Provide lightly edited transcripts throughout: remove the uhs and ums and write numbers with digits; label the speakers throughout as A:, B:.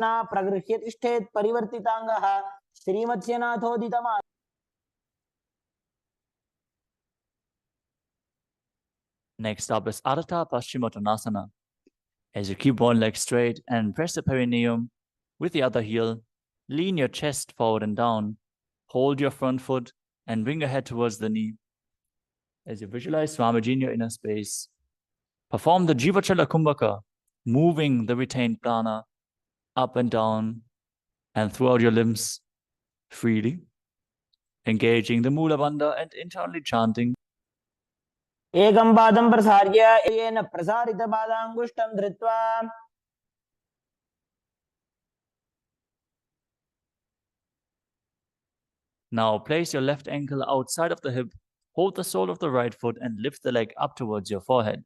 A: प्रगृह्य तिष्ठेत् परिवर्तितांगः श्रीमत्स्य नाथोदितमा.
B: Next up is Adata Paschimottanasana. As you keep one leg straight and press the perineum with the other heel, lean your chest forward and down, hold your front foot and bring your head towards the knee. As you visualize Swamiji in your inner space, perform the Jivachala Kumbhaka, moving the retained prana up and down and throughout your limbs freely, engaging the Mula Bandha and internally chanting.
A: एकं पादं प्रसार्य येन प्रसारितपादाङ्गुष्ठं धृत्वा
B: Now place your left ankle outside of the hip, hold the sole of the right foot and lift the leg up towards your forehead.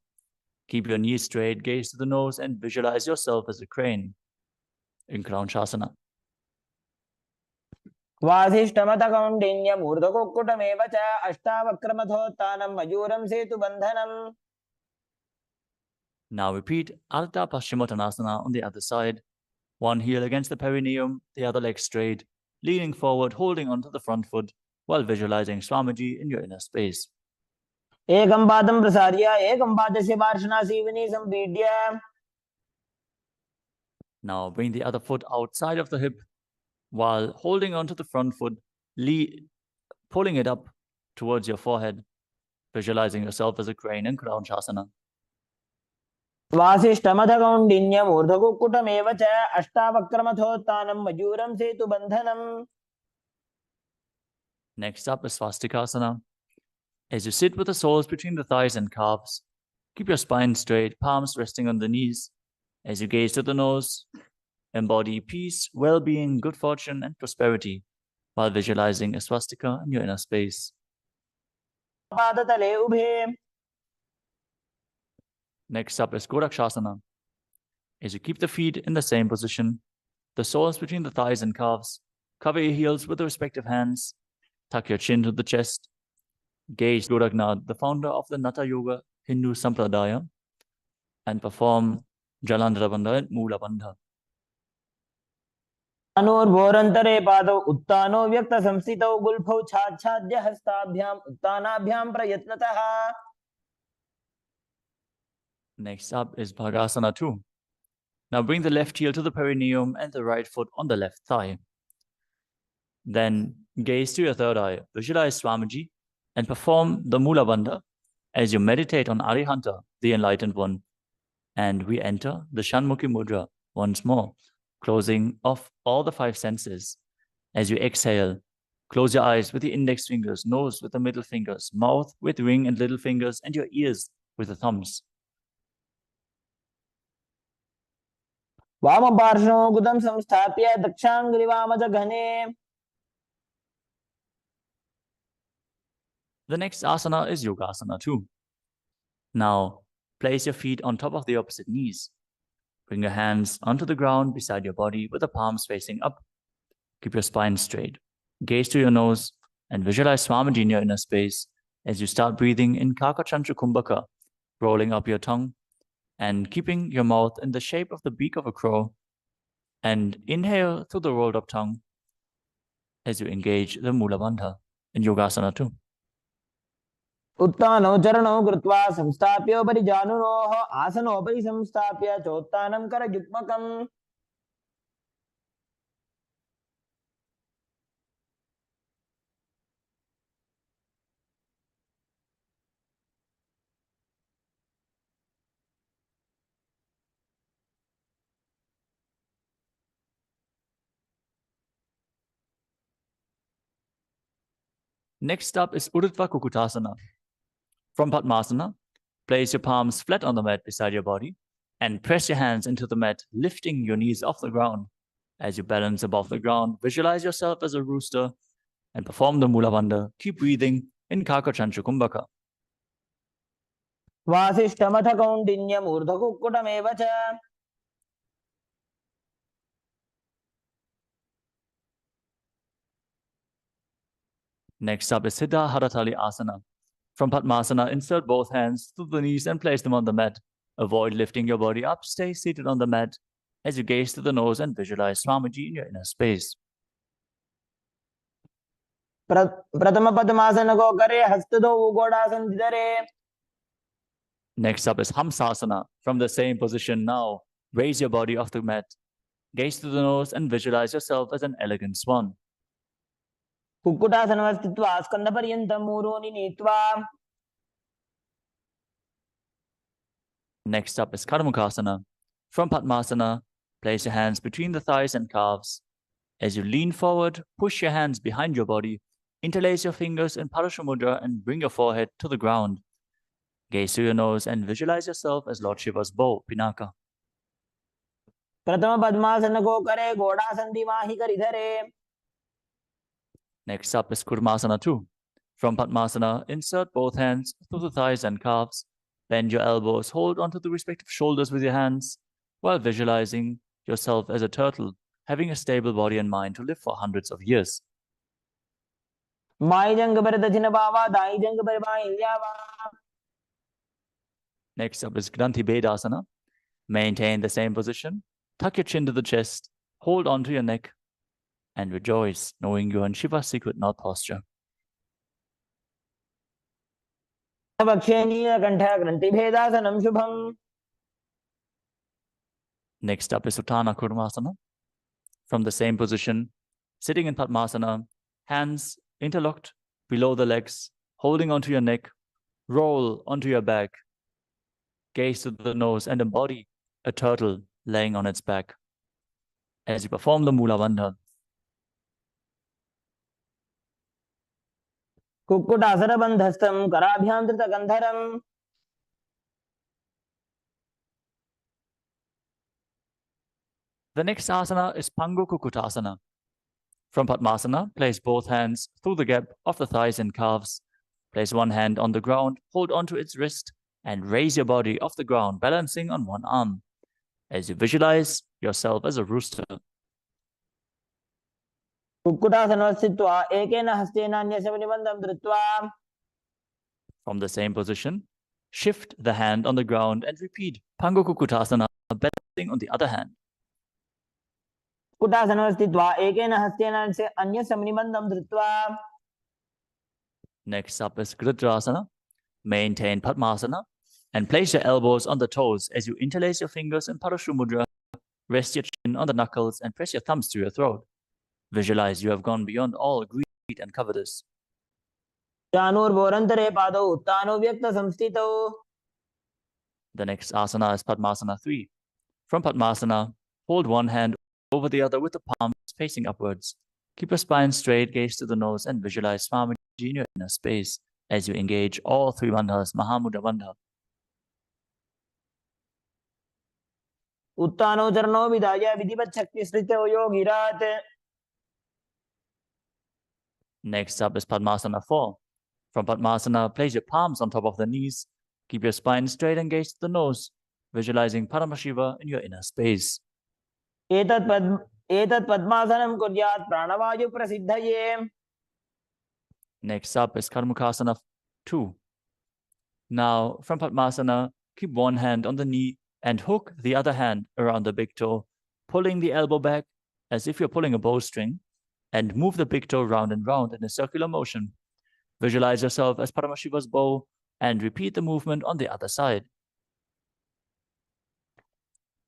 B: Keep your knees straight, gaze to the nose and visualize yourself as a crane in Crown Shasana.
A: वासिष्ठमतकौण्डिन्यमूर्धकुक्कुटमेव च अष्टावक्रमथोत्थानं मयूरं सेतुबन्धनम्.
B: Now repeat Adata Paschimottanasana on the other side. One heel against the perineum, the other leg straight, leaning forward, holding onto the front foot while visualizing Swamiji in your inner space.
A: एकं पादं प्रसार्य एकं पादस्य पार्श्वनासीवनी संपीड्य.
B: Now bring the other foot outside of the hip while holding onto the front foot, pulling it up towards your forehead, visualizing yourself as a crane in Crown Shasana.
A: वासिष्ठमतकौण्डिन्यमूर्धकुक्कुटमेव च अष्टावक्रमथोत्थानं मयूरं सेतुबन्धनम्.
B: Next up is Swastikasana. As you sit with the soles between the thighs and calves, keep your spine straight, palms resting on the knees. As you gaze to the nose, embody peace, well-being, good fortune, and prosperity while visualizing a swastika in your inner space. Next up is Gorakshasana. As you keep the feet in the same position, the soles between the thighs and calves, cover your heels with the respective hands, tuck your chin to the chest, gaze Goraknath, the founder of the Natha Yoga Hindu Sampradaya, and perform Jalandhara Bandha and Mula Bandha.
A: अनुर्भोरन्तरे पादौ उत्तानो व्यक्तसंस्थितौ गुल्फौ छाच्छाद्य हस्ताभ्याम् उत्तानाभ्यां प्रयत्नतः.
B: Next up is Bhagasana 2. Now bring the left heel to the perineum and the right foot on the left thigh. Then gaze to your third eye, visualize Swamiji, and perform the Mula Bandha as you meditate on Arihanta, the enlightened one. And we enter the Shanmukhi Mudra once more, closing off all the five senses. As you exhale, close your eyes with the index fingers, nose with the middle fingers, mouth with ring and little fingers, and your ears with the thumbs.
A: वामपार्श्वं गुदं संस्थाप्य दक्षाङ्गुलिवामजघने.
B: The next asana is Yogasana 2. Now, place your feet on top of the opposite knees. Bring your hands onto the ground beside your body with the palms facing up. Keep your spine straight. Gaze to your nose and visualize Swamiji in your inner space as you start breathing in Kakachantra Kumbhaka, rolling up your tongue and keeping your mouth in the shape of the beak of a crow. And inhale through the rolled up tongue as you engage the Mula Bandha in Yogasana 2.
A: उत्तानौ चरणौ कृत्वा संस्थाप्योपरि जानुनोः आसनोपरि संस्थाप्य चोत्तानं करयुग्मकम्.
B: Next up is Urdhva Kukutasana. From Padmasana, place your palms flat on the mat beside your body and press your hands into the mat, lifting your knees off the ground. As you balance above the ground, visualize yourself as a rooster and perform the Mula Bandha. Keep breathing in Kakachantra Kumbhaka.
A: वासिष्ठमथ कौण्डिन्यमूर्धकुक्कुटमेव च.
B: Next up is Siddha Haratali Asana. From Padmasana, insert both hands through the knees and place them on the mat. Avoid lifting your body up. Stay seated on the mat as you gaze through the nose and visualize Swamiji in your inner space.
A: प्रथम पद्मासन को करे, हस्त दो गोड़ासन धरे.
B: Next up is Hamsasana. From the same position now, raise your body off the mat. Gaze through the nose and visualize yourself as an elegant swan.
A: कुक्कुटासनं स्थित्वा स्कन्धपर्यन्तं मूरोनि नीत्वा.
B: Next up is Karmukasana. From Padmasana, place your hands between the thighs and calves. As you lean forward, push your hands behind your body, interlace your fingers in Parashamudra and bring your forehead to the ground. Gaze through your nose and visualize yourself as Lord Shiva's bow, Pinaka.
A: प्रथम पद्मासन को करे, घोड़ासन दिमाहि करि धरे.
B: Next up is Kurmasana 2. From Padmasana, insert both hands through the thighs and calves. Bend your elbows, hold onto the respective shoulders with your hands, while visualizing yourself as a turtle, having a stable body and mind to live for hundreds of years.
A: माई जंग पर दक्षिण बावा, दाई जंग पर बाईं ल्यावा.
B: Next up is Granthi Bedasana. Maintain the same position. Tuck your chin to the chest, hold onto your neck, and rejoice, knowing you're in Shiva's secret knot posture. Next up is Uttana Kurmasana. From the same position, sitting in Padmasana, hands interlocked below the legs, holding onto your neck, roll onto your back, gaze to the nose and embody a turtle laying on its back. As you perform the Mula Bandha,
A: kukkutasana बंधस्थं कराभ्यां धृतगन्धरम्.
B: the next asana is Pangu Kukutasana. From Padmasana, place both hands through the gap of the thighs and calves. Place one hand on the ground, hold onto its wrist, and raise your body off the ground, balancing on one arm. As you visualize yourself as a rooster.
A: कुक्कुटासनं स्थित्वा एकेन हस्तेन अन्यस्य निबन्धं धृत्वा.
B: From the same position, shift the hand on the ground and repeat Pangu Kukutasana, balancing on the other hand.
A: कुक्कुटासनं स्थित्वा एकेन हस्तेन अन्यस्य निबन्धं धृत्वा.
B: Next up is Gridrasana. Maintain Padmasana and place your elbows on the toes as you interlace your fingers in Parashumudra. Rest your chin on the knuckles and press your thumbs to your throat. Visualize you have gone beyond all greed and covetous.
A: जानुर्भोरन्तरे पादौ उत्तानो व्यक्तसंस्थितौ.
B: The next asana is Padmasana 3. From Padmasana, hold one hand over the other with the palms facing upwards. Keep your spine straight, gaze to the nose, and visualize Swamiji in your inner space as you engage all three bandhas, Mahamudra Bandha.
A: उत्तानो चरणो विधाय विधिवत् शक्तिसृष्टो योगिरात्.
B: Next up is Padmasana 4. From Padmasana, place your palms on top of the knees. Keep your spine straight and gaze to the nose, visualizing Paramashiva in your inner space.
A: एतत् पद्मासनं कुर्यात् प्राणवायु प्रसिद्धये.
B: Next up is Karmukasana 2. Now, from Padmasana, keep one hand on the knee and hook the other hand around the big toe, pulling the elbow back as if you're pulling a bowstring, and move the big toe round and round in a circular motion. Visualize yourself as Paramashiva's bow and repeat the movement on the other side.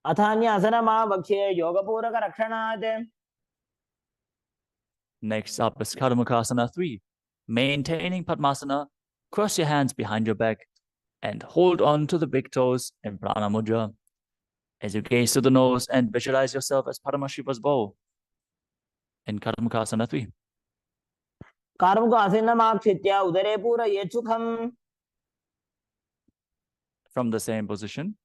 A: अथान्यासनमावक्ष्ये योगपूरकरक्षणात्.
B: Next up is Karmukasana 3. Maintaining Padmasana, cross your hands behind your back and hold on to the big toes in Prana Mudra. As you gaze to the nose and visualize yourself as Paramashiva's bow in Karmukasana 3.
A: कार्मुकासनमाक्षित्य उदरे पूरयेत् सुखम्.
B: From the same position,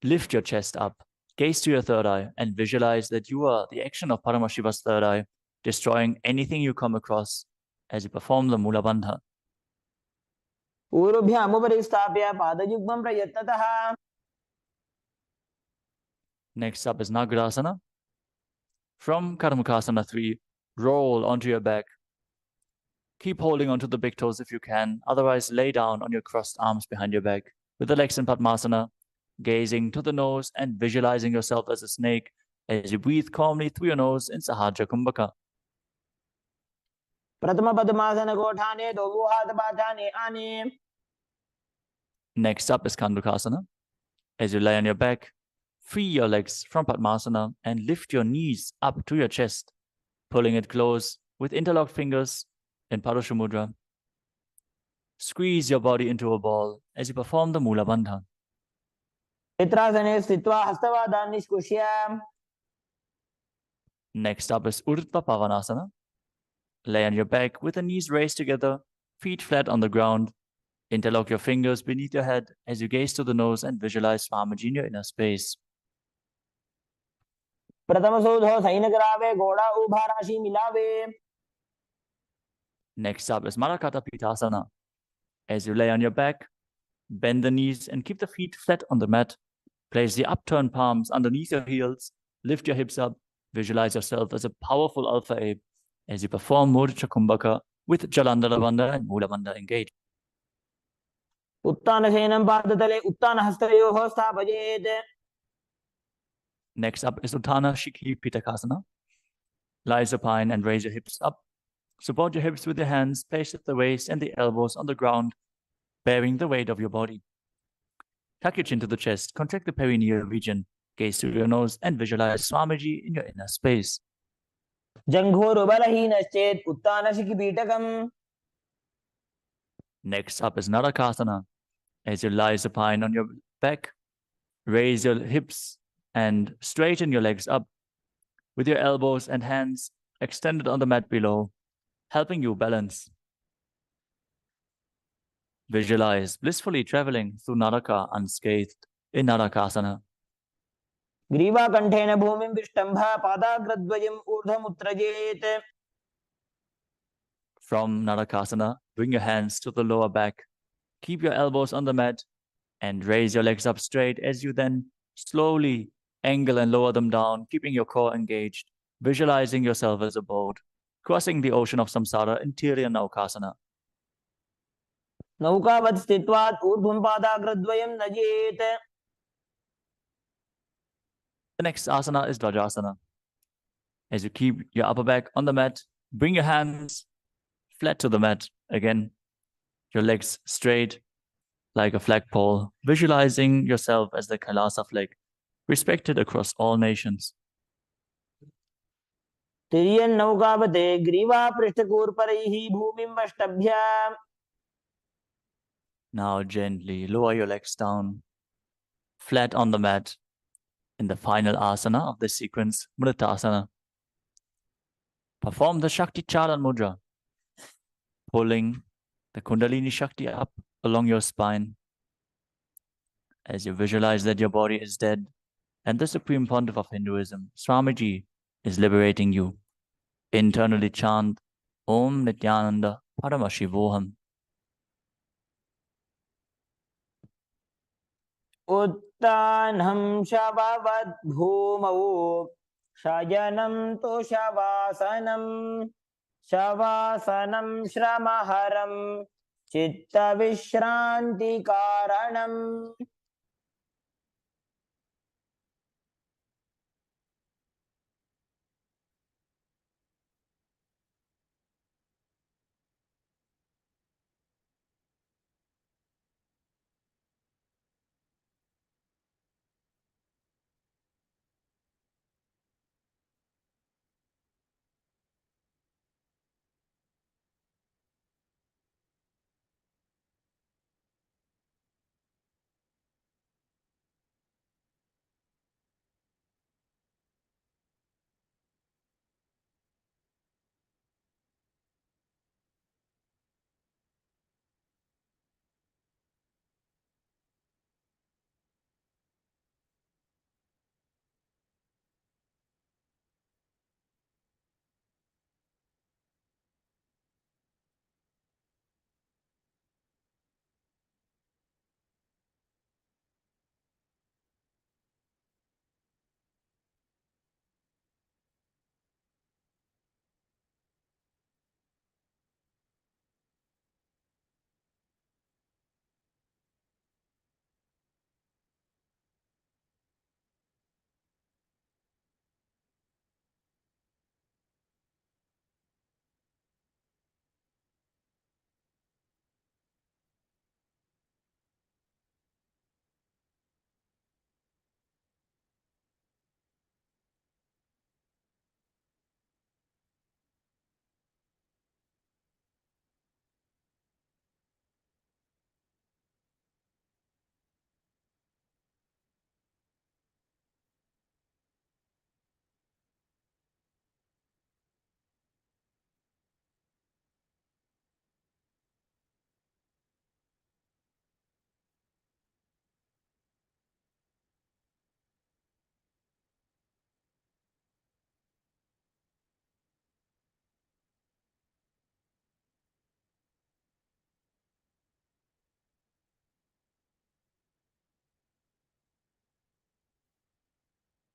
B: lift your chest up, gaze to your third eye, and visualize that you are the action of Paramashiva's third eye, destroying anything you come across as you perform the Mula Bandha.
A: पूर्वभ्यामुपरि स्थाप्य पादयुग्मं प्रयत्नतः.
B: Next up is Nagarasana. From Karmukasana 3, roll onto your back. Keep holding onto the big toes if you can, otherwise lay down on your crossed arms behind your back with the legs in Padmasana gazing to the nose and visualizing yourself as a snake as you breathe calmly through your nose in Sahaja Kumbhaka.
A: Pratama Padmasana ko uthane, do wo haath bachane aane.
B: Next up is Kandukasana. As you lie on your back, free your legs from Padmasana and lift your knees up to your chest, pulling it close with interlocked fingers in Parusha Mudra. Squeeze your body into a ball as you perform the Mula Bandha.
A: Mitrasane sthitva hastavadan nishkushya.
B: Next up is Urdhva Pavanasana. Lay on your back with the knees raised together, feet flat on the ground. Interlock your fingers beneath your head as you gaze to the nose and visualize Swamiji in your inner space.
A: Pratama sodho sain karave, goda ubha rashi milave.
B: Next up is Marakata Pitasana. As you lay on your back, bend the knees and keep the feet flat on the mat. Place the upturned palms underneath your heels, lift your hips up, visualize yourself as a powerful alpha ape as you perform Mudra Kumbhaka with Jalandhara Bandha and Mula Bandha engaged.
A: Uttana senam padatale, uttana hastayoho sthapajet.
B: Next up is Uttana Shikhi Pitakasana. Lie supine and raise your hips up. Support your hips with your hands, place at the waist and the elbows on the ground, bearing the weight of your body. Tuck your chin to the chest, contract the perineal region, gaze through your nose, and visualize Swamiji in your inner space.
A: Janghoro balahinashchet, uttana shikipitakam.
B: Next up is Narakasana. As you lie supine on your back, raise your hips and straighten your legs up with your elbows and hands extended on the mat below, helping you balance. Visualize blissfully traveling through Naraka unscathed in Narakasana.
A: Griva kanthena bhumim vishtambha padagradvayam urdhamutrajet.
B: From Narakasana, bring your hands to the lower back. Keep your elbows on the mat and raise your legs up straight as you then slowly angle and lower them down, keeping your core engaged, visualizing yourself as a boat, crossing the ocean of samsara in Tirya Naukasana.
A: Naukavat sthitvat urdhvam padagradvayam najet.
B: The next asana is Dvajasana. As you keep your upper back on the mat, bring your hands flat to the mat again, your legs straight like a flagpole, visualizing yourself as the Kailasa flag, respected across all nations.
A: Tiriyan naukavate griva prishtakurparaihi bhumim vastabhya.
B: Now gently lower your legs down, flat on the mat, in the final asana of this sequence, Mritasana. Perform the Shakti Charan Mudra, pulling the Kundalini Shakti up along your spine as you visualize that your body is dead and the Supreme Pontiff of Hinduism, Swamiji, is liberating you. Internally chant Om Nithyananda Paramashivam.
A: Uttanam shavavat bhumau shayanam to shavasanam shavasanam shramaharam chitta vishranti karanam.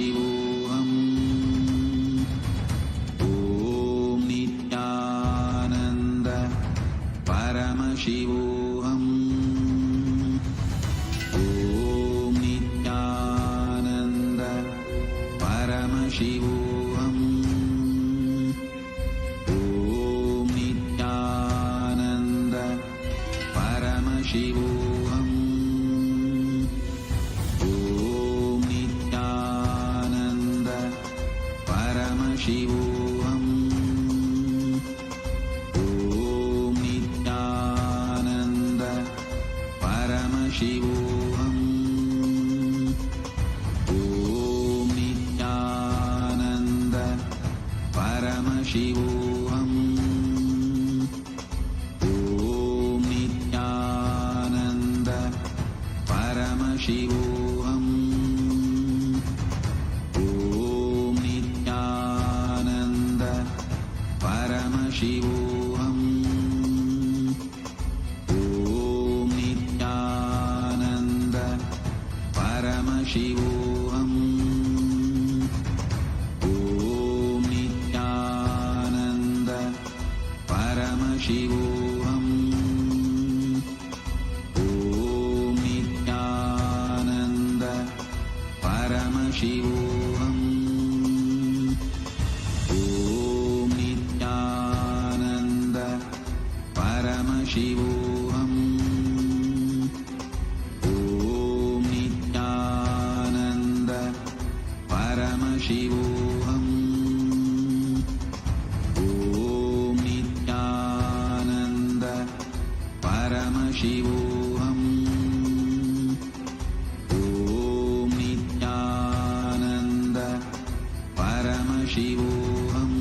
C: Paramashivam. Om Nithyananda Paramashivam. Om Nithyananda Paramashivam. Om Nithyananda Paramashivam. Om Nithyananda Paramashivam. Om Nithyananda Paramashivam. Om Nithyananda Paramashivam. Om Nithyananda Paramashivam. Om Nithyananda Paramashivam. Om Nithyananda Paramashivam. Om Nithyananda Paramashivam. Om Nithyananda Paramashivam. Om Nithyananda Paramashivam. Om Nithyananda Paramashivam. Om Nithyananda Paramashivam. Om Nithyananda Paramashivam.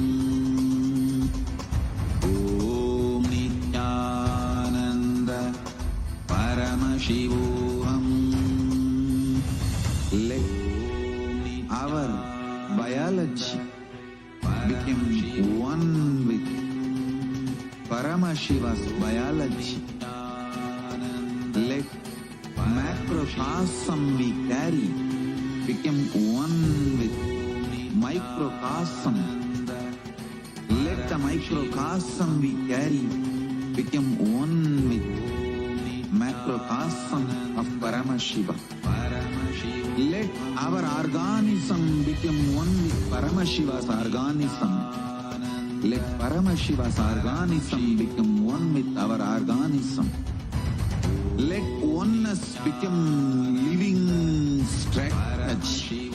C: Om Nithyananda Paramashivam. Let our biology become one with Paramashiva's biology. Let macrocosm we carry become one with microcosm. Let the microcosm we carry become one with macrocosm of Paramashiva. Let our organism become one with Paramashiva's organism. Let Paramashiva's organism become one with our organism. Let oneness become living strategy,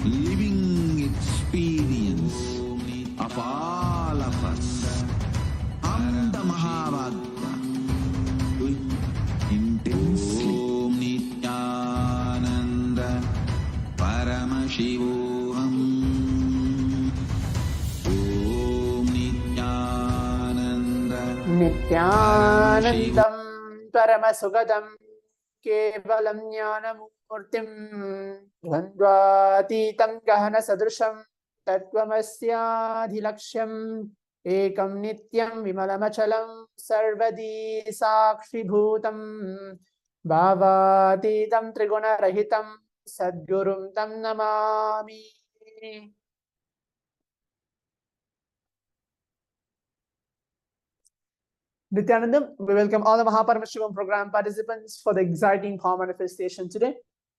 C: living experience of all of us. Amda Mahavagya, do it intensely. Om Nithyananda Paramashivam. Om Nithyananda
A: Nithyanandam Paramasugadam Kevalam Jnanamurtim Dvandvatitam Gahana Sadrusham Tattvamasyaadhilaksham Ekam Nityam Vimalamachalam Sarvadi Sakshi Bhutam Bhavatitam Triguna Rahitam Sadgurum Tam Namami. Nithyanandam, we welcome all the Mahaparamashivamam program participants for the exciting power manifestation today,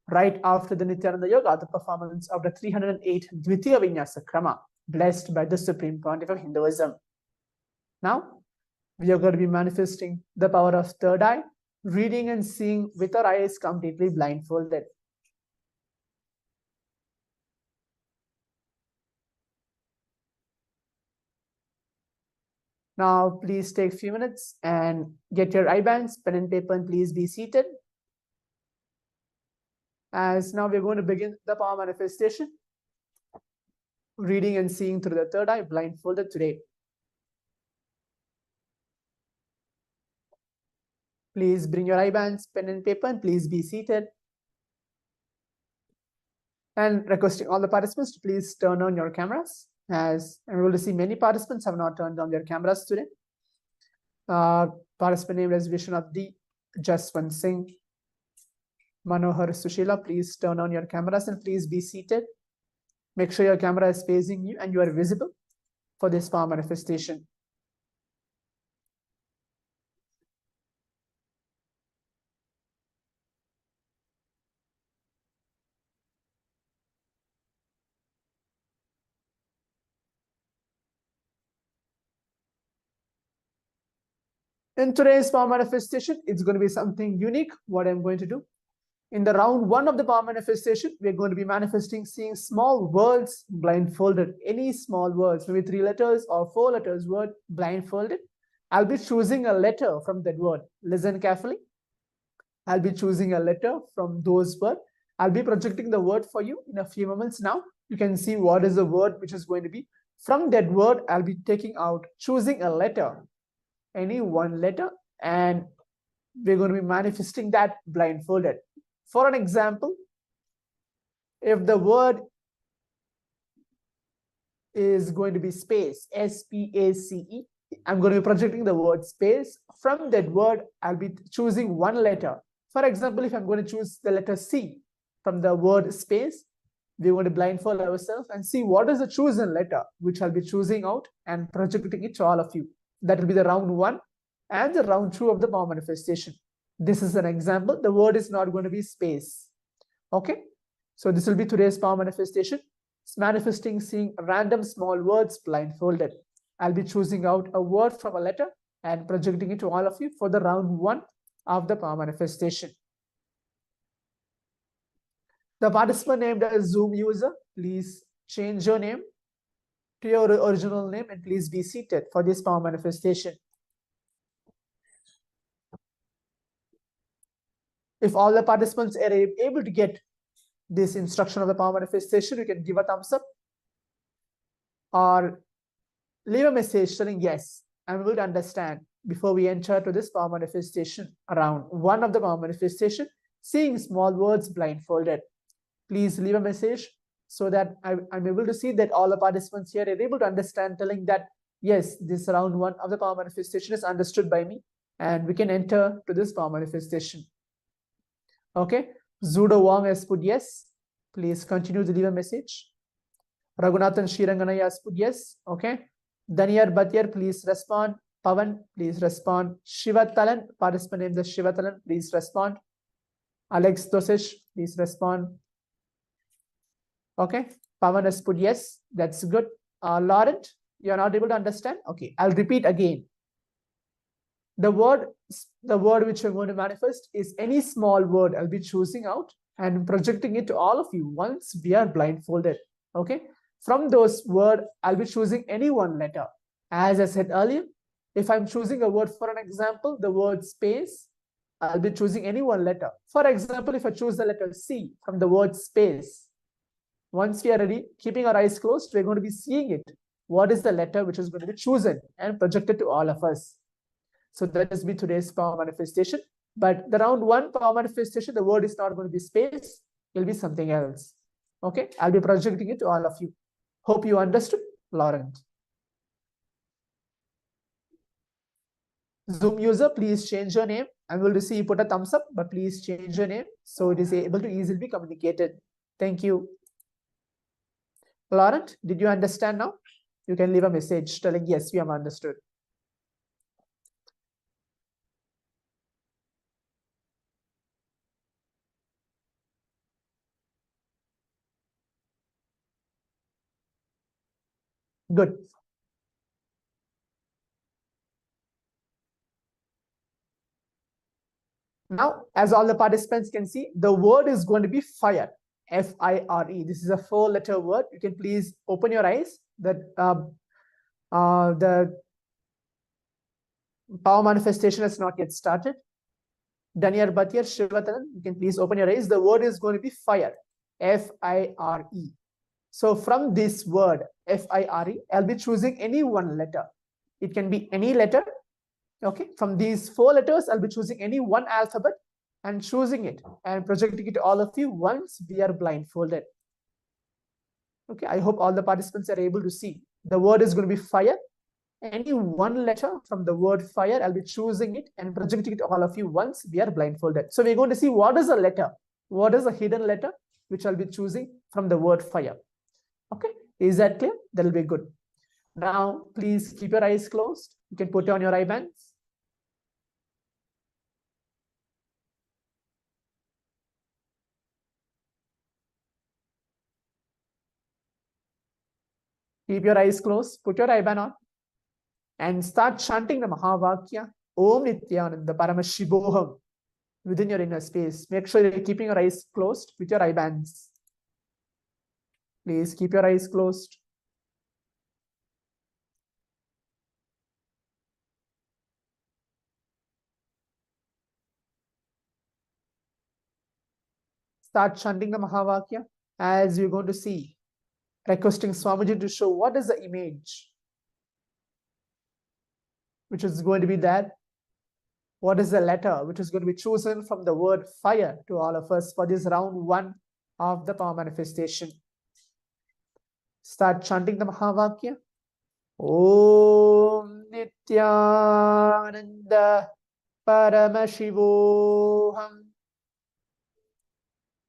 A: right after the Nithyananda Yoga, the performance of the 308 Dvitiya Vinyasa Krama, blessed by the Supreme Pontiff of Hinduism. Now, we are going to be manifesting the power of third eye, reading and seeing with our eyes completely blindfolded. Now, please take a few minutes and get your eye bands, pen and paper, and please be seated. As now we're going to begin the power manifestation, reading and seeing through the third eye, blindfolded today. Please bring your eye bands, pen and paper, and please be seated. And requesting all the participants to please turn on your cameras, as I'm able to see many participants have not turned on their cameras today. Participant name is Vishwanath D. Jaswant Singh. Manohar, Sushila, please turn on your cameras and please be seated. Make sure your camera is facing you and you are visible for this power manifestation. In today's power manifestation, it's going to be something unique. What I'm going to do. In the round 1 of the power manifestation, we're going to be manifesting seeing small words blindfolded. Any small words, maybe 3 letters or 4 letters word blindfolded. I'll be choosing a letter from that word. Listen carefully. I'll be choosing a letter from those words. I'll be projecting the word for you in a few moments now. You can see what is the word which is going to be. From that word, I'll be taking out, choosing a letter, any one letter, and we're going to be manifesting that blindfolded. For an example, if the word is going to be space, S-P-A-C-E, I'm going to be projecting the word space. From that word, I'll be choosing one letter. For example, if I'm going to choose the letter C from the word space, we're going to blindfold ourselves and see what is the chosen letter, which I'll be choosing out and projecting it to all of you. That will be the round 1 and the round 2 of the power manifestation. This is an example. The word is not going to be space. Okay. So this will be today's power manifestation. It's manifesting seeing random small words blindfolded. I'll be choosing out a word from a letter and projecting it to all of you for the round 1 of the power manifestation. The participant named as Zoom user, please change your name to your original name and please be seated for this power manifestation. If all the participants are able to get this instruction of the power manifestation, you can give a thumbs up or leave a message telling, yes, I'm able to understand before we enter to this power manifestation around 1 of the power manifestation, seeing small words blindfolded. Please leave a message so that I'm able to see that all the participants here are able to understand, telling that, yes, this round 1 of the power manifestation is understood by me and we can enter to this power manifestation. Okay, Zudo Wong has put yes. Please continue to leave a message. Raghunathan Shiranganaya has put yes. Okay. Daniyar Batyar, please respond. Pavan, please respond. Shivatalan, participant name is Shivatalan, please respond. Alex Dosish, please respond. Okay. Pavan has put yes. That's good. Laurent, you're not able to understand? Okay. I'll repeat again. The word which I'm going to manifest is any small word I'll be choosing out and projecting it to all of you once we are blindfolded. Okay. From those words, I'll be choosing any one letter. As I said earlier, if I'm choosing a word for an example, the word space, I'll be choosing any one letter. For example, if I choose the letter C from the word space, once we are ready, keeping our eyes closed, we're going to be seeing it. What is the letter which is going to be chosen and projected to all of us? So that is be today's power manifestation. But the round 1 power manifestation, the word is not going to be space. It will be something else. Okay. I'll be projecting it to all of you. Hope you understood, Laurent. Zoom user, please change your name. I'm able to see you put a thumbs up, but please change your name so it is able to easily be communicated. Thank you. Laurent, did you understand now? You can leave a message telling, yes, we have understood. Good. Now, as all the participants can see, the word is going to be fire. F-I-R-E. This is a 4-letter word. You can please open your eyes. The power manifestation has not yet started. Daniyar Batyar, Shivataran, you can please open your eyes. The word is going to be fire. F-I-R-E. So from this word, F-I-R-E, I'll be choosing any one letter. It can be any letter. Okay. From these 4 letters, I'll be choosing any one alphabet and choosing it and projecting it to all of you once we are blindfolded. Okay. I hope all the participants are able to see. The word is going to be fire. Any one letter from the word fire, I'll be choosing it and projecting it to all of you once we are blindfolded. So we're going to see what is a letter what is the hidden letter which I'll be choosing from the word fire. Okay, is that clear? That will be good. Now, please keep your eyes closed. You can put on your eye bands. Keep your eyes closed. Put your eye band on. And start chanting the Mahavakya, Om Nithyananda Paramashivam, within your inner space. Make sure you're keeping your eyes closed with your eye bands. Please keep your eyes closed. Start chanting the Mahavakya as you're going to see. Requesting Swamiji to show what is the image which is going to be there. What is the letter which is going to be chosen from the word fire to all of us for this round 1 of the power manifestation. Start chanting the Mahavakya. Om Nithyananda Paramashivam.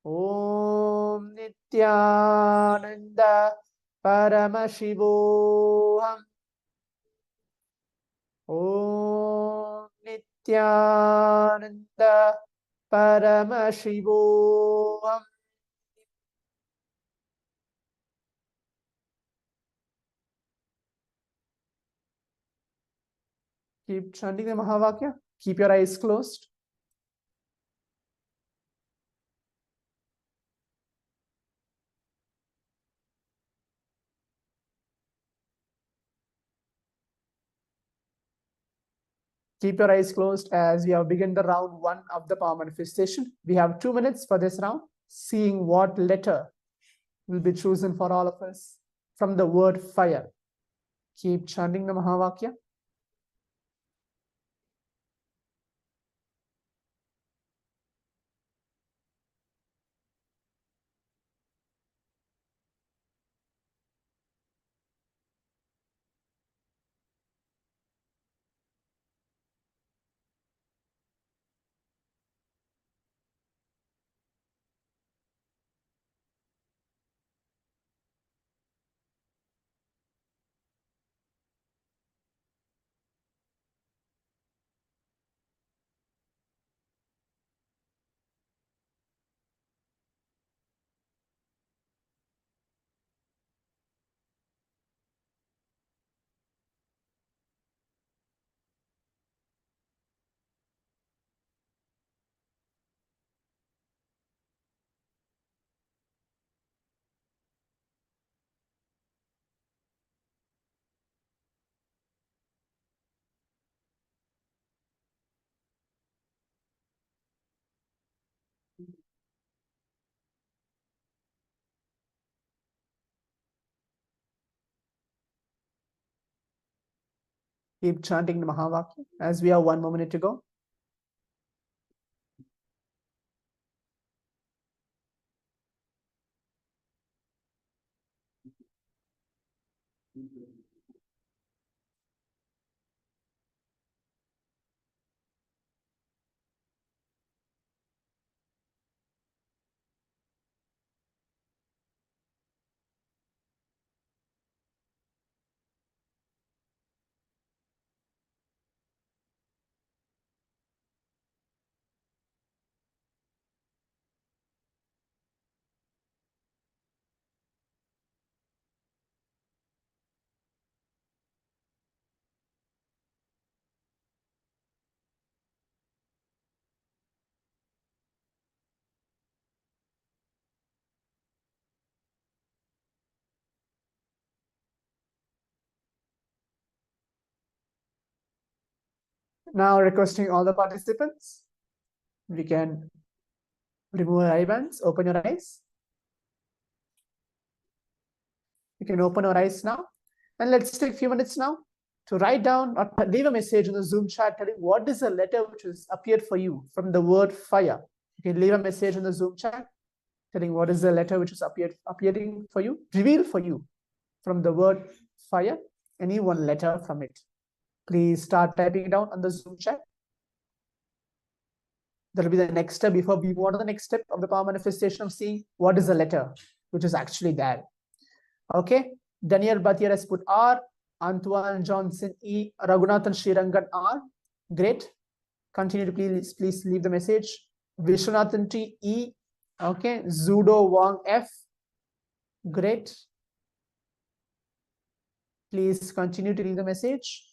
A: Om Nithyananda Paramashivam. Om Nithyananda Paramashivam. Keep chanting the Mahavakya. Keep your eyes closed. Keep your eyes closed as we have begun the round 1 of the power manifestation. We have 2 minutes for this round, seeing what letter will be chosen for all of us from the word fire. Keep chanting the Mahavakya. Keep chanting the Mahavakya as we have 1 more minute to go. Now requesting all the participants, we can remove your eye bands, open your eyes. You can open your eyes now. And let's take a few minutes now to write down or leave a message in the Zoom chat telling what is the letter which has appeared for you from the word fire. You can leave a message in the Zoom chat telling what is the letter which is appearing for you, revealed for you from the word fire, any one letter from it. Please start typing it down on the Zoom chat. That will be the next step before we move on to the next step of the power manifestation of seeing what is the letter which is actually there. Okay, Daniel Bhatia has put R, Antoine Johnson E, Raghunathan Srirangan R. Great. Continue to please leave the message. Vishwanathan T E. Okay, Zudo Wang F. Great. Please continue to leave the message.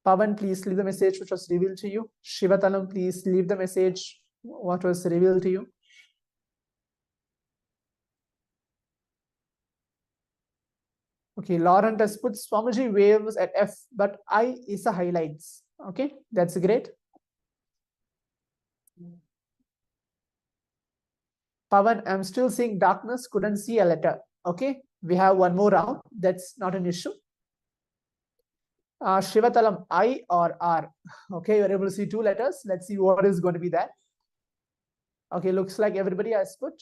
A: Pavan, please leave the message which was revealed to you. Shivatalam, please leave the message what was revealed to you. Okay, Laurent has put Swamiji waves at F, but I is a highlights. Okay, that's great. Pavan, I'm still seeing darkness, couldn't see a letter. Okay, we have one more round. That's not an issue. Shivatalam, I or R. Okay, you're able to see two letters. Let's see what is going to be there. Okay, looks like everybody has put.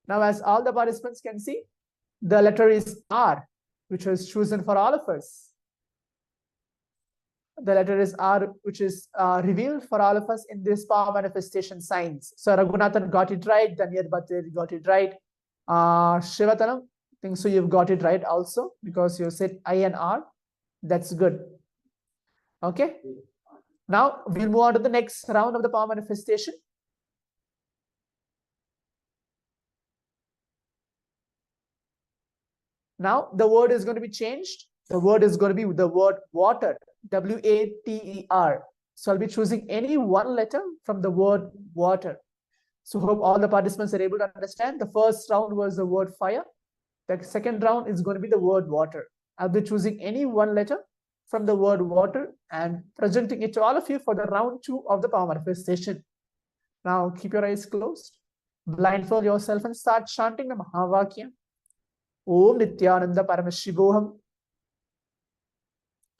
A: Now, as all the participants can see, the letter is R, which was chosen for all of us. The letter is R, which is revealed for all of us in this power manifestation science. So Raghunathan got it right. Daniel Bhatir got it right. Shivatalam, I think so you've got it right also because you said I and R. That's good. Okay. Now we'll move on to the next round of the power manifestation. Now the word is going to be changed. The word is going to be the word water, W-A-T-E-R. So I'll be choosing any one letter from the word water. So hope all the participants are able to understand. The first round was the word fire. The second round is going to be the word water. I'll be choosing any one letter from the word water and presenting it to all of you for the round 2 of the power manifestation. Now keep your eyes closed, blindfold yourself and start chanting the Mahavakya. Om Nithyananda Paramashivam.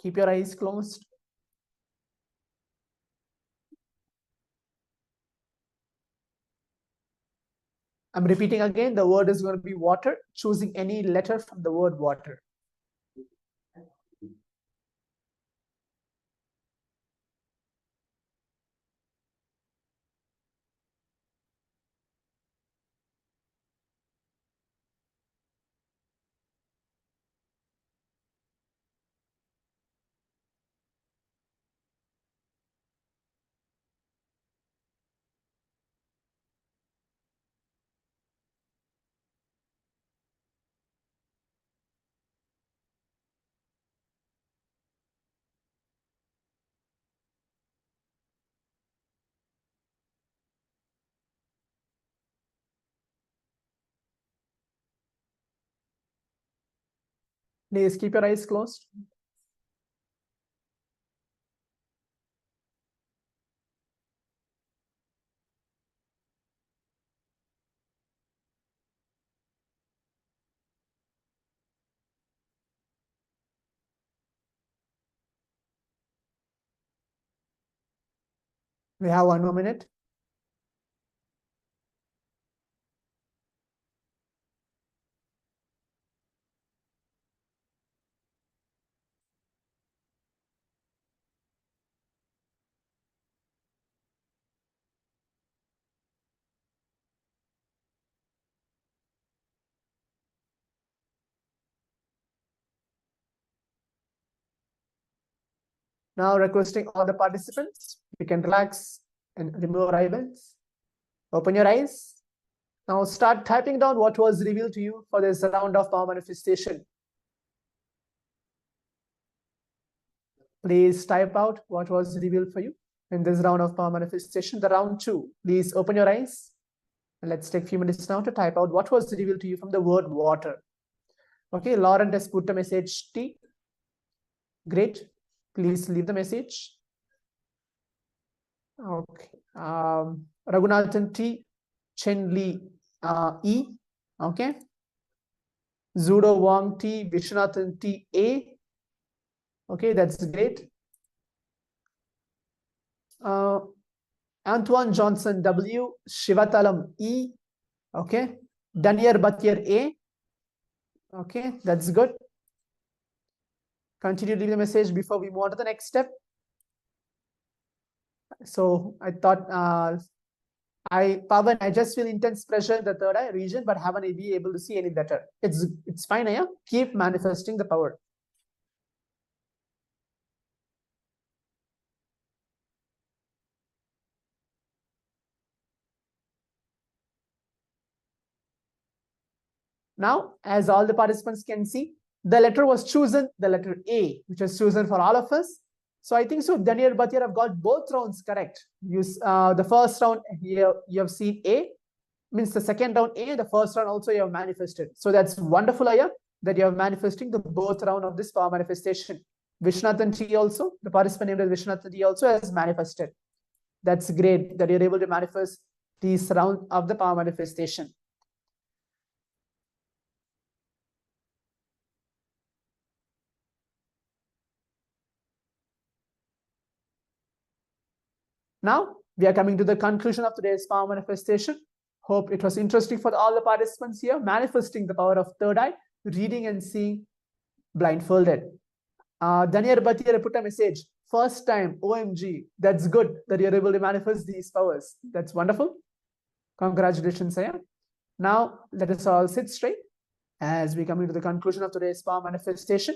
A: Keep your eyes closed. I'm repeating again, the word is going to be water, choosing any letter from the word water. Please keep your eyes closed. We have 1 more minute. Now requesting all the participants, you can relax and remove your eyelids. Open your eyes. Now start typing down what was revealed to you for this round of power manifestation. Please type out what was revealed for you in this round of power manifestation, the round 2. Please open your eyes. And let's take a few minutes now to type out what was revealed to you from the word water. Okay, Lauren has put the message T. Great. Please leave the message. Okay. Raghunathan T. Chen Li E. Okay. Zudo Wang T. Vishwanathan T. A. Okay, that's great. Antoine Johnson W. Shivatalam E. Okay. Daniel Bhatir A. Okay, that's good. Continue to leave the message before we move on to the next step. So I thought, Pavan, I just feel intense pressure in the third eye region, but haven't been able to see any better. It's fine, yeah. Keep manifesting the power. Now, as all the participants can see, the letter was chosen, the letter A, which was chosen for all of us. So I think so. Daniel Bhatia have got both rounds correct. The first round here you have seen A, means the second round A, the first round also you have manifested. So that's wonderful, Aya, that you are manifesting the both round of this power manifestation. Vishnathan T also, the participant named as Vishnathan T also has manifested. That's great that you're able to manifest these round of the power manifestation. Now we are coming to the conclusion of today's power manifestation. Hope it was interesting for all the participants here, manifesting the power of third eye, reading and seeing blindfolded. Daniel Bhatia put a message, first time, OMG, that's good that you're able to manifest these powers. That's wonderful. Congratulations, Saya. Now let us all sit straight as we come into the conclusion of today's power manifestation.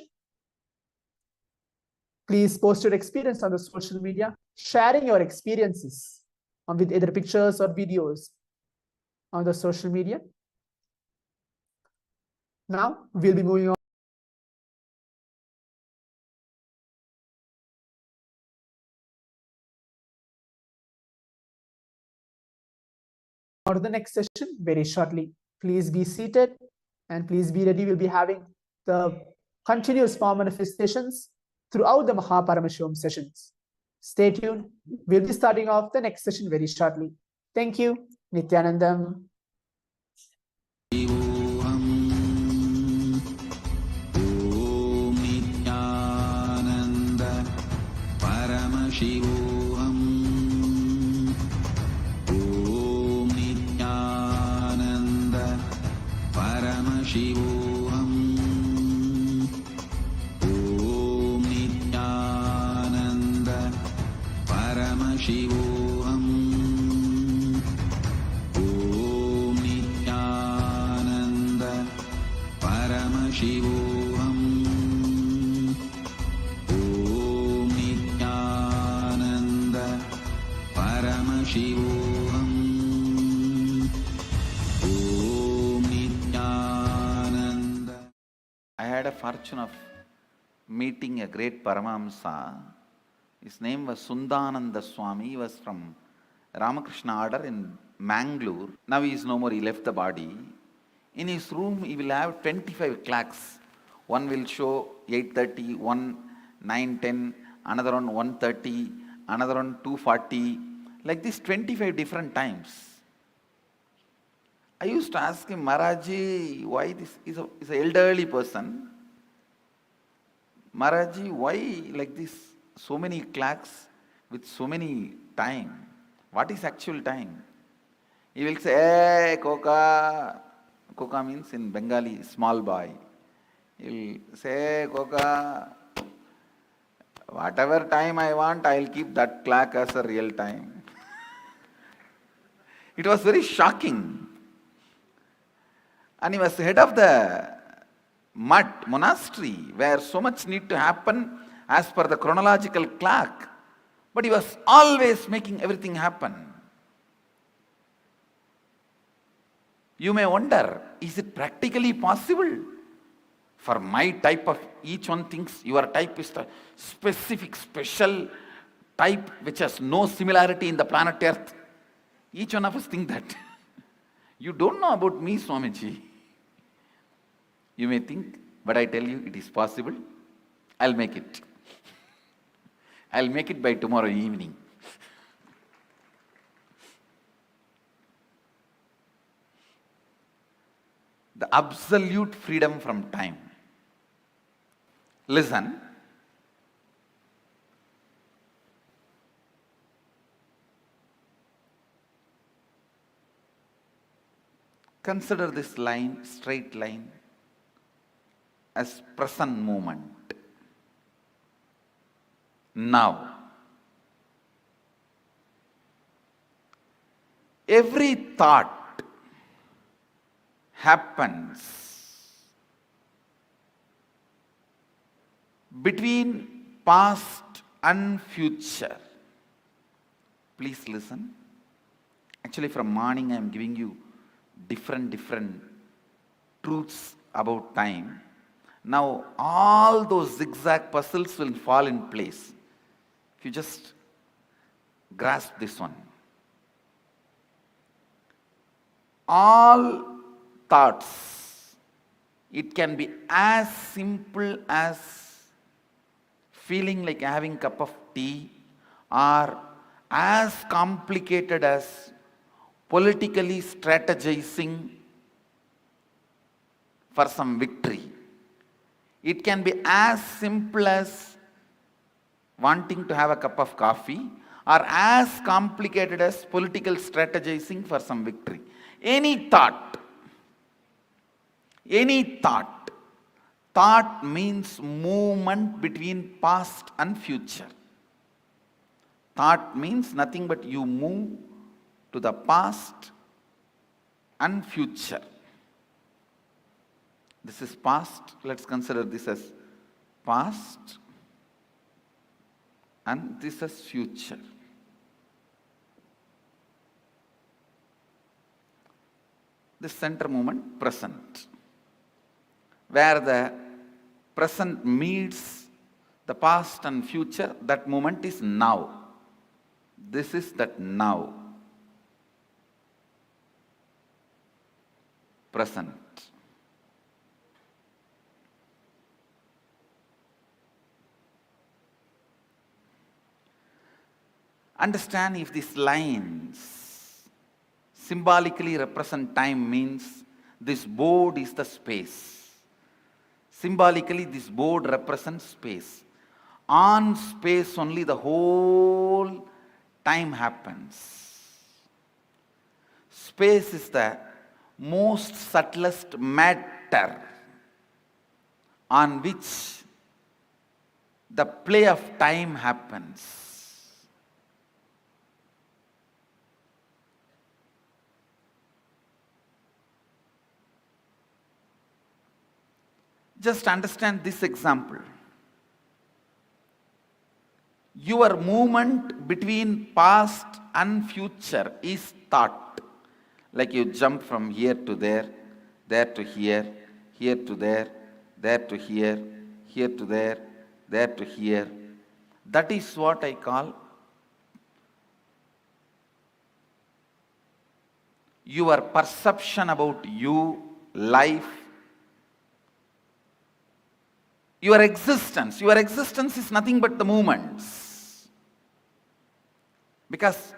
A: Please post your experience on the social media, sharing your experiences with either pictures or videos on the social media. Now we'll be moving on to the next session very shortly. Please be seated and please be ready. We'll be having the continuous power manifestations throughout the Paramashivam sessions. Stay tuned. We'll be starting off the next session very shortly. Thank you. Nithyanandam.
C: Nithyananda Paramashivam. Nithyananda Paramashivam. Nithyananda Paramashivam. Nithyananda Paramashivam. Nithyananda Paramashivam. Nithyananda. I had a fortune of meeting a great Paramahamsa. His name was Sundananda Swami. He was from Ramakrishna order in Mangalore. Now he is no more, he left the body. In his room he will have 25 clocks. One will show 8:30, one 9:10, another one 1:30, another one 2:40, like this 25 different times. I used to ask him, Maharaji, why this is an elderly person. Maharaji, why like this, so many clocks with so many time? What is actual time? He will say, hey, Koka. Koka means in Bengali, small boy. He will say, hey, Koka, whatever time I want, I will keep that clock as a real time. It was very shocking. And he was head of the monastery where so much need to happen as per the chronological clock. But he was always making everything happen. You may wonder, is it practically possible? For my type of, each one thinks your type is the specific, special type which has no similarity in the planet Earth. Each one of us think that. You don't know about me, Swamiji. You may think, but I tell you it is possible. I'll make it. I'll make it by tomorrow evening. The absolute freedom from time. Listen. Consider this line, straight line. as present moment. Now. Every thought happens between past and future. Please listen. Actually, from morning I am giving you different truths about time. Now all those zigzag puzzles will fall in place if you just grasp this one. All thoughts, it can be as simple as feeling like having a cup of tea, or as complicated as politically strategizing for some victory. It can be as simple as wanting to have a cup of coffee, or as complicated as political strategizing for some victory. Any thought, thought means movement between past and future. Thought means nothing but you move to the past and future. This is past. Let's consider this as past, and this as future. The center moment, present, where the present meets the past and future, that moment is now. This is that now. Present. Understand, if these lines symbolically represent time, means this board is the space. Symbolically, this board represents space. On space only the whole time happens. Space is the most subtlest matter on which the play of time happens. Just understand this example. Your movement between past and future is thought. Like you jump from here to there to here to there to here to there to here. That is what I call your perception about you, life, your existence. Your existence is nothing but the movements. Because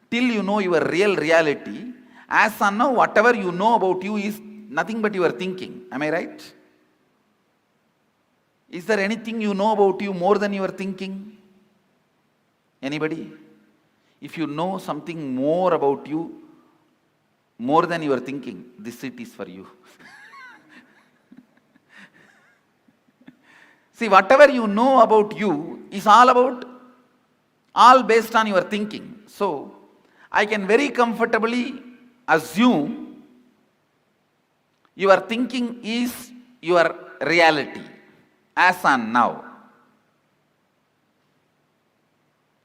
C: till you know your real reality, as on now, whatever you know about you is nothing but your thinking. Am I right? Is there anything you know about you more than your thinking? Anybody? If you know something more about you, more than your thinking, this seat is for you. See, whatever you know about you is all based on your thinking. So, I can very comfortably assume your thinking is your reality, as on now.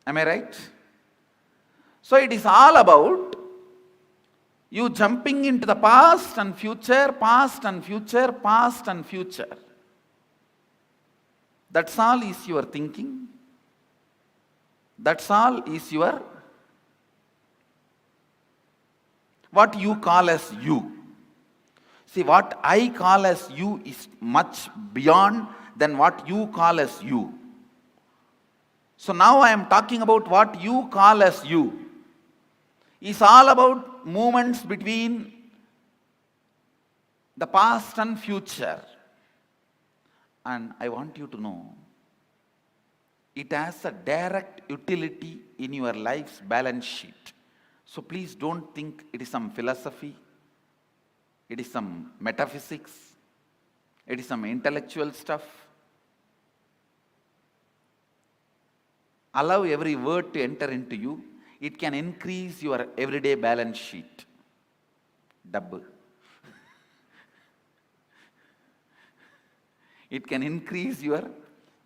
C: Am I right? So, it is all about you jumping into the past and future, past and future, past and future. That's all is your thinking. That's all is your, what you call as you. See, what I call as you is much beyond than what you call as you. So now I am talking about what you call as you. It's all about movements between the past and future. And I want you to know, it has a direct utility in your life's balance sheet. So please don't think it is some philosophy, it is some metaphysics. It is some intellectual stuff. Allow every word to enter into you. It can increase your everyday balance sheet. Double. It can increase your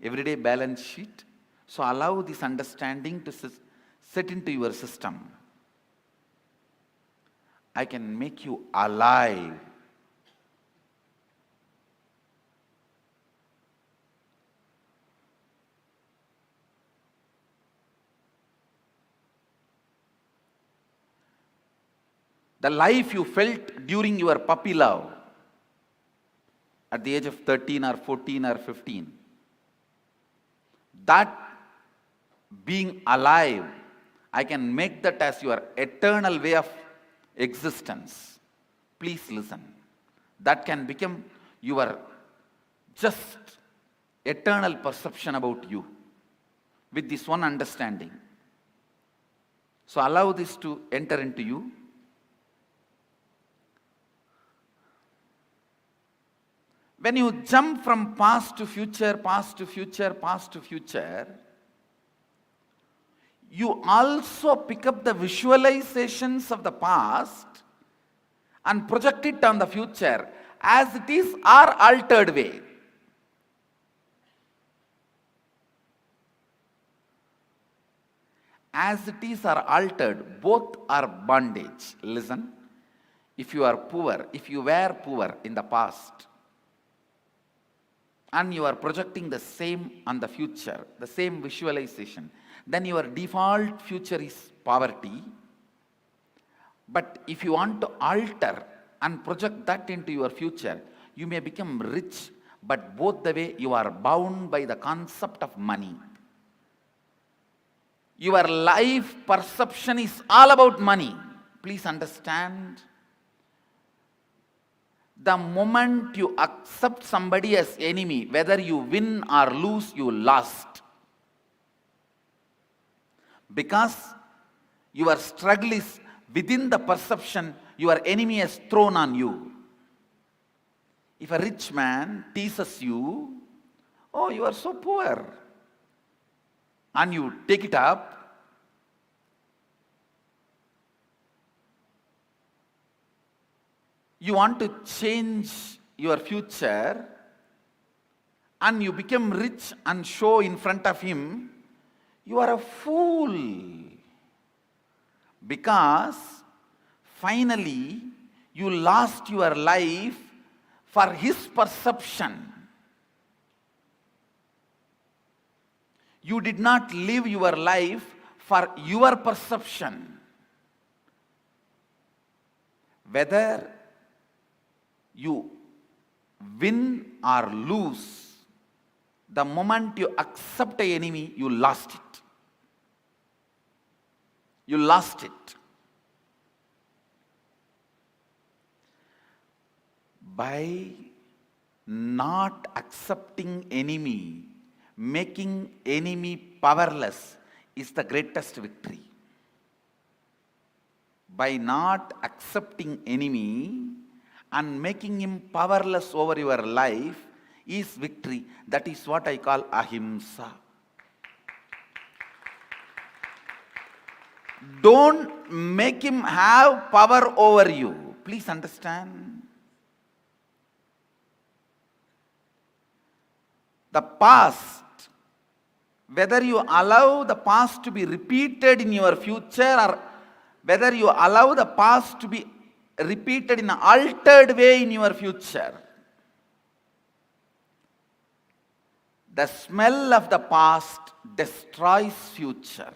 C: everyday balance sheet. So allow this understanding to sit into your system. I can make you alive. The life you felt during your puppy love at the age of 13 or 14 or 15, that being alive, I can make that as your eternal way of existence. Please listen. That can become your just eternal perception about you with this one understanding. So allow this to enter into you. When you jump from past to future, past to future, past to future, you also pick up the visualizations of the past and project it on the future as it is or altered way. As it is or altered, both are bondage. Listen, if you are poor, if you were poor in the past, and you are projecting the same on the future, the same visualization, then your default future is poverty. But if you want to alter and project that into your future, you may become rich, but both the way you are bound by the concept of money. Your life perception is all about money. Please understand. The moment you accept somebody as enemy, whether you win or lose, you lost. Because your struggle is within the perception your enemy has thrown on you. If a rich man teases you, oh, you are so poor, and you take it up, you want to change your future, and you become rich and show in front of him, you are a fool. Because finally you lost your life for his perception. You did not live your life for your perception. Whether you win or lose, the moment you accept an enemy, you lost it. You lost it. By not accepting enemy, making enemy powerless is the greatest victory. By not accepting enemy and making him powerless over your life is victory. That is what I call ahimsa. Don't make him have power over you. Please understand. The past, whether you allow the past to be repeated in your future or whether you allow the past to be repeated in an altered way in your future, the smell of the past destroys future.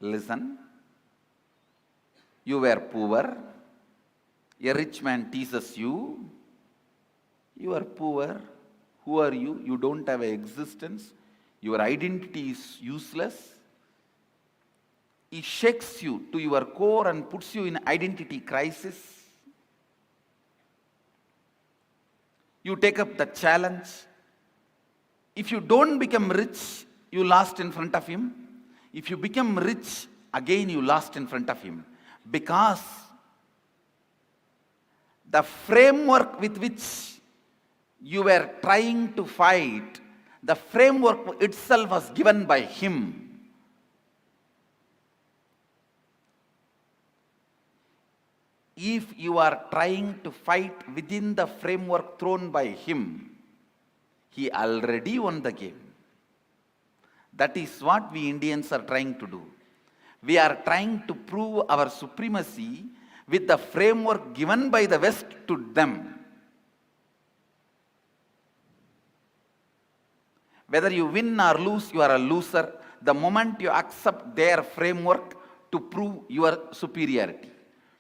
C: Listen, you were poor, a rich man teases you, you are poor, who are you? You don't have an existence, your identity is useless. He shakes you to your core and puts you in identity crisis. You take up the challenge. If you don't become rich, you lost in front of him. If you become rich, again you lost in front of him. Because the framework with which you were trying to fight, the framework itself was given by him. If you are trying to fight within the framework thrown by him, he already won the game. That is what we Indians are trying to do. We are trying to prove our supremacy with the framework given by the West to them. Whether you win or lose, you are a loser the moment you accept their framework to prove your superiority,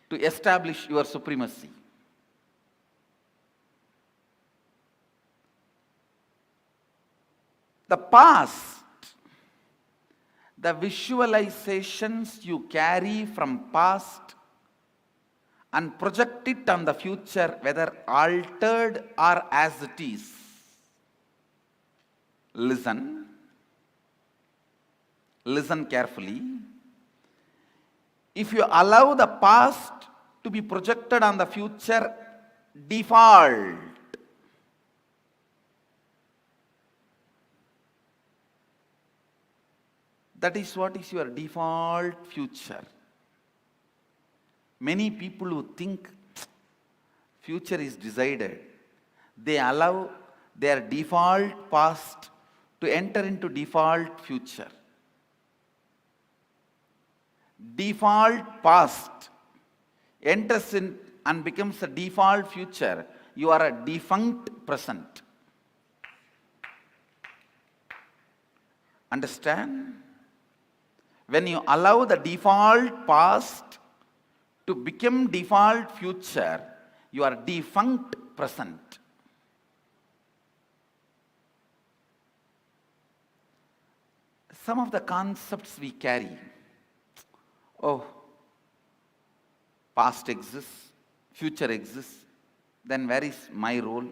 C: to establish your supremacy. The past, the visualizations you carry from past and project it on the future, whether altered or as it is. Listen carefully. If you allow the past to be projected on the future, default. That is what is your default future. Many people who think future is decided, they allow their default past to enter into default future. Default past enters in and becomes a default future. You are a defunct present. Understand? When you allow the default past to become default future, you are defunct present. Some of the concepts we carry, oh, past exists, future exists, then where is my role?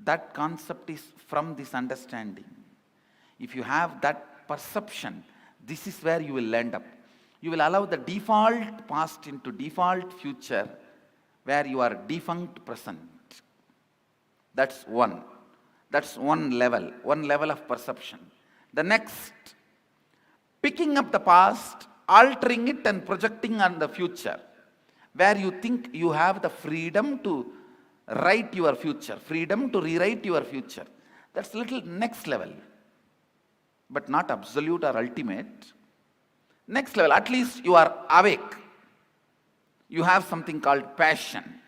C: That concept is from this understanding. If you have that perception, this is where you will end up. You will allow the default past into default future, where you are defunct present. That's one. That's one level of perception. The next, picking up the past, altering it and projecting on the future, where you think you have the freedom to write your future, freedom to rewrite your future. That's little next level, but not absolute or ultimate. Next level, at least you are awake. You have something called passion.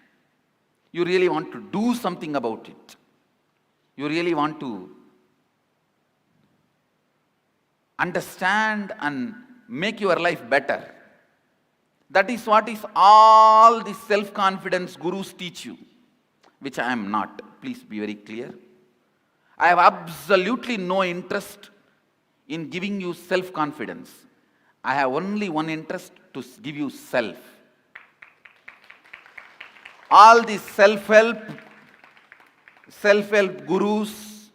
C: You really want to do something about it. You really want to understand and make your life better. That is what is all the self-confidence gurus teach you, which I am not. Please be very clear. I have absolutely no interest in giving you self-confidence. I have only one interest, to give you self. All these self-help gurus,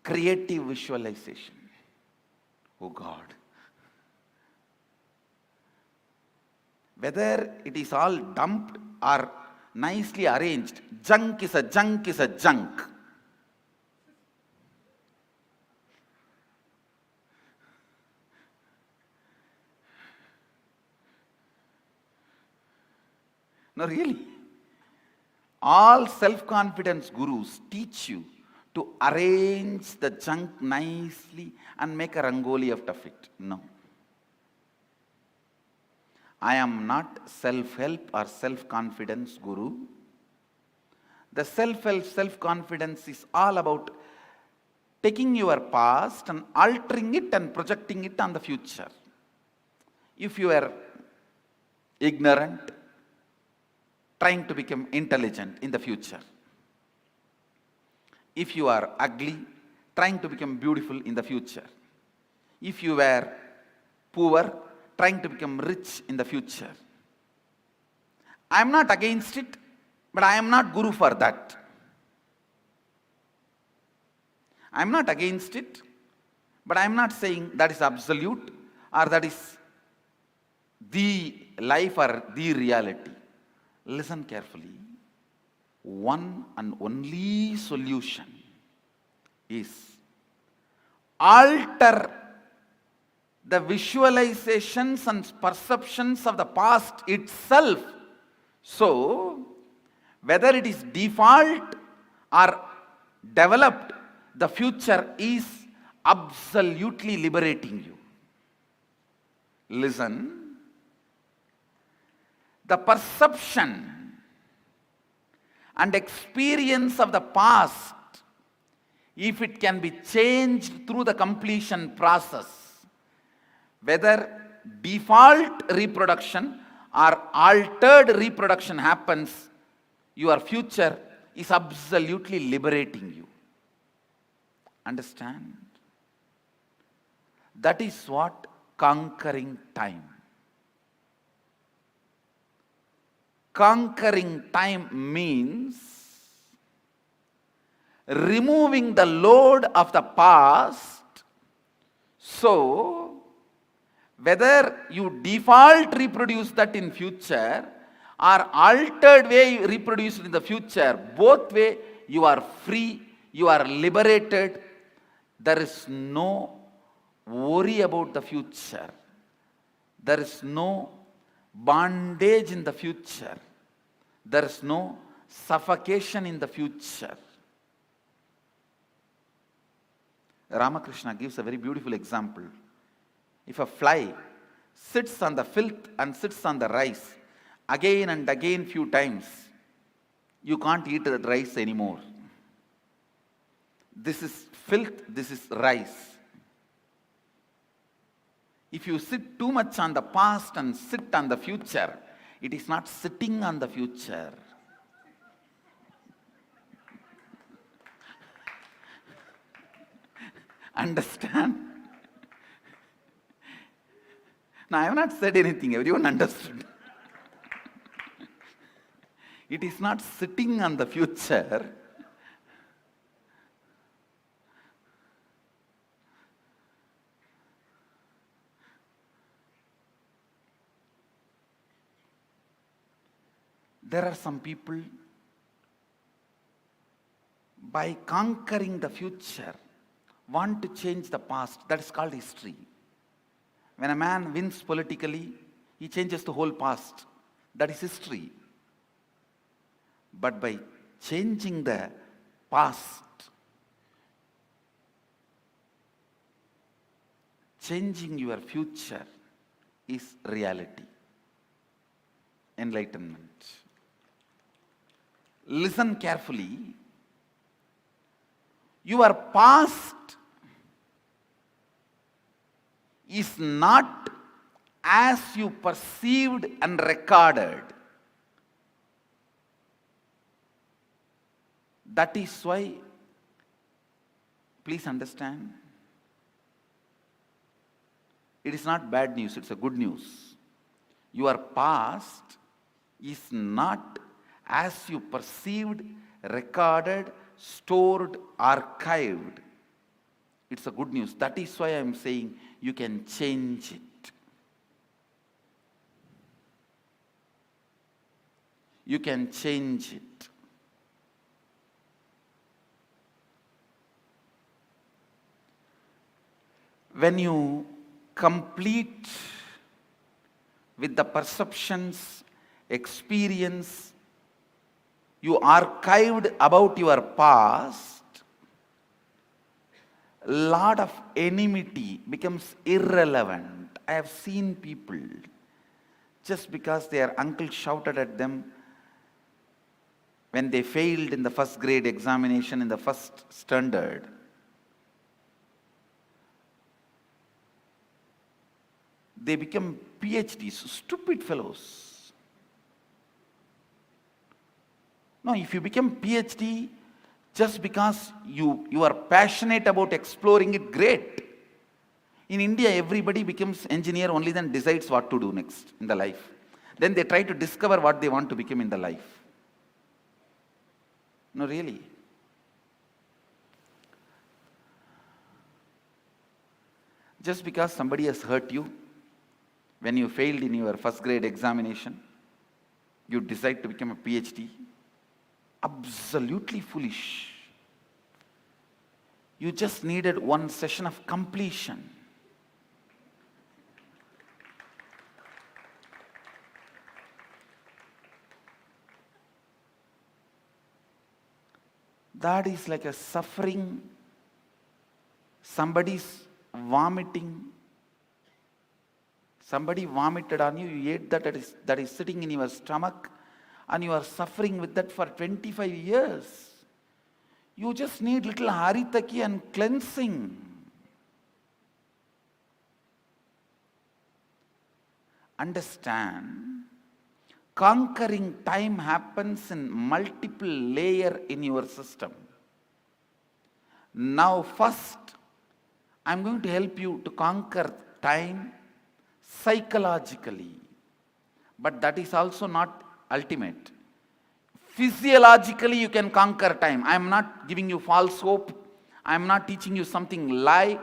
C: creative visualization. Oh God. Whether it is all dumped or nicely arranged, junk is a junk is a junk. No, really. All self-confidence gurus teach you to arrange the junk nicely and make a rangoli out of it. No. I am not self-help or self-confidence guru. The self-help, self-confidence is all about taking your past and altering it and projecting it on the future. If you are ignorant, trying to become intelligent in the future. If you are ugly, trying to become beautiful in the future. If you were poor, trying to become rich in the future. I am not against it, but I am not guru for that. I am not against it, but I am not saying that is absolute or that is the life or the reality. Listen carefully. One and only solution is alter the visualizations and perceptions of the past itself. So, whether it is default or developed, the future is absolutely liberating you. Listen. The perception and experience of the past, if it can be changed through the completion process, whether default reproduction or altered reproduction happens, your future is absolutely liberating you. Understand? That is what conquering time. Conquering time means removing the load of the past. So, whether you default reproduce that in future or altered way you reproduce it in the future, both way you are free, you are liberated. There is no worry about the future. There is no bondage in the future. There is no suffocation in the future. Ramakrishna gives a very beautiful example. If a fly sits on the filth and sits on the rice again and again few times, you can't eat the rice anymore. This is filth, this is rice. If you sit too much on the past and sit on the future, it is not sitting on the future. Understand? Now, I have not said anything. Everyone understood. It is not sitting on the future. There are some people, by conquering the future, want to change the past. That is called history. When a man wins politically, he changes the whole past. That is history. But by changing the past, changing your future is reality. Enlightenment. Listen carefully. Your past is not as you perceived and recorded. That is why, please understand, it is not bad news, it's a good news. Your past is not as you perceived, recorded, stored, archived. It's a good news. That is why I am saying you can change it. You can change it. When you complete with the perceptions, experience, you archived about your past, a lot of enmity becomes irrelevant. I have seen people, just because their uncle shouted at them when they failed in the first grade examination in the first standard, they become PhDs, stupid fellows. No, if you become PhD just because you are passionate about exploring it, great. In India, everybody becomes engineer only then decides what to do next in the life. Then they try to discover what they want to become in the life. No, really. Just because somebody has hurt you when you failed in your first grade examination, you decide to become a PhD. Absolutely foolish. You just needed one session of completion. That is like a suffering. Somebody's vomiting. Somebody vomited on you, you ate that is sitting in your stomach, and you are suffering with that for 25 years. You just need little haritaki and cleansing. Understand, conquering time happens in multiple layers in your system. Now first, I am going to help you to conquer time psychologically. But that is also not ultimate. Physiologically you can conquer time. I am not giving you false hope. I am not teaching you something lie.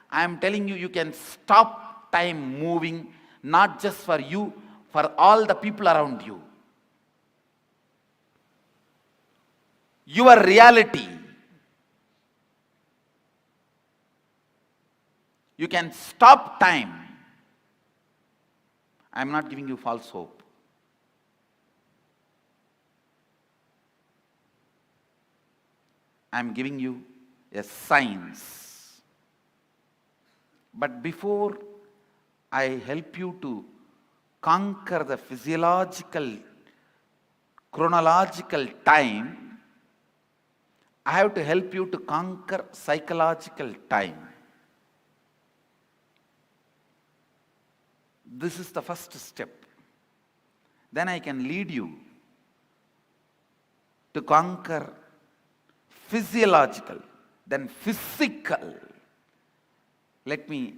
C: I am telling you, you can stop time moving, not just for you, for all the people around you. Your reality. You can stop time. I am not giving you false hope. I am giving you a science. But before I help you to conquer the physiological, chronological time, I have to help you to conquer psychological time. This is the first step. Then I can lead you to conquer physiological, then physical. Let me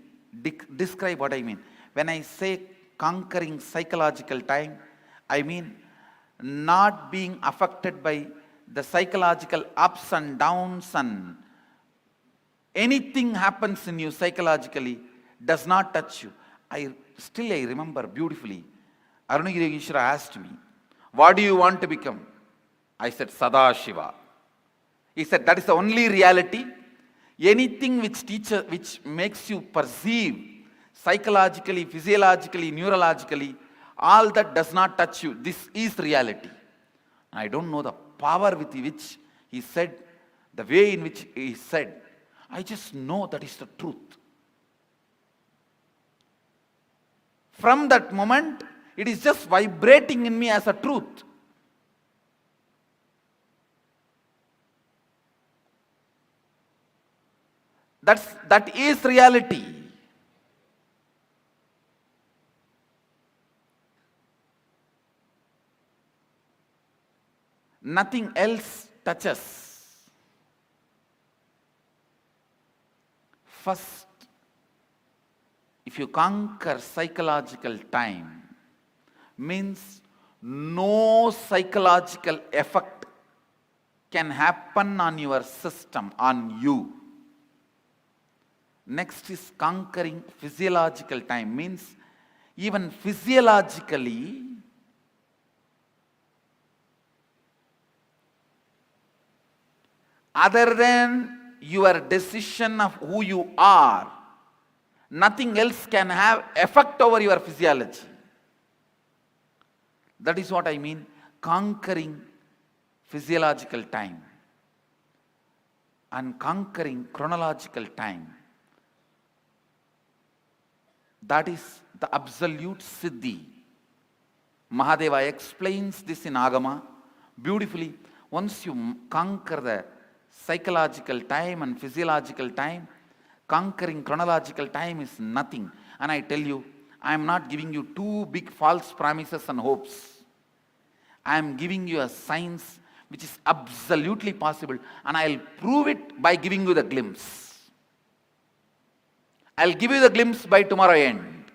C: describe what I mean. When I say conquering psychological time, I mean not being affected by the psychological ups and downs, and anything happens in you psychologically does not touch you. I remember beautifully, Arunagiri Ishra asked me, what do you want to become? I said, Sadashiva. He said, that is the only reality. Anything which makes you perceive psychologically, physiologically, neurologically, all that does not touch you. This is reality. I don't know the power with which he said, the way in which he said. I just know that is the truth. From that moment, it is just vibrating in me as a truth. That is reality. Nothing else touches. First, if you conquer psychological time, means no psychological effect can happen on your system, on you. Next is conquering physiological time, means even physiologically, other than your decision of who you are, nothing else can have effect over your physiology. That is what I mean, conquering physiological time and conquering chronological time. That is the absolute siddhi. Mahadeva explains this in Agama beautifully. Once you conquer the psychological time and physiological time, conquering chronological time is nothing. And I tell you, I am not giving you two big false promises and hopes. I am giving you a science which is absolutely possible, and I will prove it by giving you the glimpse. I will give you the glimpse by tomorrow end.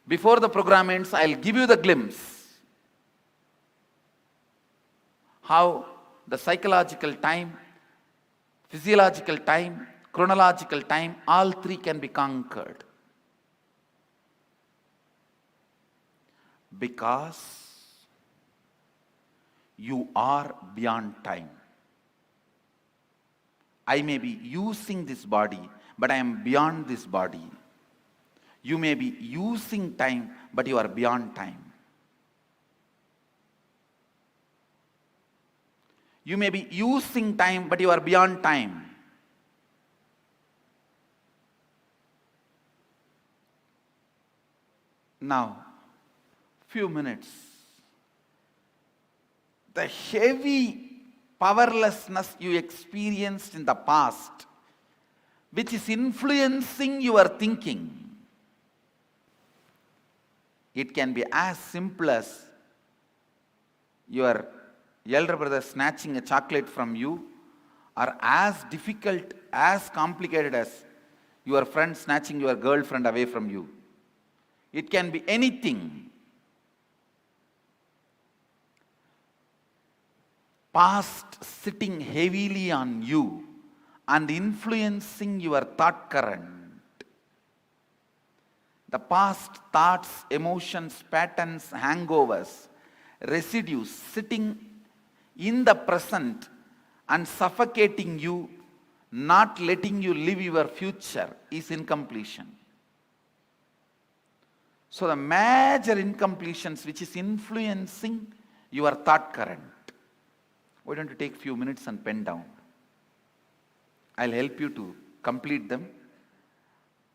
C: Before the program ends, I will give you the glimpse. How the psychological time, physiological time, chronological time, all three can be conquered. Because you are beyond time. I may be using this body, but I am beyond this body. You may be using time, but you are beyond time. You may be using time, but you are beyond time. Now, few minutes. The heavy powerlessness you experienced in the past, which is influencing your thinking, it can be as simple as your elder brother snatching a chocolate from you, or as difficult, as complicated as your friend snatching your girlfriend away from you. It can be anything. Past sitting heavily on you and influencing your thought current. The past thoughts, emotions, patterns, hangovers, residues sitting in the present and suffocating you, not letting you live your future, is incompletion. So the major incompletions which is influencing your thought current. Why don't you take few minutes and pen down? I'll help you to complete them.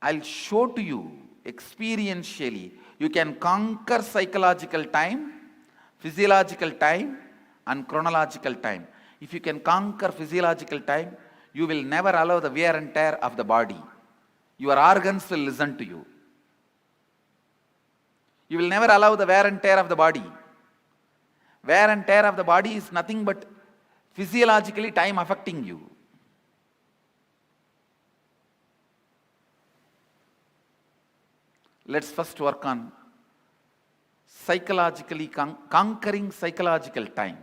C: I'll show to you experientially. You can conquer psychological time, physiological time, and chronological time. If you can conquer physiological time, you will never allow the wear and tear of the body. Your organs will listen to you. You will never allow the wear and tear of the body. Wear and tear of the body is nothing but physiologically time affecting you. Let's first work on psychologically conquering psychological time.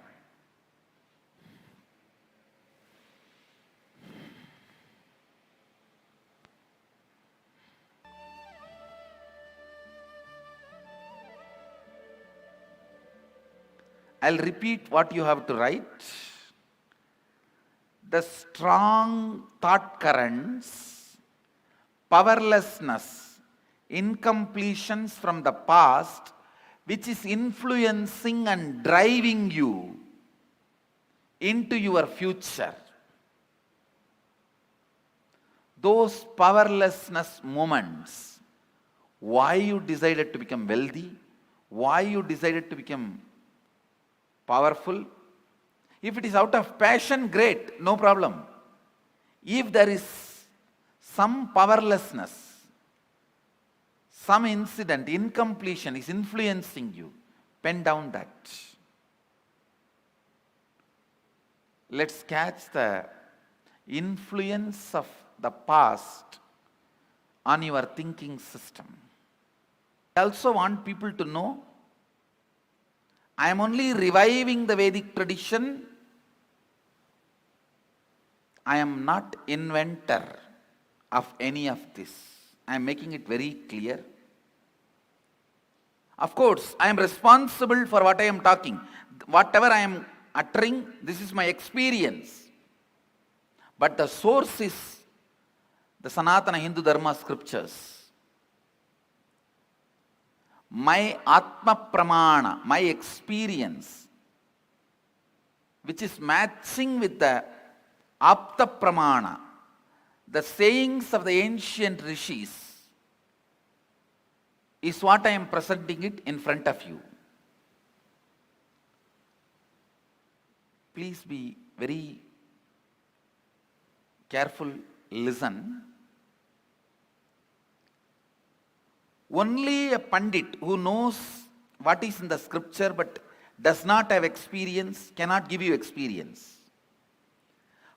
C: I'll repeat what you have to write. The strong thought currents, powerlessness, incompletions from the past, which is influencing and driving you into your future. Those powerlessness moments, why you decided to become wealthy, why you decided to become powerful. If it is out of passion, great, no problem. If there is some powerlessness, some incident, incompletion is influencing you, pen down that. Let's catch the influence of the past on your thinking system. I also want people to know I am only reviving the Vedic tradition. I am not inventor of any of this. I am making it very clear. Of course, I am responsible for what I am talking. Whatever I am uttering, this is my experience. But the source is the Sanatana Hindu Dharma scriptures. My Atma Pramana, my experience, which is matching with the Apta Pramana, the sayings of the ancient rishis, is what I am presenting it in front of you. Please be very careful, listen. Only a Pandit who knows what is in the scripture but does not have experience cannot give you experience.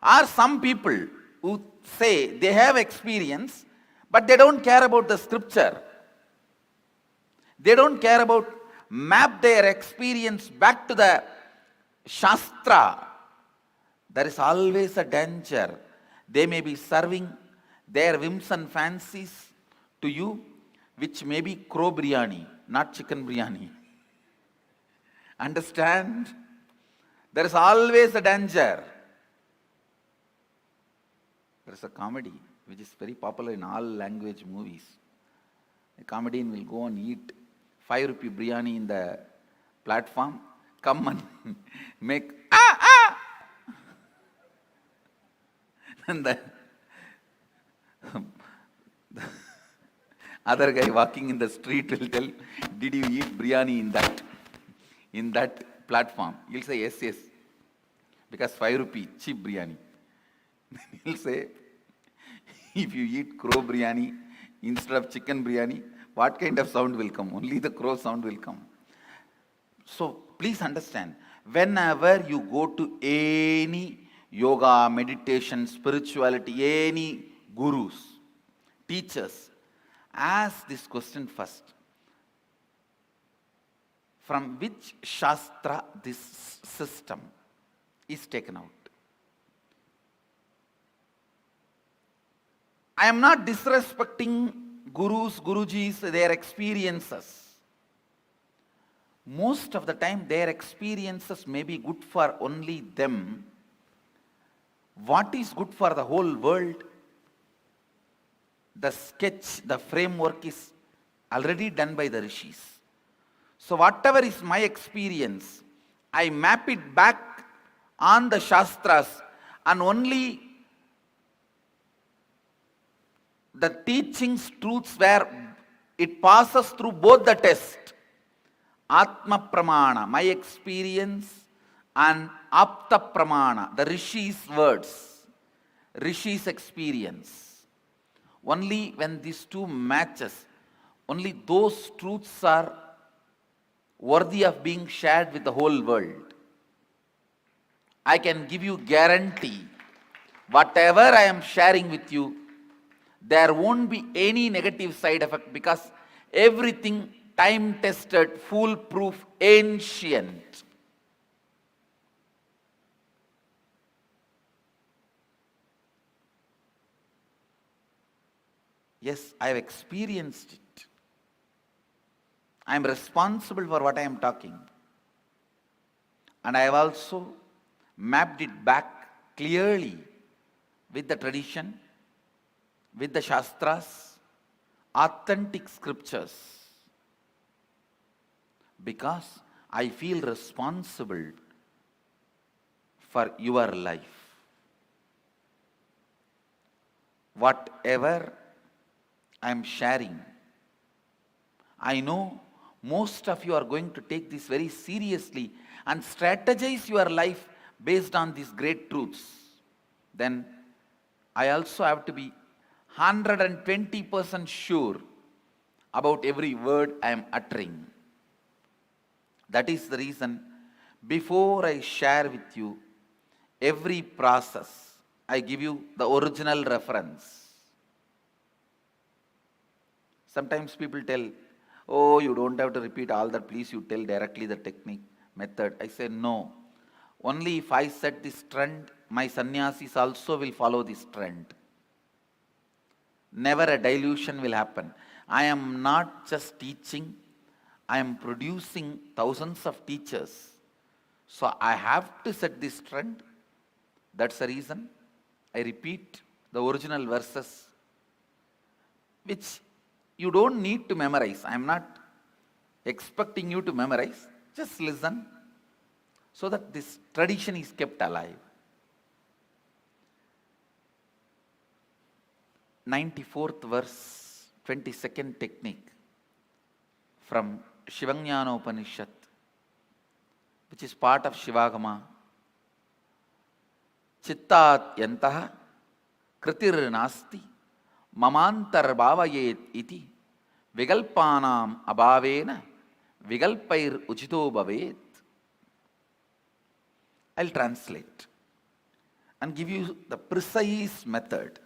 C: Or some people who say they have experience but they don't care about the scripture. They don't care about map their experience back to the Shastra. There is always a danger. They may be serving their whims and fancies to you, which may be crow biryani, not chicken biryani. Understand? There is always a danger. There is a comedy which is very popular in all language movies. A comedian will go and eat 5 rupee biryani in the platform, come and make and the other guy walking in the street will tell, did you eat biryani in that platform? He'll say, yes, yes, because 5 rupee, cheap biryani. He'll say, if you eat crow biryani instead of chicken biryani, what kind of sound will come? Only the crow sound will come. So please understand, whenever you go to any yoga, meditation, spirituality, any gurus, teachers, ask this question first. From which Shastra this system is taken out? I am not disrespecting gurus, gurujis, their experiences. Most of the time their experiences may be good for only them. What is good for the whole world? The sketch, the framework is already done by the rishis. So whatever is my experience, I map it back on the Shastras, and only the teachings, truths where it passes through both the test. Atma Pramana, my experience, and Apta Pramana, the Rishi's words, Rishi's experience. Only when these two matches, only those truths are worthy of being shared with the whole world. I can give you guarantee, whatever I am sharing with you, there won't be any negative side effect, because everything time-tested, foolproof, ancient. Yes, I have experienced it. I am responsible for what I am talking. And I have also mapped it back clearly with the tradition, with the Shastras, authentic scriptures. Because I feel responsible for your life. Whatever I am sharing, I know most of you are going to take this very seriously and strategize your life based on these great truths. Then I also have to be 120% sure about every word I am uttering. That is the reason, before I share with you every process, I give you the original reference. Sometimes people tell, oh, you don't have to repeat all that, please you tell directly the technique, method. I say, no. Only if I set this trend, my sannyasis also will follow this trend. Never a dilution will happen. I am not just teaching, I am producing thousands of teachers. So I have to set this trend. That's the reason I repeat the original verses, which you don't need to memorize. I am not expecting you to memorize. Just listen so that this tradition is kept alive. 94th verse, 22nd technique from Shivanyana Upanishad, which is part of Shivagama. Chittat yantaha kritir nasti mamantar bhavayet iti vigalpanam abhavena vigalpair uchito bhavet. I'll translate and give you the precise method.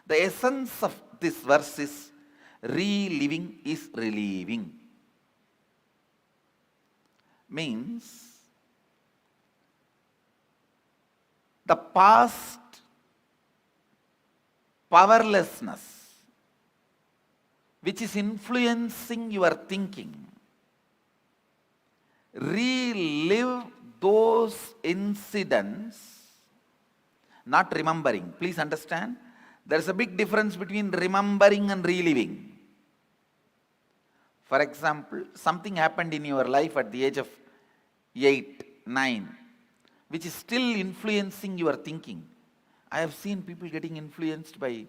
C: The essence of this verse is reliving is relieving. Means the past powerlessness which is influencing your thinking relive those incidents, not remembering. Please understand, there is a big difference between remembering and reliving. For example, something happened in your life at the age of 8, 9, which is still influencing your thinking. I have seen people getting influenced by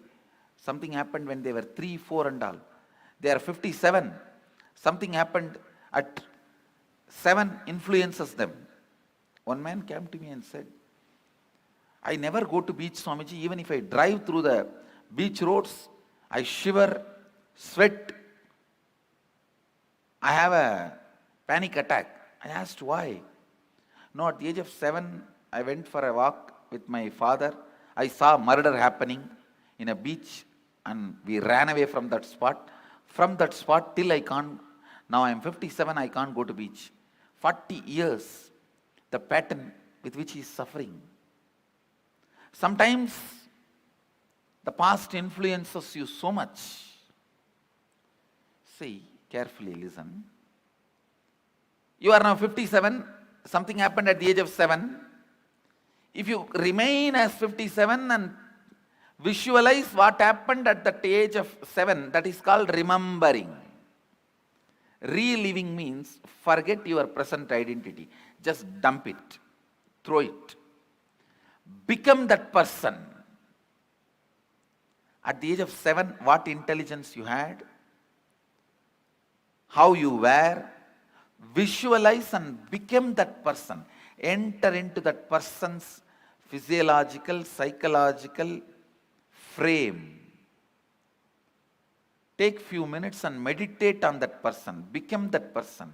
C: something happened when they were 3, 4 and all. They are 57. Something happened at 7 influences them. One man came to me and said, I never go to beach, Swamiji. Even if I drive through the beach roads, I shiver, sweat. I have a panic attack. I asked why. No, at the age of 7, I went for a walk with my father. I saw murder happening in a beach and we ran away from that spot. From that spot till I can't, now I am 57, I can't go to beach. 40 years, the pattern with which he is suffering. Sometimes the past influences you so much. See, carefully listen. You are now 57, something happened at the age of 7. If you remain as 57 and visualize what happened at that age of 7, that is called remembering. Reliving means forget your present identity. Just dump it, throw it. Become that person. At the age of 7, what intelligence you had, how you were, visualize and become that person. Enter into that person's physiological, psychological frame. Take few minutes and meditate on that person. Become that person.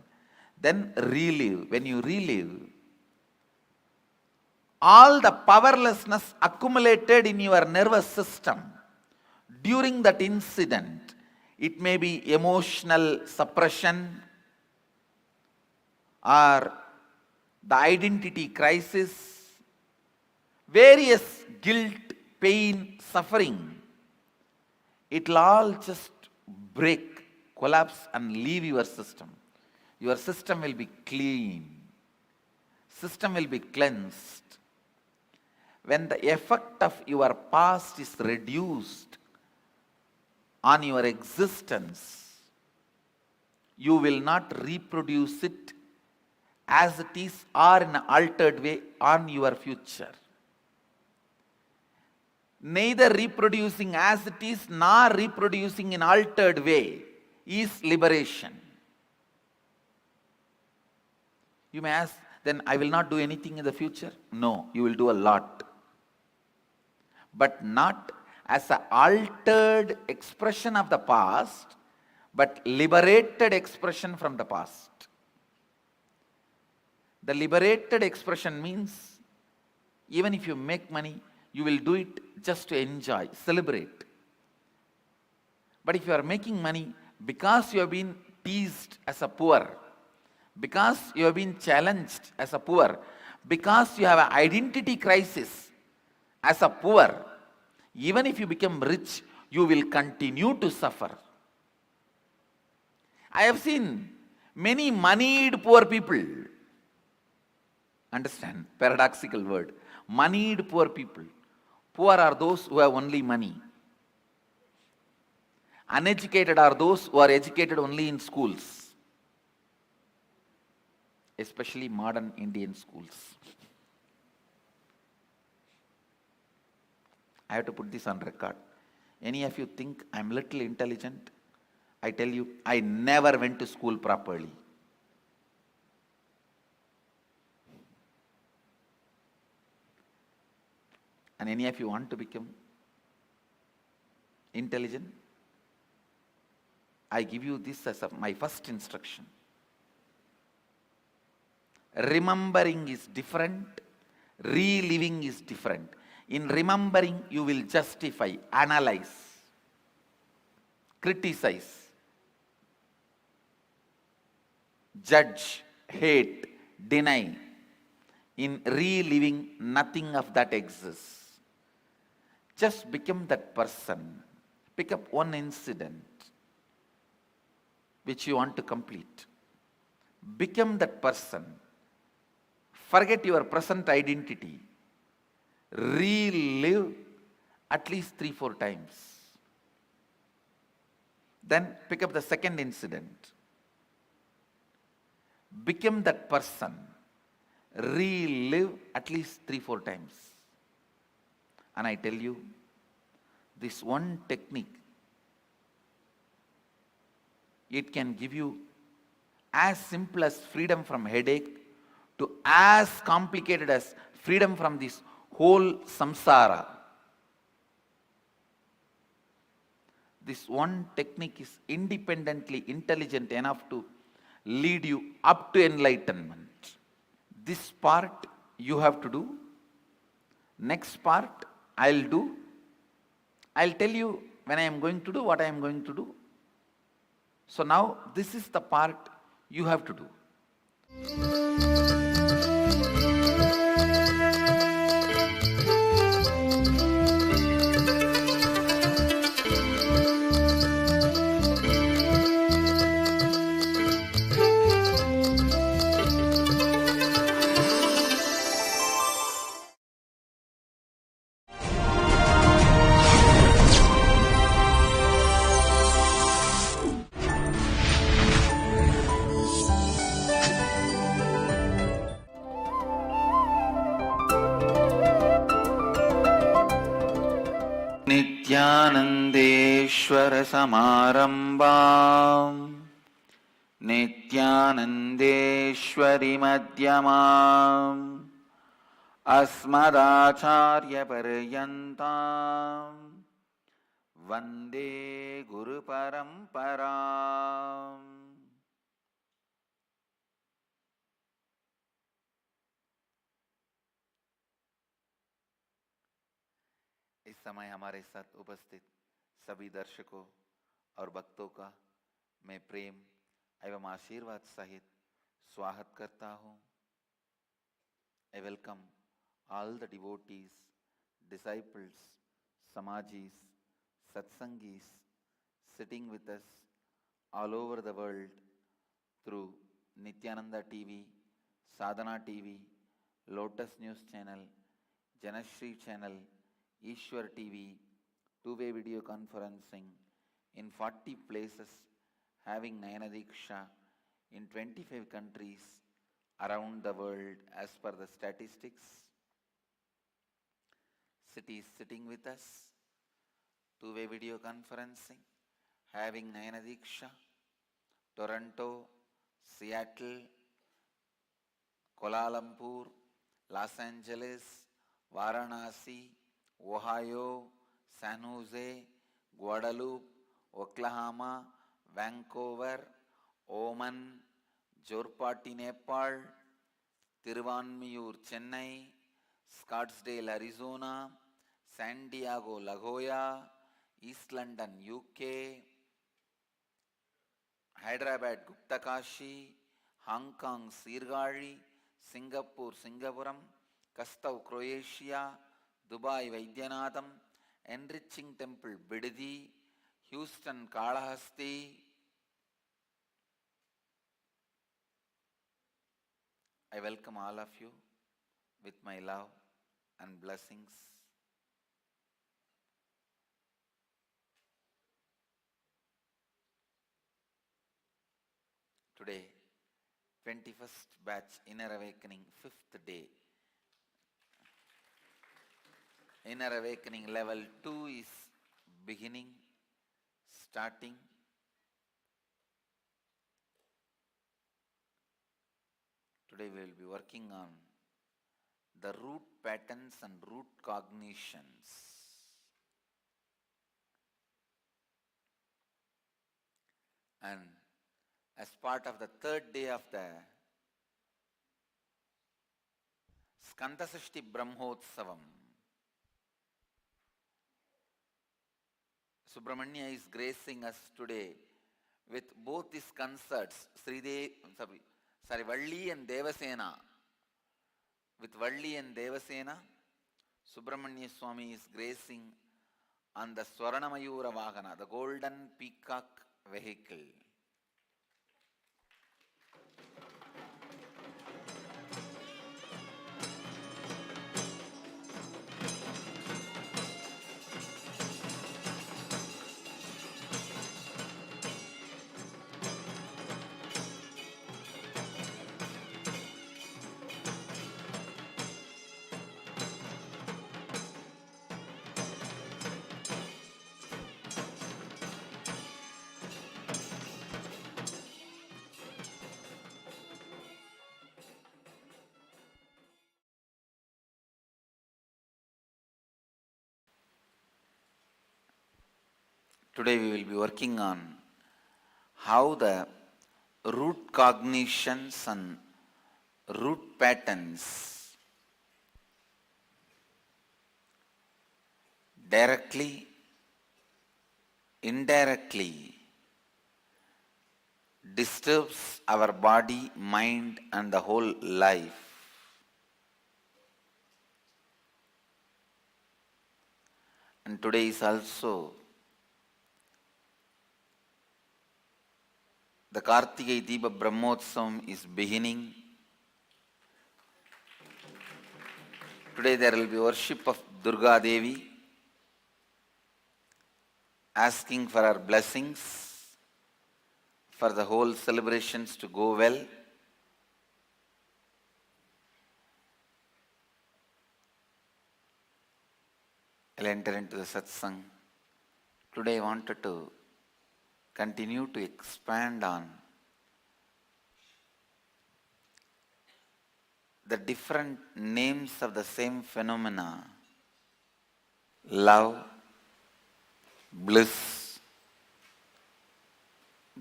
C: Then relive. When you relive, all the powerlessness accumulated in your nervous system during that incident, it may be emotional suppression or the identity crisis, various guilt, pain, suffering, it will all just break, collapse and leave your system. Your system will be clean. System will be cleansed. When the effect of your past is reduced on your existence, you will not reproduce it as it is or in an altered way on your future. Neither reproducing as it is nor reproducing in altered way is liberation. You may ask, then I will not do anything in the future? No, you will do a lot. But not as an altered expression of the past, but liberated expression from the past. The liberated expression means even if you make money, you will do it just to enjoy, celebrate. But if you are making money because you have been teased as a poor, because you have been challenged as a poor, because you have an identity crisis as a poor, even if you become rich, you will continue to suffer. I have seen many moneyed poor people. Understand, paradoxical word. Moneyed poor people. Poor are those who have only money. Uneducated are those who are educated only in schools, especially modern Indian schools. I have to put this on record. Any of you think I'm little intelligent? I tell you, I never went to school properly. And any of you want to become intelligent? I give you this as my first instruction. Remembering is different. Reliving is different. In remembering, you will justify, analyze, criticize, judge, hate, deny. In reliving, nothing of that exists. Just become that person. Pick up one incident which you want to complete. Become that person. Forget your present identity. Relive at least 3-4 times. Then pick up the second incident. Become that person. Relive at least 3-4 times. And I tell you, this one technique, it can give you as simple as freedom from headache to as complicated as freedom from this whole samsara. This one technique is independently intelligent enough to lead you up to enlightenment. This part you have to do. Next part I'll do. I'll tell you when I am going to do what I am going to do. So now this is the part you have to do. नित्यानन्देश्वर समारम्भाम् नित्यानन्देश्वरि मध्यमाम् अस्मदाचार्यपर्यन्ताम् वन्दे गुरुपरम्पराम्. इस समय हमारे साथ उपस्थित सभी दर्शकों और भक्तों का मैं प्रेम एवं आशीर्वाद सहित स्वागत करता हूँ. I welcome all the devotees, disciples, samajis, satsangis sitting with us all over the world through Nithyananda TV, Sadhana TV, Lotus News Channel, Janashri Channel, Ishwar TV, two-way video conferencing in 40 places, having Nayana Diksha in 25 countries around the world as per the statistics. Cities sitting with us, two-way video conferencing, having Nayana Diksha, Toronto, Seattle, Kuala Lumpur, Los Angeles, Varanasi, Ohio, San Jose, Guadalupe, Oklahoma, Vancouver, Oman, Jorpati, Nepal, Tiruvanmiyur, Chennai, Scottsdale, Arizona, San Diego, La Jolla, East London, UK, Hyderabad, Guptakashi, Hong Kong, Sirgari, Singapore, Singapuram, Kastau, Croatia, Dubai, Vaidyanatham, Enriching Temple, Bidadi, Houston, Kalahasti. I welcome all of you with my love and blessings. Today, 21st batch Inner Awakening, 5th day. Inner Awakening level 2 is beginning, starting. Today we will be working on the root patterns and root cognitions. And as part of the third day of the Skandasashti Brahmotsavam, Subramanya is gracing us today with both these concerts, Valli and Devasena. With Valli and Devasena, Subramanya Swami is gracing on the Swaranamayura Vahana, the golden peacock vehicle. Today we will be working on how the root cognitions and root patterns directly, indirectly disturbs our body, mind and the whole life. And today is also the Kartikai Deepa Brahmotsavam is beginning. Today there will be worship of Durga Devi, asking for her blessings for the whole celebrations to go well. I'll enter into the satsang. Today I wanted to continue to expand on the different names of the same phenomena: love, bliss,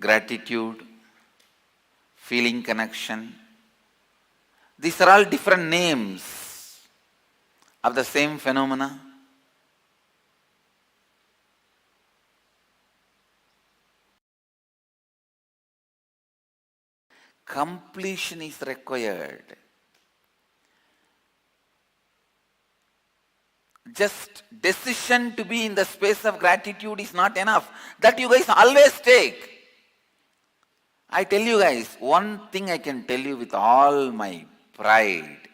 C: gratitude, feeling connection. These are all different names of the same phenomena. Completion is required. Just decision to be in the space of gratitude is not enough. That you guys always take. I tell you guys, one thing I can tell you with all my pride: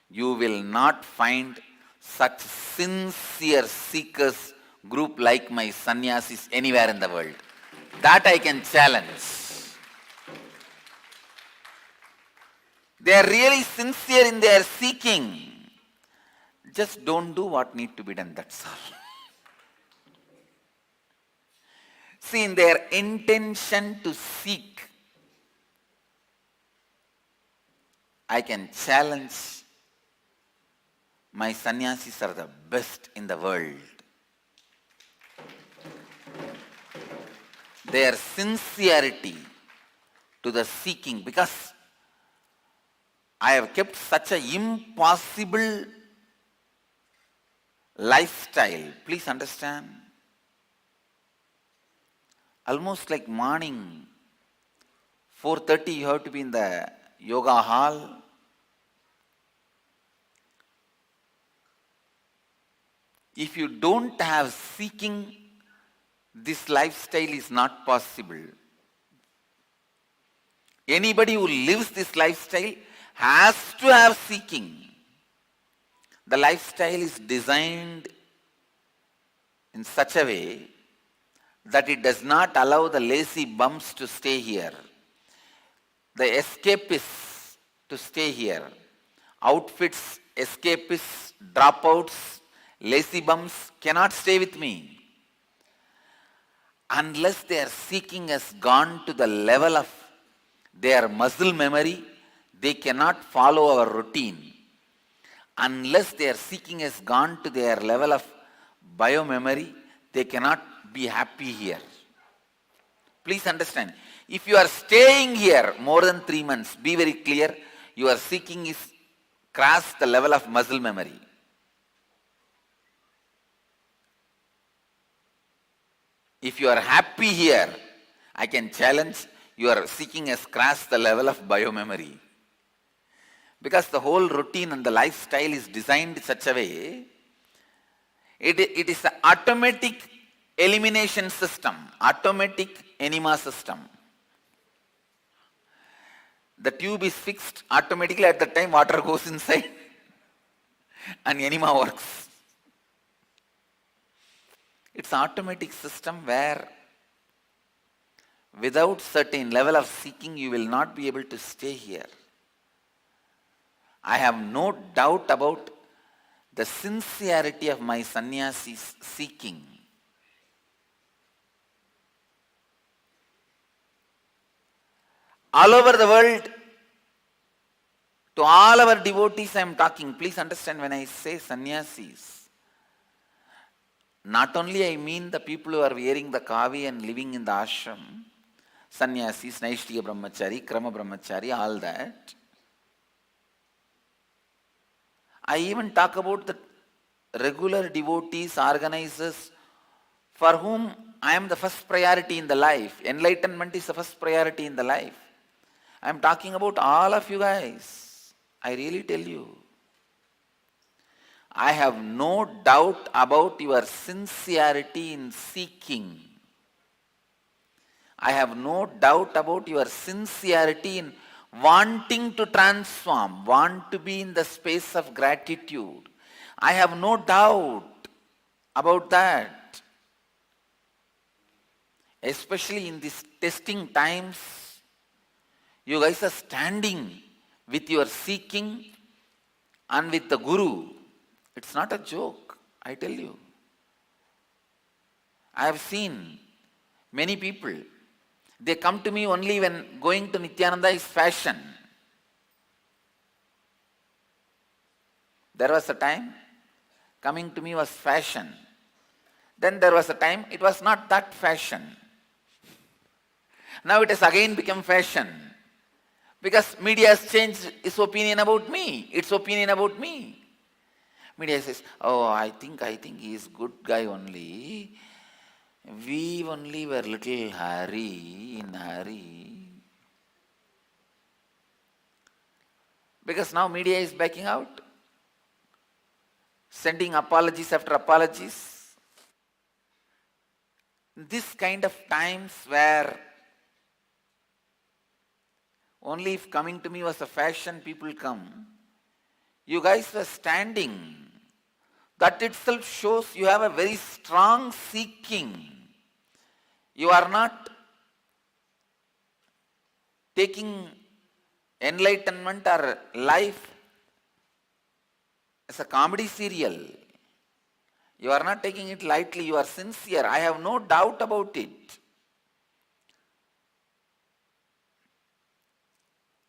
C: you will not find such sincere seekers group like my sannyasis anywhere in the world. That I can challenge. They are really sincere in their seeking. Just don't do what needs to be done, that's all. See, in their intention to seek, I can challenge my sannyasis are the best in the world. Their sincerity to the seeking, because I have kept such an impossible lifestyle. Please understand. Almost like morning, 4:30 you have to be in the yoga hall. If you don't have seeking, this lifestyle is not possible. Anybody who lives this lifestyle has to have seeking. The lifestyle is designed in such a way that it does not allow the lazy bums to stay here, the escapists to stay here. Outfits, escapists, dropouts, lazy bums cannot stay with me. Unless their seeking has gone to the level of their muscle memory, they cannot follow our routine. Unless their seeking has gone to their level of biomemory, they cannot be happy here. Please understand. If you are staying here more than 3 months, be very clear, your seeking is crossed the level of muscle memory. If you are happy here, I can challenge, your seeking has crossed the level of biomemory. Because the whole routine and the lifestyle is designed in such a way, it is an automatic elimination system, automatic enema system. The tube is fixed automatically at the time water goes inside and enema works. It's an automatic system where without certain level of seeking you will not be able to stay here. I have no doubt about the sincerity of my sannyasis seeking. All over the world, to all our devotees I am talking, please understand when I say sannyasis, not only I mean the people who are wearing the kavi and living in the ashram, sannyasis, naishtiya brahmachari, krama brahmachari, all that. I even talk about the regular devotees, organizers, for whom I am the first priority in the life. Enlightenment is the first priority in the life. I am talking about all of you guys. I really tell you. I have no doubt about your sincerity in seeking. I have no doubt about your sincerity in wanting to transform, want to be in the space of gratitude. I have no doubt about that. Especially in these testing times, you guys are standing with your seeking and with the Guru. It's not a joke, I tell you. I have seen many people, they come to me only when going to Nithyananda is fashion. There was a time coming to me was fashion. Then there was a time it was not that fashion. Now it has again become fashion. Because media has changed its opinion about me. Its opinion about me. Media says, oh, I think he is good guy only. We only were in hurry. Because now media is backing out. Sending apologies after apologies. This kind of times where only if coming to me was a fashion, people come. You guys were standing. That itself shows you have a very strong seeking. You are not taking enlightenment or life as a comedy serial. You are not taking it lightly. You are sincere. I have no doubt about it.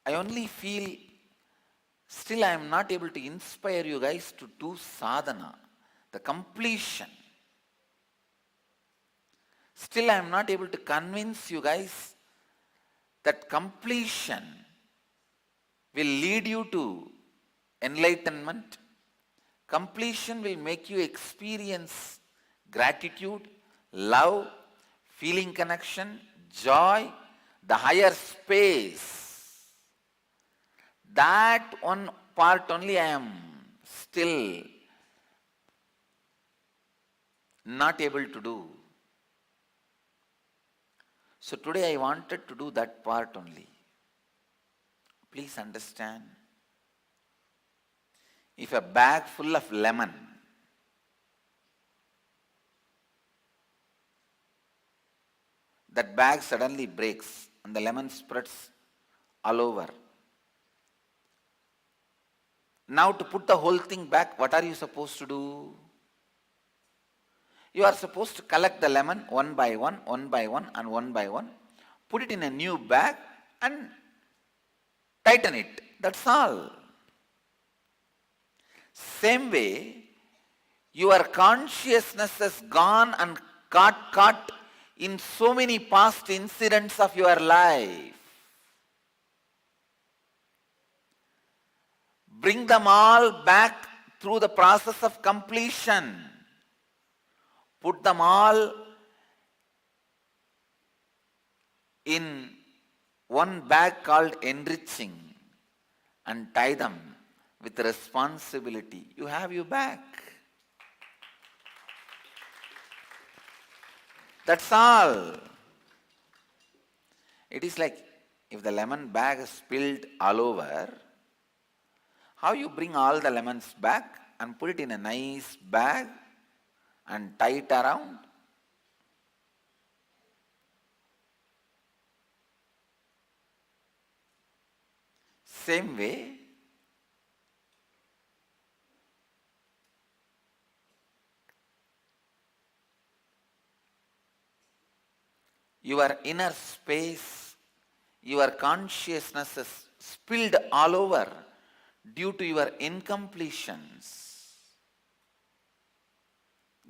C: I only feel still I am not able to inspire you guys to do sadhana, the completion. Still I am not able to convince you guys that completion will lead you to enlightenment. Completion will make you experience gratitude, love, feeling connection, joy, the higher space. That one part only I am still not able to do. So today I wanted to do that part only. Please understand. If a bag full of lemon that bag suddenly breaks and the lemon spreads all over. Now to put the whole thing back, what are you supposed to do? You are supposed to collect the lemon one by one, put it in a new bag and tighten it. That's all. Same way, your consciousness has gone and got caught in so many past incidents of your life. Bring them all back through the process of completion. Put them all in one bag called enriching and tie them with responsibility. You have your back. That's all. It is like if the lemon bag is spilled all over, how you bring all the lemons back and put it in a nice bag and tie it around? Same way, your inner space, your consciousness is spilled all over due to your incompletions.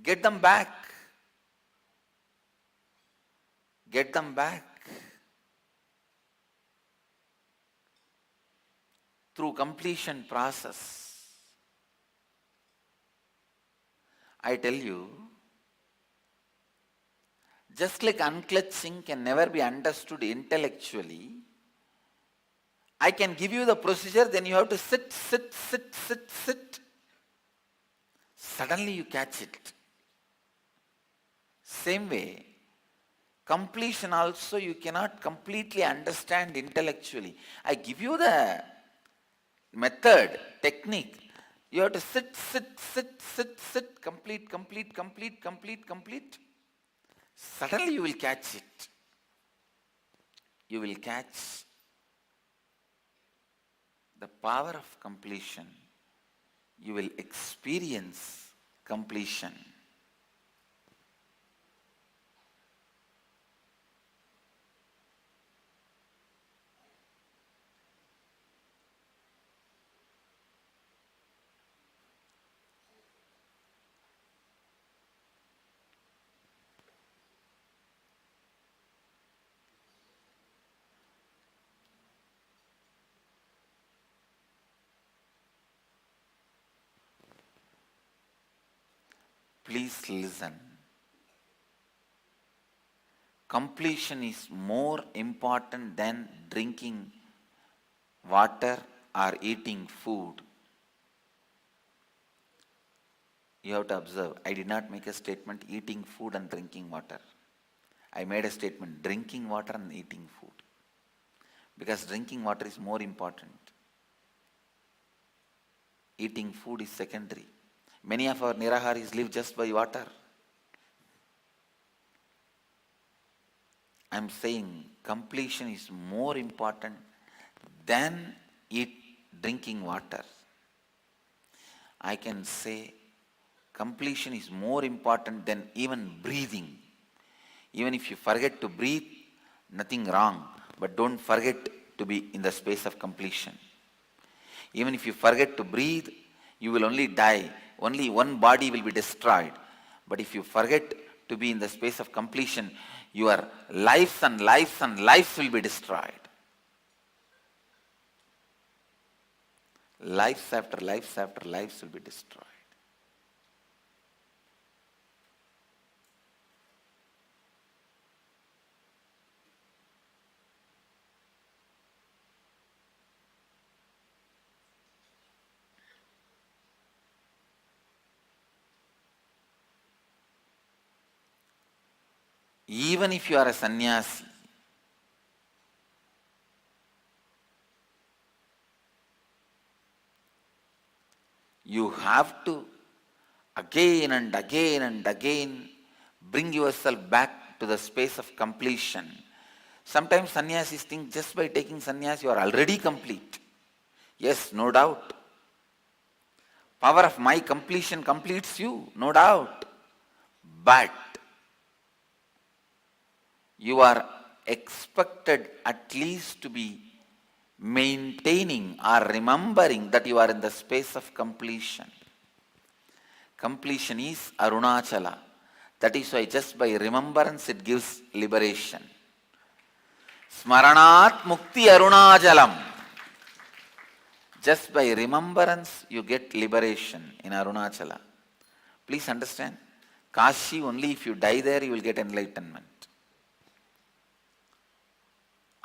C: Get them back. Get them back. Through completion process. I tell you, just like unclutching can never be understood intellectually, I can give you the procedure, then you have to sit. Suddenly you catch it. Same way, completion also you cannot completely understand intellectually. I give you the method, technique. You have to sit, complete. Suddenly you will catch it. You will catch the power of completion. You will experience completion. Please listen. Completion is more important than drinking water or eating food. You have to observe, I did not make a statement eating food and drinking water. I made a statement drinking water and eating food. Because drinking water is more important. Eating food is secondary. Many of our Niraharis live just by water. I am saying completion is more important than drinking water. I can say completion is more important than even breathing. Even if you forget to breathe, nothing wrong. But don't forget to be in the space of completion. Even if you forget to breathe, you will only die. Only one body will be destroyed. But if you forget to be in the space of completion, your lives and lives and lives will be destroyed. Lives after lives after lives will be destroyed. Even if you are a sannyasi, you have to again and again bring yourself back to the space of completion. Sometimes sannyasis think just by taking sannyas you are already complete. Yes, no doubt. Power of my completion completes you, no doubt. But you are expected at least to be maintaining or remembering that you are in the space of completion. Completion is Arunachala. That is why just by remembrance it gives liberation. Smaranat mukti arunachalam. Just by remembrance you get liberation in Arunachala. Please understand, Kashi, only if you die there you will get enlightenment.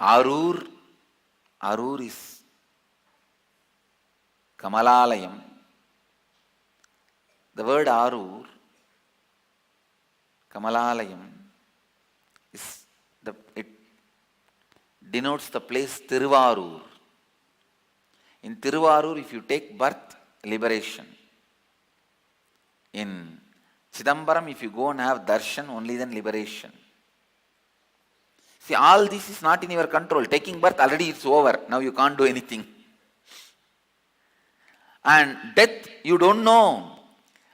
C: Arur is Kamalalayam. The word Arur, Kamalalayam, it denotes the place Tiruvarur. In Tiruvarur, if you take birth, liberation. In Chidambaram, if you go and have darshan, only then liberation. See, all this is not in your control. Taking birth, already it's over. Now you can't do anything. And death, you don't know.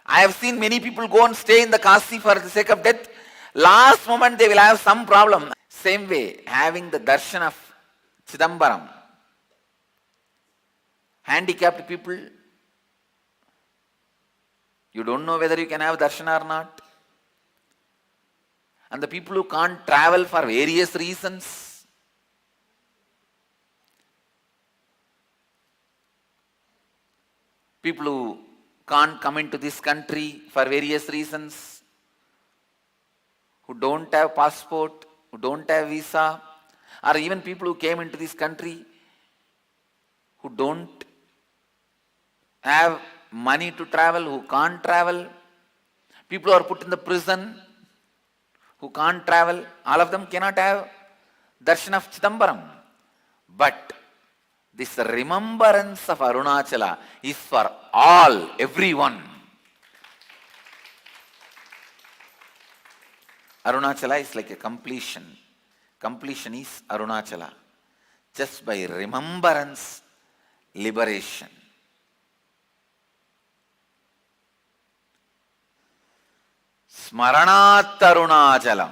C: I have seen many people go and stay in the Kasi for the sake of death. Last moment they will have some problem. Same way, having the darshan of Chidambaram. Handicapped people, You don't know whether you can have darshan or not. And the people who can't travel for various reasons, people who can't come into this country for various reasons, who don't have passport, who don't have visa, or even people who came into this country who don't have money to travel, who can't travel, people who are put in the prison, who can't travel, all of them cannot have darshan of Chidambaram. But this remembrance of Arunachala is for all, everyone. Arunachala is like a completion. Completion is Arunachala. Just by remembrance, liberation. Smaranat Arunachalam.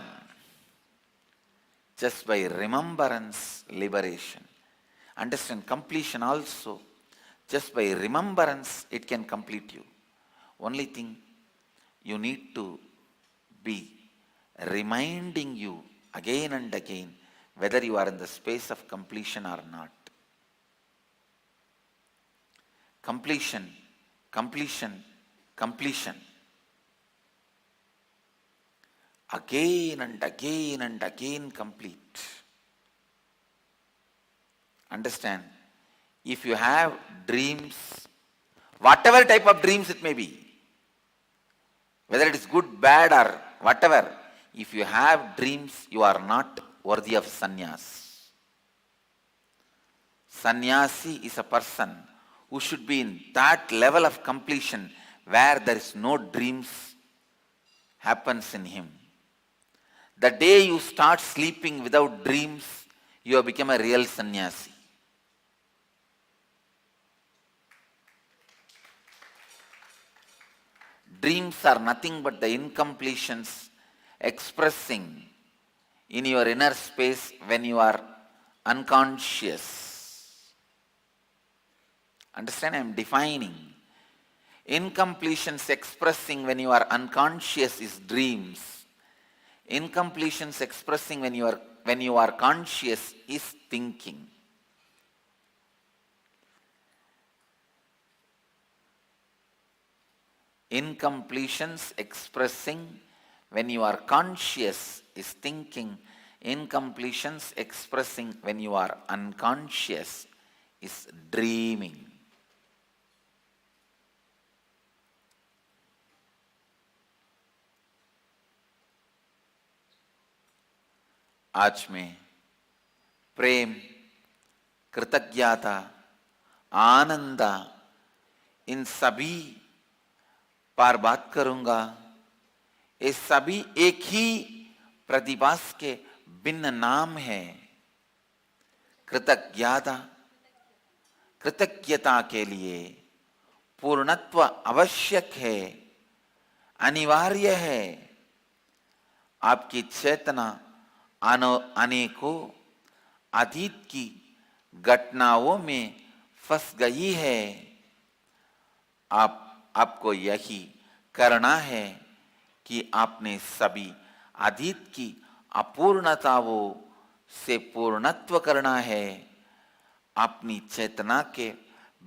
C: Just by remembrance, liberation. Understand, completion also. Just by remembrance, it can complete you. Only thing, you need to be reminding you again and again whether you are in the space of completion or not. Completion, completion, completion. Again and again and again complete. Understand, if you have dreams, whatever type of dreams it may be, whether it is good, bad or whatever, if you have dreams, you are not worthy of sannyas. Sannyasi is a person who should be in that level of completion where there is no dreams happens in him. The day you start sleeping without dreams, you have become a real sannyasi. Dreams are nothing but the incompletions expressing in your inner space when you are unconscious. Understand, I am defining. Incompletions expressing when you are unconscious is dreams. Incompletions expressing when you are conscious is thinking. Incompletions expressing when you are conscious is thinking. Incompletions expressing when you are unconscious is dreaming. आज मैं प्रेम, कृतज्ञता, आनंद इन सभी पर बात करूंगा. ये सभी एक ही प्रतिभास के भिन्न नाम है. कृतज्ञता, कृतज्ञता के लिए पूर्णत्व आवश्यक है, अनिवार्य है. आपकी चेतना अनेकों अतीत की घटनाओं में फंस गई है. आपको यही करना है कि आपने सभी अतीत की अपूर्णताओं से पूर्णत्व करना है. अपनी चेतना के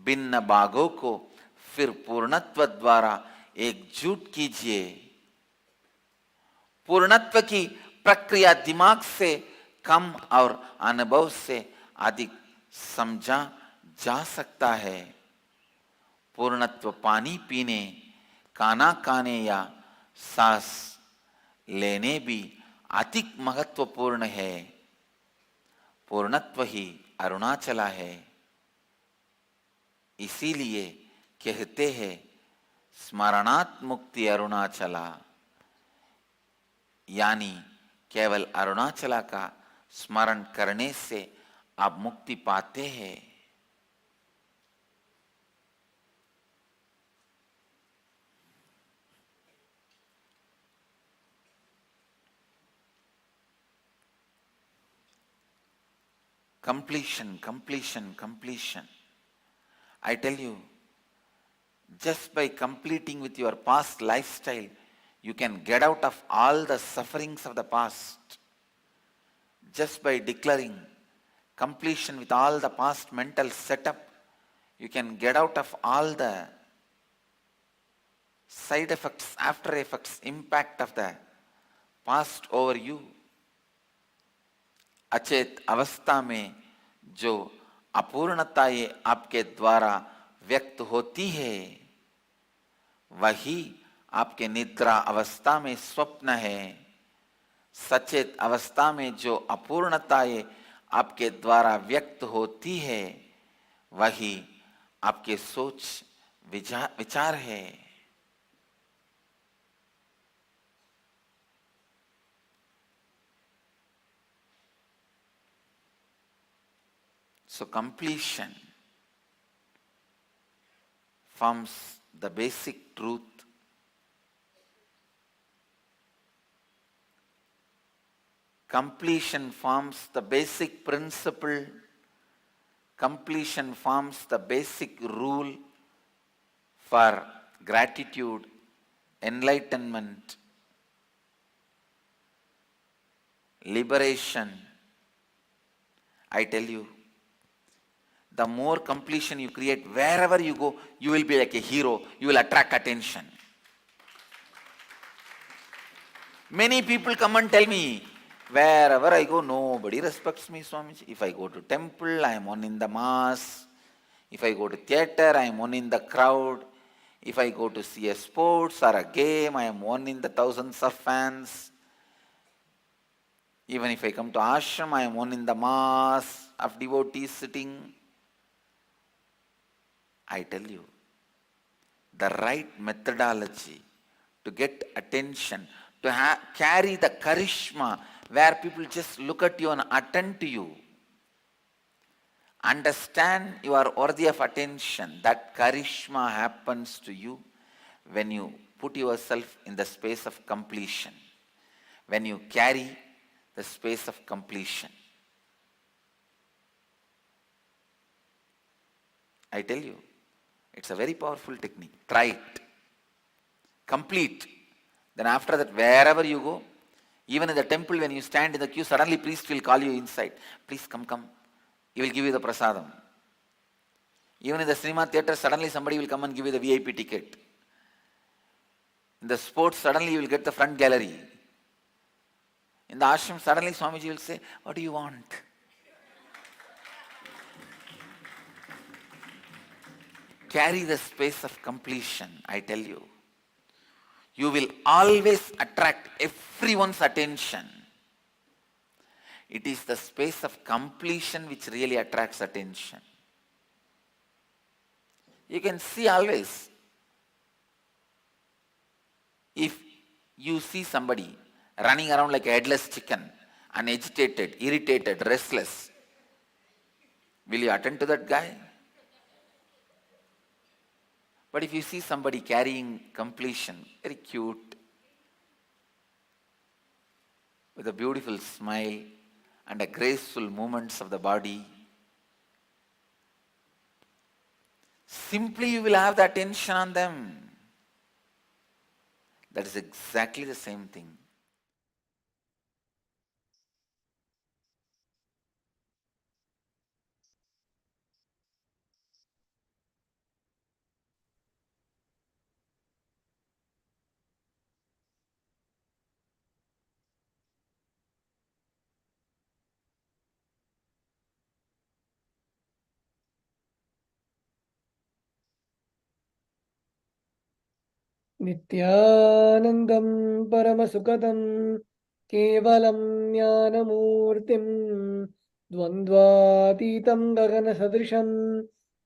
C: भिन्न भागों को फिर पूर्णत्व द्वारा एकजुट कीजिए. पूर्णत्व की प्रक्रिया दिमाग से कम और अनुभव से अधिक समझा जा सकता है. पूर्णत्व पानी पीने, खाना खाने या सांस लेने भी अधिक महत्वपूर्ण है. पूर्णत्व ही अरुणाचला है. इसीलिए कहते हैं स्मरणात् मुक्ति अरुणाचला, यानी केवल अरुणाचला का स्मरण करने से आप मुक्ति पाते हैं. Completion, completion, completion. I tell you, Just by completing with your past lifestyle, you can get out of all the sufferings of the past. Just by declaring completion with all the past mental setup, you can get out of all the side effects, after effects, impact of the past over you. अचेत अवस्था में जो अपूर्णता ये आपके द्वारा व्यक्त होती है, वही आपके निद्रा अवस्था में स्वप्न है. सचेत अवस्था में जो अपूर्णता ये आपके द्वारा व्यक्त होती है, वही आपके सोच विचार है. So completion forms the basic truth. Completion forms the basic principle. Completion forms the basic rule for gratitude, enlightenment, liberation. I tell you, the more completion you create, wherever you go, you will be like a hero. You will attract attention. Many people come and tell me, wherever I go, nobody respects me, Swamiji. If I go to temple, I am one in the mass. If I go to theatre, I am one in the crowd. If I go to see a sports or a game, I am one in the thousands of fans. Even if I come to ashram, I am one in the mass of devotees sitting. I tell you, the right methodology to get attention, to carry the charisma where people just look at you and attend to you, understand you are worthy of attention. That charisma happens to you when you put yourself in the space of completion, when you carry the space of completion. I tell you, it's a very powerful technique. Try it. Complete. Then after that, wherever you go, even in the temple, when you stand in the queue, suddenly priest will call you inside. Please come. He will give you the prasadam. Even in the cinema theatre, suddenly somebody will come and give you the VIP ticket. In the sports, suddenly you will get the front gallery. In the ashram, suddenly Swamiji will say, what do you want? Carry the space of completion, I tell you. You will always attract everyone's attention. It is the space of completion which really attracts attention. You can see always, if you see somebody running around like a headless chicken, unagitated, irritated, restless, will you attend to that guy? But if you see somebody carrying completion, very cute, with a beautiful smile and a graceful movements of the body, simply you will have the attention on them. That is exactly the same thing.
D: नित्यानन्दं परमसुखदं केवलं ज्ञानमूर्तिं द्वन्द्वातीतं गगनसदृशं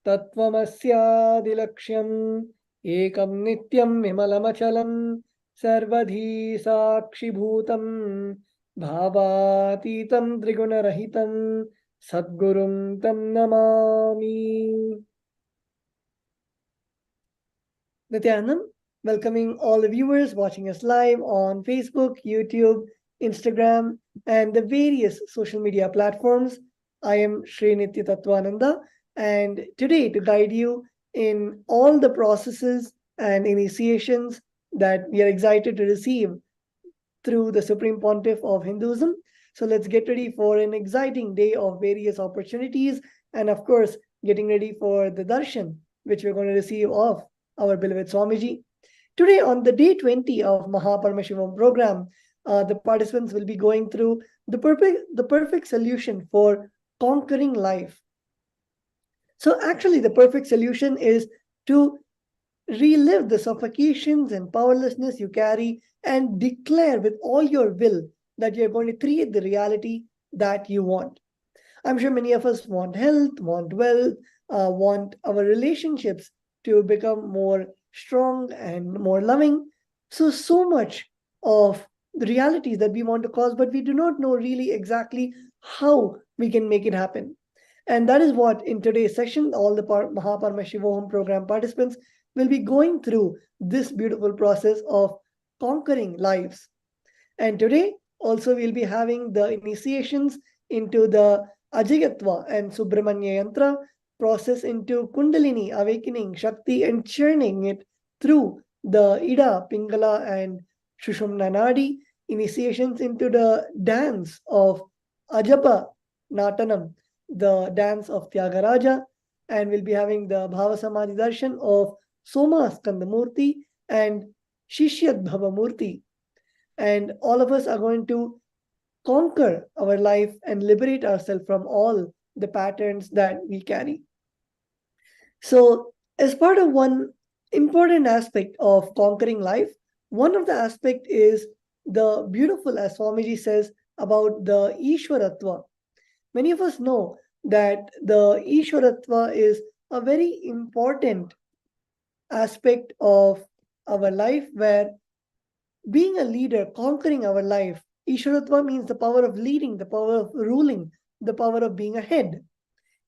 D: तत्त्वमस्यादिलक्ष्यम् एकं नित्यं विमलमचलं सर्वधी साक्षिभूतं भावातीतं त्रिगुणरहितं सद्गुरुं तं Namami. Nithyanandam, welcoming all the viewers watching us live on Facebook, YouTube, Instagram, and the various social media platforms. I am Sri Nithya Tattvananda, and today to guide you in all the processes and initiations that we are excited to receive through the Supreme Pontiff of Hinduism. So let's get ready for an exciting day of various opportunities, and of course, getting ready for the darshan, which we're going to receive of our beloved Swamiji. Today, on the day 20 of Paramashivam program, the participants will be going through the perfect solution for conquering life. So actually, the perfect solution is to relive the suffocations and powerlessness you carry and declare with all your will that you're going to create the reality that you want. I'm sure many of us want health, want wealth, want our relationships to become more strong and more loving. So much of the realities that we want to cause, but we do not know really exactly how we can make it happen. And that is what in today's session, all the Paramashivam program participants will be going through this beautiful process of conquering lives. And today also we'll be having the initiations into the Ajayatva and Subramanya Yantra process into Kundalini, awakening, Shakti, and churning it through the Ida, Pingala, and Shushumna Nadi, initiations into the dance of Ajapa Natanam, the dance of Tyagaraja, and we'll be having the Bhava Samadhi Darshan of Soma Skandamurti and Shishyat Bhavamurti. And all of us are going to conquer our life and liberate ourselves from all the patterns that we carry. So, as part of one important aspect of conquering life, one of the aspects is the beautiful, as Swamiji says, about the Ishwaratva. Many of us know that the Ishwaratva is a very important aspect of our life, where being a leader, conquering our life, Ishwaratva means the power of leading, the power of ruling, the power of being a head.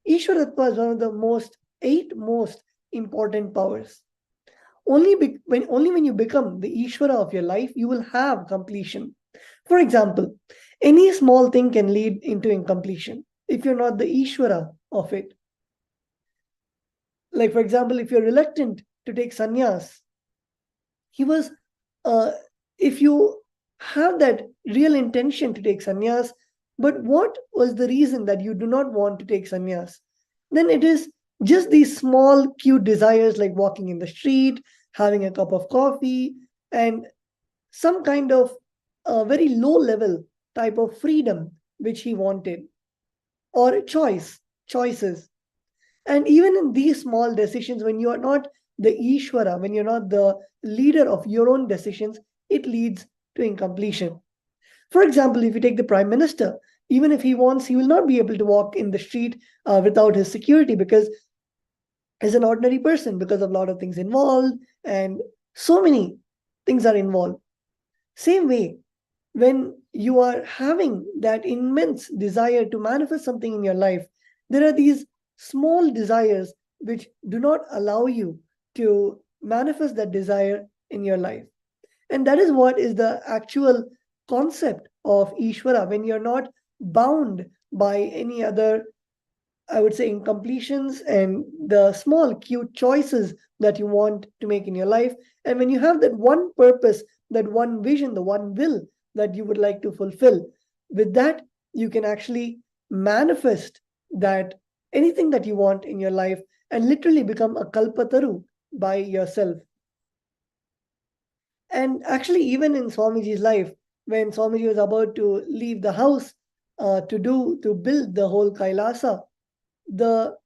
D: Ishwaratva is one of the eight most important powers. Only when you become the Ishwara of your life, you will have completion. For example, any small thing can lead into incompletion if you're not the Ishwara of it. Like, for example, if you're reluctant to take sannyas, if you have that real intention to take sannyas, but what was the reason that you do not want to take sannyas? Then it is just these small, cute desires like walking in the street, having a cup of coffee, and some kind of very low-level type of freedom which he wanted, or choices. And even in these small decisions, when you are not the Ishwara, when you're not the leader of your own decisions, it leads to incompletion. For example, if you take the Prime Minister, even if he wants, he will not be able to walk in the street without his security, because as an ordinary person, because of a lot of things involved, and so many things are involved. Same way, when you are having that immense desire to manifest something in your life, there are these small desires which do not allow you to manifest that desire in your life. And that is what is the actual concept of Ishvara, when you're not bound by any other, I would say, incompletions and the small, cute choices that you want to make in your life. And when you have that one purpose, that one vision, the one will that you would like to fulfill, with that, you can actually manifest that anything that you want in your life and literally become a kalpataru by yourself. And actually, even in Swamiji's life, when Swamiji was about to leave the house to build the whole Kailasa, the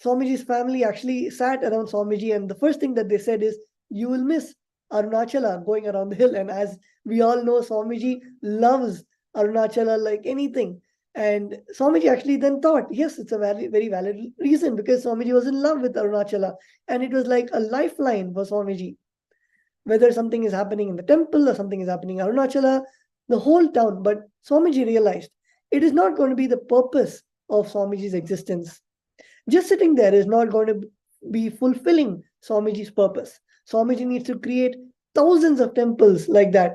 D: Swamiji's family actually sat around Swamiji, and the first thing that they said is, you will miss Arunachala going around the hill. And as we all know, Swamiji loves Arunachala like anything. And Swamiji actually then thought, yes, it's a very, very valid reason, because Swamiji was in love with Arunachala. And it was like a lifeline for Swamiji. Whether something is happening in the temple or something is happening in Arunachala, the whole town. But Swamiji realized it is not going to be the purpose of Swamiji's existence. Just sitting there is not going to be fulfilling Swamiji's purpose. Swamiji needs to create thousands of temples like that.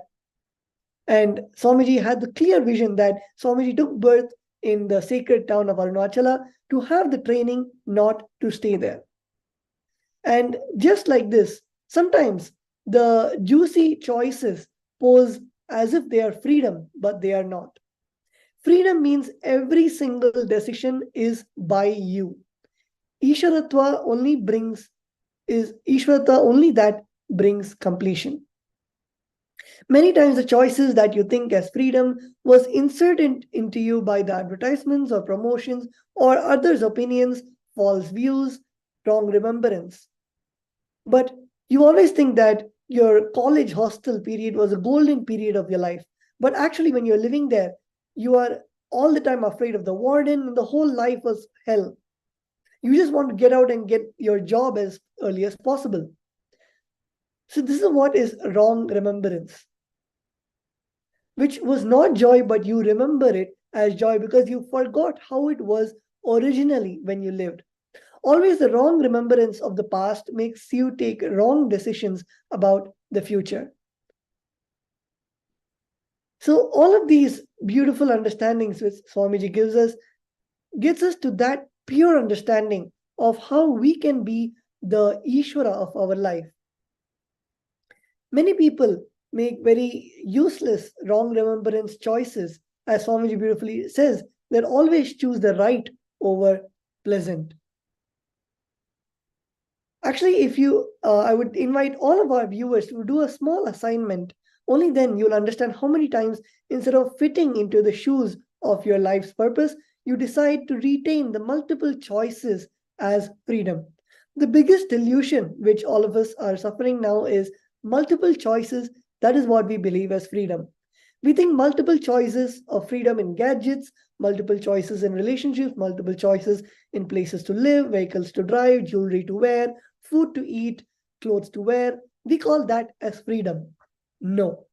D: And Swamiji had the clear vision that Swamiji took birth in the sacred town of Arunachala to have the training, not to stay there. And just like this, sometimes the juicy choices pose as if they are freedom, but they are not. Freedom means every single decision is by you. Ishwaratva only that brings completion. Many times the choices that you think as freedom was inserted into you by the advertisements or promotions or others' opinions, false views, wrong remembrance. But you always think that your college hostel period was a golden period of your life. But actually, when you're living there, you are all the time afraid of the warden, and the whole life was hell. You just want to get out and get your job as early as possible. So this is what is wrong remembrance, which was not joy, but you remember it as joy because you forgot how it was originally when you lived. Always the wrong remembrance of the past makes you take wrong decisions about the future. So all of these beautiful understandings which Swamiji gives us gets us to that pure understanding of how we can be the Ishvara of our life. Many people make very useless wrong remembrance choices. As Swamiji beautifully says, they always choose the right over pleasant. Actually, if I would invite all of our viewers to do a small assignment. Only then you'll understand how many times, instead of fitting into the shoes of your life's purpose, you decide to retain the multiple choices as freedom. The biggest delusion which all of us are suffering now is multiple choices. That is what we believe as freedom. We think multiple choices of freedom in gadgets, multiple choices in relationships, multiple choices in places to live, vehicles to drive, jewelry to wear, food to eat, clothes to wear. We call that as freedom. No.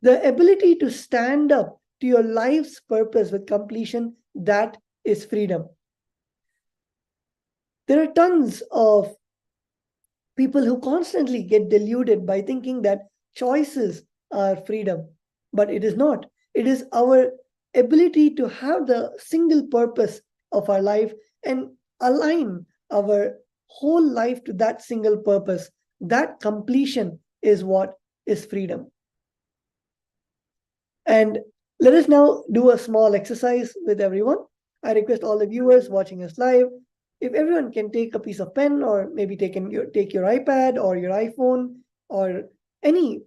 D: The ability to stand up to your life's purpose with completion, that is freedom. There are tons of people who constantly get deluded by thinking that choices are freedom, but it is not. It is our ability to have the single purpose of our life and align our whole life to that single purpose. That completion is what is freedom. And let us now do a small exercise with everyone. I request all the viewers watching us live, if everyone can take a piece of pen or maybe take your iPad or your iPhone or any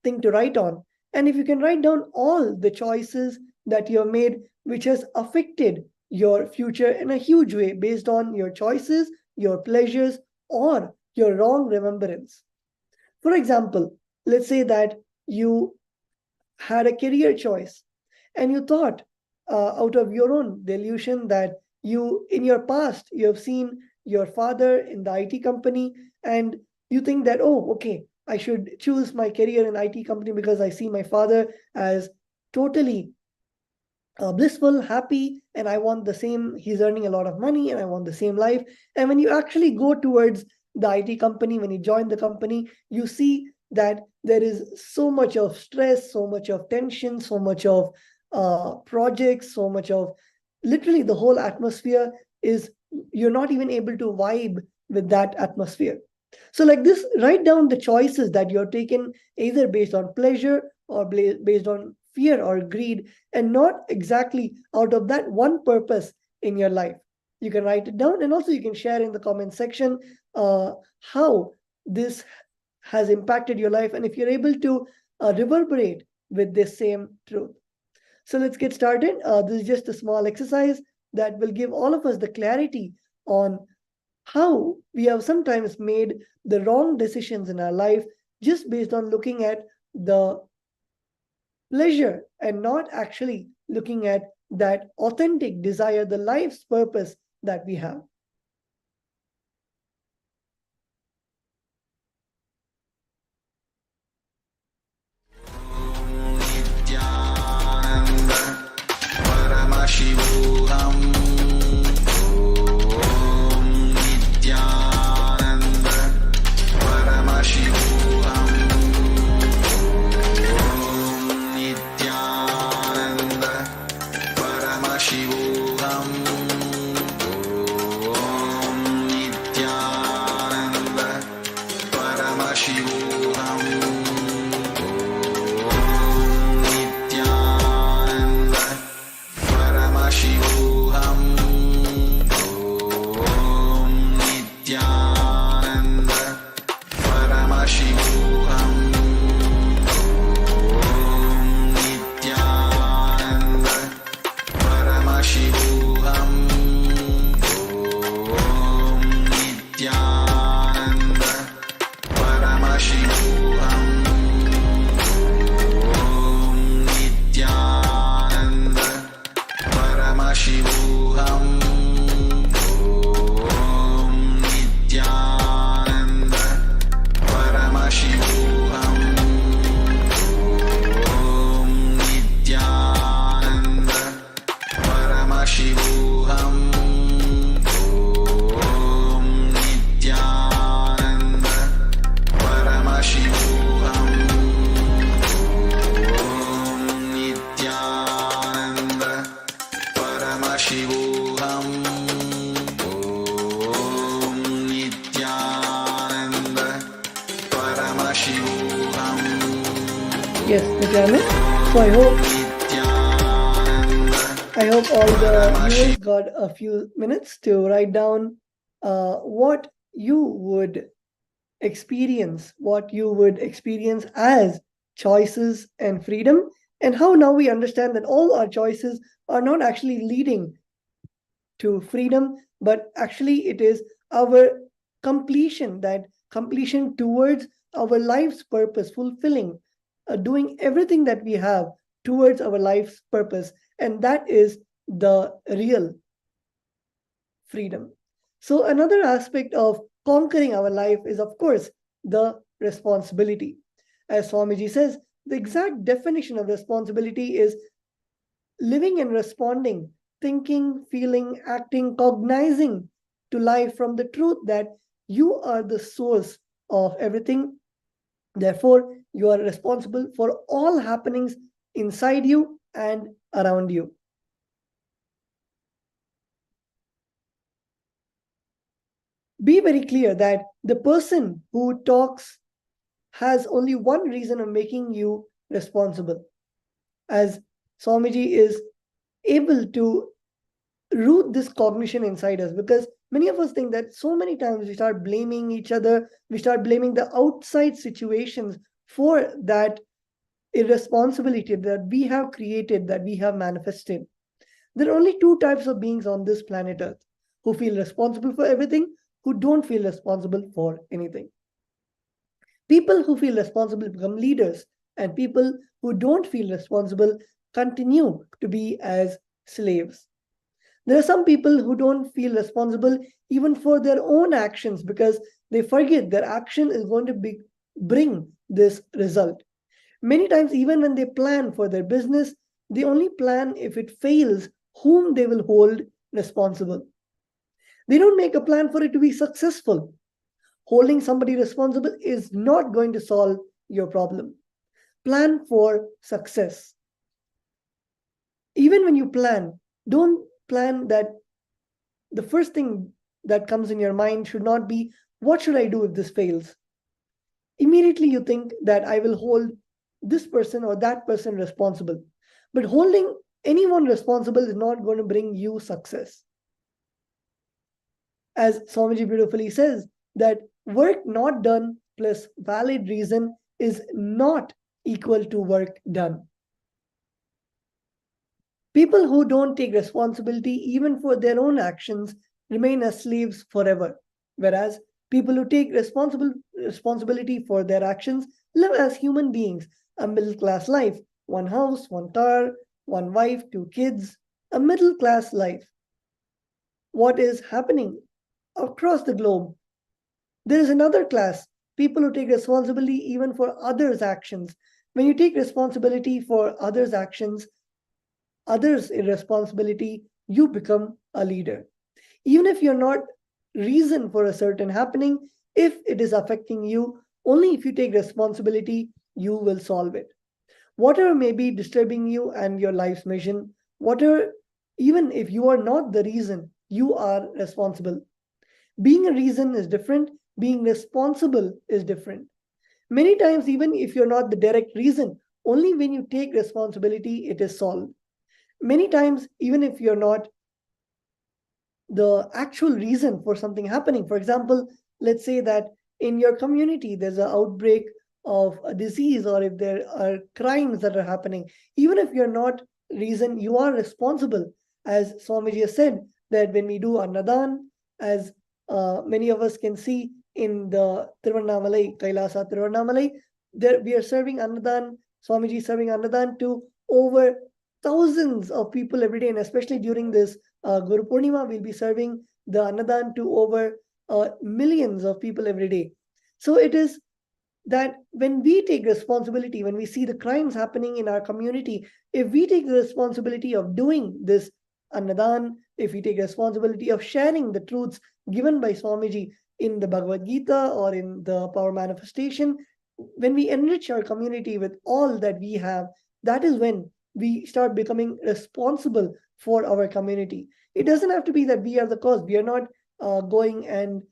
D: thing to write on. And if you can write down all the choices that you have made, which has affected your future in a huge way based on your choices, your pleasures, or your wrong remembrance. For example, let's say that you had a career choice and you thought out of your own delusion that in your past, you have seen your father in the IT company and you think that, oh, okay, I should choose my career in IT company because I see my father as totally blissful, happy, and I want the same. He's earning a lot of money and I want the same life. And when you actually go towards the IT company, when you join the company, you see that there is so much of stress, so much of tension, so much of projects, so much of literally the whole atmosphere is, you're not even able to vibe with that atmosphere. So like this, write down the choices that you're taken either based on pleasure or based on fear or greed, and not exactly out of that one purpose in your life. You can write it down and also you can share in the comment section how this has impacted your life and if you're able to reverberate with this same truth. So let's get started. This is just a small exercise that will give all of us the clarity on how we have sometimes made the wrong decisions in our life just based on looking at the pleasure and not actually looking at that authentic desire, the life's purpose that we have.
E: Paramashivam. Om Nithyananda Paramashivam. Om Nithyananda Paramashivam.
D: Yes, Nithyananda. So I hope all the viewers got a few minutes to write down what you would experience as choices and freedom, and how now we understand that all our choices are not actually leading to freedom, but actually it is our completion towards our life's purpose, fulfilling, doing everything that we have towards our life's purpose, and that is the real freedom. So another aspect of conquering our life is, of course, the responsibility. As Swamiji says, the exact definition of responsibility is living and responding, thinking, feeling, acting, cognizing to life from the truth that you are the source of everything. Therefore, you are responsible for all happenings inside you and around you. Be very clear that the person who talks has only one reason of making you responsible. As Swamiji is able to root this cognition inside us, because many of us think that so many times we start blaming each other, we start blaming the outside situations for that irresponsibility that we have created, that we have manifested. There are only two types of beings on this planet Earth: who feel responsible for everything, who don't feel responsible for anything. People who feel responsible become leaders, and people who don't feel responsible continue to be as slaves. There are some people who don't feel responsible even for their own actions, because they forget their action is going to bring this result. Many times, even when they plan for their business, they only plan if it fails, whom they will hold responsible. They don't make a plan for it to be successful. Holding somebody responsible is not going to solve your problem. Plan for success. Even when you plan, don't plan that the first thing that comes in your mind should not be, what should I do if this fails? Immediately you think that I will hold this person or that person responsible. But holding anyone responsible is not going to bring you success. As Swamiji beautifully says, that work not done plus valid reason is not equal to work done. People who don't take responsibility even for their own actions remain as slaves forever, whereas people who take responsibility for their actions live as human beings, a middle-class life, one house, one car, one wife, 2 kids, a middle-class life. What is happening across the globe? There is another class, people who take responsibility even for others' actions. When you take responsibility for others' actions, others' irresponsibility, you become a leader. Even if you're not reason for a certain happening, if it is affecting you, only if you take responsibility, you will solve it. Whatever may be disturbing you and your life's mission, whatever, even if you are not the reason, you are responsible. Being a reason is different. Being responsible is different. Many times, even if you're not the direct reason, only when you take responsibility, it is solved. Many times, even if you're not the actual reason for something happening, for example, let's say that in your community, there's an outbreak of a disease, or if there are crimes that are happening, even if you're not reason, you are responsible. As Swamiji has said, that when we do Annadan, as many of us can see in the Tiruvannamalai, Kailasa Tiruvannamalai, there we are serving Annadan, Swamiji serving Annadan to over thousands of people every day, and especially during this Guru Purnima, we'll be serving the Annadan to over millions of people every day. So it is that when we take responsibility, when we see the crimes happening in our community, if we take the responsibility of doing this Annadan, if we take responsibility of sharing the truths given by Swamiji in the Bhagavad Gita or in the Power Manifestation, when we enrich our community with all that we have, that is when we start becoming responsible for our community. It doesn't have to be that we are the cause. We are not going and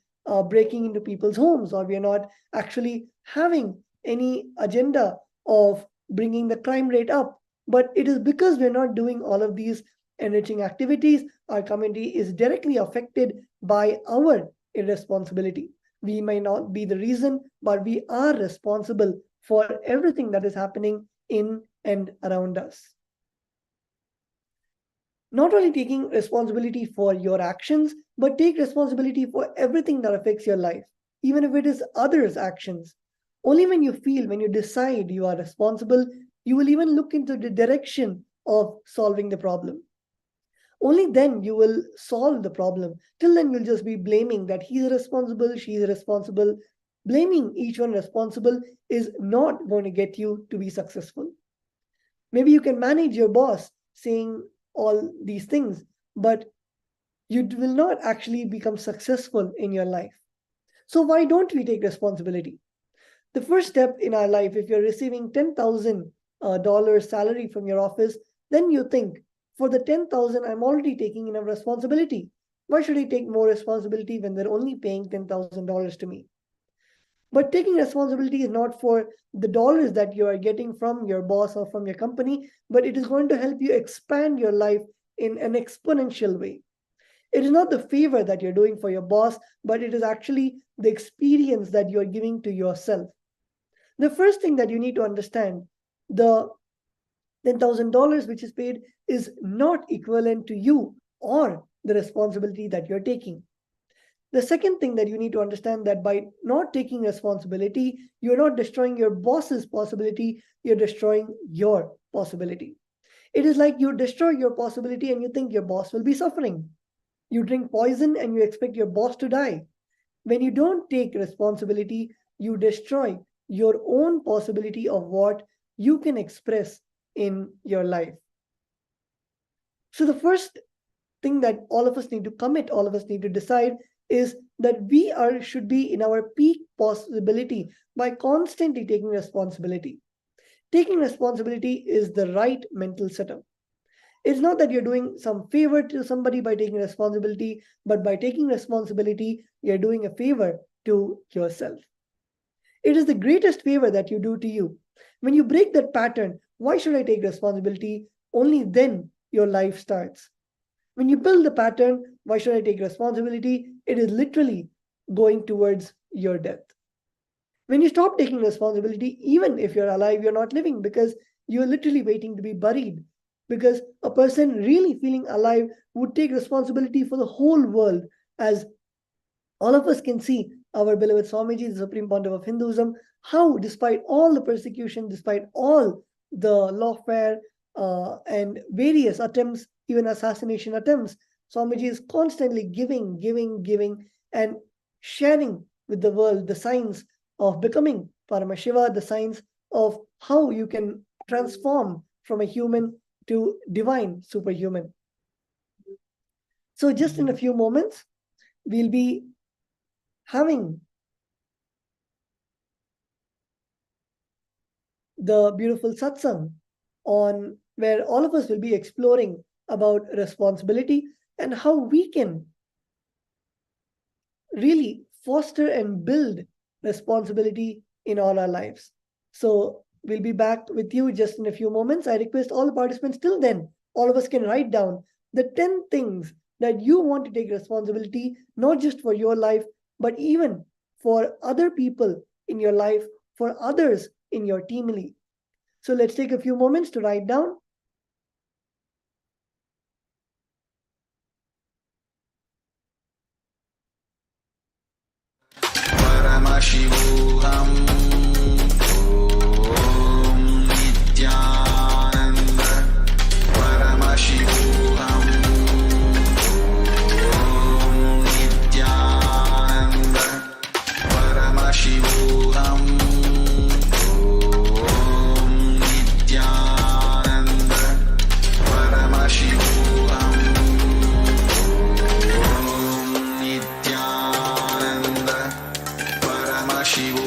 D: breaking into people's homes, or we are not actually having any agenda of bringing the crime rate up. But it is because we're not doing all of these enriching activities, our community is directly affected by our irresponsibility. We may not be the reason, but we are responsible for everything that is happening in and around us. Not only taking responsibility for your actions, but take responsibility for everything that affects your life, even if it is others' actions. Only when you decide you are responsible, you will even look into the direction of solving the problem. Only then you will solve the problem. Till then, you'll just be blaming that he's responsible, she's responsible. Blaming each one responsible is not going to get you to be successful. Maybe you can manage your boss saying all these things, but you will not actually become successful in your life. So why don't we take responsibility? The first step in our life, if you're receiving $10,000 salary from your office, then you think, for the $10,000, I'm already taking enough responsibility. Why should I take more responsibility when they're only paying $10,000 to me? But taking responsibility is not for the dollars that you are getting from your boss or from your company, but it is going to help you expand your life in an exponential way. It is not the favor that you're doing for your boss, but it is actually the experience that you're giving to yourself. The first thing that you need to understand, the $10,000 which is paid is not equivalent to you or the responsibility that you're taking. The second thing that you need to understand, that by not taking responsibility, you're not destroying your boss's possibility, you're destroying your possibility. It is like you destroy your possibility and you think your boss will be suffering. You drink poison and you expect your boss to die. When you don't take responsibility, you destroy your own possibility of what you can express in your life. So the first thing that all of us need to commit, all of us need to decide, is that we should be in our peak possibility by constantly taking responsibility. Taking responsibility is the right mental setup. It's not that you're doing some favor to somebody by taking responsibility, but by taking responsibility, you're doing a favor to yourself. It is the greatest favor that you do to you. When you break that pattern, why should I take responsibility? Only then your life starts. When you build the pattern, why should I take responsibility? It is literally going towards your death. When you stop taking responsibility, even if you're alive, you're not living, because you're literally waiting to be buried. Because a person really feeling alive would take responsibility for the whole world. As all of us can see, our beloved Swamiji, the Supreme Pontiff of Hinduism, how despite all the persecution, despite all the lawfare and various attempts, even assassination attempts, Swamiji is constantly giving, and sharing with the world the signs of becoming Paramashiva, the signs of how you can transform from a human to divine superhuman. So just in a few moments, we'll be having the beautiful satsang on where all of us will be exploring about responsibility and how we can really foster and build responsibility in all our lives. So we'll be back with you just in a few moments. I request all the participants, till then, all of us can write down the 10 things that you want to take responsibility, not just for your life, but even for other people in your life, for others in your teamily. So let's take a few moments to write down.
E: Paramashivam Om Nithyananda Paramashivam Om Nithyananda Paramashivam Om Nithyananda Paramashivam Om Nithyananda Paramashivam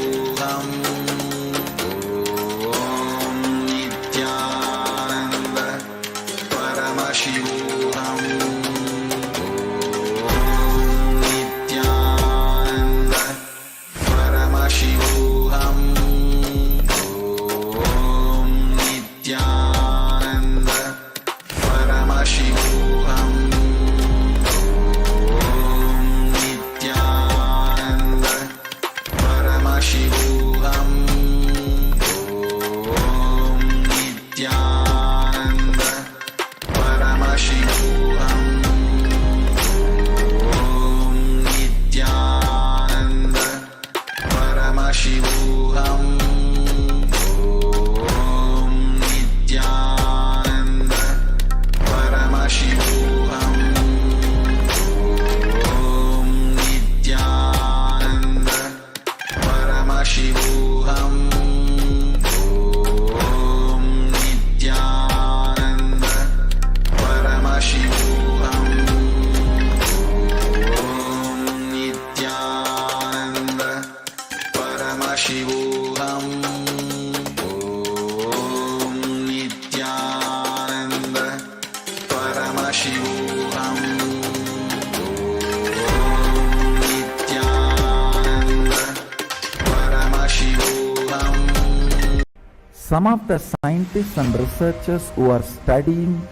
F: Some of the scientists and researchers who are studying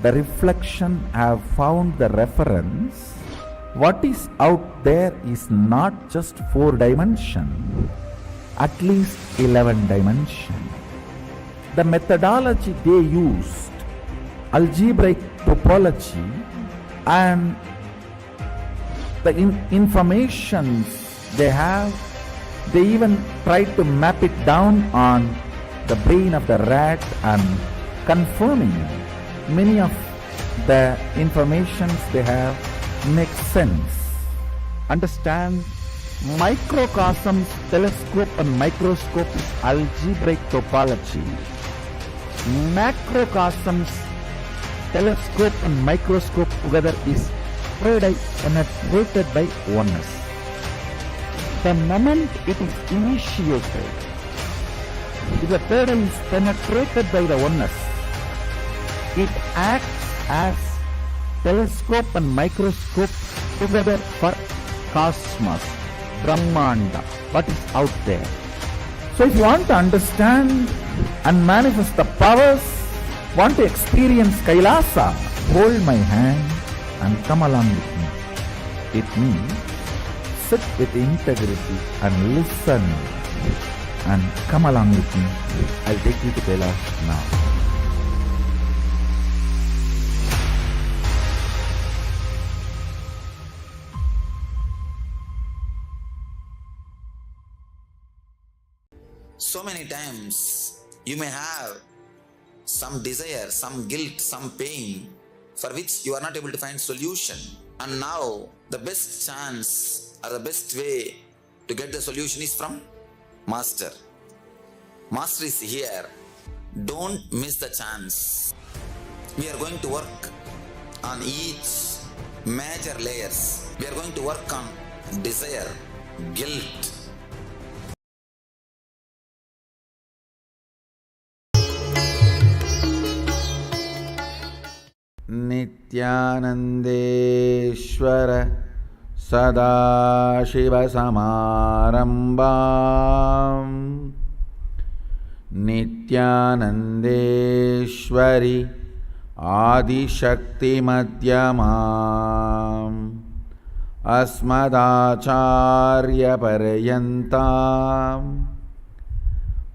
F: the reflection have found the reference. What is out there is not just 4 dimension, at least 11 dimension. The methodology they used, algebraic topology, and the information they have, they even tried to map it down on the brain of the rat and confirming many of the informations they have makes sense. Understand, microcosms, telescope and microscope is algebraic topology. Macrocosms, telescope and microscope together is penetrated by oneness. The moment it is initiated, if the third eye is penetrated by the oneness, it acts as telescope and microscope together for cosmos, Brahmanda, what is out there. So if you want to understand and manifest the powers, want to experience Kailasa, hold my hand and come along with me. It means sit with integrity and listen and come along with me. I'll take you to Kailasa now.
E: So many times you may have some desire, some guilt, some pain for which you are not able to find solution. And now the best chance or the best way to get the solution is from Master. Master is here. Don't miss the chance. We are going to work on each major layers. We are going to work on desire, guilt,
C: Nithyanandeshwar Sadashiva Samarambam Nithyanandeshwari Adishakti Madhyamam Asmadacharya Parayantam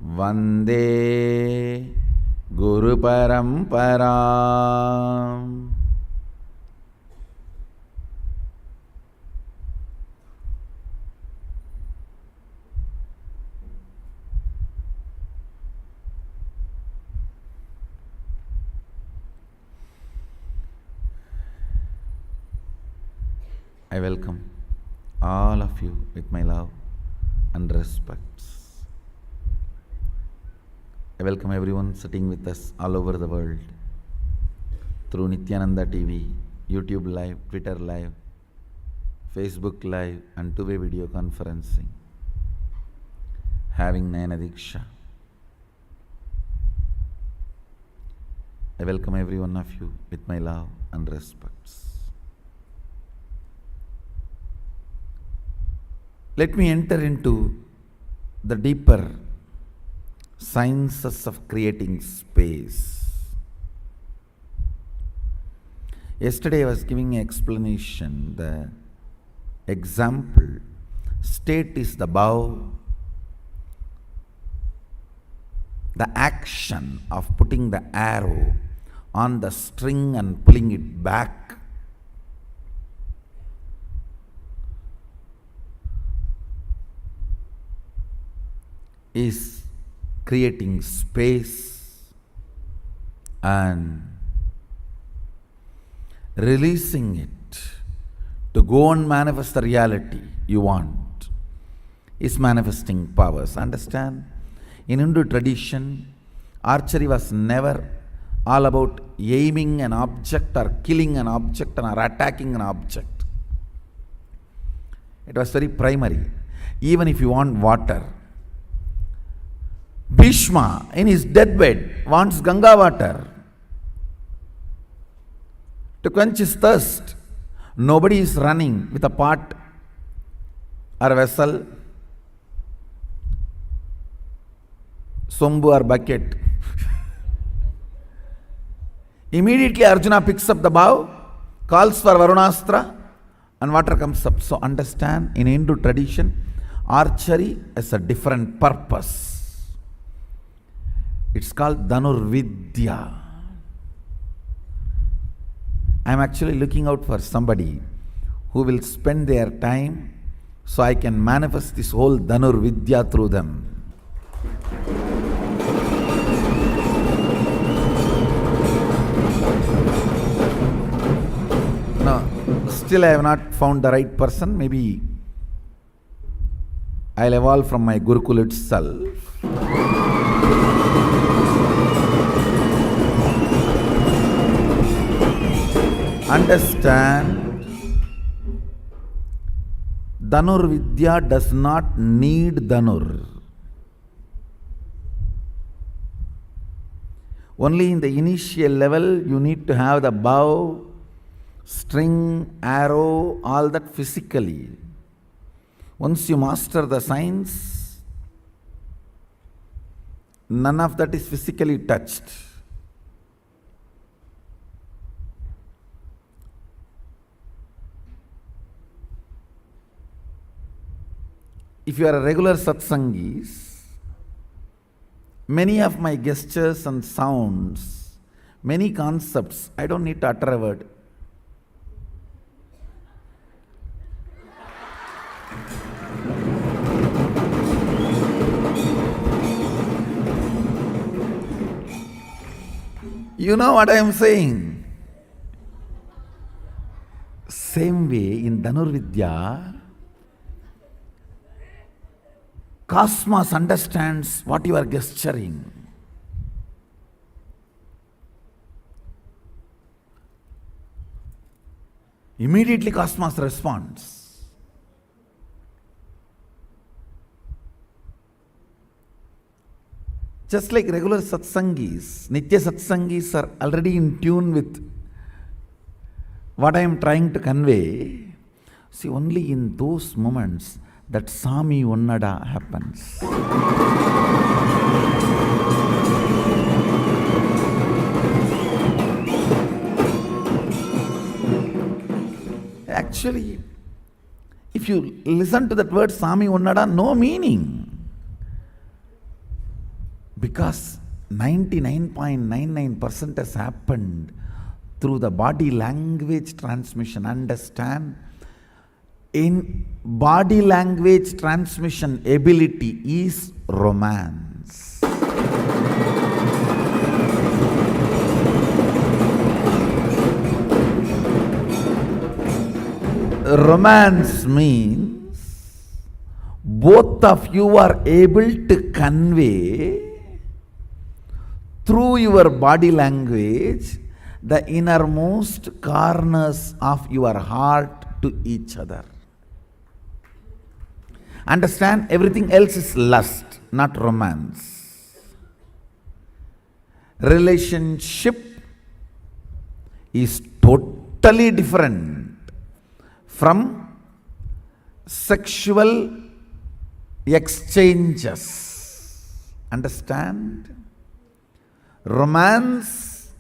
C: Vande Guru Paramparam. I welcome all of you with my love and respects. I welcome everyone sitting with us all over the world through Nithyananda TV, YouTube Live, Twitter Live, Facebook Live and two-way video conferencing, having Nayana Diksha. I welcome every one of you with my love and respects. Let me enter into the deeper sciences of creating space. Yesterday I was giving an explanation, the example, state is the bow, the action of putting the arrow on the string and pulling it back. Is creating space and releasing it to go and manifest the reality you want is manifesting powers. Understand? In Hindu tradition, archery was never all about aiming an object or killing an object or attacking an object. It was very primary. Even if you want water, Bhishma in his deathbed wants Ganga water to quench his thirst. Nobody is running with a pot or a vessel
F: sombu or bucket. Immediately Arjuna picks up the bow, calls for Varunastra, and water comes up. So understand, in Hindu tradition, archery has a different purpose. It's called Dhanurvidya. I am actually looking out for somebody who will spend their time so I can manifest this whole Dhanurvidya through them. No, still I have not found the right person. Maybe I'll evolve from my Gurukul itself. Understand, Dhanur Vidya does not need Dhanur. Only in the initial level you need to have the bow, string, arrow, all that physically. Once you master the science, none of that is physically touched. If you are a regular satsangis, many of my gestures and sounds, many concepts, I don't need to utter a word. You know what I am saying? Same way in Dhanurvidya, Cosmos understands what you are gesturing. Immediately Cosmos responds. Just like regular satsangis, Nitya satsangis are already in tune with what I am trying to convey. See, only in those moments that Sami Onnada happens. Actually, if you listen to that word Sami Onnada, no meaning. Because 99.99% has happened through the body language transmission. Understand? In body language transmission ability is romance. Romance means both of you are able to convey through your body language the innermost corners of your heart to each other. Understand, everything else is lust, not romance. Relationship is totally different from sexual exchanges. Understand? Romance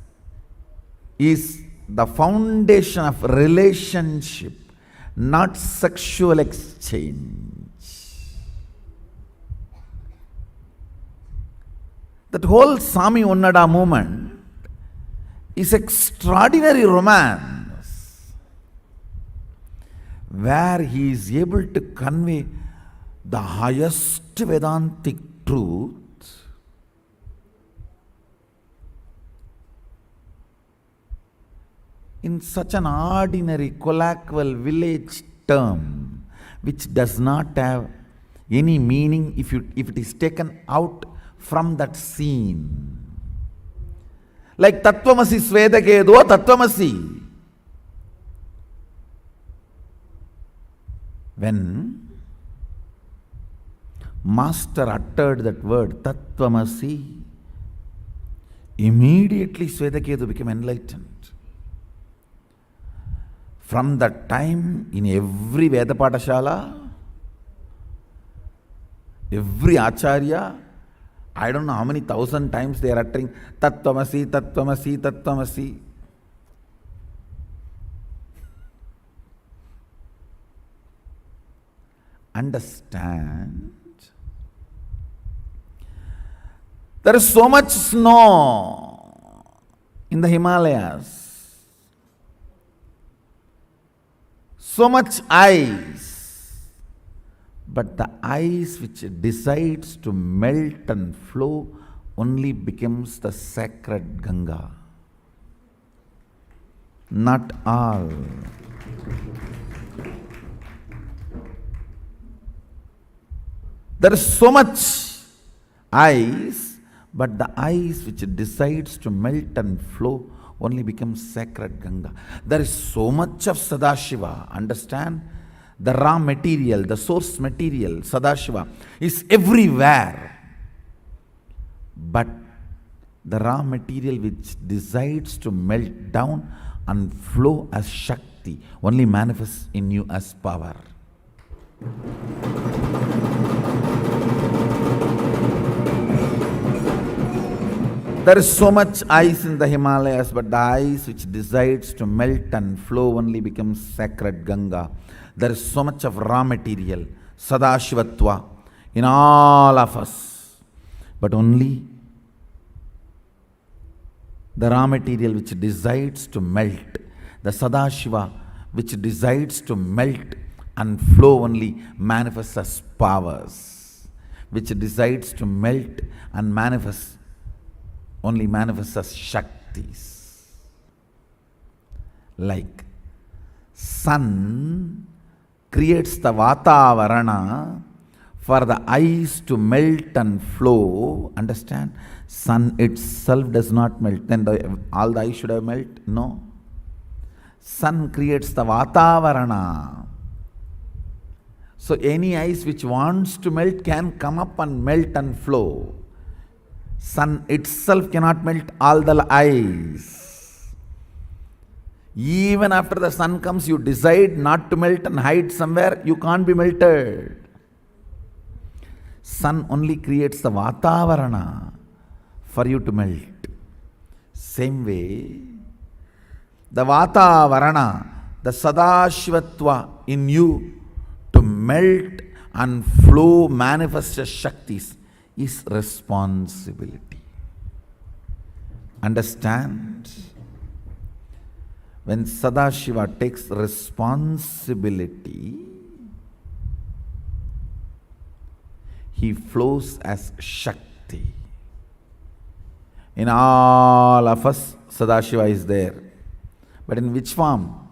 F: is the foundation of relationship, not sexual exchange. That whole Sami Onnada movement is extraordinary romance, where he is able to convey the highest Vedantic truth in such an ordinary colloquial village term, which does not have any meaning if it is taken out from that scene. Like Tattvamasi Svedakedo, Tattvamasi. When Master uttered that word, Tattvamasi, immediately Svedakedu became enlightened. From that time, in every Veda Patashala, every Acharya I don't know how many thousand times they are uttering Tattvamasi, Tattvamasi, Tattvamasi. Understand? There is so much snow in the Himalayas, so much ice, but the ice which decides to melt and flow only becomes the sacred Ganga. Not all. There is so much ice, but the ice which decides to melt and flow only becomes sacred Ganga. There is so much of Sadashiva, understand? The raw material, the source material, Sadashiva, is everywhere. But the raw material which decides to melt down and flow as Shakti only manifests in you as power. There is so much ice in the Himalayas, but the ice which decides to melt and flow only becomes sacred Ganga. There is so much of raw material, Sadashivatva, in all of us, but only the raw material which decides to melt, the Sadashiva which decides to melt and flow only manifests as powers, which decides to melt and only manifests as Shaktis. Like sun creates the Vatavarana for the ice to melt and flow. Understand? Sun itself does not melt. Then all the ice should have melted? No. Sun creates the Vatavarana. So any ice which wants to melt can come up and melt and flow. Sun itself cannot melt all the ice. Even after the sun comes, you decide not to melt and hide somewhere, you can't be melted. Sun only creates the Vatavarana for you to melt. Same way, the Vatavarana, the Sadashivatva in you to melt and flow, manifest as Shaktis, is responsibility. Understand? When Sadashiva takes responsibility, he flows as Shakti. In all of us, Sadashiva is there. But in which form?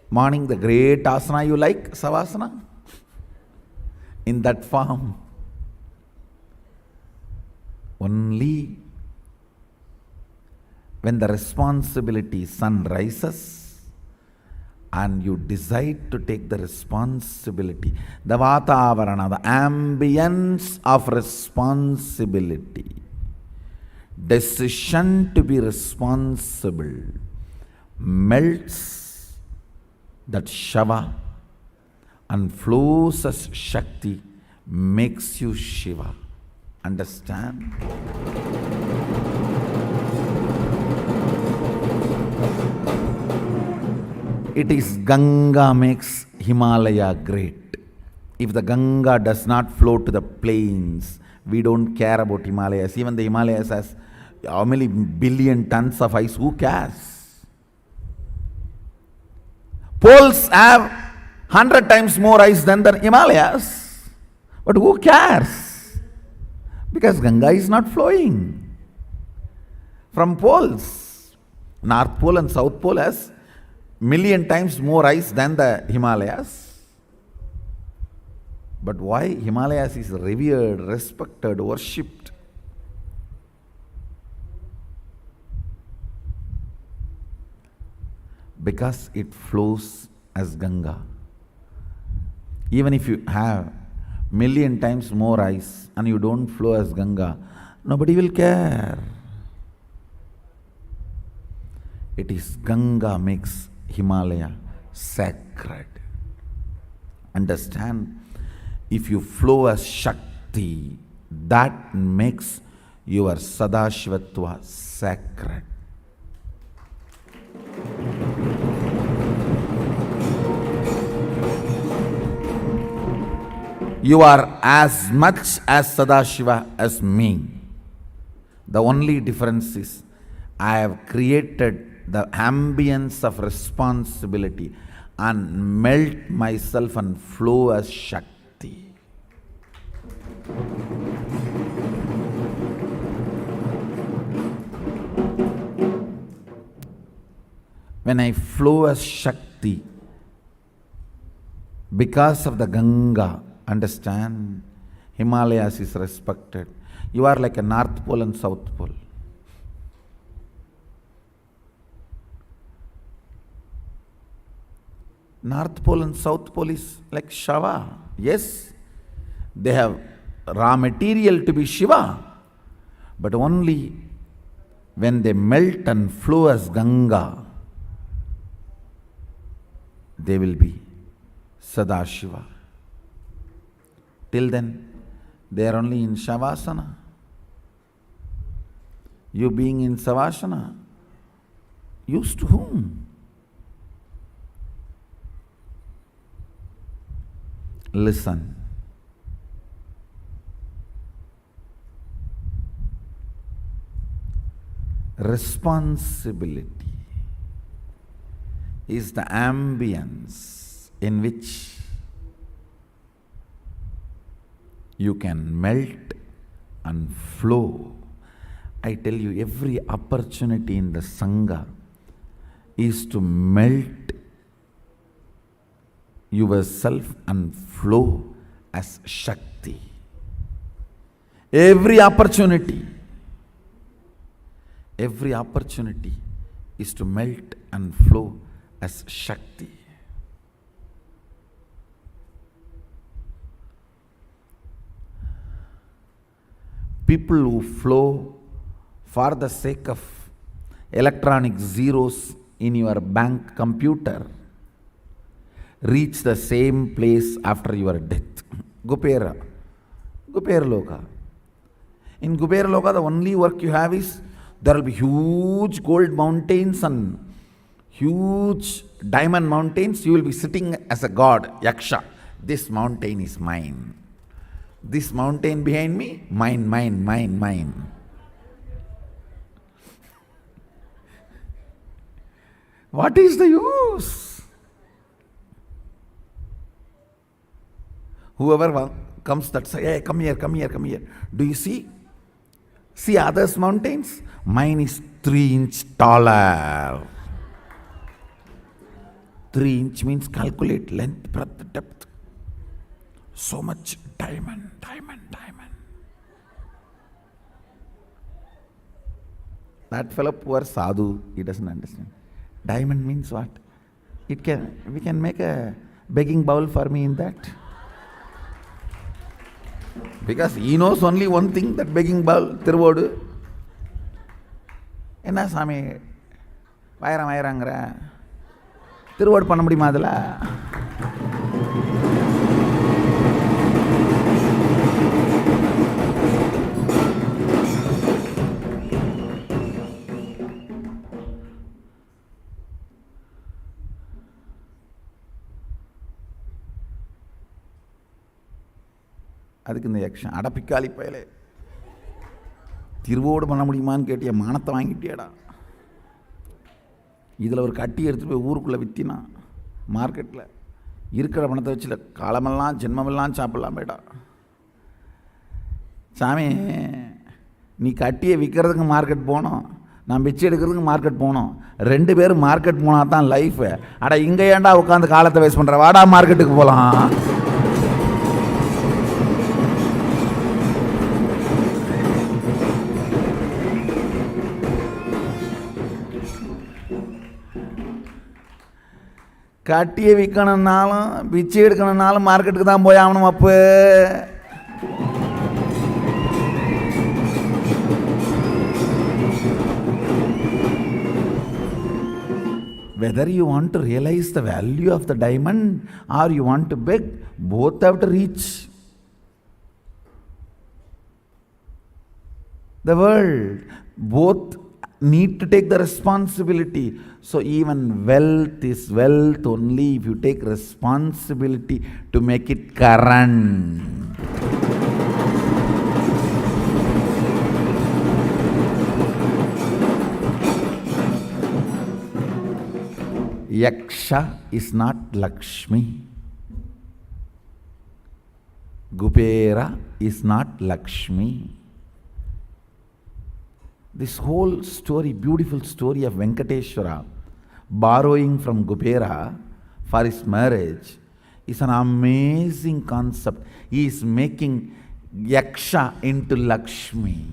F: Morning, the great asana you like, Savasana? In that form. Only when the responsibility sun rises and you decide to take the responsibility, the Vatavarana, the ambience of responsibility, decision to be responsible, melts that Shava and flows as Shakti, makes you Shiva. Understand? It is Ganga makes Himalaya great. If the Ganga does not flow to the plains, we don't care about Himalayas. Even the Himalayas has how many billion tons of ice? Who cares? Poles have 100 times more ice than the Himalayas. But who cares? Because Ganga is not flowing from poles. North Pole and South Pole has million times more ice than the Himalayas. But why Himalayas is revered, respected, worshipped? Because it flows as Ganga. Even if you have million times more ice and you don't flow as Ganga, nobody will care. It is Ganga makes Himalaya sacred. Understand? If you flow as Shakti, That makes your Sadashivatva sacred. You are as much as Sadashiva as me. The only difference is I have created the ambience of responsibility and melt myself and flow as Shakti. When I flow as Shakti, because of the Ganga, understand, Himalayas is respected. You are like a North Pole and South Pole. North Pole and South Pole is like Shiva. Yes, they have raw material to be Shiva, but only when they melt and flow as Ganga, they will be Sadashiva. Till then, they are only in Shavasana. You being in Savasana, used to whom? Listen. Responsibility is the ambience in which you can melt and flow. I tell you, every opportunity in the Sangha is to melt yourself and flow as Shakti. Every opportunity is to melt and flow as Shakti. People who flow for the sake of electronic zeros in your bank computer reach the same place after your death. Gupera Loka. In Gupera Loka, the only work you have is there will be huge gold mountains and huge diamond mountains. You will be sitting as a god, Yaksha. This mountain is mine. This mountain behind me, mine. What is the use? Whoever comes that say, hey, come here. Do you see? See others' mountains? Mine is 3 inches taller. 3 inches means calculate length, breadth, depth. So much diamond. That fellow, poor sadhu, he doesn't understand. Diamond means what? We can make a begging bowl for me in that. Because he knows only one thing, that begging bowl, Thiruvodu. Enna Sami, vayarangra. Thiruvodu panna mudiyuma adula? அதுக்கு இந்த யக்ஷன் அடப்பிக்காளி பயலே, திருவோடு பண்ண முடியுமான்னு கேட்டிய, மானத்தை வாங்கிட்டியாடா. இதில் ஒரு கட்டி எடுத்துகிட்டு போய் ஊருக்குள்ளே விற்றினா மார்க்கெட்டில் இருக்கிற பணத்தை வச்சுல காலமெல்லாம் ஜென்மமெல்லாம் சாப்பிட்லாம் பேடா. சாமி, நீ கட்டியை விற்கிறதுக்கு மார்க்கெட் போகணும், நான் பிச்சை எடுக்கிறதுக்கு மார்க்கெட் போகணும். 2 பேரும் மார்க்கெட் போனால் தான் லைஃபு. அட இங்கே ஏன்டா உட்காந்து காலத்தை வேஸ்ட் பண்ணுற, வாடா மார்க்கெட்டுக்கு போகலாம். கட்டியை விற்கணுன்னாலும் பிச்சை எடுக்கணுன்னாலும் மார்க்கெட்டுக்கு தான் போய் ஆகணும். அப்போ whether you want to realize the value of the diamond or you want to beg, both have to reach. the world. Both need to take the responsibility. So even wealth is wealth only if you take responsibility to make it current. Yaksha is not Lakshmi. Gupera is not Lakshmi. This whole story, beautiful story of Venkateshwara borrowing from Gupera for his marriage is an amazing concept. He is making Yaksha into Lakshmi.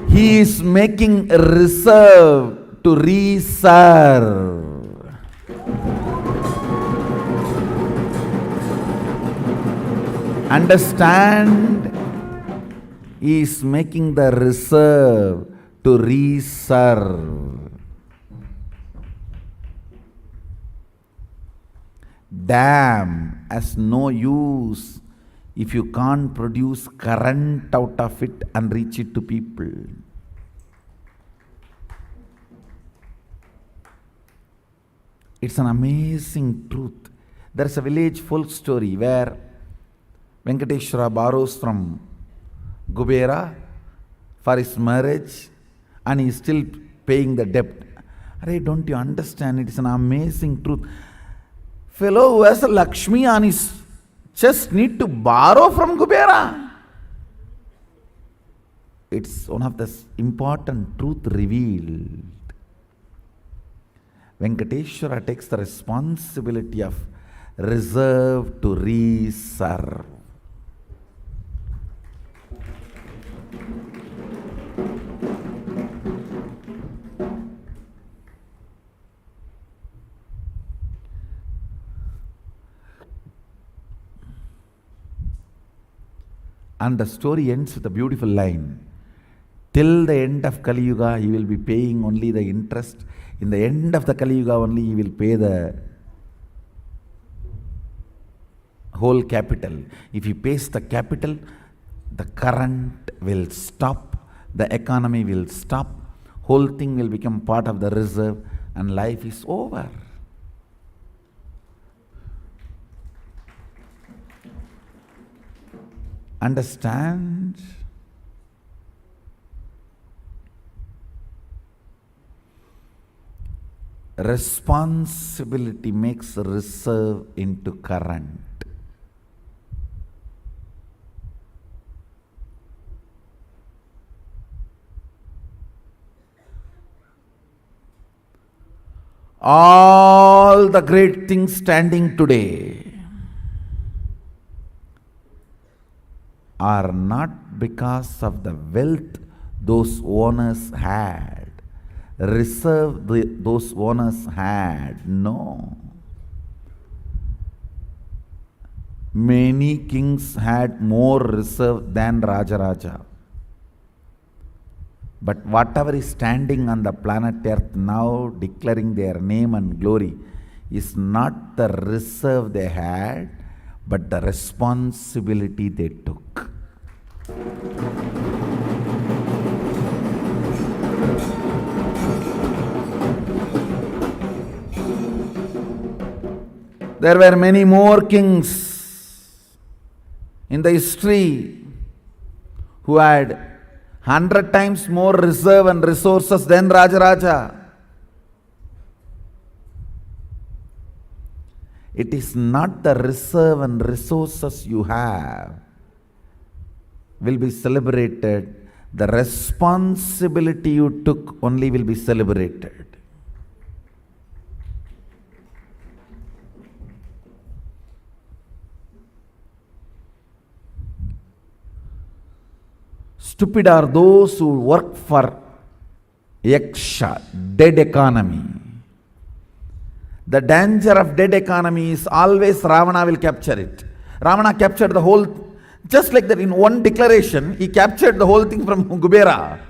F: He is making reserve to reserve. Understand? He is making the reserve to reserve. Dam has no use if you can't produce current out of it and reach it to people. It's an amazing truth. There's a village folk story where Venkateshwara borrows from Kubera for his marriage and he is still paying the debt. Don't you understand? It is an amazing truth. Fellow who has a Lakshmi on his chest need to borrow from Kubera. It's one of the important truth revealed. Venkateshwara takes the responsibility of reserve to reserve. And the story ends with a beautiful line. Till the end of Kali Yuga, he will be paying only the interest. In the end of the Kali Yuga only, he will pay the whole capital. If he pays the capital, the current will stop, the economy will stop, whole thing will become part of the reserve, and life is over. Understand? Responsibility makes reserve into current. All the great things standing today are not because of the wealth those owners had, reserve those owners had. No. Many kings had more reserve than Rajaraja. But whatever is standing on the planet Earth now, declaring their name and glory, is not the reserve they had, but the responsibility they took. There were many more kings in the history who had 100 times more reserve and resources than Rajaraja. It is not the reserve and resources you have will be celebrated. The responsibility you took only will be celebrated. Stupid are those who work for yaksha, dead economy. The danger of dead economy is always Ravana will capture it. Ravana captured the whole, just like that in one declaration, he captured the whole thing from Kubera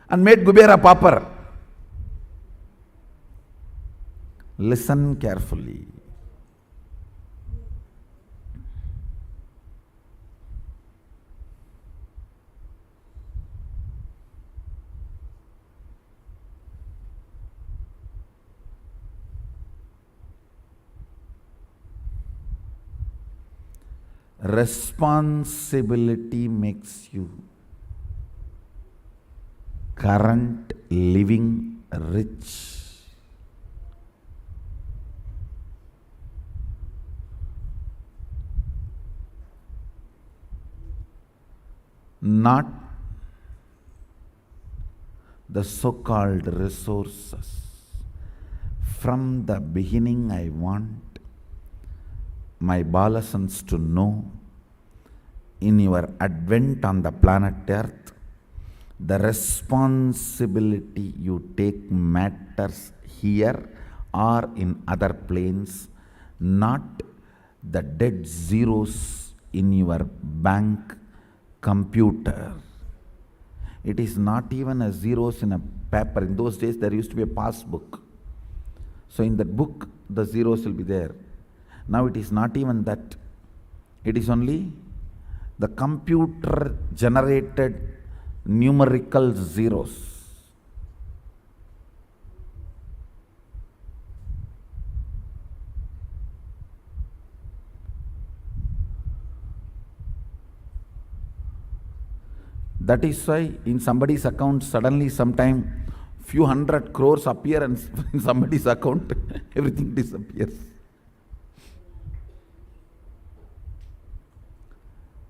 F: and made Kubera pauper. Listen carefully. Responsibility makes you current living rich. Not the so-called resources. From the beginning, I want my Balasans to know, in your advent on the planet Earth, the responsibility you take matters here or in other planes, not the dead zeros in your bank computer. It is not even a zeros in a paper. In those days, there used to be a passbook. So in that book, the zeros will be there. Now it is not even that. It is only the computer generated numerical zeros. That is why in somebody's account, suddenly sometime few hundred crores appear and in somebody's account, everything disappears.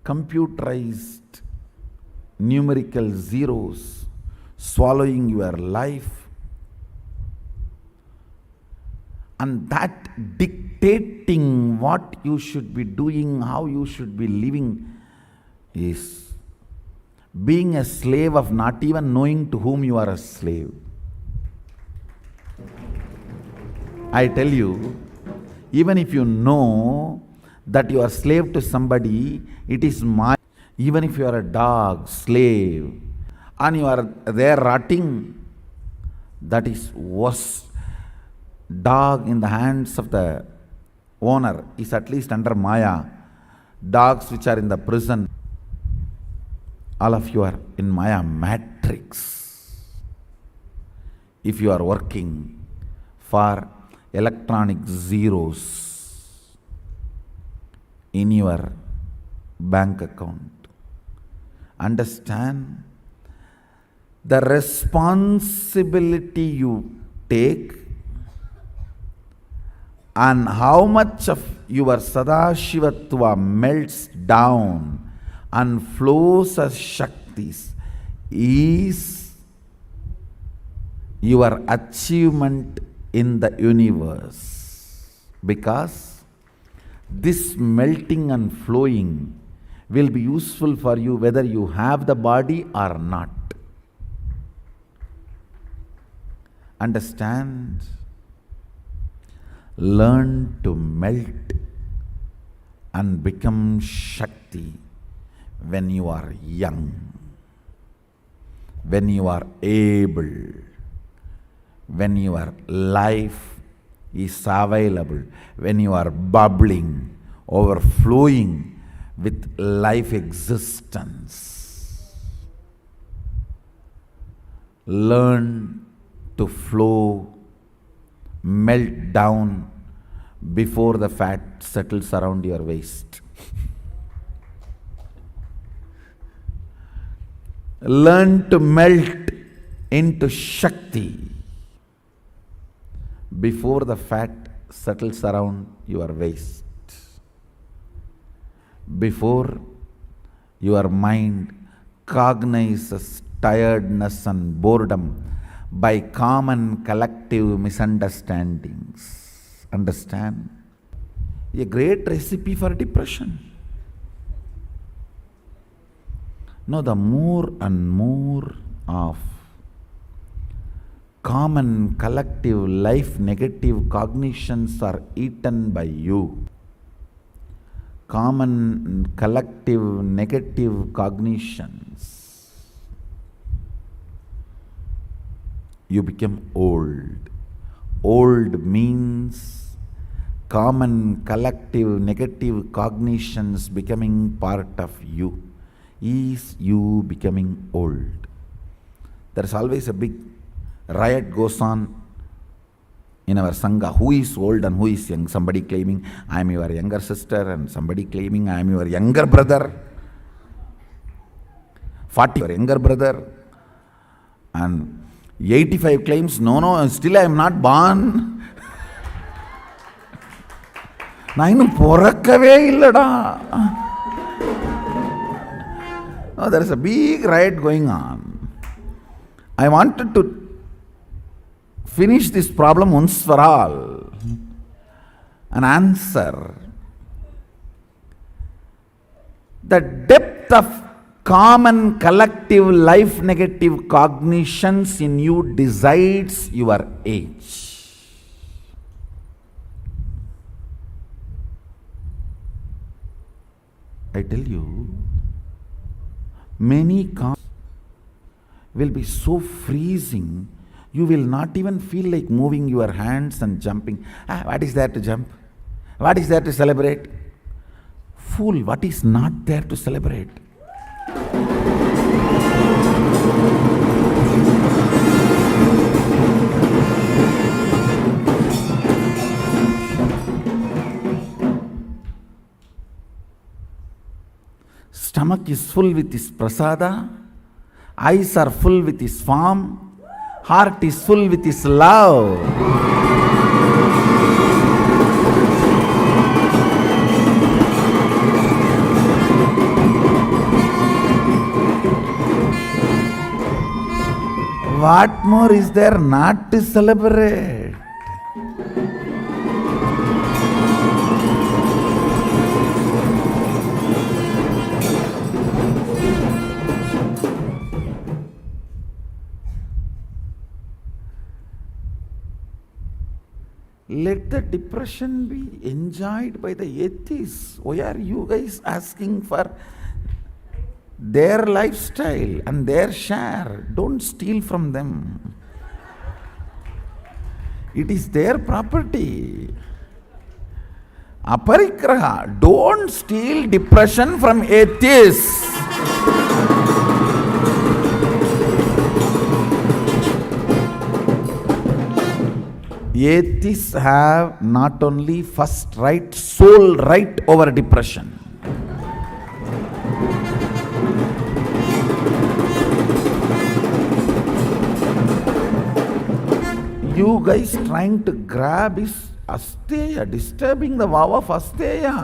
F: Computerized numerical zeros swallowing your life, and that dictating what you should be doing, how you should be living, is being a slave of not even knowing to whom you are a slave. I tell you, even if you know that you are slave to somebody, it is my. Even if you are a dog, slave, and you are there rotting, that is worse. Dog in the hands of the owner is at least under Maya. Dogs which are in the prison, all of you are in Maya matrix. If you are working for electronic zeros in your bank account, understand the responsibility you take and how much of your Sadashivatva melts down and flows as Shaktis is your achievement in the universe. Because this melting and flowing will be useful for you whether you have the body or not. Understand? Learn to melt and become Shakti when you are young, when you are able, when your life is available, when you are bubbling, overflowing with life existence. Learn to flow, melt down before the fat settles around your waist. Learn to melt into Shakti before the fat settles around your waist. Before your mind cognizes tiredness and boredom by common collective misunderstandings. Understand? A great recipe for depression. No, the more and more of common collective life negative cognitions are eaten by you. Common collective negative cognitions. You become old. Old means common collective negative cognitions becoming part of you. Is you becoming old? There is always a big riot goes on in our Sangha. Who is old and who is young? Somebody claiming, I am your younger sister, and somebody claiming, I am your younger brother. 40, your younger brother. And 85 claims, no, still I am not born. நான் இன்னும் பிறக்கவே இல்லடா. No, there is a big riot going on. I wanted to finish this problem once for all. An answer. The depth of common collective life negative cognitions in you decides your age. I tell you, many will be so freezing, you will not even feel like moving your hands and jumping. What is there to jump? What is there to celebrate? Fool, what is not there to celebrate? Stomach is full with his prasada, eyes are full with his form, heart is full with his love. What more is there not to celebrate? Let the depression be enjoyed by the atheists. Why are you guys asking for their lifestyle and their share? Don't steal from them. It is their property. Aparigraha. Don't steal depression from atheists. Atheists have not only first right, sole right over depression. You guys trying to grab his asteya, disturbing the vow of asteya.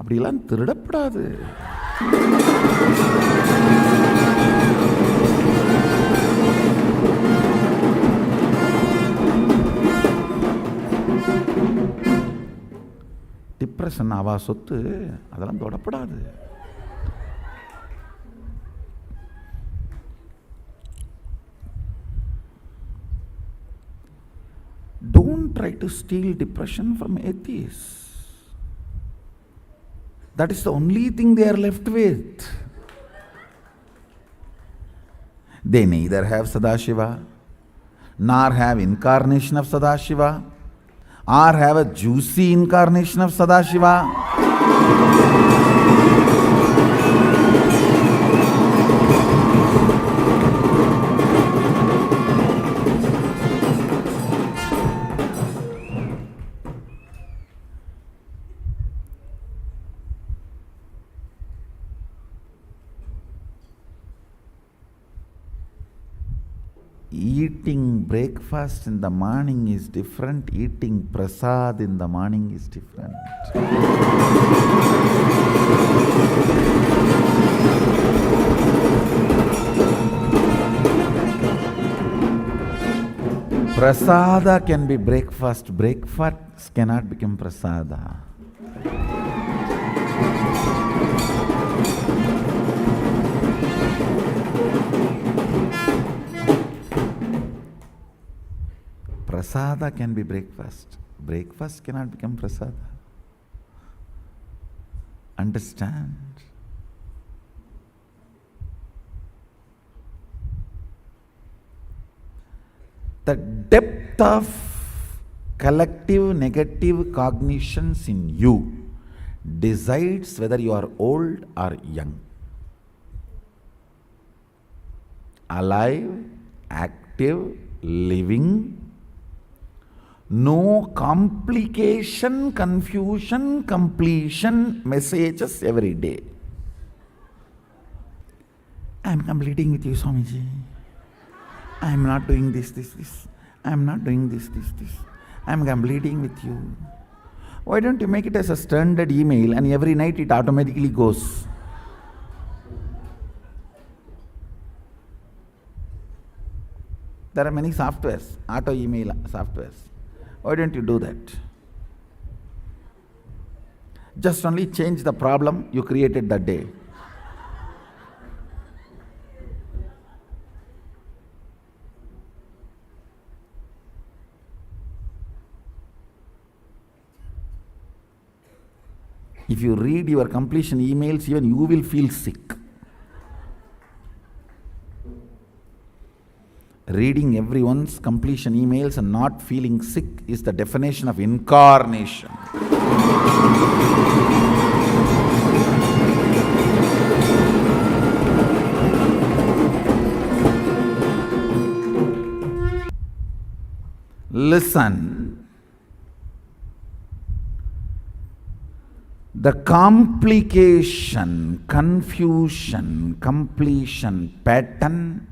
F: அப்படிலாம் திருடப்படாது. Depression அவா சொத்து, அதெல்லாம் தொடப்படாது. Don't try to steal depression from atheists. That is the only thing they are left with. They neither have Sadashiva, nor have incarnation of Sadashiva, or have a juicy incarnation of Sadashiva. Eating breakfast in the morning is different. Eating prasad in the morning is different. Prasada can be breakfast. Breakfast cannot become prasada. Prasada can be breakfast. Breakfast cannot become prasada. Understand? The depth of collective negative cognitions in you decides whether you are old or young, alive, active, living. No complication, confusion, completion messages every day. I am completing with you, Swamiji. I am not doing this. I am not doing this. I am completing with you. Why don't you make it as a standard email and every night it automatically goes? There are many softwares, auto email softwares. Why don't you do that? Just only change the problem you created that day. If you read your completion emails, even you will feel sick. Reading everyone's completion emails and not feeling sick is the definition of incarnation. Listen. The complication, confusion, completion pattern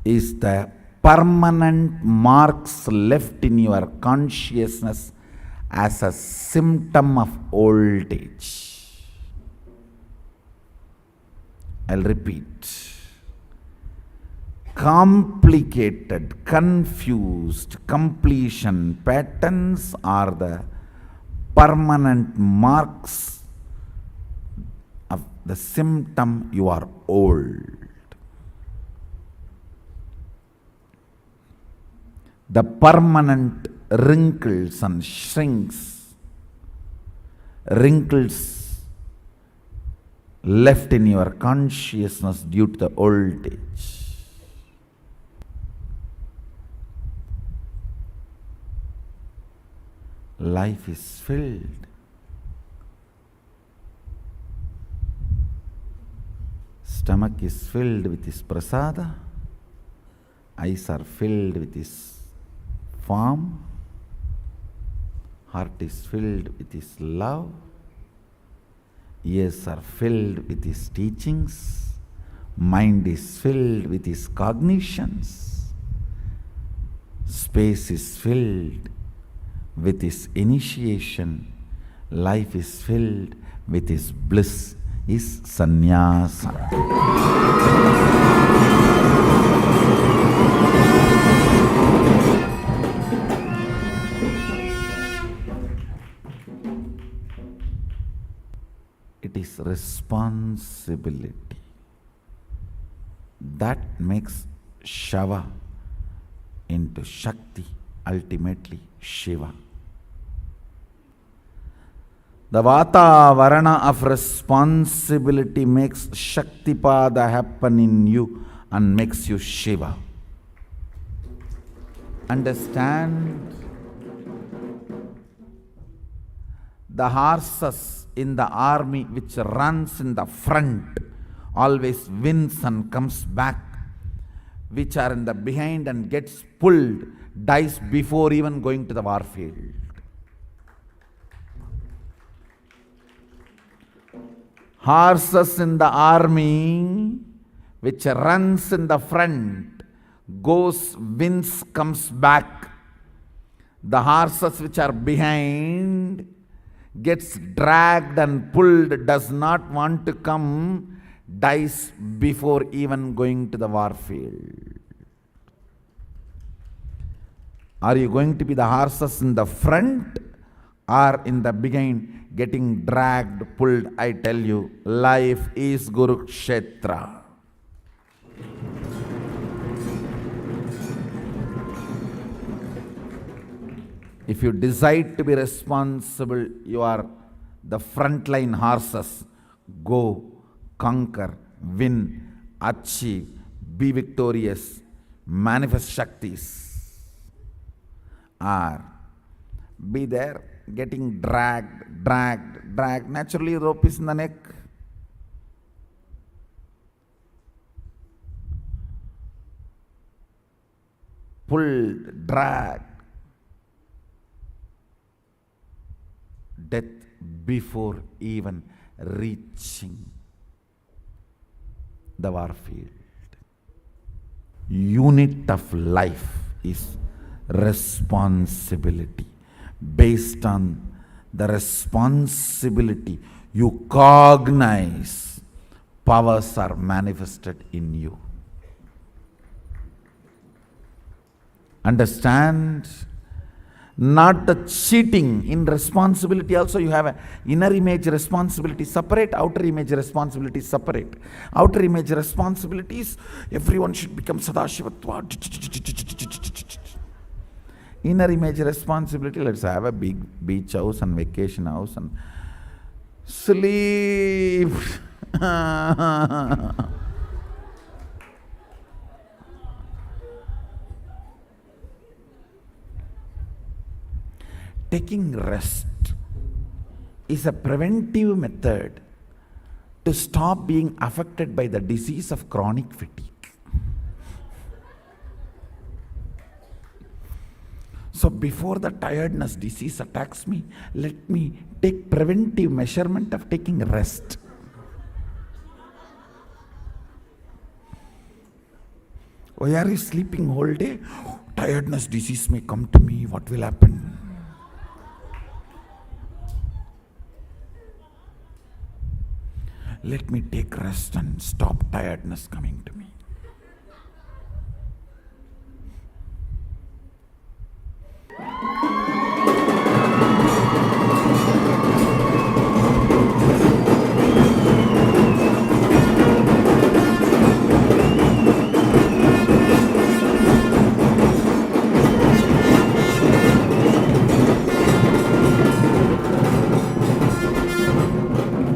F: is the permanent marks left in your consciousness as a symptom of old age. I'll repeat. Complicated, confused completion patterns are the permanent marks of the symptom you are old. The permanent wrinkles and shrinks, wrinkles left in your consciousness due to the old age. Life is filled. Stomach is filled with his prasada. Eyes are filled with his form. Heart is filled with his love. Ears are filled with his teachings. Mind is filled with his cognitions. Space is filled with his initiation. Life is filled with his bliss, his sannyasa. It is responsibility that makes Shava into Shakti, ultimately Shiva. The Vatavarana of responsibility makes Shaktipada happen in you and makes you Shiva. Understand? The horses in the army which runs in the front always wins and comes back. Which are in the behind and gets pulled, dies before even going to the war field. Horses in the army, which runs in the front, goes, wins, comes back. The horses which are behind, gets dragged and pulled, does not want to come, dies before even going to the war field. Are you going to be the horses in the front or in the behind getting dragged, pulled? I tell you, life is Kurukshetra. If you decide to be responsible, you are the frontline horses. Go, conquer, win, achieve, be victorious. manifest Shaktis, or be there getting dragged. Naturally, rope is in the neck. Pulled, dragged. Death before even reaching the warfield. Unit of life is responsibility. Based on the responsibility you cognize, powers are manifested in you. Understand? Not the cheating. In responsibility also you have an inner image responsibility separate, outer image responsibility separate. Outer image responsibilities, everyone should become Sadashivatva. Inner image responsibility, let's have a big beach house and vacation house and sleep. Taking rest is a preventive method to stop being affected by the disease of chronic fatigue. So before the tiredness disease attacks me, let me take preventive measurement of taking rest. Why are you sleeping whole day? Tiredness disease may come to me. What will happen? Let me take rest and stop tiredness coming to me.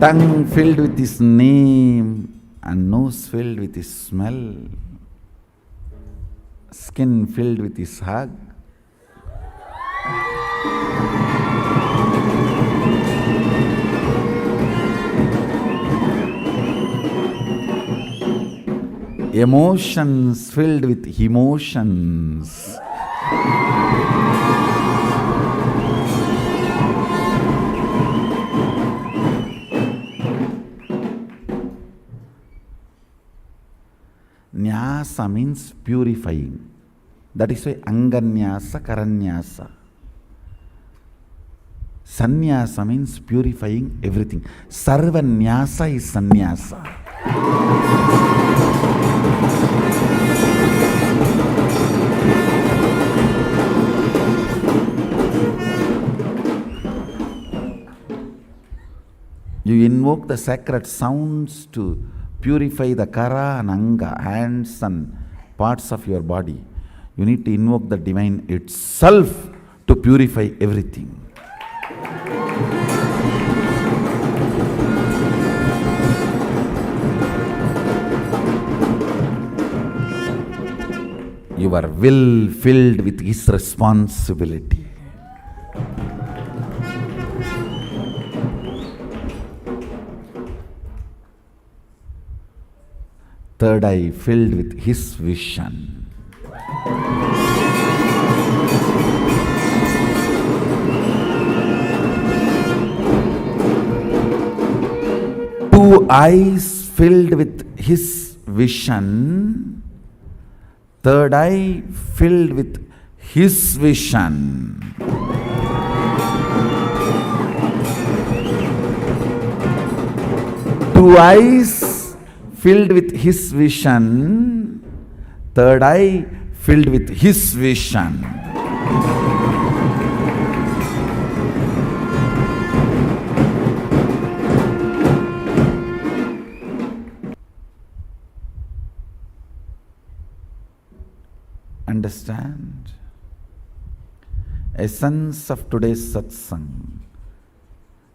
F: Tongue filled with his name and nose filled with his smell, skin filled with his hug. Emotions filled with emotions. Nyasa means purifying. That is why Anganyasa, Karanyasa. Sannyasa means purifying everything. Sarvanyasa is sannyasa. You invoke the sacred sounds to purify the kara and anga, hands and parts of your body. You need to invoke the divine itself to purify everything. Your will filled with his responsibility. Third eye filled with his vision. Two eyes filled with his vision. Third eye filled with his vision. Two eyes filled with his vision, third eye filled with his vision. Understand? Essence of today's satsang.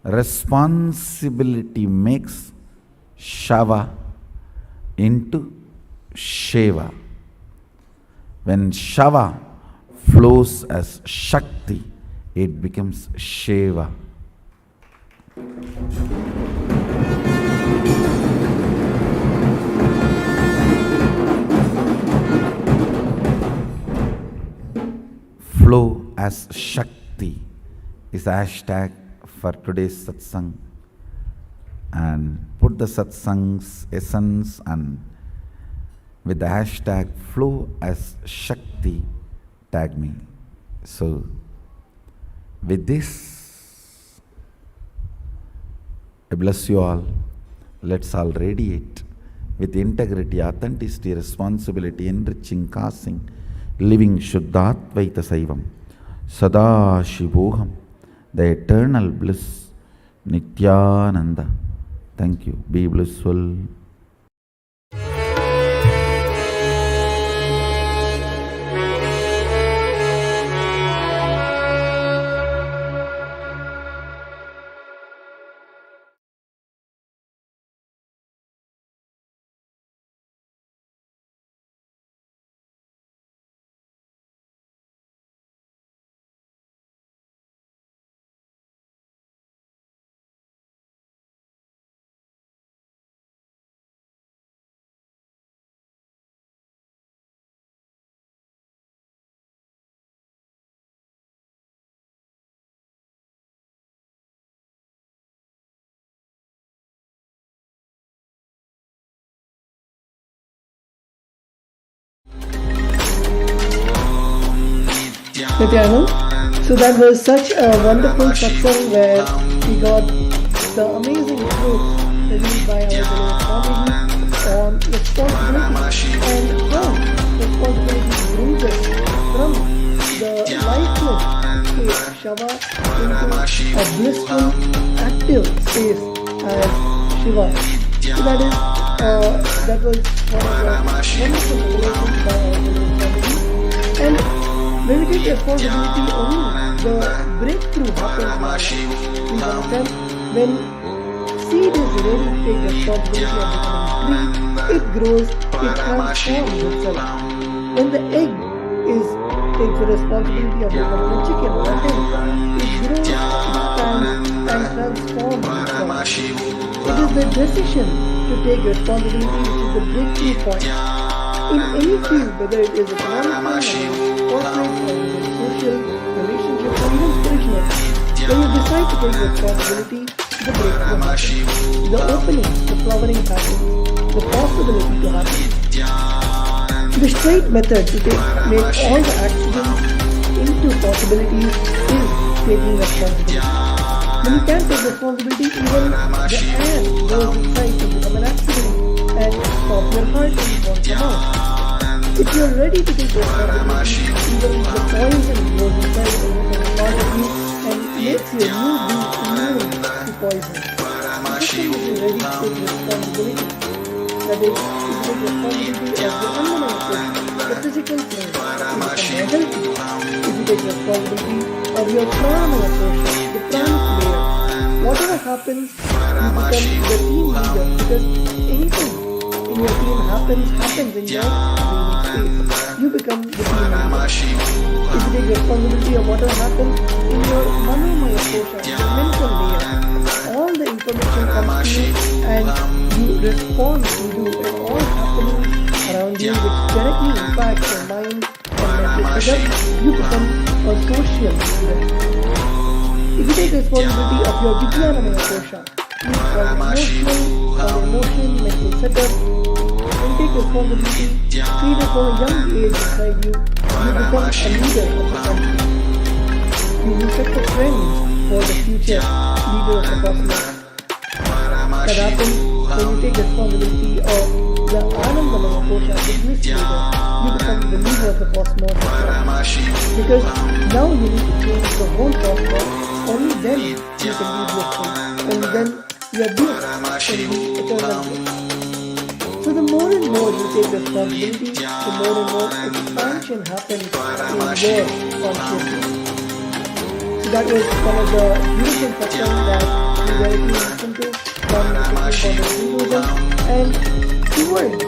F: Responsibility makes Shava into Sheva. When Shava flows as Shakti, it becomes Shiva. Flow as Shakti is the hashtag for today's satsang. And put the satsang's essence and with the hashtag flow as Shakti, tag me. So, with this, I bless you all. Let's all radiate with integrity, authenticity, responsibility, enriching, causing, living Shuddhatvaita Saivam, Sada Shivoham, the eternal bliss, Nithyananda. Thank you. Be blissful.
D: Nithyananda. So that was such a wonderful satsang where we got the amazing truth revealed by our beloved Swamiji on responsibility and how responsibility brings us from the lifeless state, Shava, into a blissful, active space as Shiva. So that was one of the wonderful revelations by our beloved Swamiji. And when we take responsibility only, the breakthrough happens. We understand when seed is ready to take responsibility of becoming tree, it grows, it transforms itself. When the egg takes the responsibility of becoming a chicken or a hen, it grows, expands and transforms itself. It is the decision to take responsibility which is the breakthrough point. In any field, whether it is economic, corporate, or social, relationship, or even spiritual, when you decide to take responsibility, the breakthrough happens. The opening, the flowering happens, the possibility to happen. The straight method to make all the accidents into possibilities is taking responsibility. When you can't take responsibility, even the ant goes inside to become an accident and stop your heart and won't come out. If you are ready to take responsibility, even the poison goes inside and part of you and makes your new being immune to poison. The second is ready to take responsibility. That is, to take responsibility of the underlying person, the physical plane, to become healthy. If you take responsibility of your pranamaya portion, the pranic layer, whatever happens, you become the team leader because anything in your team happens in your space. You become the team leader. If you take responsibility of whatever happens in your manomaya portion, your mental layer, all the information comes to you and you respond to it all happening around you which directly impacts your mind and mental setup. You become a social leader. If you take responsibility of your Vijnanamaya portion, emotion, mental setup, and take responsibility, treat it from a young age inside you, you become a leader of the country. You set the trends for the future leader of the cosmos. That happens when you take responsibility of the Anandamaya portion, the bliss leader. You become the leader of the cosmos. Because now you need to change the whole cosmos. Only then you can be blissful. Only then your bliss can be eternal bliss. So the more and more you take responsibility, the more and more expansion happens in your consciousness. So that was one of the beautiful satsang that we directly listened to from the Hinduism and towards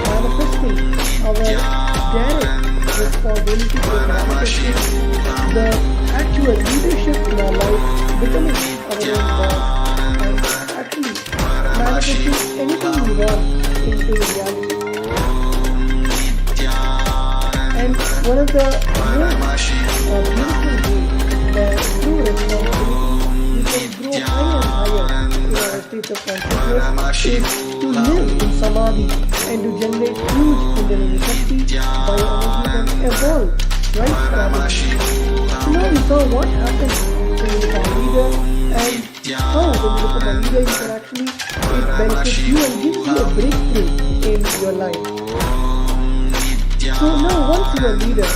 D: manifesting our direct responsibility for manifesting the actual leadership in our life, becoming our own boss, and actually manifesting anything we want into reality. And one of the most beautiful ways that through responsibility we can grow higher and higher in our state of consciousness is to live in samadhi and to generate huge kundalini shakti by energy and evolve right strategy. So now we saw what happens when you become a leader and how when you become a leader you can actually, it benefits you and gives you a breakthrough in your life. So now once you are a leader,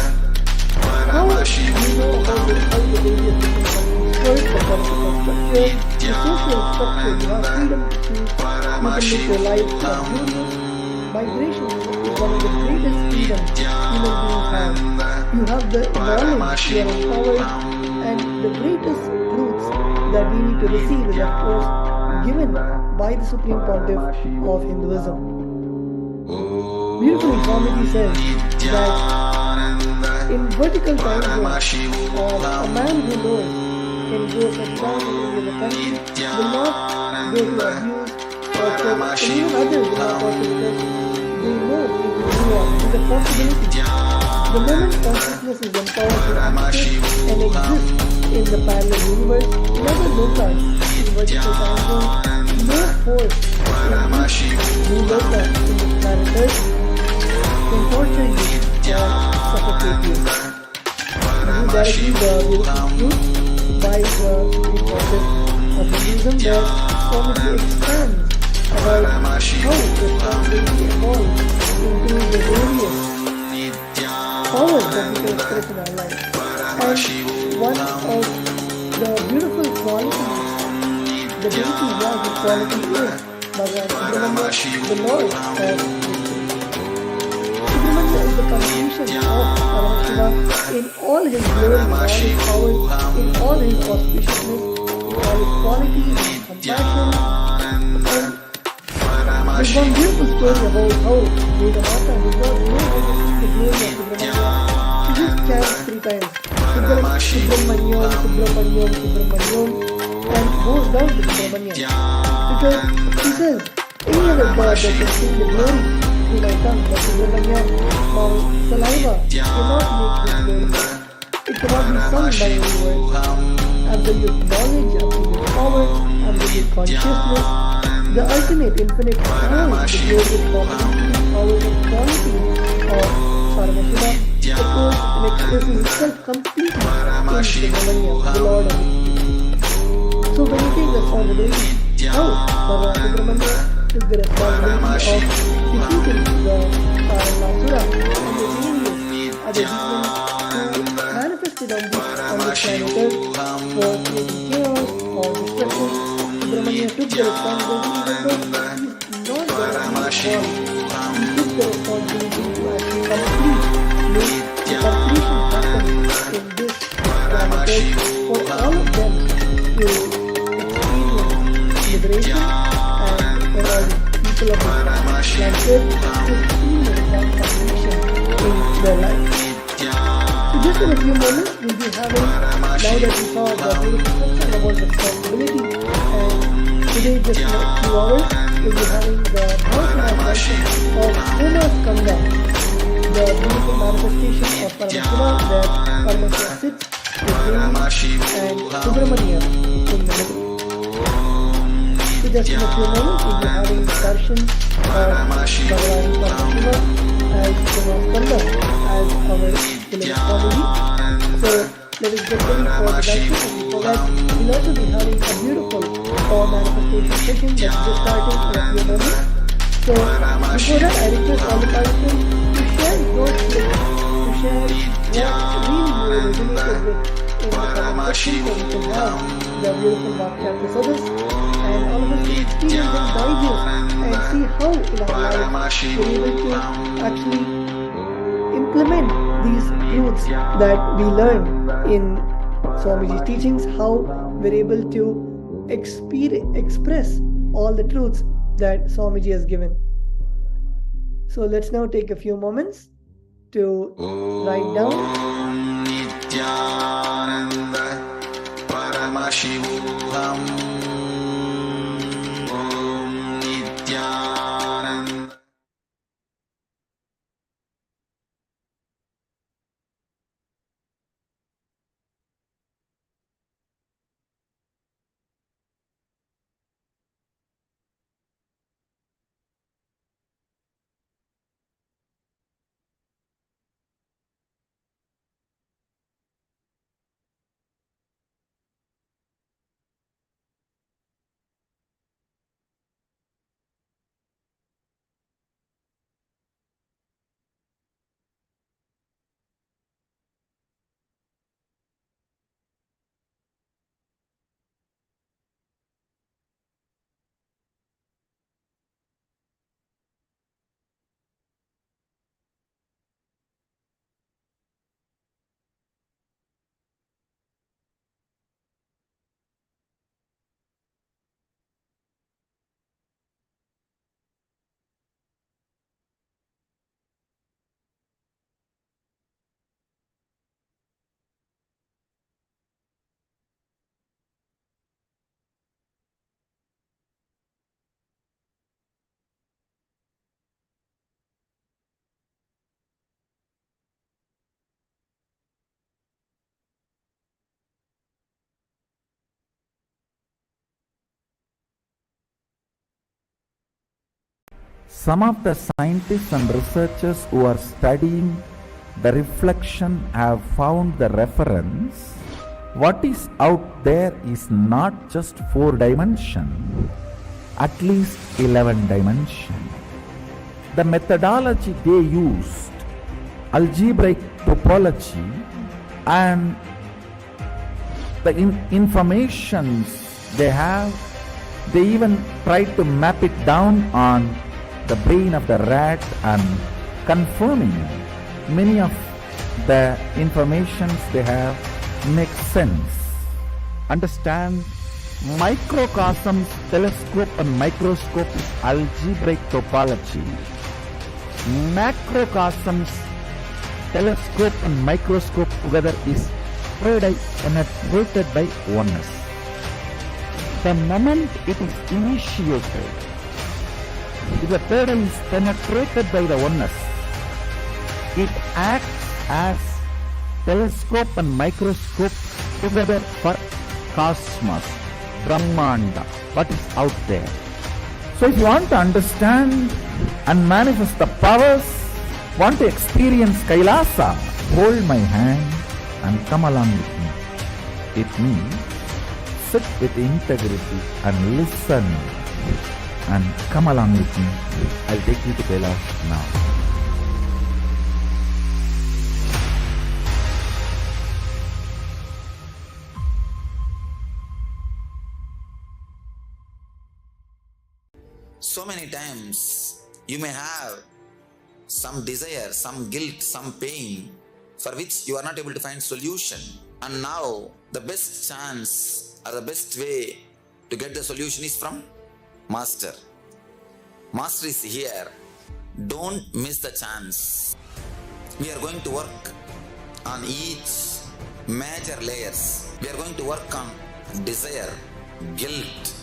D: how do you know about the various different companies? First, the political structure, the social structure, you have freedom to choose, you can make your life luxurious. Migration is one of the greatest freedoms human beings have. You have the knowledge, you are empowered, and the greatest truths that we need to receive is of course given by the Supreme Pontiff of Hinduism. Beautifully, Swamiji says that in vertical time zones, a man who knows can go from down in the country, will not go to abuse or even others will not also because they know he will do what is a possibility. The moment consciousness is empowered to access and exist in the parallel universe, never lokas in vertical time zones, no force in lokas in the planet Earth can torture you or suffocate you. This is directly the beautiful truth by the Supreme Pontiff of Hinduism that Swamiji expands about how responsibility evolves into the various powers that we can express in our life. And one of the beautiful qualities, the deity has this quality is Bhagavan Subramanya, the Lord of History. Subramanya is the completion of Paramashiva in all his glory, in all his powers, in all his auspiciousness, in all his qualities and compassion. And there's one beautiful story about how Vedamata did not know how to see the glory of Subramanya. She just chants 3 times. Subramanyam, Subramanyam, Subramanyam, and goes down to Subramanya. Because she says, any other god that can sing the glory through my tongue, but Subramanya, my saliva cannot make this glory. It cannot be sung by any words. Absolute knowledge, absolute power, absolute consciousness, the ultimate infinite power, the glorious properties, powers and qualities of Paramashima, of course, it expresses itself completely in Subramanya, the Lord of History. So when you take responsibility, how Bhagavan Subramanya took the responsibility of defeating the Kailasa and the various other demons who manifested on this planet Earth for creating chaos or destruction, Subramanya took the responsibility even though he's not the one. He took the responsibility to actually make the completion happen in this planet Earth for all of them to experience liberation and for all the people of the planet Earth to experience that completion in their life. So just in a few moments we'll be having, now that we saw the beautiful concept about responsibility, and today just in a few hours we'll be having the transformation of Homa Skanda, the beautiful manifestation of Paramashiva where Paramashiva sits with Devi and Subramanya in the middle. So just in a few moments we'll be having darshan of Bhagavan Paramashiva as Homa Skanda as our beloved Swamiji. So let us get ready for the darshan, and before that we'll also be having a beautiful power manifestation session that's just starting in a few moments. So before that I request all the participants to share your clips, to share what really you resonated with in the comment section so we can have the beautiful mark chapters of us and all of us can experience and digest and see how in our lives we're able to actually implement these truths that we learn in Swamiji's teachings, how we're able to express all the truths that Swamiji has given. So let's now take a few moments to write down.
E: Nithyananda Paramashivam. Nithyananda.
F: Some of the scientists and researchers who are studying the reflection have found the reference. What is out there is not just 4 dimension, at least 11 dimension. The methodology they used, algebraic topology, and the informations they have, they even try to map it down on the brain of the rat and confirming many of the informations they have make sense. Understand, microcosms, telescope and microscope is algebraic topology. Macrocosms, telescope and microscope together is penetrated by oneness. The moment it is initiated, if the third eye is penetrated by the oneness, it acts as telescope and microscope together for cosmos, Brahmanda, what is out there. So if you want to understand and manifest the powers, want to experience Kailasa, hold my hand and come along with me. It means sit with integrity and listen and come along with me. I'll take you to Kailasa now.
E: So many times you may have some desire, some guilt, some pain for which you are not able to find solution. And now the best chance or the best way to get the solution is from Master. Master is here. Don't miss the chance. We are going to work on each major layers. We are going to work on desire, guilt,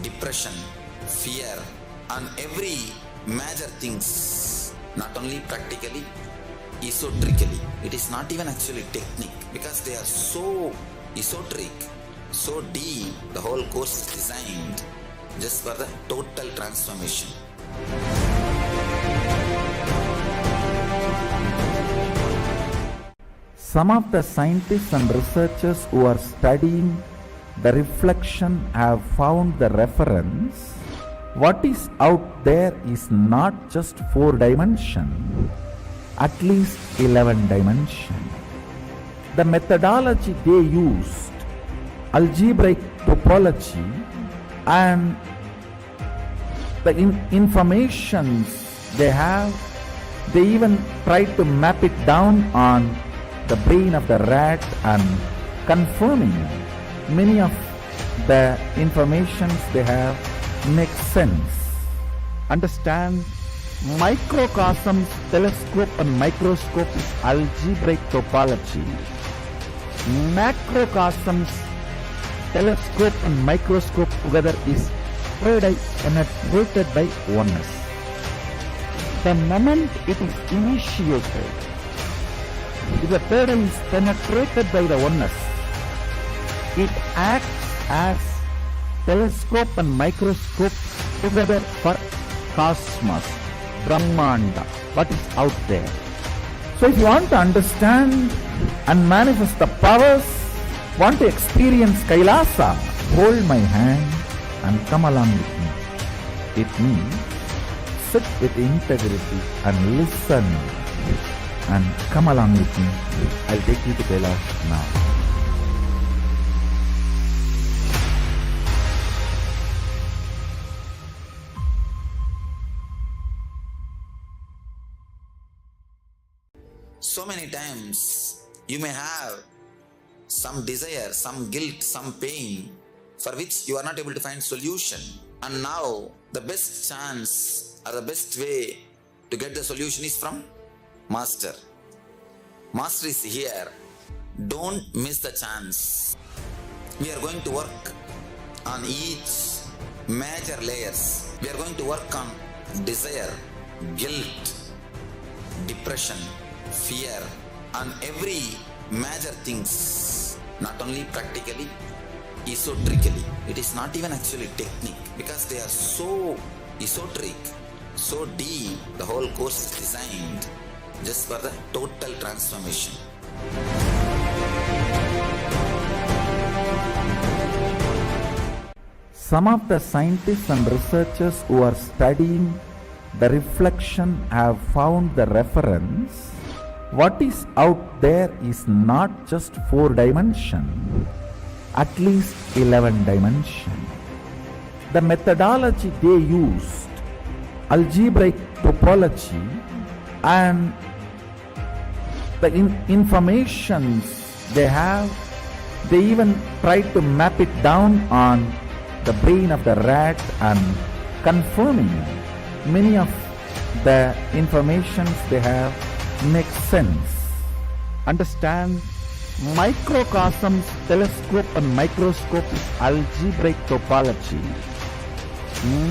E: depression, fear, on every major things, not only practically, esoterically. It is not even actually technique, because they are so esoteric, so deep. The whole course is designed just for the total transformation.
F: Some of the scientists and researchers who are studying the reflection have found the reference. What is out there is not just 4 dimension, at least 11 dimension. The methodology they used, algebraic topology, and the informations they have, they even try to map it down on the brain of the rat and confirming many of the informations they have make sense. Understand, Microcosms, telescope and microscope is algebraic topology. Macrocosms, telescope and microscope together is penetrated by oneness. The moment it is initiated, if the pattern is penetrated by the oneness, it acts as telescope and microscope together for cosmos, Brahmanda, what is out there. So if you want to understand and manifest the powers, want to experience Kailasa, hold my hand and come along with me. It means sit with integrity and listen and come along with me. I'll take you to Kailasa now.
E: So many times you may have some desire, some guilt, some pain for which you are not able to find solution. And now the best chance or the best way to get the solution is from Master. Master is here. Don't miss the chance. We are going to work on each major layers. We are going to work on desire, guilt, depression, fear, on every major things, not only practically, esoterically. It is not even actually technique, because they are so esoteric, so deep. The whole course is designed just for the total transformation.
F: Some of the scientists and researchers who are studying the reflection have found the reference. What is out there is not just 4 dimension, at least 11 dimension. The methodology they used, algebraic topology, and the informations they have, they even tried to map it down on the brain of the rat and confirming many of the informations they have makes sense. Understand, microcosms, telescope and microscope is algebraic topology.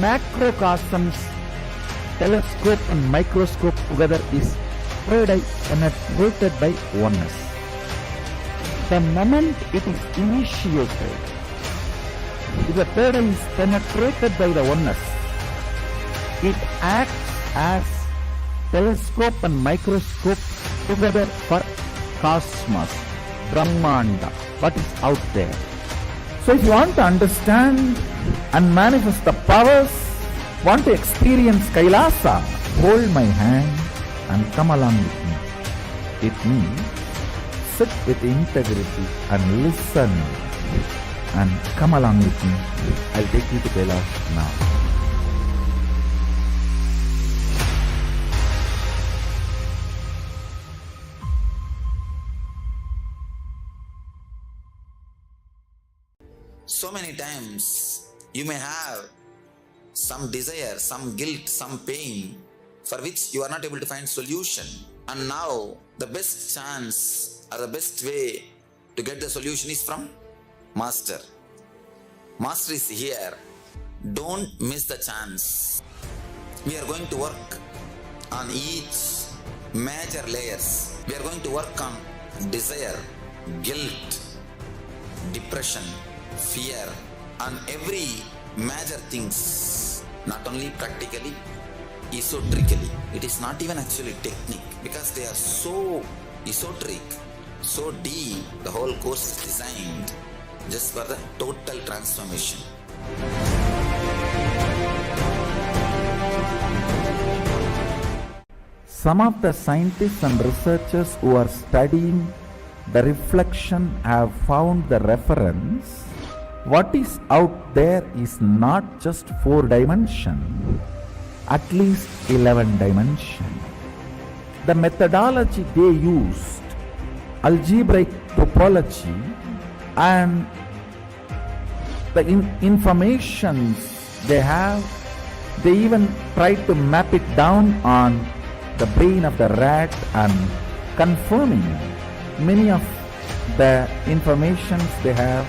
F: Macrocosms, telescope and microscope together is penetrated by oneness. The moment it is initiated, if the pattern is penetrated by the oneness, it acts as telescope and microscope together for cosmos, Brahmanda, what is out there. So if you want to understand and manifest the powers, want to experience Kailasa, hold my hand and come along with me. It means sit with integrity and listen and come along with me. I'll take you to Kailasa now.
E: So many times you may have some desire, some guilt, some pain for which you are not able to find solution. And now the best chance or the best way to get the solution is from Master. Master is here. Don't miss the chance. We are going to work on each major layers. We are going to work on desire, guilt, depression, fear, on every major things, not only practically, esoterically. It is not even actually technique, because they are so esoteric, so deep. The whole course is designed just for the total transformation.
F: Some of the scientists and researchers who are studying the reflection have found the reference. What is out there is not just 4 dimension, at least 11 dimension. The methodology they used, algebraic topology, and the informations they have, They even tried to map it down on the brain of the rat and confirming many of the informations they have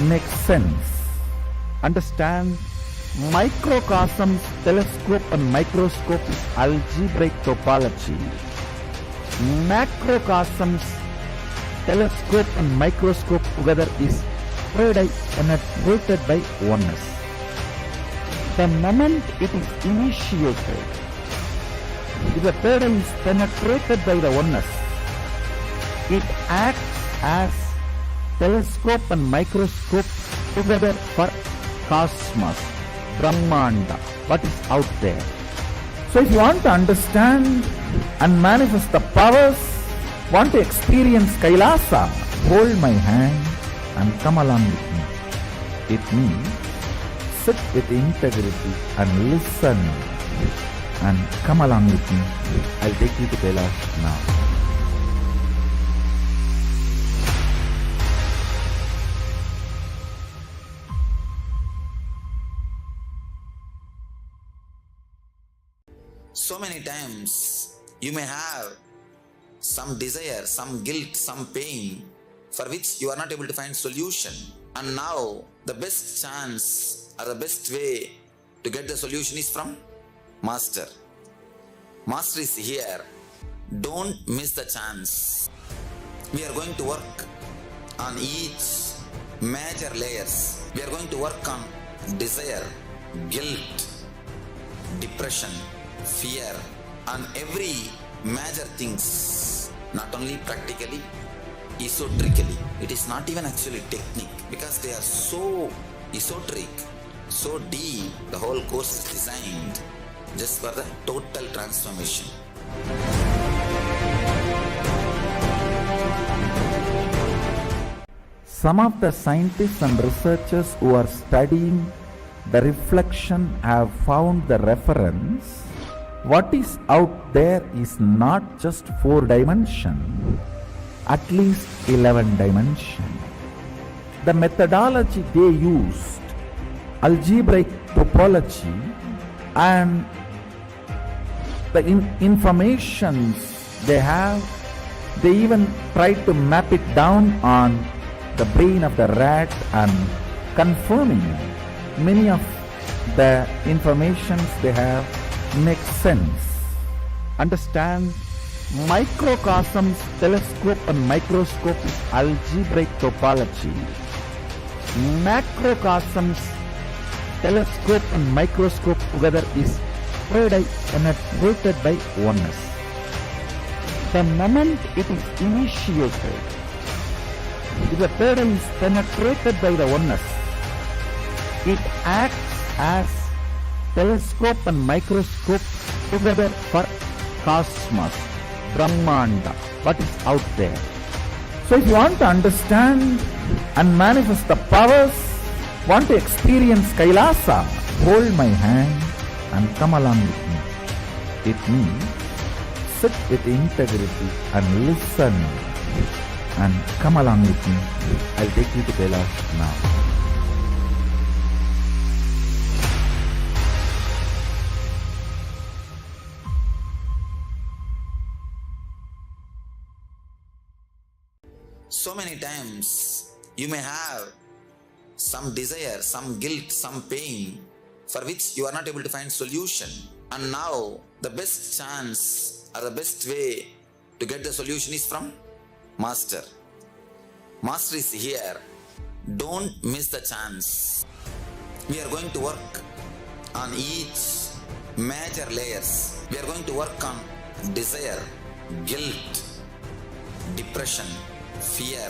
F: makes sense. Understand, microcosms, telescope and microscope is algebraic topology. Macrocosms, telescope and microscope together is penetrated by oneness. The moment it is initiated, if the paradigm is penetrated by the oneness, it acts as telescope and microscope together for cosmos, Brahmanda, what is out there. So if you want to understand and manifest the powers, want to experience Kailasa, hold my hand and come along with me. It means sit with integrity and listen and come along with me. I'll take you to Kailasa now.
E: So many times you may have some desire, some guilt, some pain for which you are not able to find solution. And now the best chance or the best way to get the solution is from Master. Master is here. Don't miss the chance. We are going to work on each major layers. We are going to work on desire, guilt, depression, fear, and every major things, not only practically, esoterically. It is not even actually technique, because they are so esoteric, so deep. The whole course is designed just for the total transformation.
F: Some of the scientists and researchers who are studying the reflection have found the reference. What is out there is not just 4 dimension, at least 11 dimension. The methodology they used, algebraic topology, and the informations they have, they even tried to map it down on the brain of the rat and confirming many of the informations they have makes sense. Understand, microcosms, telescope and microscope is algebraic topology. Macrocosms, telescope and microscope together is penetrated by oneness. The moment it is initiated, if the paradigm is penetrated by the oneness, it acts as telescope and microscope together for cosmos, Brahmanda, what is out there. So if you want to understand and manifest the powers, want to experience Kailasa, hold my hand and come along with me. It means sit with integrity and listen and come along with me. I'll take you to Kailasa now.
E: So many times you may have some desire, some guilt, some pain for which you are not able to find solution. And now the best chance or the best way to get the solution is from Master. Master is here. Don't miss the chance. We are going to work on each major layers. We are going to work on desire, guilt, depression, fear,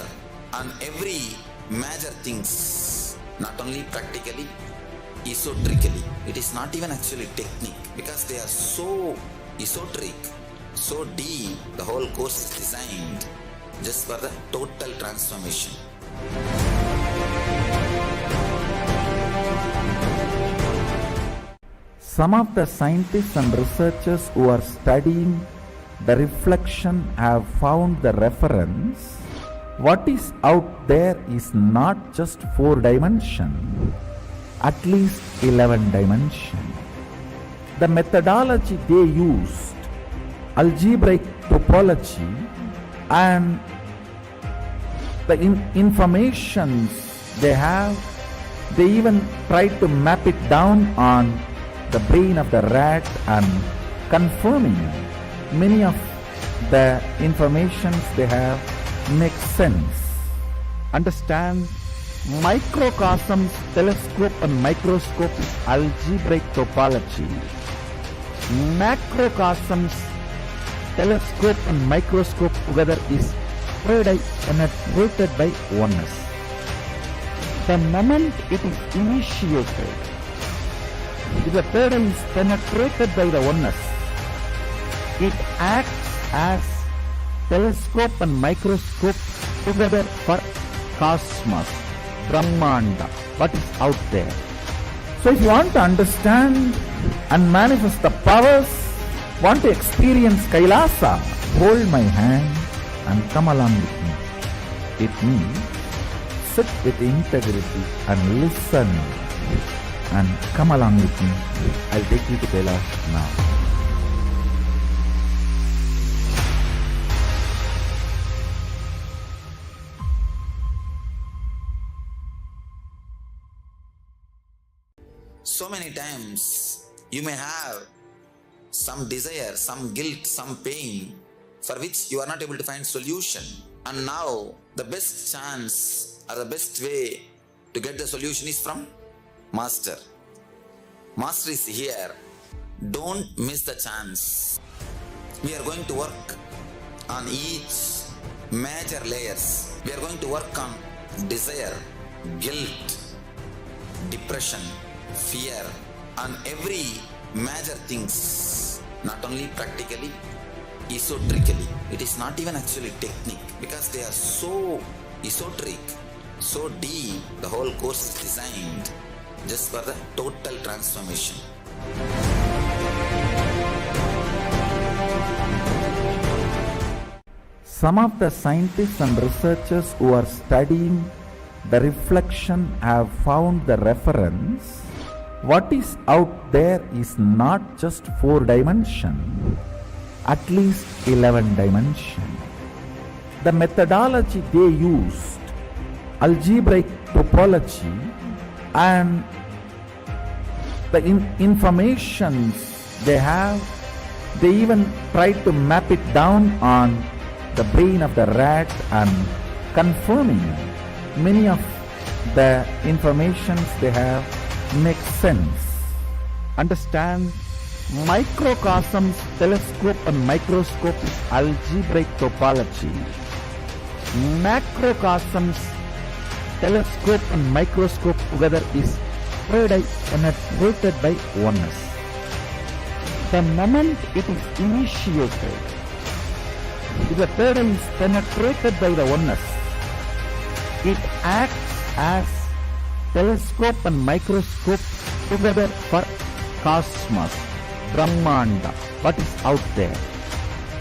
E: and every major things, not only practically, esoterically. It is not even actually technique, because they are so esoteric, so deep. The whole course is designed just for the total transformation.
F: Some of the scientists and researchers who are studying the reflection have found the reference. What is out there is not just 4 dimension, at least 11 dimension. The methodology they used, algebraic topology, and the informations they have, they even tried to map it down on the brain of the rat and confirming many of the informations they have make sense. Understand, microcosms, telescope and microscope is algebraic topology. Macrocosms, telescope and microscope together is penetrated by oneness. The moment it is initiated, if the third eye is penetrated by the oneness, it acts as telescope and microscope together for cosmos, Brahmanda, what is out there. So if you want to understand and manifest the powers, want to experience Kailasa, hold my hand and come along with me. It means sit with integrity and listen and come along with me. I'll take you to Kailasa now.
E: So many times you may have some desire, some guilt, some pain for which you are not able to find solution. And now the best chance or the best way to get the solution is from Master. Master is here. Don't miss the chance. We are going to work on each major layers. We are going to work on desire, guilt, depression, fear, on every major things, not only practically, esoterically. It is not even actually technique, because they are so esoteric, so deep. The whole course is designed just for the total transformation.
F: Some of the scientists and researchers who are studying the reflection have found the reference. What is out there is not just 4 dimension, at least 11 dimension. The methodology they used, algebraic topology, and the informations they have, they even tried to map it down on the brain of the rat and confirming many of the informations they have make sense. Understand, microcosms, telescope and microscope is algebraic topology. Macrocosms, telescope and microscope together is penetrated by oneness. The moment it is initiated, if the third eye is penetrated by the oneness, it acts as telescope and microscope together for cosmos, Brahmanda, what is out there.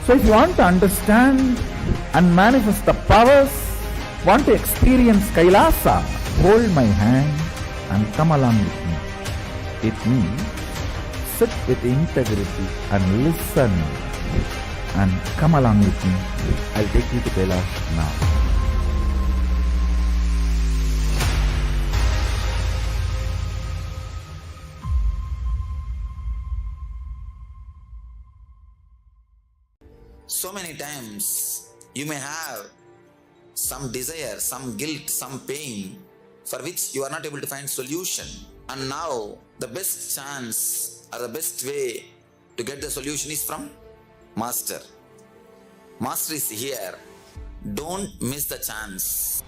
F: So if you want to understand and manifest the powers, want to experience Kailasa, hold my hand and come along with me. It means sit with integrity and listen and come along with me. I'll take you to Kailasa now.
E: So many times you may have some desire, some guilt, some pain for which you are not able to find solution. And now the best chance or the best way to get the solution is from Master. Master is here. Don't miss the chance.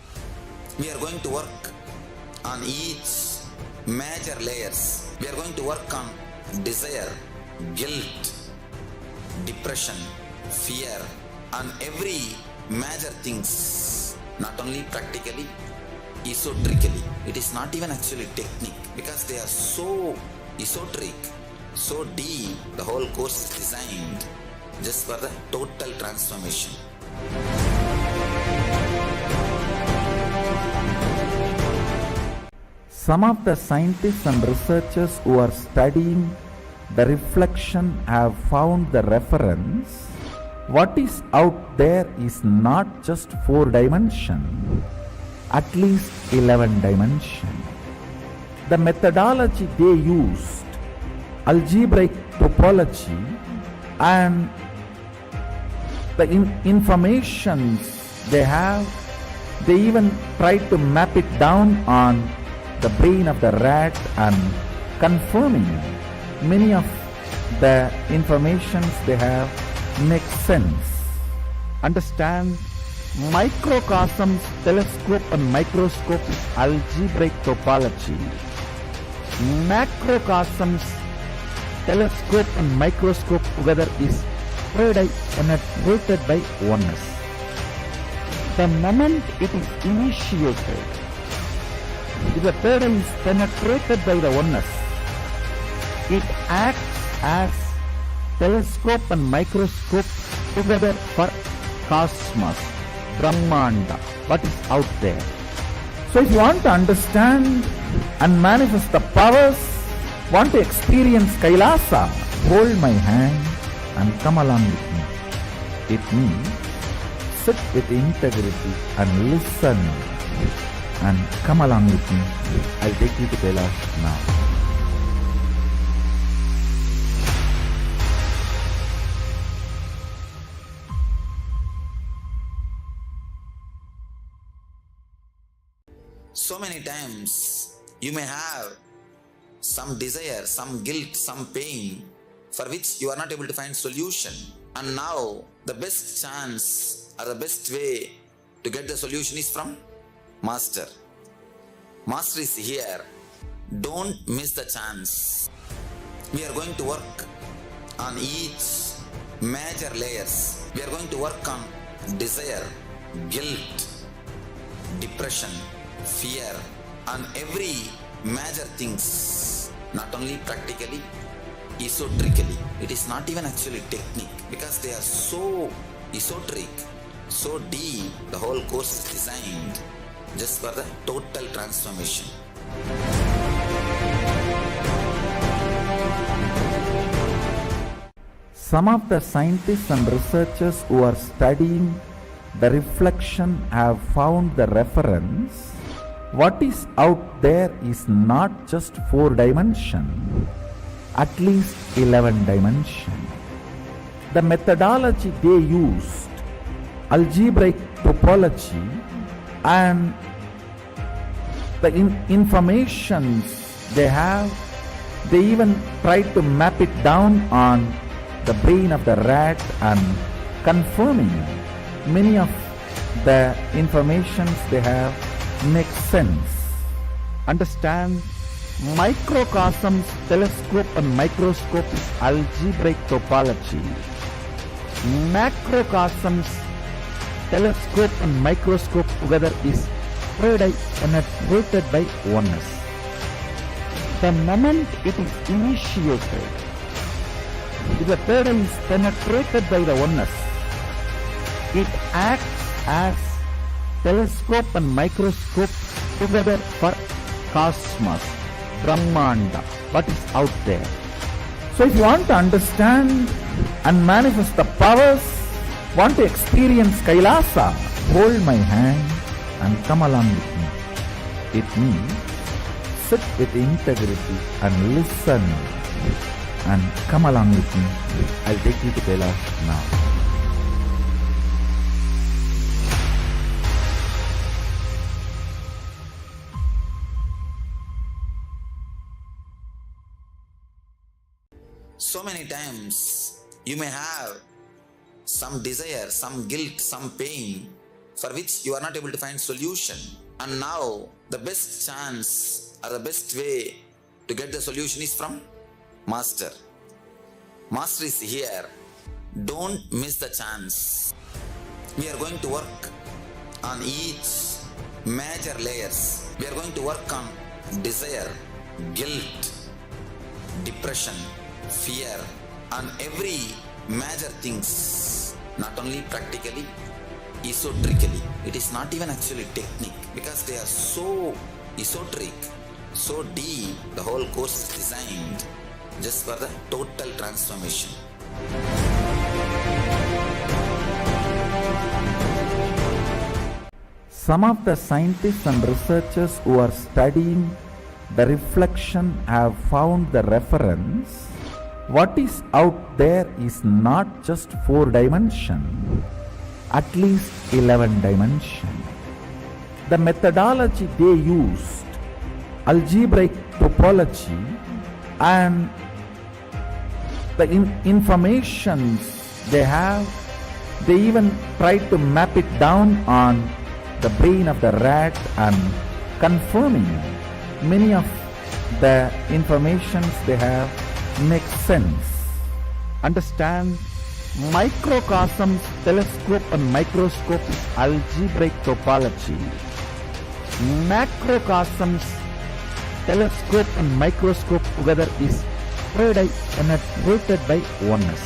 E: We are going to work on each major layers. We are going to work on desire, guilt, depression, fear, on every major things, not only practically, esoterically. It is not even actually technique, because they are so esoteric, so deep. The whole course is designed just for the total transformation.
F: Some of the scientists and researchers who are studying the reflection have found the reference. What is out there is not just 4 dimension, at least 11 dimension. The methodology they used, algebraic topology, and the informations they have, they even tried to map it down on the brain of the rat and confirming many of the informations they have make sense. Understand, microcosms, telescope and microscope is algebraic topology. Macrocosms, telescope and microscope together is penetrated by oneness. The moment it is initiated, if the pattern is penetrated by the oneness, it acts as telescope and microscope together for cosmos, Brahmanda, what is out there. So if you want to understand and manifest the powers, want to experience Kailasa, hold my hand and come along with me. It means sit with integrity and listen and come along with me. I'll take you to Kailasa now.
E: So many times you may have some desire, some guilt, some pain for which you are not able to find solution. And now the best chance or the best way to get the solution is from Master. Master is here. Don't miss the chance. We are going to work on each major layers. We are going to work on desire, guilt, depression, fear, on every major things, not only practically, esoterically. It is not even actually technique, because they are so esoteric, so deep. The whole course is designed just for the total transformation.
F: Some of the scientists and researchers who are studying the reflection have found the reference. What is out there is not just 4 dimension, at least 11 dimension. The methodology they used, algebraic topology, and the informations they have, they even tried to map it down on the brain of the rat and confirming many of the informations they have make sense. Understand, microcosms, telescope and microscope is algebraic topology. Macrocosms, telescope and microscope together is penetrated by oneness. The moment it is initiated, if the pattern is penetrated by the oneness, it acts as telescope and microscope together for cosmos, Brahmanda, what is out there. So if you want to understand and manifest the powers, want to experience Kailasa, hold my hand and come along with me. It means sit with integrity and listen and come along with me. I'll take you to Kailasa now.
E: So many times you may have some desire, some guilt, some pain for which you are not able to find solution. And now the best chance or the best way to get the solution is from Master. Master is here. Don't miss the chance. We are going to work on each major layers. We are going to work on desire, guilt, depression, fear, on every major things, not only practically, esoterically. It is not even actually technique, because they are so esoteric, so deep. The whole course is designed just for the total transformation.
F: Some of the scientists and researchers who are studying the reflection have found the reference. What is out there is not just 4 dimension, at least 11 dimension. The methodology they used, algebraic topology, and the informations they have, they even tried to map it down on the brain of the rat and confirming many of the informations they have make sense. Understand, microcosms, telescope and microscope is algebraic topology. Macrocosms, telescope and microscope together is penetrated by oneness.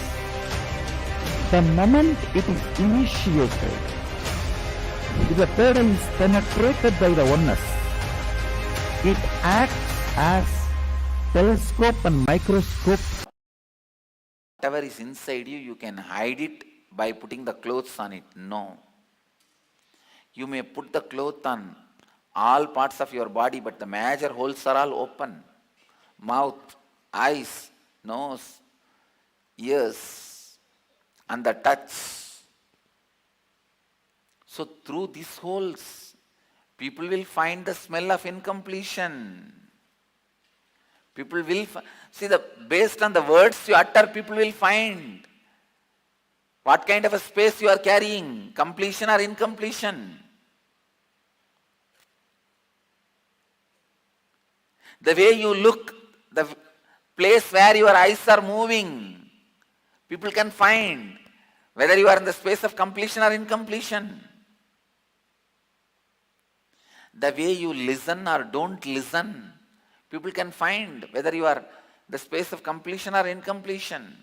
F: The moment it is initiated, if the third eye is penetrated by the oneness, it acts as telescope and microscope.
C: Whatever is inside you, you can hide it by putting the clothes on it. No. You may put the cloth on all parts of your body, but the major holes are all open. Mouth, eyes, nose, ears, and the touch. So through these holes, people will find the smell of incompletion. People will see, based on the words you utter, people will find what kind of a space you are carrying, completion or incompletion. The way you look, the place where your eyes are moving, people can find whether you are in the space of completion or incompletion. The way you listen or don't listen, people can find whether you are the space of completion or incompletion.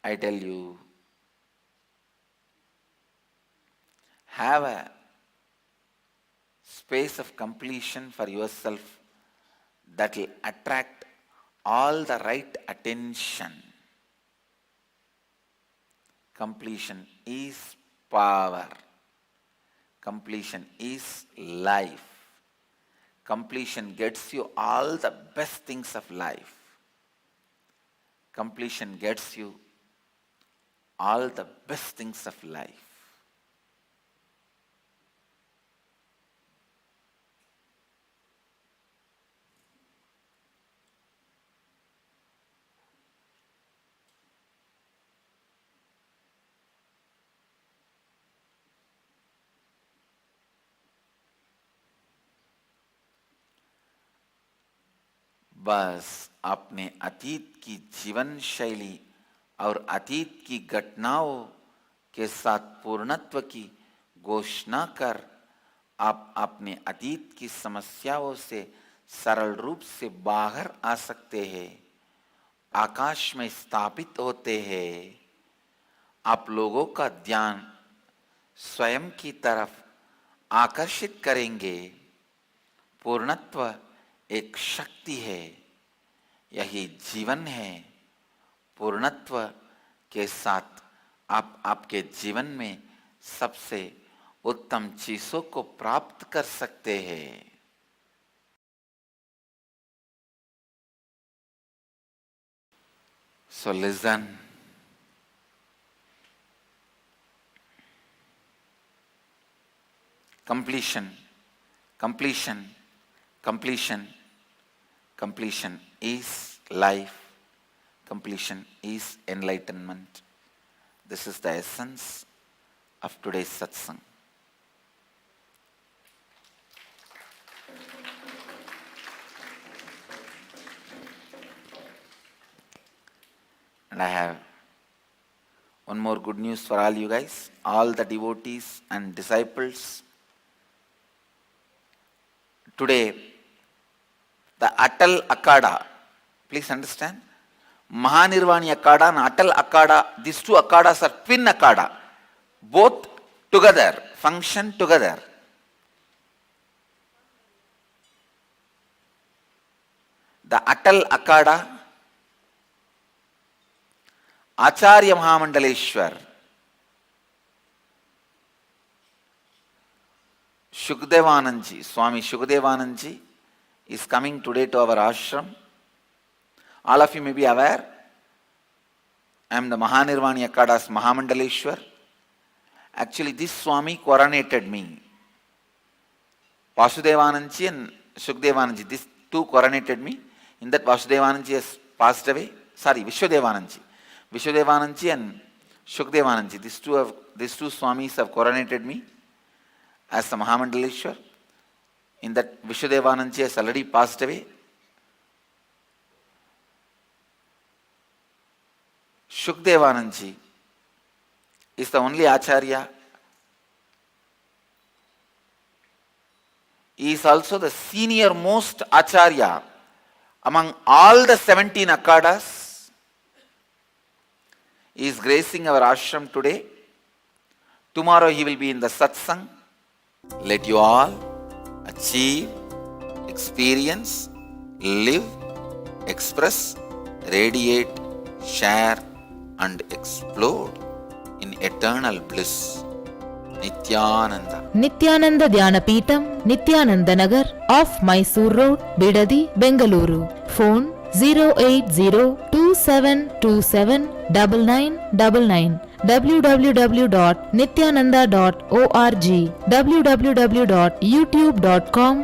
C: I tell you, have a space of completion for yourself that will attract all the right attention. Completion is power. Completion is life. Completion gets you all the best things of life. Completion gets you all the best things of life. बस अपने अतीत की जीवन शैली और अतीत की घटनाओं के साथ पूर्णत्व की घोषणा कर आप अपने अतीत की समस्याओं से सरल रूप से बाहर आ सकते हैं, आकाश में स्थापित होते हैं। आप लोगों का ध्यान स्वयं की तरफ आकर्षित करेंगे। पूर्णत्व एक शक्ति है, यही जीवन है। पूर्णत्व के साथ आप आपके जीवन में सबसे उत्तम चीजों को प्राप्त कर सकते हैं। So listen. Completion, completion, completion. Completion is life. Completion is enlightenment. This is the essence of today's satsang. And I have one more good news for all you guys, all the devotees and disciples. Today, the Atal Akada, please understand, Mahanirvani Akada and Atal Akada, these two Akadas are twin Akada, both together, function together. the Atal Akada, Acharya Mahamandaleshwar, Shukdevanandji, Swami Shukdevanandji is coming today to our ashram. All of you may be aware, I am the Mahanirvani Akada's Mahamandaleshwar. Actually, this Swami coronated me. Vasudevanandji and Shukdevanandji, these two coronated me. In that, Vasudevanandji has passed away. Sorry, Vishwadevanandji. Vishwadevanandji and Shukdevanandji, these two Swamis have coronated me as the Mahamandaleshwar. In that, Vishwadevanandji has already passed away. Shukdevanandji is the only Acharya. He is also the senior most Acharya among all the 17 Akadas. He is gracing our ashram today. Tomorrow he will be in the satsang. Let you all achieve, experience, live, express, radiate, share and explode in eternal bliss. Nithyananda.
G: Nithyananda Dhyanapitham, Nithyananda Nagar, off Mysore Road, Bidadi, Bengaluru. Phone 08027279999. www.nithyananda.org. www.youtube.com/.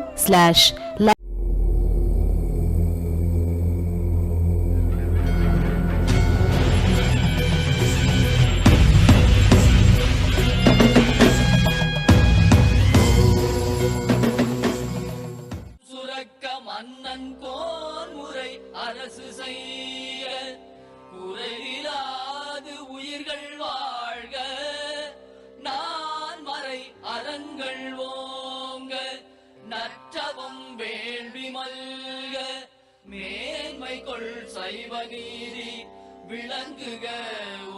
H: விளங்குக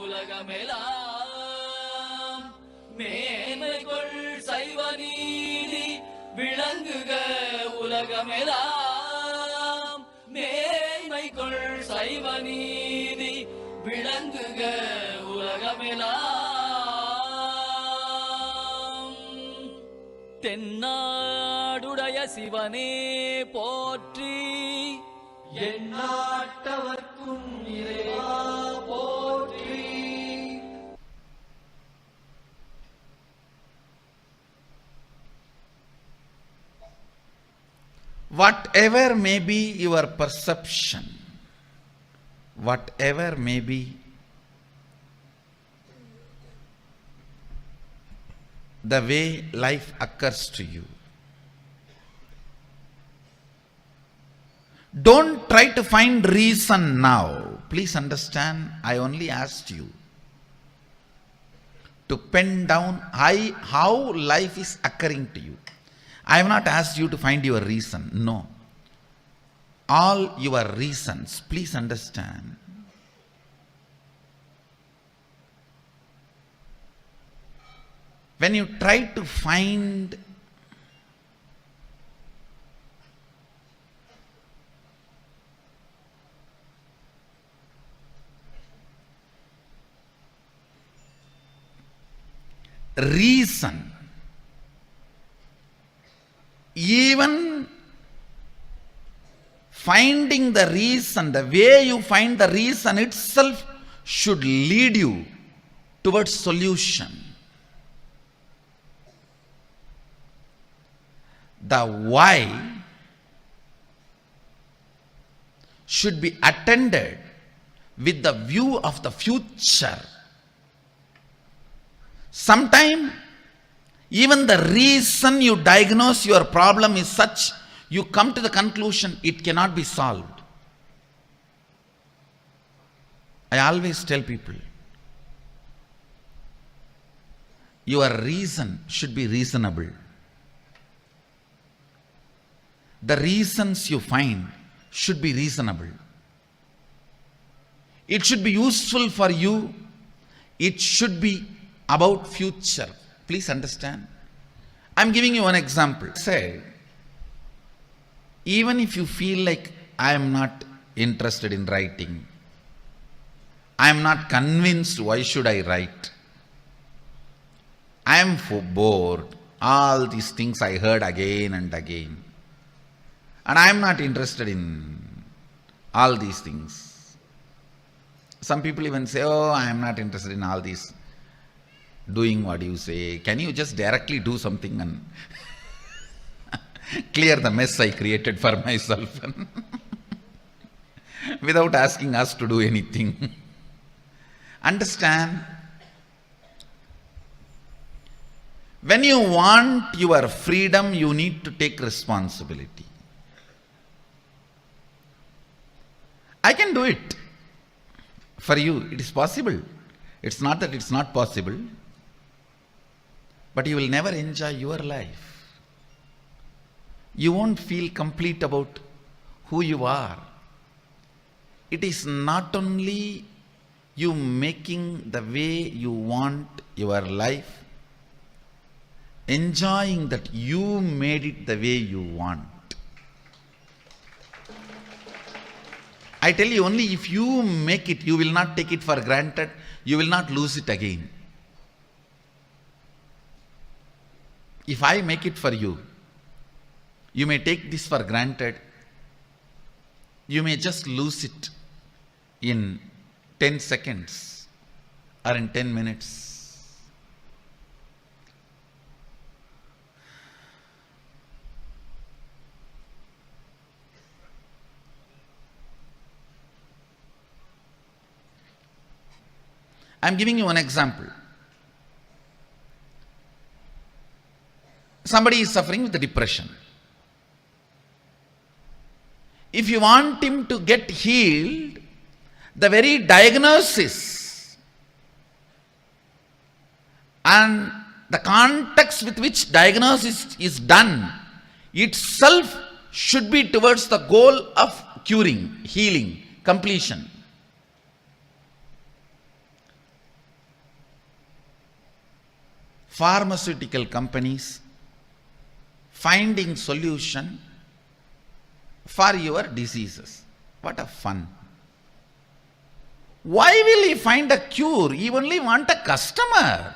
H: உலகமெல்லாம் மேன்மைகொள் சைவ நீதி விளங்குக உலகமெல்லாம் மேன்மைகொள் சைவ நீதி விளங்குக உலகமெல்லாம் தென்னாடுடைய சிவனே போற்றி எந்நாட்டவர்க்கும் இறைவா போற்றி.
C: Whatever may be your perception, whatever may be the way life occurs to you, don't try to find reason now. Please understand, I only asked you to pen down how life is occurring to you. I have not asked you to find your reason. No. All your reasons, please understand, when you try to find reason, even finding the reason, the way you find the reason itself should lead you towards solution. The why should be attended with the view of the future. Sometimes even the reason you diagnose your problem is such, you come to the conclusion it cannot be solved. I always tell people, your reason should be reasonable. The reasons you find should be reasonable. It should be useful for you. It should be about future. Please understand. I am giving you one example. Say, even if you feel like
E: I am not interested in writing. I am not convinced why should I write. I am bored. All these things I heard again and again. And I am not interested in all these things. Some people even say, oh, I am not interested in all these doing what you say. Can you just directly do something and clear the mess I created for myself without asking us to do anything? Understand? When you want your freedom, you need to take responsibility. I can do it for you. It is possible. It's not that it's not possible, but you will never enjoy your life. You won't feel complete about who you are. It is not only you making the way you want your life, enjoying that you made it the way you want. I tell you, only if you make it, you will not take it for granted, you will not lose it again. If I make it for you, you may take this for granted, you may just lose it in 10 seconds or in 10 minutes. I am giving you one example. Somebody is suffering with depression. If you want him to get healed, the very diagnosis and the context with which diagnosis is done itself should be towards the goal of curing, healing, completion. Pharmaceutical companies finding solution for your diseases. What a fun. Why will he find a cure? He only want a customer.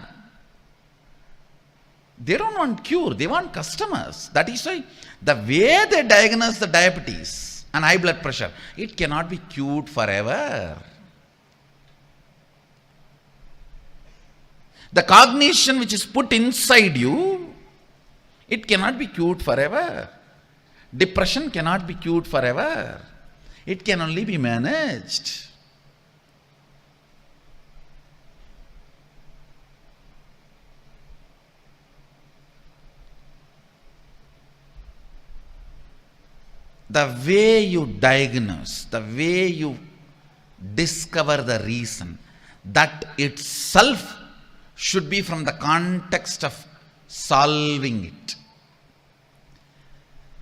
E: They don't want cure, they want customers. That is why the way they diagnose the diabetes and high blood pressure, it cannot be cured forever. The cognition which is put inside you, it cannot be cured forever. Depression cannot be cured forever. It can only be managed. The way you diagnose, the way you discover the reason, that itself should be from the context of solving it.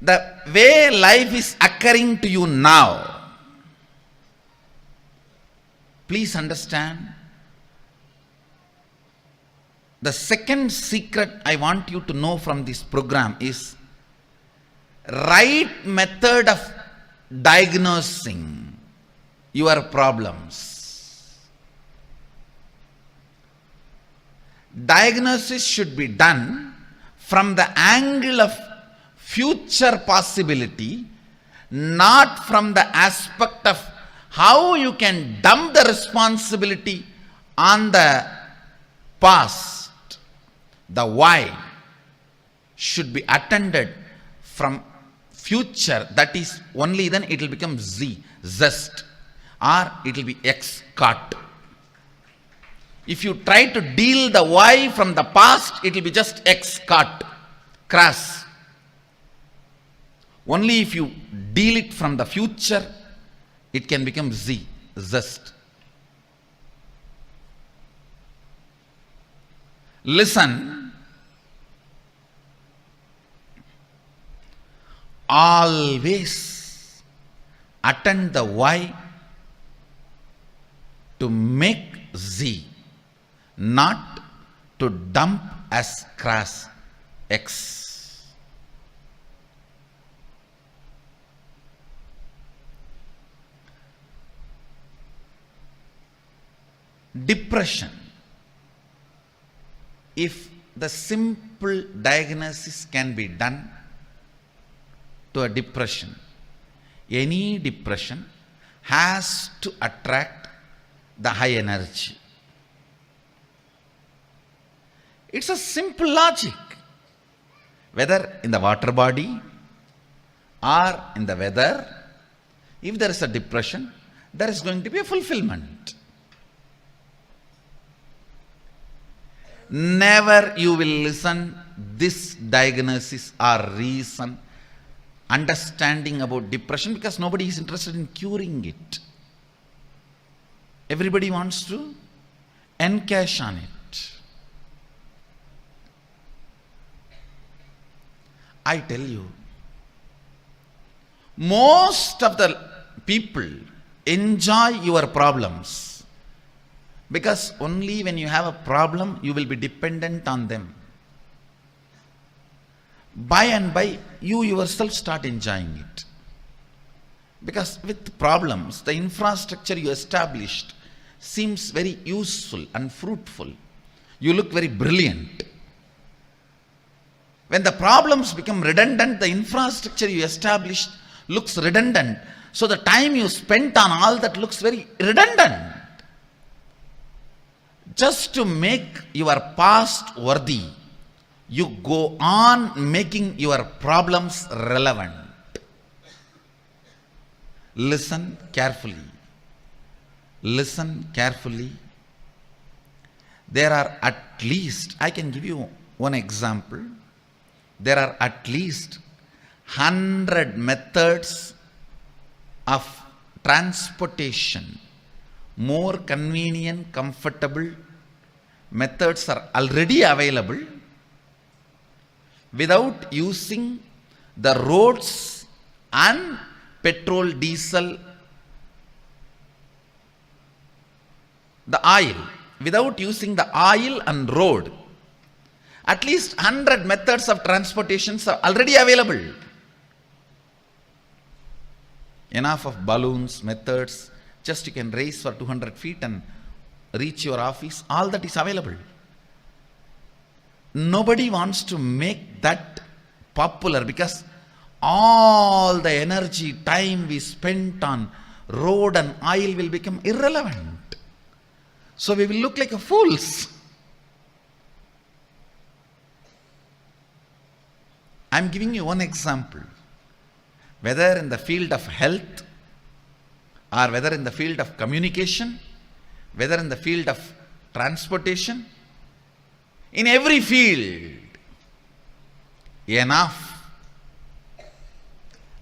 E: The way life is occurring to you now, please understand, the second secret I want you to know from this program is right method of diagnosing your problems. Diagnosis should be done from the angle of future possibility, not from the aspect of how you can dump the responsibility on the past. The why should be attended from future. That is only then it will become zest, or it will be X cut. If you try to deal the why from the past, it will be just X cut, crass. Only if you deal it from the future, it can become zest. Listen, always attend the why to make Z, not to dump as crass X.
C: Depression. If the simple diagnosis can be done to a depression, any depression has to attract the high energy. It's a simple logic. Whether in the water body or in the weather, if there is a depression, there is going to be a fulfillment. Never you will listen this diagnosis or reason, understanding about depression, because nobody is interested in curing it. Everybody wants to encash on it. I tell you, most of the people enjoy your problems, because only when you have a problem, you will be dependent on them. By and by, you yourself start enjoying it. Because with problems, the infrastructure you established seems very useful and fruitful. You look very brilliant. When the problems become redundant, the infrastructure you established looks redundant. So the time you spent on all that looks very redundant. Just to make your past worthy, you go on making your problems relevant. Listen carefully. Listen carefully. There are at least, I can give you one example. There are at least 100 methods of transportation. More convenient, comfortable methods are already available without using the roads and petrol, diesel, the oil. Without using the oil and road. At least 100 methods of transportations are already available. Enough of balloons, methods. Just you can race for 200 feet and reach your office. All that is available. Nobody wants to make that popular, because all the energy, time we spent on road and oil will become irrelevant. So we will look like fools. I am giving you one example. Whether in the field of health, or whether in the field of communication, whether in the field of transportation, in every field, enough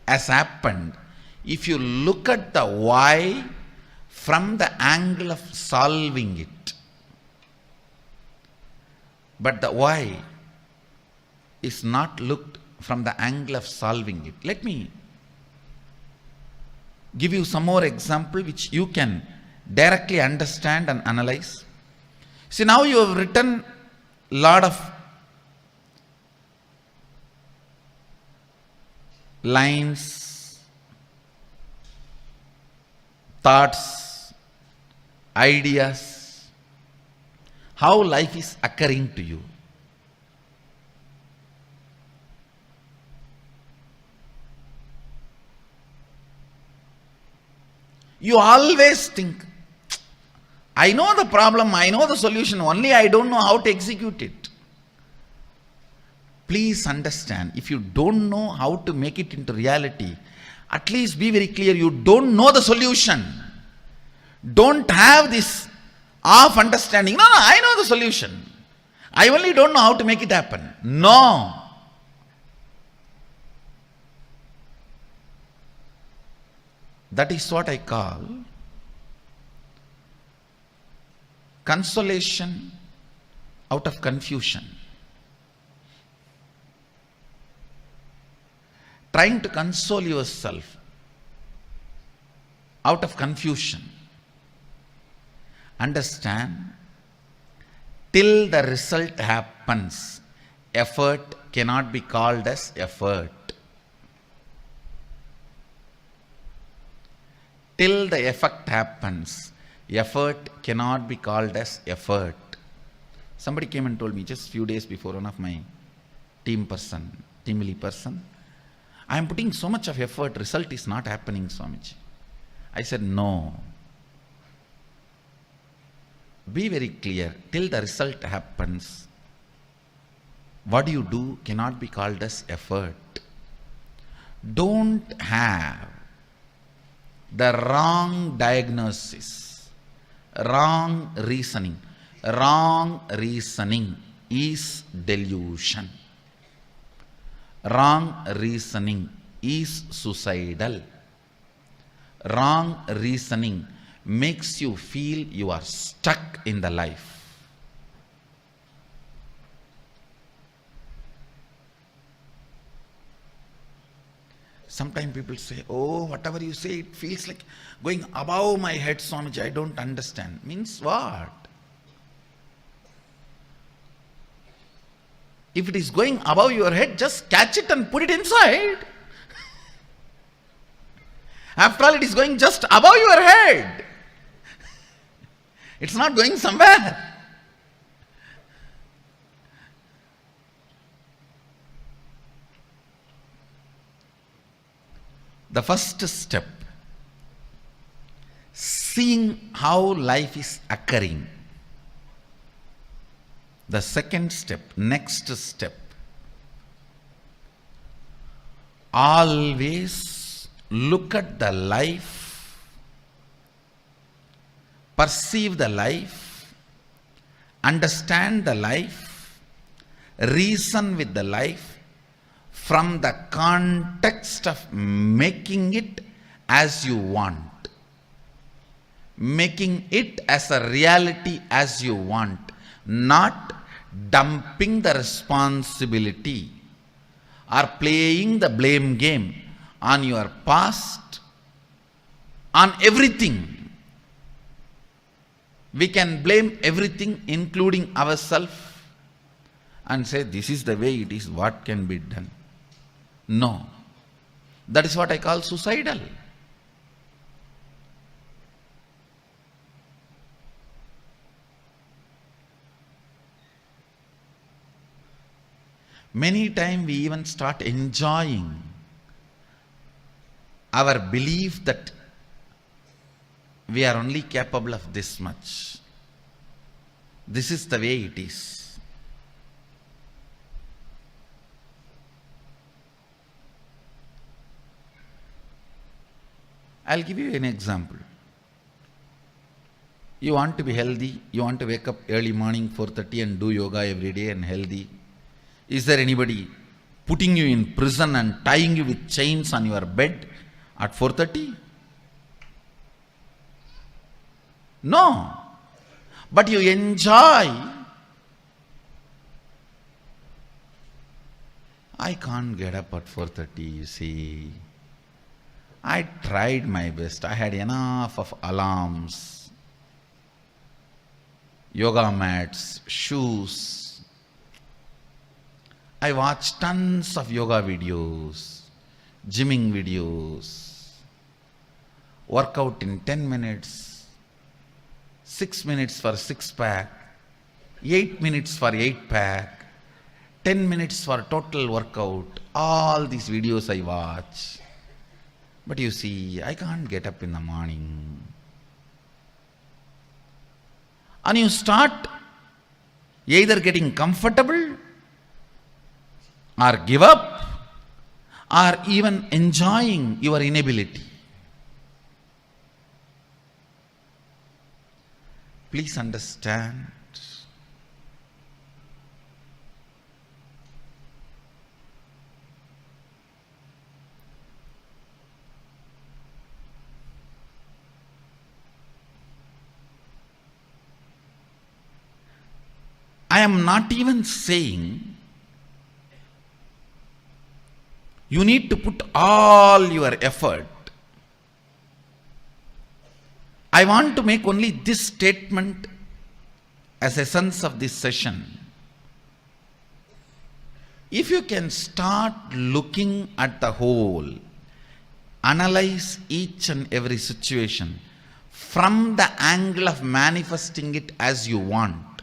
C: has happened. If you look at the why from the angle of solving it, but the why is not looked from the angle of solving it. Let me give you some more example which you can directly understand and analyze. See, now you have written a lot of lines, thoughts, ideas, how life is occurring to you. You always think, I know the problem, I know the solution, only I don't know how to execute it. Please understand, if you don't know how to make it into reality, at least be very clear, you don't know the solution. Don't have this half understanding. No, I know the solution. I only don't know how to make it happen. No. That is what I call consolation out of confusion. Trying to console yourself out of confusion. Understand, till the result happens, effort cannot be called as effort. Till the effect happens,
E: Effort cannot be called as effort. Somebody came and told me just few days before, one of my team lead person, I am putting so much of effort, result is not happening, Swamiji. I said, no. Be very clear, till the result happens, what you do cannot be called as effort. Don't have the wrong diagnosis, wrong reasoning. Wrong reasoning is delusion. Wrong reasoning is suicidal. Wrong reasoning makes you feel you are stuck in the life. Sometimes people say, oh, whatever you say, it feels like going above my head, Swamiji, I don't understand. Means what? If it is going above your head, just catch it and put it inside. After all, it is going just above your head. It's not going somewhere. The first step, seeing how life is occurring. The second step, next step, always look at the life, perceive the life, understand the life, reason with the life from the context of making it as you want, making it as a reality as you want, not dumping the responsibility or playing the blame game on your past, on everything. We can blame everything, including ourselves, and say, this is the way it is, what can be done? No. That is what I call suicidal. Many times we even start enjoying our belief that we are only capable of this much. This is the way it is. I'll give you an example. You want to be healthy, you want to wake up early morning 4:30 and do yoga every day and healthy. Is there anybody putting you in prison and tying you with chains on your bed at 4:30? No. But you enjoy. I can't get up at 4:30, you see. I tried my best. I had enough of alarms, yoga mats, shoes. I watched tons of yoga videos, gymming videos, workout in 10 minutes, 6 minutes for 6-pack, 8 minutes for 8-pack, 10 minutes for total workout. All these videos I watch. But you see, I can't get up in the morning. And you start either getting comfortable or give up or even enjoying your inability. Please understand. I am not even saying you need to put all your effort. I want to make only this statement as essence of this session. If you can start looking at the whole, analyze each and every situation
C: from the angle of manifesting it as you want.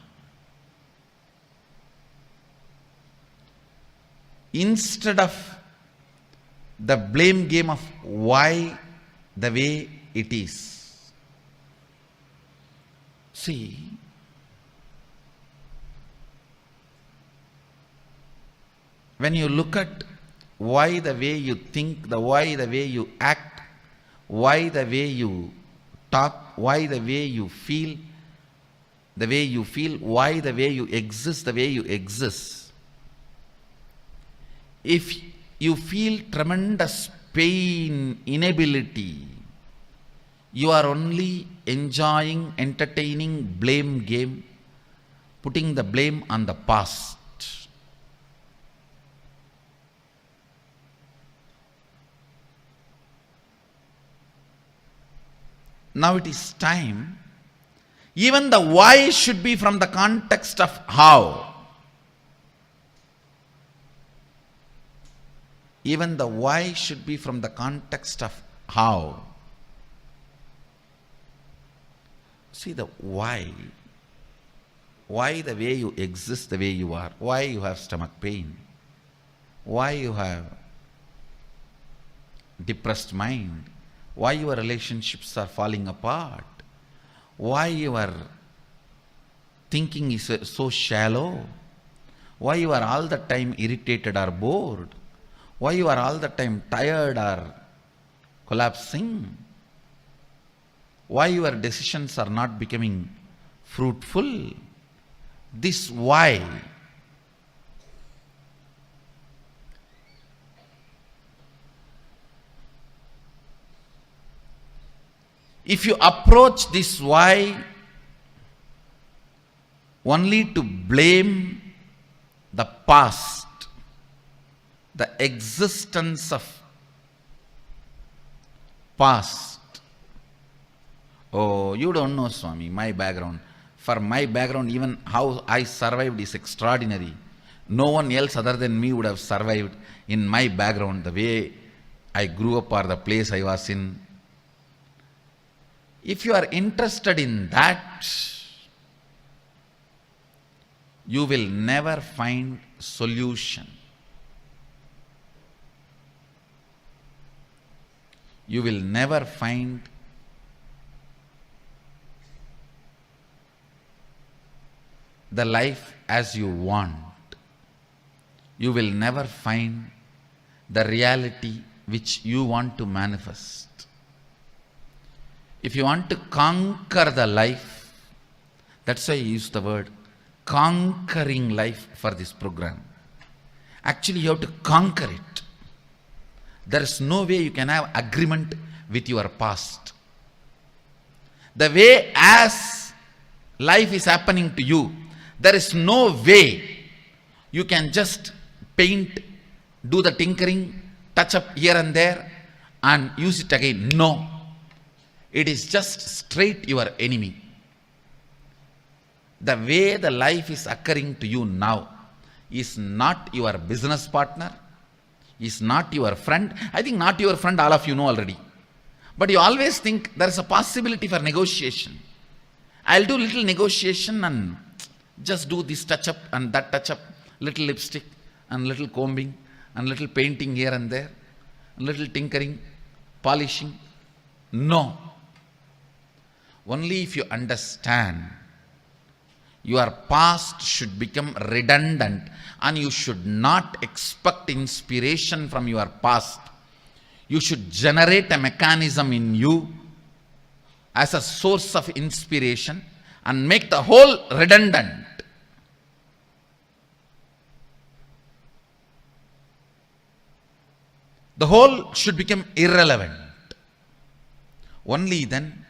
C: Instead of the blame game of why the way it is. See, when you look at why the way you think, why the way you act, why the way you talk, why the way you feel, why the way you exist, the way you exist. If you feel tremendous pain, inability, you are only enjoying, entertaining blame game, putting the blame on the past. Now it is time. Even the why should be from the context of how. Even the why should be from the context of how. See the why. Why the way you exist the way you are. Why you have stomach pain. Why you have depressed mind. Why your relationships are falling apart. Why your thinking is so shallow. Why you are all the time irritated or bored. Why you are all the time tired or collapsing. Why your decisions are not becoming fruitful. This why. If you approach this why only to blame the past, the existence of past. Oh, you don't know, Swami, my background. For my background, even how I survived is extraordinary. No one else other than me would have survived in my background, the way I grew up or the place I was in. If you are interested in that, you will never find solution. You will never find the life as you want. You will never find the reality which you want to manifest. If you want to conquer the life, that's why I use the word conquering life for this program. Actually, you have to conquer it. There is no way you can have agreement with your past. The way as life is happening to you, there is no way you can just paint, do the tinkering, touch up here and there and use it again. No. It is just straight your enemy. The way the life is occurring to you now is not your business partner, is not your friend. I think not your friend, all of you know already. But you always think there is a possibility for negotiation. I'll do little negotiation and just do this touch up and that touch up, little lipstick and little combing and little painting here and there, little tinkering, polishing. No. Only if you understand your past should become redundant and you should not expect inspiration from your past. You should generate a mechanism in you as a source of inspiration and make the whole redundant. The whole should become irrelevant. Only then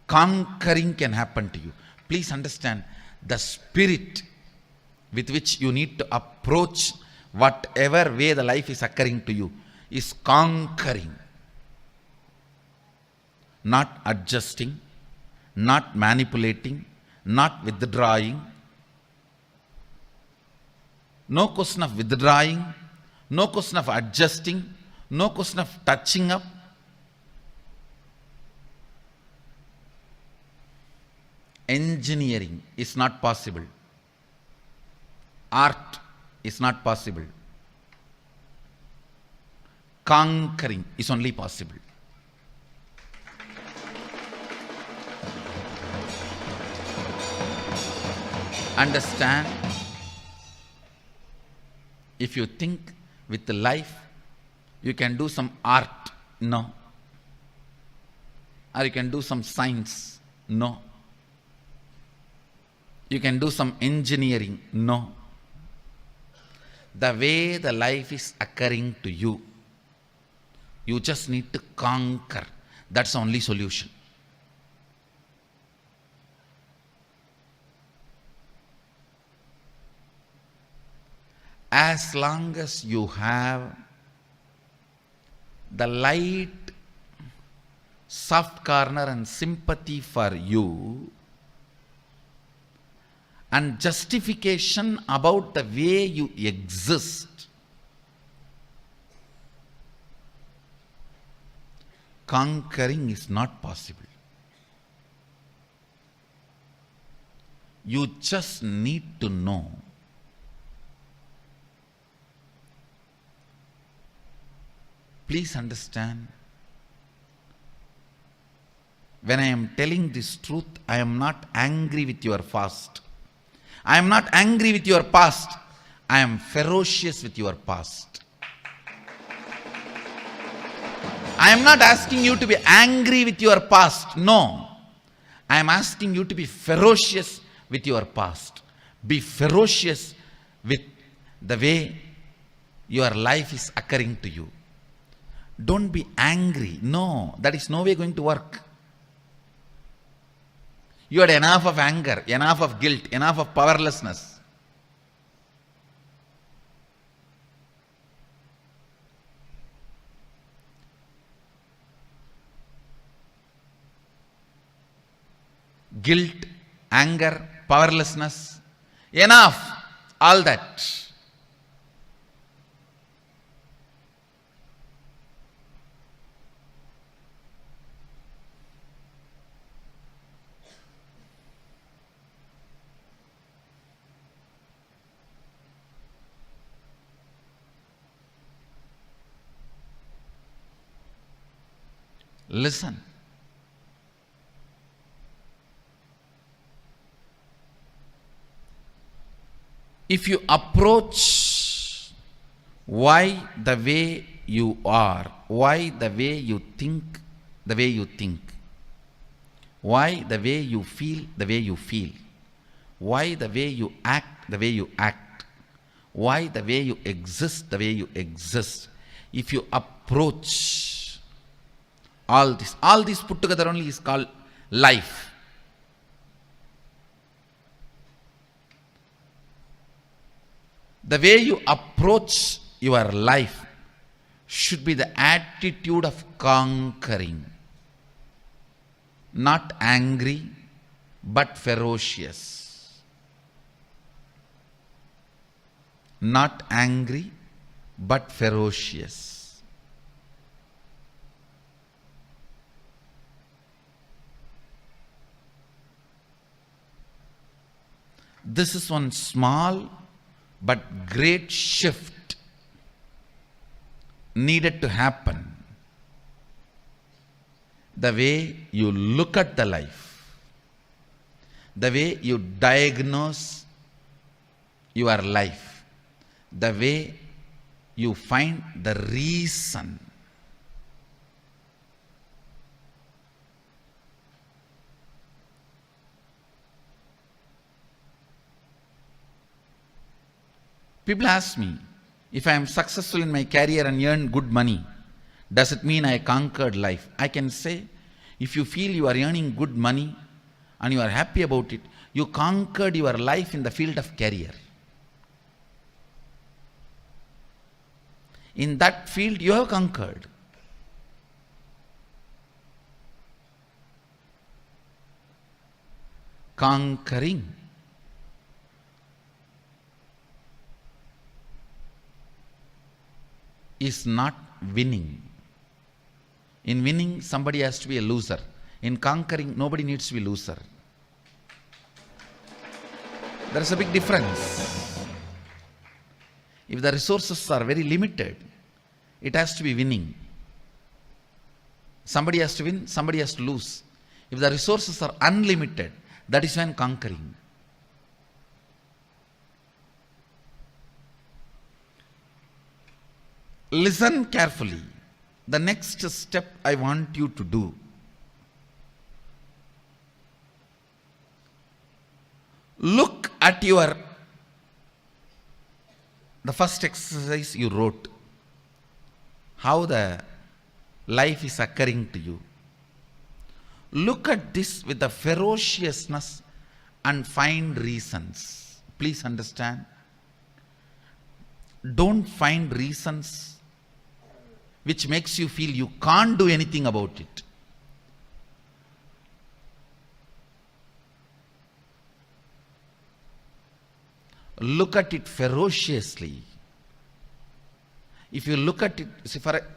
C: conquering can happen to you. Please understand, the spirit with which you need to approach whatever way the life is occurring to you is conquering, not adjusting, not manipulating, not withdrawing. No question of withdrawing, no question of adjusting, no question of touching up.
E: engineering is not possible. Art is not possible. Conquering is only possible. Understand, if you think with the life, you can do some art, no. Or you can do some science, no. You can do some engineering, no. The way the life is occurring to you, you just need to conquer. That's the only solution. As long as you have the light, soft corner and sympathy for you, and justification about the way you exist, conquering is not possible. You just need to know please understand, when I am telling this truth, I am not angry with your past. I am not angry with your past. I am ferocious with your past. I am not asking you to be angry with your past. No. I am asking you to be ferocious with your past. Be ferocious with the way your life is occurring to you. Don't be angry. No, that is no way going to work. You had enough of anger, enough of guilt, enough of powerlessness. Guilt, anger, powerlessness, enough, all that. Listen. If you approach why the way you are, why the way you think, the way you think, why the way you feel, the way you feel, why the way you act, the way you act, why the way you exist, the way you exist, if you approach all this put together only is called life. The way you approach your life should be the attitude of conquering. Not angry, but ferocious. Not angry, but ferocious. This is one small but great shift needed to happen. The way you look at the life, the way you diagnose your life, the way you find the reason. People ask me, if I am successful in my career and earn good money, does it mean I conquered life? I can say, if you feel you are earning good money and you are happy about it, you conquered your life in the field of career. In that field, you have conquered. Conquering is not winning. In winning, somebody has to be a loser. In conquering, nobody needs to be a loser. There is a big difference. If the resources are very limited, it has to be winning. Somebody has to win, somebody has to lose. If the resources are unlimited, that is when conquering. Listen carefully. The next step I want you to do. Look at the first exercise you wrote. How the life is occurring to you. Look at this with a ferociousness and find reasons. Please understand. Don't find reasons which makes you feel you can't do anything about it. Look at it ferociously. If you look at it,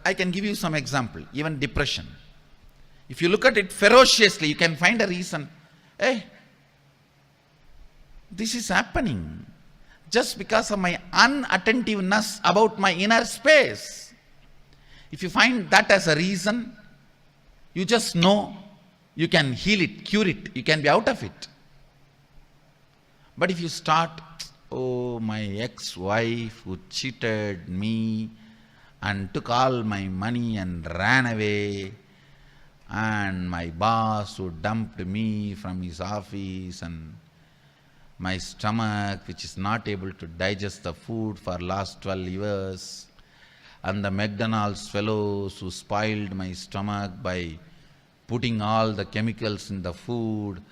E: I can give you some example, even depression. If you look at it ferociously, you can find a reason. Hey, this is happening just because of my unattentiveness about my inner space. If you find that as a reason, you just know you can heal it, cure it, you can be out of it. But if you start, oh, my ex-wife who cheated me and took all my money and ran away, and my boss who dumped me from his office, and my stomach which is not able to digest the food for last 12 years, and the McDonald's fellows who spoiled my stomach by putting all the chemicals in the food,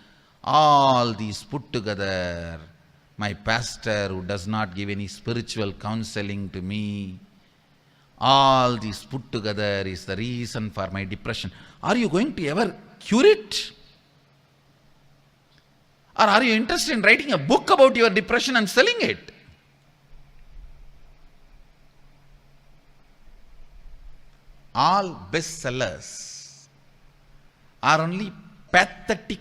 E: all these put together, my pastor who does not give any spiritual counseling to me, all these put together is the reason for my depression. Are you going to ever cure it? Or are you interested in writing a book about your depression and selling it? All bestsellers are only pathetic,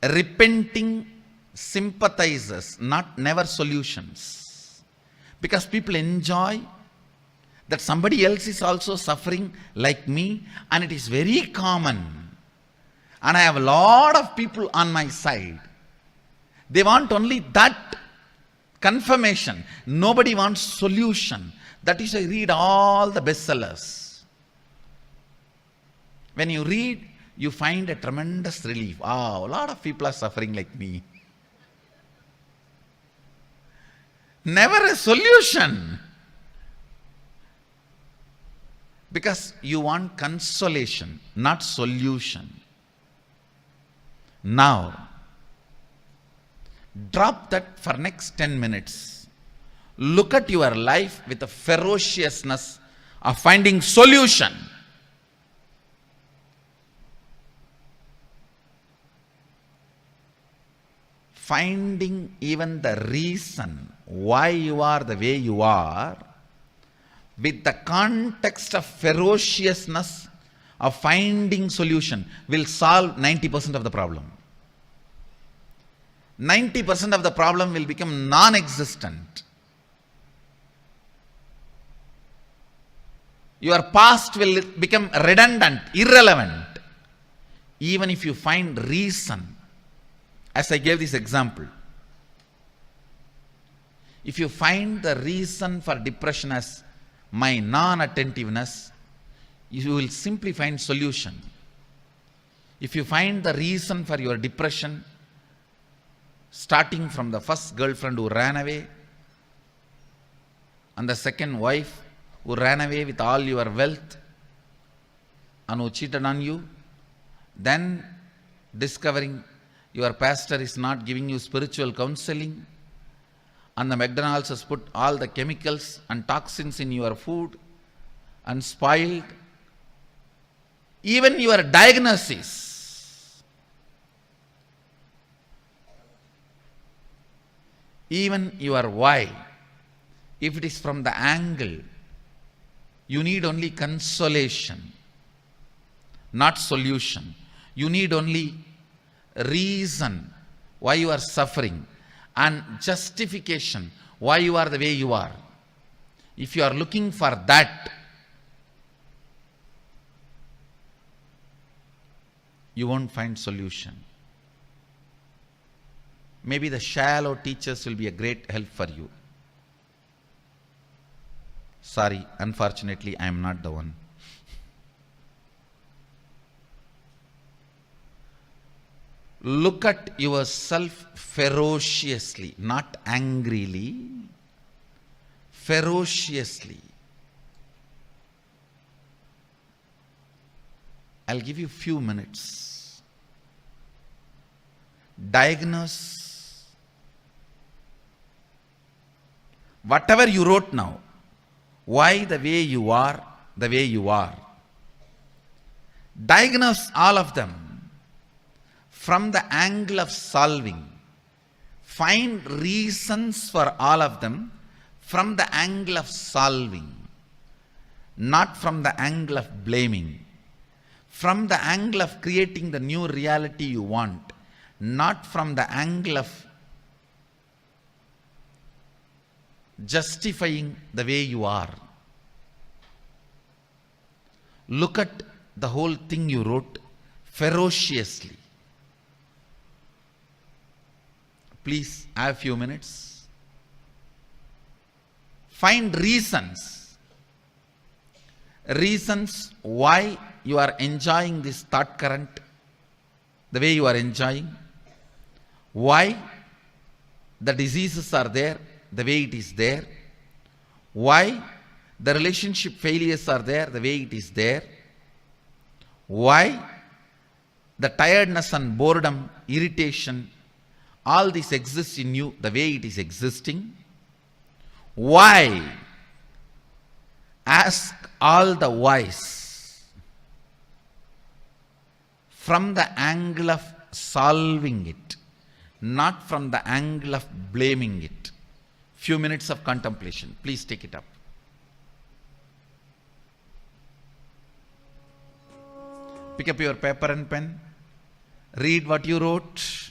E: repenting sympathizers, never solutions. Because people enjoy that somebody else is also suffering like me, and it is very common. And I have a lot of people on my side. They want only that confirmation. Nobody wants solution. That is why I read all the bestsellers. When you read, you find a tremendous relief. Wow, a lot of people are suffering like me. Never a solution. Because you want consolation, not solution. Now, drop that for next 10 minutes. Look at your life with a ferociousness of finding solution. Finding even the reason why you are the way you are, with the context of ferociousness of finding solution, will solve 90% of the problem. 90% of the problem will become non-existent. Your past will become redundant, irrelevant. Even if you find reason, as I gave this example, if you find the reason for depression as my non-attentiveness, you will simply find solution. If you find the reason for your depression, starting from the first girlfriend who ran away, and the second wife who ran away with all your wealth and who cheated on you, then discovering your pastor is not giving you spiritual counseling, and the McDonald's has put all the chemicals and toxins in your food and spoiled even your diagnosis, even your why. If it is from the angle, you need only consolation, not solution. You need only reason why you are suffering, and justification why you are the way you are. If you are looking for that, you won't find solution. Maybe the shallow teachers will be a great help for you. Sorry, unfortunately, I am not the one. Look at yourself ferociously, not angrily, ferociously. I'll give you few minutes. Diagnose whatever you wrote now. Why the way you are, the way you are. Diagnose all of them from the angle of solving. Find reasons for all of them from the angle of solving, not from the angle of blaming. From the angle of creating the new reality you want, not from the angle of justifying the way you are. Look at the whole thing you wrote ferociously. Please have a few minutes. Find reasons. Reasons why you are enjoying this thought current the way you are enjoying. Why the diseases are there the way it is there. Why the relationship failures are there the way it is there. Why the tiredness and boredom, irritation, all this exists in you the way it is existing. Why? Ask all the whys from the angle of solving it, not from the angle of blaming it. Few minutes of contemplation. Please take it up. Pick up your paper and pen. Read what you wrote.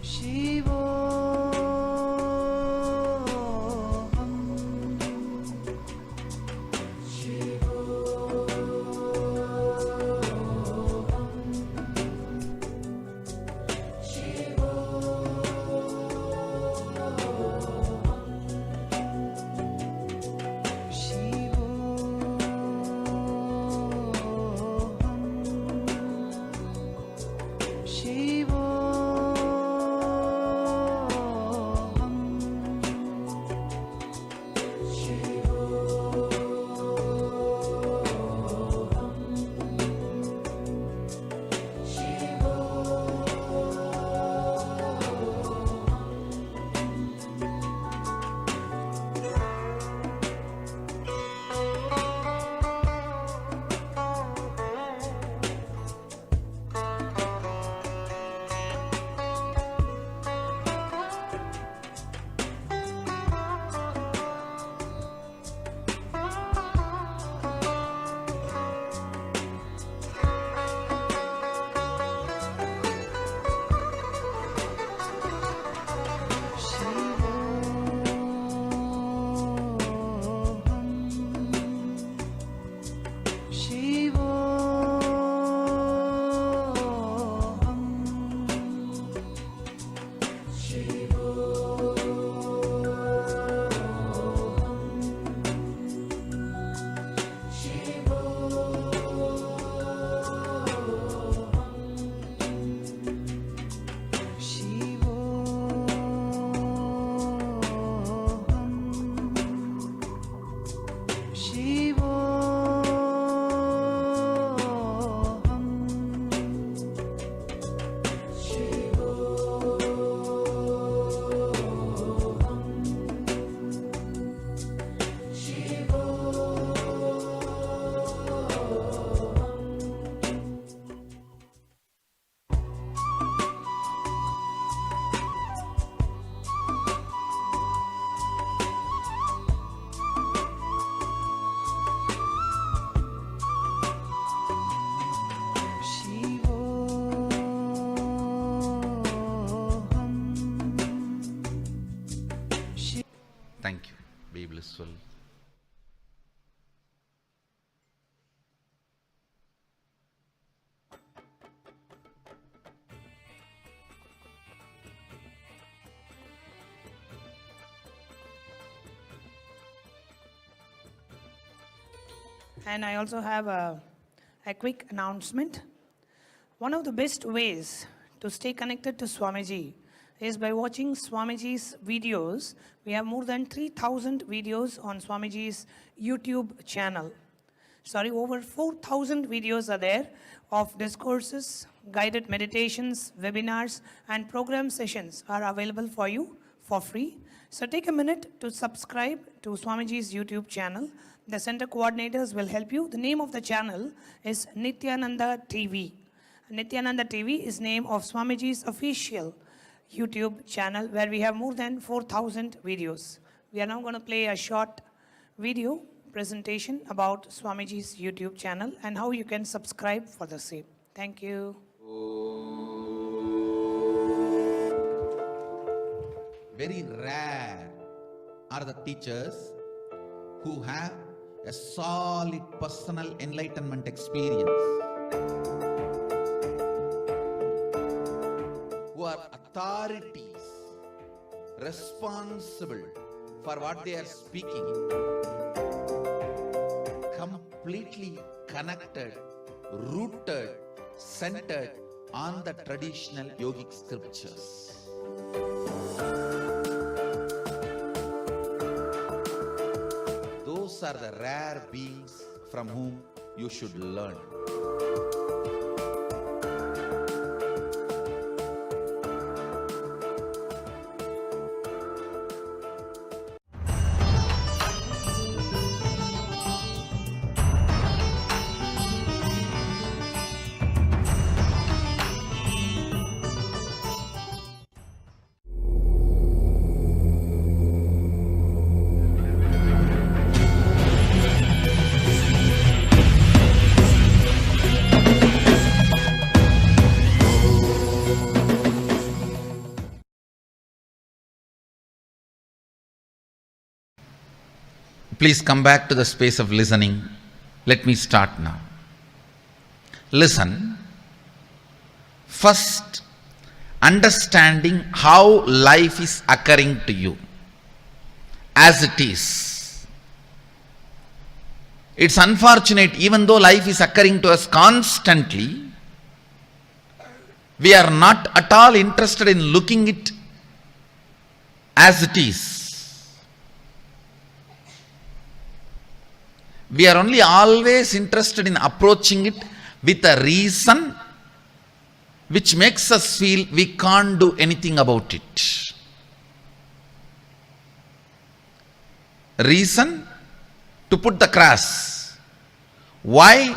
H: Shivo
C: truly blissful.
I: And I also have a quick announcement. One of the best ways to stay connected to Swamiji is by watching Swamiji's videos. We have more than 3,000 videos on Swamiji's YouTube channel. Over 4,000 videos are there of discourses, guided meditations, webinars, and program sessions are available for you for free. So take a minute to subscribe to Swamiji's YouTube channel. The center coordinators will help you. The name of the channel is Nithyananda TV. Nithyananda TV is name of Swamiji's official YouTube channel where we have more than 4,000 videos. We are now going to play a short video presentation about Swamiji's YouTube channel and how you can subscribe for the same. Thank you.
E: Very rare are the teachers who have a solid personal enlightenment experience, who are authorities responsible for what they are speaking, completely connected, rooted, centered on the traditional yogic scriptures. Those are the rare beings from whom you should learn. Please come back to the space of listening. Let me start now. Listen. First, understanding how life is occurring to you as it is. It's unfortunate, even though life is occurring to us constantly, we are not at all interested in looking it as it is. We are only always interested in approaching it with a reason which makes us feel we can't do anything about it. Reason to put the cross. Why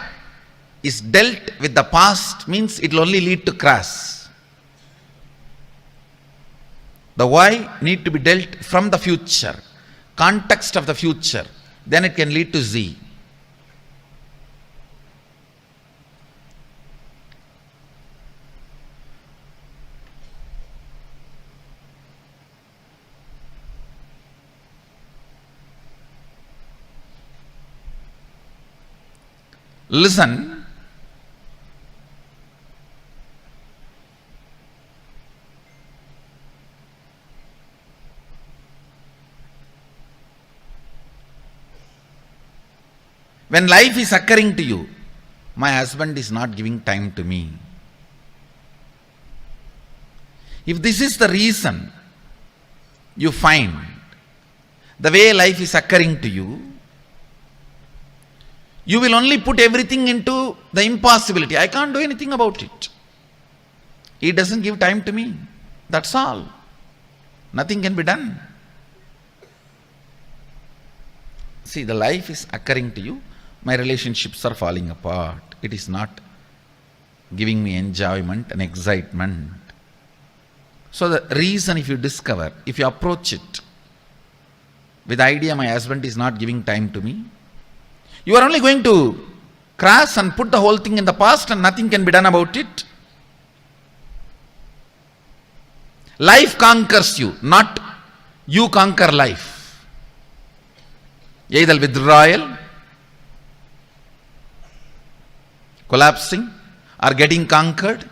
E: is dealt with the past means it will only lead to cross. The why need to be dealt from the future, context of the future. Then it can lead to Z. Listen. When life is occurring to you, my husband is not giving time to me. If this is the reason you find the way life is occurring to you, you will only put everything into the impossibility. I can't do anything about it. He doesn't give time to me. That's all. Nothing can be done. See, the life is occurring to you. My relationships are falling apart. It is not giving me enjoyment and excitement. So the reason, if you discover, if you approach it with the idea my husband is not giving time to me, you are only going to crash and put the whole thing in the past and nothing can be done about it. Life conquers you, not you conquer life.
C: either withdrawal, collapsing, or getting conquered.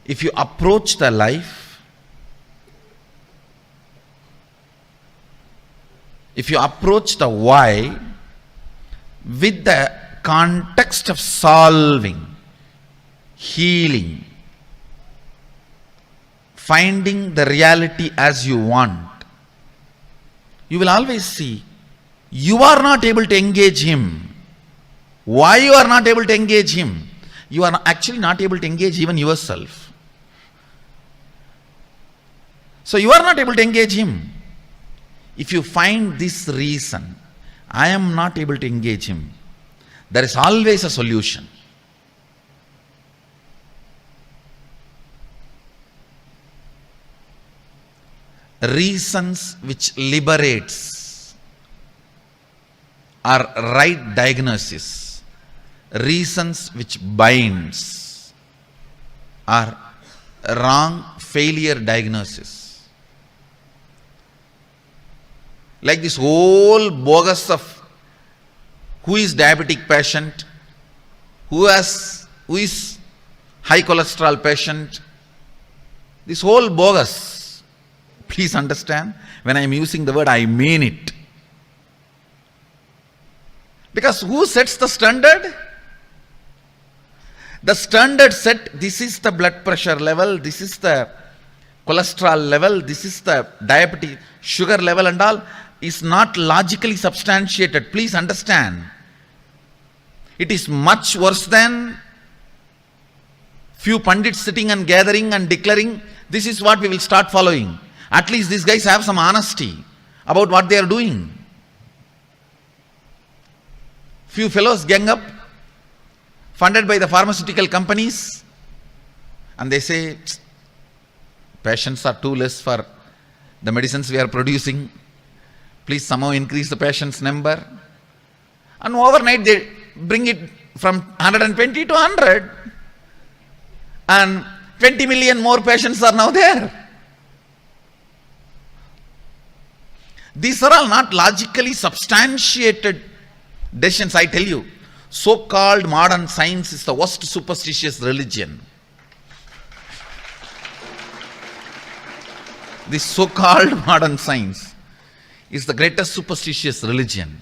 C: If you approach the life, if you approach the why with the context of solving, healing, finding the reality as you want, you will always see you are not able to engage him. Why you are not able to engage him? You are actually not able to engage even yourself. So you are not able to engage him. If you find this reason, I am not able to engage him, there is always a solution. Reasons which liberates are right diagnosis. Reasons which binds are wrong failure diagnosis. Like this whole bogus of who is diabetic patient, who is high cholesterol patient, this whole bogus. Please understand, when I am using the word, I mean it. Because who sets the standard? The standard set, this is the blood pressure level, this is the cholesterol level, this is the diabetes, sugar level and all, is not logically substantiated. Please understand. It is much worse than few pandits sitting and gathering and declaring, this is what we will start following. At least these guys have some honesty about what they are doing. Few fellows gang up, funded by the pharmaceutical companies, and they say, patients are too less for the medicines we are producing. Please somehow increase the patients' number. And overnight they bring it from 120 to 100. And 20 million more patients are now there. These are all not logically substantiated decisions, I tell you. So-called modern science is the worst superstitious religion. This so-called modern science is the greatest superstitious religion.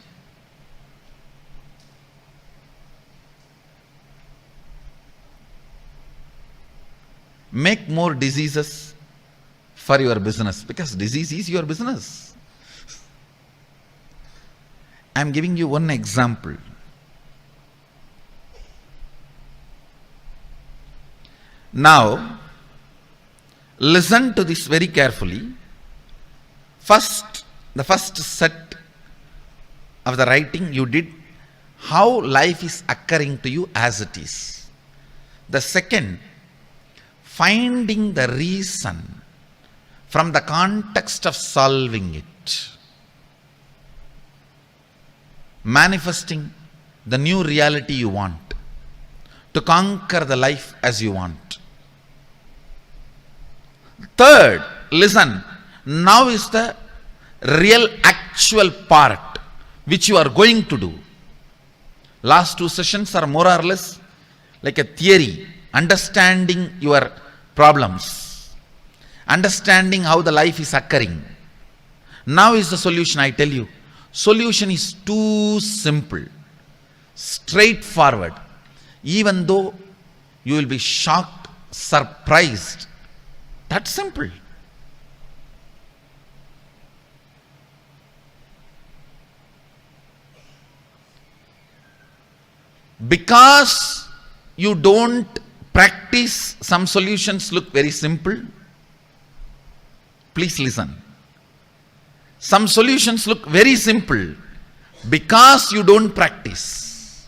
C: Make more diseases for your business, because disease is your business. I am giving you one example. Now, listen to this very carefully. The first set of the writing you did, how life is occurring to you as it is. The second, finding the reason from the context of solving it. Manifesting the new reality you want, to conquer the life as you want. Third, listen, now is the real actual part which you are going to do. Last two sessions are more or less like a theory, understanding your problems, understanding how the life is occurring. Now is the solution, I tell you. Solution is too simple, straightforward. Even though you will be shocked, surprised, that's simple. Because you don't practice, some solutions look very simple. Please listen. Some solutions look very simple because you don't practice.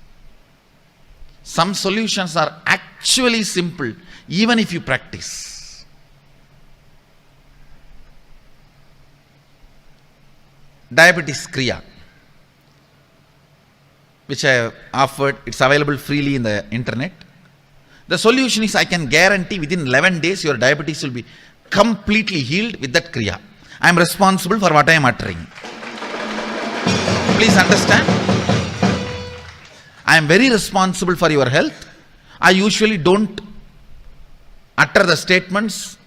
C: Some solutions are actually simple even if you practice. Diabetes Kriya, which I have offered, it's available freely in the internet. The solution is, I can guarantee within 11 days your diabetes will be completely healed with that kriya. I am responsible for what I am uttering. Please understand. I am very responsible for your health. I usually don't utter the statements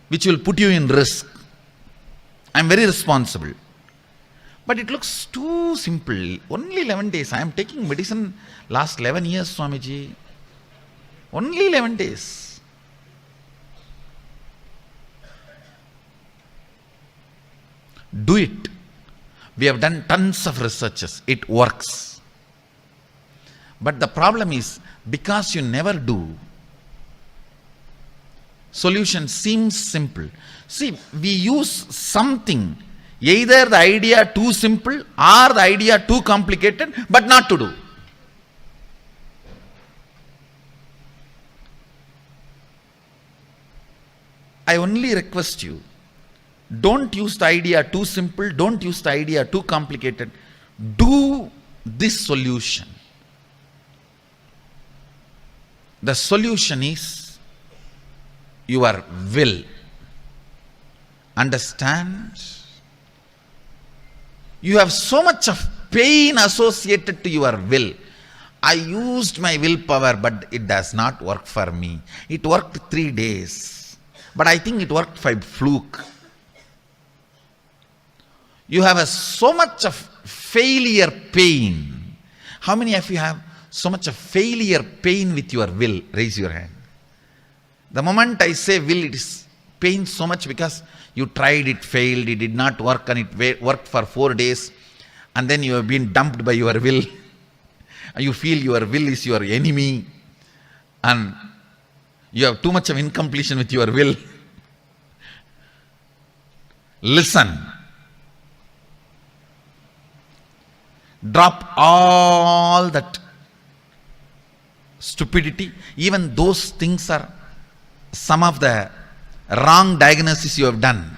C: which will put you in risk. I am very responsible. But it looks too simple. Only 11 days. I am taking medicine last 11 years, Swamiji. Only 11 days. Do it. We have done tons of researches. It works. But the problem is, because you never do, solution seems simple. See, we use something, either the idea too simple or the idea too complicated, but not to do. I only request you, don't use the idea too simple, don't use the idea too complicated. Do this solution. The solution is your will. Understand? You have so much of pain associated to your will. I used my willpower, but it does not work for me. It worked 3 days, but I think it worked by fluke. You have so much of failure pain. How many of you have so much of failure pain with your will? Raise your hand. The moment I say will, it is pain so much because you tried, it failed, it did not work, and it worked for 4 days, and then you have been dumped by your will. You feel your will is your enemy, and you have too much of incompletion with your will. Listen. Drop all that stupidity. Even those things are some of the wrong diagnosis you have done.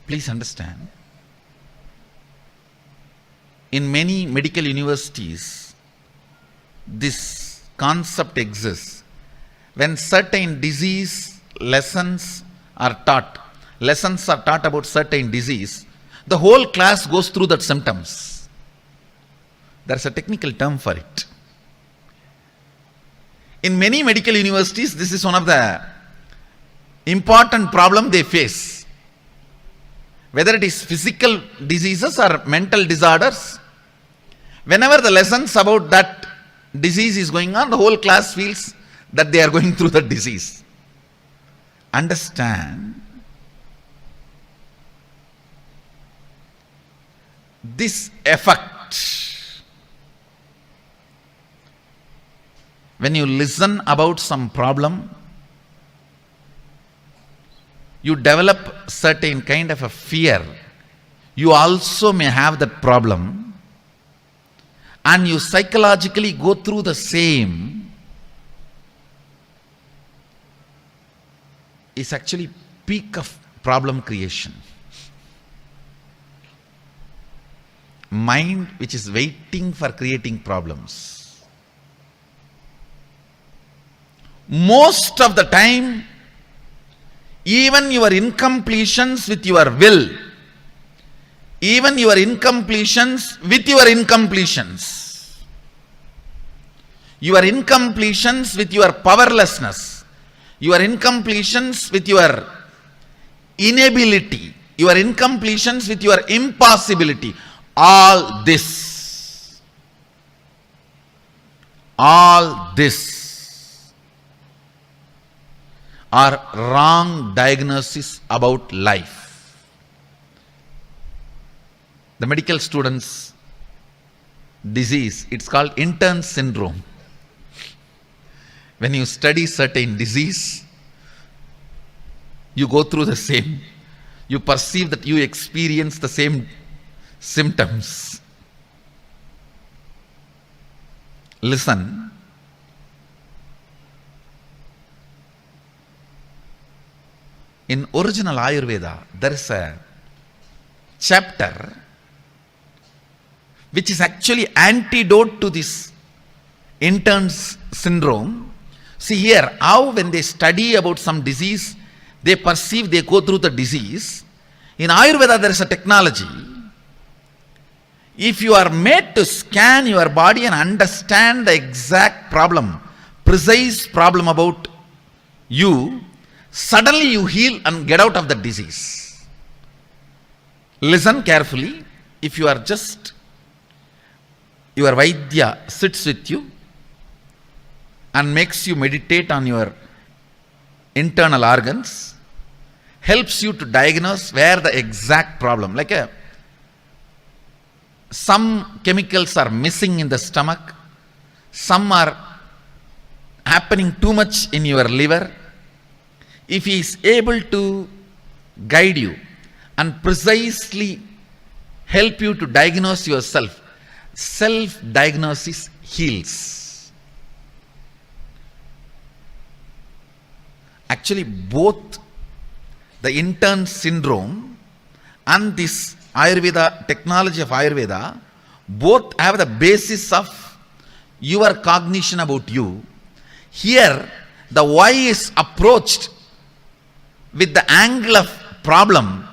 C: Please understand. In many medical universities, this concept exists. When certain disease lessons are taught about certain disease, the whole class goes through that symptoms. There's a technical term for it. In many medical universities, this is one of the important problems they face. Whether it is physical diseases or mental disorders, whenever the lessons about that disease is going on, the whole class feels that they are going through the disease. Understand, this effect, when you listen about some problem, you develop certain kind of a fear. You also may have that problem, and you psychologically go through the same. Is actually peak of problem creation. Mind which is waiting for creating problems. Most of the time, even your incompletions with your will, even your incompletions with your incompletions, your incompletions with your powerlessness, your incompletions with your inability, your incompletions with your impossibility, all this are wrong diagnosis about life. The medical students' disease, it's called intern syndrome. When you study certain disease, you go through the same. You perceive that you experience the same symptoms. Listen.
E: in original Ayurveda, there is a chapter which is actually antidote to this intern syndrome. See here, how when they study about some disease, they perceive, they go through the disease. In Ayurveda, there is a technology. If you are made to scan your body and understand the exact problem, precise problem about you, suddenly you heal and get out of the disease. Listen carefully. If you are just, your Vaidya sits with you and makes you meditate on your internal organs, helps you to diagnose where the exact problem, like some chemicals are missing in the stomach, some are happening too much in your liver. If he is able to guide you and precisely help you to diagnose yourself, self-diagnosis heals. Actually, both the intern syndrome and this Ayurveda, technology of Ayurveda, both have the basis of your cognition about you. Here, the why is approached with the angle of problem.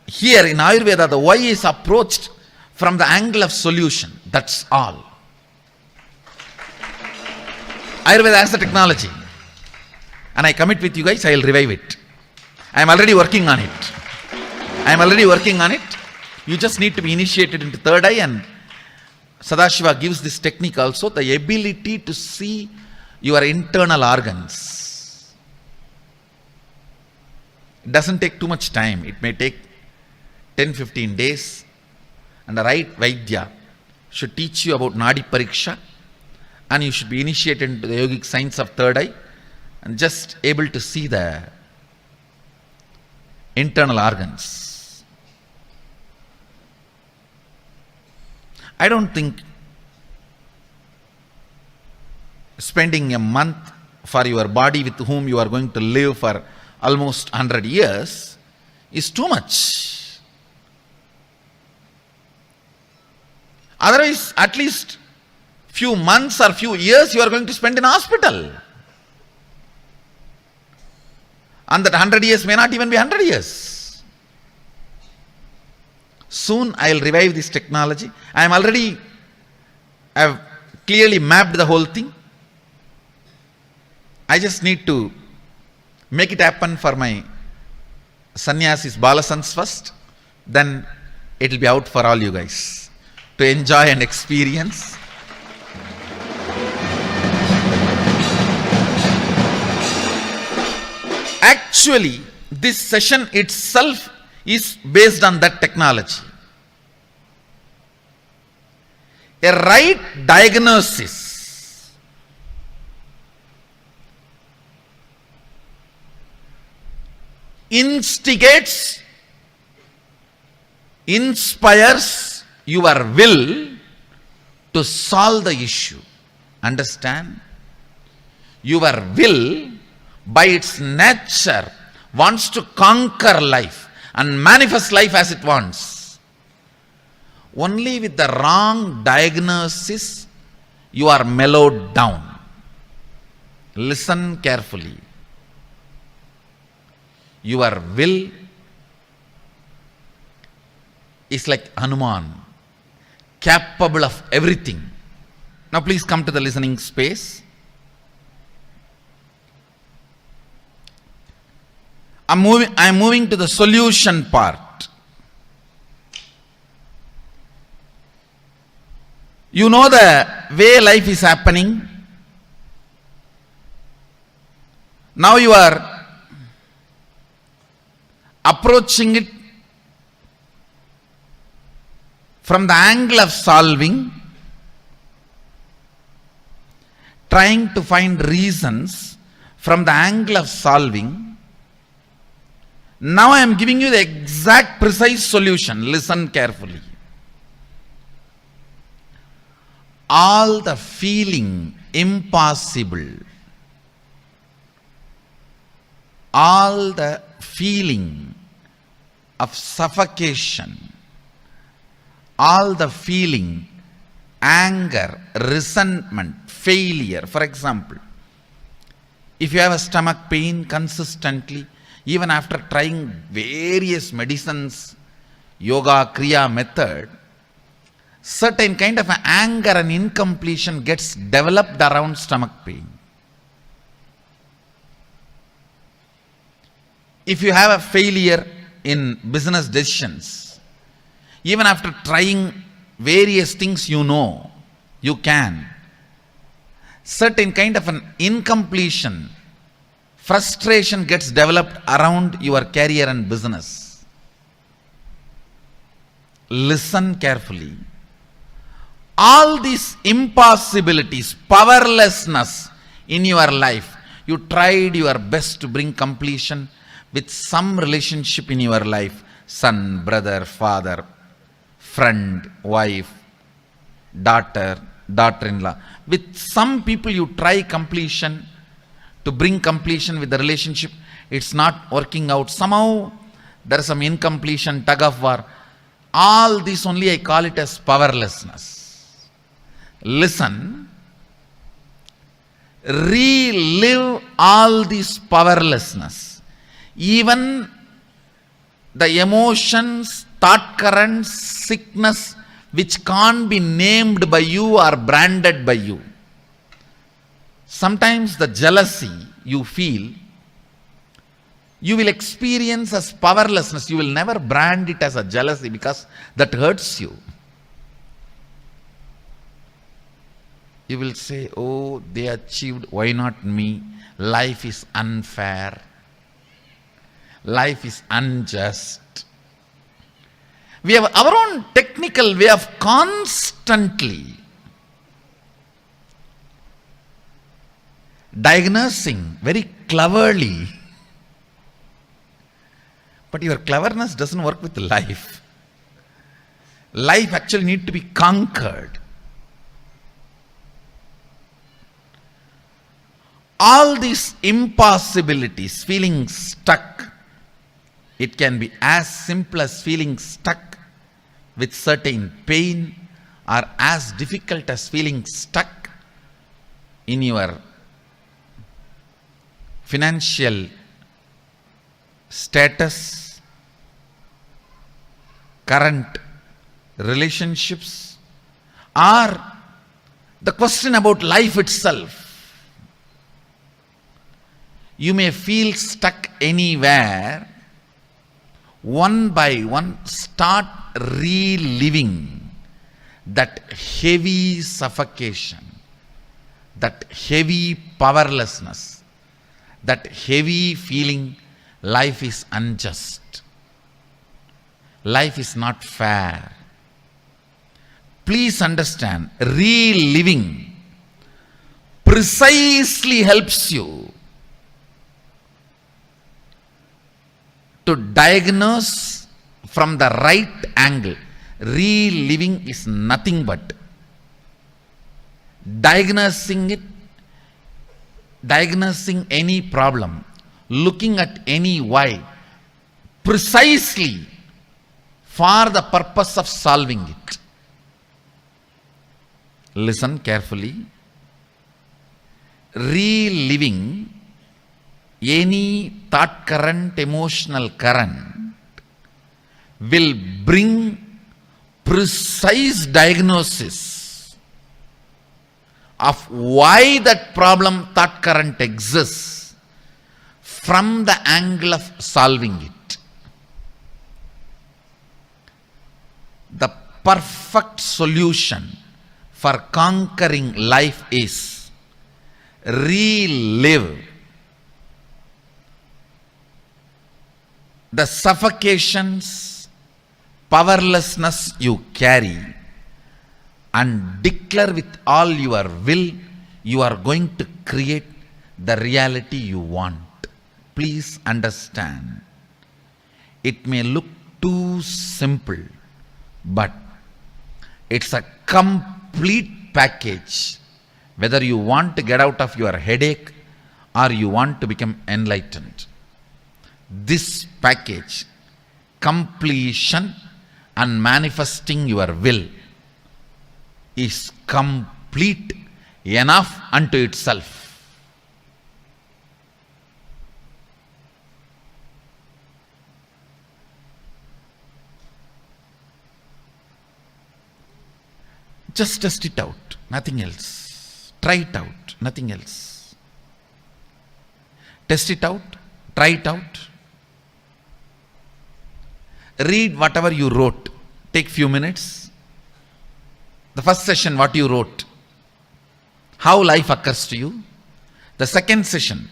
E: Here in Ayurveda, the why is approached from the angle of solution. That's all. Ayurveda has the technology. And I commit with you guys, I will revive it. I am already working on it. You just need to be initiated into third eye, and Sadashiva gives this technique also, the ability to see your internal organs. It doesn't take too much time. It may take 10-15 days, and the right Vaidya should teach you about Nadi Pariksha, and you should be initiated into the yogic science of third eye and just able to see the internal organs. I don't think spending a month for your body with whom you are going to live for almost 100 years is too much. Otherwise, at least few months or few years you are going to spend in hospital. And that 100 years may not even be 100 years. Soon I will revive this technology. I have clearly mapped the whole thing. I just need to make it happen for my sannyasis, balasans first. Then it will be out for all you guys to enjoy and experience. Actually, this session itself is based on that technology. A right diagnosis instigates, inspires your will to solve the issue. Understand? Your will, by its nature, wants to conquer life and manifest life as it wants. Only with the wrong diagnosis, you are mellowed down. Listen carefully. Your will is like Hanuman, capable of everything. Now please come to the listening space. I am moving to the solution part. You know the way life is happening. Now you are approaching it from the angle of solving, trying to find reasons from the angle of solving. Now I am giving you the exact precise solution. Listen carefully. All the feeling impossible, all the feeling of suffocation, all the feeling, anger, resentment, failure. For example, if you have a stomach pain consistently, even after trying various medicines, yoga, kriya method, certain kind of anger and incompletion gets developed around stomach pain. If you have a failure in business decisions, even after trying various things you can, certain kind of an incompletion, frustration gets developed around your career and business. Listen carefully. All these impossibilities, powerlessness in your life, you tried your best to bring completion with some relationship in your life, son, brother, father, friend, wife, daughter, daughter-in-law. With some people you try completion, to bring completion with the relationship, it's not working out. Somehow there is some incompletion, tug of war. All this only I call it as powerlessness. Listen, relive all this powerlessness. Even the emotions, thought currents, sickness which can't be named by you or branded by you. Sometimes the jealousy you feel, you will experience as powerlessness. You will never brand it as a jealousy because that hurts you. You will say, oh, they achieved, why not me? Life is unfair. Life is unjust. We have our own technical way of constantly diagnosing very cleverly. But your cleverness doesn't work with life. Life actually needs to be conquered. All these impossibilities, feeling stuck, it can be as simple as feeling stuck with certain pain, or as difficult as feeling stuck in your financial status, current relationships, or the question about life itself. You may feel stuck anywhere. One by one, start reliving that heavy suffocation, that heavy powerlessness, that heavy feeling life is unjust, life is not fair. Please understand, reliving precisely helps you to diagnose from the right angle. Reliving is nothing but diagnosing any problem, looking at any why, precisely for the purpose of solving it. Listen carefully. Reliving any thought current, emotional current will bring precise diagnosis of why that problem, thought current exists from the angle of solving it. The perfect solution for conquering life is relive the suffocations, powerlessness you carry, and declare with all your will you are going to create the reality you want. Please understand, it may look too simple, but it's a complete package, whether you want to get out of your headache or you want to become enlightened. this package, completion and manifesting your will, is complete enough unto itself. Just test it out, nothing else. Try it out, nothing else. Test it out, try it out. Read whatever you wrote. Take few minutes. The first session, what you wrote, how life occurs to you. The second session,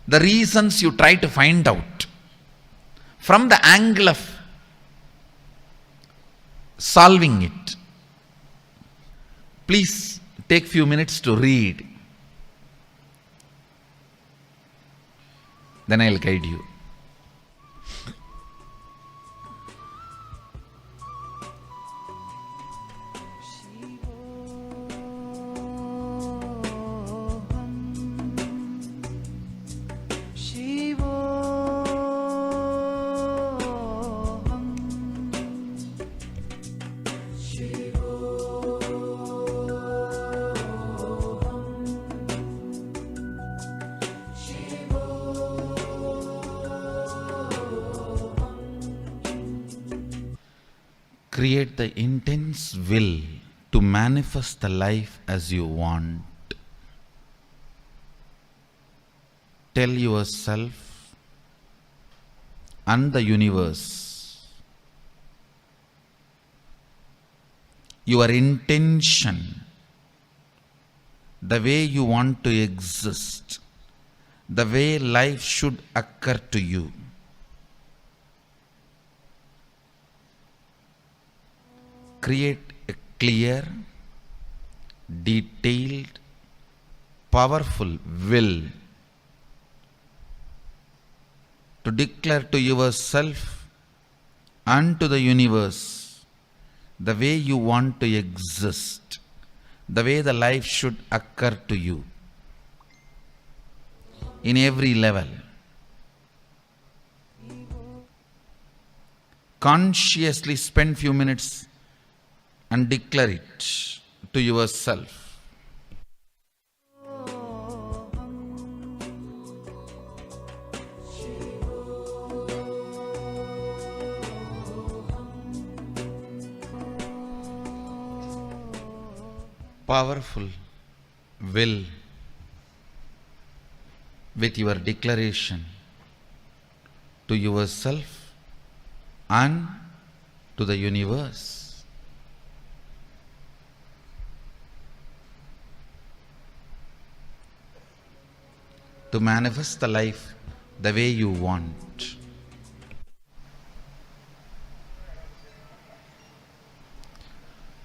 E: the reasons you try to find out from the angle of solving it. Please take few minutes to read. Then I will guide you. Create the intense will to manifest the life as you want. Tell yourself and the universe your intention, the way you want to exist, the way life should occur to you. Create a clear, detailed, powerful will to declare to yourself and to the universe the way you want to exist, the way the life should occur to you in every level. Consciously spend few minutes and declare it to yourself. Powerful will with your declaration to yourself and to the universe. To manifest the life the way you want.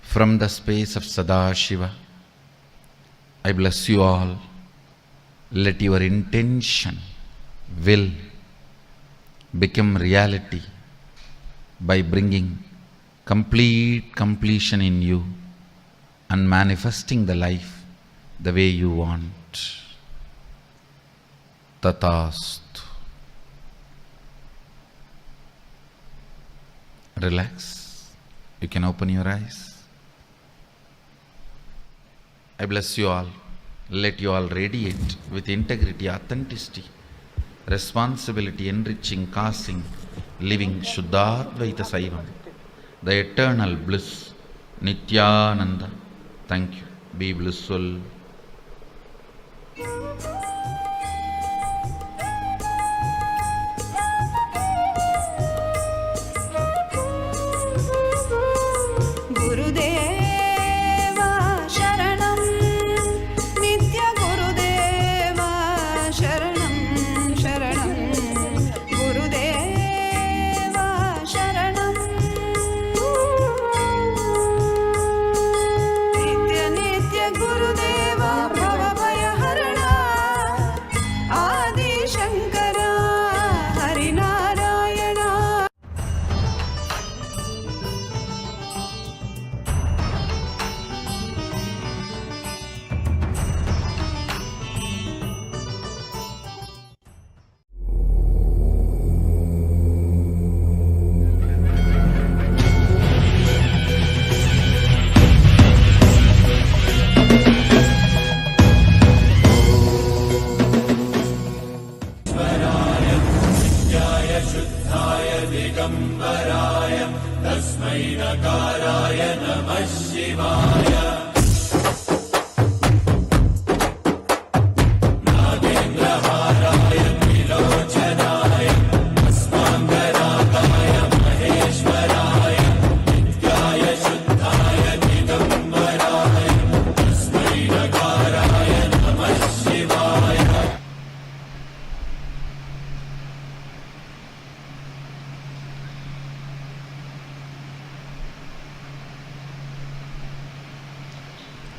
E: From the space of Sadashiva, I bless you all. Let your intention, will, become reality by bringing complete completion in you and manifesting the life the way you want. Tathastu. Relax. You can open your eyes. I bless you all. Let you all radiate with integrity, authenticity, responsibility, enriching, causing, living Shuddhadvaita Saivam, the eternal bliss, Nithyananda. Thank you. Be blissful.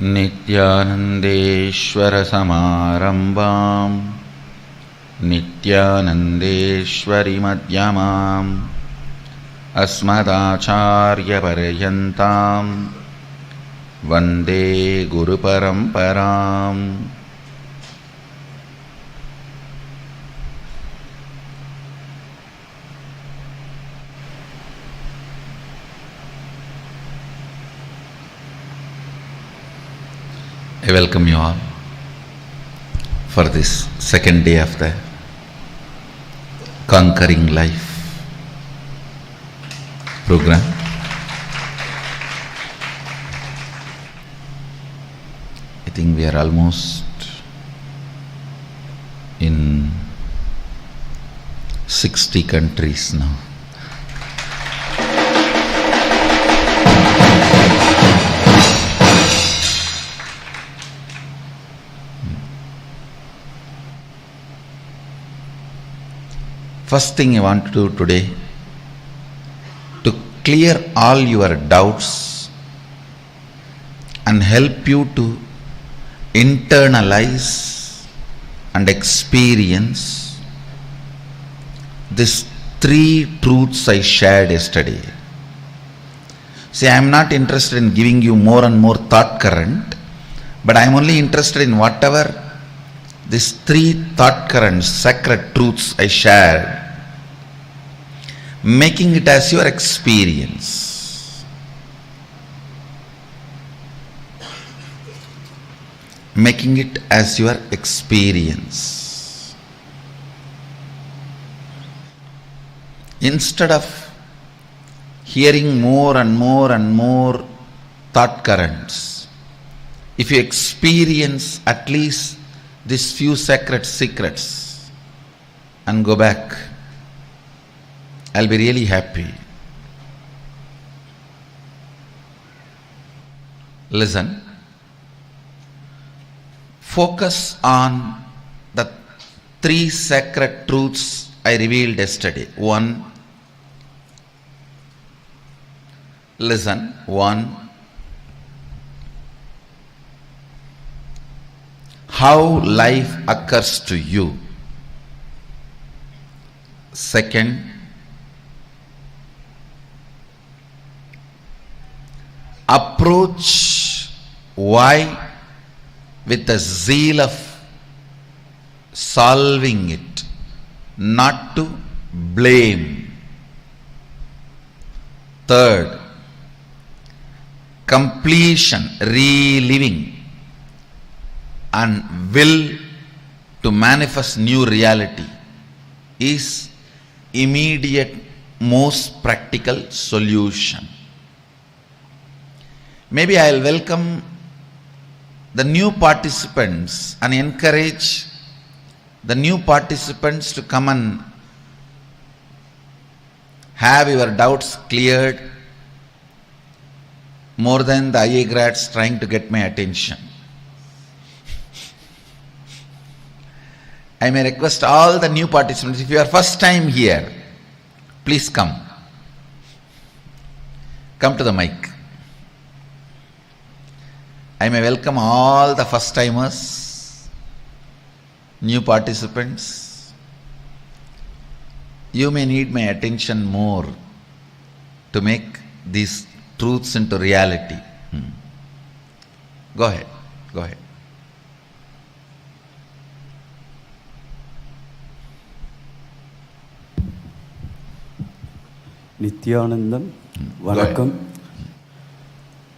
C: नित्यानन्देश्वरसमारम्भां नित्यानन्देश्वरिमध्यमाम् अस्मदाचार्यपर्यन्तां वन्दे गुरुपरम्पराम्. I welcome you all for this second day of the Conquering Life program. I think we are almost in 60 countries now. First thing I want to do today, to clear all your doubts and help you to internalize and experience these 3 truths I shared yesterday. See, I am not interested in giving you more and more thought current, but I am only interested in whatever these 3 thought currents, sacred truths I shared, making it as your experience. Making it as your experience. Instead of hearing more and more and more thought currents, if you experience at least these few sacred secrets and go back, I'll be really happy. Listen. Focus on the 3 sacred truths I revealed yesterday. 1. Listen. 1. How life occurs to you. 2. Approach why with the zeal of solving it, not to blame. 3. Completion, reliving and will to manifest new reality is immediate, most practical solution. Maybe I'll welcome the new participants and encourage the new participants to come and have your doubts cleared more than the IA grads trying to get my attention. I may request all the new participants, if you are first time here, please come. Come to the mic. I may welcome all the first timers, new participants. You may need my attention more to make these truths into reality. Go ahead. Go ahead.
J: Nithyanandam, Vanakkam.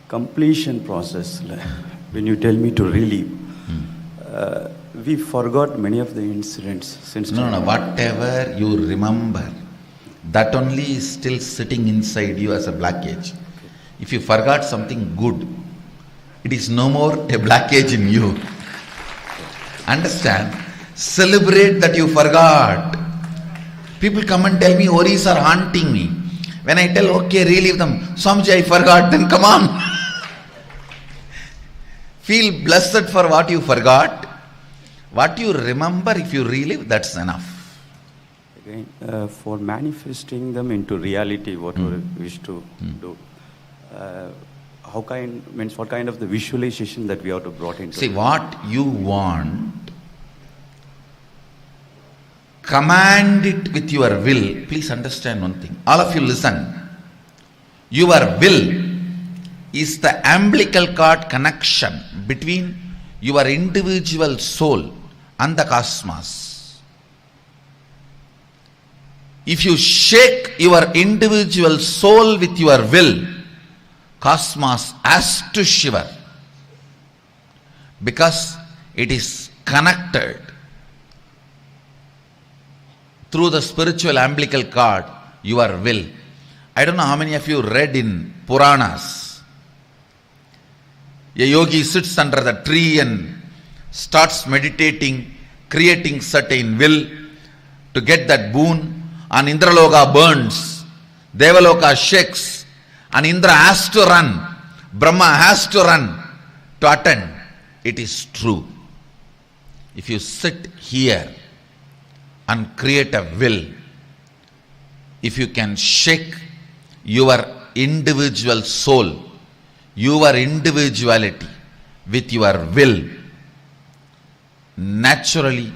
J: Completion process, when you tell me to relive, we forgot many of the incidents since.
C: No, whatever you remember, that only is still sitting inside you as a blockage. If you forgot something good, it is no more a blockage in you. Understand? Celebrate that you forgot. People come and tell me worries are haunting me. When I tell, okay, relive them, Swamiji, I forgot, then come on. Feel blessed for what you forgot. What you remember, if you relive, that's enough.
J: Again, for manifesting them into reality, what we wish to do. what kind of the visualization that we have to brought into?
C: See, what you want, command it with your will. Please understand one thing. All of you listen. Your will is the umbilical cord connection between your individual soul and the cosmos. If you shake your individual soul with your will, cosmos has to shiver, because it is connected through the spiritual umbilical cord, your will. I don't know how many of you read in Puranas. A yogi sits under the tree and starts meditating, creating certain will to get that boon, and Indraloka burns, Devaloka shakes, and Indra has to run, Brahma has to run to attend. It is true. If you sit here and create a will, if you can shake your individual soul, your individuality with your will, naturally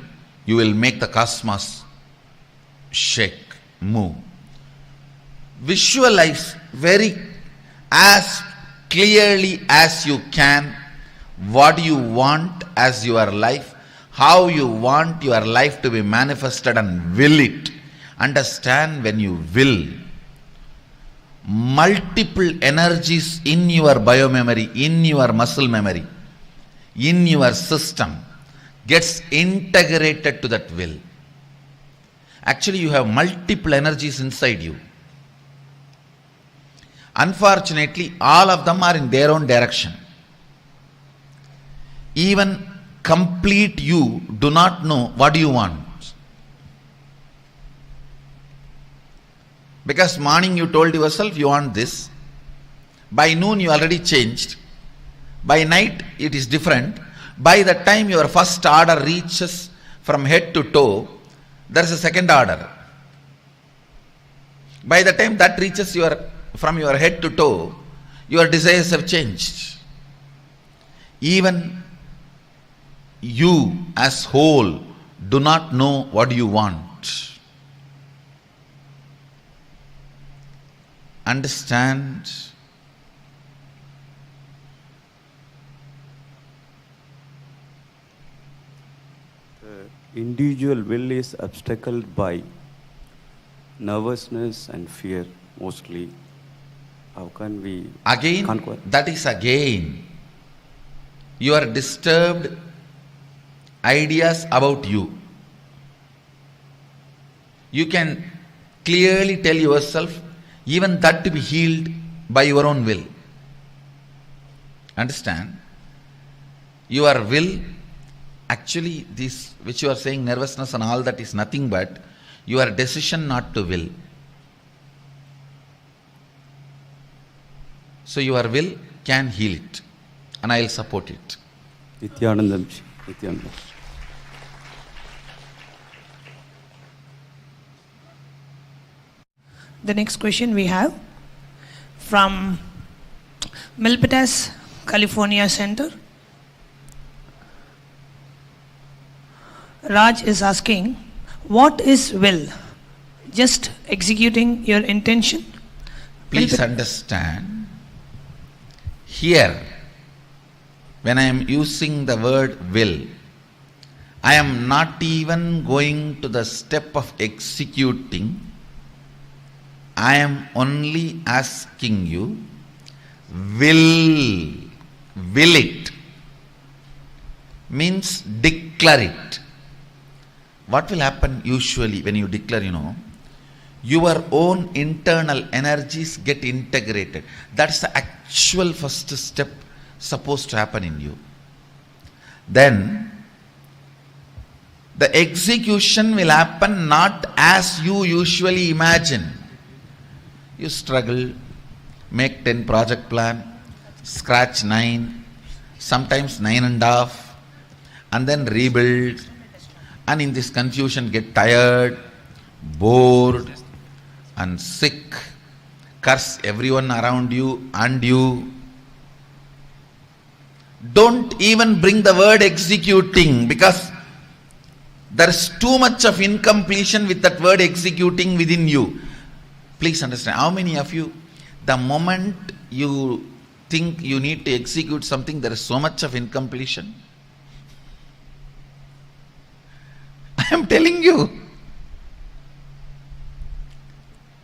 C: you will make the cosmos shake, move. Visualize very as clearly as you can what you want as your life, how you want your life to be manifested, and will it. Understand, when you will, multiple energies in your biomemory, in your muscle memory, in your system gets integrated to that will. Actually, you have multiple energies inside you. Unfortunately, all of them are in their own direction. Even complete you do not know what you want. Because morning you told yourself you want this. By noon you already changed. By night it is different. By the time your first order reaches from head to toe, there is a second order. By the time that reaches from your head to toe, your desires have changed. Even you as whole do not know what you want. Understand?
J: The individual will is obstacled by nervousness and fear mostly. How can we conquer?
C: That is again your disturbed ideas about you. You can clearly tell yourself even that to be healed by your own will. Understand? Your will, actually this which you are saying, nervousness and all that, is nothing but your decision not to will. So your will can heal it, and I will support it.
J: Nithyananda.
I: The next question we have from Milpitas, California Center. Raj is asking, what is will? Just executing your intention?
C: Please understand, here when I am using the word will, I am not even going to the step of executing. I am only asking you, will it, means declare it. What will happen usually when you declare, your own internal energies get integrated. That's the actual first step supposed to happen in you. Then the execution will happen not as you usually imagine. You struggle, make 10 project plan, scratch 9, sometimes 9.5, and then rebuild, and in this confusion get tired, bored, and sick, curse everyone around you and you, Don't even bring the word executing, because there is too much of incompletion with that word executing within you. Please understand, how many of you, the moment you think you need to execute something, there is so much of incompletion? I am telling you.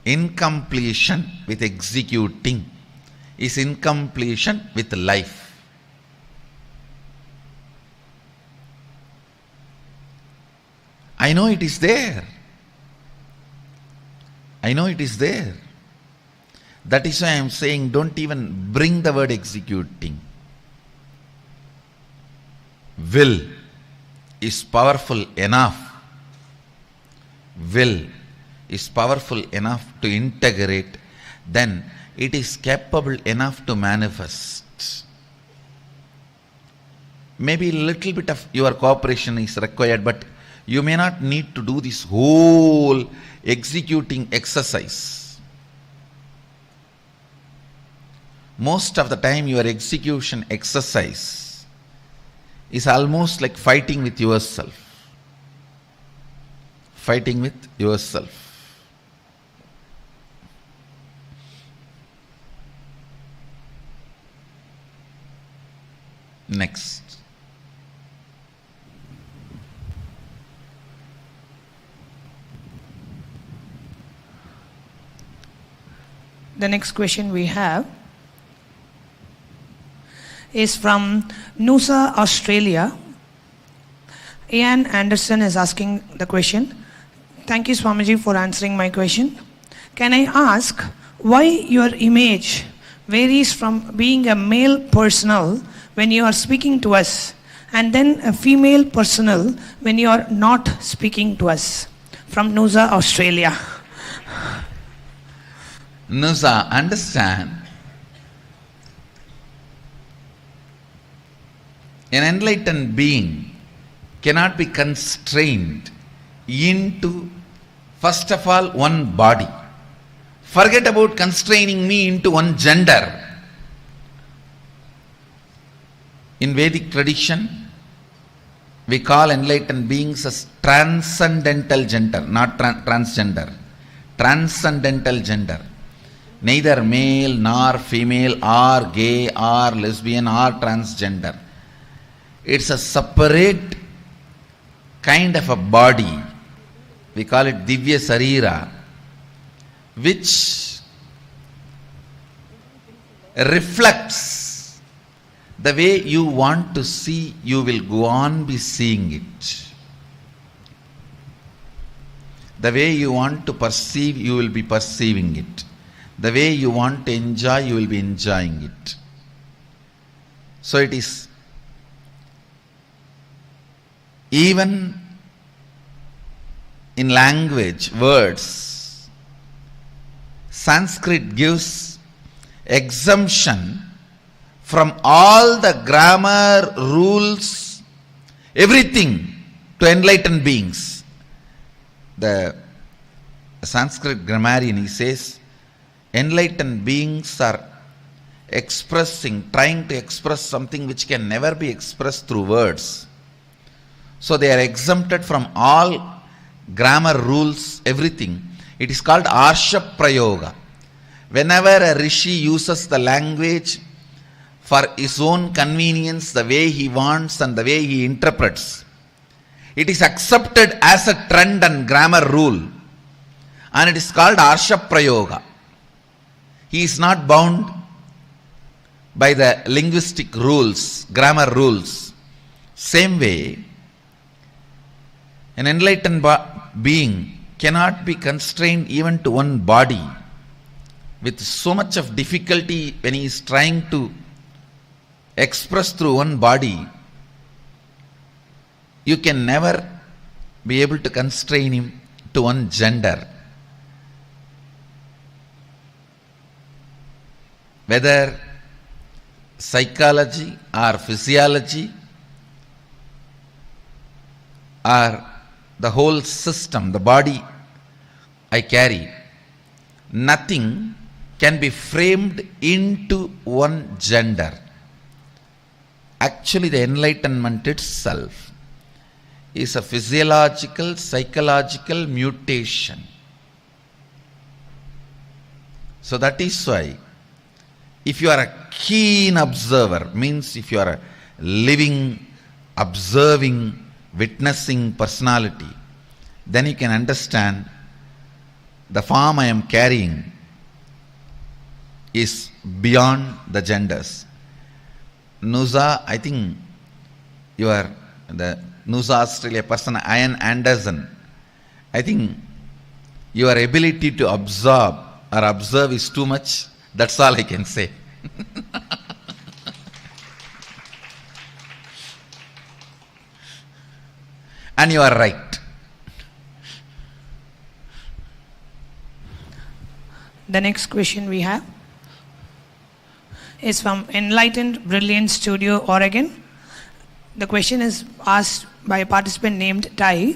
C: Incompletion with executing is incompletion with life. I know it is there. I know it is there. That is why I am saying don't even bring the word executing. Will is powerful enough. Will is powerful enough to integrate, then it is capable enough to manifest. Maybe a little bit of your cooperation is required, but you may not need to do this whole executing exercise. Most of the time your execution exercise is almost like fighting with yourself. Fighting with yourself. Next.
I: The next question we have is from Noosa, Australia. Ian Anderson is asking the question. Thank you, Swamiji, for answering my question. Can I ask why your image varies from being a male personal when you are speaking to us and then a female personal when you are not speaking to us? From Noosa, Australia.
C: Noosa, understand, an enlightened being cannot be constrained into, first of all, one body. Forget about constraining me into one gender. In Vedic tradition, we call enlightened beings as transcendental gender, not transgender. Transcendental gender. Neither male nor female or gay or lesbian or transgender. It's a separate kind of a body. We call it Divya Sarira, which reflects the way you want to see, you will go on be seeing it. The way you want to perceive, you will be perceiving it. The way you want to enjoy, you will be enjoying it. So it is even in language, words, Sanskrit gives exemption from all the grammar, rules, everything to enlightened beings. The Sanskrit grammarian, he says, enlightened beings are trying to express something which can never be expressed through words. So they are exempted from all grammar rules, everything. It is called Arsha Prayoga. Whenever a rishi uses the language for his own convenience, the way he wants and the way he interprets, it is accepted as a trend and grammar rule. And it is called Arsha Prayoga. He is not bound by the linguistic rules, grammar rules. Same way, an enlightened being cannot be constrained even to one body with so much of difficulty when he is trying to express through one body. You can never be able to constrain him to one gender. Whether psychology or physiology or the whole system, the body I carry, nothing can be framed into one gender.
E: Actually, the enlightenment itself is a physiological, psychological mutation. So that is why, if you are a keen observer, means if you are a living, observing, witnessing personality, then you can understand the form I am carrying is beyond the genders. Nusa, I think you are the Nusa Australia person, Ian Anderson. I think your ability to absorb or observe is too much. That's all I can say. And you are right.
I: The next question we have is from Enlightened Brilliant Studio, Oregon. The question is asked by a participant named Tai.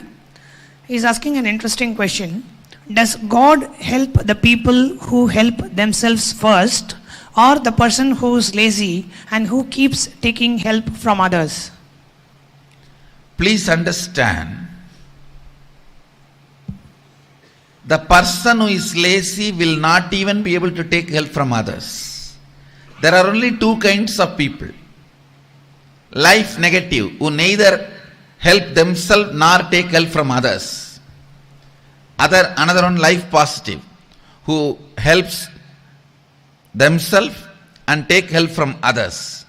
I: He is asking an interesting question. Does God help the people who help themselves first, or the person who is lazy and who keeps taking help from others?
E: Please understand, the person who is lazy will not even be able to take help from others. There are only two kinds of people. Life negative, who neither help themselves nor take help from others. Another one, life positive, who helps themselves and take help from others.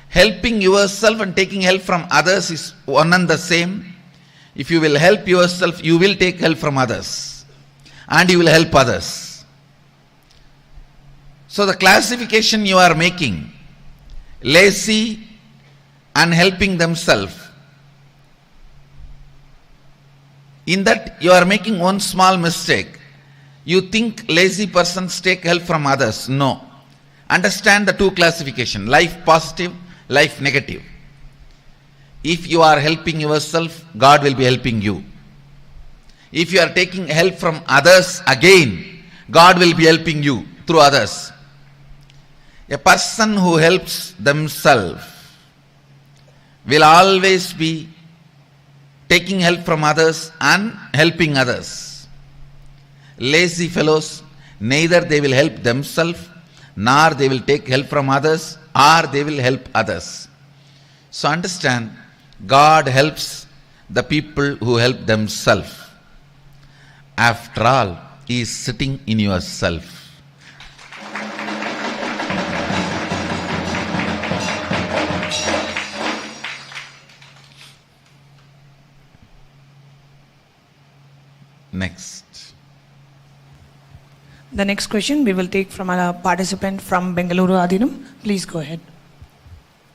E: Helping yourself and taking help from others is one and the same. If you will help yourself, you will take help from others. And you will help others. So the classification you are making, lazy and helping themselves, in that you are making one small mistake. You think lazy persons take help from others. No. Understand the two classification, life positive, life negative. If you are helping yourself, God will be helping you. If you are taking help from others, again, God will be helping you through others. A person who helps themselves will always be taking help from others and helping others. Lazy fellows, neither they will help themselves, nor they will take help from others, or they will help others. So understand, God helps the people who help themselves. After all, He is sitting in yourself. Next.
I: The next question we will take from a participant from Bengaluru, Adinam. Please go ahead.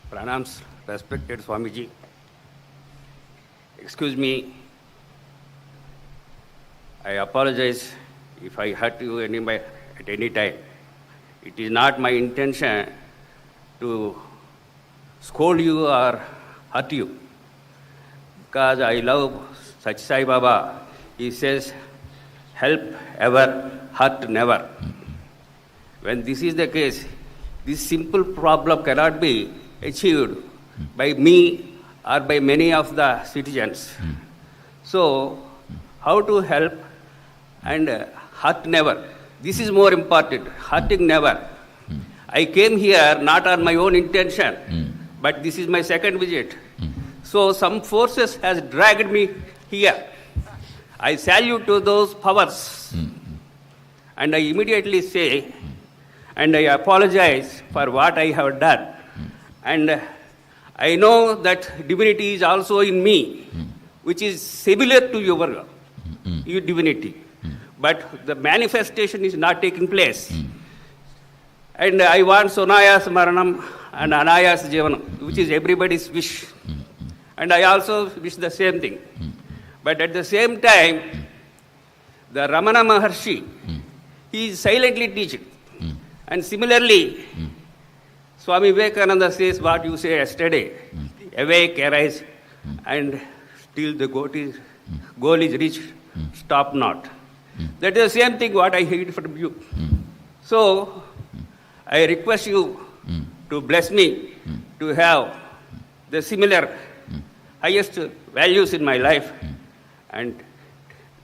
K: Pranams, respected Swamiji. Excuse me. I apologize if I hurt you at any time. It is not my intention to scold you or hurt you. Because I love Sach Sai Baba. He says, help ever, hurt never. When this is the case, this simple problem cannot be achieved by me or by many of the citizens. So, how to help and hurt never? This is more important, hurting never. I came here not on my own intention, but this is my second visit. So, some forces has dragged me here. I salute to those powers. And I immediately say, and I apologize for what I have done. And I know that divinity is also in me, which is similar to your divinity. But the manifestation is not taking place. And I want Sonayas Maranam and Anayas Jivanam, which is everybody's wish. And I also wish the same thing. But at the same time, the Ramana Maharshi, he is silently teaching. And similarly, Swami Vivekananda says what you say yesterday, awake, arise, and till the goal is reached, stop not. That is the same thing what I heard from you. So, I request you to bless me to have the similar highest values in my life. And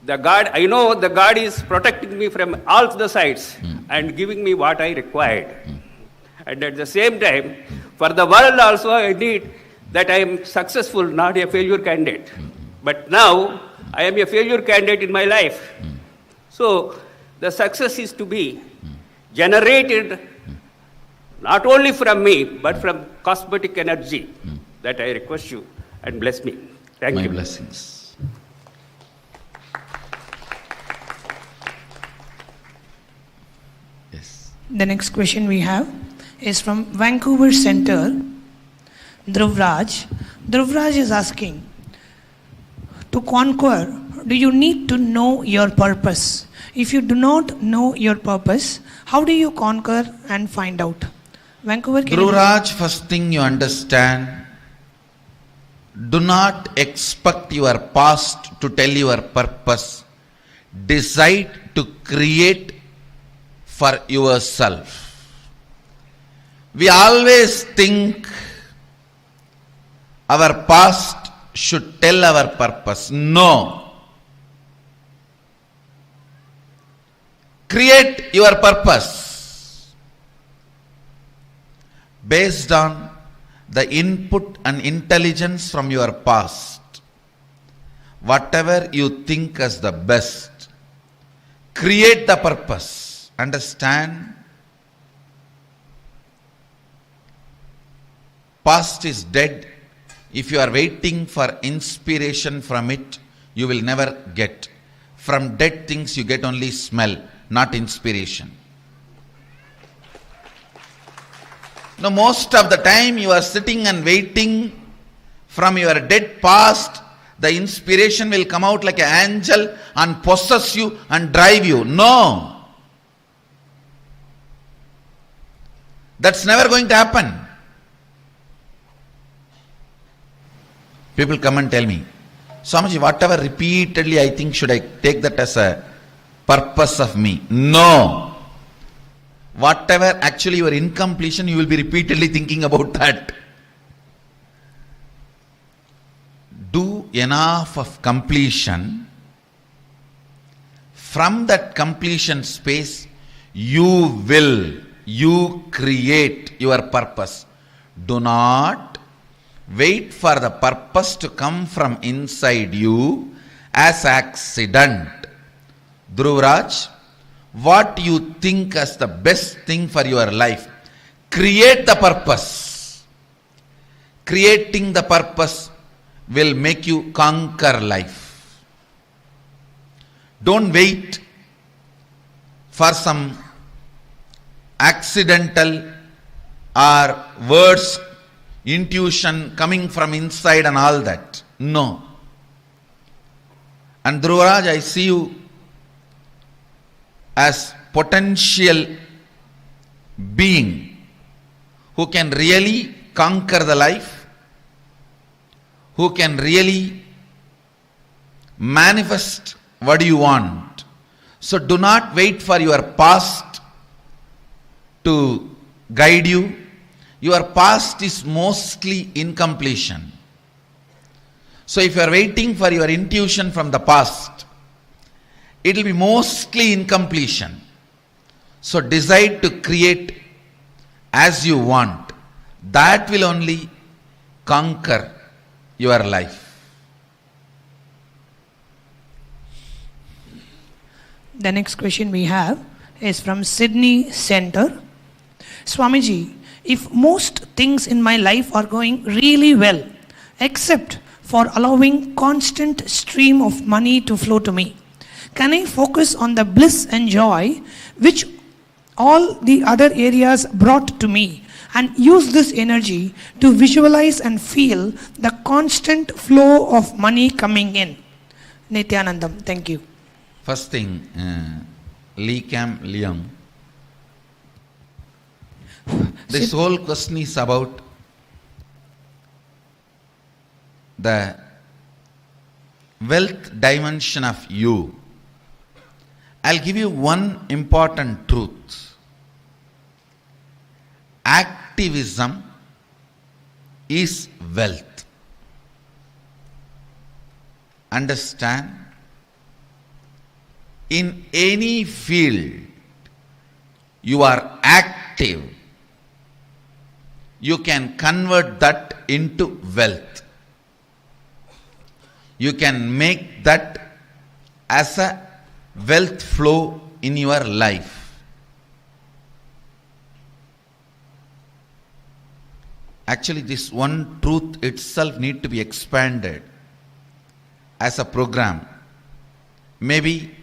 K: the God, I know the God is protecting me from all the sides and giving me what I required. And at the same time, for the world also I need that I am successful, not a failure candidate. But now I am a failure candidate in my life. So the success is to be generated not only from me, but from cosmetic energy. That I request you and bless me. Thank
E: My
K: you.
E: blessings. Yes.
I: The next question we have is from Vancouver Center, Dhruvraj. Dhruvraj is asking, to conquer, do you need to know your purpose? If you do not know your purpose, how do you conquer and find out? Vancouver, can you-
E: Dhruvraj, first thing you understand, do not expect your past to tell your purpose. Decide to create for yourself. We always think our past should tell our purpose. No. Create your purpose based on the input and intelligence from your past. Whatever you think as the best, create the purpose. Understand? Past is dead. If you are waiting for inspiration from it, you will never get. From dead things you get only smell, not inspiration. Now, most of the time you are sitting and waiting from your dead past, the inspiration will come out like an angel and possess you and drive you. No. That's never going to happen. People come and tell me, Swamiji, whatever repeatedly I think, should I take that as a purpose of me? No. Whatever actually your incompletion, you will be repeatedly thinking about that. Do enough of completion. From that completion space, you create your purpose. Do not wait for the purpose to come from inside you as accident. Dhruvraj, what you think as the best thing for your life, create the purpose. Creating the purpose will make you conquer life. Don't wait for some accidental or words, intuition coming from inside and all that. No. And Dhruvraj, I see you as potential being who can really conquer the life, who can really manifest what you want. So do not wait for your past to guide you. Your past is mostly incompletion. So if you are waiting for your intuition from the past, it will be mostly incompletion. So decide to create as you want. That will only conquer your life.
I: The next question we have is from Sydney Center. Swamiji, if most things in my life are going really well, except for allowing constant stream of money to flow to me, can I focus on the bliss and joy which all the other areas brought to me and use this energy to visualize and feel the constant flow of money coming in? Nithyanandam, thank you.
E: First thing, Lee Cam Leung. This whole question is about the wealth dimension of you. I'll give you one important truth. Activism
C: is wealth. Understand? In any field you are active, you can convert that into wealth. You can make that as a wealth flow in your life. Actually, this one truth itself need to be expanded as a program. Maybe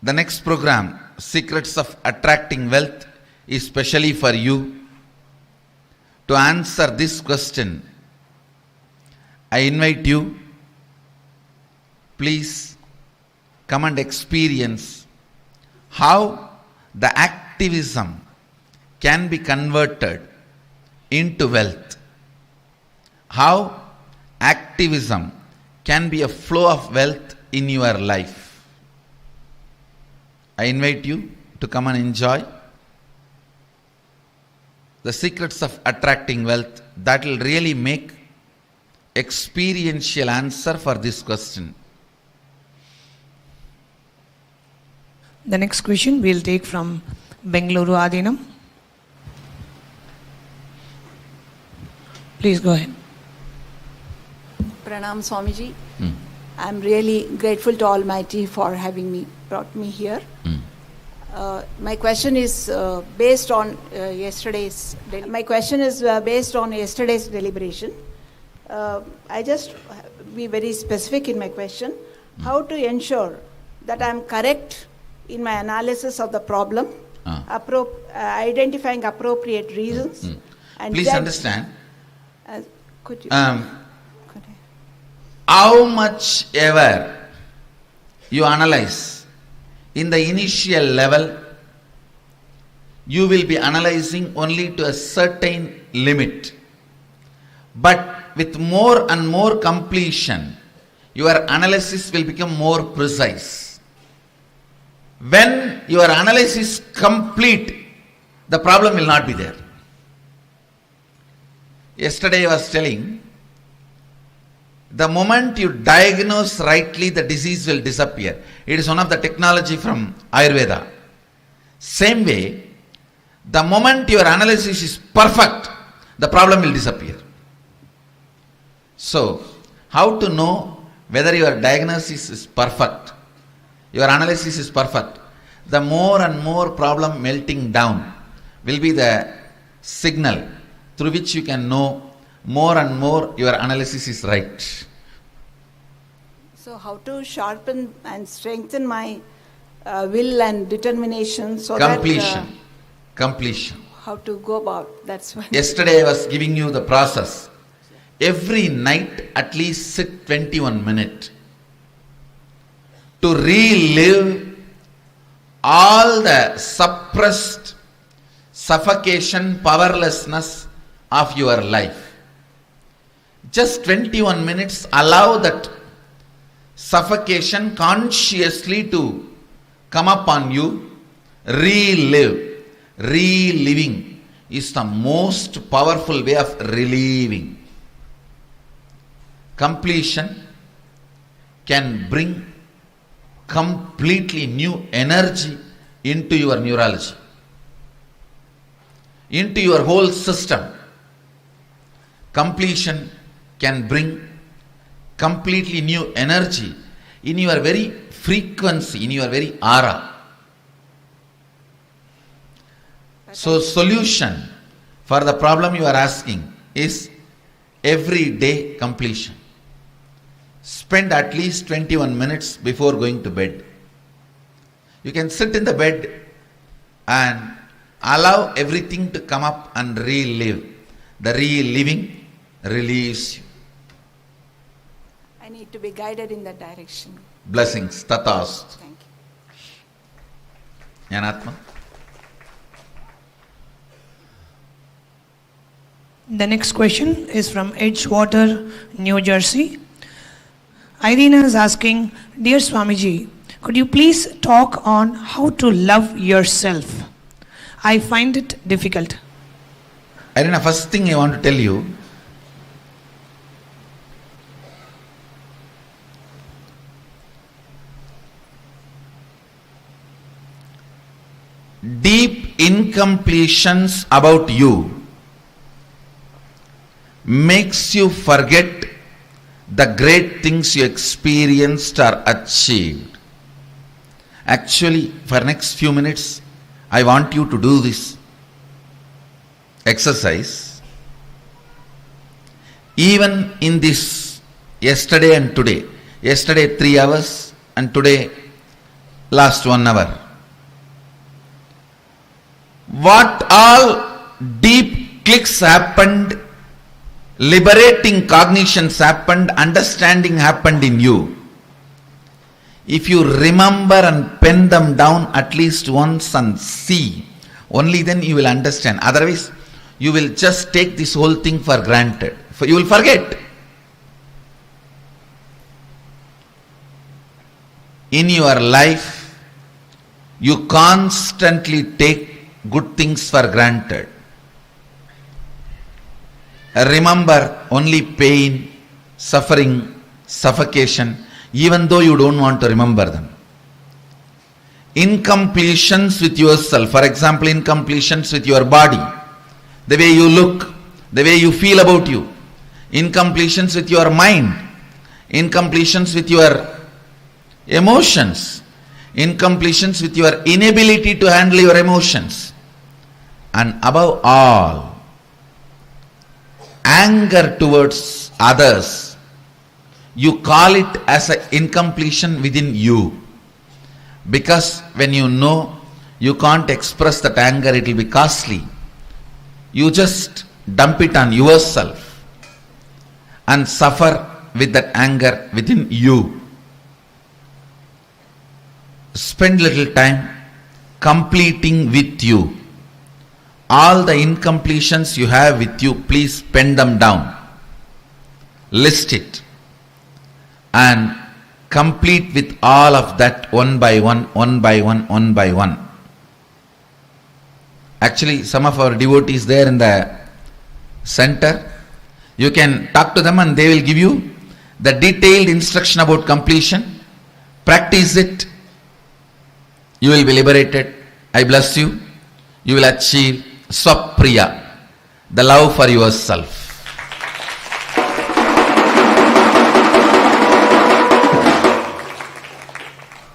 C: the next program, Secrets of Attracting Wealth, is specially for you. To answer this question, I invite you, please come and experience how the activism can be converted into wealth. How activism can be a flow of wealth in your life. I invite you to come and enjoy the Secrets of Attracting Wealth. That will really make experiential answer for this question.
I: The next question we'll take from Bengaluru Adinam. Please go ahead.
L: Pranam Swamiji. I'm really grateful to Almighty for having brought me here. My question is based on yesterday's deliberation. I just be very specific in my question. How to ensure that I'm correct in my analysis of the problem, identifying appropriate reasons. And
C: please understand.
L: Could you?
C: How much ever you analyze in the initial level, you will be analyzing only to a certain limit. But with more and more completion, your analysis will become more precise. When your analysis is complete, the problem will not be there. Yesterday I was telling, the moment you diagnose rightly, the disease will disappear. It is one of the technology from Ayurveda. Same way, the moment your analysis is perfect, the problem will disappear. So, how to know whether your diagnosis is perfect, your analysis is perfect? The more and more problem melting down will be the signal through which you can know more and more your analysis is right.
L: So how to sharpen and strengthen my will and determination so
C: Completion.
L: How to go about, that's why.
C: Yesterday I was giving you the process. Every night at least sit 21 minutes to relive all the suppressed suffocation, powerlessness of your life. Just 21 minutes, allow that suffocation consciously to come upon you. Relive. Reliving is the most powerful way of relieving. Completion can bring completely new energy into your neurology, into your whole system. Completion can bring completely new energy in your very frequency, in your very aura. So solution for the problem you are asking is everyday completion. Spend at least 21 minutes before going to bed. You can sit in the bed and allow everything to come up and relive. The reliving relieves you.
L: I need to be guided in that direction.
C: Blessings. Tatast.
L: Thank you.
C: Yanatma.
I: The next question is from Edgewater, New Jersey. Irina is asking, Dear Swamiji, could you please talk on how to love yourself? I find it difficult.
C: Irina, first thing I want to tell you, deep incompletions about you makes you forget the great things you experienced or achieved. Actually, for next few minutes, I want you to do this exercise. Even in this yesterday and today, yesterday 3 hours and today last 1 hour, what all deep clicks happened, liberating cognitions happened, understanding happened in you. If you remember and pen them down at least once and see, only then you will understand. Otherwise, you will just take this whole thing for granted. You will forget. In your life, you constantly take good things for granted. Remember only pain, suffering, suffocation, even though you don't want to remember them. Incompletions with yourself, for example, incompletions with your body, the way you look, the way you feel about you. Incompletions with your mind, incompletions with your emotions, incompletions with your inability to handle your emotions, and above all, anger towards others. You call it as an incompletion within you, because when you know you can't express that anger, it will be costly. You just dump it on yourself and suffer with that anger within you. Spend little time completing with you. All the incompletions you have with you, please pen them down. List it. And complete with all of that one by one, one by one, one by one. Actually, some of our devotees there in the center, you can talk to them and they will give you the detailed instruction about completion. Practice it. You will be liberated. I bless you. You will achieve Swapriya, the love for yourself.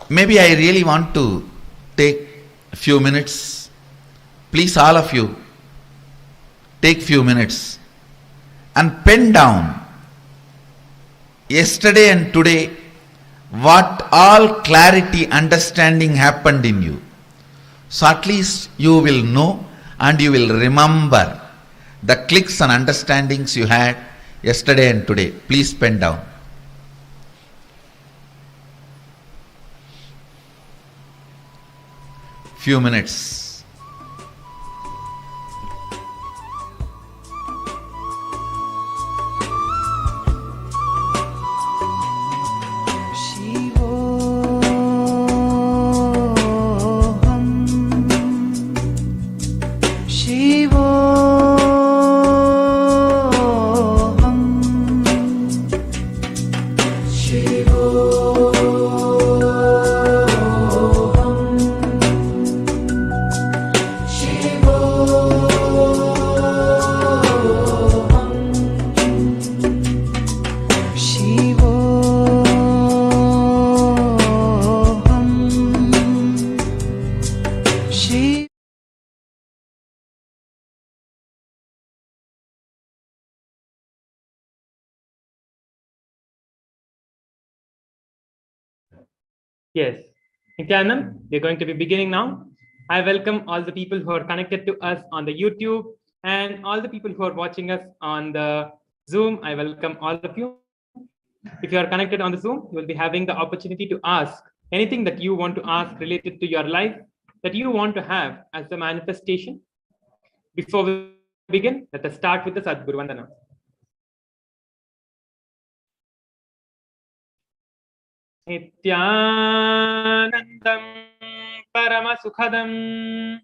C: Maybe I really want to take a few minutes. Please, all of you, take few minutes and pen down yesterday and today what all clarity, understanding happened in you. So at least you will know and you will remember the clicks and understandings you had yesterday and today. Please pen down. Few minutes.
M: Yes. Nithyanand, we're going to be beginning now. I welcome all the people who are connected to us on the YouTube and all the people who are watching us on the Zoom. I welcome all of you. If you are connected on the Zoom, you will be having the opportunity to ask anything that you want to ask related to your life, that you want to have as a manifestation. Before we begin, let us start with the Sadguru Vandana. Nithyanandam Paramasukhadam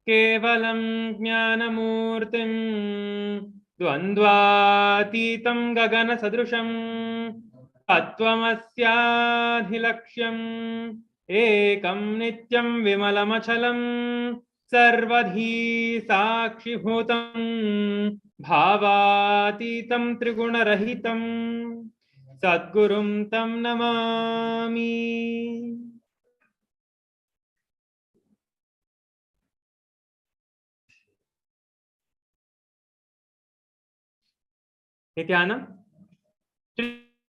M: Kevalam Jnanamurtim Dvandvatitam Gagana Sadrusham Tattvamasya Dhilaksham ekam nityam vimalamachalam sarvadhi sakshibhutam bhavatitam trigunarahitam sadgurum tam namami. Nithyanam,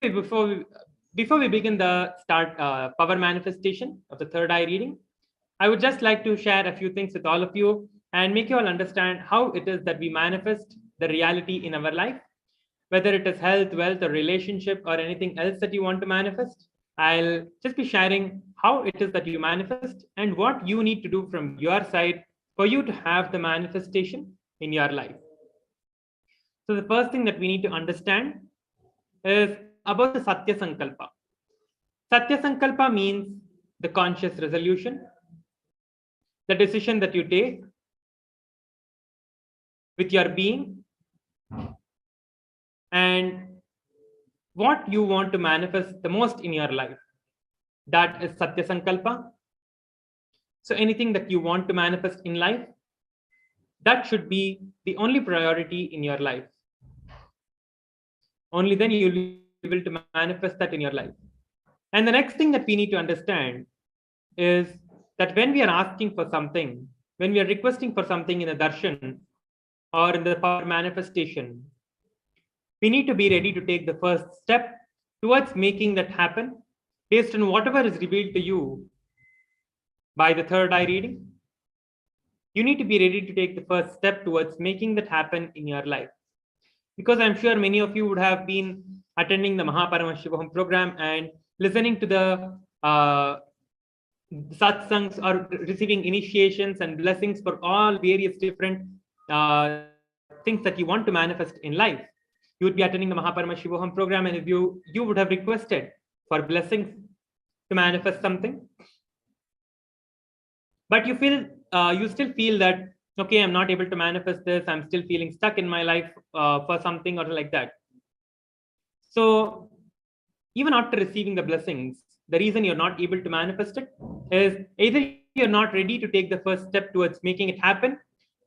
M: before we begin the power manifestation of the third eye reading, I would just like to share a few things with all of you and make you all understand how it is that we manifest the reality in our life, whether it is health, wealth, or relationship, or anything else that you want to manifest. I'll just be sharing how it is that you manifest and what you need to do from your side for you to have the manifestation in your life. So the first thing that we need to understand is about the Satya Sankalpa. Satya Sankalpa means the conscious resolution, the decision that you take with your being, and what you want to manifest the most in your life. That is Satya Sankalpa. So anything that you want to manifest in life, that should be the only priority in your life. Only then you will be able to manifest that in your life. And the next thing that we need to understand is that when we are asking for something, when we are requesting for something in a darshan or in the power manifestation, we need to be ready to take the first step towards making that happen based on whatever is revealed to you by the third eye reading. You need to be ready to take the first step towards making that happen in your life. Because I'm sure many of you would have been attending the Paramashivam program and listening to the satsangs or receiving initiations and blessings for all various different things that you want to manifest in life. You would be attending the Paramashivam program, and if you would have requested for blessings to manifest something, but you still feel that, okay, I'm not able to manifest this, I'm still feeling stuck in my life for something or like that. So even after receiving the blessings, the reason you're not able to manifest it is either you're not ready to take the first step towards making it happen,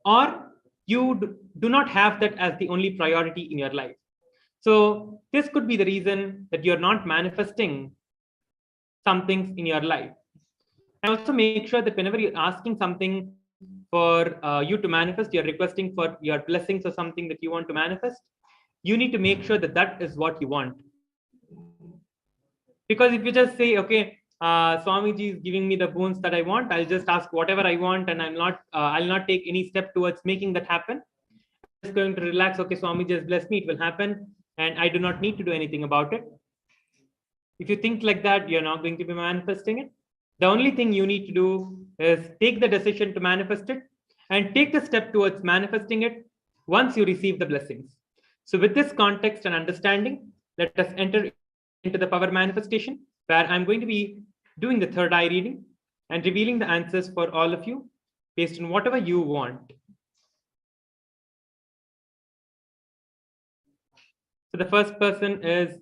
M: or you do not have that as the only priority in your life. So this could be the reason that you're not manifesting some things in your life. And also make sure that whenever you're asking something for you to manifest, you're requesting for your blessings or something that you want to manifest, you need to make sure that that is what you want. Because if you just say, okay, Swamiji is giving me the boons that I want, I'll just ask whatever I want, and I'll not take any step towards making that happen. I'm just going to relax. Okay, Swamiji has blessed me, it will happen, and I do not need to do anything about it. If you think like that, you're not going to be manifesting it. The only thing you need to do is take the decision to manifest it and take the step towards manifesting it once you receive the blessings. So with this context and understanding, let us enter into the power manifestation, where I'm going to be doing the third eye reading and revealing the answers for all of you based on whatever you want. So the first person is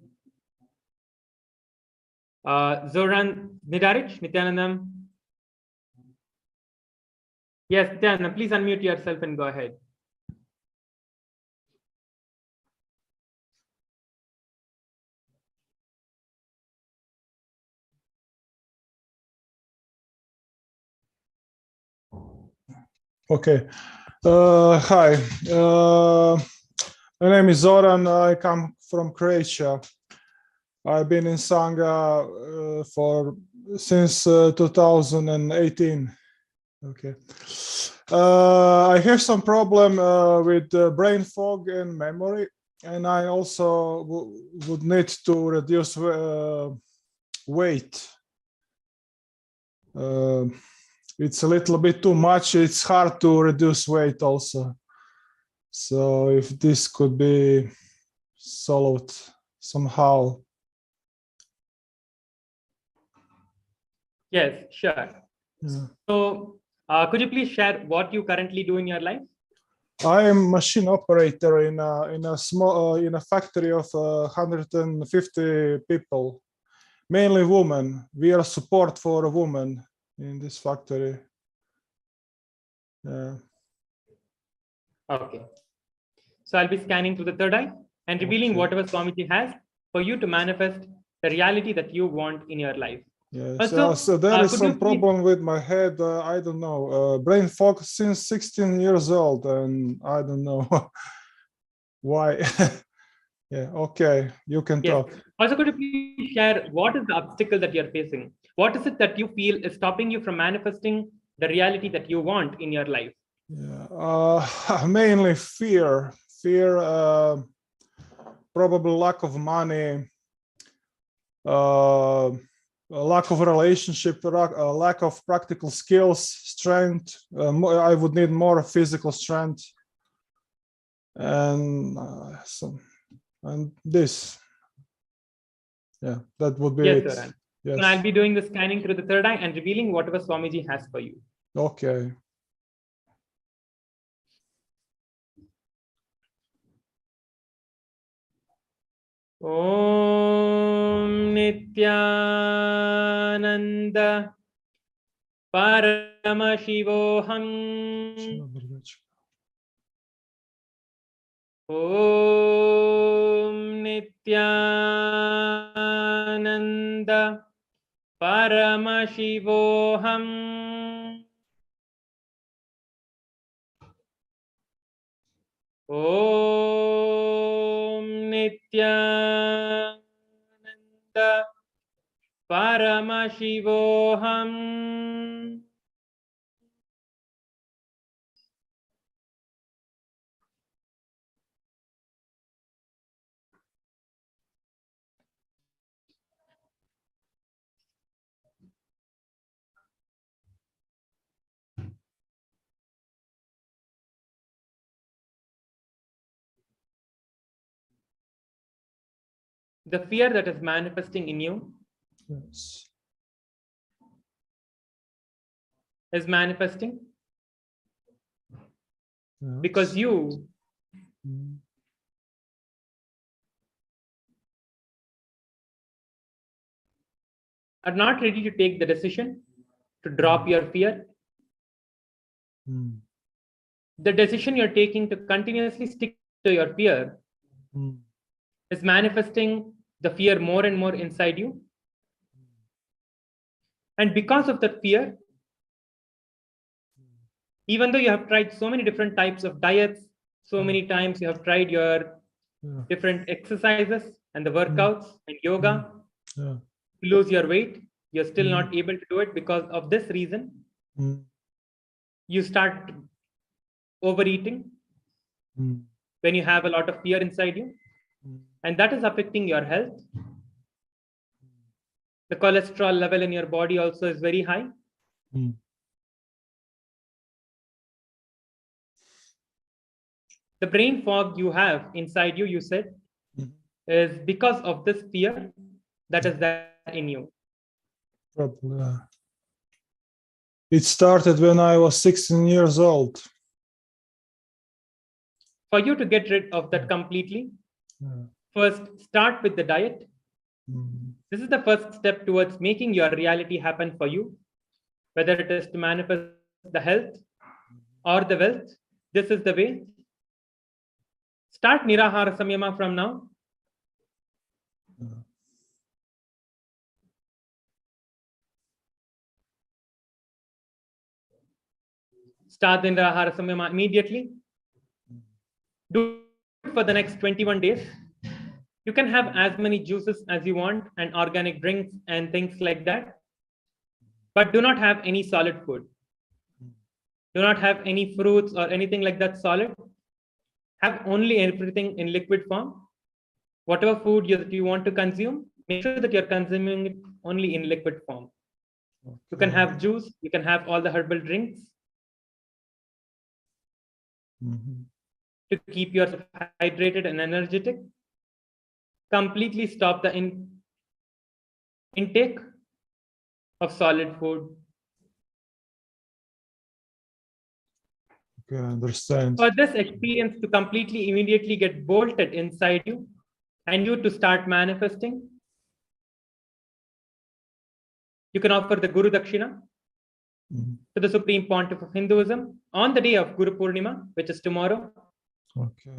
M: Zoran Nityanandam. Yes, Nityanandam, please unmute yourself and go ahead.
N: Okay. Hi. My name is Zoran. I come from Croatia. I've been in Sangha since 2018. Okay. I have some problem with brain fog and memory, and I also would need to reduce weight. It's a little bit too much. It's hard to reduce weight also. So if this could be solved somehow.
M: Yes, sure.
N: Yeah.
M: So could you please share what you currently do in your life?
N: I am machine operator in a small in a factory of 150 people. mainly women. We are support for a woman in this factory. Yeah.
M: Okay. So I'll be scanning through the third eye and revealing
N: Okay.
M: whatever Swamiji has for you to manifest the reality that you want in your life.
N: Yes.
M: Also,
N: So there is
M: could
N: some
M: you please-
N: problem with my head. I don't know. Brain fog since 16 years old, and I don't know why. Yeah. Okay. You can
M: Yes.
N: talk.
M: Also, could you please share what is the obstacle that you're facing? What is it that you feel is stopping you from manifesting the reality that you want in your life?
N: Yeah. Mainly fear. Probably lack of money. Lack of relationship, lack of practical skills, strength. I would need more physical strength, and this. Yeah, that would be
M: Yes,
N: it.
M: sir.
N: Yes.
M: And I'll be doing the scanning through the third eye and revealing whatever Swamiji has for you.
N: Okay.
M: Om Nithyananda Paramashivam. Om Nithyananda Paramashivam. Om Nithyananda Paramashivam. The fear that is manifesting in you
N: Yes.
M: is manifesting
N: Yes.
M: because you are not ready to take the decision to drop your fear. The decision you're taking to continuously stick to your fear is manifesting the fear more and more inside you. And because of that fear, even though you have tried so many different types of diets, so many times you have tried your different exercises and the workouts and yoga,
N: Yeah.
M: to lose your weight, you're still not able to do it because of this reason. You start overeating when you have a lot of fear inside you, and that is affecting your health. The cholesterol level in your body also is very high. The brain fog you have inside you, you said, is because of this fear that is there in you.
N: Probably. It started when I was 16 years old.
M: For you to get rid of that completely, first start with the diet. This is the first step towards making your reality happen for you, whether it is to manifest the health or the wealth. This is the way. Start Nirahara Samyama from now. Start the Nirahara Samyama immediately. Do it for the next 21 days. You can have as many juices as you want and organic drinks and things like that. But do not have any solid food. Do not have any fruits or anything like that solid. Have only everything in liquid form. Whatever food you want to consume, make sure that you're consuming it only in liquid form. You can have juice, you can have all the herbal drinks to keep yourself hydrated and energetic. Completely stop the intake of solid food.
N: Okay, I understand.
M: For this experience to completely immediately get bolted inside you and you to start manifesting, you can offer the Guru Dakshina to the Supreme Pontiff of Hinduism on the day of Guru Purnima, which is tomorrow.
N: Okay.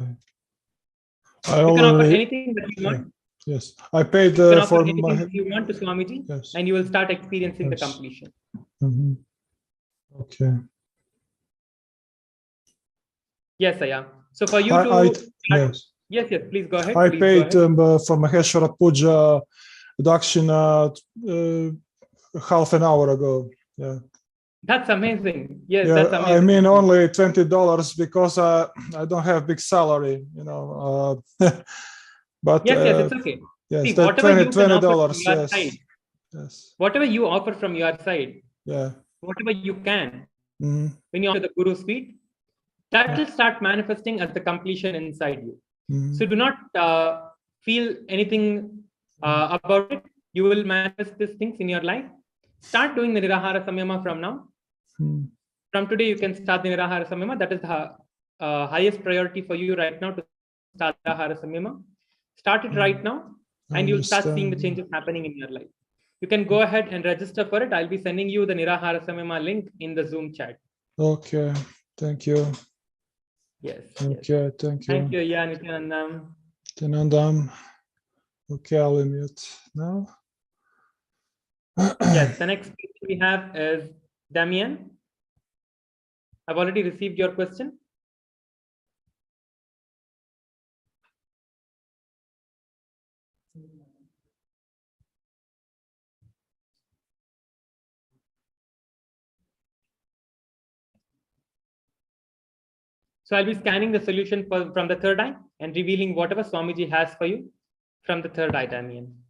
M: You can offer anything that you want.
N: Yes, I paid
M: You can offer
N: for
M: anything
N: my.
M: that you want to Swamiji,
N: Yes.
M: and you will start experiencing the
N: Yes.
M: completion.
N: Okay.
M: Yes, I am. So for you
N: Yes.
M: Yes, please go ahead.
N: I
M: Please
N: paid
M: go ahead.
N: for Maheshwara Puja Dakshina half an hour ago. Yeah.
M: That's amazing. Yes,
N: Yeah,
M: that's amazing.
N: I mean only $20 because I don't have big salary, you know. But
M: yes, it's okay.
N: yes,
M: See,
N: that
M: whatever you can offer
N: $20.
M: from your
N: Yes.
M: side,
N: Yes.
M: whatever you offer from your side,
N: Yeah.
M: whatever you can,
N: Mhm.
M: when you offer the Guru's feet, that will start manifesting as the completion inside you. So do not feel anything about it. You will manifest these things in your life. Start doing the Nirahara Samyama from now. From today, you can start the Nirahara Samyama. That is the highest priority for you right now to start Nirahara Samyama. Start it right now, and you'll start seeing the changes happening in your life. You can go ahead and register for it. I'll be sending you the Nirahara Samyama link in the Zoom chat.
N: Okay. Thank you.
M: Yes.
N: Okay. Thank you.
M: Thank you, Nithyanandam.
N: Nithyanandam. Okay, I'll mute now.
M: Yes, the next question we have is Damien. I've already received your question. So I'll be scanning the solution from the third eye and revealing whatever Swamiji has for you from the third eye, Damien.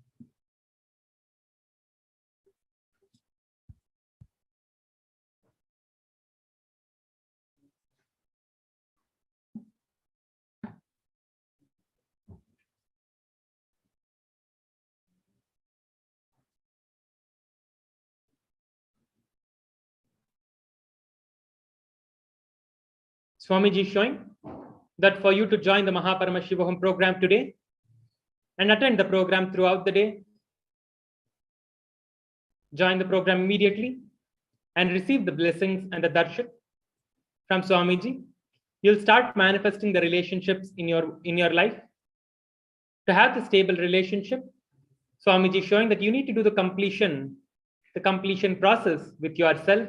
M: Swamiji is showing that for you to join the Paramashivam program today and attend the program throughout the day, join the program immediately and receive the blessings and the darshan from Swamiji, you'll start manifesting the relationships in your life. To have the stable relationship, Swamiji is showing that you need to do the completion process with yourself,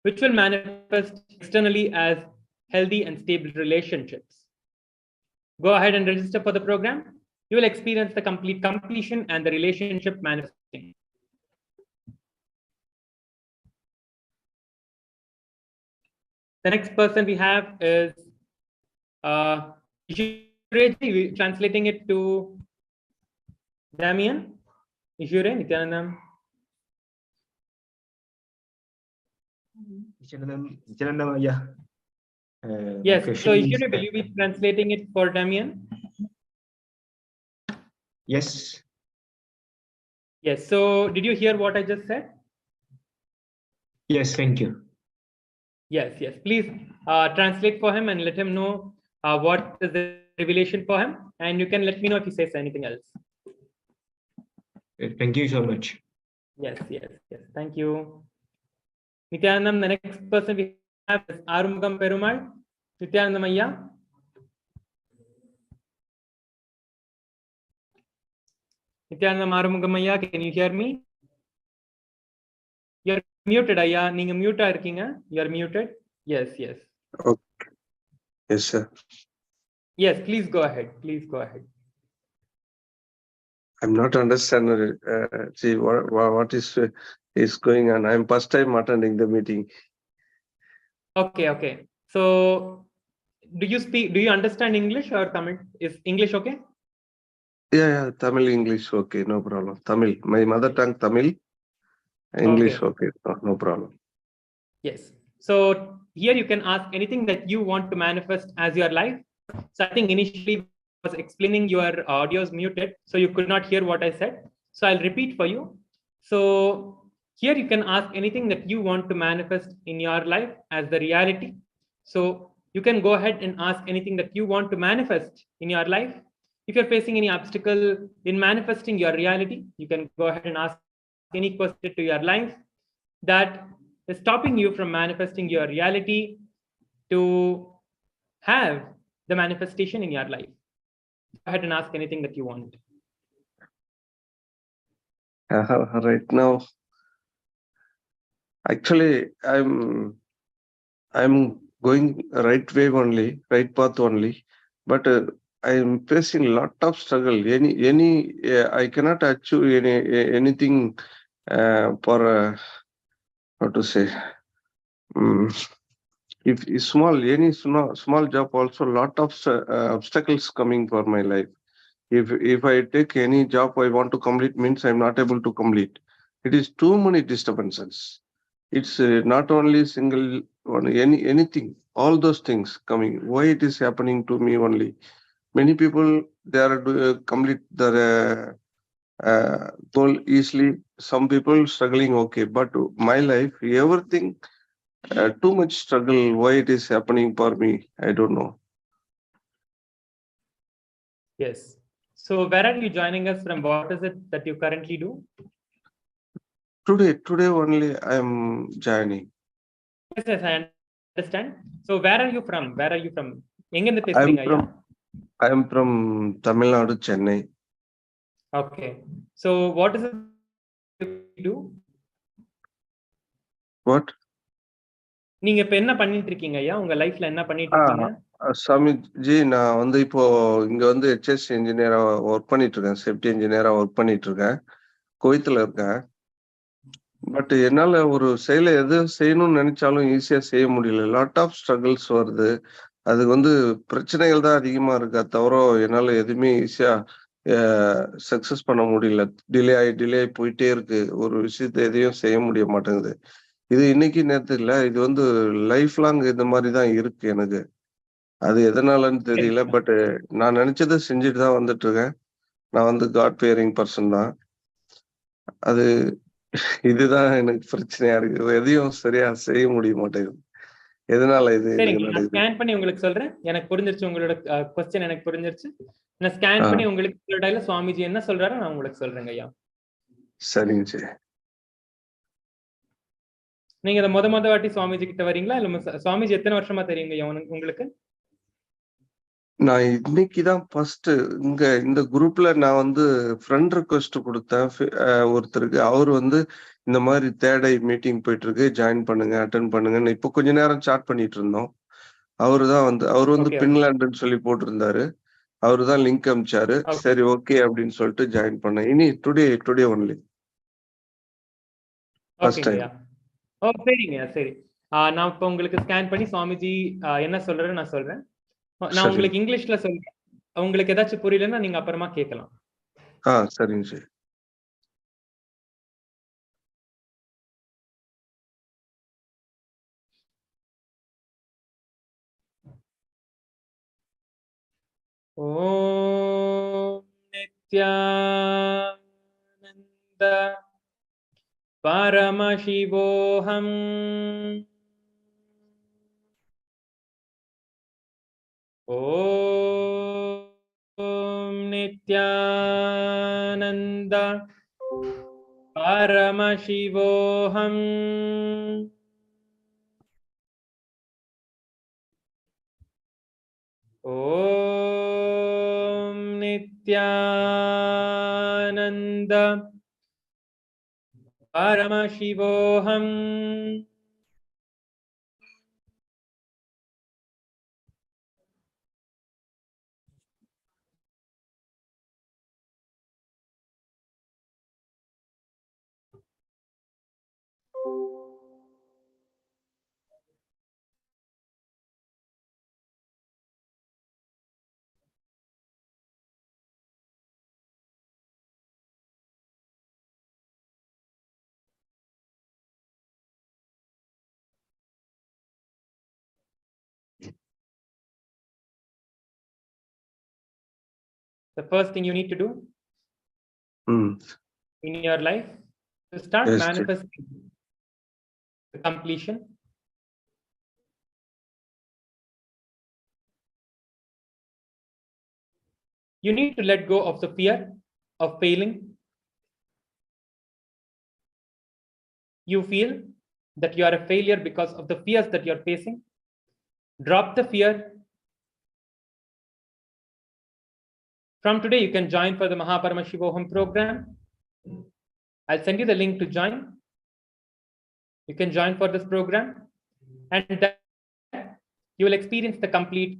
M: which will manifest externally as healthy and stable relationships. Go ahead and register for the program. You will experience the complete completion and the relationship manifesting. The next person we have is Ishure, translating it to Damien. Ishure, Nithyanandam.
O: Nithyanandam, yeah.
M: Yes, so Ishure, will you be translating it for Damien?
O: Yes.
M: Yes, so did you hear what I just said?
O: Yes, thank you.
M: Yes, please translate for him and let him know what is the revelation for him, and you can let me know if he says anything else.
O: Thank you so much.
M: Yes, thank you. Nithyanandam, the next person we have is Arumugam Perumal. Nithyanandam Ayya. Nithyanandam Arumugam Ayya, can you hear me? You're muted, Ayya. Neenga mute irukkinga. You're muted. Yes.
P: Okay. Yes, sir.
M: Yes, please go ahead.
P: I'm not understanding. See what is going on. I'm first time attending the meeting.
M: Okay. So, do you understand English or Tamil? Is English okay?
P: Yeah, Tamil, English, okay, no problem. Tamil, my mother tongue Tamil. English, okay, no problem.
M: Yes. So here you can ask anything that you want to manifest as your life. So I think initially I was explaining, your audio is muted, so you could not hear what I said. So I'll repeat for you. So here you can ask anything that you want to manifest in your life as the reality. So you can go ahead and ask anything that you want to manifest in your life. If you're facing any obstacle in manifesting your reality, you can go ahead and ask any question to your life that is stopping you from manifesting your reality to have the manifestation in your life. Go ahead and ask anything that you want.
P: Right now, actually, I'm going right way only, right path only, but I'm facing a lot of struggle. I cannot achieve anything for how to say. If small job, also lot of obstacles coming for my life. If I take any job I want to complete, means I'm not able to complete. It is too many disturbances. It's not only single one, anything, all those things coming. Why it is happening to me only? Many people, they are complete their goal easily. Some people struggling okay, but my life, everything, too much struggle. Why it is happening for me? I don't know.
M: Yes. So where are you joining us from? What is it that you currently do?
P: Today only I am joining.
M: Yes, I understand. So where are you from? Where are you from? எங்கிருந்து பேசுறீங்க ஐயா?
P: I am from Tamil Nadu, Chennai.
M: Okay. So what is it you do?
P: What?
M: நீங்க இப்ப என்ன பண்ணிட்டு இருக்கீங்க ஐயா? உங்க லைஃப்ல என்ன பண்ணிட்டு இருக்கீங்க?
P: சாமிஜி, நான் வந்து இப்போ இங்க வந்து HS இன்ஜினியரா ஒர்க் பண்ணிட்டு இருக்கேன். சேஃப்டி இன்ஜினியரா ஒர்க் பண்ணிட்டு இருக்கேன். குவைத்துல இருக்கேன். பட் என்னால ஒரு செயலை எது செய்யணும்னு நினைச்சாலும் ஈஸியா செய்ய முடியல. லாட் ஆஃப் ஸ்ட்ரகிள்ஸ் வருது. அது வந்து பிரச்சனைகள் தான் அதிகமா இருக்கா தவிர என்னால எதுவுமே ஈஸியா சக்சஸ் பண்ண முடியல. டிலே ஆகி போயிட்டே இருக்கு. ஒரு விஷயத்த எதையும் செய்ய முடிய மாட்டேங்குது. இது இன்னைக்கு நேத்து இல்ல, இது வந்து லைஃப் லாங் இந்த மாதிரி தான் இருக்கு எனக்கு. அது எதனாலன்னு தெரியல. பட் நான் நினைச்சதை செஞ்சுட்டு தான் வந்துட்டு இருக்கேன். நான் வந்து காட் ஃபியரிங் பர்சன் தான். அது இதுதான் எனக்கு பிரச்சனையா இருக்கு. எதையும் சரியா செய்ய முடிய மாட்டேங்குது. எதனால இது எனக்கு நடக்குது?
M: ஸ்கேன் பண்ணி உங்களுக்கு சொல்றேன். எனக்கு புரிஞ்சிருச்சு, உங்களோட क्वेश्चन எனக்கு புரிஞ்சிருச்சு. நான் ஸ்கேன் பண்ணி உங்களுக்கு சொல்றேன். சுவாமிஜி என்ன சொல்றாரு நான் உங்களுக்கு சொல்றேங்க ஐயா.
P: சரிங்க சரி.
M: நீங்க இத முத வாட்டி சுவாமிஜி கிட்ட வரீங்களா இல்ல சுவாமிஜி எத்தனை வருஷமா தெரியுங்க ஐயா உங்களுக்கு?
P: நான் இன்னைக்குதான் ஃபர்ஸ்ட் இந்த குரூப்ல நான் வந்து ஃப்ரெண்ட் ரிக்வெஸ்ட் கொடுத்தேன் ஒருத்தருக்கு. அவர் வந்து இந்த மாதிரி தேர்ட் ஐ மீட்டிங் போயிட்டு இருக்கு, ஜாயின் பண்ணுங்க, அட்டென்ட் பண்ணுங்கன்னு இப்போ கொஞ்ச நேரம் சாட் பண்ணிட்டு இருந்தோம். அவர் வந்து பின்லாண்டுன்னு சொல்லி போட்டிருந்தாரு. அவரு தான் லிங்க் அனுப்பிச்சாரு. சரி ஓகே அப்படின்னு சொல்லிட்டு ஜாயின் பண்ணேன். இனி டுடே ஒன்லி ஃபர்ஸ்ட் டைம்.
M: சரிங்க சரி. நான் இப்போ உங்களுக்கு ஸ்கேன் பண்ணி சுவாமிஜி என்ன சொல்றாரு நான் சொல்றேன். நான் உங்களுக்கு இங்கிலீஷ்ல சொல்றேன். உங்களுக்கு ஏதாச்சும் புரியலன்னா நீங்க அப்புறமா கேட்கலாம்.
P: சரிங்க சரி.
M: ஓம் நித்யானந்த பரமசிவோஹம் ஓம் நித்யானந்த பரமசிவோஹம் ஓம் Nityananda பரமசிவோஹம் The first thing you need to do in your life to start manifesting the completion. You need to let go of the fear of failing. you feel that you are a failure because of the fears that you're facing, drop the fear. From today, you can join for the Paramashivam program. I'll send you the link to join. You can join for this program, and that you will experience the complete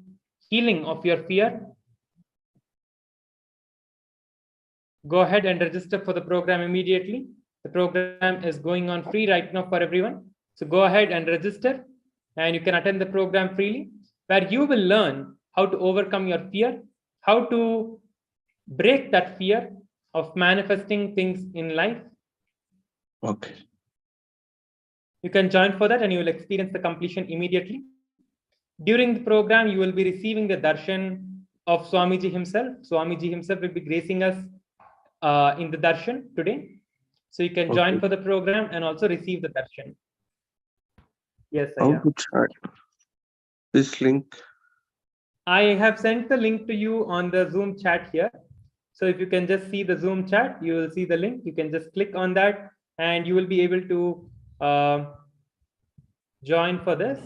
M: healing of your fear. Go ahead and register for the program immediately. The program is going on free right now for everyone. So go ahead and register, and you can attend the program freely, where you will learn how to overcome your fear, how to break that fear of manifesting things in life.
P: Okay.
M: You can join for that, and you will experience the completion immediately. During the program, you will be receiving the darshan of Swamiji himself. Swamiji himself will be gracing us in the darshan today. So you can join for the program and also receive the darshan. Yes,
P: How
M: Aya.
P: to chat this link?
M: I have sent the link to you on the Zoom chat here. So if you can just see the Zoom chat, you will see the link. You can just click on that and you will be able to join for this.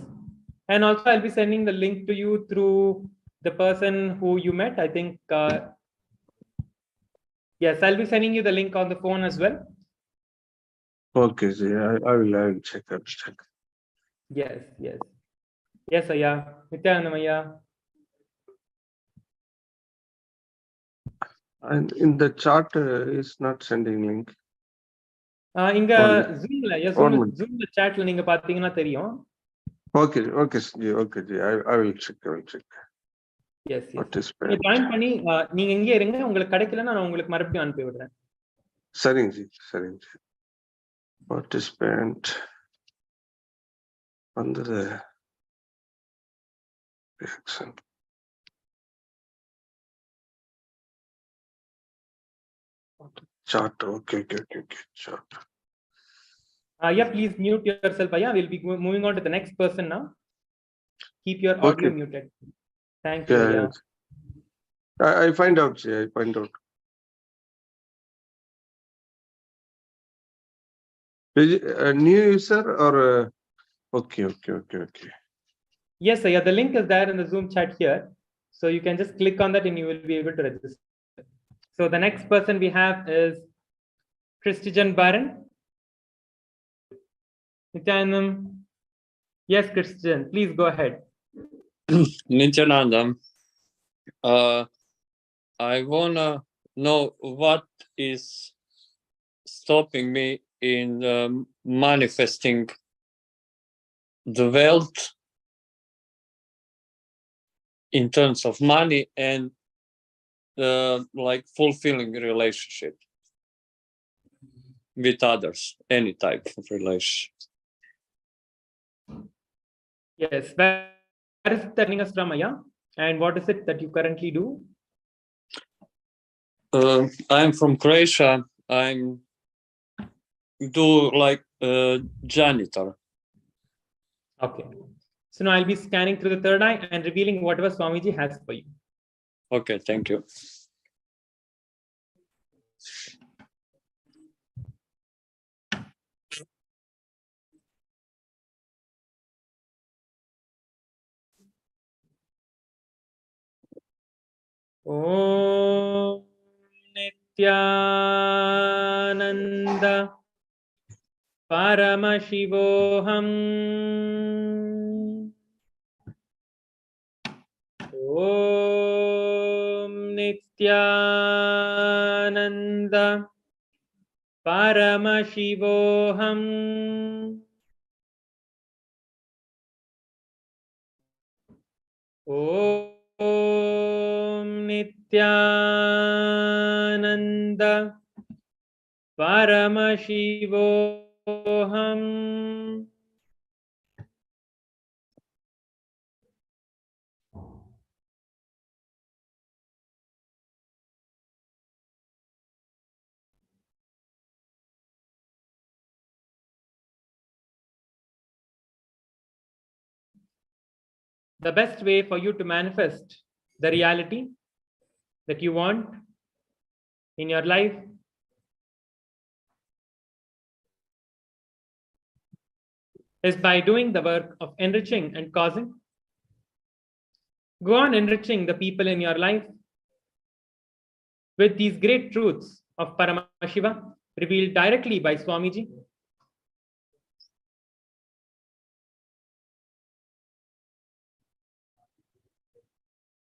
M: And also I'll be sending the link to you through the person who you met. I think, yes, I'll be sending you the link on the phone as well.
P: Okay, see, I will check.
M: Yes, yes. Yes, Aya. Nithyanandam Aya.
P: And in the chart is not sending link.
M: இங்க
P: Zoom
M: Zoomல chatல நீங்க பாத்தீங்கன்னா தெரியும்.
P: Okay, I will check.
M: Yes, yes. நீங்க join பண்ணி நீங்க இங்கே இருங்க, உங்களுக்கு கிடைக்கலன்னா நான் உங்களுக்கு மறுபடியும் அனுப்பி விடுறேன்.
P: சரிங்க G. Participant under the reaction. Chart. Okay. Chart.
M: Yeah, please mute yourself. Yeah, we'll be moving on to the next person now. Keep your audio muted. Thank you. Yeah.
P: I find out. New user or okay.
M: Yes, sir. Yeah, the link is there in the Zoom chat here. So you can just click on that and you will be able to register. So the next person we have is Christian Baran. Nithyanandam. Yes, Christian, please go ahead.
Q: Nithyanandam, I wanna know what is stopping me in manifesting the wealth in terms of money and like fulfilling relationship with others, any type of relationship.
M: Yes, where is turning us from, Aya? And what is it that you currently do?
Q: I'm from Croatia. I'm do like janitor.
M: Okay. So now I'll be scanning through the third eye and revealing whatever Swamiji has for you.
Q: Okay, thank you.
M: Om Nithyananda Paramashivam. Om Nithyananda Paramashivam. Om Nithyananda Paramashivam. The best way for you to manifest the reality that you want in your life is by doing the work of enriching and causing. Go on enriching the people in your life with these great truths of Paramashiva revealed directly by Swamiji.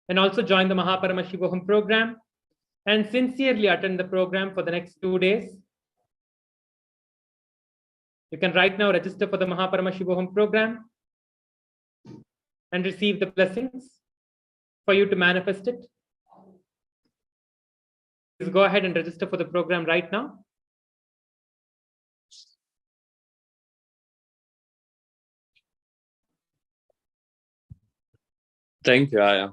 M: And also join the Mahaparamashivoham program and sincerely attend the program for the next 2 days. You can right now register for the Mahaparamashivoham program and receive the blessings for you to manifest it. Please go ahead and register for the program right now.
Q: Thank you, Aya.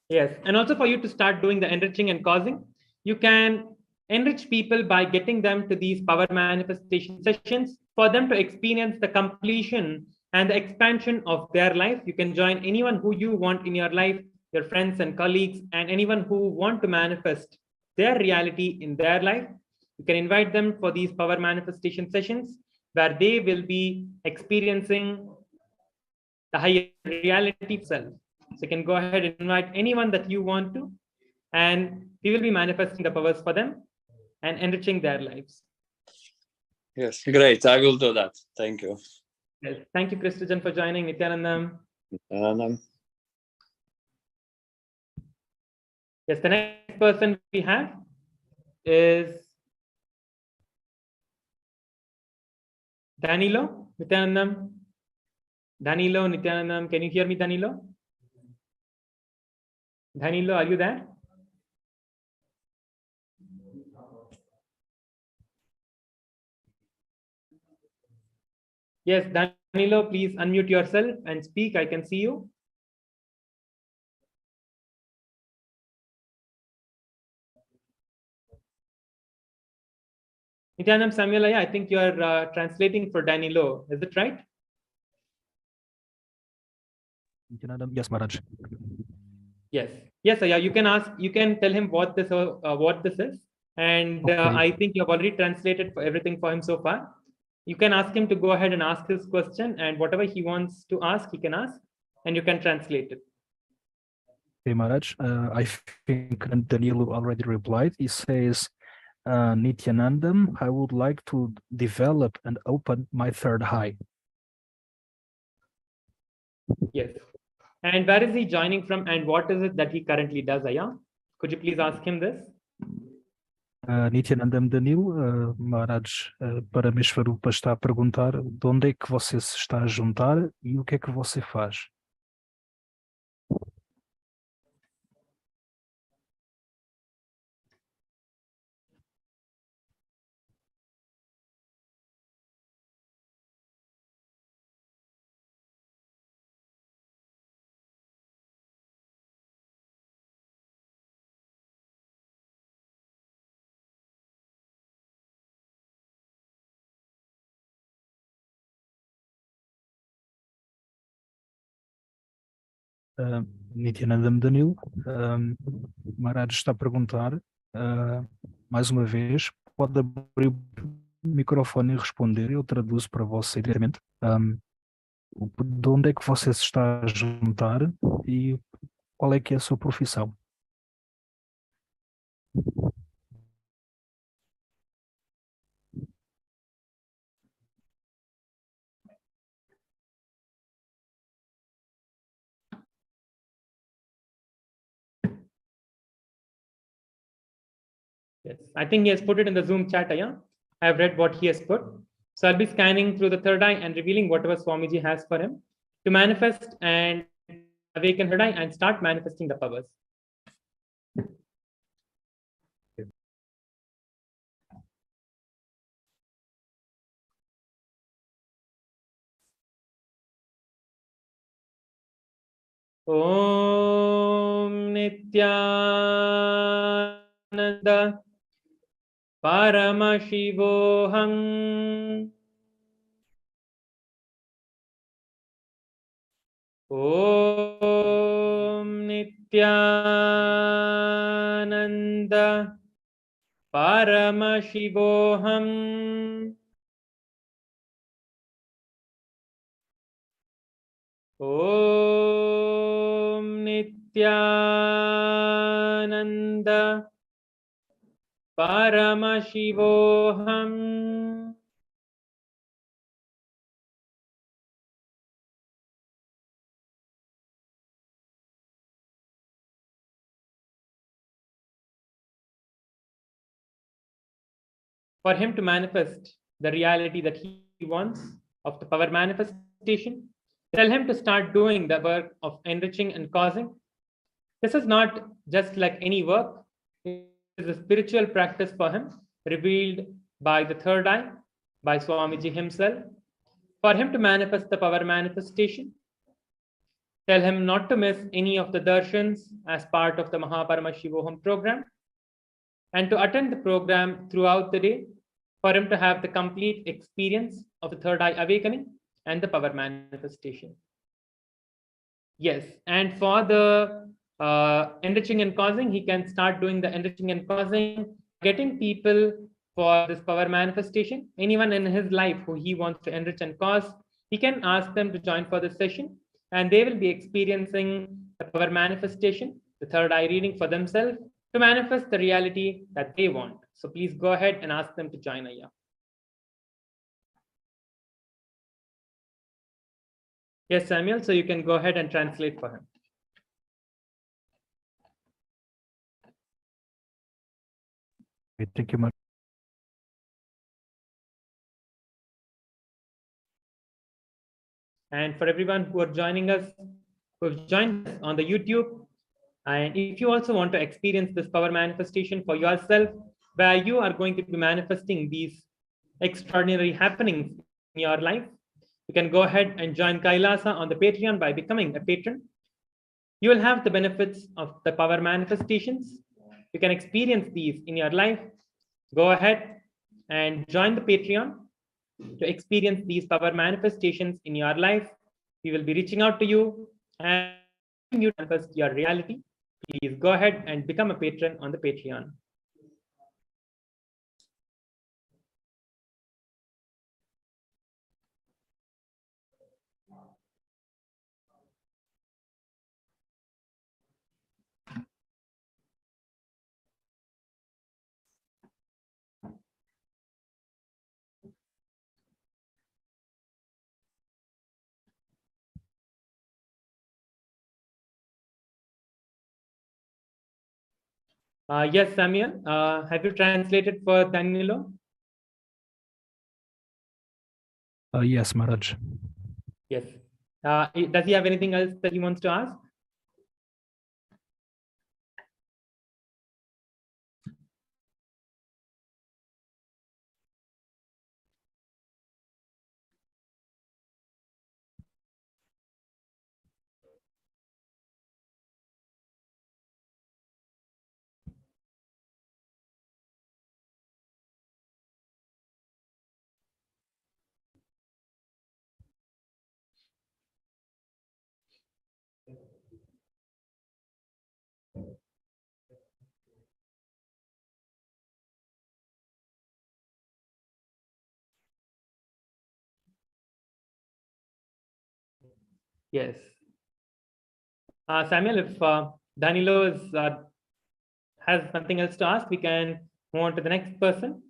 M: Yes, and also for you to start doing the enriching and causing, you can enrich people by getting them to these power manifestation sessions for them to experience the completion and the expansion of their life. You can join anyone who you want in your life, your friends and colleagues, and anyone who want to manifest their reality in their life. You can invite them for these power manifestation sessions where they will be experiencing the higher reality itself. So you can go ahead and invite anyone that you want to, and we will be manifesting the powers for them and enriching their lives.
Q: Yes, great. I will do that. Thank you.
M: Yes. Thank you, Christian, for joining. Nithyanandam.
Q: Nithyanandam.
M: Yes, the next person we have is Danilo. Nithyanandam. Danilo, Nithyanandam. Can you hear me, Danilo? Danilo, are you there? Yes, Danilo, please unmute yourself and speak. I can see you. Nithyanandam Samuelaya, I think you are translating for Danilo. Is it right?
R: Yes, Maharaj.
M: Yes. Yes, yeah. You can ask. You can tell him what this is, and
R: Okay.
M: I think you have already translated for everything for him so far. You can ask him to go ahead and ask his question, and whatever he wants to ask, he can ask, and you can translate it.
R: Okay, Maharaj. I think Danilo already replied. He says, Nithyanandam, I would like to develop and open my third eye.
M: Yes. And where is he joining from, and what is it that he currently does, Aya? Could you please ask him this?
R: Nithyanandam Danilo, Maharaj Parameshwarupa está a perguntar de onde é que você se está a juntar e o que é que você faz. Nithyanandam Danilo, Maharaj está a perguntar, mais uma vez, pode abrir o microfone e responder, eu traduzo para você diretamente. De onde é que você se está a juntar e qual é que é a sua profissão?
M: Yes, I think he has put it in the Zoom chat, Aya. I have read what he has put. So I'll be scanning through the third eye and revealing whatever Swamiji has for him to manifest and awaken third eye and start manifesting the powers. Om Nithyananda Paramashivoham. Om Nithyananda Paramashivoham. Om Nithyananda Paramashivam. For him to manifest the reality that he wants of the power manifestation, tell him to start doing the work of enriching and causing. This is not just like any work, it is a spiritual practice for him, revealed by the third eye, by Swamiji himself. For him to manifest the power manifestation, tell him not to miss any of the darshans as part of the Mahaparamashivaham program, and to attend the program throughout the day, for him to have the complete experience of the third eye awakening and the power manifestation. Yes, and for the enriching and causing, he can start doing the enriching and causing, getting people for this power manifestation. Anyone in his life who he wants to enrich and cause, he can ask them to join for this session, and they will be experiencing the power manifestation, the third eye reading for themselves, to manifest the reality that they want. So please go ahead and ask them to join Aya. Yes, Samuel, so you can go ahead and translate for him.
R: Thank you much.
M: And for everyone who are joining us, who have joined us on the YouTube, and if you also want to experience this power manifestation for yourself, where you are going to be manifesting these extraordinary happenings in your life, you can go ahead and join Kailasa on the Patreon by becoming a patron. You will have the benefits of the power manifestations. You can experience these in your life. Go ahead and join the Patreon to experience these power manifestations in your life. We will be reaching out to you and you manifest your reality. Please go ahead and become a patron on the Patreon. Yes, Samuel, have you translated for Danilo?
R: Yes, Maharaj.
M: Yes. Does he have anything else that he wants to ask? Yes. Samuel, if Danilo has something else to ask, we can move on to the next person.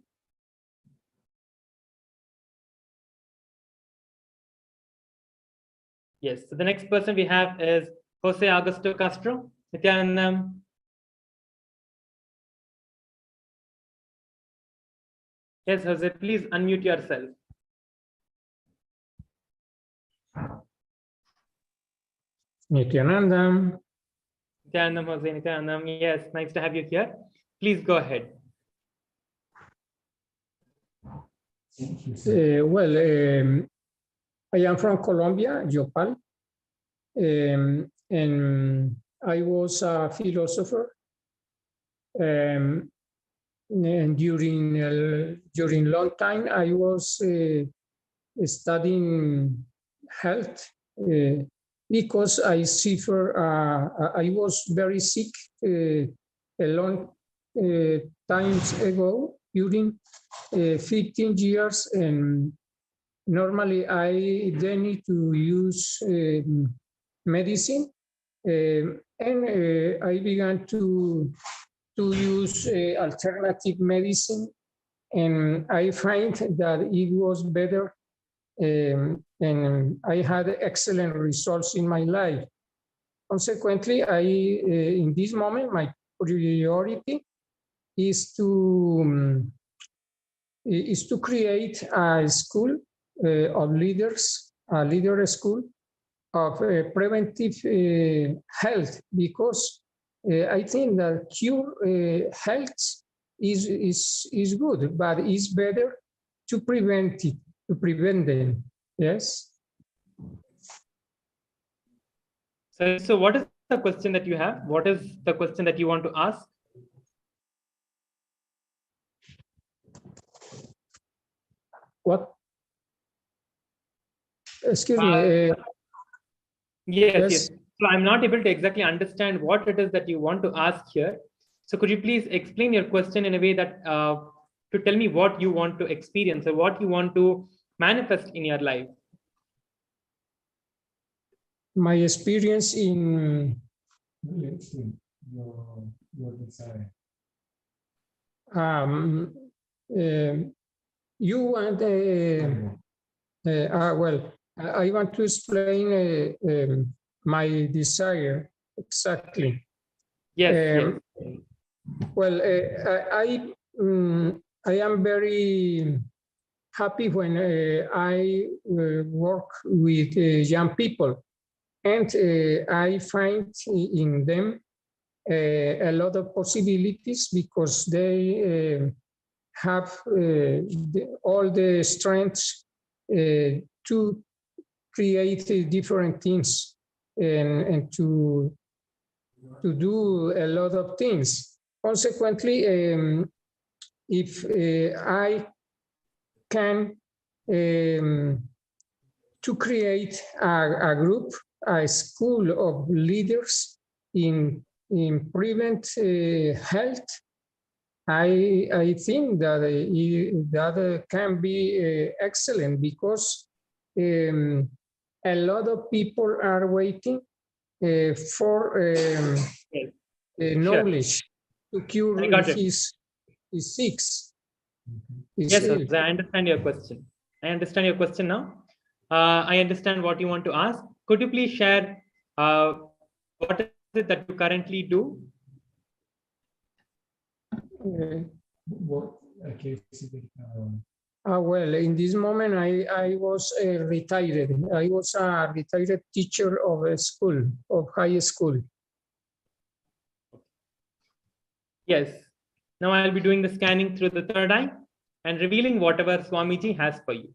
M: Yes, so the next person we have is Jose Augusto Castro. Nithyanandam. Yes, Jose, please unmute yourself.
S: Nithyanandam.
M: Nithyanandam, Jose, Nithyanandam. Yes, nice to have you here. Please go ahead.
S: I am from Colombia, Yopal, and I was a philosopher. And during long time, I was studying health because I I was very sick a long times ago, during 15 years, and normally I then need to use medicine, and I began to use alternative medicine, and I find that it was better, and I had excellent results in my life. Consequently, in this moment, my priority is to create a school of leaders, a leader school of preventive health, because I think that cure health is good, but it's better to prevent it, to prevent them. Yes.
M: So what is the question that you have? What is the question that you want to ask?
S: What? Excuse me.
M: Yes. So I'm not able to exactly understand what it is that you want to ask here. So could you please explain your question in a way that to tell me what you want to experience or what you want to manifest in your life?
S: My experience in you want well, I want to explain my desire exactly.
M: Yes.
S: Well, I am very happy when I work with young people, and I find in them a lot of possibilities, because they have all the strengths to create different things and to do a lot of things. Consequently, if I can to create a group, a school of leaders in prevent health, I think that that can be excellent, because a lot of people are waiting for knowledge to cure his sick.
M: Yes, I understand your question. I understand your question now. I understand what you want to ask. Could you please share what is it that you currently do?
S: Well, in this moment, I was retired. I was a retired teacher of a school, of high school.
M: Yes. Now I'll be doing the scanning through the third eye and revealing whatever Swamiji has for you.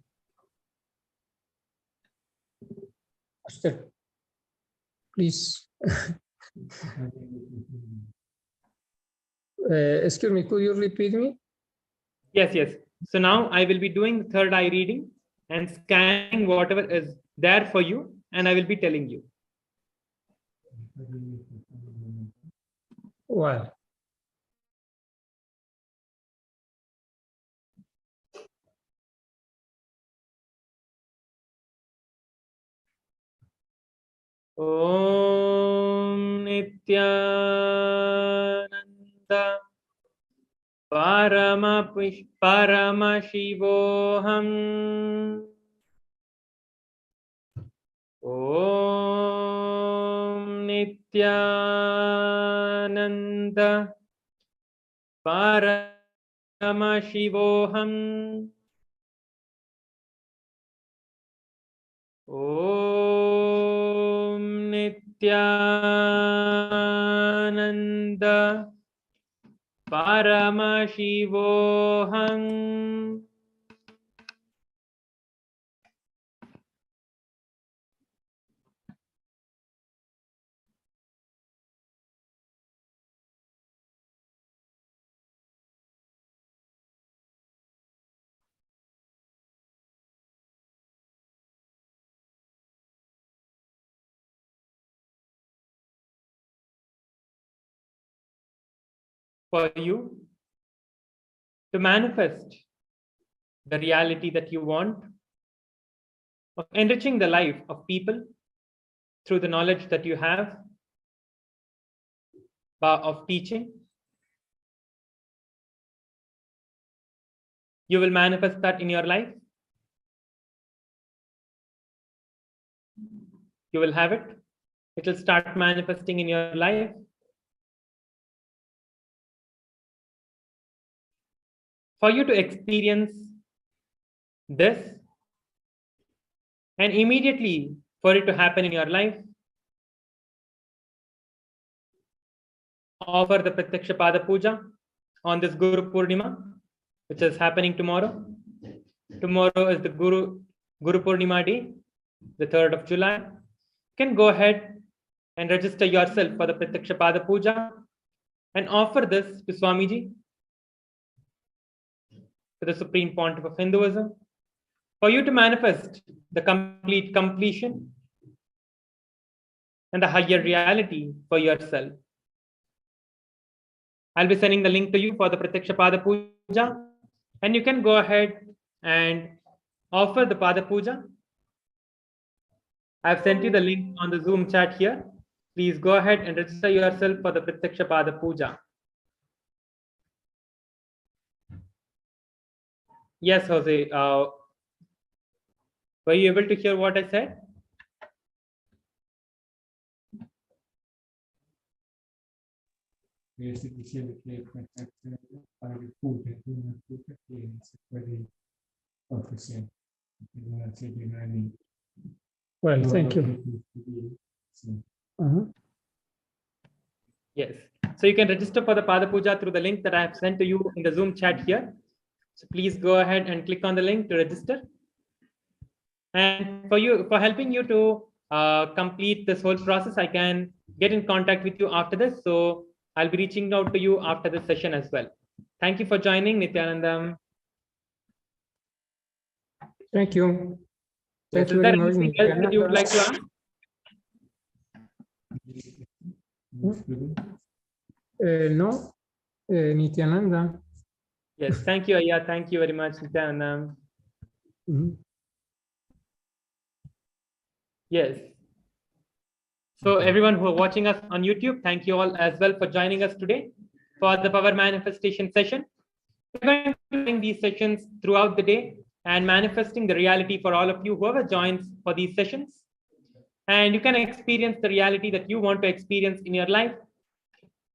S: Master, please. Excuse me, could you repeat me?
M: Yes. So now I will be doing the third eye reading and scanning whatever is there for you, and I will be telling you.
S: Well.
M: Om Nithyananda Paramashivam. Om Nithyananda Paramashivam. Om Nithyananda Paramashivam. For you to manifest the reality that you want, of enriching the life of people through the knowledge that you have of teaching. You will manifest that in your life. You will have it. It will start manifesting in your life. For you to experience this and immediately for it to happen in your life, offer the Pratyaksha Pada Puja on this Guru Purnima, which is happening tomorrow. Tomorrow is the Guru Purnima day, the 3rd of July. You can go ahead and register yourself for the Pratyaksha Pada Puja and offer this to Swamiji, to the Supreme Pontiff of Hinduism, for you to manifest the complete completion and the higher reality for yourself. I'll be sending the link to you for the Pratyaksha Pada Puja, and you can go ahead and offer the Pada Puja. I've sent you the link on the Zoom chat here. Please go ahead and register yourself for the Pratyaksha Pada Puja. Yes, Jose. Were you able to hear what I said?
S: Well, thank you.
M: Yes. So you can register for the Pada Puja through the link that I have sent to you in the Zoom chat here. So please go ahead and click on the link to register. And for helping you to complete this whole process, I can get in contact with you after this. So I'll be reaching out to you after this session as well. Thank you for joining, Nithyanandam.
S: Thank you.
M: Yes,
S: Thank you
M: is
S: very
M: there
S: much.
M: anything else that you would like to ask?
S: No, Nithyananda.
M: Yes, thank you, Ayya. Thank you very much, Nithyanandam. Yes. So everyone who are watching us on YouTube, thank you all as well for joining us today for the power manifestation session. We're going to be doing these sessions throughout the day and manifesting the reality for all of you, whoever joins for these sessions. And you can experience the reality that you want to experience in your life.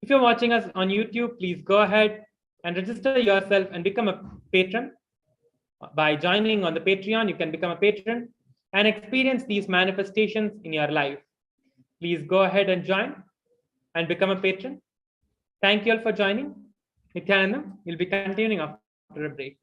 M: If you're watching us on YouTube, please go ahead and register yourself and become a patron. By joining on the Patreon, you can become a patron and experience these manifestations in your life. Please go ahead and join and become a patron. Thank you all for joining. Nithyanandam will be continuing after a break.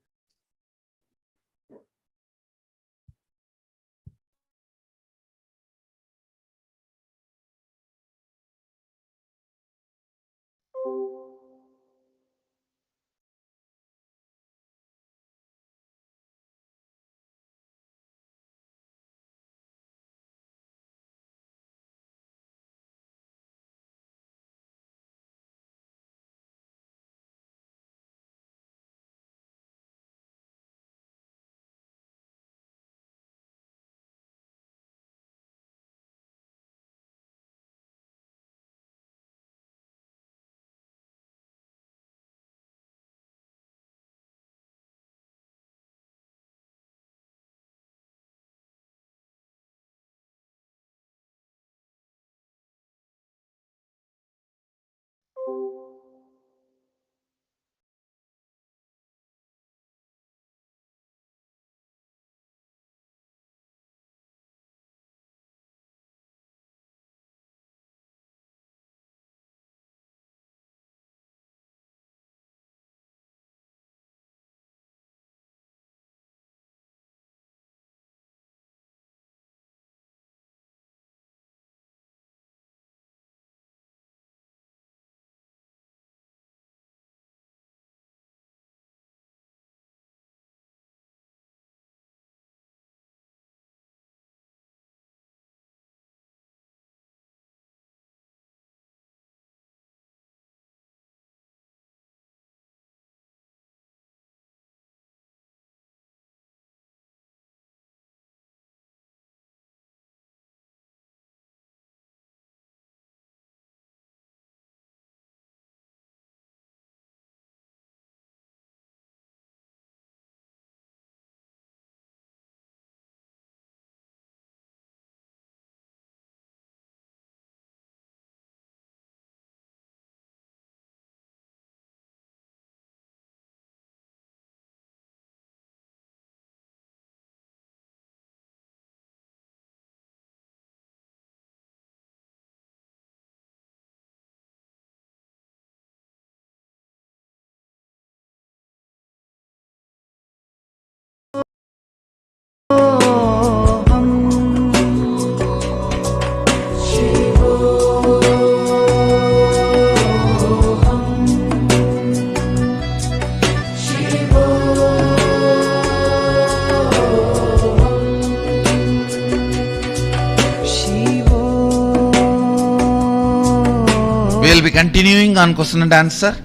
C: be continuing on question and answer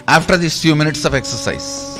C: after these few minutes of exercise.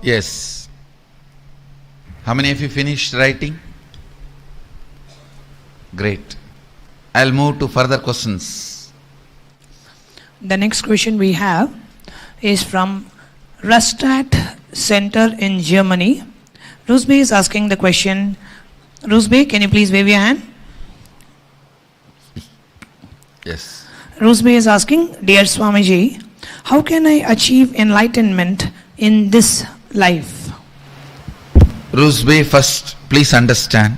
C: Yes. How many of you finished writing? Great. I'll move to further questions.
I: The next question we have is from Rastatt Center in Germany. Rusbe is asking the question. Rusbe, can you please wave your hand?
C: Yes.
I: Rusbe is asking, Dear Swamiji, how can I achieve enlightenment in this life?
C: Rusbe, first, please understand.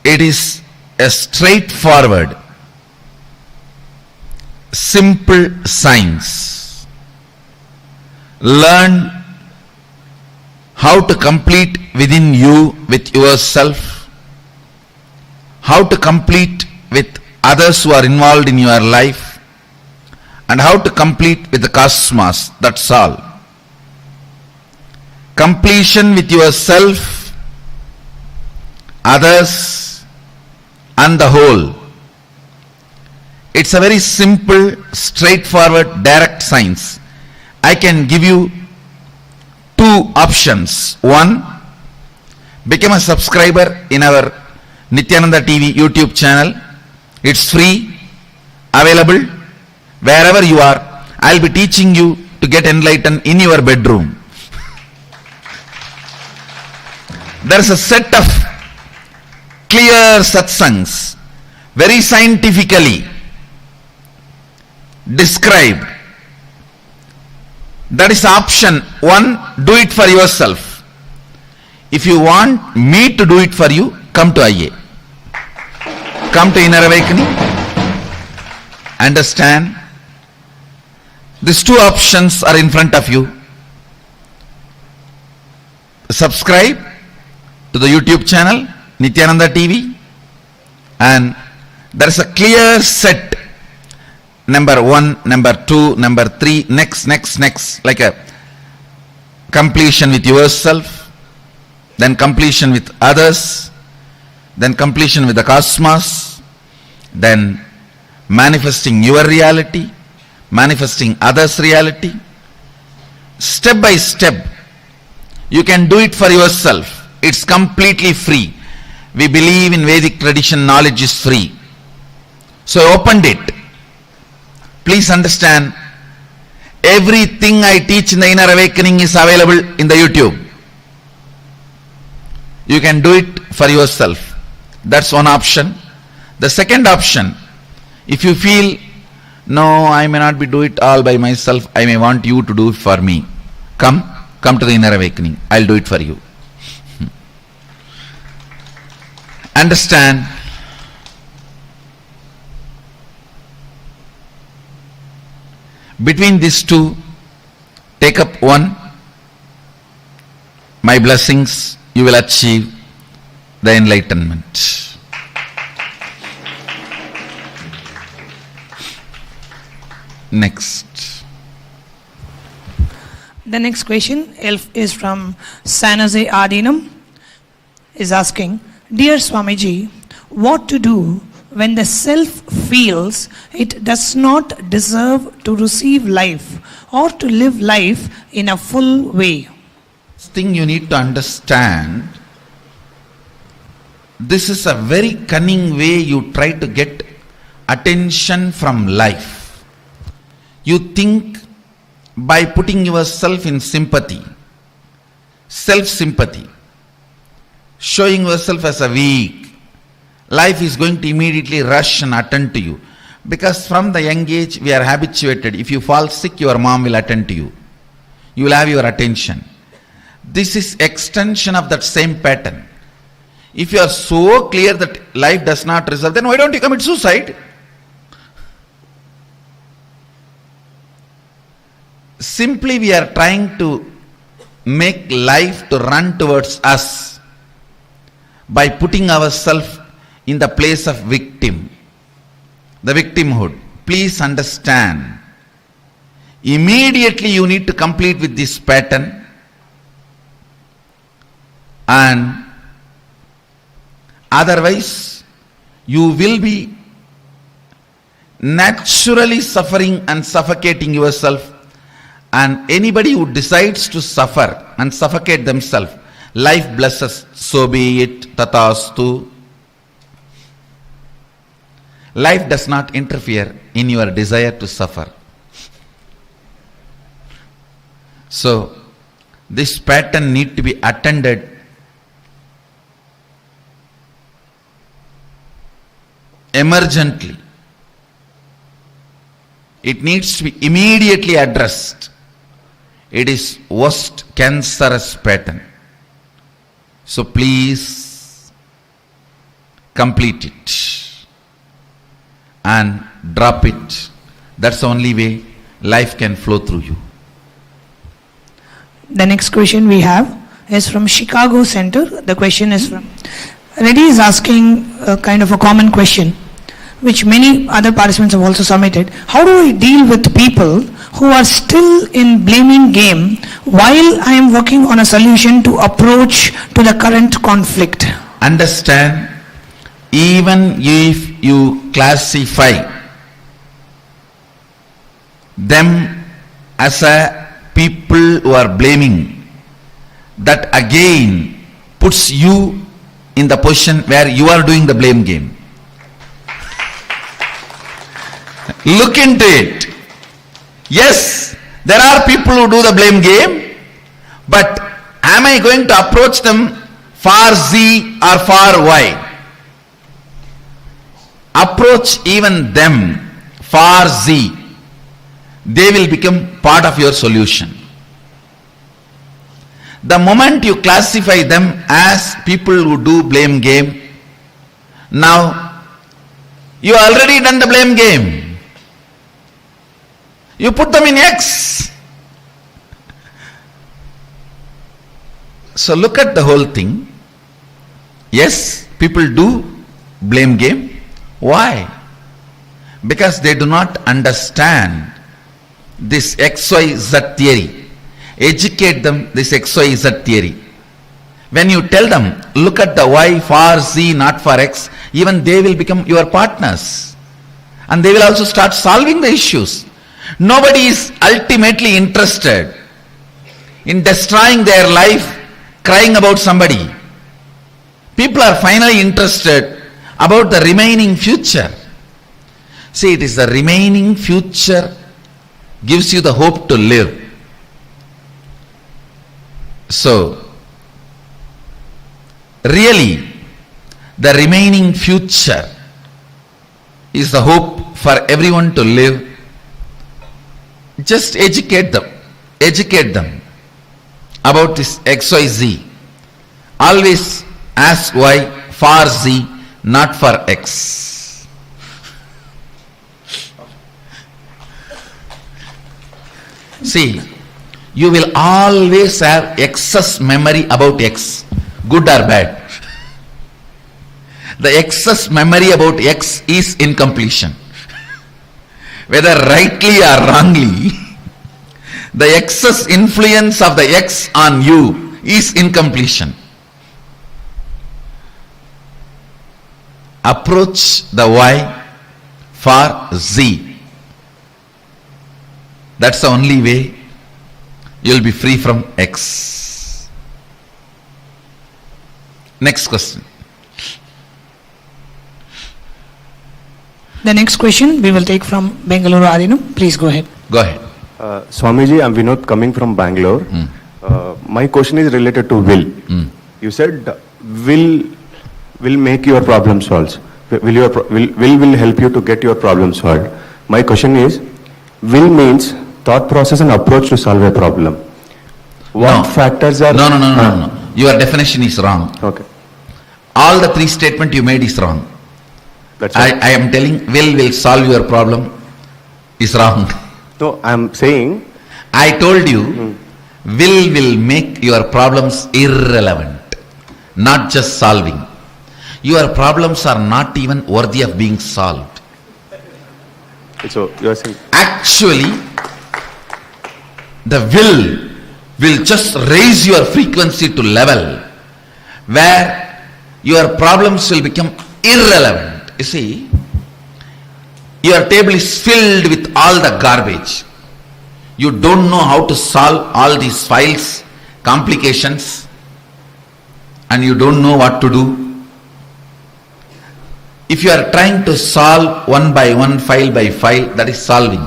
C: It is a straightforward, simple science. Learn how to complete within you with yourself, how to complete with others who are involved in your life, and how to complete with the cosmos. That's all. Completion with yourself, others, and the whole. It's a very simple, straightforward, direct science. I can give you two options. One, become a subscriber in our Nithyananda TV YouTube channel. It's free, available wherever you are. I'll be teaching you to get enlightened in your bedroom. There's a set of clear satsangs, very scientifically described. That is option one. Do it for yourself. If you want me to do it for you, come to IA. Come to Inner Awakening. Understand? These two options are in front of you. Subscribe to the YouTube channel, Nithyananda TV, and there is a clear set. Number 1, number 2, number 3, next, like a completion with yourself, then completion with others, then completion with the cosmos, then manifesting your reality, manifesting others' reality. Step by step, you can do it for yourself. It's completely free. We believe in Vedic tradition, knowledge is free. So I opened it. Please understand, everything I teach in the Inner Awakening is available in the YouTube. You can do it for yourself. That's one option. The second option, if you feel, no, I may not be do it all by myself, I may want you to do it for me. Come to the Inner Awakening. I'll do it for you. Understand, between these two, take up one. My blessings, you will achieve the enlightenment. Next.
I: The next question is from San Jose Ardinum. Is asking, Dear Swamiji, what to do when the self feels it does not deserve to receive life or to live life in a full way?
C: Thing you need to understand, this is a very cunning way you try to get attention from life. You think by putting yourself in sympathy, self-sympathy, showing yourself as a weak, life is going to immediately rush and attend to you. Because from the young age we are habituated, if you fall sick, your mom will attend to you. You will have your attention. This is extension of that same pattern. If you are so clear that life does not deserve, then why don't you commit suicide? Simply we are trying to make life to run towards us by putting ourselves in the place of victim, the victimhood. Please understand, immediately you need to complete with this pattern, and otherwise you will be naturally suffering and suffocating yourself And anybody who decides to suffer and suffocate themselves, life blesses, so be it, tatastu. Life does not interfere in your desire to suffer. So, this pattern need to be attended emergently. It needs to be immediately addressed. It is worst cancerous pattern. So please complete it and drop it. That's the only way life can flow through you.
I: The next question we have is from Chicago Center. The question is from Reddy is asking a kind of a common question, which many other participants have also submitted. How do I deal with people who are still in blaming game while I am working on a solution to approach to the current conflict?
C: Understand, even if you classify them as a people who are blaming, that again puts you in the position where you are doing the blame game. Look into it. Yes, there are people who do the blame game, but am I going to approach them for Z or for Y? Approach even them for Z. They will become part of your solution. The moment you classify them as people who do blame game, now you already done the blame game. You put them in X. So look at the whole thing. Yes, people do blame game. Why? Because they do not understand this XYZ theory. Educate them this XYZ theory. When you tell them, look at the Y for Z, not for X, even they will become your partners. And they will also start solving the issues. Nobody is ultimately interested in destroying their life, crying about somebody. People are finally interested about the remaining future. See, it is the remaining future gives you the hope to live. So, really, the remaining future is the hope for everyone to live. Just educate them about this XYZ. Always ask Y for Z, not for X. See, you will always have excess memory about X, good or bad. The excess memory about X is incompletion. Whether rightly or wrongly, the excess influence of the X on you is incompletion. Approach the Y for Z. That's the only way you'll be free from X. Next question.
I: The next question we will take from Bengaluru Adinu. Please go ahead.
C: Go ahead.
T: Swamiji, I'm Vinod coming from Bangalore. My question is related to will. You said will make your problem solved. Will help you to get your problem solved. My question is, will means thought process and approach to solve a problem. What factors are...
C: No. Your definition is wrong.
T: Okay.
C: All the three statements you made is wrong.
T: That's
C: I am telling will solve your problem is wrong.
T: No, I am saying...
C: I told you will make your problems irrelevant, not just solving. Your problems are not even worthy of being solved.
T: So you are saying...
C: Actually, the will just raise your frequency to level where your problems will become irrelevant. You see, your table is filled with all the garbage. you don't know how to solve all these files, complications, and you don't know what to do. If you are trying to solve one by one, file by file, that is solving.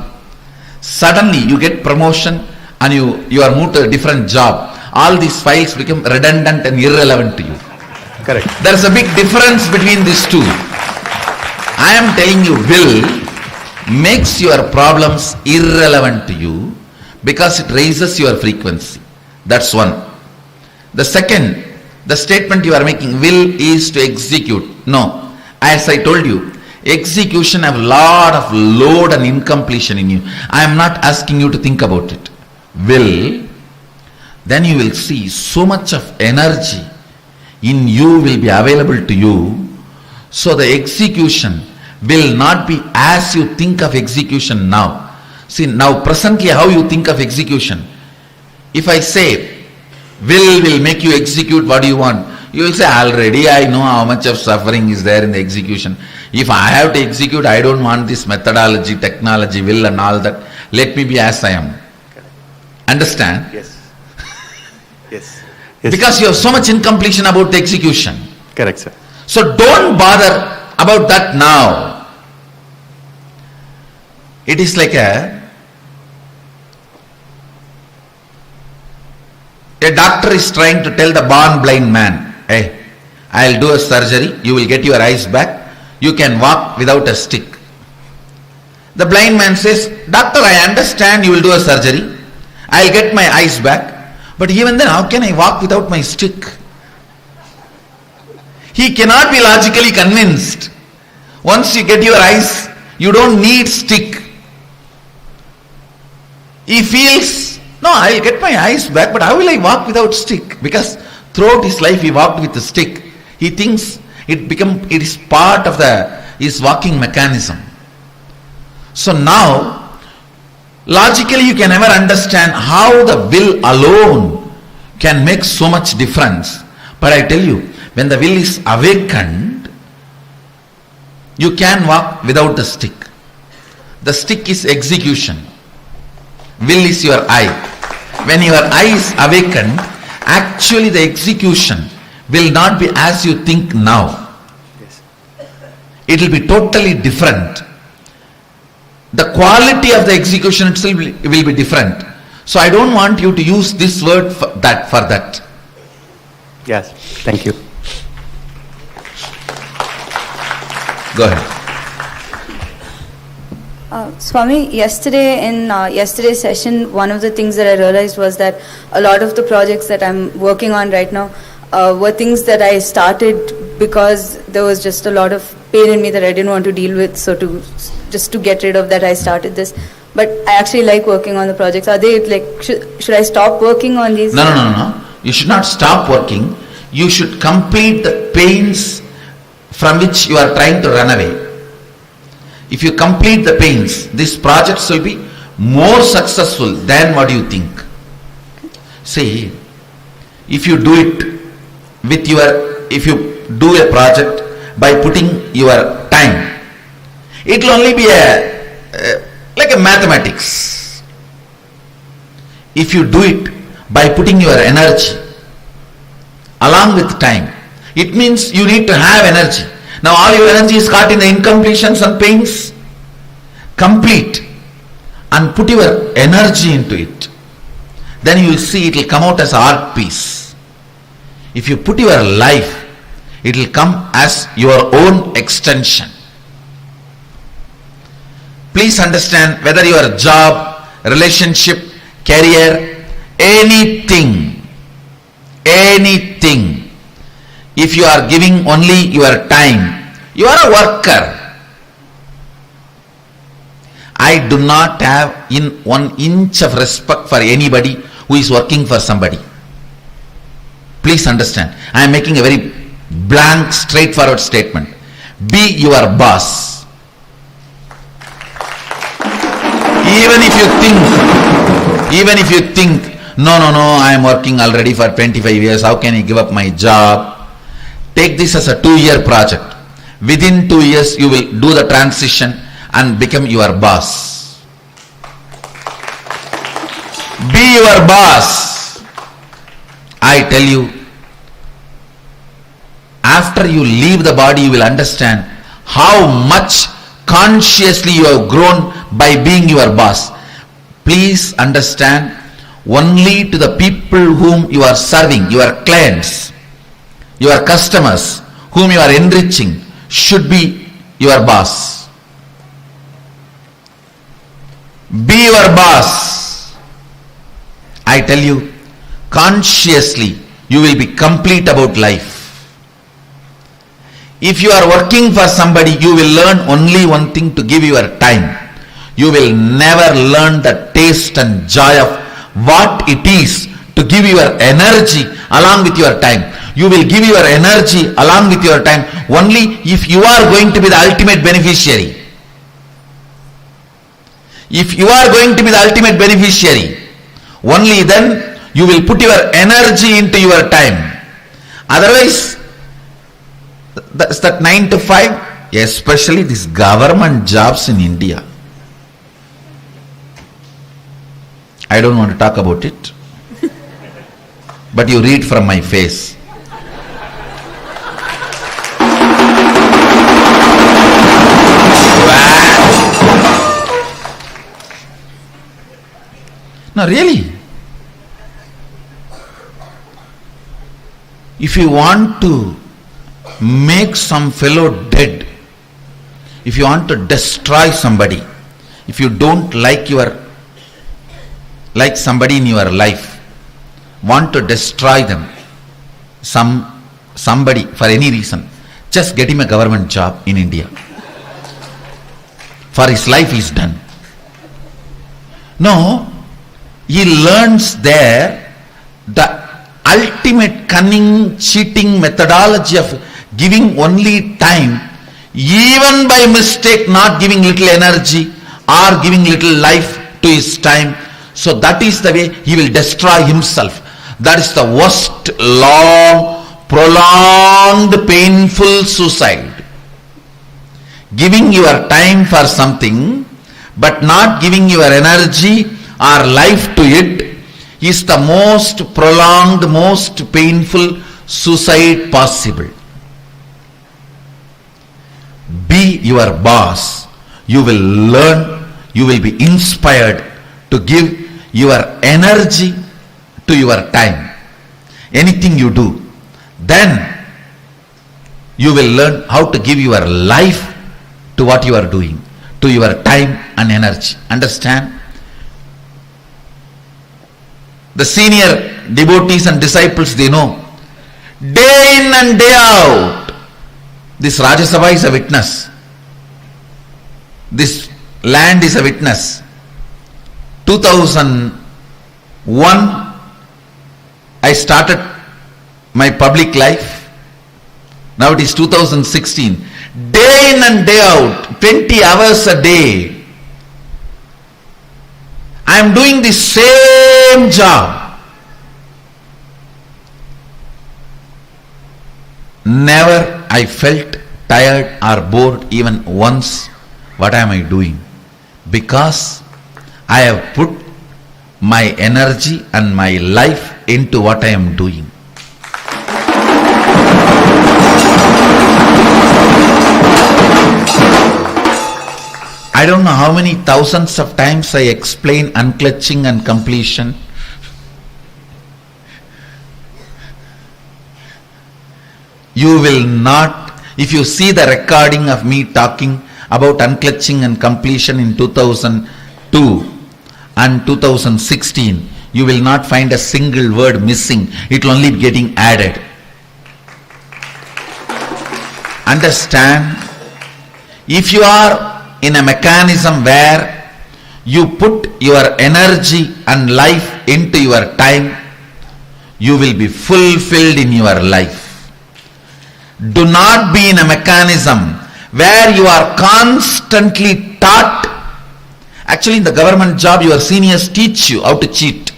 C: Suddenly you get promotion and you are moved to a different job. All these files become redundant and irrelevant to you.
T: Correct.
C: There is a big difference between these two. I am telling you, will makes your problems irrelevant to you because it raises your frequency. That's one. The second, the statement you are making, will is to execute. No. As I told you, execution have a lot of load and incompletion in you. I am not asking you to think about it. Will, then you will see so much of energy in you will be available to you. So the execution will not be as you think of execution now. See, now presently how you think of execution. If I say, will make you execute what you want, you will say, already I know how much of suffering is there in the execution. If I have to execute, I don't want this methodology, technology, will and all that. Let me be as I am. Understand?
T: Yes. Yes.
C: Because you have so much incompletion about the execution.
T: Correct, sir.
C: So don't bother about that now. It is like a doctor is trying to tell the born blind man, hey, I'll do a surgery, you will get your eyes back, you can walk without a stick. The blind man says, doctor, I understand you will do a surgery, I'll get my eyes back, but even then how can I walk without my stick? He cannot be logically convinced. Once you get your eyes, you don't need stick. He feels, no, I'll get my eyes back, but how will I walk without stick? Because throughout his life he walked with a stick. He thinks it is part of his walking mechanism. So now, logically you can never understand how the will alone can make so much difference. But I tell you, when the will is awakened, you can walk without the stick. The stick is execution. Will is your eye. When your eye is awakened, actually the execution will not be as you think now.
T: Yes.
C: It will be totally different. The quality of the execution itself will be different. So I don't want you to use this word for that.
T: Yes. Thank you.
C: Go ahead.
U: Swami, yesterday in yesterday's session, one of the things that I realized was that a lot of the projects that I'm working on right now were things that I started because there was just a lot of pain in me that I didn't want to deal with. So just to get rid of that, I started this. But I actually like working on the projects. Are they like, should I stop working on these?
C: No. You should not stop working. You should complete the pains from which you are trying to run away. If you complete the pains, these projects will be more successful than what you think. See, if you do it with if you do a project by putting your time, it will only be like a mathematics. If you do it by putting your energy along with time, it means you need to have energy. Now all your energy is caught in the incompletions and pains. Complete and put your energy into it. Then you will see it will come out as an art piece. If you put your life, it will come as your own extension. Please understand, whether your job, relationship, career, anything, if you are giving only your time, you are a worker. I do not have 1 inch of respect for anybody who is working for somebody. Please understand, I am making a very blank, straightforward statement. Be your boss. Even if you think, no, I am working already for 25 years, how can I give up my job? Take this as a 2-year project. Within 2 years, you will do the transition and become your boss. Be your boss. I tell you, after you leave the body, you will understand how much consciously you have grown by being your boss. Please understand, only to the people whom you are serving, your clients, your customers, whom you are enriching, should be your boss. Be your boss. I tell you, consciously, you will be complete about life. If you are working for somebody, you will learn only one thing: to give your time. You will never learn the taste and joy of what it is to give your energy along with your time. You will give your energy along with your time only if you are going to be the ultimate beneficiary. If you are going to be the ultimate beneficiary, only then you will put your energy into your time. Otherwise, that's that 9 to 5, especially these government jobs in India. I don't want to talk about it, but you read from my face. No, really. If you want to make some fellow dead, if you want to destroy somebody, if you don't like somebody in your life, want to destroy them, somebody for any reason, just get him a government job in India. For his life is done. No, he learns there the ultimate cunning, cheating methodology of giving only time, even by mistake not giving little energy or giving little life to his time. So that is the way he will destroy himself. That is the worst, long, prolonged, painful suicide. Giving your time for something but not giving your energy or life to it is the most prolonged, most painful suicide possible. Be your boss. You will learn, you will be inspired to give your energy to your time. Anything you do, then you will learn how to give your life to what you are doing, to your time and energy. Understand? The senior devotees and disciples, they know, day in and day out, this Rajya Sabha is a witness. This land is a witness. 2001, I started my public life. Now it is 2016. Day in and day out, 20 hours a day, I am doing the same job. Never I felt tired or bored even once. What am I doing? Because I have put my energy and my life into what I am doing. I don't know how many thousands of times I explain unclutching and completion. You will not, if you see the recording of me talking about unclutching and completion in 2002 and 2016, you will not find a single word missing. It will only be getting added. Understand? If you are in a mechanism where you put your energy and life into your time, you will be fulfilled in your life. Do not be in a mechanism where you are constantly taught. Actually, in the government job, your seniors teach you how to cheat.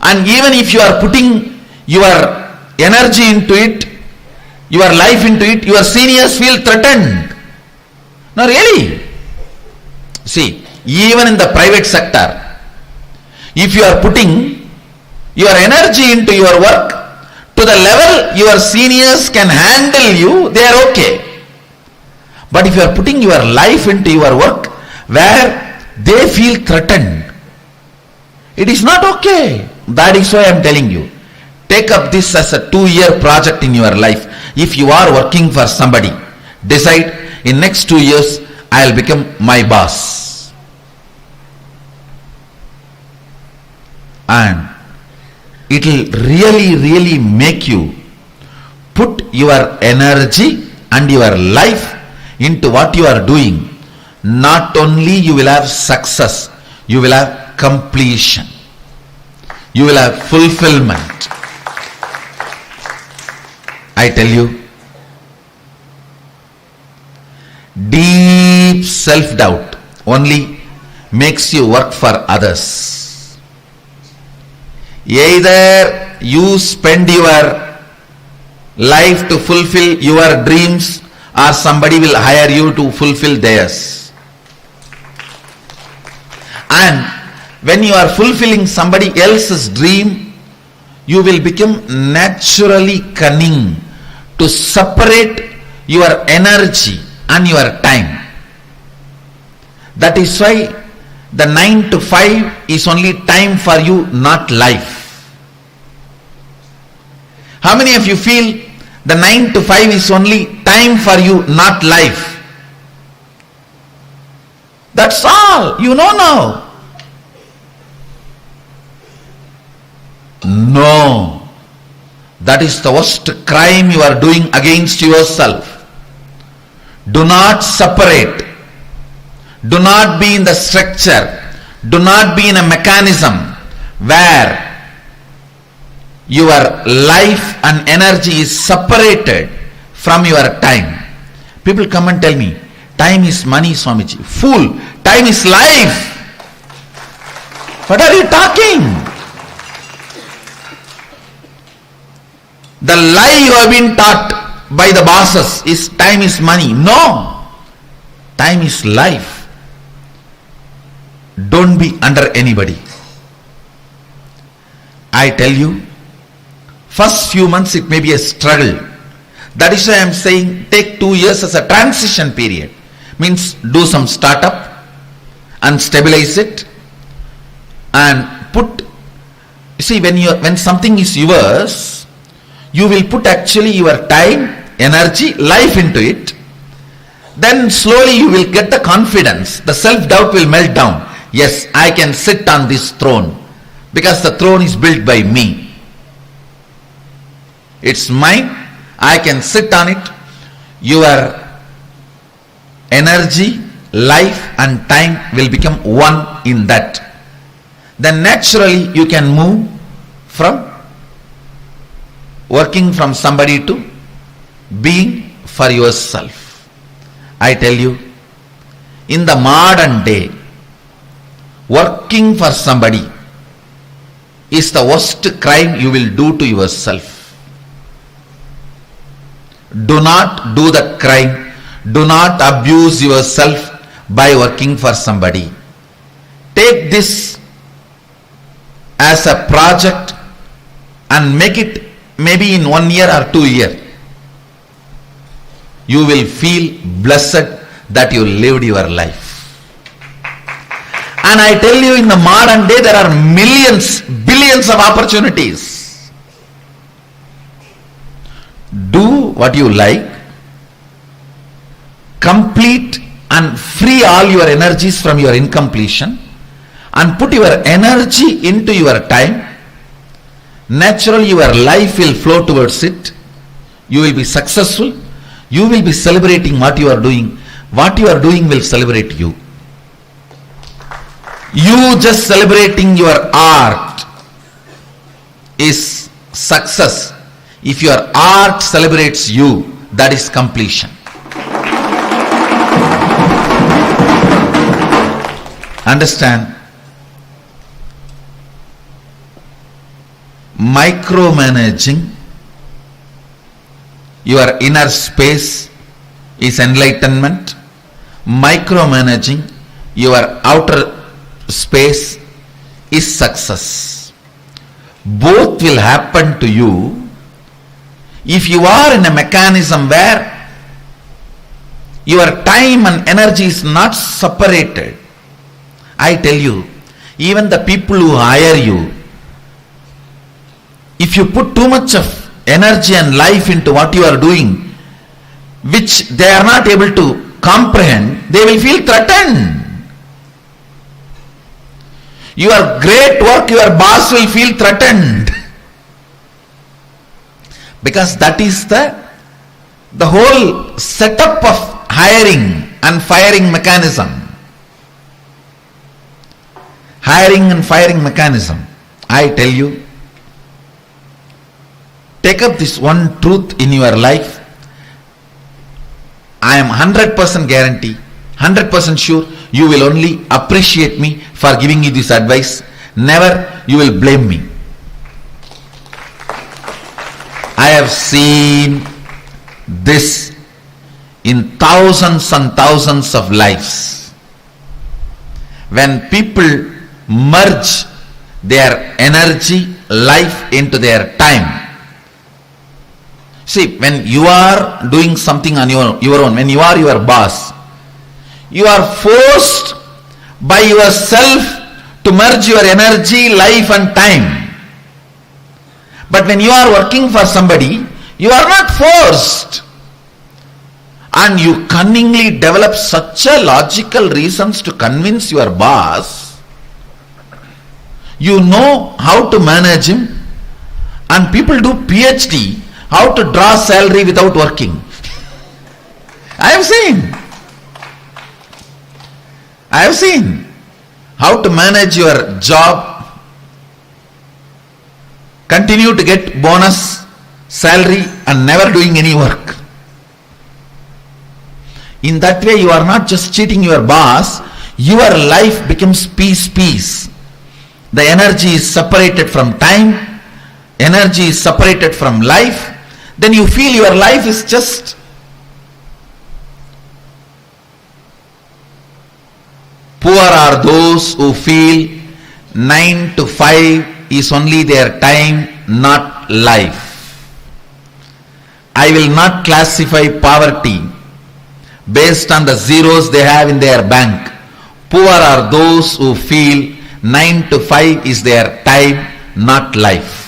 C: And even if you are putting your energy into it, your life into it, your seniors feel threatened. No, really. See, even in the private sector, If you are putting your energy into your work to the level your seniors can handle you, they are okay. But if you are putting your life into your work where they feel threatened, it is not okay. That is why I am telling you, take up this as a 2-year project in your life. If you are working for somebody, decide in next 2 years I will become my boss. And it will really make you put your energy and your life into what you are doing. Not only you will have success, you will have completion. You will have fulfillment. I tell you, deep self-doubt only makes you work for others. Either you spend your life to fulfill your dreams, or somebody will hire you to fulfill theirs. And when you are fulfilling somebody else's dream, you will become naturally cunning to separate your energy and your time. That is why the 9 to 5 is only time for you, not life. How many of you feel the 9 to 5 is only time for you, not life? That's all you know now. No. That is the worst crime you are doing against yourself. Do not separate. Do not be in the structure. Do not be in a mechanism where your life and energy is separated from your time. People come and tell me, time is money, Swamiji. Fool, time is life. What are you talking? The lie you have been taught by the bosses is time is money. No. Time is life. Don't be under anybody. I tell you, first few months it may be a struggle. That is why I am saying take 2 years as a transition period. Means do some startup and stabilize it and put, you see, when something is yours, you will put actually your time, energy, life into it. Then slowly you will get the confidence. The self-doubt will melt down. Yes, I can sit on this throne because the throne is built by me. It's mine. I can sit on it. Your energy, life and time will become one in that. Then naturally you can move from working from somebody to being for yourself. I tell you, in the modern day, working for somebody is the worst crime you will do to yourself. Do not do that crime. Do not abuse yourself by working for somebody. Take this as a project and make it maybe in 1 year or 2 years. You will feel blessed that you lived your life. And I tell you, in the modern day there are millions, billions of opportunities. Do what you like, complete and free all your energies from your incompletion and put your energy into your time. Naturally your life will flow towards it. You will be successful. You will be celebrating what you are doing. What you are doing will celebrate you. You just celebrating your art is success. If your art celebrates you, that is completion. Understand? Micromanaging your inner space is enlightenment. Micromanaging your outer space is success. Both will happen to you if you are in a mechanism where your time and energy is not separated. I tell you, even the people who hire you, if you put too much of energy and life into what you are doing, which they are not able to comprehend, they will feel threatened. Your great work, your boss will feel threatened. Because that is the whole setup of hiring and firing mechanism. Hiring and firing mechanism. I tell you, take up this one truth in your life. I am 100% guarantee, 100% sure you will only appreciate me for giving you this advice. Never you will blame me. I have seen this in thousands and thousands of lives. When people merge their energy, life into their time. See, when you are doing something on your own, when you are your boss, you are forced by yourself to merge your energy, life and time. But when you are working for somebody, you are not forced. And you cunningly develop such a logical reasons to convince your boss. You know how to manage him. And people do PhD, how to draw salary without working. I have seen how to manage your job, continue to get bonus, salary and never doing any work. In that way you are not just cheating your boss, your life becomes peace. The energy is separated from time, energy is separated from life. Then you feel your life is just poor are those who feel 9 to 5 is only their time, not life. I will not classify poverty based on the zeros they have in their bank. Poor are those who feel 9 to 5 is their time, not life.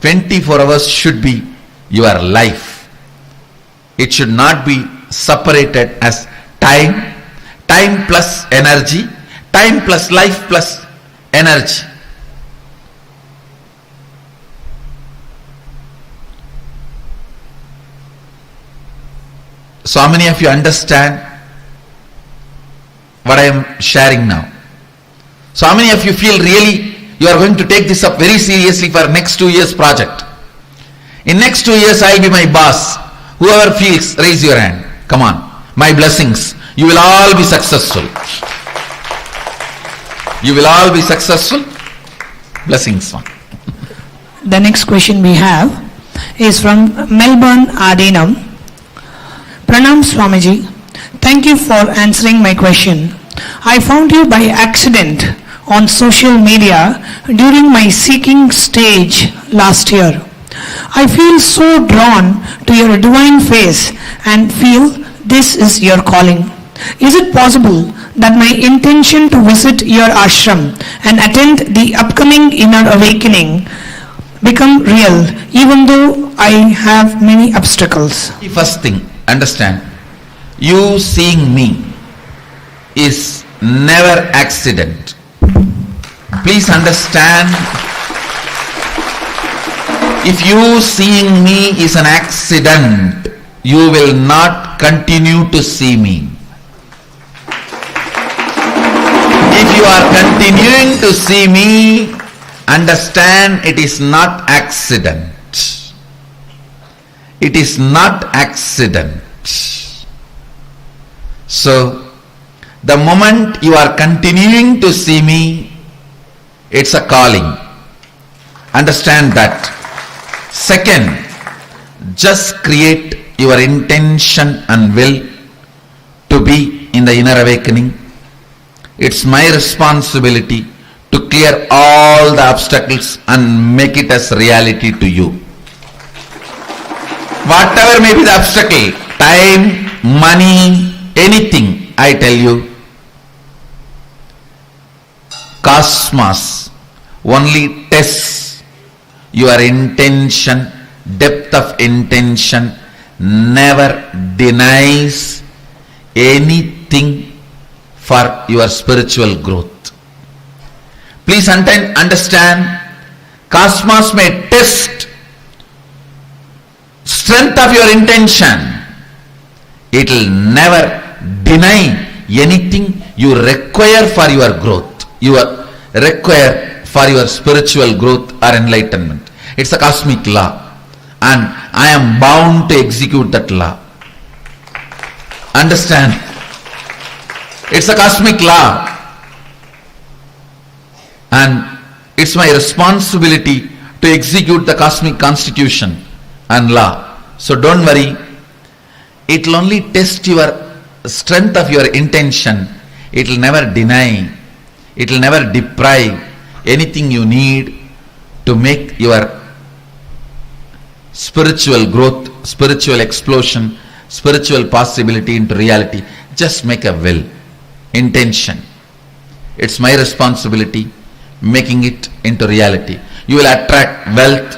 C: 24 hours should be your life. It should not be separated as time plus energy, time plus life plus energy. So how many of you understand what I am sharing now? So how many of you feel really you are going to take this up very seriously for next 2 years project? In next 2 years I will be my boss. Whoever feels, raise your hand. Come on. My blessings. You will all be successful. You will all be successful. Blessings.
I: The next question we have is from Melbourne, Adinam. Pranam Swamiji, thank you for answering my question. I found you by accident on social media during my seeking stage last year. I feel so drawn to your divine face and feel this is your calling. Is it possible that my intention to visit your ashram and attend the upcoming inner awakening become real even though I have many obstacles?
C: First thing, understand, you seeing me is never accident. Please understand, if you seeing me is an accident, you will not continue to see me. If you are continuing to see me, understand it is not accident. It is not accident. So, the moment you are continuing to see me, it's a calling. Understand that. Second, just create your intention and will to be in the inner awakening. it's my responsibility to clear all the obstacles and make it as reality to you. Whatever may be the obstacle, time, money, anything, I tell you, cosmos only tests your intention, depth of intention, never denies anything for your spiritual growth. Please understand, cosmos may test strength of your intention. It will never deny anything you require for your growth. You require for your spiritual growth or enlightenment. It's a cosmic law, and I am bound to execute that law. Understand? It's a cosmic law, and it's my responsibility to execute the cosmic constitution and law. So don't worry, it will only test your strength of your intention. It will never deny, it will never deprive anything you need to make your spiritual growth, spiritual explosion, spiritual possibility into reality. Just make a will, intention. It's my responsibility making it into reality. You will attract wealth,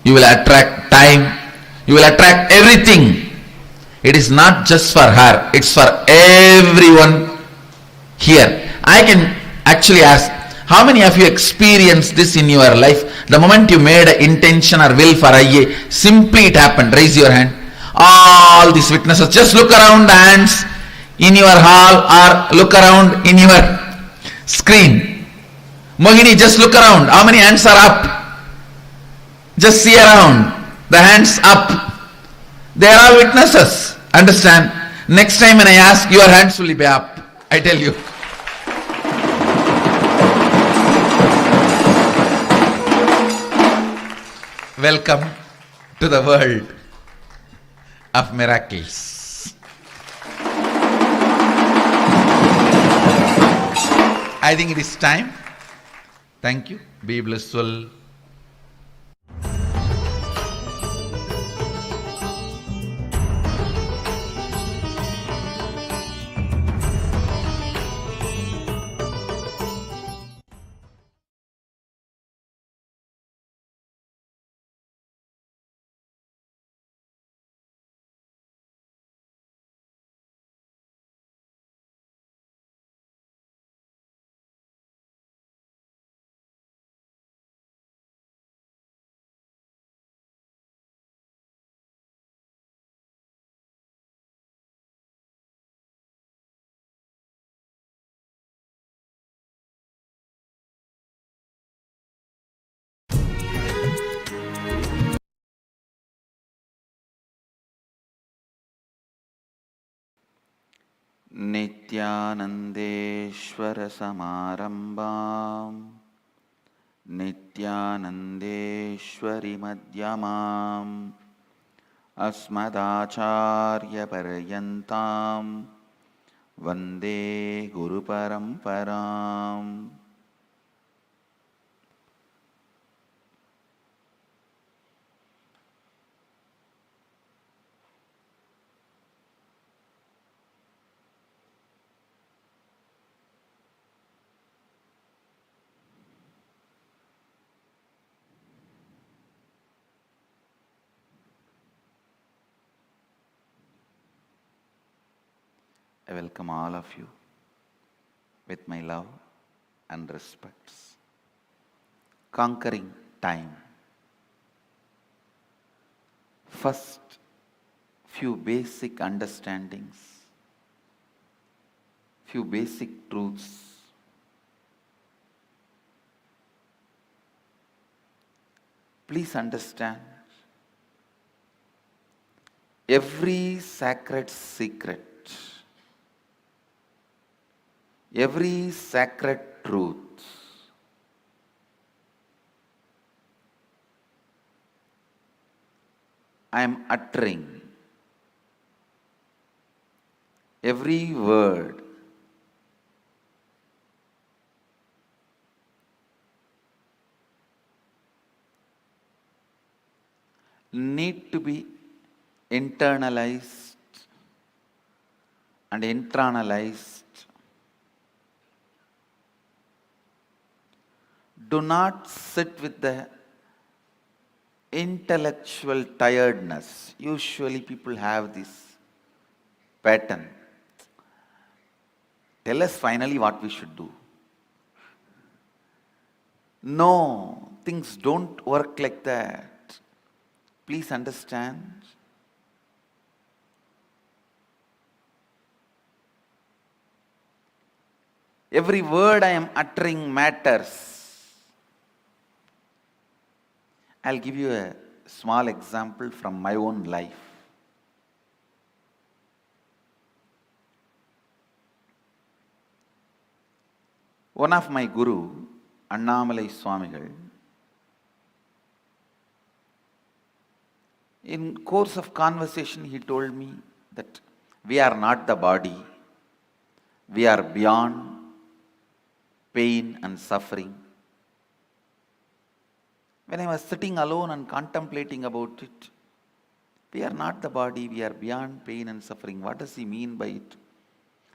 C: you will attract time, you will attract everything. It is not just for her, it's for everyone here. I can actually ask, how many of you experienced this in your life? The moment you made an intention or will for IA, simply it happened. Raise your hand. All these witnesses, just look around the hands in your hall or look around in your screen. Mohini, just look around. How many hands are up? Just see around. The hands up. They are all witnesses. Understand? Next time when I ask, your hands will be up. I tell you. Welcome to the world of miracles. I think it is time. Thank you. Be blissful. नित्यानन्देश्वर समारम्भाम् नित्यानन्देश्वरि मध्यमाम् अस्मदाचार्यपर्यन्ताम् वन्दे गुरुपरम्पराम्. I welcome all of you with my love and respects. Conquering time. First, few basic understandings, few basic truths. Please understand, every sacred secret, every sacred truth I am uttering, every word need to be internalized and internalized. Do not sit with the intellectual tiredness. Usually people have this pattern. Tell us finally what we should do. No, things don't work like that. Please understand. Every word I am uttering matters. I'll give you a small example from my own life. One of my guru, Annamalai Swamigal, in course of conversation he told me that we are not the body, we are beyond pain and suffering. When I was sitting alone and contemplating about it, we are not the body, we are beyond pain and suffering. What does he mean by it?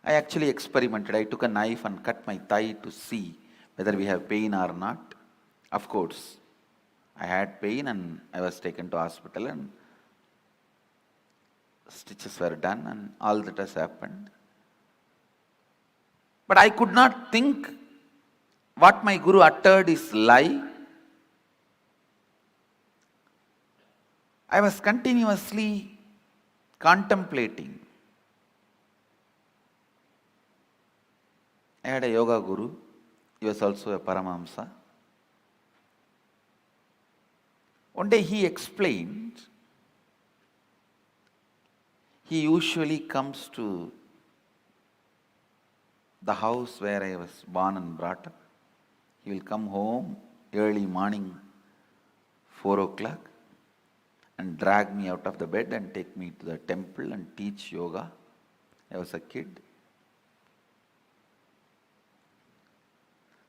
C: I actually experimented. I took a knife and cut my thigh to see whether we have pain or not. Of course, I had pain and I was taken to hospital and stitches were done and all that has happened. But I could not think what my guru uttered is lie. I was continuously contemplating. I had a yoga guru. He was also a Paramahamsa. One day he explained, he usually comes to the house where I was born and brought up. He will come home early morning, 4 o'clock, and drag me out of the bed and take me to the temple and teach yoga. I was a kid.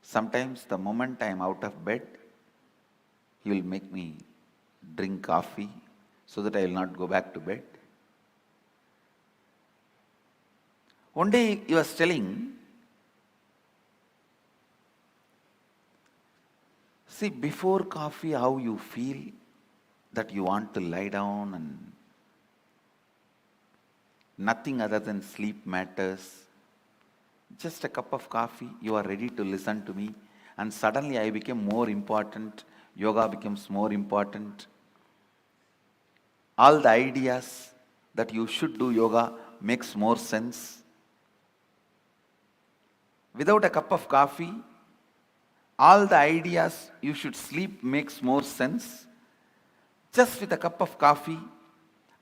C: Sometimes the moment I am out of bed, he will make me drink coffee so that I will not go back to bed. One day he was telling, see, before coffee, how you feel that you want to lie down and nothing other than sleep matters. Just a cup of coffee, you are ready to listen to me. And suddenly I became more important. Yoga becomes more important. All the ideas that you should do yoga makes more sense. Without a cup of coffee, all the ideas you should sleep makes more sense. Just with a cup of coffee,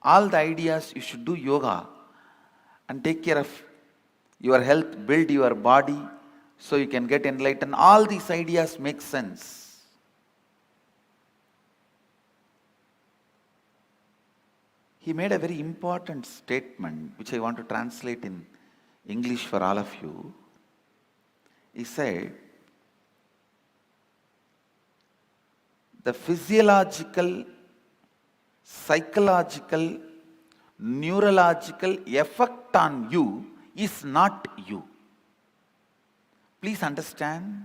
C: all the ideas you should do yoga and take care of your health, build your body so you can get enlightened. All these ideas make sense. He made a very important statement which I want to translate in English for all of you. He said, the physiological, psychological, neurological effect on you is not you. Please understand.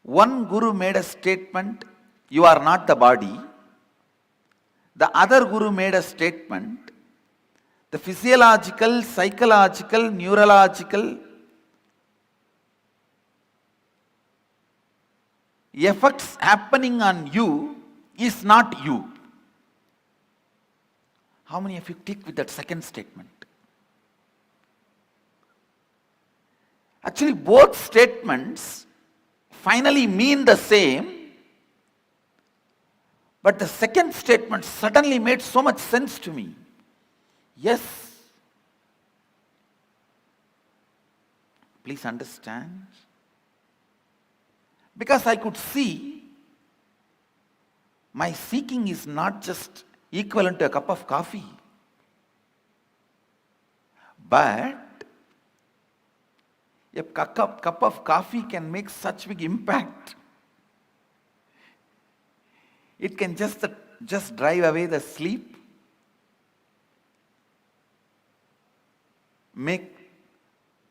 C: One guru made a statement, you are not the body. The other guru made a statement, the physiological, psychological, neurological effects happening on you is not you. How many of you click with that second statement? Actually, both statements finally mean the same, but the second statement suddenly made so much sense to me. Yes. Please understand. Because I could see my seeking is not just equivalent to a cup of coffee, but a cup of coffee can make such big impact. It can just drive away the sleep, make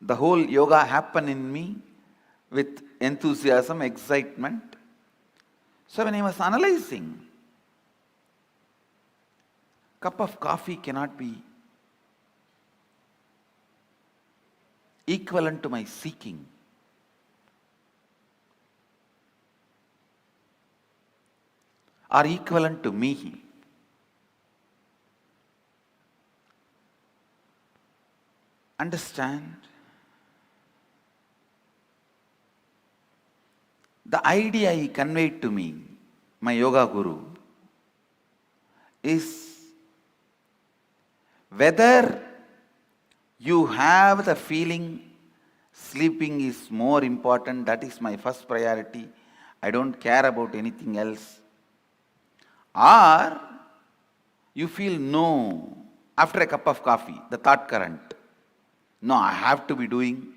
C: the whole yoga happen in me with enthusiasm, excitement. So when I was analyzing, cup of coffee cannot be equivalent to my seeking. Or equivalent to me. Understand? The idea he conveyed to me, my yoga guru, is whether you have the feeling sleeping is more important, that is my first priority, I don't care about anything else, or you feel no, after a cup of coffee, the thought current, no, I have to be doing,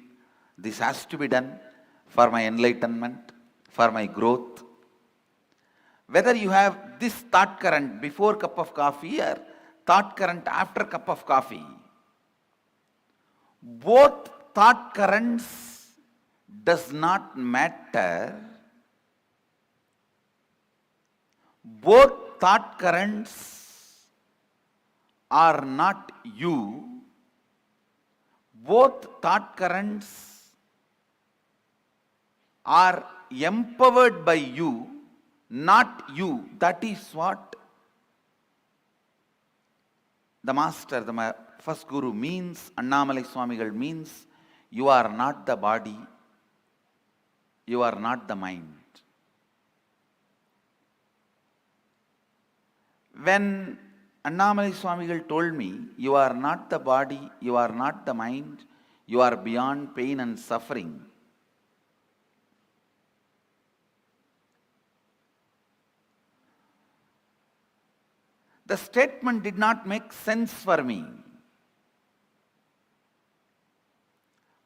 C: this has to be done for my enlightenment, for my growth. Whether you have this thought current before cup of coffee or thought current after cup of coffee, both thought currents does not matter. Both thought currents are not you. Both thought currents are empowered by you, not you. That is what the master, the first guru means, Annamalai Swamigal means, you are not the body, you are not the mind. When Annamalai Swamigal told me, you are not the body, you are not the mind, you are beyond pain and suffering, the statement did not make sense for me.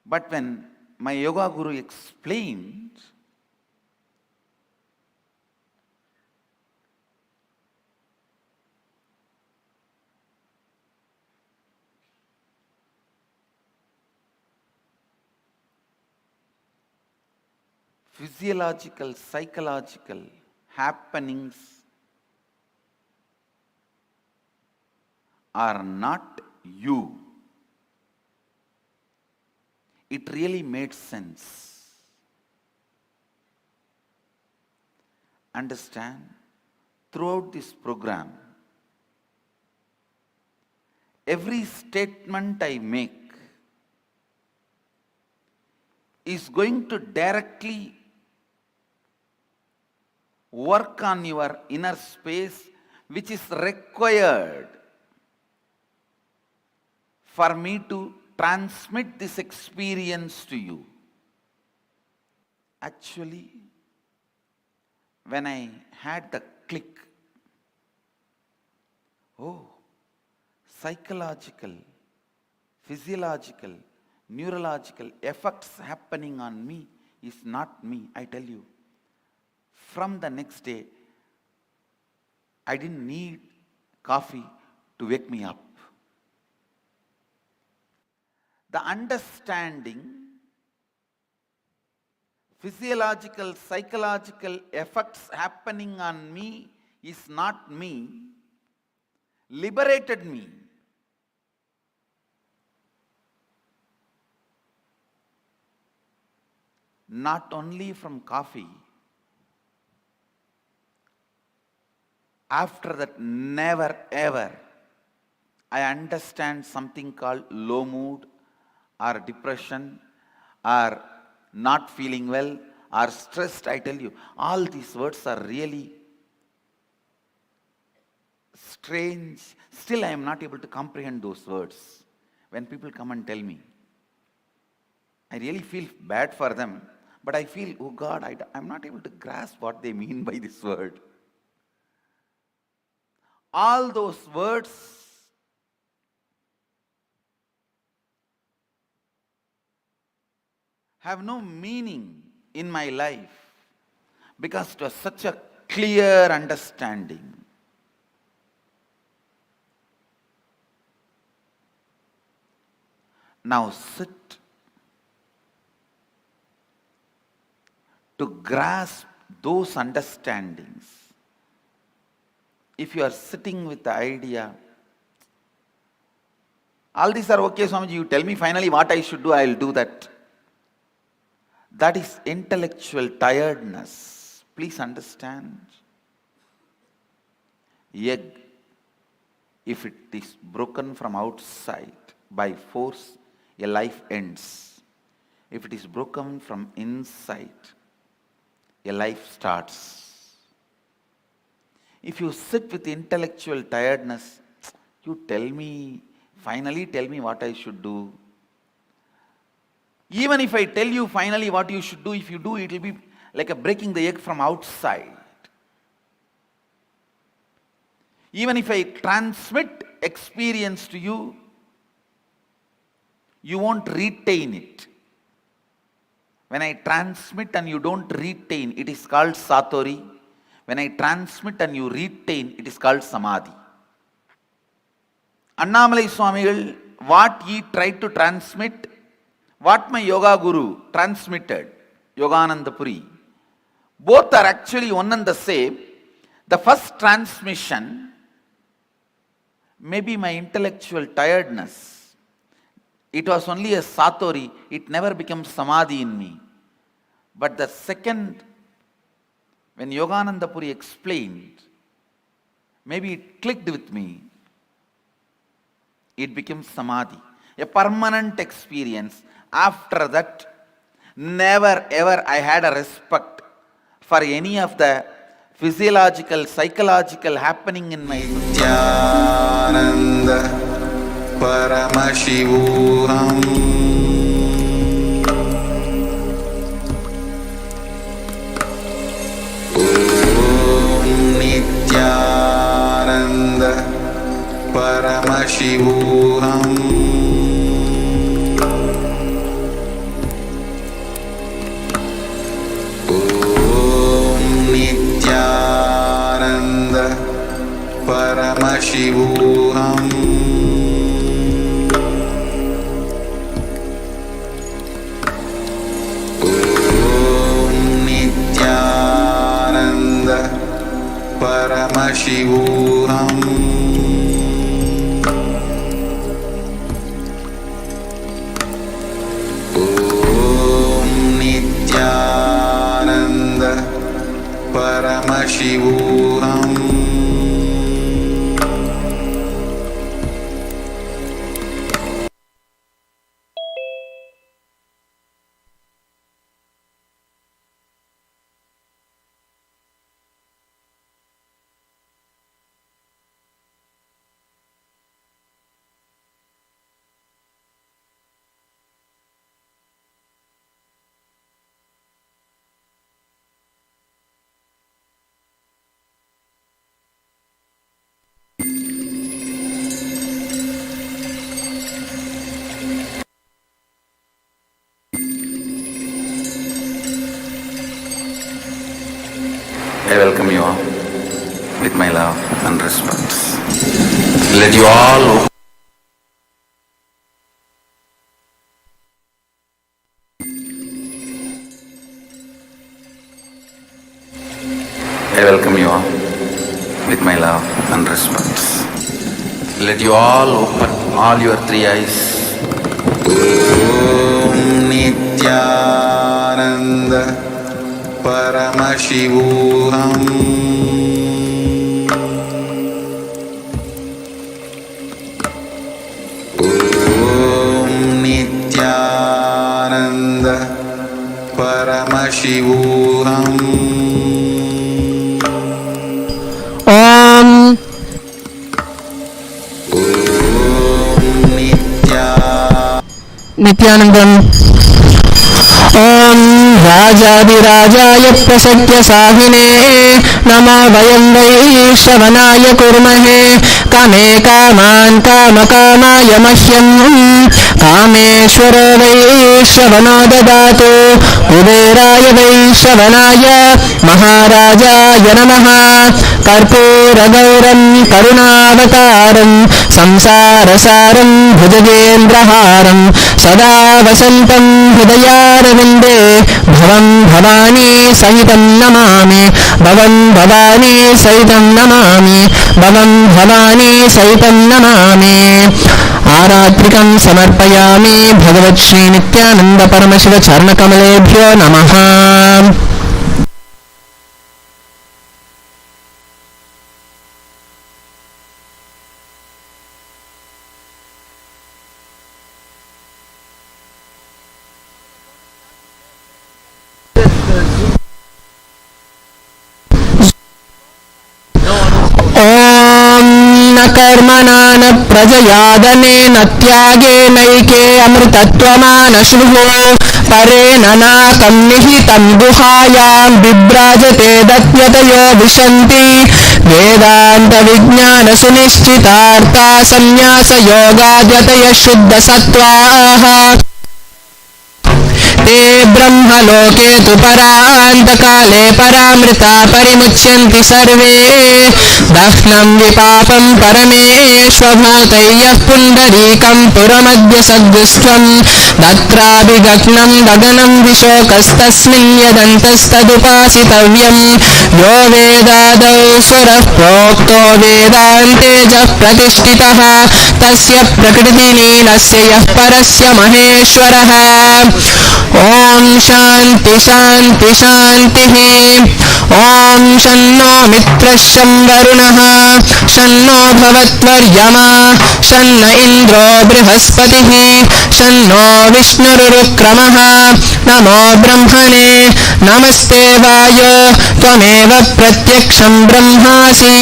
C: But when my yoga guru explained, physiological, psychological happenings are not you, it really made sense. Understand? Throughout this program, every statement I make is going to directly work on your inner space, which is required for me to transmit this experience to you. Actually, when I had the click, oh, psychological, physiological, neurological effects happening on me is not me, I tell you. From the next day, I didn't need coffee to wake me up. The understanding, physiological, psychological effects happening on me is not me, liberated me. Not only from coffee, after that, never ever, I understand something called low mood, or depression, or not feeling well, or stressed. I tell you, all these words are really strange. Still, I am not able to comprehend those words. When people come and tell me, I really feel bad for them, but I feel, oh God, I'm not able to grasp what they mean by this word. All those words have no meaning in my life because it was such a clear understanding. Now sit to grasp those understandings. If you are sitting with the idea, all these are okay, Swamiji, you tell me finally what I should do, I will do that. That is intellectual tiredness. Please understand. Egg, if it is broken from outside by force, a life ends. If it is broken from inside, a life starts. If you sit with intellectual tiredness, you tell me, finally tell me what I should do. Even if I tell you finally what you should do, if you do, it will be like a breaking the egg from outside. Even if I transmit experience to you, you won't retain it. When I transmit and you don't retain, it is called satori. When I transmit and you retain, it is called samadhi. Annamalai Swamigal, what he tried to transmit, what my yoga guru transmitted, Yogananda Puri, both are actually one and the same. The first transmission may be my intellectual tiredness. It was only a satori, it never becomes samadhi in me. But the second, when Yogananda Puri explained, maybe it clicked with me, it becomes samadhi, a permanent experience. After that, never ever I had a respect for any of the physiological, psychological happening in my
E: Nithyananda Paramashivam. Om Nithyananda Paramashivam. Nithyananda Paramashivam. Om Nithyananda Paramashivam. Om Nithyananda Paramashivam.
C: I welcome you all with my love and respect. Let you all I welcome you all with my love and respect. Let you all open all your three eyes.
E: Om Nithyananda Paramashivam. Om Nithyananda Paramashivam.
B: Om Nithyanandam. Om Rajabhirajaya Prasakya Sahine Namo Vayam Vaishvanaya Kurmahe Kame Kaman Kama Kamaya Mashyam Kameshwara Vaishvano Dadatu कुबेराय वैश्रवणाय महाराजाय नमः कर्पूरगौरं करुणावतारं संसारसारं भुजगेन्द्रहारं सदा वसन्तं हृदयारविन्दे भवं भवानी सहितं नमामि भवं भवानी सहितं नमामि भवं भवानी सहितं नमामि आरात्रिकं समर्पयामि भगवत् श्री नित्यानंद परमशिव चरणकमलेभ्यो नमः। कर्मणा न प्रजयादने न त्यागे नैके अमृतत्वमानश्रुः परेण नाकं निहितं गुहायां बिभ्राजते दत्यतयो विशन्ति वेदान्तविज्ञानसुनिश्चितार्था संन्यासयोगाद्यतयः शुद्धसत्त्वाः ते ब्रह्मलोके तु परान्तकाले परामृता परिमुच्यन्ति सर्वे दह्नं विपापं परमेष्वभूतैः पुण्डरीकं पुरमद्य सद्दुष्टं तत्राभिगग्नं गगनं विशोकस्तस्मिन् यदन्तस्तदुपासितव्यं यो वेदादौ स्वरः प्रोक्तो वेदान्तेजः प्रतिष्ठितः तस्य प्रकृतिलीनस्य यः परस्य महेश्वरः। ओम शांति शांति शांतिः। ओम शन्नो मित्रः शं वरुणः शन्नो भवत्वर्यमा शन्न इन्द्रो बृहस्पतिः शन्नो विष्णुरुक्रमः नमो ब्रह्मणे नमस्ते वायो त्वमेव प्रत्यक्षं ब्रह्मासि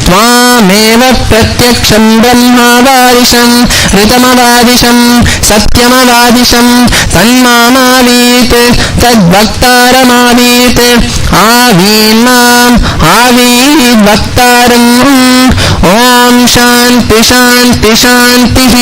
B: त्वामेव प्रत्यक्षं ब्रह्मावादिशं ऋतमवादिशं सत्यमवादिशं तन्मामावीत् तद्वक्तारमावीत् आवीन्माम् आवीद्वक्तारम्। ओम शांति शांति शांतिः।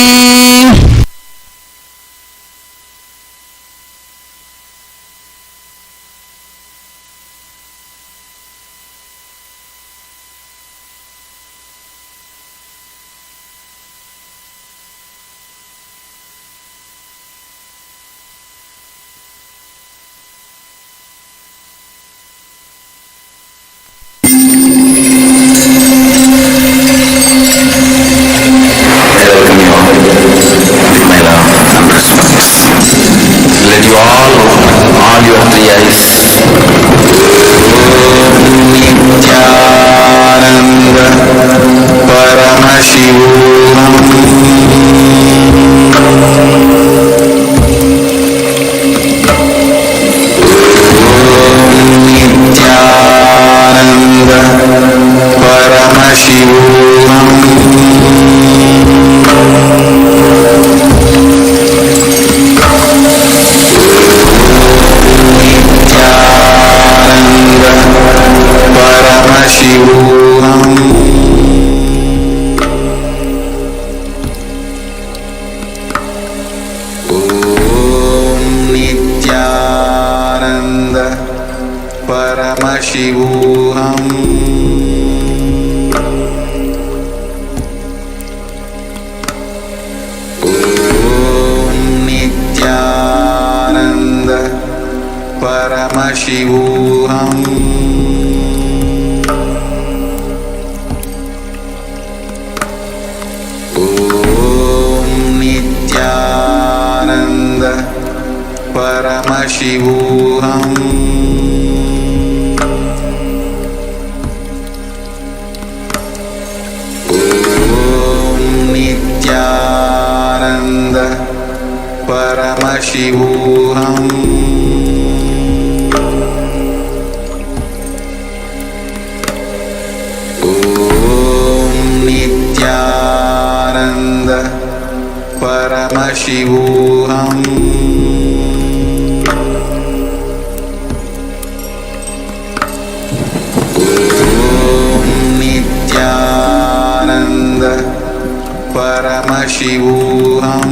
E: Let you all open all your three eyes. Nithyananda Paramashivam. Nithyananda Paramashivam. Paramashivam. Om Nithyananda Paramashivam. Om Nithyananda Paramashivam. Nithyananda Paramashivam. Om Nithyananda Paramashivam.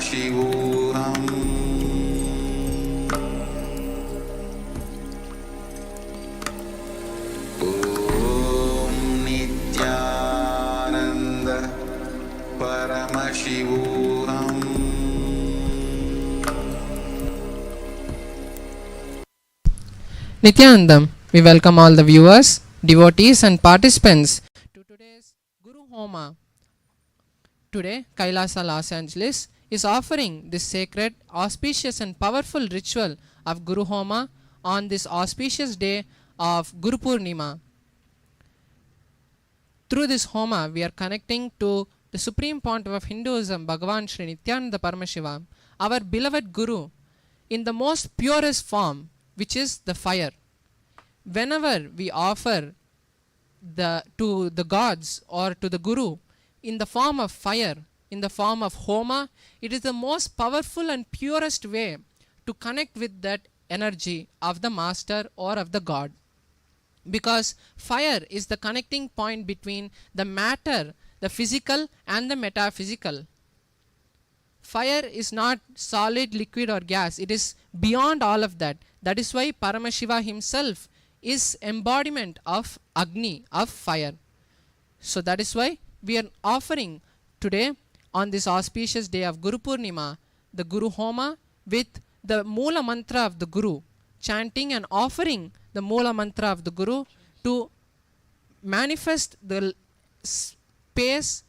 E: Paramashivam. Om Nithyananda Paramashivam.
B: Nithyanandam, we welcome all the viewers, devotees and participants to today's Guru Homa. Today, Kailasa, Los Angeles is offering this sacred, auspicious and powerful ritual of Guru Homa on this auspicious day of Guru Purnima. Through this Homa, we are connecting to the Supreme Pontiff of Hinduism, Bhagavan Sri Nithyananda Paramashivam, our beloved Guru, in the most purest form, which is the fire. Whenever we offer to the gods or to the Guru in the form of fire, in the form of Homa, it is the most powerful and purest way to connect with that energy of the master or of the god. Because fire is the connecting point between the matter, the physical and the metaphysical. Fire is not solid, liquid or gas. It is beyond all of that. That is why Paramashiva himself is embodiment of Agni, of fire. So that is why we are offering today on this auspicious day of Guru Purnima, the Guru Homa with the Moola Mantra of the Guru, chanting and offering the Moola Mantra of the Guru to manifest the space,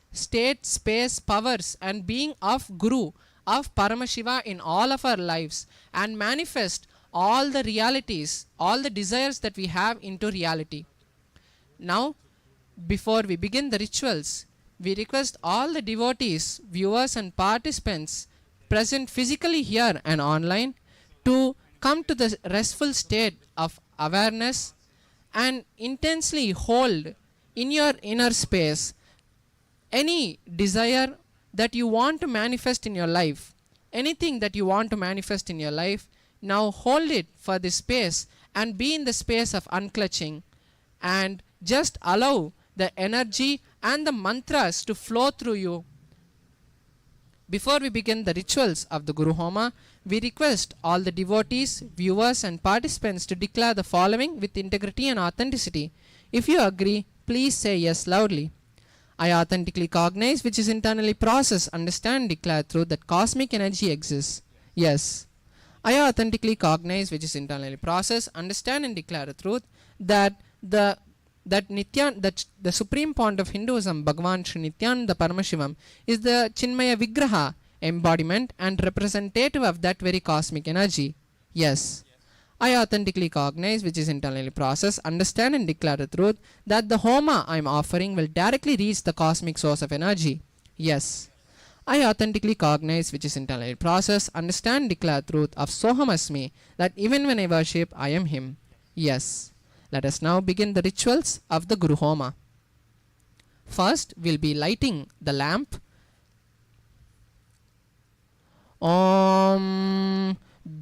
B: powers and being of Guru, of Paramashiva in all of our lives, and manifest all the realities, all the desires that we have into reality. Now, before we begin the rituals, we request all the devotees, viewers and participants present physically here and online to come to the restful state of awareness and intensely hold in your inner space any desire that you want to manifest in your life, anything that you want to manifest in your life. Now hold it for this space and be in the space of unclutching and just allow the energy and the mantras to flow through you. Before we begin the rituals of the Guru Homa, we request all the devotees, viewers and participants to declare the following with integrity and authenticity. If you agree, please say yes loudly. I authentically cognize, which is internally process, understand, declare truth that cosmic energy exists. Yes. I authentically cognize, which is internally process, understand and declare the truth that the Supreme Pontiff of Hinduism, Bhagavan Sri Nithyananda Paramashivam, is the Chinmaya Vigraha, embodiment and representative of that very cosmic energy. Yes. I authentically cognize, which is internally process, understand and declare the truth that the Homa I am offering will directly reach the cosmic source of energy. Yes. I authentically cognize, which is internally process, understand and declare the truth of Soham Asmi, that even when I worship, I am Him. Yes. Let us now begin the rituals of the Guru Homa. First, we'll be lighting the lamp. Om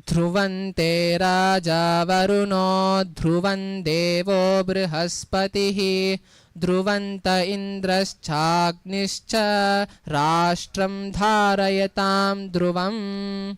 B: Dhruvante Raja Varuno Dhruvan Devo Brihaspatihi Dhruvanta Indraschagnischa Rashtram Dharayatam Dhruvam.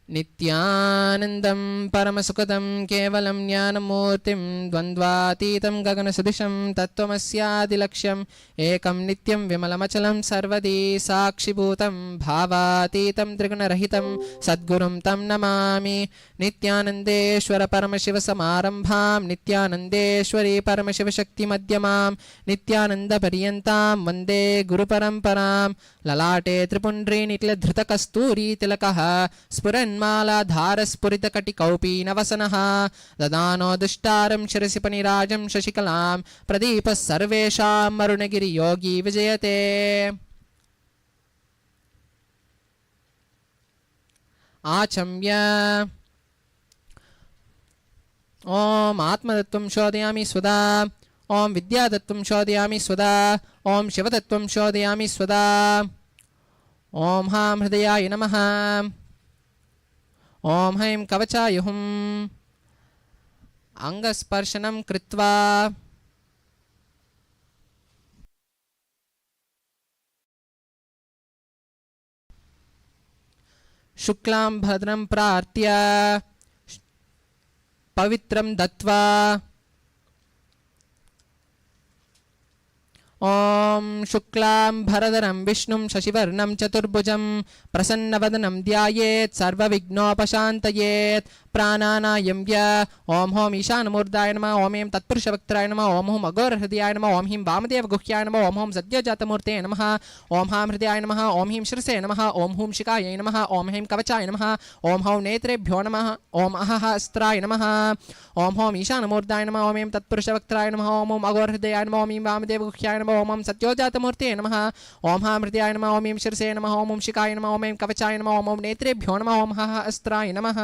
B: Nithyanandam Paramasukadam Kevalam Jnanamurtim Dvandvatitam Gaganasudisham Tattvamasyaadilaksham Ekam Nityam Vimalamachalam Sarvadi Sakshibhutam Bhavatitam Trigunarahitam Sadgurum Tam Namami Nithyanandeshwara Paramashiva Samarambham Nithyanandeshwari Paramashiva Shakti Madhyamam Nithyananda Paryantam Vande Guru Paramparam Lalate Tripundri Nitla Dhrita Kasturi Tilakaha Spuran Mala Dharaspurita Katikaupi Navasanaha Dadano Dushtaram Shirisipani Shashikalam Pradeepa Sarvesham Marunagiri Yogi Vijayate Achamya Om Atmadattvam Shodhayami Swada Om Vidyadattvam Shodhayami Swada Om Shivadattvam Shodhayami Swada Om Ham Hridayaya Namaha Om Haim Kavachayuhum Angasparshanam Kritva शुक्लां भद्रं प्रार्थ्य पवित्रं दत्वा ॐ शुक्लां भरधरं विष्णुं शशिवर्णं चतुर्भुजं प्रसन्नवदनं ध्यायेत् सर्वविघ्नोपशान्तयेत् प्राणानायं व्य ॐ ॐ ईशानमूर्धाय नमः ॐ ऐं तत्पुरुषवक्त्राय नमः ॐ ॐ अघोरहृदयाय नमः ॐ ह्रीं वामदेवगुह्याय नमः ॐ ॐ सद्योजातमूर्ते नमः ॐ हां हृदयाय नमः ॐ ह्रीं शिरसे नमः ॐ हूं शिखायै नमः ॐ ह्रीं कवचाय नमः ॐ हौं नेत्रेभ्यो नमः ॐ अहः अस्त्राय नमः ॐ ॐ ईशानमूर्धाय नमः ॐ ऐं तत्पुरुषवक्त्राय नमः ॐ ॐ अघोरहृदयाय नमः ॐ ह्रीं वामदेवगुह्याय नमः ॐ ॐ सद्योजातमूर्ते नमः ॐ हां हृदयाय नमः ॐ ह्रीं शिरसे नमः ॐ ॐ शिखाय नमः ॐ ह्रीं कवचाय नमः ॐ ॐ नेत्रेभ्यो नमः ॐ अहः अस्त्राय नमः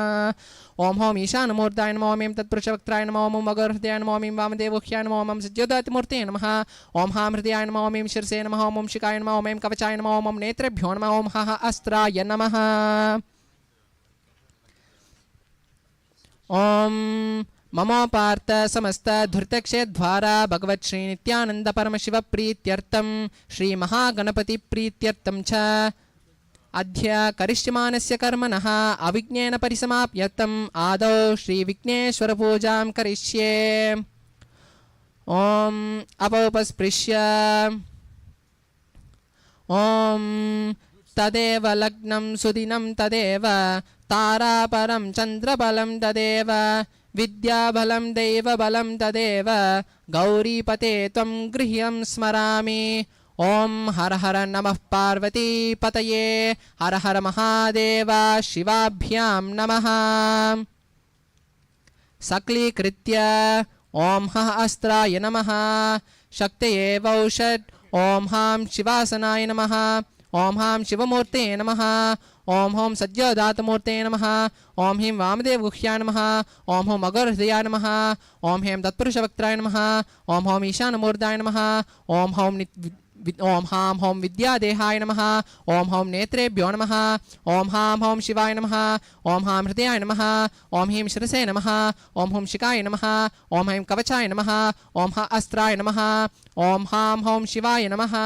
B: ॐ ॐ ईशानमूर्धाय नमः ॐ ऐं तत्पुरुषवक्त्राय नमः ॐ ॐ अघोरहृदयाय नमः ॐ ह्रीं वामदेवगुह्याय नमः ॐ ॐ सद्योजातमूर्ते नमः ॐ हां हृदयाय नमः ॐ ह्रीं शिरसे नमः ॐ ॐ शिखाय नमः ॐ ह्रीं कवचाय नमः ॐ ॐ नेत्रेभ्यो नमः ॐ अहः अस्त्राय नमः ॐ ममोपार्थ समस्त धृतक्षेद्वारा भगवत् श्री नित्यानंद परमशिव प्रीत्यर्थं श्री महागणपति प्रीत्यर्थं च अद्य करिष्यमानस्य कर्मणः अविघ्नेन परिसमाप्यर्थम् आदौ श्री विघ्नेश्वर पूजां करिष्ये ॐ अपौपस्पृश्य ॐ तदेव लग्नं सुदिनं तदेव तारापरं चन्द्रबलं तदेव विद्याबलं दैवबलं तदेव गौरीपते त्वं गृह्यं स्मरामि ॐ हर हर नमः पार्वतीपतये हर हर महादेव शिवाभ्यां नमः सकलीकृत्य ॐ हः अस्त्राय नमः शक्तये वौषट् ॐ हां शिवासनाय नमः ॐ हां शिवमूर्ते नमः ॐ ॐ सद्योजातमूर्ते नमः ॐ ह्रीं वामदेवगुह्याय नमः ॐ ॐ अघोरहृदयाय नमः ॐ ह्रीं तत्पुरुषवक्त्राय नमः ॐ ॐ ईशानमूर्धाय नमः ॐ हां ॐ विद्यादेहाय नमः ॐ ॐ नेत्रेभ्यो नमः ॐ हां ॐ शिवाय नमः ॐ हां हृदयाय नमः ॐ ह्रीं शिरसे नमः ॐ ह्रीं शिखाय नमः ॐ ह्रीं कवचाय नमः ॐ ह अस्त्राय नमः ॐ हां ॐ शिवाय नमः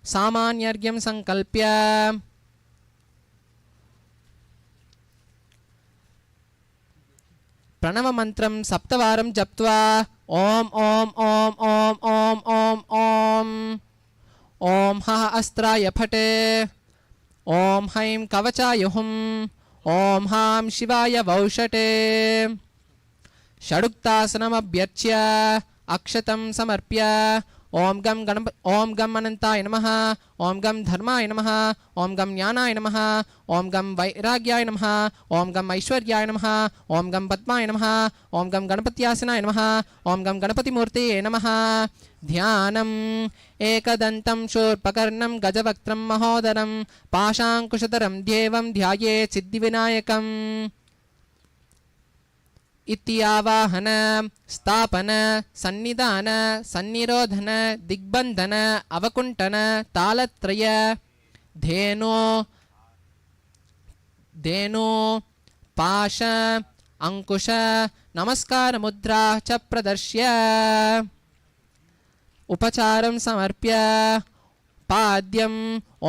B: सामान्यर्घ्यं संकल्प्य प्रणव मंत्रं सप्तवारं जप्त्वा ॐ ॐ ॐ ॐ ॐ ॐ ॐ ॐ हः अस्त्राय फट् ॐ हैं कवचाय हुं ॐ हां शिवाय वौषट् षडुक्तासनमभ्यर्च्य अक्षतं समर्प्य ॐ गं अनन्ताय नमः ॐ गं धर्माय नमः ॐ गं ज्ञानाय नमः ॐ गं वैराग्याय नमः ॐ गं ऐश्वर्याय नमः ॐ गं पद्माय नमः ॐ गं गणपत्यासनाय नमः ॐ गं गणपतिमूर्तये नमः ध्यानम् एकदन्तं शूर्पकर्णं गजवक्त्रं महोदरं पाशाङ्कुशधरं देवं ध्यायेत् सिद्धिविनायकम् इत्यावाहन स्थापन सन्निधान सन्निरोधन दिग्बंधन अवकुंठन तालत्रय धेनो पाश अंकुश नमस्कार मुद्रा च प्रदर्श्य उपचारं समर्प्य पाद्यं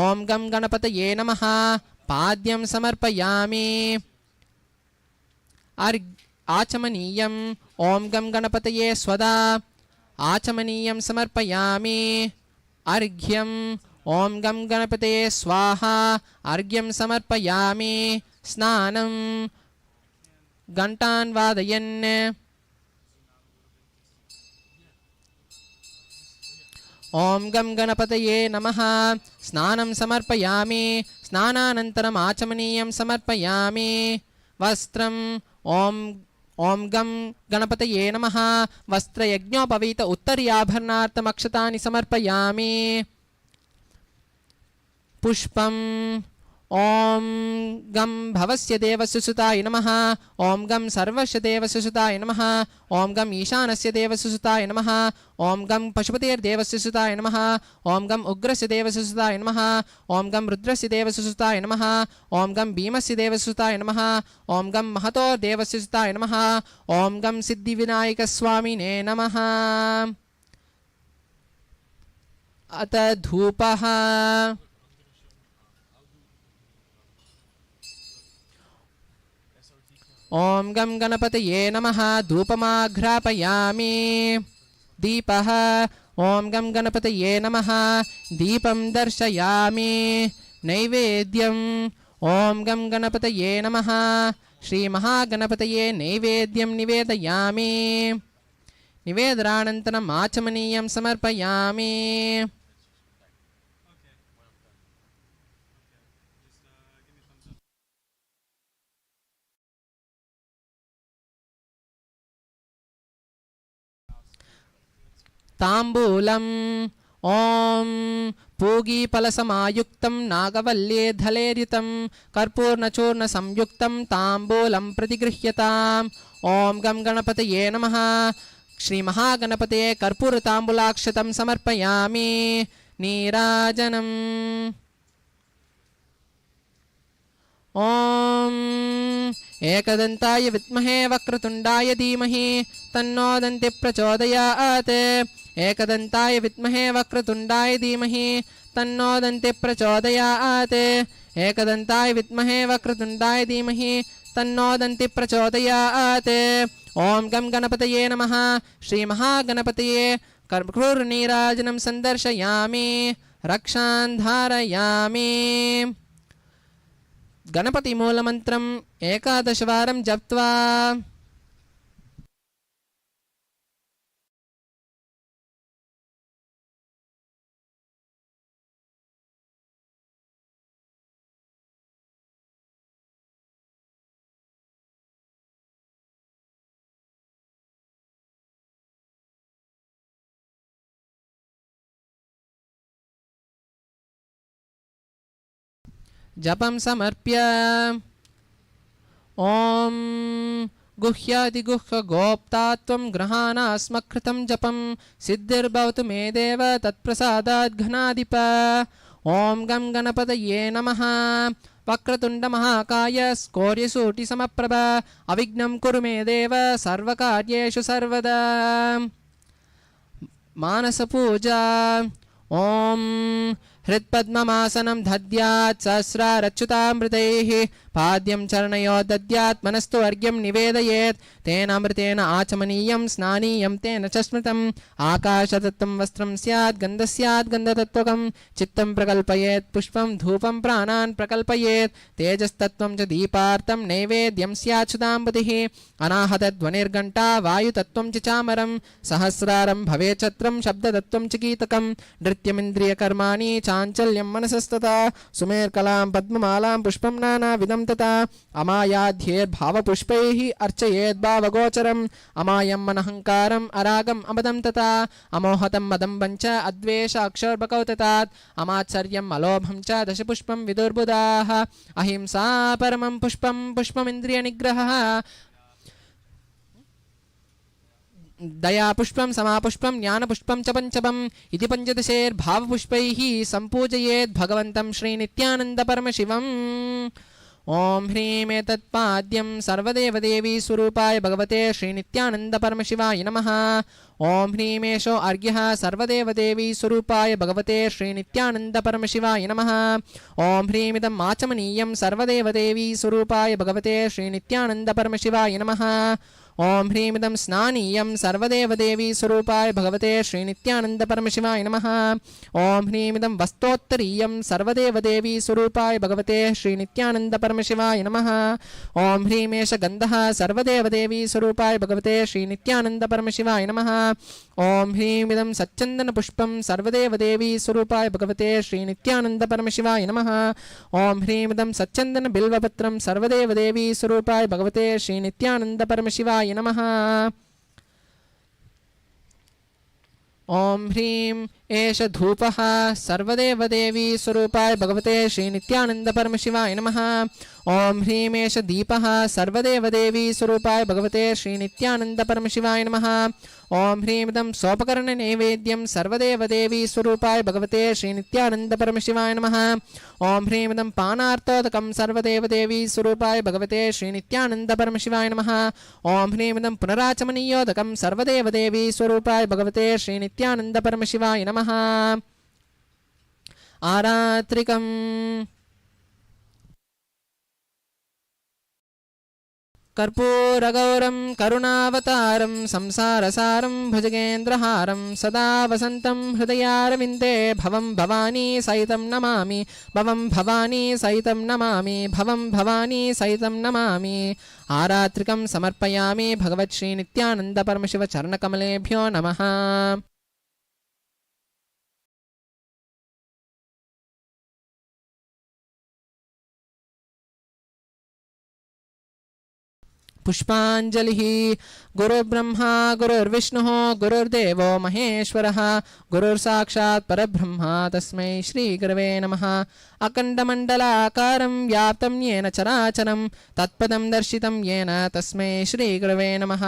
B: ओम गं गणपतये नमः पाद्यं समर्पयामि आचमनीयं ओम गं गणपतये स्वदा आचमनीयं समर्पयामि अर्घ्यं ओम गं गणपतये स्वाहा अर्घ्यं समर्पयामि स्नानं घण्टान् वादयन् ओम गं गणपतये नमः स्नानं समर्पयामि स्नानानन्तरम् आचमनीयं समर्पयामि वस्त्रं ओम गं गणपतये नमः वस्त्रयज्ञोपवीत उत्तरीयाभरणार्थमक्षतानि समर्पयामि पुष्पं ओम गं भवस्य देवस्य सुताय नमः ओम गं सर्वस्य देवस्य सुताय नमः ओम गं ईशानस्य देवस्य सुताय नमः ओम गं पशुपतेर्देवस्य सुताय नमः ओम गं उग्रस्य देवस्य सुताय नमः ओम गं रुद्रस्य देवस्य सुताय नमः ओम गं भीमस्य देवस्य सुताय नमः ओम गं महतो देवस्य सुताय नमः ओम गं सिद्धिविनायकस्वामिने नमः अत धूपः ॐ गं गणपतये नमः धूपमाघ्रापयामि दीपः ॐ गं गणपतये नमः दीपं दर्शयामि नैवेद्यं ॐ गं गणपतये नमः श्रीमहागणपतये नैवेद्यं निवेदयामि निवेदनानन्तरम् आचमनीयं समर्पयामि ताम्बूलम् ॐ पूगीफलसमायुक्तं नागवल्लीधलेरितं कर्पूर्णचूर्णसंयुक्तं ताम्बूलं प्रतिगृह्यताम् ॐ गं गणपतये नमः श्रीमहागणपतये कर्पूरताम्बूलाक्षतं समर्पयामि नीराजनम् ॐ एकदन्ताय विद्महे वक्रतुण्डाय धीमहि तन्नो दन्ति प्रचोदयात् एकदन्ताय विद्महे वक्रतुण्डाय धीमहि तन्नो दन्ति प्रचोदयात् एकदन्ताय विद्महे वक्रतुण्डाय धीमहि तन्नो दन्ति प्रचोदयात् ॐ गं गणपतये नमः श्रीमहागणपतये कर्पूरनीराजनं सन्दर्शयामि रक्षान् धारयामि गणपति मूलमन्त्रम् 11 वारं जप्त्वा जपं समर्प्य ॐ गुह्यादिगुह्यगोप्तात्वं गृहाणास्मकृतं जपं सिद्धिर्भवतु मे देव तत्प्रसादात् घनाधिप ॐ गं गणपतये नमः वक्रतुण्डमहाकाय स्कौर्यसूटिसमप्रभ अविघ्नं कुरु मे देव सर्वकार्येषु सर्वदा मानसपूजा ॐ हृत्पद्ममासनं दद्यात् सहस्रारच्युतामृतैः पाद्यं चरणयो दद्यात् मनस्तु अर्घ्यं निवेदयेत् तेन अमृतेन आचमनीयं स्नानीयं तेन च स्मृतम् आकाशदत्तं वस्त्रं स्यात् गन्धस्यात् गन्धतत्त्वकं चित्तं प्रकल्पयेत् पुष्पं धूपं प्राणान् प्रकल्पयेत् तेजस्तत्त्वं च दीपार्थं नैवेद्यं स्यात् सुधाम्बुधिः अनाहतध्वनिर्घण्टा वायुतत्त्वं च चामरं सहस्रारं भवेत् छत्रं शब्दतत्त्वं च गीतकं नृत्यमिन्द्रियकर्माणि चाञ्चल्यं मनसस्तथा सुमेर्कलां पद्ममालां पुष्पं नानाविधं तथा अमायाध्यैर्भावपुष्पैः अर्चयेद् भावगोचरम् अमायं मनहङ्कारम् अरागम् अमदं तथा अमोहतं मदं पञ्च अद्वेष अक्षोर्भकौततात् अमात्सर्यम् अलोभं च दशपुष्पं विदुर्बुधाः अहिंसा परमं पुष्पं पुष्पमिन्द्रियनिग्रहः दया पुष्पं समापुष्पं ज्ञानपुष्पं च पंचमम् इति पञ्चदशैर्भावपुष्पैः सम्पूजयेत् भगवन्तं श्रीनित्यानन्दपरमशिवम् ॐ ह्रीं एतत्पाद्यं सर्वदेवदेवी स्वरूपाय भगवते श्रीनित्यानन्दपरमशिवाय नमः ॐ ह्रीं एषो अर्घ्यः सर्वदेवदेवी स्वरूपाय भगवते श्रीनित्यानन्दपरमशिवाय नमः ॐ ह्रीमिदम् आचमनीयं सर्वदेवदेवी स्वरूपाय भगवते श्रीनित्यानन्दपरमशिवाय नमः ॐ ह्रीमिदं स्नानीयं सर्वदेवदेवी स्वरूपाय भगवते श्रीनित्यानन्दपरमशिवाय नमः ॐ ह्रीमिदं वस्तोत्तरीयं सर्वदेवदेवी स्वरूपाय भगवते श्रीनित्यानन्दपरमशिवाय नमः ॐ ह्रीमेष गन्धः सर्वदेवदेवी स्वरूपाय भगवते श्रीनित्यानन्दपरमशिवाय नमः ॐ ह्रीमिदं सच्चन्दनपुष्पं सर्वदेवदेवी स्वरूपाय भगवते श्रीनित्यानन्दपरमशिवाय नमः ॐ ह्रीमिदं सच्चन्दनबिल्वपत्रं सर्वदेवदेवी स्वरूपाय भगवते श्रीनित्यानन्दपरमशिवाय नमः ॐ ह्रीं एष धूपः सर्वदेवदेवी स्वरूपाय भगवते श्रीनित्यानन्दपरमशिवाय नमः ॐ ह्रीं एष दीपः सर्वदेवदेवी स्वरूपाय भगवते श्रीनित्यानन्दपरमशिवाय नमः ॐ ह्रीमिदं सोपकरणनैवेद्यं सर्वदेवदेवी स्वरूपाय भगवते श्रीनित्यानन्दपरमशिवाय नमः ॐ ह्रीमिदं पानार्थोदकं सर्वदेवदेवी स्वरूपाय भगवते श्रीनित्यानन्दपरमशिवाय नमः ॐ ह्रीमिदं पुनराचमनीयोदकं सर्वदेवदेवी स्वरूपाय भगवते श्रीनित्यानन्दपरमशिवाय नमः आरात्रिकम् कर्पूरगौरं करुणावतारं संसारसारं भुजगेन्द्रहारं सदा वसन्तं हृदयारविन्दे भवं भवानी सहितं नमामि भवं भवानी सहितं नमामि भवं भवानी सहितं नमामि आरात्रिकं समर्पयामि भगवत् श्री नित्यानंद परमशिव चरणकमलेभ्यो नमः। पुष्पांजलिः। गुरुर्ब्रह्मा गुरुर्विष्णुः गुरुर्देवो महेश्वरः गुरुर्साक्षात् परब्रह्म तस्मै श्रीगुरवे नमः। अखण्डमण्डलाकारं व्याप्तं येन चराचरं तत्पदं दर्शितं येन तस्मै श्रीगुरवे नमः।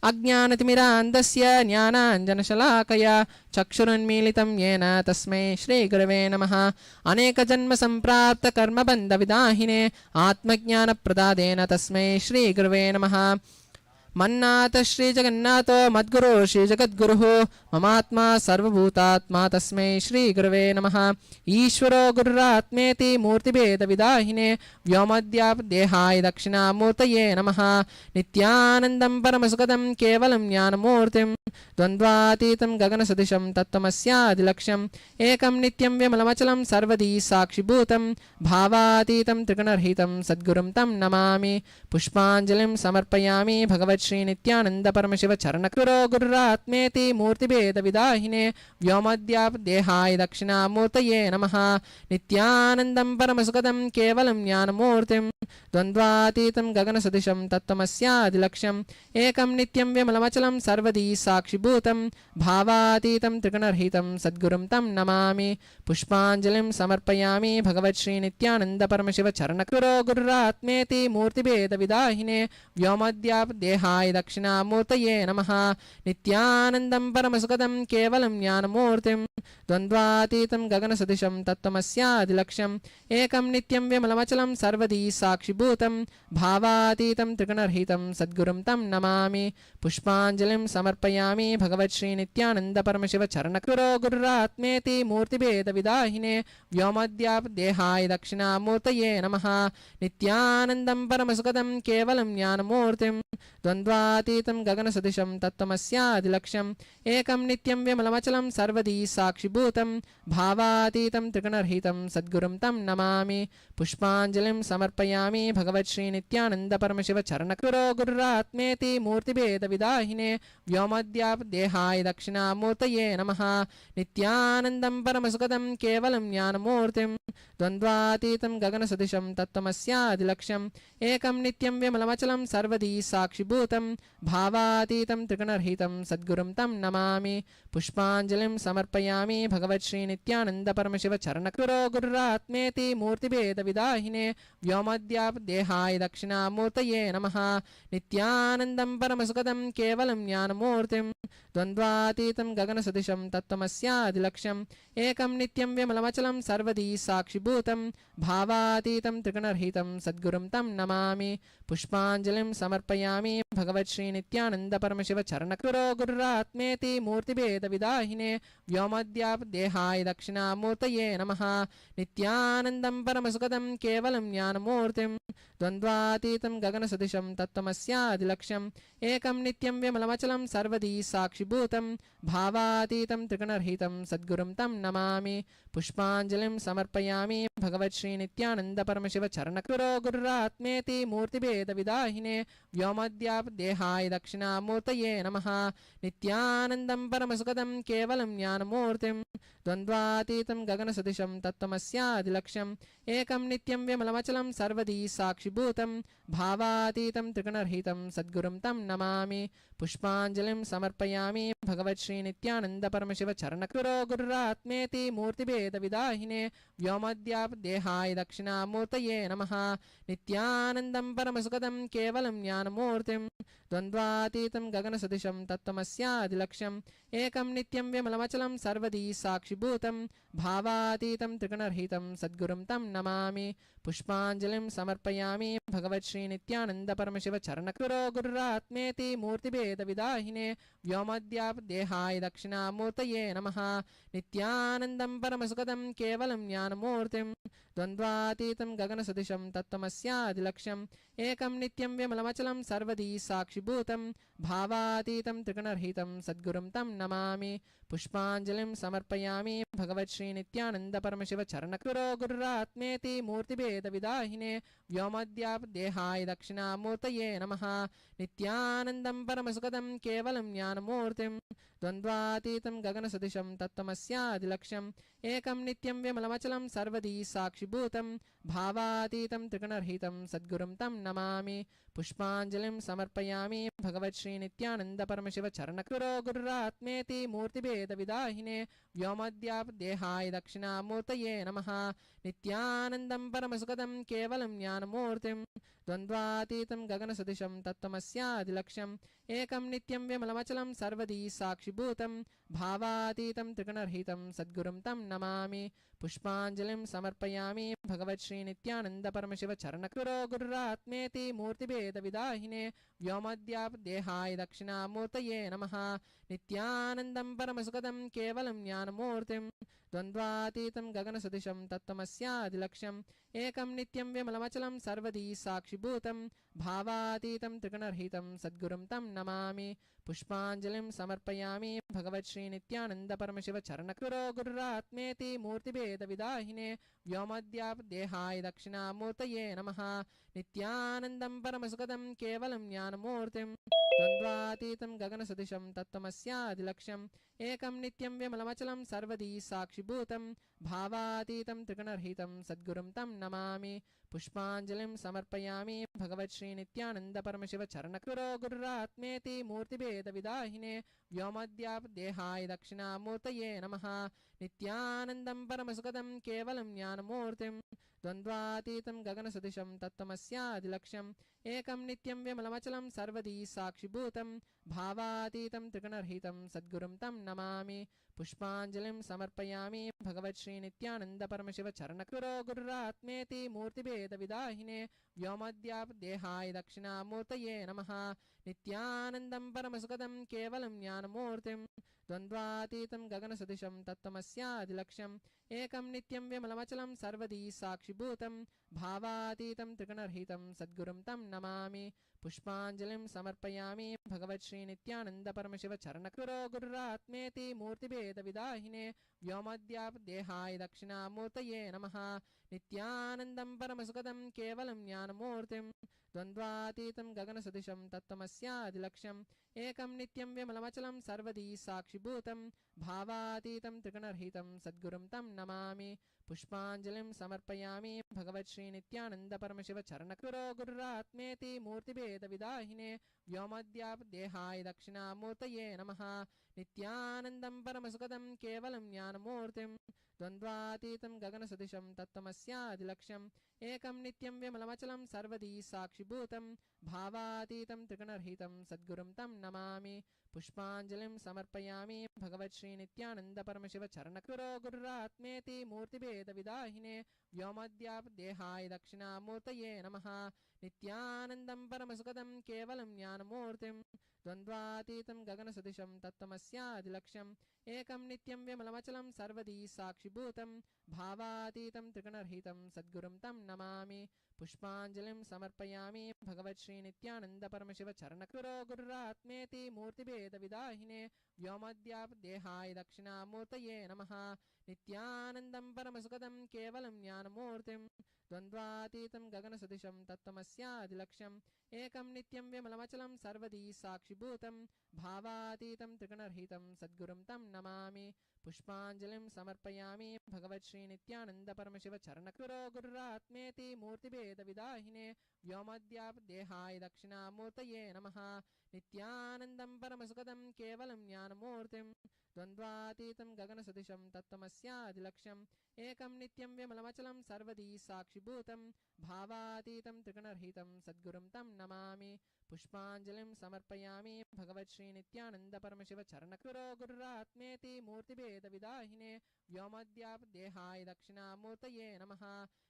B: अज्ञानतिमिरान्धस्य ज्ञानाञ्जनशलाकया चक्षुरुन्मीलितं येन तस्मै श्रीगुरवे नमः। अनेकजन्मसम्प्राप्तकर्मबन्धविदाहिने आत्मज्ञानप्रदादेन तस्मै श्रीगुरवे नमः। मन्नाथ श्री जगन्नाथो मद्गुरो श्री जगद्गुरुः ममात्मा सर्वभूतात्मा तस्मै श्री गुरवे नमः। ईश्वरो गुरुरात्मेति मूर्तिभेदविदाहिने व्योमद्यापदेहाय दक्षिणामूर्तये नमः। नित्यानन्दं परमसुखदं केवलं ज्ञानमूर्तिं द्वन्द्वातीतं गगनसदृशं तत्त्वमस्यादिलक्ष्यम् एकं नित्यं विमलमचलं सर्वदी साक्षिभूतं भावातीतं त्रिगुणरहितं सद्गुरुं तं नमामि। पुष्पाञ्जलिं समर्पयामि भगवत् श्री नित्यानंद परमशिव चरणकुरो गुरुरात्मेति मूर्तिभेदविदाहिने व्योमद्यापदेहाय दक्षिणामूर्तये नमः। नित्यानन्दं परमसुखदं केवलं ज्ञानमूर्तिं द्वन्द्वातीतं गगनसदृशं तत्त्वमस्यादिलक्ष्यम् एकं नित्यं विमलमचलं सर्वदी साक्षिभूतं भावातीतं त्रिगुणरहितं सद्गुरुं तं नमामि। पुष्पाञ्जलिं समर्पयामि भगवत् श्री नित्यानंद परमशिव चरणकुरो गुरुरात्मेति मूर्तिभेदविदाहिने व्योमद्यापदेहाय दक्षिणामूर्तये नमः। नित्यानन्दं परमसुखदं केवलं ज्ञानमूर्तिं द्वन्द्वातीतं गगनसदृशं तत्त्वमस्यादिलक्ष्यम् एकं नित्यं विमलमचलं सर्वदी साक्षिभूतं भावातीतं त्रिगुणरहितं सद्गुरुं तं नमामि। पुष्पाञ्जलिं समर्पयामि भगवत् श्री नित्यानंद परमशिव चरणकुरो गुरुरात्मेति मूर्तिभेदविदाहिने व्योमद्यापदेहाय दक्षिणामूर्तये नमः। नित्यानन्दं परमसुखदं केवलं ज्ञानमूर्तिं द्वन्द्वातीतं गगनसदृशं तत्त्वमस्यादिलक्ष्यम् एकं नित्यं विमलमचलं सर्वदी साक्षिभूतं भावातीतं त्रिगुणरहितं सद्गुरुं तं नमामि। पुष्पाञ्जलिं समर्पयामि भगवत् श्री नित्यानंद परमशिव चरणकुरो गुरुरात्मेति मूर्तिभेदविदाहिने व्योमद्यापदेहाय दक्षिणामूर्तये नमः। नित्यानन्दं परमसुखदं केवलं ज्ञानमूर्तिं द्वन्द्वातीतं गगनसदृशं तत्त्वमस्यादिलक्ष्यम् एकं नित्यं विमलमचलं सर्वदी साक्षिभूतं भावातीतं त्रिगुणरहितं सद्गुरुं तं नमामि। पुष्पाञ्जलिं समर्पयामि भगवत् श्री नित्यानंद परमशिव चरणकुरो गुरुरात्मेति मूर्तिभेदविदाहिने व्योमद्यापदेहाय दक्षिणामूर्तये नमः। नित्यानन्दं परमसुखदं केवलं ज्ञानमूर्तिं द्वन्द्वातीतं गगनसदृशं तत्त्वमस्यादिलक्ष्यम् एकं नित्यं विमलमचलं सर्वदी साक्षिभूतं भावातीतं त्रिगुणरहितं सद्गुरुं तं नमामि। पुष्पाञ्जलिं समर्पयामि भगवत् श्री नित्यानंद परमशिव चरणकुरो गुरुरात्मेति मूर्तिभेदविदाहिने व्योमद्यापदेहाय दक्षिणामूर्तये नमः। नित्यानन्दं परमसुखदं केवलं ज्ञानमूर्तिं द्वन्द्वातीतं गगनसदृशं तत्त्वमस्यादिलक्ष्यम् एकं नित्यं विमलमचलं सर्वदी साक्षिभूतं भावातीतं त्रिगुणरहितं सद्गुरुं तं नमामि। पुष्पाञ्जलिं समर्पयामि भगवत् श्री नित्यानंद परमशिव चरणकुरो गुरुरात्मेति मूर्तिभेदविदाहिने व्योमद्यापदेहाय दक्षिणामूर्तये नमः। नित्यानन्दं परमसुखदं केवलं ज्ञानमूर्तिं द्वन्द्वातीतं गगनसदृशं तत्त्वमस्यादिलक्ष्यम् एकं नित्यं विमलमचलं सर्वदी साक्षिभूतं भावातीतं त्रिगुणरहितं सद्गुरुं तं नमामि। पुष्पाञ्जलिं समर्पयामि भगवत् श्री नित्यानंद परमशिव चरणकुरो गुरुरात्मेति मूर्तिभेदविदाहिने व्योमद्यापदेहाय दक्षिणामूर्तये नमः। नित्यानन्दं परमसुखदं केवलं ज्ञानमूर्तिं द्वन्द्वातीतं गगनसदृशं तत्त्वमस्यादिलक्ष्यम् एकं नित्यं विमलमचलं सर्वदी साक्षिभूतं भावातीतं त्रिगुणरहितं सद्गुरुं तं नमामि। पुष्पाञ्जलिं समर्पयामि भगवत् श्री नित्यानंद परमशिव चरणकुरो गुरुरात्मेति मूर्तिभेदविदाहिने व्योमद्यापदेहाय दक्षिणामूर्तये नमः। नित्यानन्दं परमसुखदं केवलं ज्ञानमूर्तिं ద్వంద్వాతీతం గగనసదృశం తత్వమస్యాదిలక్ష్యం ఏకం నిత్యం విమలమచలం సర్వదీ సాక్షిభూతం భావాతీతం త్రిగుణరహితం సద్గురుం తం నమామి పుష్పాంజలిం సమర్పయామి భగవత్ శ్రీ నిత్యానంద పరమశివ చరణకృరో గురురాత్మేతి మూర్తిభేద విదాహినే వ్యోమద్యాపదేహాయ దక్షిణామూర్తయే నమః నిత్యానందం పరమసుఖదం కేవలం జ్ఞానమూర్తిం ద్వంద్వాతీతం గగనసదృశం తత్వమస్యాదిలక్ష్యం ఏకం నిత్యం విమలమచలం సర్వదీ సాక్షిభూతం భావాతీతం త్రిగుణరహితం సద్గురుం తం నమామి పుష్పాంజలిం సమర్పయామి భగవత్ శ్రీ నిత్యానంద పరమశివ చరణకృరో గురురాత్మేతి మూర్తిభేద విదాహినే వ్యోమద్యాపదేహాయ దక్షిణామూర్తయే నమః నిత్యానందం పరమసుఖదం కేవలం జ్ఞానమూర్తిం ద్వంద్వాతీతం గగనసదృశం తత్వమస్యాదిలక్ష్యం ఏకం నిత్యం విమలమచలం సర్వదీ సాక్షిభూతం భావాతీతం త్రిగుణరహితం సద్గురుం తం నమామి పుష్పాంజలిం సమర్పయామి భగవత్ శ్రీ నిత్యానంద పరమశివ చరణకృరో గురురాత్మేతి మూర్తిభేద విదాహినే వ్యోమద్యాపదేహాయ దక్షిణామూర్తయే నమః నిత్యానందం పరమసుఖదం కేవలం జ్ఞానమూర్తిం ద్వంద్వాతీతం గగనసదృశం తత్వమస్యాదిలక్ష్యం ఏకం నిత్యం విమలమచలం సర్వదీ సాక్షిభూతం భావాతీతం త్రిగుణరహితం సద్గురుం తం నమామి పుష్పాంజలిం సమర్పయామి భగవత్ శ్రీ నిత్యానంద పరమశివ చరణకృరో గురురాత్మేతి మూర్తిభేద విదాహినే వ్యోమద్యాపదేహాయ దక్షిణామూర్తయే నమః నిత్యానందం పరమసుఖదం కేవలం జ్ఞానమూర్తిం ద్వంద్వాతీతం గగనసదృశం తత్వమస్యాదిలక్ష్యం ఏకం నిత్యం విమలమచలం సర్వదీ సాక్షిభూతం భావాతీతం త్రిగుణరహితం సద్గురుం తం నమామి పుష్పాంజలిం సమర్పయామి భగవత్ శ్రీ నిత్యానంద పరమశివ చరణకృరో గురురాత్మేతి మూర్తిభేద విదాహినే వ్యోమద్యాపదేహాయ దక్షిణామూర్తయే నమః నిత్యానందం పరమసుఖదం కేవలం జ్ఞానమూర్తిం ద్వంద్వాతీతం గగనసదృశం తత్వమస్యాదిలక్ష్యం ఏకం నిత్యం విమలమచలం సర్వదీ సాక్షిభూతం భావాతీతం త్రిగుణరహితం సద్గురుం తం నమామి పుష్పాంజలిం సమర్పయామి భగవత్ శ్రీ నిత్యానంద పరమశివ చరణకృరో గురురాత్మేతి మూర్తిభేద విదాహినే వ్యోమద్యాపదేహాయ దక్షిణామూర్తయే నమః నిత్యానందం పరమసుఖదం కేవలం జ్ఞానమూర్తిం ద్వంద్వాతీతం గగనసదృశం తత్వమస్యాదిలక్ష్యం ఏకం నిత్యం విమలమచలం సర్వదీ సాక్షిభూతం భావాతీతం త్రిగుణరహితం సద్గురుం తం నమామి పుష్పాంజలిం సమర్పయామి భగవత్ శ్రీ నిత్యానంద పరమశివ చరణకృరో గురురాత్మేతి మూర్తిభేద విదాహినే వ్యోమద్యాపదేహాయ దక్షిణామూర్తయే నమః నిత్యానందం పరమసుఖదం కేవలం జ్ఞానమూర్తిం ద్వంద్వాతీతం గగనసదృశం తత్వమస్యాదిలక్ష్యం ఏకం నిత్యం విమలమచలం సర్వదీ సాక్షిభూతం భావాతీతం త్రిగుణరహితం సద్గురుం తం నమామి పుష్పాంజలిం సమర్పయామి భగవత్ శ్రీ నిత్యానంద పరమశివ చరణకృరో గురురాత్మేతి మూర్తిభేద విదాహినే వ్యోమద్యాపదేహాయ దక్షిణామూర్తయే నమః నిత్యానందం పరమసుఖదం కేవలం జ్ఞానమూర్తిం ద్వంద్వాతీతం గగనసదృశం తత్వమస్యాదిలక్ష్యం ఏకం నిత్యం విమలమచలం సర్వదీ సాక్షిభూతం భావాతీతం త్రిగుణరహితం సద్గురుం తం నమామి పుష్పాంజలిం సమర్పయామి భగవత్ శ్రీ నిత్యానంద పరమశివ చరణకృరో గురురాత్మేతి మూర్తిభేద విదాహినే వ్యోమద్యాపదేహాయ దక్షిణామూర్తయే నమః నిత్యానందం పరమసుఖదం కేవలం జ్ఞానమూర్తిం ద్వంద్వాతీతం గగనసదృశం తత్వమస్యాదిలక్ష్యం ఏకం నిత్యం విమలమచలం సర్వదీ సాక్షిభూతం భావాతీతం త్రిగుణరహితం సద్గురుం తం నమామి పుష్పాంజలిం సమర్పయామి భగవత్ శ్రీ నిత్యానంద పరమశివ చరణకృరో గురురాత్మేతి మూర్తిభేద విదాహినే వ్యోమద్యాపదేహాయ దక్షిణామూర్తయే నమః నిత్యానందం పరమసుఖదం కేవలం జ్ఞానమూర్తిం ద్వంద్వాతీతం గగనసదృశం తత్వమస్యాదిలక్ష్యం ఏకం నిత్యం విమలమచలం సర్వదీ సాక్షిభూతం భావాతీతం త్రిగుణరహితం సద్గురుం తం నమామి పుష్పాంజలిం సమర్పయామి భగవత్ శ్రీ నిత్యానంద పరమశివ చరణకృరో గురురాత్మేతి మూర్తిభేద విదాహినే వ్యోమద్యాపదేహాయ దక్షిణామూర్తయే నమః నిత్యానందం పరమసుఖదం కేవలం జ్ఞానమూర్తిం ద్వంద్వాతీతం గగనసదృశం తత్వమస్యాదిలక్ష్యం ఏకం నిత్యం విమలమచలం సర్వదీ సాక్షిభూతం భావాతీతం త్రిగుణరహితం సద్గురుం తం నమామి పుష్పాంజలిం సమర్పయామి భగవత్ శ్రీ నిత్యానంద పరమశివ చరణకృరో గురురాత్మేతి మూర్తిభేద విదాహినే వ్యోమద్యాపదేహాయ దక్షిణామూర్తయే నమః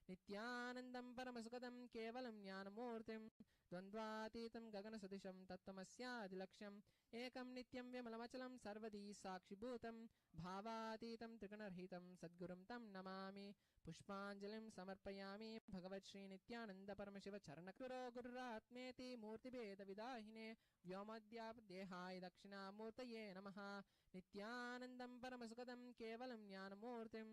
B: నిత్యానందం పరమసుఖదం కేవలం జ్ఞానమూర్తిం ద్వంద్వాతీతం గగనసదృశం తత్వమస్యాదిలక్ష్యం ఏకం నిత్యం విమలమచలం సర్వదీ సాక్షి साक्षिभूतं भावातीतं त्रिगुणरहितं सद्गुरुं तं नमामि पुष्पाञ्जलिं समर्पयामि भगवत् श्री नित्यानंद परमशिव चरणकृरो गुरुरात्मेति मूर्तिभेदविदाहिने व्योमद्यापदेहाय दक्षिणामूर्तये नमः नित्यानन्दं परमसुखदं केवलं ज्ञानमूर्तिं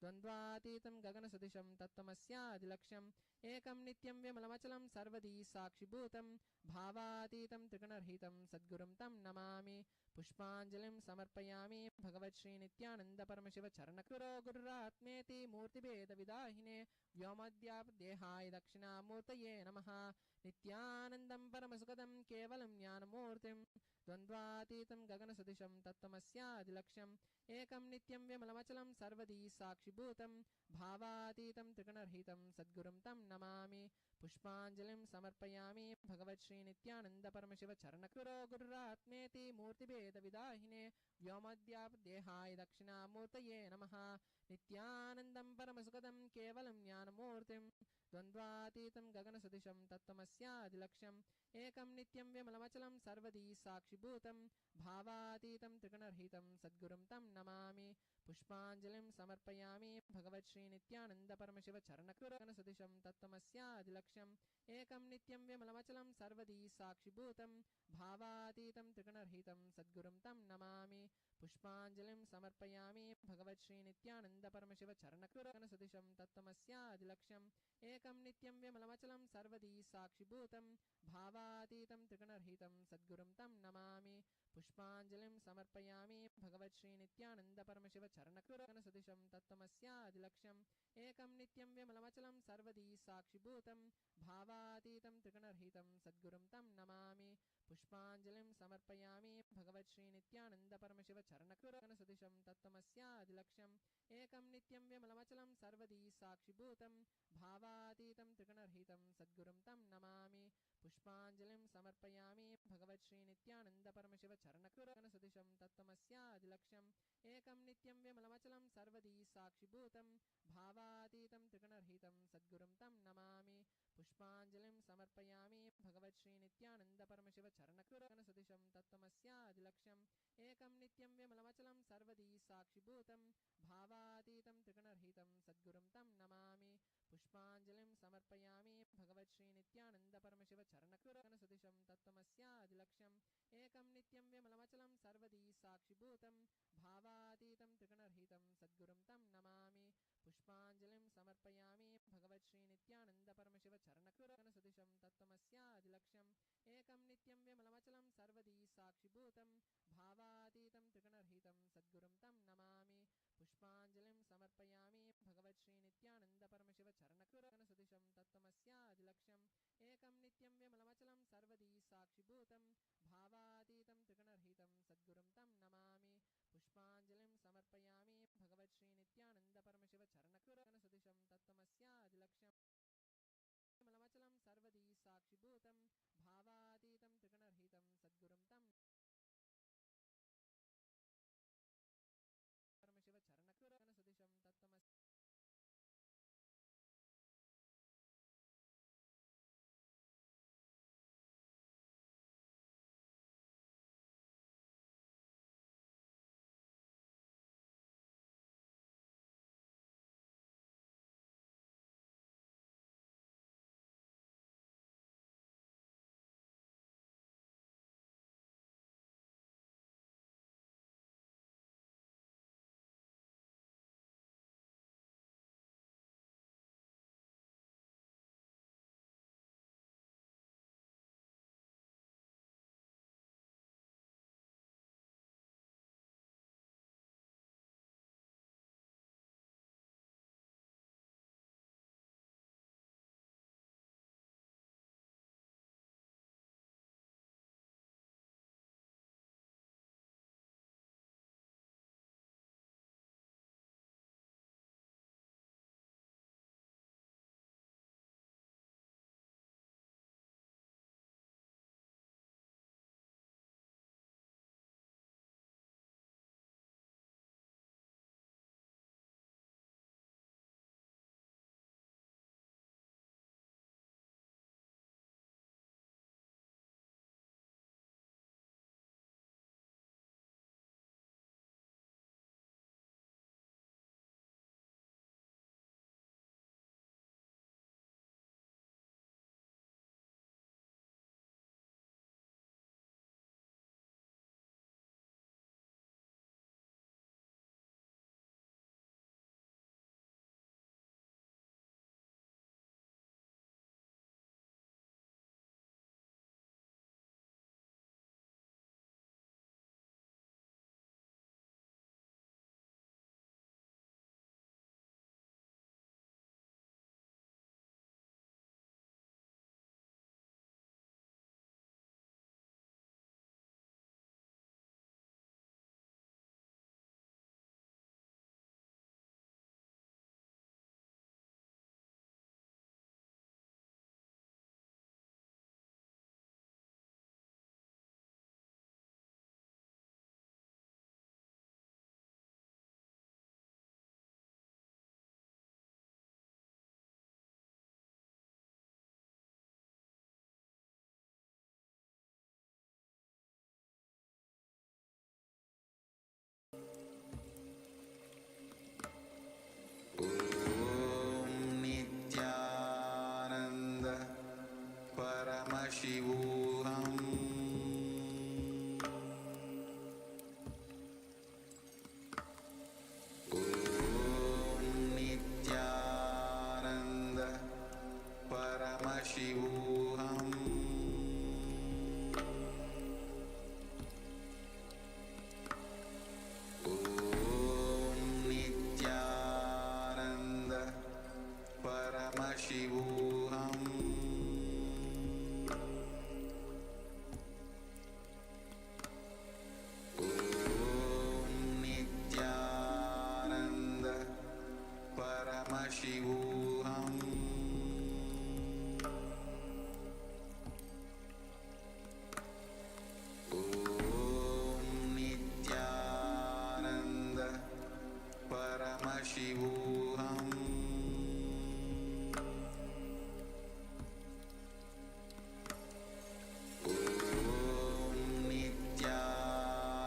B: द्वन्द्वातीतं गगनसदृशं तत्त्वमस्यादिलक्ष्यम् एकं नित्यं विमलमचलं सर्वदी साक्षिभूतं भावातीतं त्रिगुणरहितं सद्गुरुं तं नमामि पुष्पाञ्जलिं समर्पयामि भगवत् श्री नित्यानंद परमशिव चरणकृरो गुरुरात्मेति मूर्तिभेदविदाहिने व्योमद्यापदेहाय दक्षिणामूर्तये नमः नित्यानन्दं परमसुखदं केवलं ज्ञानमूर्तिं द्वन्द्वातीतं गगनसदृशं तत्त्वमस्यादिलक्ष्यम् एकं नित्यं विमलमचलं सर्वदी साक्षिभूतं भावातीतं त्रिगुणरहितं सद्गुरुं तं नमामि पुष्पाञ्जलिं समर्पयामि भगवत् श्री नित्यानंद परमशिव चरणकृरो गुरुरात्मेति मूर्तिभेदविदाहिने व्योमद्यापदेहाय दक्षिणामूर्तये नमः नित्यानन्दं परमसुखदं केवलं ज्ञानमूर्तिं द्वन्द्वातीतं गगनसदृशं तत्त्वमस्यादिलक्ष्यम् एकं नित्यं विमलमचलं सर्वदी साक्षिभूतं भावातीतं त्रिगुणरहितं सद्गुरुं तं नमामि पुष्पाञ्जलिं समर्पयामि भगवत् श्री नित्यानंद परमशिव चरणकृरो गगनसदृशं तत्त्वमस्यादिलक्ष्यम् एकं नित्यं विमलमचलं सर्वदी साक्षिभूतं भावातीतं त्रिगुणरहितं सद्गुरुं तं नमामि पुष्पाञ्जलिं समर्पयामि भगवत् श्री नित्यानंद परमशिव चरणकृरो गगनसदृशं तत्त्वमस्यादिलक्ष्यम् एकं नित्यं विमलमचलं सर्वदी साक्षिभूतं भावातीतं त्रिगुणरहितं सद्गुरुं तं नमामि पुष्पाञ्जलिं समर्पयामि भगवत् श्री नित्यानंद परमशिव चरणकृरो गगनसदृशं तत्त्वमस्यादिलक्ष्यम् एकं नित्यं विमलमचलं सर्वदी साक्षिभूतं भावातीतं त्रिगुणरहितं सद्गुरुं तं नमामि पुष्पाञ्जलिं समर्पयामि भगवत् श्री नित्यानंद परमशिव चरणकृरो गगनसदृशं तत्त्वमस्यादिलक्ष्यम् एकं नित्यं विमलमचलं सर्वदी साक्षिभूतं भावातीतं त्रिगुणरहितं सद्गुरुं तं नमामि पुष्पाञ्जलिं समर्पयामि भगवत् श्री नित्यानंद परमशिव चरणकृरो गगनसदृशं तत्त्वमस्यादिलक्ष्यम् एकं नित्यं विमलमचलं सर्वदी साक्षिभूतं भावातीतं त्रिगुणरहितं सद्गुरुं तं नमामि पुष्पाञ्जलिं समर्पयामि भगवत् श्री नित्यानंद परमशिव चरणकृरो गगनसदृशं तत्त्वमस्यादिलक्ष्यम् एकं नित्यं विमलमचलं सर्वदी साक्षिभूतं भावातीतं त्रिगुणरहितं सद्गुरुं तं नमामि पुष्पाञ्जलिं समर्पयामि भगवत् श्री नित्यानंद परमशिव चरणकृरो गगनसदृशं तत्त्वमस्यादिलक्ष्यम् एकं नित्यं विमलमचलं सर्वदी साक्षिभूतं भावातीतं त्रिगुणरहितं सद्गुरुं तं नमामि पुष्पाञ्जलिं समर्पयामि भगवत् श्री नित्यानंद परमशिव चरणकृरो गगनसदृशं तत्त्वमस्यादिलक्ष्यम् एकं नित्यं विमलमचलं सर्वदी साक्षिभूतं भावातीतं त्रिगुणरहितं सद्गुरुं तं नमामि पुष्पाञ्जलिं समर्पयामि भगवत् श्री नित्यानंद परमशिव चरणकृरो गगनसदृशं तत्त्वमस्यादिलक्ष्यम् एकं नित्यं विमलमचलं सर्वदी साक्षिभूतं भावातीतं त्रिगुणरहितं सद्गुरुं तं नमामि पुष्पाञ्जलिं समर्पयामि भगवत् श्री नित्यानंद परमशिव चरणकृरो गगनसदृशं तत्त्वमस्यादिलक्ष्यम् विमलमचलं सर्वदी साक्षिभूतं भावातीतं त्रिगुणरहितं सद्गुरुं तं परमशिव चरणकृरो गगनसदृशं तत्त्वमस्यादिलक्ष्यम्
C: नित्यानन्द परमशिवोऽहम् नित्यानन्द परमशिवोऽहम् नित्यानन्द परमशिवोऽहम् नित्यानन्द परमशिवोऽहम् नित्यानन्द परमशिवोऽहम्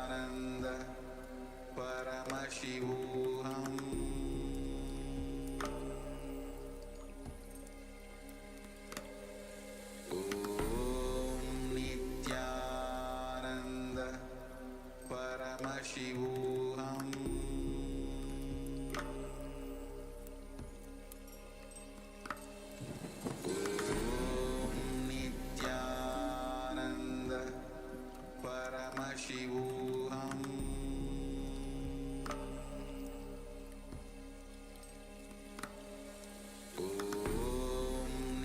C: नित्यानन्द परमशिवोऽहम् नित्यानन्द परमशिवोऽहम् नित्यानन्द परमशिवोऽहम्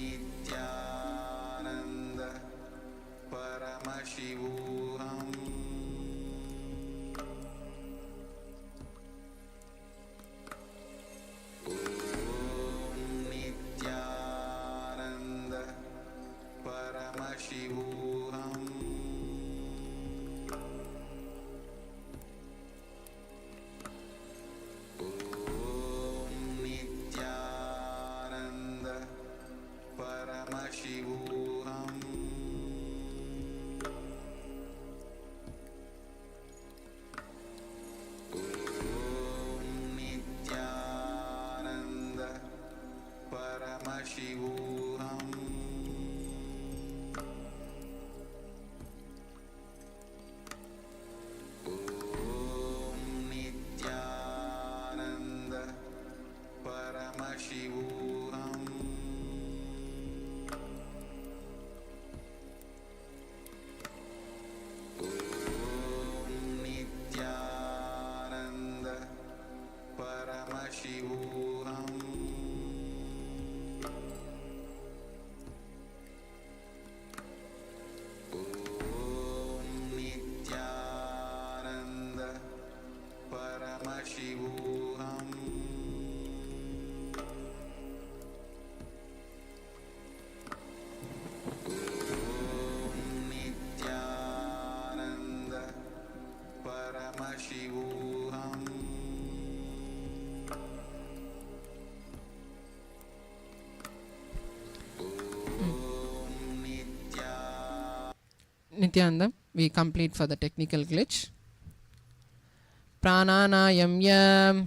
C: नित्यानन्द परमशिवोऽहम् नित्यानन्द परमशिवोऽहम् नित्यानन्द परमशिवोऽहम् नित्यानन्द परमशिवोऽहम् नित्यानन्द परमशिवोऽहम् नित्यानन्द परमशिवोऽहम् नित्यानन्द परमशिवोऽहम् नित्यानन्द परमशिवोऽहम्
B: Nithyananda, we complete for the technical glitch. Prananayam yam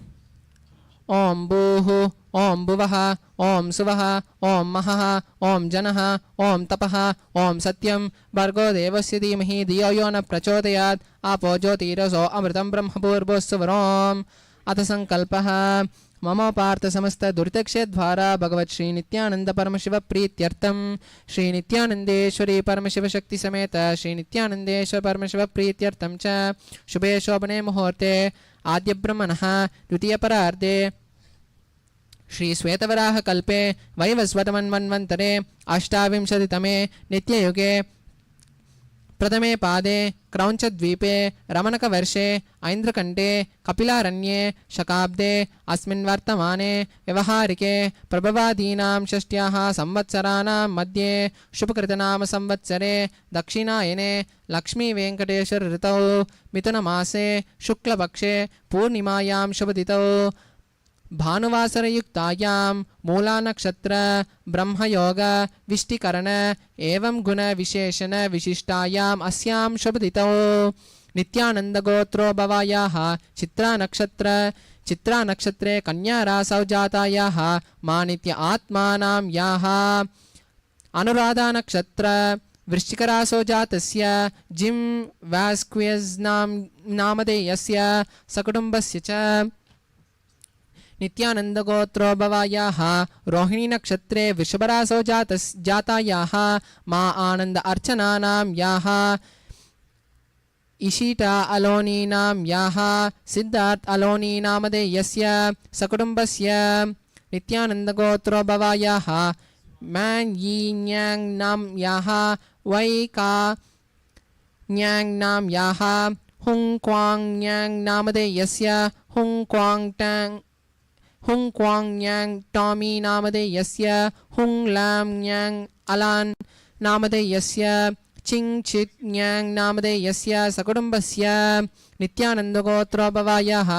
B: Om Bhuhu Om Bhuvaha Om Suvaha Om Mahaha Om Janaha Om Tapaha Om Satyam Bhargo Devasya Dhimahi Dhiyo Yo Na Prachodayat Apo Jyotiraso Amritam Brahma Bhurvussuvarom Atha Sankalpaha मम पार्थ समस्त दुरितक्षेद्वारा भगवत् श्री नित्यानंद परमशिव प्रीत्यर्थम श्री नित्यानंदेश्वरी परमशिव शक्ति समेत श्री नित्यानंदेश्वर परमशिव प्रीत्यर्थम च शुभे शोभने मुहूर्ते आद्य ब्रह्मणः द्वितीय परार्धे श्री श्वेतवराह कल्पे वैवस्वतमन्वन्तरे अष्टाविंशतितमे नित्ययुगे प्रथमे पादे क्रौञ्चद्वीपे रमणकवर्षे ऐन्द्रकण्ठे कपिलारण्ये शकाब्दे अस्मिन् वर्तमाने व्यवहारिके प्रभवादीनां षष्ट्याः संवत्सराणां मध्ये शुभकृतनाम संवत्सरे दक्षिणायने लक्ष्मीवेङ्कटेश्वर ऋतौ मिथुनमासे शुक्लपक्षे पूर्णिमायां शुभतिथौ भानुवासरयुक्तायां मूलानक्षत्र ब्रह्मयोग विष्टिकरण एवं गुण विशेषण विशिष्टायाम् अस्यां शुभतिथौ नित्यानंद गोत्रो भवायाः चित्रा नक्षत्रे कन्या रासौ जातायाः मानित्य आत्मानां याः अनुराधा नक्षत्र वृश्चिकरासो जातस्य जिम वास्क्वियस् नामधेयस्य सकुटुम्बस्य च नित्यानंद गोत्रो भवायाः रोहिणी नक्षत्रे वृषभरासो जातायाः मा आनंद अर्चनानां याः इशिता अलोनीनां याः सिद्धार्थ अलोनी नामधेयस्य सकुटुम्बस्य नित्यानंद गोत्रो भवायाः मैन यी न्यांग नाम याः वै का न्यांग नाम याः हुंग क्वांग न्यांग नामधेयस्य हुंग क्वांग न्यांग टॉमी नामधेयस्य हुंग लाम न्यांग अलान नामधेयस्य चिंग चित न्यांग नामधेयस्य सकुटुम्बस्य नित्यानंद गोत्रो भवायाः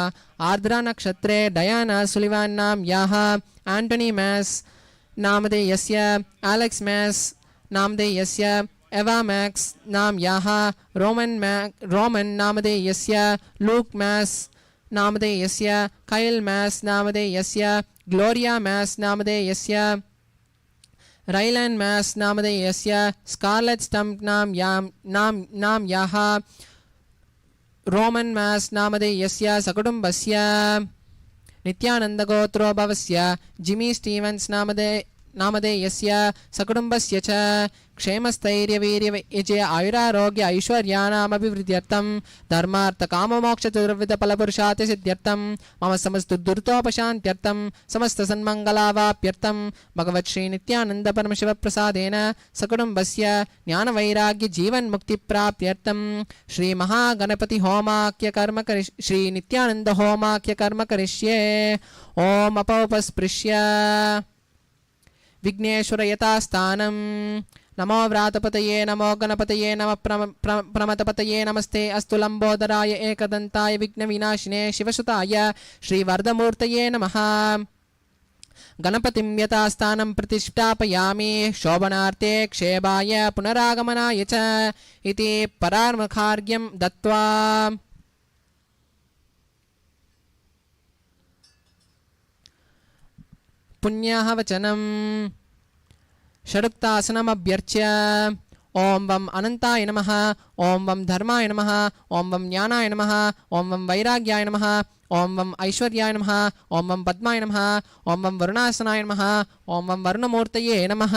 B: आर्द्रा नक्षत्रे डयाना सुलिवान नाम याः एंटनी मैस नामधेयस्य एलेक्स मैस नामधेयस्य एवा मैक्स नाम याः रोमन नामधेयस्य लूक मैस नामधेयस्य काइल मैस नामधेयस्य ग्लोरिया मैस नामधेयस्य राइलैंड मैस नामधेयस्य स्कारलेट स्टम्प नाम याः रोमन मैस नामधेयस्य सकुटुम्बस्य नित्यानंद गोत्रो भवस्य जिमी स्टीवन्स नामधेयस्य सकुटुम्बस्य च क्षेमस्थैर्यवीर्यविजय आयुरारोग्य ऐश्वर्याणामभिवृद्ध्यर्थं धर्मार्थ काममोक्ष चतुर्विध फलपुरुषार्थ सिद्ध्यर्थं मम समस्त दुर्दोपशान्त्यर्थं समस्त सन्मङ्गलावाप्यर्थं भगवत् श्री नित्यानंद परमशिव प्रसादेन सकुटुम्बस्य ज्ञानवैराग्य जीवन मुक्ति प्राप्त्यर्थं श्री महागणपति होमाख्य कर्म श्री नित्यानंद होमाख्य कर्म करिष्ये। ओम अपौपस्पृश्य विघ्नेश्वर यथास्थानं नमो व्रातपतये नमो गणपतये नमः प्रमथपतये नमस्ते अस्तु लंबोदराय एकदंताय विघ्नविनाशिने शिवसुताय श्रीवरदमूर्तये नमः। गणपतिं यथास्थानं प्रतिष्ठापयामि शोभनार्थे क्षेमाय पुनरागमनाय च इति परार्मुखार्घ्यं दत्त्वा पुण्याः वचनं षडुक्तासनमभ्यर्च्य ओं वं अनंताय नमः ओं वं धर्माय नमः ओं वं ज्ञानाय नमः ओं वं वैराग्याय नमः ओं वं ऐश्वर्याय नमः ओं वं पद्माय नमः ओं वं वरुणासनाय नमः ओं वं वरुणमूर्तये नमः।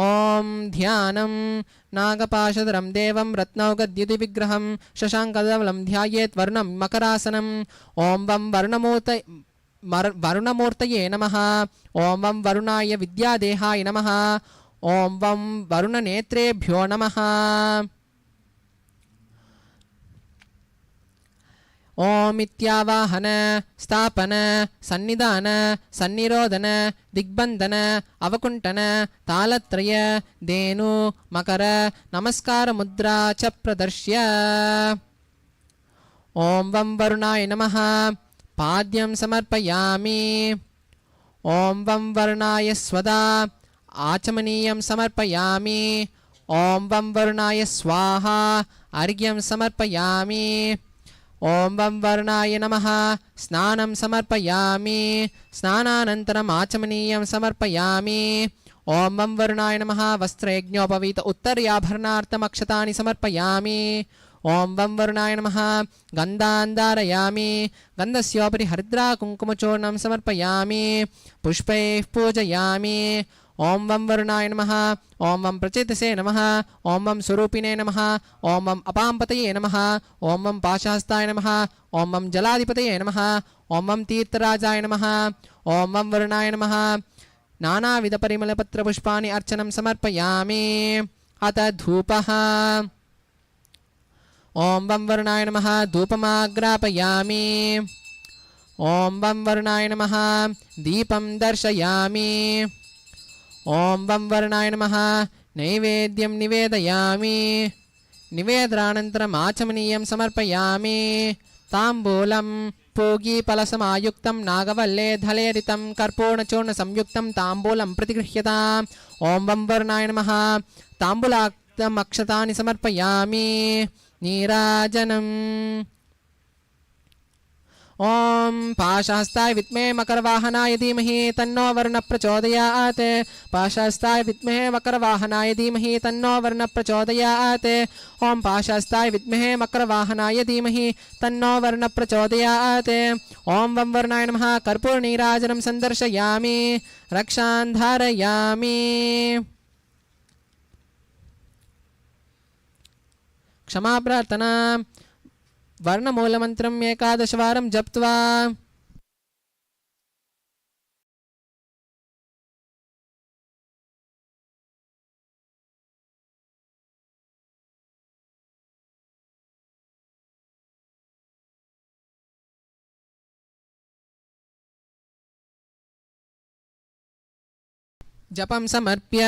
B: ओं ध्यानं नागपाशधरं देवं रत्नौगद्युतिविग्रहं शशाङ्कधवलं ध्यायेत् वर्णं मकरासनं ओं वं वरुणमूर्तये नमः ओं वं वरुणाय विद्यादेहाय नमः ओं वं वरुणनेत्रेभ्यो नमः। ओम इत्यावाहन स्थापन सन्निधान सन्निरोधन दिग्बंधन अवकुंठन तालत्रय धेनु मकर नमस्कार मुद्रा च प्रदर्श्य ओं वं वरुणाय नमः पाद्यं समर्पयामि ओं वं वरुणाय स्वदा आचमनीयं समर्पयामि ओं वं वरुणाय स्वाहा अर्घ्यं समर्पयामि ओं वं वरुणाय नमः स्नानं समर्पयामि स्नानानन्तरम् आचमनीयं समर्पयामि ओं वं वरुणाय नमः वस्त्रयज्ञोपवीत उत्तर्याभरणार्थम् अक्षतानि समर्पयामि ओं वं वरुणाय नमः गन्धान् धारयामि गन्धस्योपरि हरिद्रा कुङ्कुमचूर्णं समर्पयामि पुष्पैः पूजयामि ओं वं वरुणाय नमः ओं वं प्रचेतसे नमः ओं वं स्वरूपिणे नमः ओं वं अपाम्पतये नमः ओं वं पाशास्ताय नमः ओं वं जलाधिपतये नमः ओं वं तीर्थराजाय नमः ओं वं वरुणाय नमः नानाविधपरिमलपत्रपुष्पाणि अर्चनं समर्पयामि अथ धूपः ओं वं वरुणाय नमः धूपमाग्रापयामि ओं वं वरुणाय नमः दीपं दर्शयामि ओं वं वरुणाय नमः नैवेद्यं निवेदयामि निवेदनानन्तरम् आचमनीयं समर्पयामि ताम्बूलं पूगीफलसमायुक्तं नागवल्ले धलेरितं कर्पूर्णचूर्णसंयुक्तं ताम्बूलं प्रतिगृह्यताम् ओं वं वरुणाय नमः ताम्बूलाक्तम् अक्षतानि समर्पयामि नीराजनम् ॐ पाशहस्ताय विद्महे मकरवाहनाय धीमहि तन्नो वर्णः प्रचोदयात् पाशहस्ताय विद्महे मकरवाहनाय धीमहि तन्नो वर्णः प्रचोदयात् ॐ पाशहस्ताय विद्महे मकरवाहनाय धीमहि तन्नो वर्णः प्रचोदयात् ॐ वं वर्णाय नमः कर्पूरनीराजनं सन्दर्शयामि रक्षां धारयामि क्षमा प्रार्थना वर्णमूलमन्त्रम् 11 वारं जप्त्वा जपं समर्प्य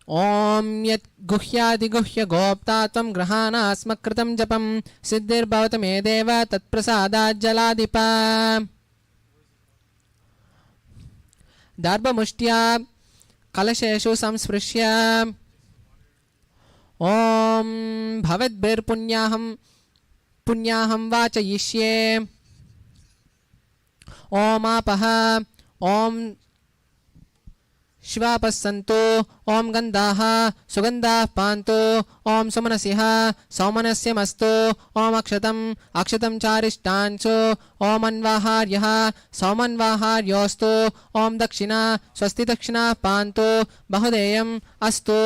B: ॐ यत् गुह्यादिगुह्य गोप्ता त्वं गृहाणास्मकृतं जपं सिद्धिर्भवतु मे देव तत्प्रसादात् जलाधिपा दर्भमुष्ट्या कलशेषु संस्पृश्य ॐ भवद्भिर्पुण्याहं वाचयिष्ये ॐ आपः ॐ शिवापः सन्तु ॐ गन्धाः सुगन्धाः पान्तु ॐ सुमनसिः सौमनस्यमस्तु ॐ अक्षतं चारिष्टाञ्चु ॐ अन्वाहार्यः सौमन्वाहार्योऽस्तु ॐ दक्षिणा स्वस्ति दक्षिणाः पान्तु बहुदेयम् अस्तु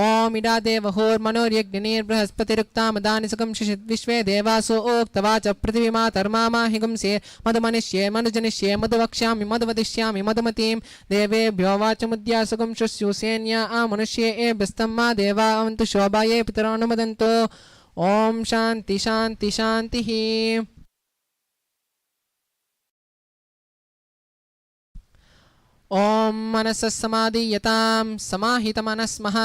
B: ॐ इडा देवहोर्मनोर्यज्ञनिर्बृहस्पतिरुक्तामदानि सुकंशिषित् विश्वे देवासु उक्तवाच पृथिवीमातर्मामाहिगुंसे मधुमनिष्ये मनुजनिष्ये मधुवक्ष्यामि मधुवदिष्यामि मधुमतीं देवेभ्यो वाचमुद्या सुगंशुस्युसेन्या मनुष्ये एभ्यस्तं मा देवा अवन्तु शोभाये पितरानुमदन्तु ॐ शान्ति शान्ति शान्तिः ॐ मनसः समाधीयतां समाहितमनस्मः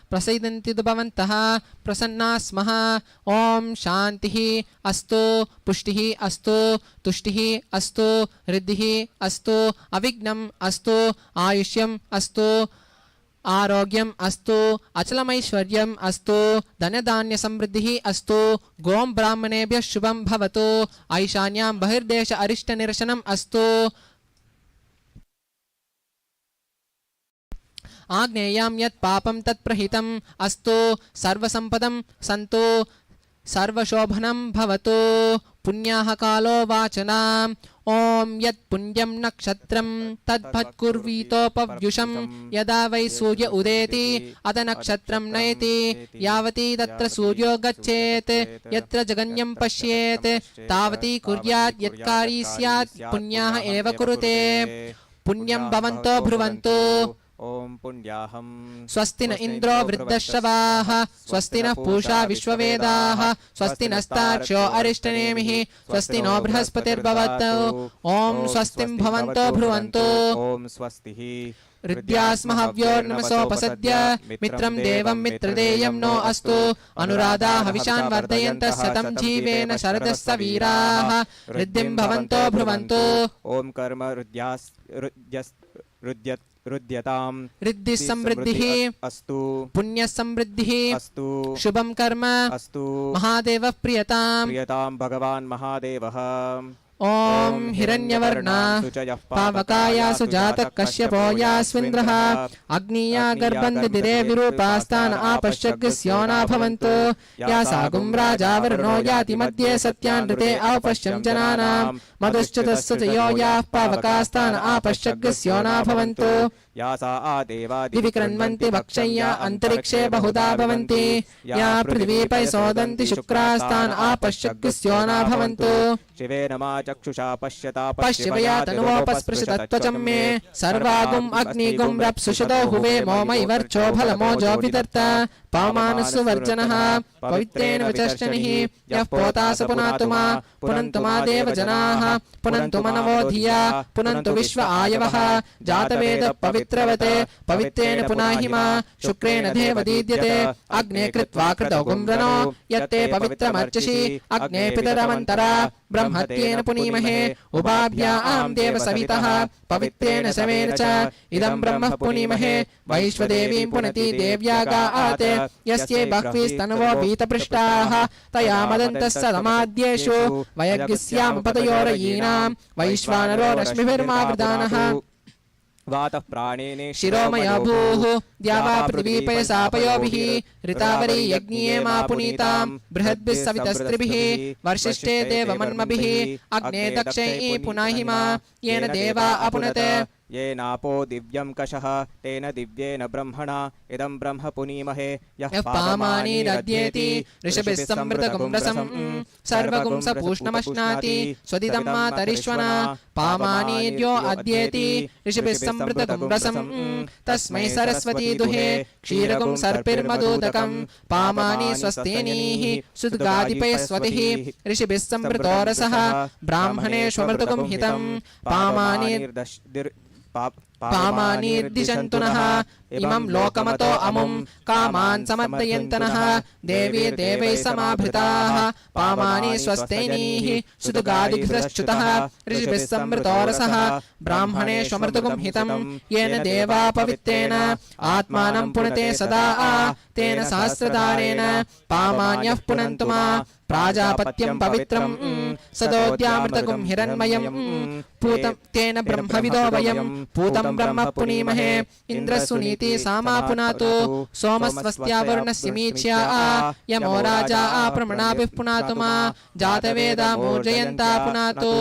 B: प्रसीदन्ति भवन्तः प्रसन्नाः स्मः ॐ शान्तिः अस्तु पुष्टिः अस्तु तुष्टिः अस्तु रिद्धिः अस्तु अविघ्नम् अस्तु आयुष्यम् अस्तु आरोग्यम् अस्तु अचलमैश्वर्यम् अस्तु धनधान्यसमृद्धिः अस्तु गों ब्राह्मणेभ्यः शुभं भवतु ऐशान्यां बहिर्देश अरिष्टनिरशनम् अस्तु आग्नेयां यत् पापं तत् प्रहितम् अस्तु सर्वसम्पदं सन्तु सर्वशोभनं भवतु पुण्याः कालो वाचनाम् ॐ यत् पुण्यं नक्षत्रं तद्भत्कुर्वीतोपव्युषं यदा वै सूर्य उदेति अथ नक्षत्रं नयति यावती तत्र सूर्यो गच्छेत् यत्र जगन्यं पश्येत् तावती कुर्यात् यत्कारी स्यात् पुण्याः एव कुरुते पुण्यं भवन्तो ब्रुवन्तु
A: ॐ पुण्याहं
B: स्वस्ति न इन्द्रो वृद्धश्रवाः स्वस्ति नः पूषा विश्ववेदाः स्वस्ति नस्तार्क्ष्यो अरिष्टनेमिः स्वस्ति नो बृहस्पतिर्भवतु ॐ स्वस्तिं भवन्तो ब्रुवन्तु
A: ॐ स्वस्तिः
B: हृद्यास्महव्योर्नमसोपसद्य मित्रं देवं मित्रदेयं नो अस्तु अनुराधाः हविषान् वर्धयन्तः सतं जीवेन शरदस्य वीराः ऋद्धिं भवन्तो ब्रुवन्तु
A: ॐ कर्म रुद्यतां
B: रिद्धि समृद्धिः
A: अस्तु
B: पुण्य समृद्धिः
A: अस्तु
B: शुभं कर्म
A: अस्तु
B: महादेवः प्रियतां
A: भगवान् महादेवः
B: ॐ हिरण्यवर्णा पावकाया सुजातः कश्यपो यास्विन्द्रः अग्निया गर्भन्दिरे विरूपास्तान आपश्यग्स्योना भवन्तु या सागुं राजा वरुणो याति मध्ये सत्यानृते औपश्यं जनानां मधुश्च तस्य च यो याः पावकास्तान आपश्यग्स्योना भवन्तु
A: या सा आदेवादि
B: विक्रन्वन्ति भक्षय्या अन्तरिक्षे बहुधा भवन्ति या पृथिवीपै सोदन्ति शुक्रास्तान आपश्यग्स्योना भवन्तु
A: शिवेन मा चक्षुषा पश्यता
B: पश्यवया तनुवोपस्पृशतत्वचं मे सर्वागुम् अग्निगुम् रप्सुषदो हुवे मोमयि वर्चो फलमोजो विदर्त पावमानस्सुवर्जनः पवित्रेण विचर्षणिः यः पोतास पुनातु मा पुनन्तु मा देवजनाः पुनन्तु मनवो धिया पुनन्तु विश्व आयवः जातवेद पवित्रवते पवित्रेण पुनाहि मा शुक्रेण देवदीद्यते अग्ने कृत्वा कृतौ गुम्रनो यत्ते पवित्रमर्चसि अग्ने पितरमन्तरा ब्रह्मत्येन पुनः पुनीमहे उभाभ्यां देव सवितः पवित्रेण शवेन च इदं ब्रह्म पुनीमहे वैश्वदेवीं पुनति देव्यागात् यस्यै बह्वीस्तनवो वीतपृष्टाः तया मदन्तस्सदमाद्येषु वयग्स्यामुपतयोरयीनां वैश्वानरो रश्मिभिर्मावृतानः
A: वातः प्राणेने
B: शिरोमया भूः द्यावा पृथिवीपयसापयोभिः ऋतावरी यज्ञिये मा पुनीतां बृहद्भिः सवितस्त्रिभिः वर्षिष्ठे देवमन्मभिः अग्ने दक्षैः पुनाहिमा येन देवा अपुनत्
A: येनापो दिव्यं कषः तेन दिव्येन ब्रह्मणा इदं ब्रह्म पुनीमहे
B: यः पामानिरद्येति ऋषभिः संवृतगुं रसं सर्वगुं स पूष्णमश्नाति स्वदिदं मातरिश्वना पामानीर्यो अद्येति ऋषभिः संवृतगुं रसं तस्मै सरस्वती दुहे क्षीरगुं सर्पिर्मदोदकं पामानि स्वस्तेनीः सुदगादिपयस्वतिः ऋषिभिः संवृतो रसः ब्राह्मणेष्वमृतगुं हितं पामानिर्दिशन्तु नः इमं लोकमतो अमुं कामान् समर्दयन्तनः देवी देवैः समाभृताः पामानि स्वस्तेनीः सुदुगादिघ्रश्च्युतः ऋषिभिः संवृतो रसः ब्राह्मणेष्वमृतगुं हितं येन देवा पवित्रेण आत्मानं पुनते सदा तेन सहस्रधारेण पामान्यः पुनन्तु मा प्राजापत्यं पवित्रं सदोद्यामृतगुं हिरण्मयं पूतं तेन ब्रह्मविदो वयं पूतं ब्रह्म पुनीमहे इन्द्रस्सुनीति सामा पुनातु सोमस्वस्त्या वरुणस्य मीच्या यमो राजा प्रमणाभिः पुनातु मा जातवेदा मूर्जयन्ता पुनातु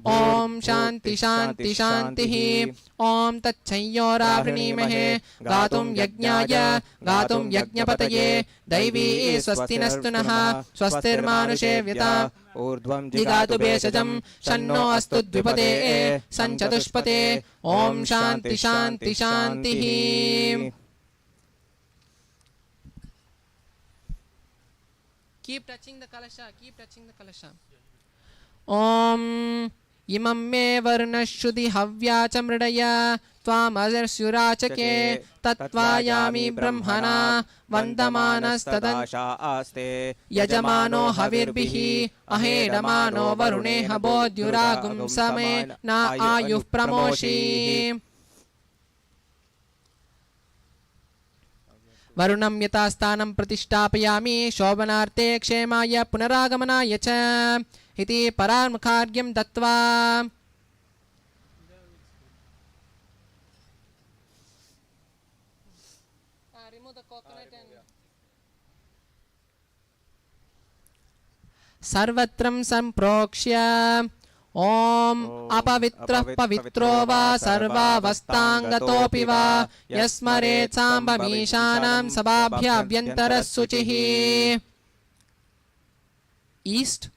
B: ओम शांति शांति शांतिः ओम तच्छंयोरावृणीमहे गातुं यज्ञपतये दैवी स्वस्तिनस्तु नः स्वस्तिर्मानुषेव्यता
A: ऊर्ध्वं
B: जिगातु भेषजं शन्नो अस्तु द्विपदे सञ्चतुष्पदे ओम शांति शांति शांतिः Keep touching the kalasha, keep touching the kalasha. Om इमं मे वर्णश्रुति हव्या च मृडय त्वामर्ष्युराचके तत्त्वायामि ब्रह्मणा वन्दमानस्तदंशा आस्ते यजमानो हविर्भिः अहेडमानो वरुणे हबोद्युरागुं समे न आयुः प्रमोषि वरुणं यथास्थानं प्रतिष्ठापयामि शोभनार्थे क्षेमाय पुनरागमनाय च इति परामुखार्घ्यं दत्त्वा सर्वत्रं सम्प्रोक्ष्य ओम अपवित्रः पवित्रो वा सर्वावस्थांगतोऽपि वा यस्मरेत् साम्बमीशानां सभाभ्याभ्यन्तरः शुचिः ईस्ट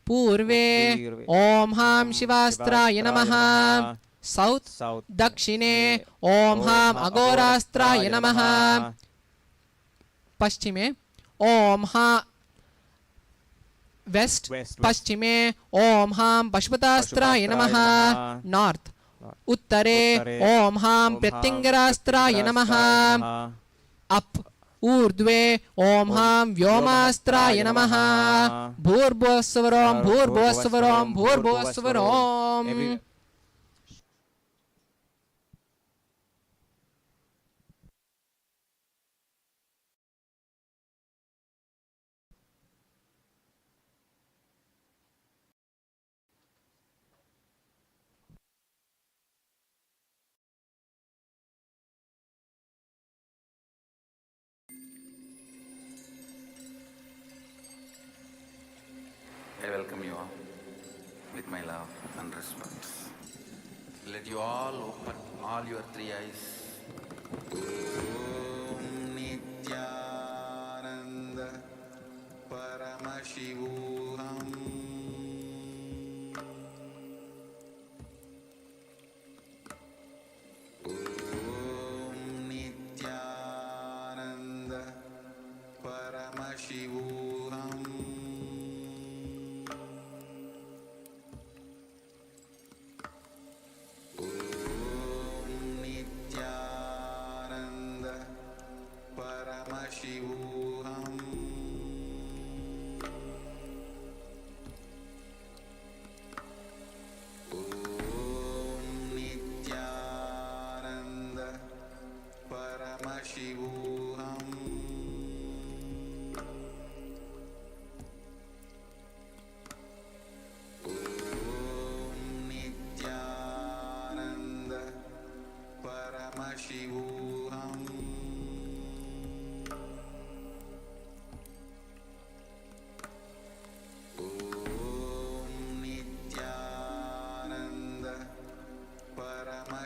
B: पूर्वे ओम हां शिवास्त्राय नमः साउथ दक्षिणे ओम हां अघोरास्त्राय नमः पश्चिमे ओम हां वेस्ट पश्चिमे ओम हां पशुपतास्त्राय नमः नॉर्थ उत्तरे ओम हां प्रत्यंगरास्त्राय नमः अप ऊर्ध्वे ओम हां व्योमास्त्राय नमः भूर्भुवस्सुवरों भूर्भुवस्सुवरों भूर्भुवस्सुवरों
C: I welcome you all with my love and respect. Let you all open all your three eyes. Om Nithyananda Paramashivam. Om Nithyananda Paramashivam.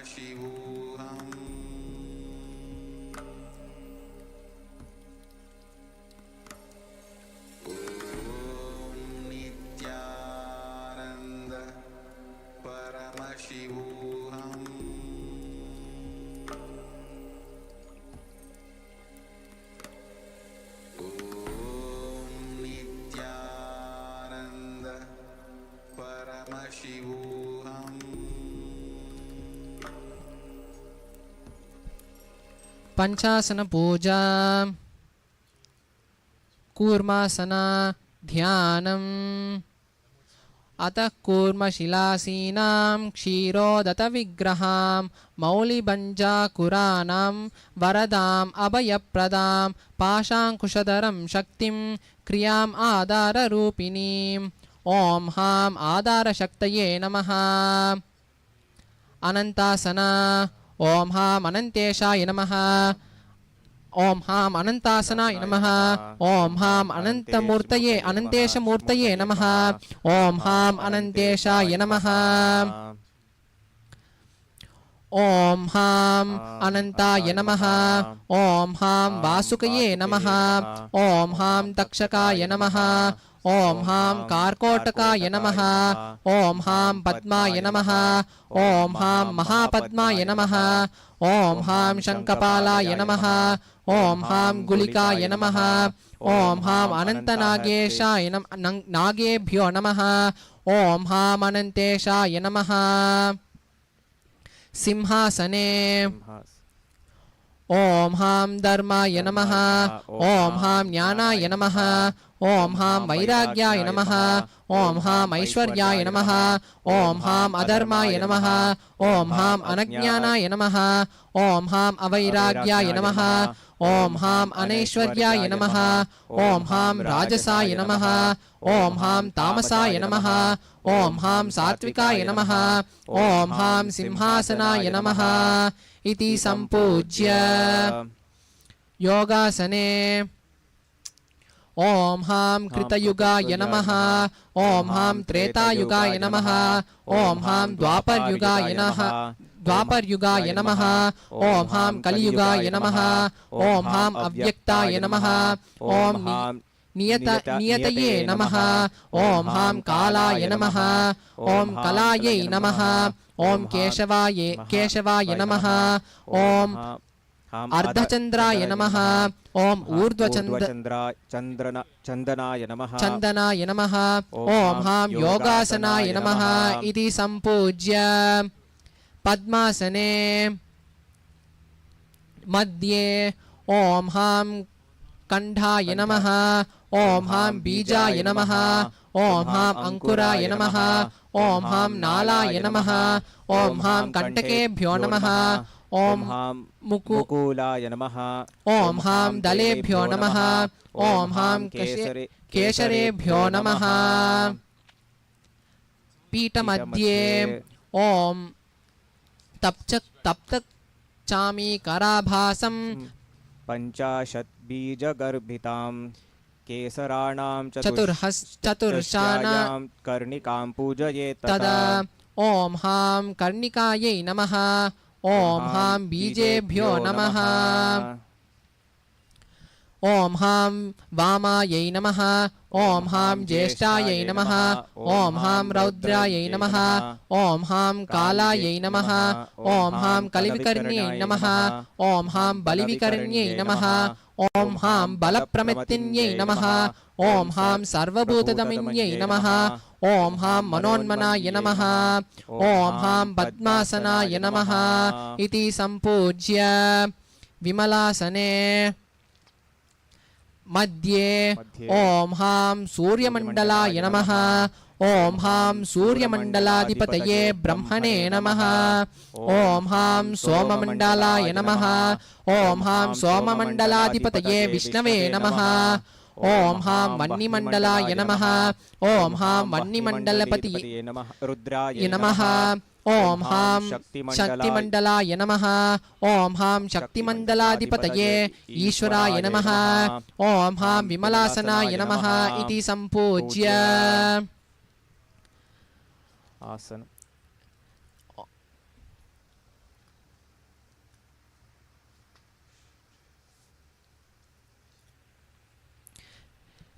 C: Paramashivam. Om Nithyananda Paramashivam. Om Nithyananda Paramashivam.
B: पंचासन पूजा कूर्मासना ध्यानम् अतः कूर्मशिलासीनां क्षीरोदतविग्रहां मौलिभञ्जाकुरानां वरदाम् अभयप्रदां पाशाङ्कुशधरं शक्तिं क्रियाम् आधाररूपिणीम् ॐ हां आधारशक्तये नमः। अनन्तासना ॐ हां अनन्तेशाय नमः। ॐ हां अनन्तासनाय नमः। ॐ हां अनन्तमूर्तये अनन्तेशमूर्तये नमः। ॐ हां अनन्तेशाय नमः। ॐ हां अनन्ताय नमः। ॐ हां वासुकये नमः। ॐ हां तक्षकाय नमः। ॐ हां कार्कोटकाय नमः। ॐ हां पद्माय नमः। ॐ हां महापद्माय नमः। ॐ हां शङ्खपालाय नमः। ॐ हां गुलिकाय नमः। ॐ हां अनन्तनागेशाय नागेभ्यो नमः। ॐ हां अनन्तेशाय नमः। सिंहासने ॐ हां धर्माय नमः। ॐ हां ज्ञानाय नमः। ॐ हां वैराग्याय नमः। ॐ हां ऐश्वर्याय नमः। ॐ हां अधर्माय नमः। ॐ हां अनज्ञानाय नमः। ॐ हां अवैराग्याय नमः। ॐ हां अनैश्वर्याय नमः। ॐ हां राजसाय नमः। ॐ हां तामसाय नमः। ॐ हां सात्विकाय नमः। ॐ हां सिंहासनाय नमः इति सम्पूज्य योगासने ॐ हां कृतयुगाय नमः। ॐ हां त्रेतायुगाय नमः। ॐ हां द्वापरयुगाय नमः। ॐ हां कलियुगाय नमः। ॐ हां अव्यक्ताय नमः। ॐ नियतये नमः। ॐ हां कालाय नमः। ॐ कलायै नमः। ॐ केशवाय नमः। ॐ अर्धचन्द्राय नमः। ॐ चन्दनाय नमः। ॐ हां योगासनाय नमः इति सम्पूज्य पद्मासने मध्ये ॐ हां कण्ठाय नमः। ॐ हां बीजाय नमः। ॐ हां अंकुराय नमः। ॐ हां नालाय नमः। ॐ हां कण्टकेभ्यो नमः। ॐ मुकुलाय नमः। ॐ हां दलेभ्यो नमः। ॐ हां केशरेभ्यो नमः। पीठमध्ये ॐ तप्तचामीकराभासं
A: पञ्चाशद्बीजगर्भितां केसराणां
B: चतुर्शानां
A: कर्णिकां पूजयेत्
B: तदा ॐ हां कर्णिकायै नमः। ॐ हां बीजेभ्यो नमः। ॐ हां वामायै नमः। ॐ हां ज्येष्ठायै नमः। ॐ हां रौद्रायै नमः। ॐ हां कालायै नमः। ॐ हां कलिविकर्ण्यै नमः। ॐ हां बलिविकर्ण्यै नमः। ॐ हां बलप्रमितिन्यै नमः। ॐ हां सर्वभूतदमिन्यै नमः। ॐ हां मनोन्मनाय नमः। ॐ हां पद्मासनाय नमः इति सम्पूज्य विमलासने मध्ये ॐ हां सूर्यमण्डलाय नमः। ॐ हां सूर्यमण्डलाधिपतये ब्रह्मणे नमः। ॐ हां सोममण्डलाय नमः। ॐ हां सोममण्डलाधिपतये विष्णवे नमः। ॐ हां वह्निमण्डलाय नमः। ॐ हां वह्निमण्डलपतये रुद्राय नमः। ॐ हां शक्तिमण्डलाय नमः। ॐ हां शक्तिमण्डलाधिपतये ईश्वराय नमः। ॐ हां विमलासनाय नमः इति सम्पूज्य
A: आसन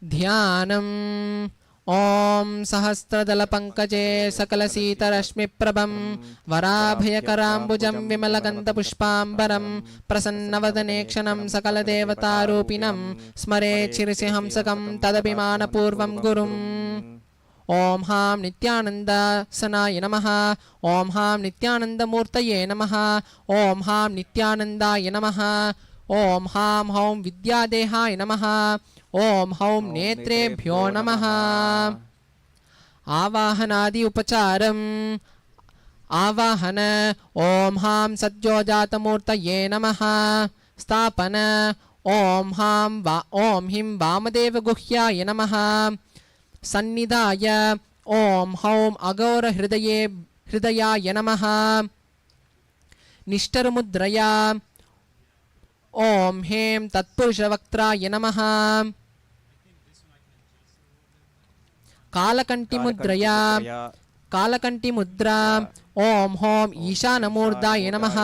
B: ध्यानम् ॐ सहस्रदलपङ्कजे सकलसीतरश्मिप्रभं वराभयकराम्बुजं विमलगन्धपुष्पाम्बरं प्रसन्नवदने क्षणं सकलदेवतारूपिणं स्मरेत् शिरसि हंसकं तदभिमानपूर्वं गुरुम् ॐ हां नित्यानन्दसनाय नमः ॐ हां नित्यानन्दमूर्तये नमः ॐ हां नित्यानन्दाय नमः ॐ हां हौं विद्यादेहाय नमः ॐ हौं नेत्रेभ्यो नमः आवाहनादि उपचारम् आवाहन ॐ हां सद्योजातमूर्तये नमः स्थापन ॐ ह्रीं वामदेवगुह्याय नमः सन्निधाय ॐ हौं हृदयाय नमः निष्ठरमुद्रया ॐ हें तत्पुरुषवक्त्राय नमः कालकण्ठिमुद्रया कालकण्ठिमुद्रा ॐ हौं ईशानमूर्धाय नमः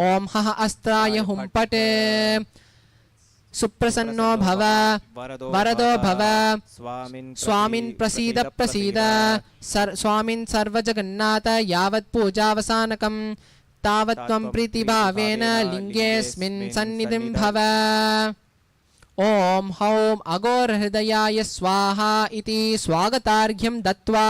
B: ॐ हः अस्त्राय हुं पट सुप्रसन्नो भव वरदो भव स्वामिन् प्रसीद प्रसीद स्वामिन् सर्वजगन्नाथ यावत् पूजावसानकं तावत् त्वं प्रीतिभावेन लिङ्गेऽस्मिन् सन्निधिं भव ॐ हौं अघोरहृदयाय स्वाहा इति स्वागतार्घ्यं दत्त्वा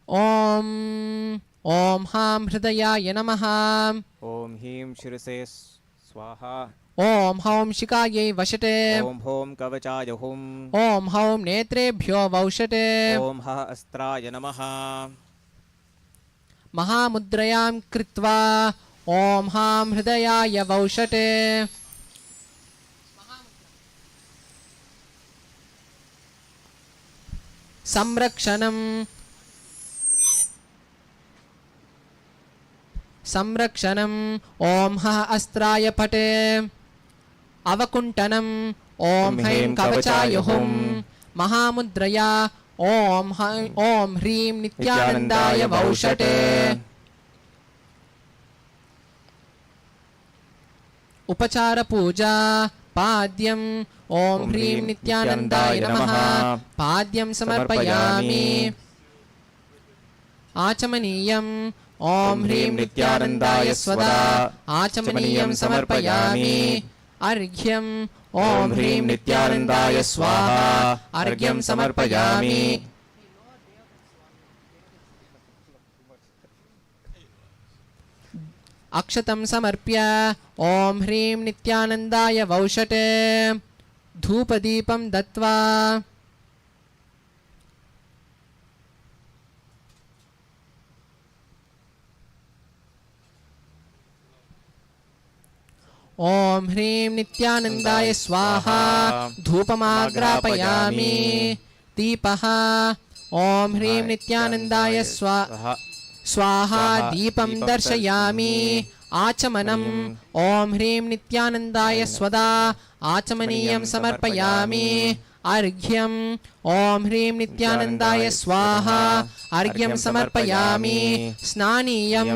B: ॐ हां हृदयाय नमः
A: ॐ ह्रीं शिरसे स्वाहा
B: ॐ हौं शिखायै वषटे
A: ॐ हौं कवचाय हुं
B: ॐ हौं नेत्रेभ्यो वौषटे
A: ॐ हः अस्त्राय नमः
B: महामुद्रयां कृत्वा ॐ हां हृदयाय वौषटे संरक्षणम् ॐ हः अस्त्राय पटे अवकुण्ठनम् ॐ हैं कवचाय हुं महामुद्रया ॐ ह्रीं नित्यानन्दाय वौषटे उपचारपूजा पाद्यम् ॐ ह्रीं नित्यानन्दाय नमः पाद्यं समर्पयामि आचमनीयम् ॐ ह्रीं नित्यानन्दाय स्वदा आचमनीयं समर्पयामि अर्घ्यम् ॐ ह्रीं नित्यानन्दाय स्वाहा अर्घ्यं समर्पयामि अक्षतं समर्प्य ॐ ह्रीं नित्यानन्दाय वौषटे धूपदीपं दत्त्वा ॐ ह्रीं नित्यानन्दाय स्वाहा धूपमाग्रापयामि दीपः ॐ ह्रीं नित्यानन्दाय स्वाहा दीपं दर्शयामि आचमनम् ॐ ह्रीं नित्यानन्दाय स्वदा आचमनीयं समर्पयामि अर्घ्यम् ॐ ह्रीं नित्यानन्दाय स्वाहा अर्घ्यं समर्पयामि स्नानीयम्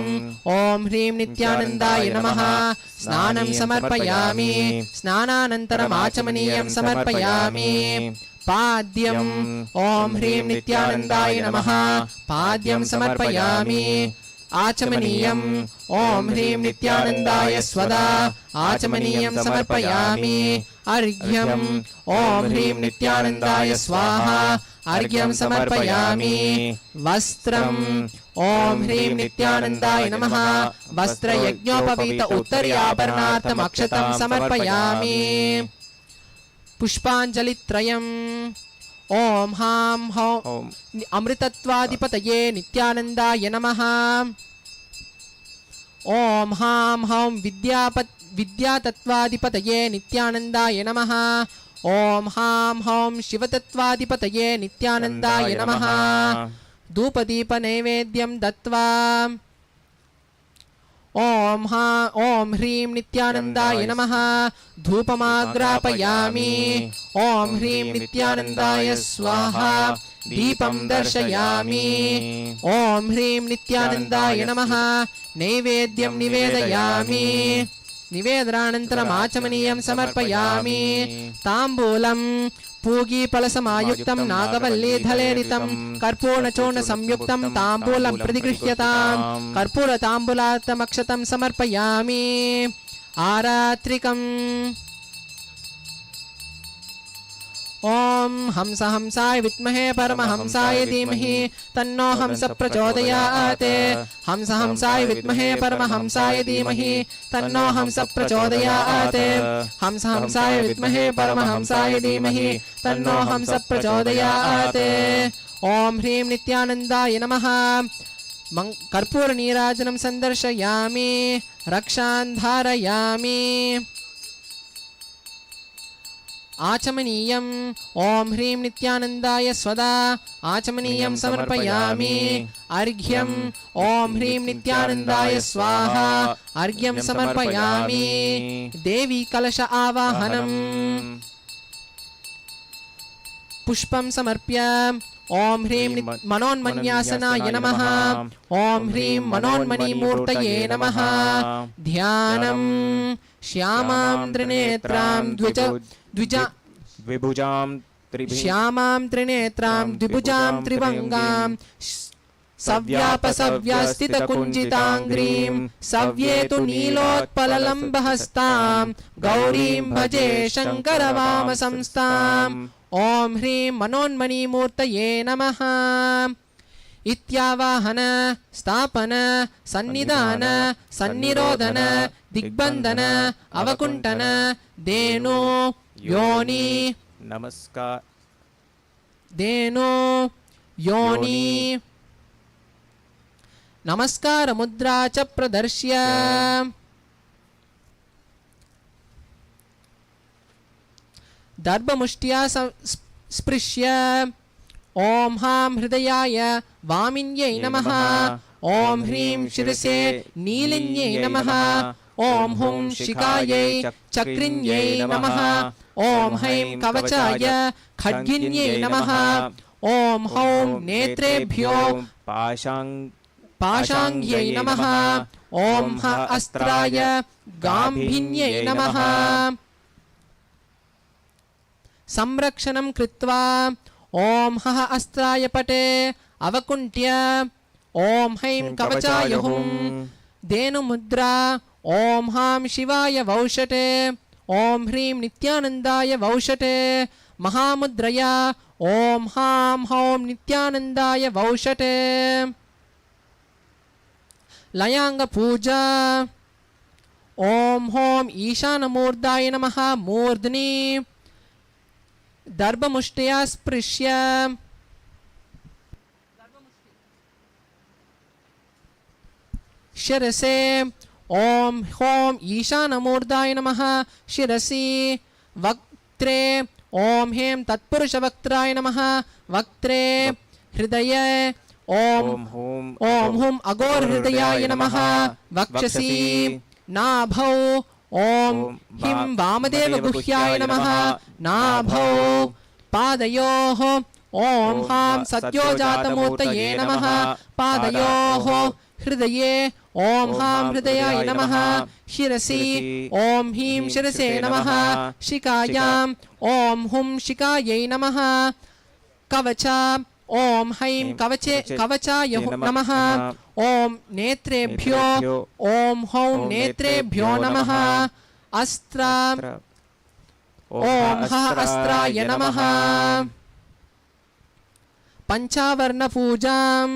B: ॐ ह्रीं नित्यानन्दाय नमः स्नानं समर्पयामि स्नानानन्तरम् आचमनीयं समर्पयामि पाद्यम् ॐ ह्रीं नित्यानन्दाय नमः पाद्यं समर्पयामि आचमनीयम् ॐ ह्रीं नित्यानन्दाय स्वदा आचमनीयं समर्पयामि अर्घ्यम् ॐ ह्रीं नित्यानन्दाय स्वाहा अर्घ्यं समर्पयामि वस्त्रम् ॐ ह्रीं नित्यानन्दाय नमः वस्त्रयज्ञोपवीत उत्तरीयाभरणार्थम् अक्षतं समर्पयामि पुष्पाञ्जलित्रयम् ॐ हां हौं अमृतत्वाधिपतये नित्यानन्दाय नमः ॐ हां हौं विद्यातत्त्वाधिपतये नित्यानन्दाय नमः ॐ हां हौं शिवतत्त्वाधिपतये नित्यानन्दाय नमः धूपदीपनैवेद्यं दत्त्वा ॐ ह्रीं नित्यानन्दाय नमः धूपमाग्रापयामि ॐ ह्रीं नित्यानन्दाय स्वाहा दीपं दर्शयामि ॐ ह्रीं नित्यानन्दाय नमः नैवेद्यं निवेदयामि निवेदनानन्तरम् आचमनीयं समर्पयामि ताम्बूलं पूगीफलसमायुक्तं नागवल्लीधलेरितं कर्पूरचूर्णसंयुक्तं ताम्बूलं प्रतिगृह्यतां कर्पूरताम्बूलार्थमक्षतं समर्पयामि आरात्रिकम् ॐ हंस हंसाय विद्महे परमहंसाय धीमहि तन्नो हंस प्रचोदयात् हंस हंसाय विद्महे परमहंसाय धीमहि तन्नो हंस प्रचोदयात् हंस हंसाय विद्महे परमहंसाय धीमहि तन्नो हंस प्रचोदयात् ॐ ह्रीं नित्यानन्दाय नमः कर्पूरनीराजनं सन्दर्शयामि रक्षां धारयामि आचमनीयम् ॐ ह्रीं नित्यानन्दाय स्वदा आचमनीयं समर्पयामि अर्घ्यम् ॐ ह्रीं नित्यानन्दाय स्वाहा अर्घ्यं समर्पयामि देवी कलश आवाहनम् पुष्पं समर्प्य ॐ ह्रीं मनोन्मन्यासनाय नमः ॐ ह्रीं मनोन्मणिमूर्तये नमः ध्यानं श्यामां त्रिनेत्रां श्यामां त्रिनेत्रां द्विभुजां त्रिभङ्गां सव्यापसव्यास्थितकुञ्जिताङ्घ्रीं सव्येतु नीलोत्पललम्बहस्तां गौरीं भजे शङ्करवामसंस्थाम् ॐ ह्रीं मनोन्मणिमूर्तये नमः इत्यावाहन स्थापन सन्निधान सन्निरोधन दिग्बन्धन अवकुण्ठन धेनु योनि
A: नमस्कार
B: धेनु योनि नमस्कार मुद्रा च प्रदर्श्य दर्भमुष्ट्या स्पृश्य ॐ हां हृदयाय वामिन्यै नमः ॐ ह्रीं शिरसे नीलिन्यै नमः ॐ हुं शिखायै चक्रिन्यै नमः ॐ हैं कवचाय खड्गिन्यै नमः ॐ हौं नेत्रेभ्यो पाशाङ्ग्यै नमः ॐ ह अस्त्राय गाम्भिन्यै नमः संरक्षणं कृत्वा ॐ हः अस्त्राय पटे अवकुण्ठ्य ॐ हैं कवचाय हुं धेनुमुद्रा ॐ हां शिवाय वौषटे ॐ ह्रीं नित्यानन्दाय वौषटे महामुद्रया ॐ हां हौं नित्यानन्दाय वौषटे लयाङ्गपूजा ॐ हौं ईशानमूर्धाय नमः मूर्ध्नि दर्भमुष्ट्या स्पृश्य शिरसे ॐ हौं ईशानमूर्धाय नमः शिरसि वक्त्रे ॐ हें तत्पुरुषवक्त्राय नमः वक्त्रे हृदये ॐ हुं अघोरहृदयाय नमः वक्षसि नाभौ ॐ हिं वामदेवगुह्याय नमः नाभौ पादयोः ॐ हां सद्योजातमूर्तये नमः पादयोः हृदये ॐ हां हृदयाय नमः शिरसि ॐ ह्रीं शिरसे नमः शिखायां ॐ हुं शिखायै नमः कवच ॐ हैं कवचाय नमः ॐ नेत्रेभ्यो ॐ हौं नेत्रेभ्यो नमः अस्त्र ॐ हः अस्त्राय नमः पञ्चावर्णपूजां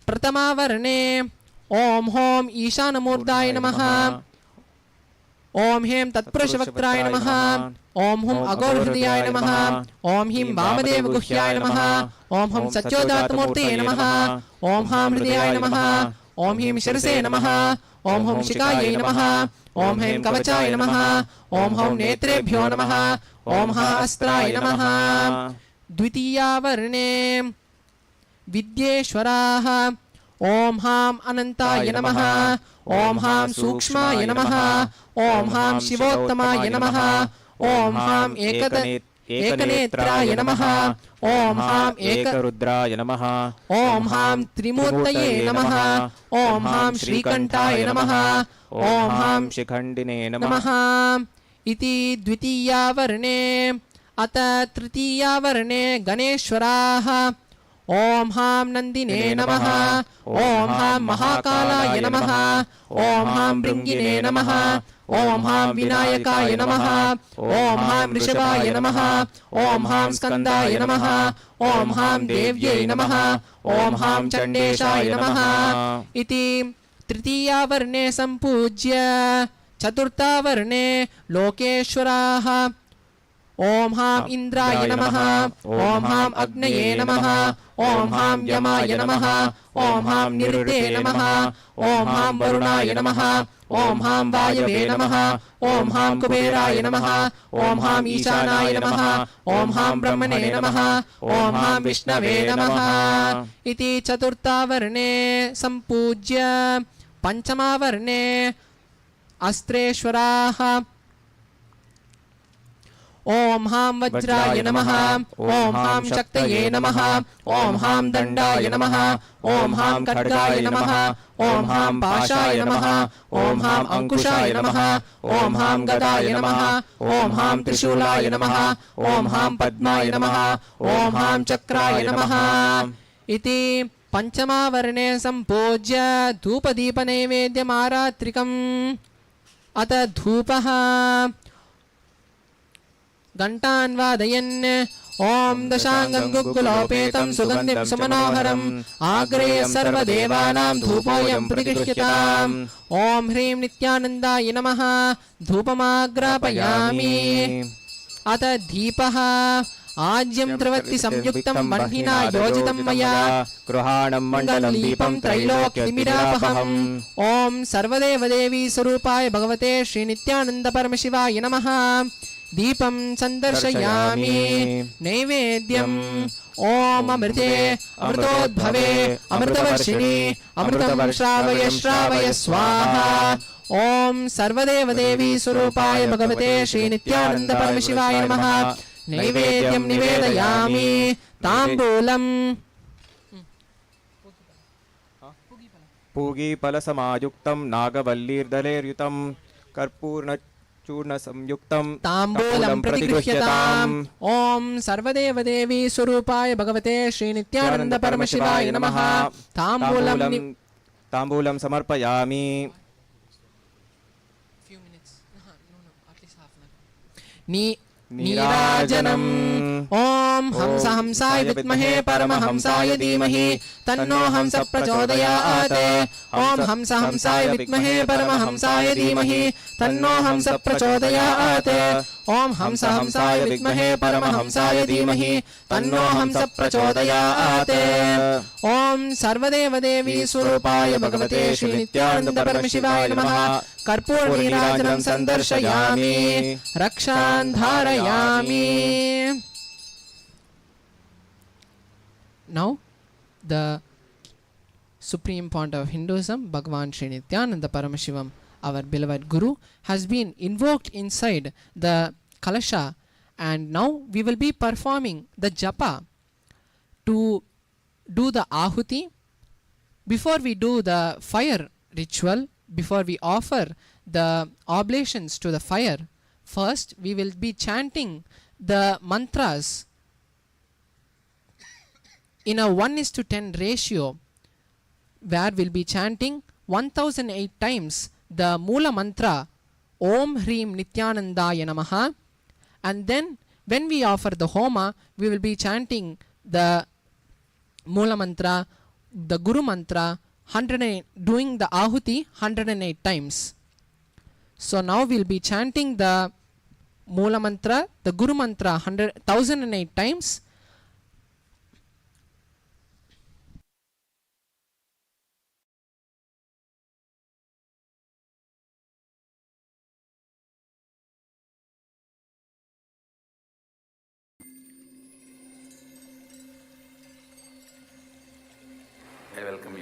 B: प्रथमावर्णे ॐ हौं ईशानमूर्धाय नमः ॐ हें तत्पुरुषवक्त्राय नमः ॐ हुं अघोरहृदयाय नमः ॐ ह्रीं वामदेवगुह्याय नमः ॐ हुं सच्चोदात्तमूर्तये नमः ॐ हां हृदयाय नमः ॐ ह्रीं शिरसे नमः ॐ हुं शिखायै नमः ॐ हैं कवचाय नमः ॐ हौं नेत्रेभ्यो नमः ॐ हः अस्त्राय नमः द्वितीयावर्णे विद्येश्वराः ॐ हां अनन्ताय नमः ॐ हां सूक्ष्माय नमः ॐ हां शिवोत्तमाय नमः ॐ हां एकनेत्राय नमः ॐ हां
A: एकरुद्राय नमः
B: ॐ हां त्रिमूर्तये नमः ॐ हां श्रीकण्ठाय नमः ॐ हां
A: शिखण्डिने
B: नमः इति द्वितीयावर्णे अत तृतीयावर्णे गणेश्वराः ॐ हां नन्दिने नमः ॐ हां महाकालाय नमः ॐ हां भृङ्गिने नमः ॐ हां विनायकाय नमः ॐ हां ऋषभाय नमः ॐ हां स्कन्दाय नमः ॐ हां देव्यै नमः ॐ हां चण्डेशाय नमः इति तृतीयावर्णे सम्पूज्य चतुर्थावर्णे लोकेश्वराः ॐ हां इन्द्राय नमः ॐ हां अग्नये नमः ॐ हां यमाय नमः ॐ हां निरुते नमः ॐ हां वरुणाय नमः ॐ हां वायवे नमः ॐ हां कुबेराय नमः ॐ हां ईशानाय नमः ॐ हां ब्रह्मणे नमः ॐ हां विष्णवे नमः इति चतुर्थावर्णे सम्पूज्य पञ्चमावर्णे अस्त्रेश्वराः ॐ हां वज्राय नमः ॐ हां शक्तये नमः ॐ हां दण्डाय नमः ॐ हां खड्गाय नमः ॐ हां पाशाय नमः ॐ हां अंकुशाय नमः ॐ हां गदाय नमः ॐ हां त्रिशूलाय नमः ॐ हां पद्माय नमः ॐ हां चक्राय नमः इति पञ्चमावर्णे सम्पूज्य धूपदीपनैवेद्यमारात्रिकम् अत धूपः घण्टान् वादयन् ॐ दशाङ्गं गुग्गुलोपेतं सुगन्धिं सुमनोहरम् आग्रेय सर्वदेवानां धूपोऽयं प्रतिगृह्यताम् ॐ ह्रीं नित्यानन्दाय नमः धूपमाग्रापयामि अत दीपः आज्यं त्रिवत्ति संयुक्तं वह्निना योजितं मया
A: गृहाणं मण्डलं दीपं
B: त्रैलोक्यतिमिरापहम् ॐ सर्वदेवदेवी स्वरूपाय भगवते श्रीनित्यानन्द परमशिवाय नमः दीपं सन्दर्शयामि नैवेद्यम् ॐ अमृते अमृतोद्भवे अमृतवर्षिणि अमृतं श्रावय श्रावय स्वाहा ॐ सर्वदेवदेवी स्वरूपाय भगवते श्रीनित्यानन्द परमशिवाय नमः नैवेद्यं निवेदयामि ताम्बूलम्
A: पूगीफलसमायुक्तं नागवल्लीर्दलेर्युतं कर्पूर्णचूर्णसंयुक्तं
B: ताम्बूलं प्रतिगृह्यताम् ॐ सर्वदेवदेवी स्वरूपाय भगवते श्रीनित्यानन्द परमशिवाय नमः
A: ताम्बूलं समर्पयामि
B: नीराजनम् ॐ हंस हंसाय विद्महे परमहंसाय धीमहि तन्नो हंस प्रचोदयात् ॐ हंस हंसाय विद्महे परमहंसाय धीमहि तन्नो हंस प्रचोदयात् ॐ हंस हंसाय विद्महे परमहंसाय धीमहि तन्नो हंस प्रचोदयात् ॐ सर्वदेवदेवी स्वरूपाय भगवते श्रीनित्यानन्द परमशिवाय नमः कर्पूरनीराजनं सन्दर्शयामि रक्षान् धारयामि. Now the supreme point of Hinduism, Bhagavan Sri Nithyananda Paramashivam, our beloved Guru, has been invoked inside the Kalasha, and now we will be performing the japa to do the ahuti. Before we do the fire ritual, before we offer the oblations to the fire, first we will be chanting the mantras in a 1:10 ratio, where we'll be chanting 1008 times the Moola mantra Om Hrim Nithyanandaya Namaha, and then when we offer the Homa, we will be chanting the Moola mantra, the Guru mantra, 108, doing the Ahuti 108 times. So now we'll be chanting the Moola mantra, the Guru mantra 1008 times.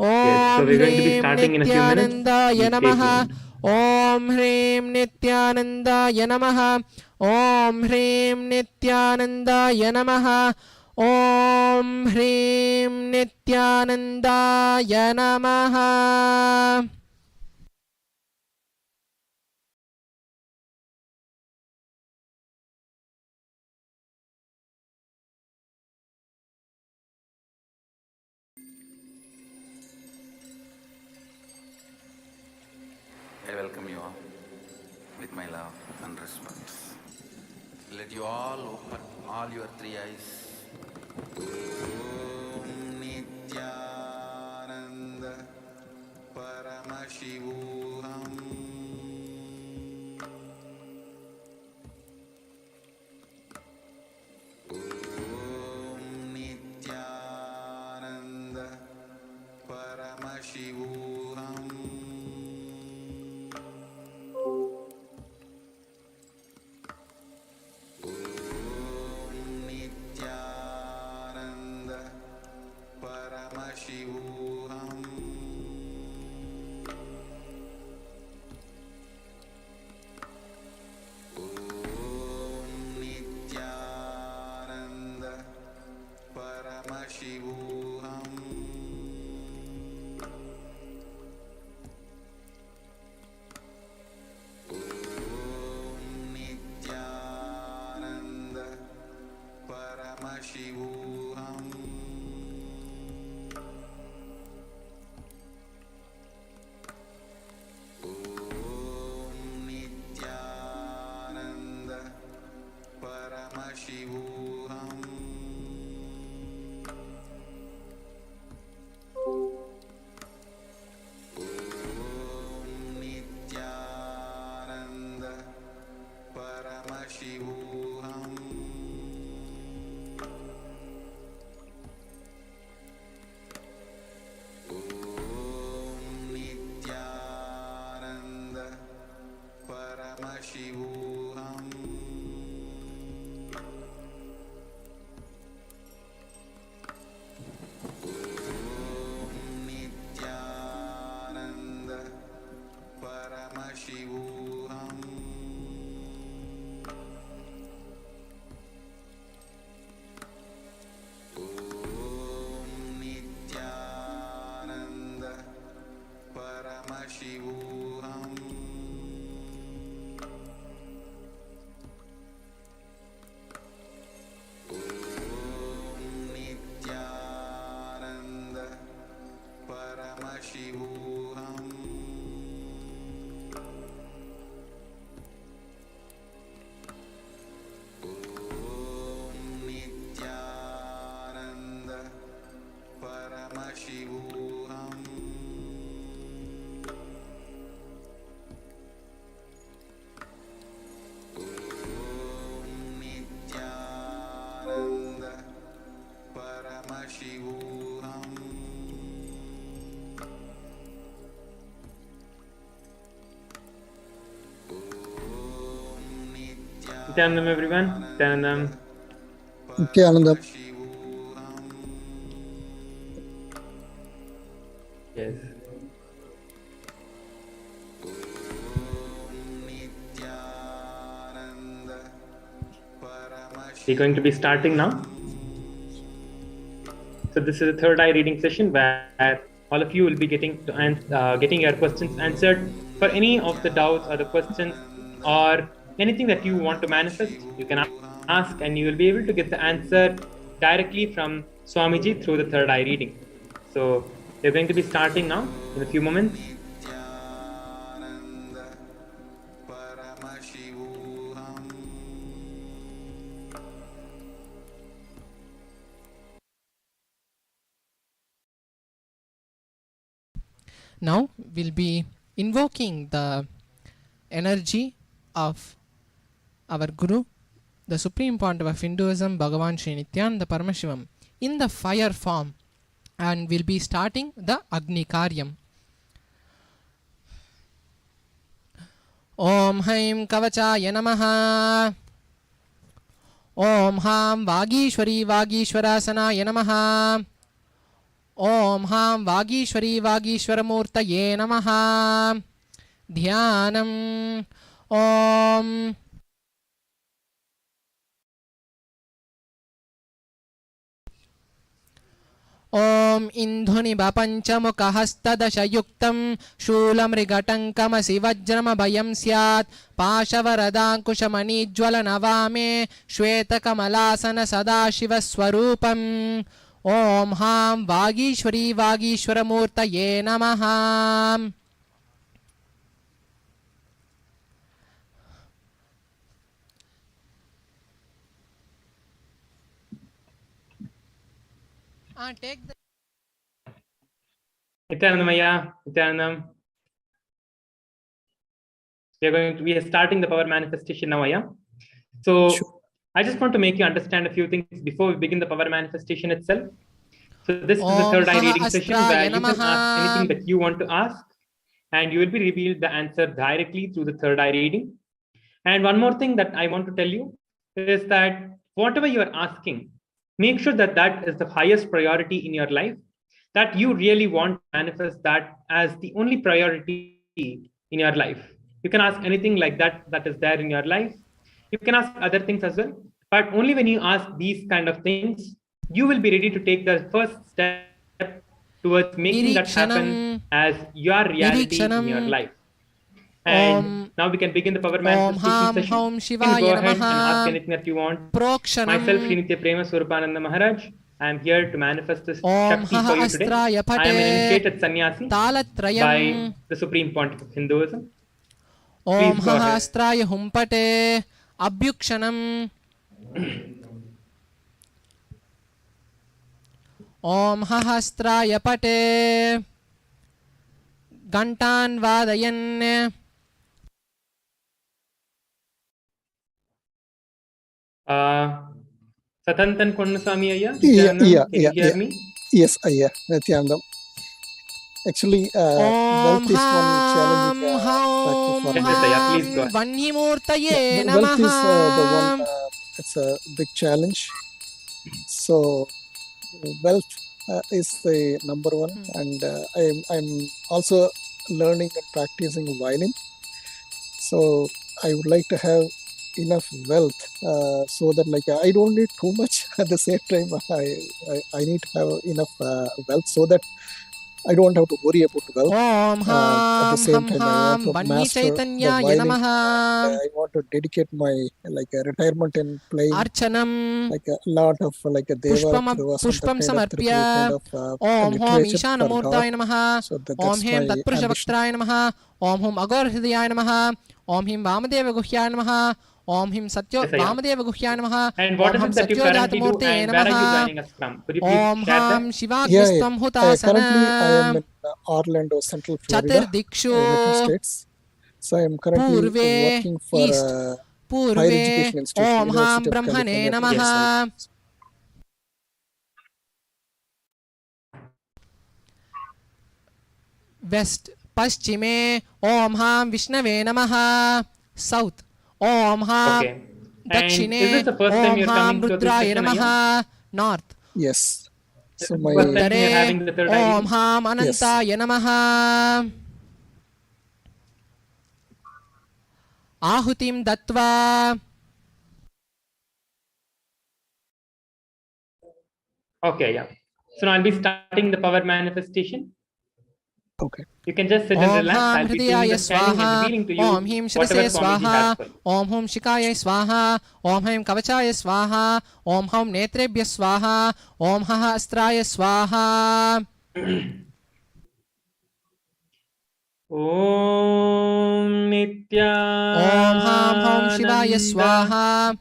M: so we're going to be starting in a few minutes.
B: Nithyanandaya
M: Please stay
B: namaha.
M: tuned.
B: Om Hrim Nithyanandaya namaha. Om Hrim Nithyanandaya namaha. Om Hrim Nithyanandaya namaha.
C: I welcome you all with my love and respect. Let you all open all your three eyes. Om Nithyananda Paramashivam. Om Nithyananda Paramashivam. Nithyananda Paramashivam. Om Nithyananda Paramashivam. Om Nithyananda Paramashivam. Om Nithyananda Paramashivam. Om Nithyananda Paramashivam. Om Nithyananda Paramashivam. Om Nithyananda Paramashivam. Om Nithyananda Paramashivam. Om Nithyananda Paramashivam. Om Nithyananda Paramashivam. Om Nithyananda Paramashivam. Om
M: Nithyanandam, everyone. Nithyanandam.
F: Nithyanandam.
M: Yes. We're going to be starting now. So this is the third eye reading session where all of you will be getting your questions answered. For any of the doubts or the questions or anything that you want to manifest, you can ask and you will be able to get the answer directly from Swamiji through the third eye reading. So we're going to be starting now in a few moments.
B: Now we'll be invoking the energy of our Guru, the Supreme Pontiff of Hinduism, Bhagavan Sri Nithyananda Paramashivam, in the fire form, and we'll be starting the Agni Karyam. Om Haim Kavachaya Namaha. Om Ham Vagishwari Vagishwarasana Namaha. ॐ हां वागीश्वरी वागीश्वरमूर्तये नमः ध्यानम् ॐ ॐ इन्धुनिभपञ्चमुखहस्तदशयुक्तं शूलमृगटङ्कमसि वज्रमभयं स्यात् पाशवरदाङ्कुशमणिज्वलनवामे श्वेतकमलासन सदाशिवस्वरूपम् ॐ हां वागीश्वरी वागीश्वरमूर्तये नमः take the
M: Nithyanandamaya, Nithyanandam. We are starting the power manifestation now, Aya. So I just want to make you understand a few things before we begin the power manifestation itself. So this is the third eye reading session where you can ask anything that you want to ask, and you will be revealed the answer directly through the third eye reading. And one more thing that I want to tell you is that whatever you are asking, make sure that that is the highest priority in your life, that you really want to manifest that as the only priority in your life. You can ask anything like that that is there in your life. You can ask other things as well, but only when you ask these kind of things, you will be ready to take the first step towards making that happen as your reality in your life. And now we can begin the power manifestation session. You can go ahead and ask anything that you want. Myself, Sri Nitya Prema Swarupananda Maharaj, I am here to manifest this Shakti for you today. I am an initiated sannyasi by the Supreme Pontiff of Hinduism.
B: Om Hahastraya Humpate Abhyukshanam Om Hahastraya Pate Gantan Vadayan
M: Satantan Konnaswamy Ayya,
F: Yeah,
M: can you hear me?
F: Yes, Ayya, Nithyanandam. Actually, wealth is one challenging factor for me.
M: Please go ahead.
F: Wealth is the one, it's a big challenge. So, wealth is the number one, and I'm also learning and practicing violin. So, I would like to have enough wealth so that like I don't need too much. At the same time, I need to have enough wealth so that I don't have to worry about wealth. At the same time, I want to master the violin. I want to dedicate my like retirement in playing like a lot of like a deva kind of
B: Om Hom
F: literature
B: Ishana
F: for
B: Murtaya
F: God.
B: Namaha
F: So
B: Om
F: that's
B: Hem
F: my
B: Tatpurusha
F: ambition.
B: Vaktraya Namaha Om Hum Agor Hridayaya Namaha Om Him Vamadeva Guhyaya Namaha Om Him Satyo
M: Yes, I am.
B: Vamadeva Guhyaya Namaha
M: And what
B: Om
M: is
B: Hum
M: it that you
B: Satyo
M: currently do
B: Jatamurte
M: and where are you
B: Namaha
M: joining us from? Could you please
B: Om
M: share
B: Ham
M: that?
B: Shivagnistam
F: Currently, I am
B: Hutasana
F: in Orlando, Central Florida,
B: Chatur Dikshu
F: United States. So I am currently
B: Purve
F: working for
B: East
F: higher
B: Purve
F: education institution,
B: Om Ham
F: University of
B: Brahmane
F: California.
B: Namaha West Paschime Om Ham Vishnave Namaha South Om Ham
M: Okay. And
B: Dakshine
M: is this the first time
B: Om
M: you're
B: Ham
M: coming to this
B: Rudraya
M: session,
B: Namaha
M: Ayya?
B: North
F: Yes. So my
M: First time you're having the third eye
B: Om
M: reading?
B: Ham Anantaya Namaha Ahutim Dattva
M: Okay, yeah. So now I'll be starting the power manifestation.
F: Okay.
M: You can just sit and
B: Om
M: relax.
B: Ham
M: I'll be doing
B: Hridayaya
M: the scanning and
B: Swaha
M: revealing to you
B: Om Him
M: whatever
B: Shirase
M: Swamiji has
B: Swaha
M: for you.
B: Om Hum Shikaya Swaha Om Him Kavachaya Swaha Om Hum Netrebhya Swaha Om Haha Astraya Swaha
M: Om
B: Om Ham Hom Shivaya
M: Nithyananda
B: Swaha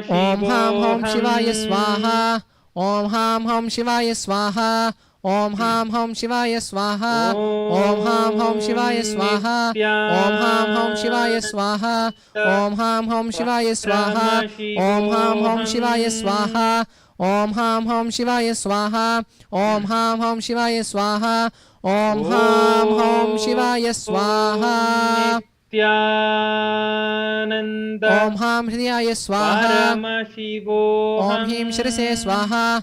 B: Om Ham Hom Shivaya Swaha Om Ham Hom Shivaya Swaha Om Ham Hom Shivaya Swaha Om Ham Hom Shivaya Swaha Om Ham Hom Shivaya Swaha Om Ham Hom Shivaya Swaha Om Ham Hom Shivaya Swaha Om Ham Hom Shivaya Swaha Om Ham Hom Shivaya Swaha Om Ham Hom Shivaya Swaha
M: Nithyananda
B: Om Ham Hridayaya Swaha Om Him Shirase Swaha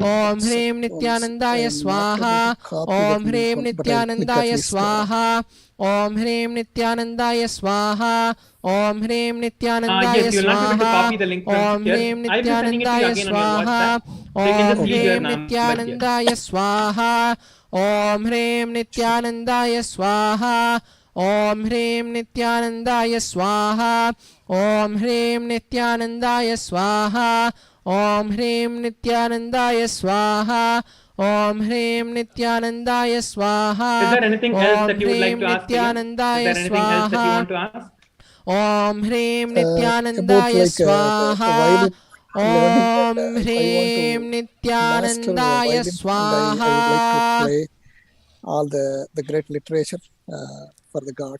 B: Om Hrim Nithyanandaya Swaha. Om Hrim Nithyanandaya Swaha. Om Hrim Nithyanandaya Swaha. Om Hrim Nithyanandaya
M: Yes, you'll not be able to
B: Swaha.
M: copy the link from
B: Om
M: here.
B: Hrim
M: I'll be sending it to you
B: Nithyanandaya
M: again on your
B: Swaha.
M: WhatsApp. So you can just
B: Om
M: leave your
B: Hrim
M: number here.
B: Nithyanandaya Swaha. Om Hrim Nithyanandaya Swaha. Om Hrim Nithyanandaya Swaha. Om Hrim Nithyanandaya Swaha. Om Hrim Nithyanandaya Swaha. Om Hrim Nithyanandaya Swaha.
M: Is there anything else that you would like to ask? Is
B: Nithyanandaya
M: there anything else that you want to ask?
B: Om Hrim
F: about
B: Nithyanandaya
F: like the
B: Swaha.
F: violin learning,
B: Om
F: and if I want
B: Hrim
F: to master
B: Nithyanandaya
F: violin, and I
B: Swaha.
F: would like to play all the great literature for the God.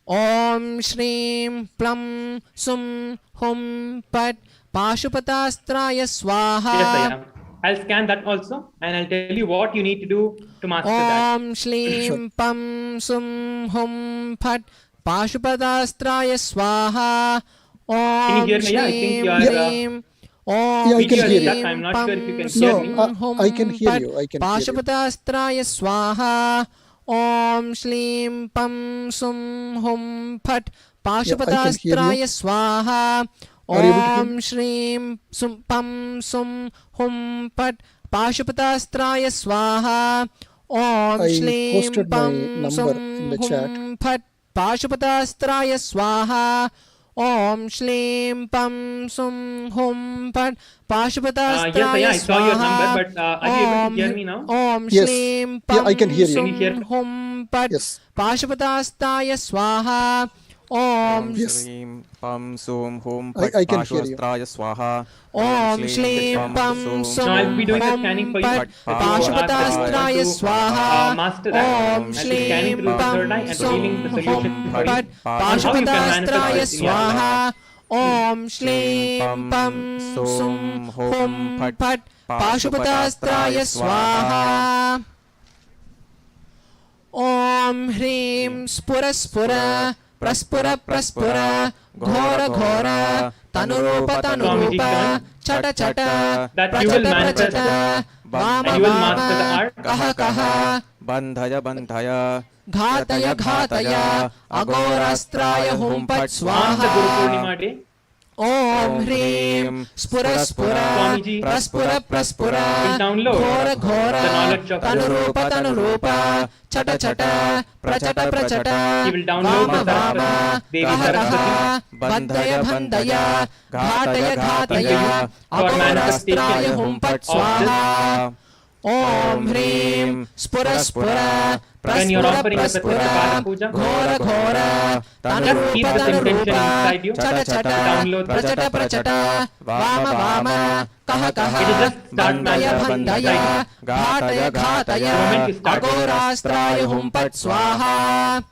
B: Om Shrim Plam Sum Hum Pat Pashupatastraya Swaha.
M: Yes, I am. I'll scan that also, and I'll tell you what you need to do to master that.
B: Om Shlim Pam Sum Hum Phat Pashupatastraya Swaha.
M: Can you
B: Om
M: hear me? Yeah, I think
B: Shlim
M: your
B: Hrim. Om
F: Yeah, I can hear you.
M: Shlim I'm not sure if you can
B: Pam
M: hear me.
B: Sum
F: I can hear
B: Hum
F: you. I can
B: Phat
F: hear you.
B: Pashupatastraya Swaha. Om Shlim Pam Sum Hum Phat Pashupatastraya Swaha.
F: Are you able to hear
B: Om Shrim Sum Pam Sum Hum Pat Pashupatastraya Swaha. Om
F: I
B: Shlim
F: posted my
B: Pam
F: number
B: Sum
F: in the chat.
B: Hum Pat Pashupatastraya Swaha. Om Shlim Pam Sum Hum Pat Pashupatastraya
M: Yes, I saw your number,
B: Swaha.
M: but are you able to hear me now?
B: Om
F: Yes.
B: Shlim
F: Yeah, I
B: Pam
F: can hear you.
M: Can you hear
B: Sum
M: me?
B: Hum Pat
F: Yes.
B: Pashupatastraya Swaha. Om
F: Yes.
A: Shrim Pam Sum Hum
F: I
A: Pat
F: can hear you.
A: Pashupastraya Swaha.
B: Om Shlim Pam Sum
M: No, I'll be doing the
B: Hum
M: scanning for you.
B: Pat Pashupatastraya Swaha.
M: Master that.
B: Om
M: I'll be scanning
B: Shlim
M: through the
B: Pam
M: third eye and revealing the
B: Sum
M: solution
B: Hum
M: for you
B: Pat
M: on how you can manifest
B: Pashupatastraya
M: this in your life.
B: Swaha. Om Shlim Pam Sum Hum Pat Pashupatastraya Swaha. Om Hrim Spura Spura Praspura Praspura Ghora Ghora Tanurupa Tanurupa Chata Chata
M: That you will
B: Prachata
M: manifest
B: Prachata Vama
M: and you will master the
B: Vama
M: art.
B: Kaha Kaha
A: Bandhaya Bandhaya
B: Ghataya Ghataya Agorastraya Hum Pat
M: On the Guru
B: Swaha.
M: Purnima day,
B: Om Hrim Spura Spura
M: Swamiji
B: Praspura Praspura
M: will download
B: Ghora
M: the
B: Ghora
M: knowledge of
B: Tanurupa Tanurupa Chata Chata Prachata Prachata
M: He will download
B: Vama
M: the
B: Vama
M: Saraswati, Devi
B: Kaha Kaha
M: Saraswati.
B: Bandhaya Bandhaya Ghataya Ghataya
M: For
B: Agorastraya
M: manifestation
B: Hum Pat
M: of
B: Swaha. Om Hrim Spura Spura
M: When you're
B: Praspura
M: offering the
B: Praspura
M: Praspura Puja,
B: Ghora Ghora
M: just keep
B: Tanurupa
M: this intention
B: Tanurupa
M: inside you.
B: Chata Chata
M: Download the
B: Prachata Prachata Vama Vama Kaha Kaha
M: It is just start
B: Bandhaya
M: manifesting
B: Bandhaya
M: inside
B: Ghataya Ghataya
M: The moment you start.
B: Agorastraya Hum Pat Swaha.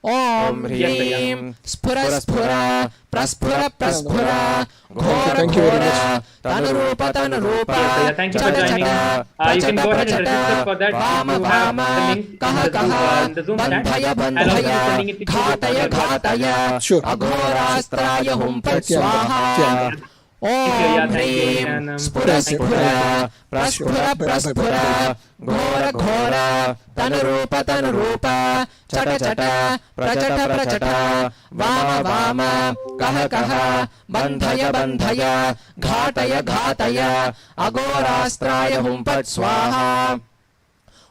B: Om
A: Hrim
B: Hrim Spura Spura Praspura Praspura Ghora
F: Thank you very
B: Ghora
F: much.
B: Tanurupa Tanurupa
M: Yes, thank you for
B: Chata
M: joining.
B: Chata
M: You can
B: Prachata
M: go ahead and
B: Prachata
M: register for that.
B: Vama
M: You have
B: Vama
M: the link
B: Kaha Kaha
M: in the Zoom chat.
B: Bandhaya
M: I'll also be
B: Bandhaya
M: sending it to you.
B: Ghataya Ghataya
F: Sure.
B: Agorastraya Hum Pat Swaha. Om
M: Yeah, thank you,
B: Hrim
M: Nithyananda.
B: Spura
M: Thank you.
B: Spura Praspura Praspura Ghora Ghora Tanurupa Tanurupa Chata Chata Prachata Prachata Vama Vama Kaha Kaha Bandhaya Bandhaya Ghataya Ghataya Agorastraya Hum Pat Swaha.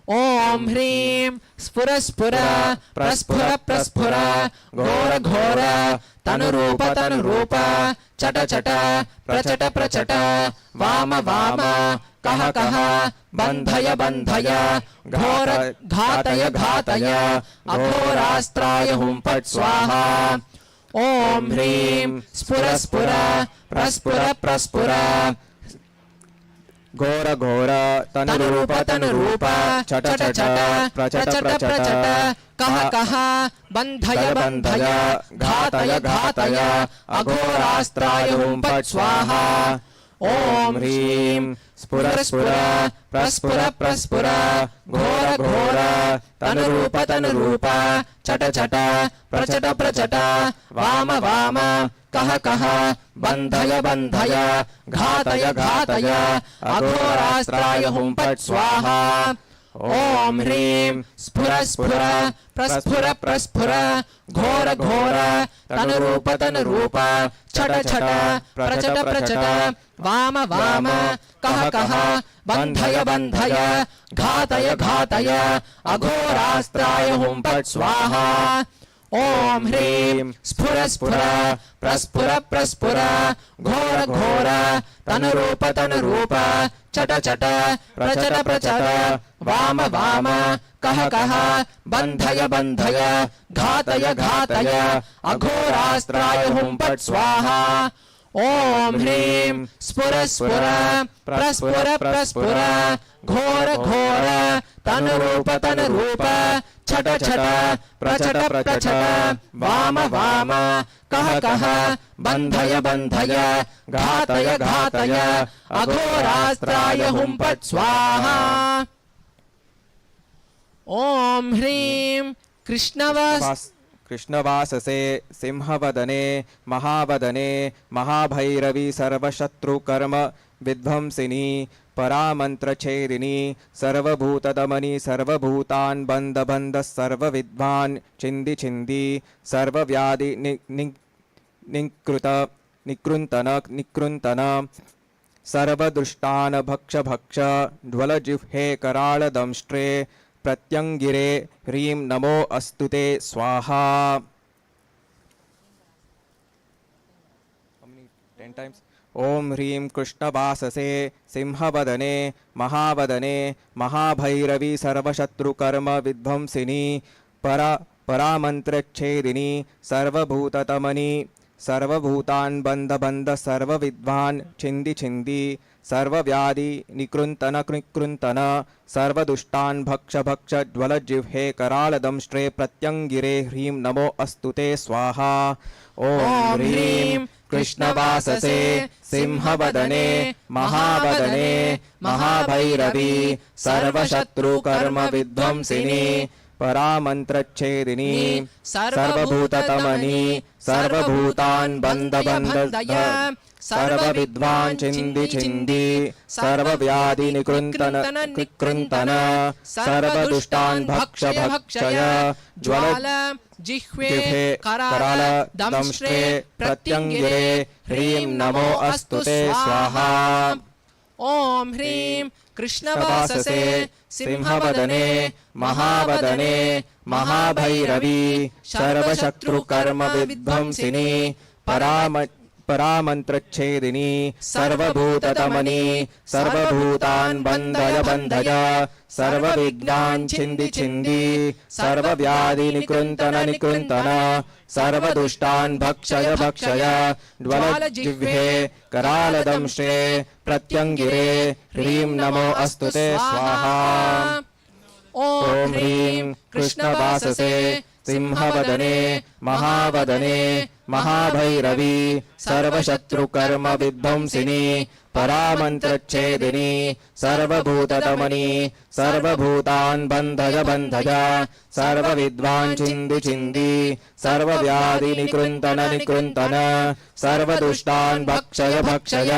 B: Om Hrim Spura Spura Praspura Praspura Ghora Ghora Tanurupa Tanurupa Chata Chata Prachata Prachata Vama Vama Kaha Kaha Bandhaya Bandhaya Ghora Ghataya Ghataya Agorastraya Hum Pat Swaha. Om Hrim Spura Spura Praspura Praspura
A: Ghora Ghora
B: Tanurupa Tanurupa Chata Chata Prachata Prachata Kaha Kaha Bandhaya Bandhaya Ghataya Ghataya Agorastraya Hum Pat Swaha.
A: ॐ ह्रीं स्फुर स्फुर प्रस्फुर प्रस्फुर घोर घोर तनुरूप तनुरूप चट चट प्रचट प्रचट वाम वाम कह कह बन्धय बन्धय घातय घातय अघोरास्त्राय हुं फट् स्वाहा ॐ ह्रीं स्फुर स्फुर प्रस्फुर प्रस्फुर घोर घोर तनुरूप तनुरूप छट छट प्रचट प्रचट वाम वाम कह कह बन्धय बन्धय घातय घातय अघोरास्त्राय हुं फट् स्वाहा ॐ ह्रीं स्फुर स्फुर प्रस्फुर प्रस्फुर घोर घोर तनुरूप तनुरूप चट चट प्रचट प्रचट वाम वाम कह कह बन्धय बन्धय घातय घातय अघोरास्त्राय हुं फट् स्वाहा ॐ ह्रीं स्फुर स्फुर प्रस्फुर प्रस्फुर घोर घोर तनुरूप तनुरूप छट छट प्रचट प्रचट वाम वाम कह कह बन्धय बन्धय घातय घातय अघोरास्त्राय हुं फट् स्वाहा
B: ॐ ह्रीं
A: कृष्णवाससे सिंहवदने महावदने महाभैरवी सर्वशत्रुकर्म विध्वंसिनी परामन्त्रछेदिनी सर्वभूतदमनी सर्वभूतान् बन्ध बन्ध सर्वविद्वान् छिन्दि छिन्दि सर्वव्याधि निकृन्तन निकृन्तन सर्वदुष्टान् भक्ष भक्ष ज्वलजिह्वे कराळदंष्ट्रे प्रत्यङ्गिरे ह्रीं नमो अस्तुते स्वाहा 10 times ॐ ह्रीं कृष्णवाससे सिंहवदने महावदने महाभैरवी सर्वशत्रुकर्म विध्वंसिनी परामन्त्रच्छेदिनी सर्वभूततमनी सर्वभूतान् बन्ध बन्ध सर्वविद्वान् छिन्दि छिन्दि सर्वव्याधि निकृन्तन निकृन्तन सर्वदुष्टान् भक्ष भक्ष ज्वलजिह्वे कराळदंष्ट्रे प्रत्यङ्गिरे ह्रीं नमो अस्तुते स्वाहा ॐ ह्रीं कृष्णवाससे सिंहवदने महावदने महाभैरवी सर्वशत्रुकर्म विध्वंसिनी परामन्त्रच्छेदिनी सर्वभूततमनी सर्वभूतान् बन्ध बन्ध सर्वविद्वान् छिन्दि छिन्दि सर्वव्याधि निकृन्तन निकृन्तन सर्वदुष्टान् भक्ष भक्षय ज्वल
B: जिह्वे कराल दंष्ट्रे प्रत्यङ्गिरे ह्रीं नमो अस्तुते स्वाहा ॐ ह्रीं कृष्णवाससे सिंहवदने महावदने महाभैरवी सर्वशत्रुकर्म विध्वंसिनी परामन्त्रच्छेदिनी सर्वभूततमनी सर्वभूतान् बन्धय बन्धय सर्वविघ्नान् छिन्दि छिन्दि सर्वव्याधि निकृन्तन निकृन्तन सर्वदुष्टान् भक्षय भक्षय ज्वलजिह्वे करालदंष्ट्रे प्रत्यङ्गिरे ह्रीं नमो अस्तुते स्वाहा ॐ ह्रीं कृष्णवाससे सिंहवदने महावदने महाभैरवी सर्वशत्रुकर्म विध्वंसिनी परामन्त्रच्छेदिनी सर्वभूततमनी सर्वभूतान् बन्धय बन्धय सर्वविद्वान् छिन्दि छिन्दि सर्वव्याधि निकृन्तन निकृन्तन सर्वदुष्टान् भक्षय भक्षय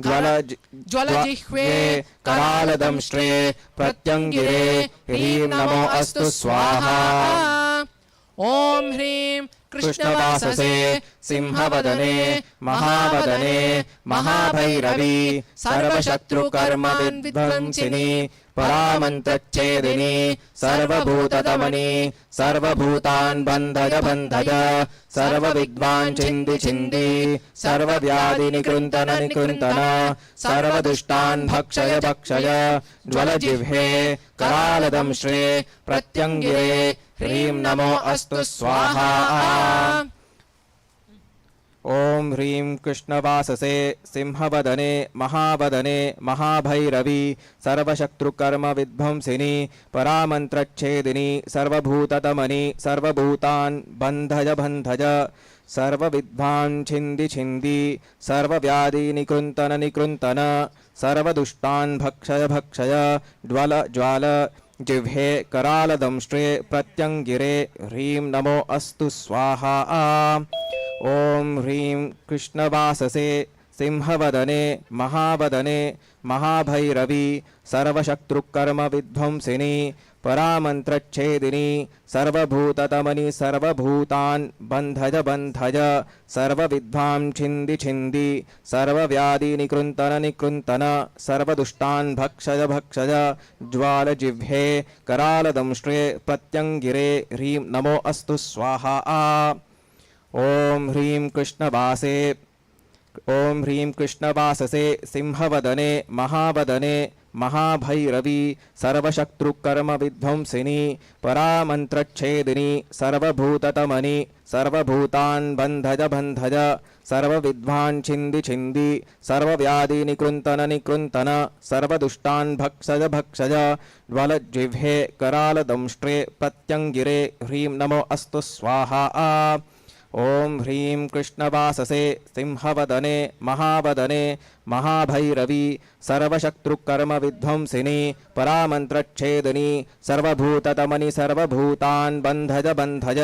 B: ज्वलजिह्वे करालदंष्ट्रे प्रत्यङ्गिरे ह्रीं नमो अस्तु स्वाहा ॐ ह्रीं
A: कृष्णवाससे सिंहवदने महावदने महाभैरवी सर्वशत्रुकर्म विध्वंसिनी परामन्त्रच्छेदिनी सर्वभूततमनी सर्वभूतान् बन्धय बन्धय सर्वविद्वान् छिन्दि छिन्दि सर्वव्याधि निकृन्तन निकृन्तन सर्वदुष्टान् भक्षय भक्षय ज्वलजिह्वे करालदंष्ट्रे प्रत्यङ्गिरे ह्रीं नमो अस्तु स्वाहा ॐ ह्रीं कृष्णवाससे सिंहवदने महावदने महाभैरवी सर्वशत्रुकर्म विध्वंसिनी परामन्त्रच्छेदिनी सर्वभूततमनी सर्वभूतान् बन्धय बन्धय सर्वविद्वान् छिन्दि छिन्दि सर्वव्याधि निकृन्तन निकृन्तन सर्वदुष्टान् भक्षय भक्षय ज्वल ज्वाल जिह्वे करालदंष्ट्रे प्रत्यङ्गिरे ह्रीं नमो अस्तु स्वाहा ॐ ह्रीं कृष्णवाससे सिंहवदने महावदने महाभैरवी सर्वशत्रुकर्म विध्वंसिनी परामन्त्रच्छेदिनी सर्वभूततमनि सर्वभूतान् बन्धज बन्धज सर्वविद्वां छिन्दि छिन्दि सर्वव्याधि निकृन्तन निकृन्तन सर्वदुष्टान् भक्षज भक्षज ज्वाल जिह्वे करालदंष्ट्रे प्रत्यङ्गिरे ह्रीं नमो अस्तु स्वाहा ॐ ह्रीं कृष्णवासे ॐ ह्रीं कृष्णवाससे सिंहवदने महावदने महाभैरवी सर्वशत्रुकर्म विध्वंसिनी परामन्त्रच्छेदिनी सर्वभूततमनि सर्वभूतान् बन्धज बन्धज सर्वविद्वान् छिन्दि छिन्दि सर्वव्याधि निकृन्तन निकृन्तन सर्वदुष्टान् भक्षज भक्षज ज्वलज्जिह्वे करालदंष्ट्रे प्रत्यङ्गिरे ह्रीं नमो अस्तु स्वाहा ॐ ह्रीं कृष्णवाससे सिंहवदने महावदने महाभैरवी सर्वशत्रुकर्म विध्वंसिनी परामन्त्रच्छेदिनी सर्वभूततमनि सर्वभूतान् बन्धज बन्धज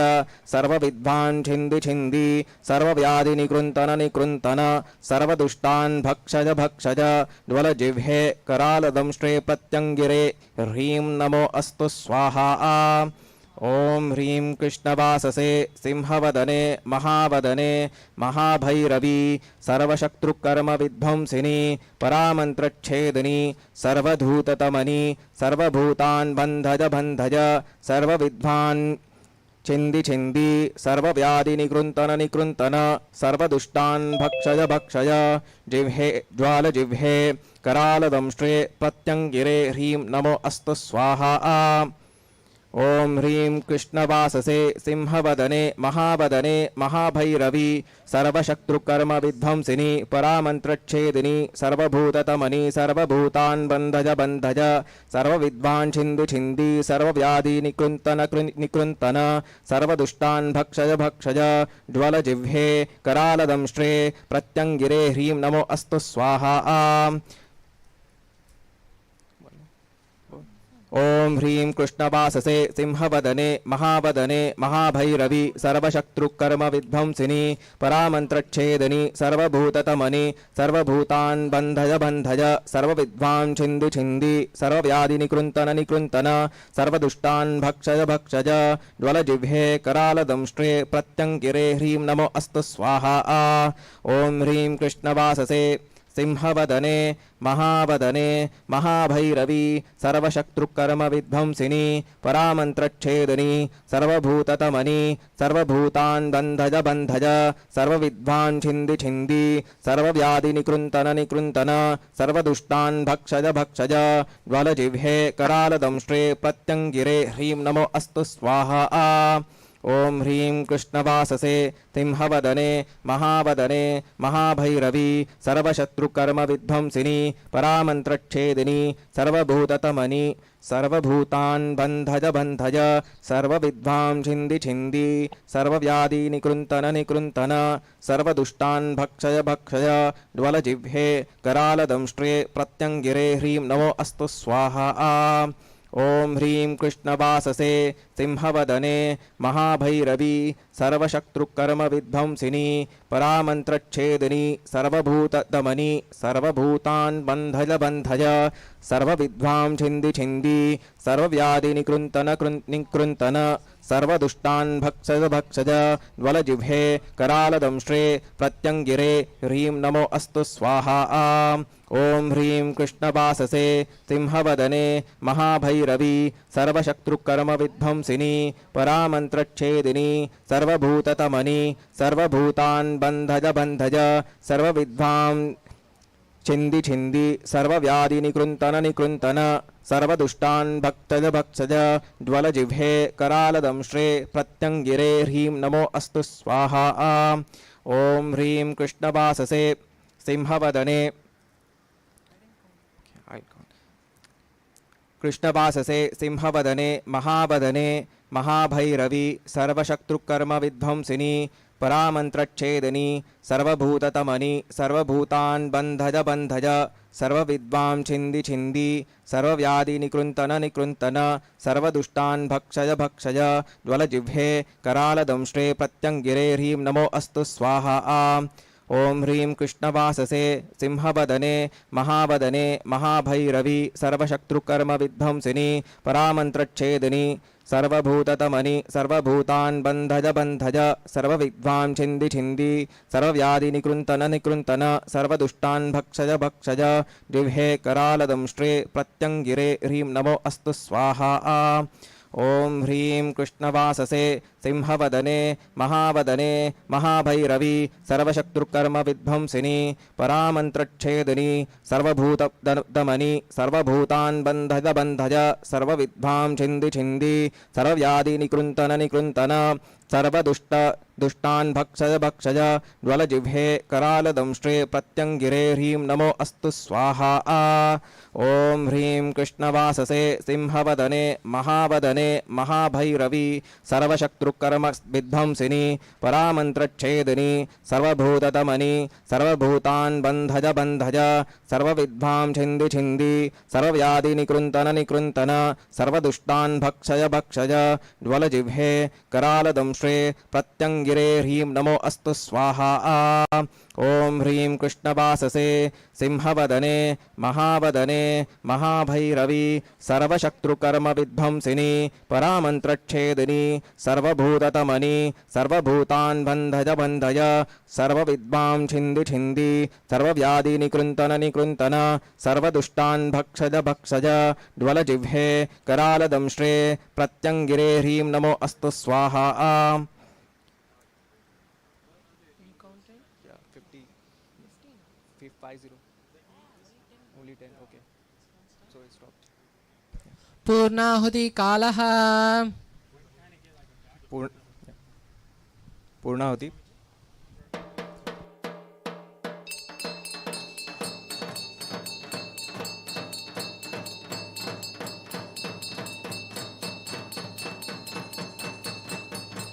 A: सर्वविद्वान् छिन्दि छिन्दि सर्वव्याधि निकृन्तन निकृन्तन सर्वदुष्टान् भक्षज भक्षज ज्वलजिह्वे करालदंष्ट्रे प्रत्यङ्गिरे ह्रीं नमो अस्तु स्वाहा ॐ ह्रीं कृष्णवाससे सिंहवदने महावदने महाभैरवी सर्वशत्रुकर्म विध्वंसिनी परामन्त्रच्छेदिनी सर्वधूततमनि सर्वभूतान् बन्धज बन्धज सर्वविद्वान् छिन्दि छिन्दि सर्वव्याधि निकृन्तन निकृन्तन सर्वदुष्टान् भक्षज भक्षज जिह्वे ज्वाल जिह्वे करालदंष्ट्रे प्रत्यङ्गिरे ह्रीं नमो अस्तु स्वाहा ॐ ह्रीं कृष्णवाससे सिंहवदने महावदने महाभैरवी सर्वशत्रुकर्म विध्वंसिनी परामन्त्रच्छेदिनी सर्वभूततमनि सर्वभूतान् बन्धज बन्धज सर्वविद्वान् छिन्दि छिन्दि सर्वव्याधि निकृन्तन निकृन्तन सर्वदुष्टान् भक्षज भक्षज ज्वल जिह्वे करालदंष्ट्रे प्रत्यङ्गिरे ह्रीं नमो अस्तु स्वाहा ॐ ह्रीं कृष्णवाससे सिंहवदने महावदने महाभैरवी सर्वशत्रुकर्म विध्वंसिनी परामन्त्रच्छेदिनी सर्वभूततमनि सर्वभूतान् बन्धज बन्धज सर्वविद्वान् छिन्दि छिन्दि सर्वव्याधि निकृन्तन निकृन्तन सर्वदुष्टान् भक्षज भक्षज ज्वलजिह्वे करालदंष्ट्रे प्रत्यङ्गिरे ह्रीं नमो अस्तु स्वाहा ॐ ह्रीं कृष्णवाससे सिंहवदने महावदने महाभैरवी सर्वशत्रुकर्म विध्वंसिनी परामन्त्रच्छेदिनी सर्वभूततमनि सर्वभूतान् बन्धज बन्धज सर्वविद्वान् छिन्दि छिन्दि सर्वव्याधि निकृन्तन निकृन्तन सर्वदुष्टान् भक्षज भक्षज ज्वलजिह्वे करालदंष्ट्रे प्रत्यङ्गिरे ह्रीं नमो अस्तु स्वाहा ॐ ह्रीं कृष्णवाससे सिंहवदने महावदने महाभैरवी सर्वशत्रुकर्म विध्वंसिनी परामन्त्रच्छेदिनी सर्वभूततमनि सर्वभूतान् बन्धज बन्धज सर्वविद्वान् छिन्दि छिन्दि सर्वव्याधि निकृन्तन निकृन्तन सर्वदुष्टान् भक्षय भक्षय ज्वलजिह्वे करालदंष्ट्रे प्रत्यङ्गिरे ह्रीं नमो अस्तु स्वाहा ॐ ह्रीं कृष्णवाससे सिंहवदने महाभैरवी सर्वशत्रुकर्म विध्वंसिनी परामन्त्रच्छेदिनी सर्वभूततमनि सर्वभूतान् बन्धज बन्धज सर्वविद्वां छिन्दि छिन्दि सर्वव्याधि निकृन्तन निकृन्तन सर्वदुष्टान् भक्षज भक्षज ज्वलजिह्वे करालदंष्ट्रे प्रत्यङ्गिरे ह्रीं नमो अस्तु स्वाहा ॐ ह्रीं कृष्णवाससे सिंहवदने महाभैरवी सर्वशत्रुकर्म विध्वंसिनी परामन्त्रच्छेदिनी सर्वभूततमनि सर्वभूतान् बन्धज बन्धज सर्वविद्वां छिन्दि छिन्दि सर्वव्याधि निकृन्तन निकृन्तन सर्वदुष्टान् भक्षज भक्षज ज्वलजिह्वे करालदंष्ट्रे प्रत्यङ्गिरे ह्रीं नमो अस्तु स्वाहा ॐ ह्रीं कृष्णवाससे सिंहवदने कृष्णवाससे सिंहवदने महावदने महाभैरवी सर्वशत्रुकर्म विध्वंसिनी परामन्त्रच्छेदनी सर्वभूततमनि सर्वभूतान् बन्धज बन्धज सर्वविद्वां छिन्दि छिन्दि सर्वव्याधिनिकृन्तन निकृन्तन सर्वदुष्टान् भक्षज भक्षज ज्वलजिह्वे करालदंष्ट्रे प्रत्यङ्गिरे ह्रीं नमो अस्तु स्वाहा। ॐ ह्रीं कृष्णवाससे सिंहवदने महावदने महाभैरवी सर्वशत्रुकर्मविध्वंसिनी परामन्त्रच्छेदिनी सर्वभूततमनि सर्वभूतान् बन्धज बन्धज सर्वविद्वां छिन्दि छिन्दि सर्वव्याधिनिकृन्तन निकृन्तन सर्वदुष्टान् भक्षज भक्षज जिह्वे करालदंष्ट्रे प्रत्यङ्गिरे ह्रीं नमो अस्तु स्वाहा। ॐ ह्रीं कृष्णवाससे सिंहवदने महावदने महाभैरवी सर्वशत्रुकर्मविध्वंसिनी परामन्त्रच्छेदिनी सर्वभूतदमनि सर्वभूतान् बन्धज बन्धज सर्वविद्वां छिन्दि छिन्दि सर्वव्याधिनिकृन्तन निकृन्तन सर्वदुष्टान् भक्षज भक्षज ज्वलजिह्वे करालदंष्ट्रे प्रत्यङ्गिरे ह्रीं नमो अस्तु स्वाहा। ॐ ह्रीं कृष्णवाससे सिंहवदने महावदने महाभैरवी सर्वशत्रुकर्मविध्वंसिनी परामन्त्रच्छेदिनी सर्वभूततमनि सर्वभूतान् बन्धज बन्धज सर्वविद्वां छिन्दि छिन्दि सर्वव्याधिनिकृन्तन निकृन्तन सर्वदुष्टान् भक्षज भक्षज ज्वलजिह्वे करालदंष्ट्रे प्रत्यङ्गिरे ह्रीं नमो अस्तु स्वाहा। ॐ ह्रीं कृष्णवाससे सिंहवदने महावदने महाभैरवी सर्वशत्रुकर्मविध्वंसिनी परामन्त्रच्छेदिनी सर्वभूततमनि सर्वभूतान् बन्धज बन्धज सर्वविद्वां छिन्दि छिन्दि सर्वव्याधिनिकृन्तन निकृन्तन सर्वदुष्टान् भक्षज भक्षज ज्वलजिह्वे करालदंष्ट्रे प्रत्यङ्गिरे ह्रीं नमो अस्तु स्वाहा।
B: पूर्णाहुति कालः
A: पूर्णाहुति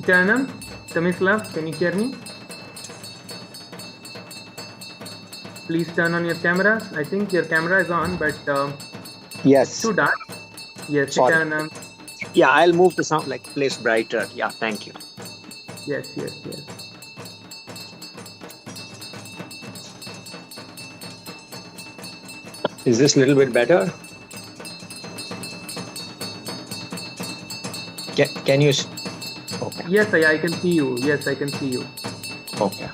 M: Nithyanand, Tomislav, can you hear me? Please turn on your cameras. I think your camera is on, but
O: Yes.
M: too dark. Yes,
O: Sorry.
M: Nithyanand.
O: Yeah, I'll move to some like place brighter. Yeah, thank you.
M: Yes, yes, yes.
O: Is this a little bit better? Can you? Okay.
M: Yes, I can see you. Yes, I can see you.
O: Okay.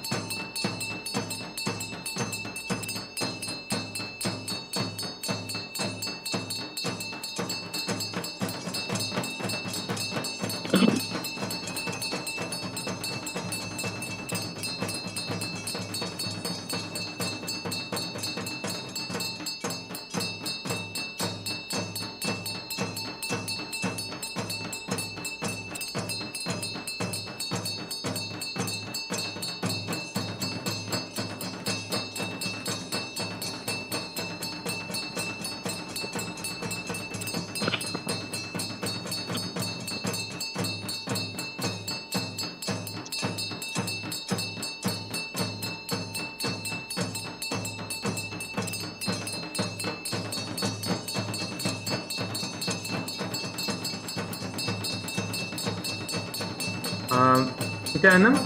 M: Nithyanand,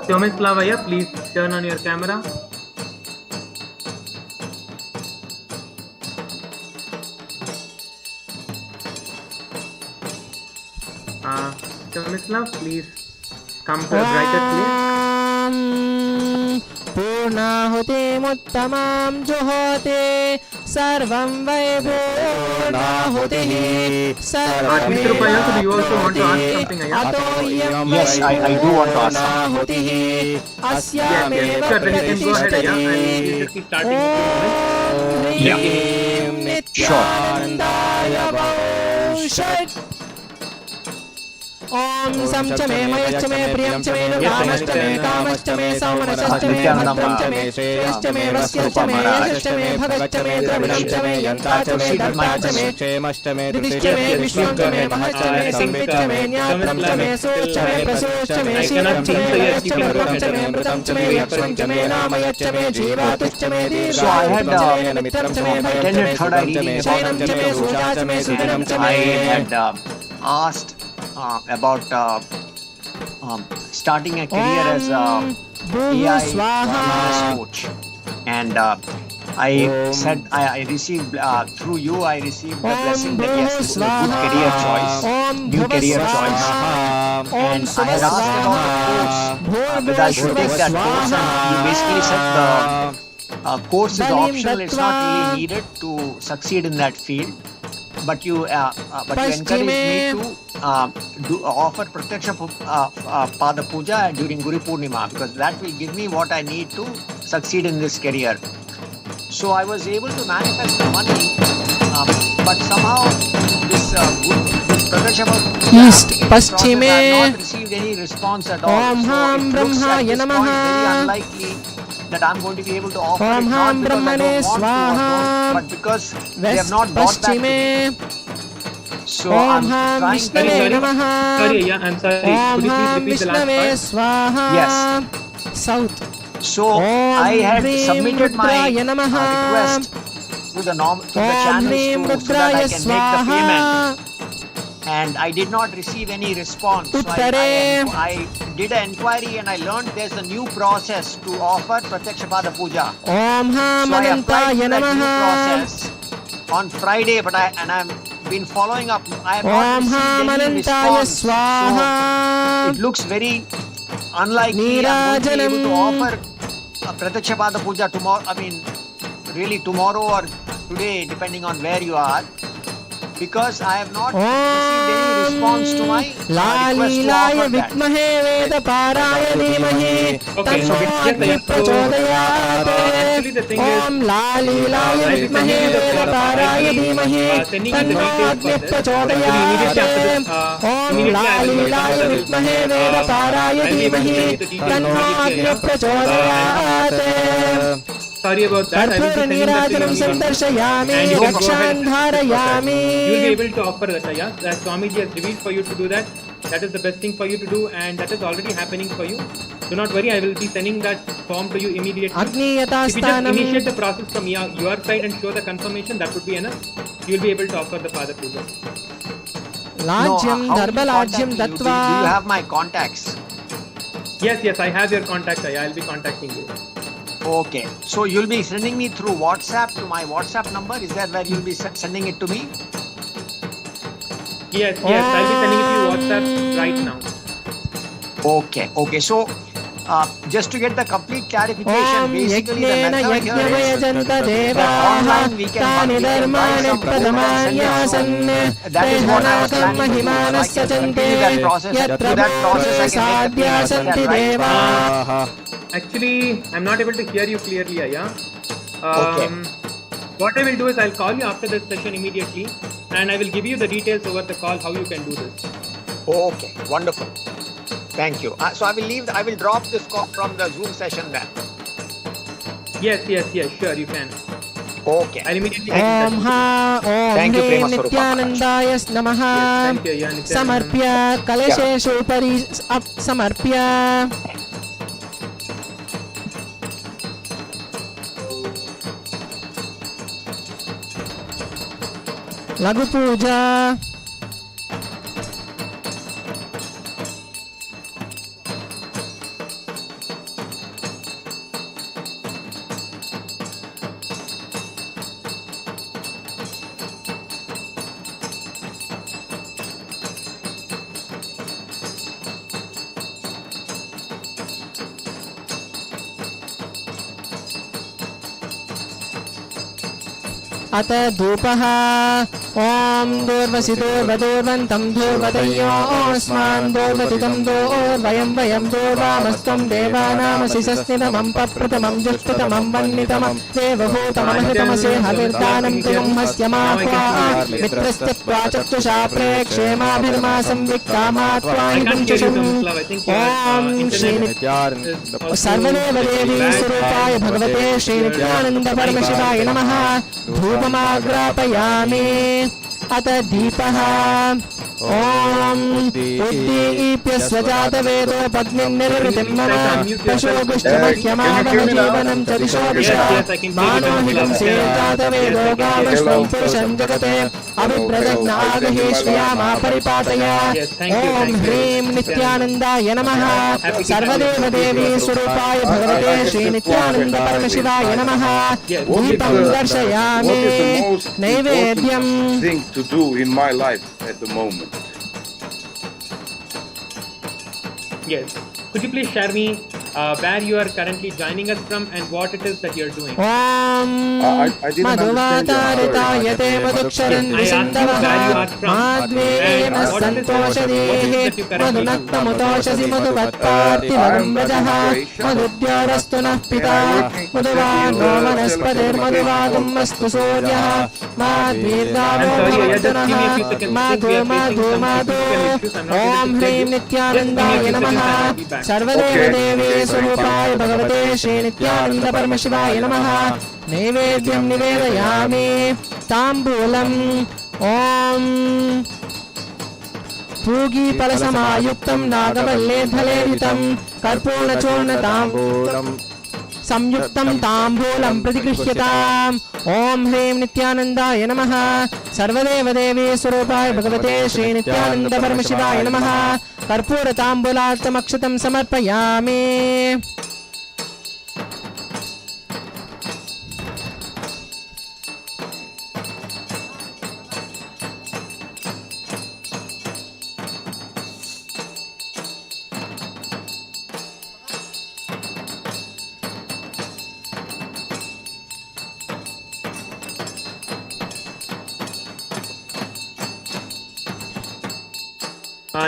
M: Tomislav, please turn on your camera. Tomislav, please come to a brighter place.
B: पूर्णाहुतिमुत्तमां जुहोति सर्वं वै पूर्णाहुतिः
M: Mitrupaya, do you also want to ask something?
O: Yes, I do want to ask
B: something.
M: Yes, sure, then you can go ahead, and we'll just keep starting.
O: Yeah. Sure.
B: ओम सम च मे मयश्च मे प्रियं च मे कामश्च मे कामश्च मे सौमनसश्च मे भद्रं च मे श्रेयश्च मे वस्यश्च मे यशश्च मे भगश्च मे द्रविणं च मे यन्ता च मे दत्ता च मे
A: क्षेमश्च मे
B: दिदिश्च मे विश्वं च मे महश्च मे संविच्च मे ज्ञात्रं च मे सोश्च मे प्रसोश्च मे शीलं च मे लयश्च मे ध्रुवं च मे मृतं च मे यक्षं च मे नामयश्च मे जीवातुश्च मे दीर्घायुः च मे निमित्रं च मे भयं च मे सुखं च मे शयनं च मे सूर्या च मे सुदिनं च मे
O: asked about starting a career as a AI business coach, and I said I received through you I received the blessing that yes, this is a good career choice, new career choice, and I had asked about the course whether I should take that course, and you basically said the course is optional, it's not really needed to succeed in that field. But you encouraged me to offer Pratyaksha Pada Puja during Guru Purnima, because that will give me what I need to succeed in this career. So I was able to manifest the money, but somehow this Pratyaksha Pada Puja
B: East Paschime
O: I have not received any response at all. So it looks at this point very unlikely that I'm going to be able to offer it, not because I don't want to or don't, but because they have not bought back to me. So I'm trying to...
M: Sorry, yeah, I'm sorry. Could you please repeat the last part?
O: Yes.
B: South.
O: So I had submitted my request to the channels so that I can make the payment. And I did not receive any response. So I did an inquiry and I learned there's a new process to offer Pratyaksha Pada Puja. So I applied for that new process on Friday, but I've been following up. I have not received any response. So it looks very unlikely I'm going to be able to offer Pratyaksha Pada Puja tomorrow. I mean, really tomorrow or today, depending on where you are. Because I have not received any response to my request to offer that.
M: Okay, so actually the thing is, I will send you the sending you the details for this. Actually, immediately after this, immediately I will be able to send you the details immediately. Sorry about that. I will be sending that to you immediately. And you can go ahead. You will be able to offer that, yeah? That Swamiji has revealed for you to do that. That is the best thing for you to do, and that is already happening for you. Do not worry, I will be sending that form to you immediately. If you just initiate the process from your side and show the confirmation, that would be enough. You will be able to offer the Pada Puja.
B: Lajyam Darbaladyam Dattva.
O: Do you have my contacts?
M: Yes, I have your contact. I will be contacting you.
O: Okay, so you'll be sending me through WhatsApp to my WhatsApp number. Is that where you'll be sending it to me?
M: Yes, I'll be sending it to you WhatsApp right now.
O: Okay. So just to get the complete clarification, basically the method here is that online we can buy some food and send it. So that is what I was planning to do. So I can continue that process. Through that process I can make the payment. Is that right?
M: Actually, I'm not able to hear you clearly, Aya.
O: Okay.
M: What I will do is I'll call you after this session immediately, and I will give you the details over the call how you can do this.
O: Okay, wonderful. Thank you. So I will drop this call from the Zoom session then.
M: Yes, sure, you can.
O: Okay.
M: I'll immediately
B: Om Ha Om Hrim Nithyanandaya Namaha. Samarpya Kalasheshu Upari Samarpya. Lagu Puja. अत धूपः ॐ दूर्वसि दूर्वदूर्वन्तं दूर्वतयोऽस्मान् दूर्वतितं दूर्वयं वयं दूर्वामस्त्वं देवानामसि सस्निधमं पप्रथमं जुष्टतमं वह्नितमं देवभूतमहितमसे हविर्दानं तुयं हस्य मात्वा मित्रस्त्यक्त्वा चक्षुषा प्रेक्षेमाभिर्मा संविक्कामात्वाहितं चषुम् ॐ सर्वदेवदेवी स्वरूपाय भगवते श्रीनित्यानन्द परमशिवाय नमः धूपमाग्रापयामि अथ दीपः ॐ उद्दीप्य स्वजातवेदो पद्मिन्निर्वृतिं मम पशुभुष्टमह्यमावह च दिशो दिशा मानोहितं सेजातवेदो गामश्वं पुरुषं जगते अभिप्रदग्नागहेश्व्यामा परिपातय ॐ ह्रीं नित्यानन्दाय नमः सर्वदेवदेवी स्वरूपाय भगवते श्रीनित्यानन्द परमशिवाय नमः दीपं दर्शयामि नैवेद्यं
G: thing to do in my life at the moment.
M: Yes. Could you please share me where you are currently joining us from and what it is that you are doing?
G: I didn't understand
B: मधुवातारितायते मधुक्षरन् विसन्दवः माद्वेन सन्तोषदेः मधुनक्तमुतोषसि मधुवत्पार्थिवगं व्रजः मधुद्योरस्तु नः पिता मधुवानो वनस्पतिर्मधुवागम् अस्तु सूर्यः माद्वीर्गावो भवन्तुनः माधु माधु माधु ॐ ह्रीं नित्यानन्दाय नमः सर्वदेवदेवी स्वरूपाय भगवते श्रीनित्यानन्द परमशिवाय नमः नैवेद्यं निवेदयामि ताम्बूलम् ॐ पूगीफलसमायुक्तं नागवल्लेधलेरितं कर्पूरचूर्णताम्बूलं संयुक्तं ताम्बूलं प्रतिगृह्यताम् ॐ ह्रीं नित्यानन्दाय नमः सर्वदेवदेवी स्वरूपाय भगवते श्रीनित्यानन्द परमशिवाय नमः कर्पूरताम्बूलार्थमक्षतं समर्पयामि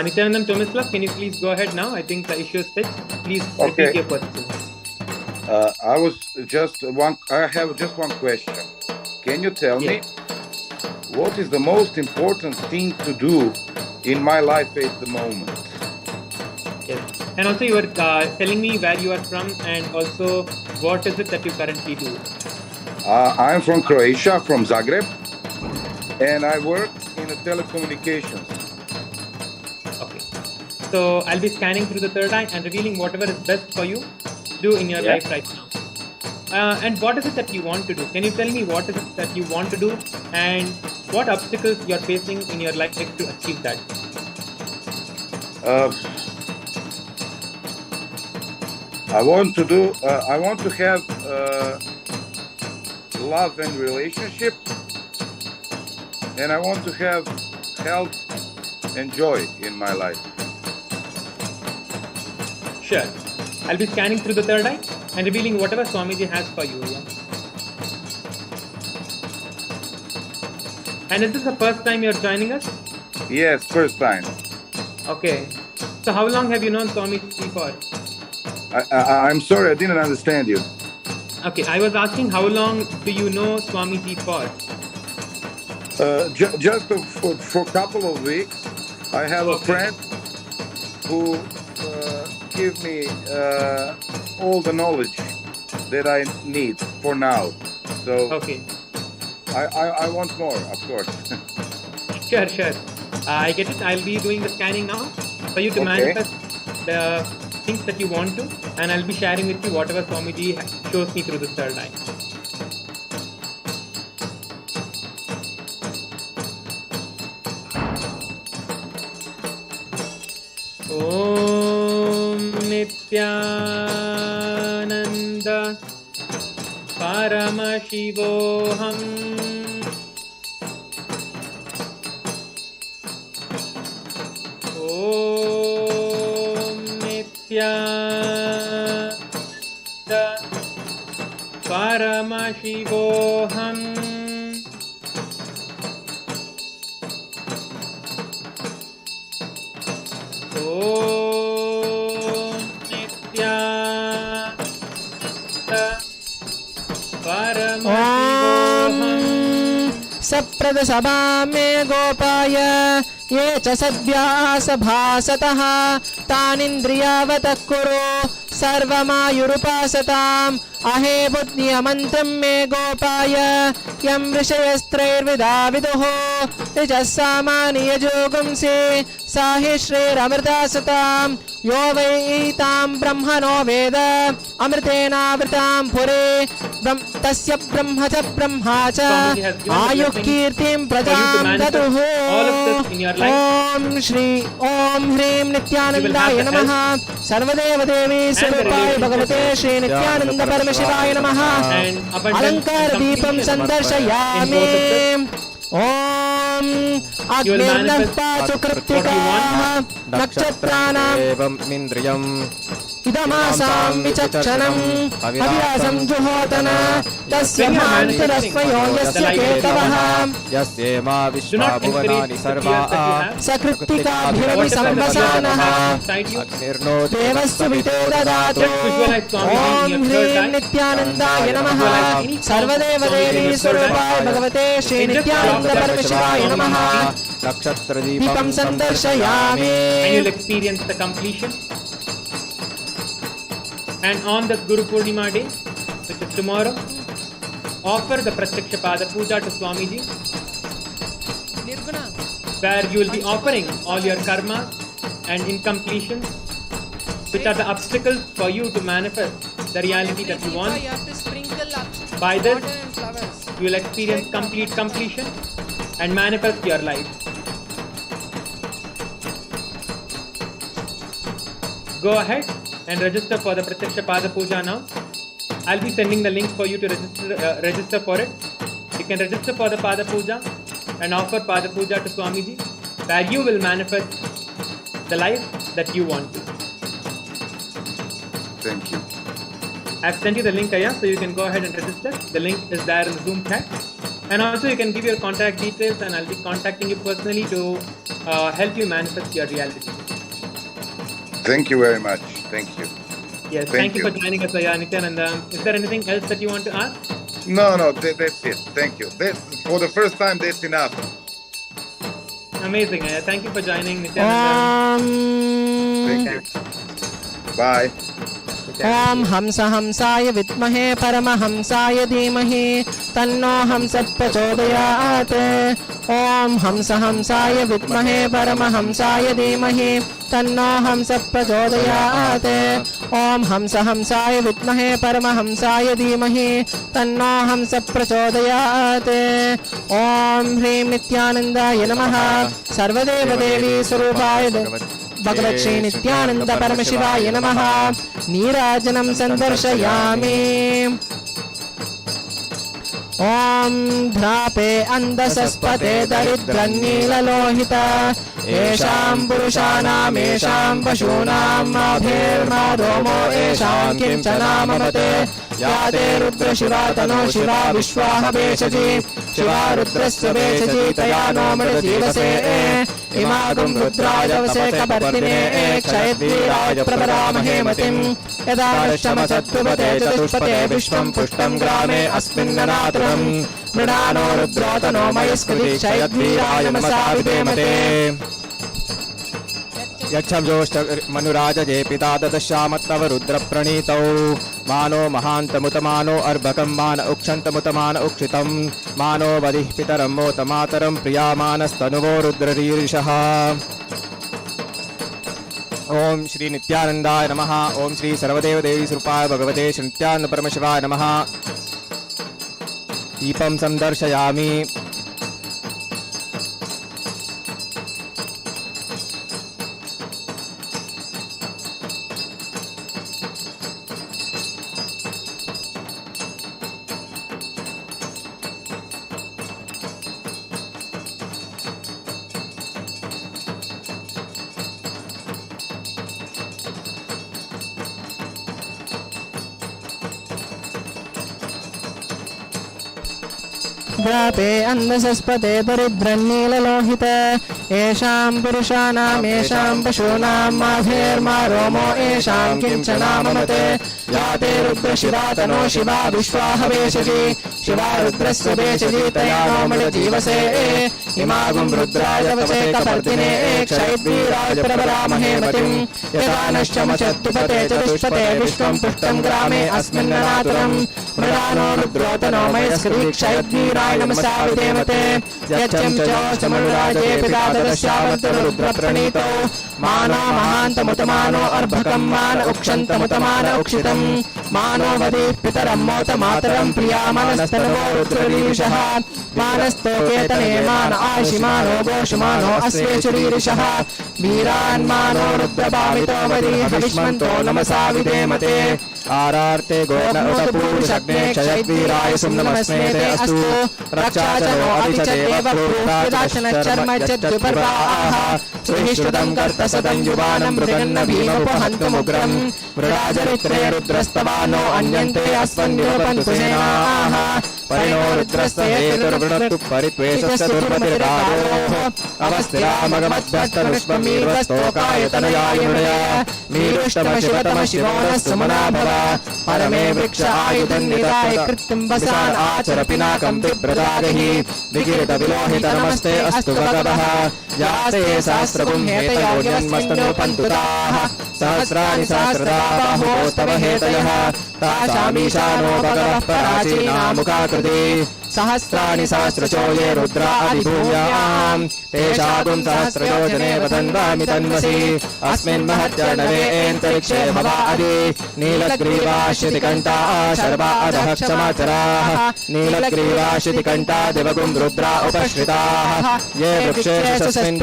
M: Nithyanandam Tomislav, can you please go ahead now? I think the issue is fixed. Please repeat your question.
G: I have just one question. Can you tell me what is the most important thing to do in my life at the moment?
M: Yes. And also you are telling me where you are from and also what is it that you currently do?
G: I am from Croatia, from Zagreb, and I work in the telecommunications.
M: So I'll be scanning through the third eye and revealing whatever is best for you to do in your life right now. And what is it that you want to do? Can you tell me what is it that you want to do and what obstacles you're facing in your life to achieve that?
G: I want to have love and relationship, and I want to have health and joy in my life.
M: Sure. I'll be scanning through the third eye and revealing whatever Swamiji has for you. Yeah? And is this the first time you're joining us?
G: Yes, first time.
M: Okay. So how long have you known Swamiji for?
G: I'm sorry, I didn't understand you.
M: Okay, I was asking how long do you know Swamiji for?
G: Just for a couple of weeks. I have a friend who give me all the knowledge that I need for now. So I want more, of course.
M: Sure. I get it. I'll be doing the scanning now for you to manifest the things that you want to, and I'll be sharing with you whatever Swamiji shows me through the third eye. Om Nithyananda Paramashivam Om Nithyananda Paramashivam
B: सप्रदसभा मे गोपाय ये च सद्व्यासभासतः तानिन्द्रियावतः कुरु सर्वमायुरुपासताम् अहे बुद्धिमन्त्रं मे गोपाय यं ऋषयस्त्रैर्विदा विदुः ऋचः सामानि यजोगुंसि सा हि श्रीरमृतासताम् यो वै तां ब्रह्मणो वेद अमृतेनावृतां पुरे तस्य ब्रह्म च ब्रह्मा च आयुः कीर्तिं प्रजां ददुः। ॐ श्री ॐ ह्रीं नित्यानन्दाय नमः। सर्वदेवदेवी स्वरूपाय भगवते श्री नित्यानन्द परमशिवाय नमः। अलङ्कार दीपं सन्दर्शयामि। ॐ अग्निर्नः पातु कृत्तिकाः नक्षत्राणाम्
A: इन्द्रियम्
B: इदमासां विचक्षणम् अव्यासं जुहोतन तस्य भान्तरस्मयो यस्य केतवः
A: यस्येमा विश्वा भुवनानि सर्वाः
B: सकृत्तिकाभिरभिसंवसानः
A: अग्निर्नो
B: देवस्तु वितो ददातु। ॐ ह्रीं नित्यानन्दाय नमः। सर्वदेवदेवी स्वरूपाय भगवते श्री नित्यानन्द परमशिवाय नमः।
A: नक्षत्रदीपं
B: संदर्शयामि।
M: And you'll experience the completion. And on the Guru Purnima day, which is tomorrow, offer the Pratyaksha Pada Puja to Swamiji, where you will be offering all your karma and incompletions, which are the obstacles for you to manifest the reality that you want. By this, you will experience complete completion and manifest your life. Go ahead and register for the Pratyaksha Pada Puja now. I'll be sending the link for you to register for it. You can register for the Pada Puja and offer Pada Puja to Swamiji, where you will manifest the life that you want to.
G: Thank you.
M: I've sent you the link, Aya, so you can go ahead and register. The link is there in the Zoom chat. And also you can give your contact details and I'll be contacting you personally to help you manifest your reality.
G: Thank you very much. Thank you.
M: Yes, thank you for joining us, Aya Nithyananda. Is there anything else that you want to ask?
G: No, that's it. Thank you. For the first time, that's enough.
M: Amazing, Aya. Thank you for joining, Nithyananda.
G: Thank you. Bye.
B: ॐ हंस हंसाय विद्महे परमहंसाय धीमहि तन्नो हंस प्रचोदयात्। ॐ हंस हंसाय विद्महे परमहंसाय धीमहि तन्नो हंस प्रचोदयात्। ॐ हंस हंसाय विद्महे परमहंसाय धीमहि तन्नो हंस प्रचोदयात्। ॐ ह्रीं नित्यानन्दाय नमः। सर्वदेवदेवी स्वरूपाय भगवत् श्री नित्यानन्द परमशिवाय नमः। नीराजनं संदर्शयामि। ॐ ध्रापे अन्धसस्पते दरिद्रन्नीललोहित येषां पुरुषाणाम् येषां पशूनां माभेर्माधोमो येषां किञ्चनाममते या ते रुद्रशिवा तनो शिवा विश्वाह भेषजी शिवा रुद्रस्य भेषजी तया नो मृजीवसे इमागुं रुद्राय वसे कपर्दिने क्षयद्वीराय प्रपरामहे मतिं यदा दशमचतुपते चतुष्पते विश्वं पुष्टं ग्रामे अस्मिन्ननातुरं मृडानो रुद्रोतनो मयस्कृति क्षयद्वीराय नमसा विधेमते।
A: यक्षोष्ट मनुराजजे पिता ददश्यामत्तव रुद्रप्रणीतौ मानो महान्तमुतमानो अर्भकं मान उक्षन्तमुतमान उक्षितं मानो वदिः पितरं मोतमातरं प्रियामानस्तनुवो रुद्ररीरिषः। ओम श्री नित्यानंदाय नमः। ओम श्री सर्वदेवदेवी स्वरूपाय भगवते श्री नित्यानंद परमशिवाय नमः। दीपं संदर्शयामि।
B: द्रापे अन्धसस्पते दरिद्रन्नीललोहित येषां पुरुषाणां येषां पशूनां माधेर्मा रोमो येषां किञ्चनाममते याते रुद्रशिवा तनो शिवा विश्वाहवेशजी शिवा रुद्रस्य वेशजी तया नोमणजीवसे इमागुं रुद्राय तवसे कपर्दिने क्षयद्वीराय प्रवरामहे मतिं यदा नश्चमचत्तुपते चतुष्पते विश्वं पुष्टं ग्रामे अस्मिन्ननातरं मृडानो रुद्रोतनो मयस्करीक्षयद्वीराय नमसा विधेमते यच्चं च समनुराजे पिता तदस्यावर्तरुद्रप्रणीतो मानो महान्तमुतमानो अर्भकं मान उक्षन्तमुतमान उक्षितं मानो वदे पितरं मोत मातरं प्रिया मनस्तनवो रुद्ररीरिषः मानस्तोकेतने मान आशिमानो गोषमानो अस्वेशरीरिषः वीरान्मानो रुद्रभामितो वदे हविष्मन्तो नमसा विधेमते
A: आरार्ते गोर्णपूर्षग्ने क्षयद्वीराय सुम्नमस्मेते अस्तु रक्षा च नो अतिचदेव प्रोक्तदाशनश्चर्मज्जद्विपर्वाः सुहिष्टुतं कर्तसदं युवानं मृगन्न भीमोपहन्तमुग्रं मृडाचरित्रे रुद्रस्तवानो अन्यन्ते अस्मन्निरूपन्तु सेनाः परिणो रुद्रस्तेतुर्वृणत्तु परित्वेषस्य दुर्मतिर्गारोः अवस्थिरामगमद्भ्यस्तनुष्ममीर्वस्तोकायतनयाय मीरुष्टमशिवतमशिवो नः सुमना भव परमे वृक्ष आयुधन्निधाय कृत्तिं वसान् आचर पिनाकं बिभ्रदागहि विकिरित विलोहित नमस्ते अस्तु भगवः यास्ते सहस्रगुं हेतयो यस्मिन्नोपन्तुताः सहस्राणि सहस्रदा बाहोस्तव हेतयः तासामीशानो भगवः पराचीनामुखाकृति सहस्राणि सहस्रशो ये रुद्रा अधिभूयाम् तेषागुं सहस्रयोजने वदन्वामि तन्वसि अस्मिन् महत्यर्णवे एन्तरिक्षे भवा अधि नीलग्रीवाश्यतिकण्ठा शर्वा अधः क्षमाचराः नीलग्रीवाश्यतिकण्ठा दिवगुं रुद्रा उपश्रिताः ये वृक्षेषु तस्मिन्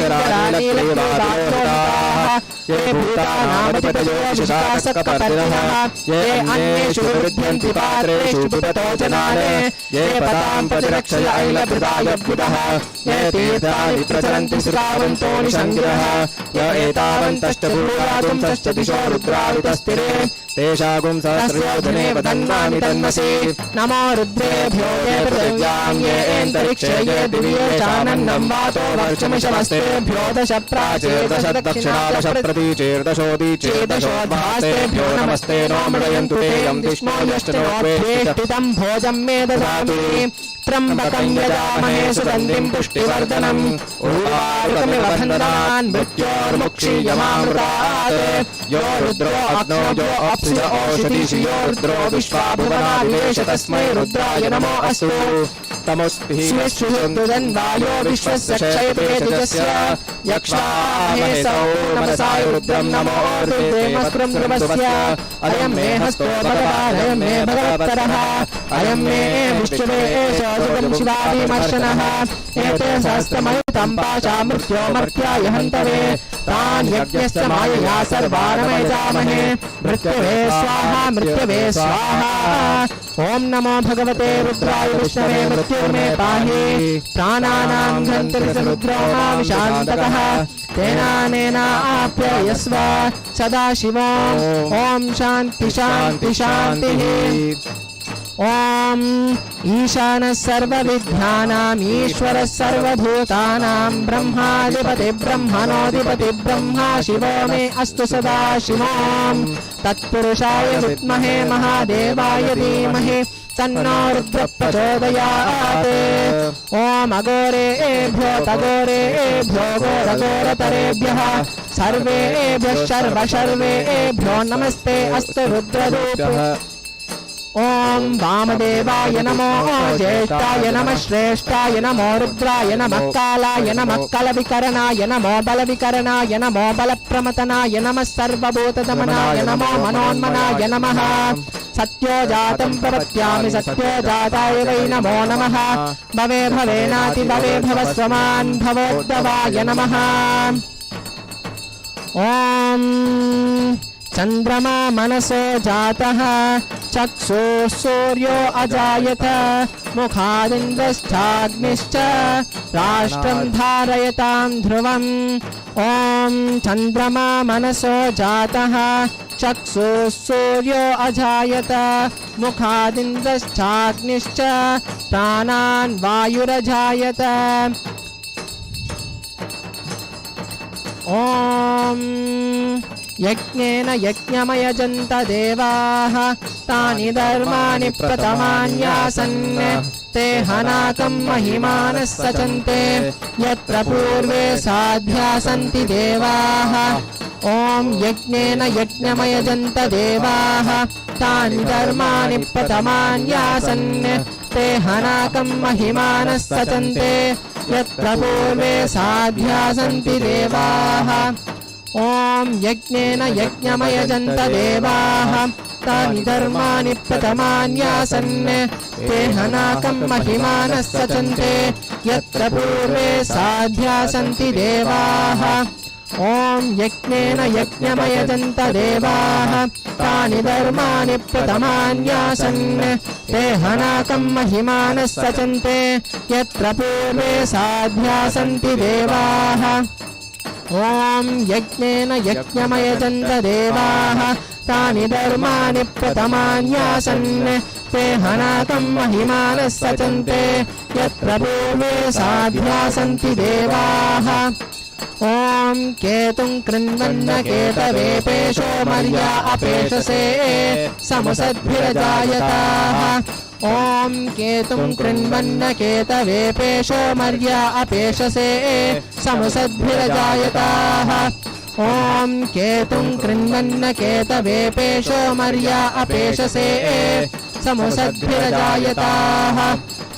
A: नीलग्रीवाः ये भूतानामधिपतयो शिशाकपर्दिनः ये अन्येषु विद्यन्ति पात्रेषु पिबतो जनान् ये पदां प्रतिरक्षय ऐलभृताय बुधः ये तीर्थानि प्रचरन्ति सुरावन्तो निषङ्गिरः य एतावन्तश्च भूयागुंसश्च दिशो रुद्रावितस्तिरे तेषागुं सहस्रयोजने वदन्वामि तन्वसि नमो रुद्रेभ्यो ये पृथिव्यां ये एन्तरिक्षे ये दिव्ये चानन्नं वातो वर्षमिषमस्तेभ्यो दश प्राचीर्दश दक्षिणादश प्रतीचीर्दशोदीचीर्दशोद्भास्तेभ्यो नमस्ते नो मृडयन्तु तेयं विष्णो यष्टनोपेष्टितं भोजं मे ददामि त्र्यम्बकं यजामहे सुगन्धिं पुष्टिवर्धनम् उर्वारुकमिव बन्धनान् मृत्योर्मुक्षीयमामृतात् यो रुद्रो अग्नो यो अप्सुर ओषधीषु यो रुद्रो विश्वा भुवनादिवेश तस्मै रुद्राय नमो अस्तु तमस्तिः विश्वस्य क्षयते तेजस्य यक्षामहेसौ मनसाय रुद्रं नमो देवस्त्रं ध्रुवस्य अयं मे हस्तो भगवान् अयं मे भगवत्तरः अयं मे विष्णुवे एषोऽजुगं शिवादिमर्शनः एते सहस्रमयुतं पाशा मृत्योमर्त्याय हन्तवे तान् यज्ञस्य मायया सर्वानमयजामहे मृत्युवे स्वाहा मृत्युवे स्वाहा ओम नमो भगवते रुद्राय विष्णवे मृत्युर्मे पाहि प्राणानां घ्नन्तिरुद्रो विशान्तकः तेनानेनाप्ययस्व सदाशिवो ओम शान्ति शान्ति शान्तिः ओम ईशानः सर्वविद्यानाम् ईश्वरः सर्वभूतानां ब्रह्माधिपति ब्रह्मणोऽधिपति ब्रह्मा शिवो मे अस्तु सदा शिवोम् तत्पुरुषाय विद्महे महादेवाय धीमहि तन्नो रुद्रः प्रचोदयात् ओम अघोरेभ्यो तघोरेभ्यो घोरघोरतरेभ्यः सर्वेभ्यः सर्वेभ्यो नमस्ते अस्तु रुद्ररूप ओम वामदेवाय नमो ज्येष्ठाय नमः श्रेष्ठाय नमो रुद्राय नमः कालाय नमः कलविकरणाय नमो बलविकरणाय नमो बलप्रमतनाय नमः सर्वभूतदमनाय नमो मनोन्मनाय नमः सत्योजातं प्रपत्यामि सत्योजाताय वै नमो नमः भवे भवेनाति भवे भवस्वमान् भवोद्भवाय नमः ओम
B: चन्द्रमा मनसो जातः चक्षुः सूर्यो अजायत मुखादिन्द्रश्चाग्निश्च राष्ट्रं धारयतां ध्रुवम् ॐ चन्द्रमा मनसो जातः चक्षुः सूर्यो अजायत मुखादिन्द्रश्चाग्निश्च प्राणान् वायुरजायत ॐ यज्ञेन यज्ञमयजन्त देवाः तानि धर्माणि प्रथमान्यासन् ते हनाकं महिमानः सचन्ते यत्र पूर्वे साध्या सन्ति देवाः ॐ यज्ञेन यज्ञमयजन्त देवाः तानि धर्माणि प्रथमान्यासन् ते हनाकं महिमानः सचन्ते यत्र पूर्वे साध्या सन्ति देवाः ॐ यज्ञेन यज्ञमयजन्त देवाः तानि धर्माणि प्रथमान्यासन् ते हनाकं महिमानः सचन्ते यत्र पूर्वे साध्या सन्ति देवाः ॐ यज्ञेन यज्ञमयजन्त देवाः तानि धर्माणि प्रथमान्यासन् ते हनाकं महिमानः सचन्ते यत्र पूर्वे साध्या सन्ति देवाः ॐ यज्ञेन यज्ञमयजन्त देवाः तानि धर्माणि प्रथमान्यासन् ते हनाकं महिमानः सचन्ते यत्र पूर्वे साध्या सन्ति देवाः ॐ केतुं कृण्वन्न केतवेपेशो मर्या अपेशसे समुसद्भिरजायताः ॐ केतुं कृण्वन्न केतवेपेशो मर्या अपेशसे समुसद्भिरजायताः ॐ केतुं कृण्वन्न केतवेपेशो मर्या अपेशसे समुसद्भिरजायताः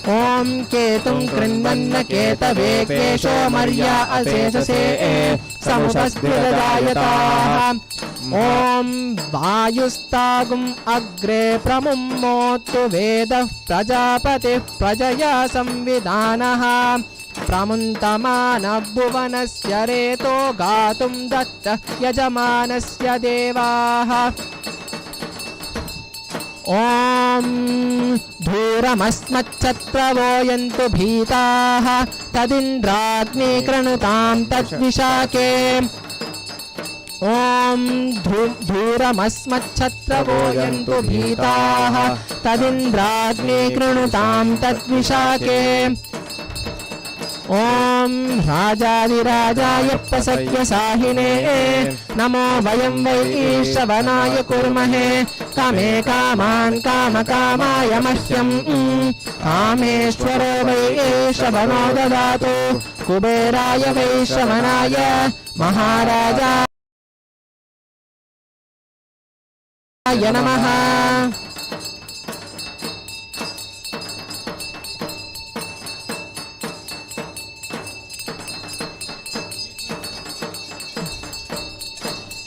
B: ॐ केतुं कृण्वन्न केतवेपेशो मर्या अपेशसे समुपस्थिरजायताः ॐ वायुस्तागुम् अग्रे प्रमुमोतु वेदः प्रजापतिः प्रजया संविधानः प्रमुन्तमानभुवनस्य रेतो गातुं दत्तः यजमानस्य देवाः ॐ धूरमस्मच्छत्रवो यन्तु भीताः तदिन्द्राग्निकृणुतां तद्विशाखे ॐ धूरमस्मच्छत्रवो यन्तु भीताः तदिन्द्राग्निकृणुतां तद्विशाखे ॐ राजाधिराजाय प्रसख्य साहिने नमो वयं वै श्रवणाय कुर्महे कामे कामान् कामकामाय मह्यं कामेश्वरो वै श्रवणो ददातु कुबेराय वै श्रवणाय महाराजाय नमः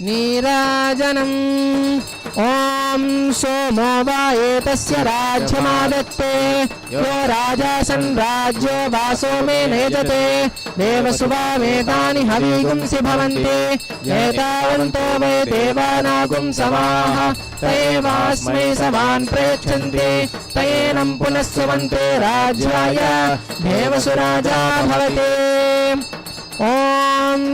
B: नीराजनम् ॐ सोमो वा एतस्य राज्यमादत्ते यो राजासन् राज्यो वासो मे नेजते देवसुवामेतानि हवीगुंसि भवन्ति एतावन्तो वै देवानागुं समाः तयेवास्मै समान् प्रेच्छन्ति तयेनं पुनः सुवन्ते राज्याय देवसुराजा भवते ॐ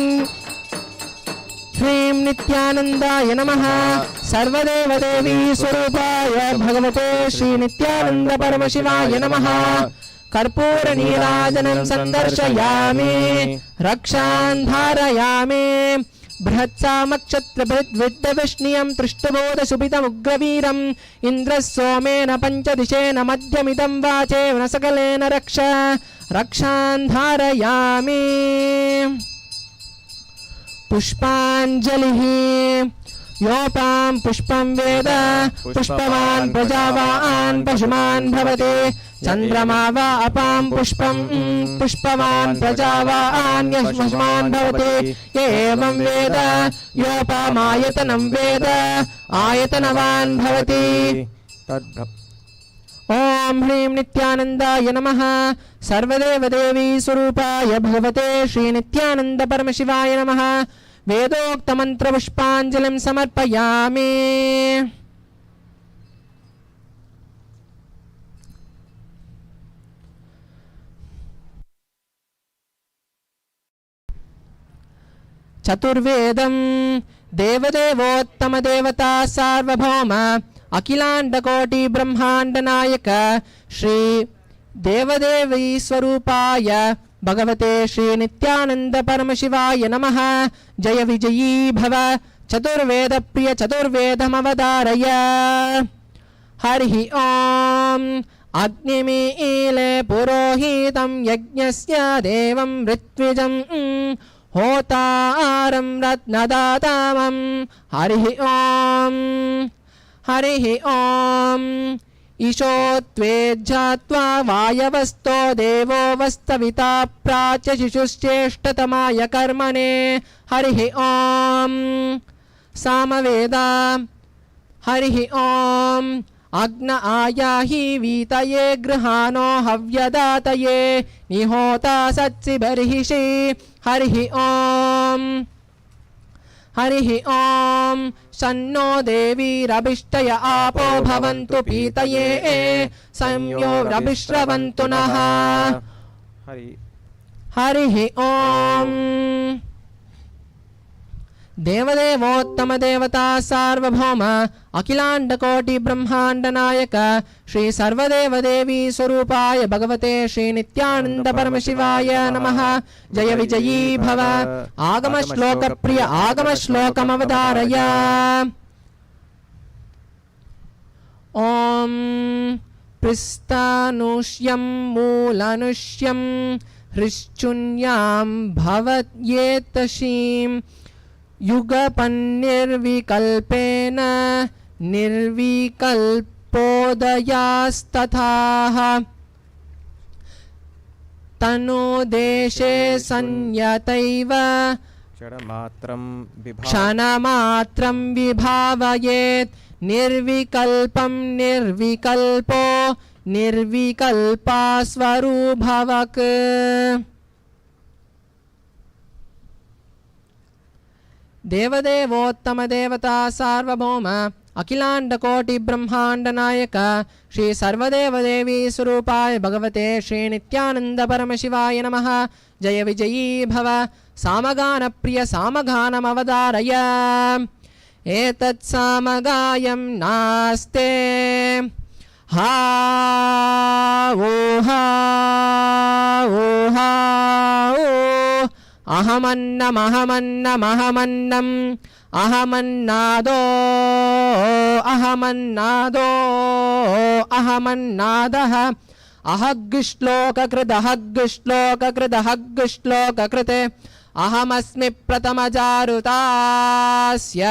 B: श्रीं नित्यानन्दाय नमः सर्वदेवदेवी स्वरूपाय भगवते श्री नित्यानन्द परमशिवाय नमः कर्पूरनीराजनं सन्दर्शयामि रक्षान् धारयामि बृहत्सामक्षत्रभृद्विद्दविष्णियं पृष्ठबोधसुभितमुग्रवीरम् इन्द्रः सोमेन पञ्चदिशेन मध्यमिदं वाचेन सकलेन रक्षान् धारयामि पुष्पाञ्जलिः योपां पुष्पं वेद पुष्पवान् प्रजावान् पशुमान् भवति चन्द्रमा वा अपां पुष्पं पुष्पवान् प्रजावान् यशमान् भवति य एवं वेद योपामायतनं वेद आयतनवान् भवति ॐ ह्रीं नित्यानन्दाय नमः सर्वदेवदेवी स्वरूपाय भगवते श्री नित्यानन्द परमशिवाय नमः वेदोक्तमन्त्रपुष्पाञ्जलिं समर्पयामि। चतुर्वेदं देवदेवोत्तमदेवता सार्वभौम अखिलाण्डकोटि ब्रह्माण्डनायक श्री देवदेवी स्वरूपाय भगवते श्री नित्यानंद परमशिवाय नमः। जय विजयी भव। चतुर्वेद प्रिय चतुर्वेदमवधारय। हरिः ओम्। अग्निमीले पुरोहितं यज्ञस्य देवं ऋत्विजं होतारं रत्नदातामं। हरिः ओम्। हरिः ओम्। ईशोत्वेज्झात्वा वायवस्तो देवो वस्तविता प्राच्य शिशुश्चेष्टतमाय कर्मणे। हरिः ओम्। सामवेदा। हरिः ओम्। अग्न आयाहि वीतये गृहाणो हव्यदातये निहोता सत्सि बर्हिषि। हरिः ओम्। हरिः ओम्। सन्नो देवीरभिष्टय आपो भवन्तु पीतये संयो रभिश्रवन्तु नः। हरिः ओम्। देवदेवोत्तम देवता सार्वभौम अखिलाण्डकोटि ब्रह्माण्ड नायक श्री सर्वदेव देवी स्वरूपाय भगवते श्री नित्यानंद परमशिवाय नमः। जय विजयी भव। आगम श्लोक प्रिय आगम श्लोकमवधारय। ओम पृष्ठानुष्यं मूलानुष्यं हृश्चुन्यां भवत्येतशीं युगपन्निर्विकल्पेन निर्विकल्पोदयास्तथाः तनुदेशे संयतैव क्षणमात्रं विभावयेत् निर्विकल्पं निर्विकल्पो निर्विकल्पास्वरूभवक्। देवदेवोत्तम देवता सार्वभौम अखिलाण्डकोटि ब्रह्माण्ड नायक श्री सर्वदेव देवी स्वरूपाय भगवते श्री नित्यानंद परमशिवाय नमः। जय विजयी भव। सामगान प्रिय सामगानमवधारय। एतत् सामगायं नास्ते हा ओहा ओहा ओ अहमन्नमहमन्नमहमन्नम् अहमन्नादो अहमन्नादो अहमन्नादः अहग्श्लोककृदहग्श्लोककृदहग्श्लोककृते अहमस्मि प्रथमजारुतास्य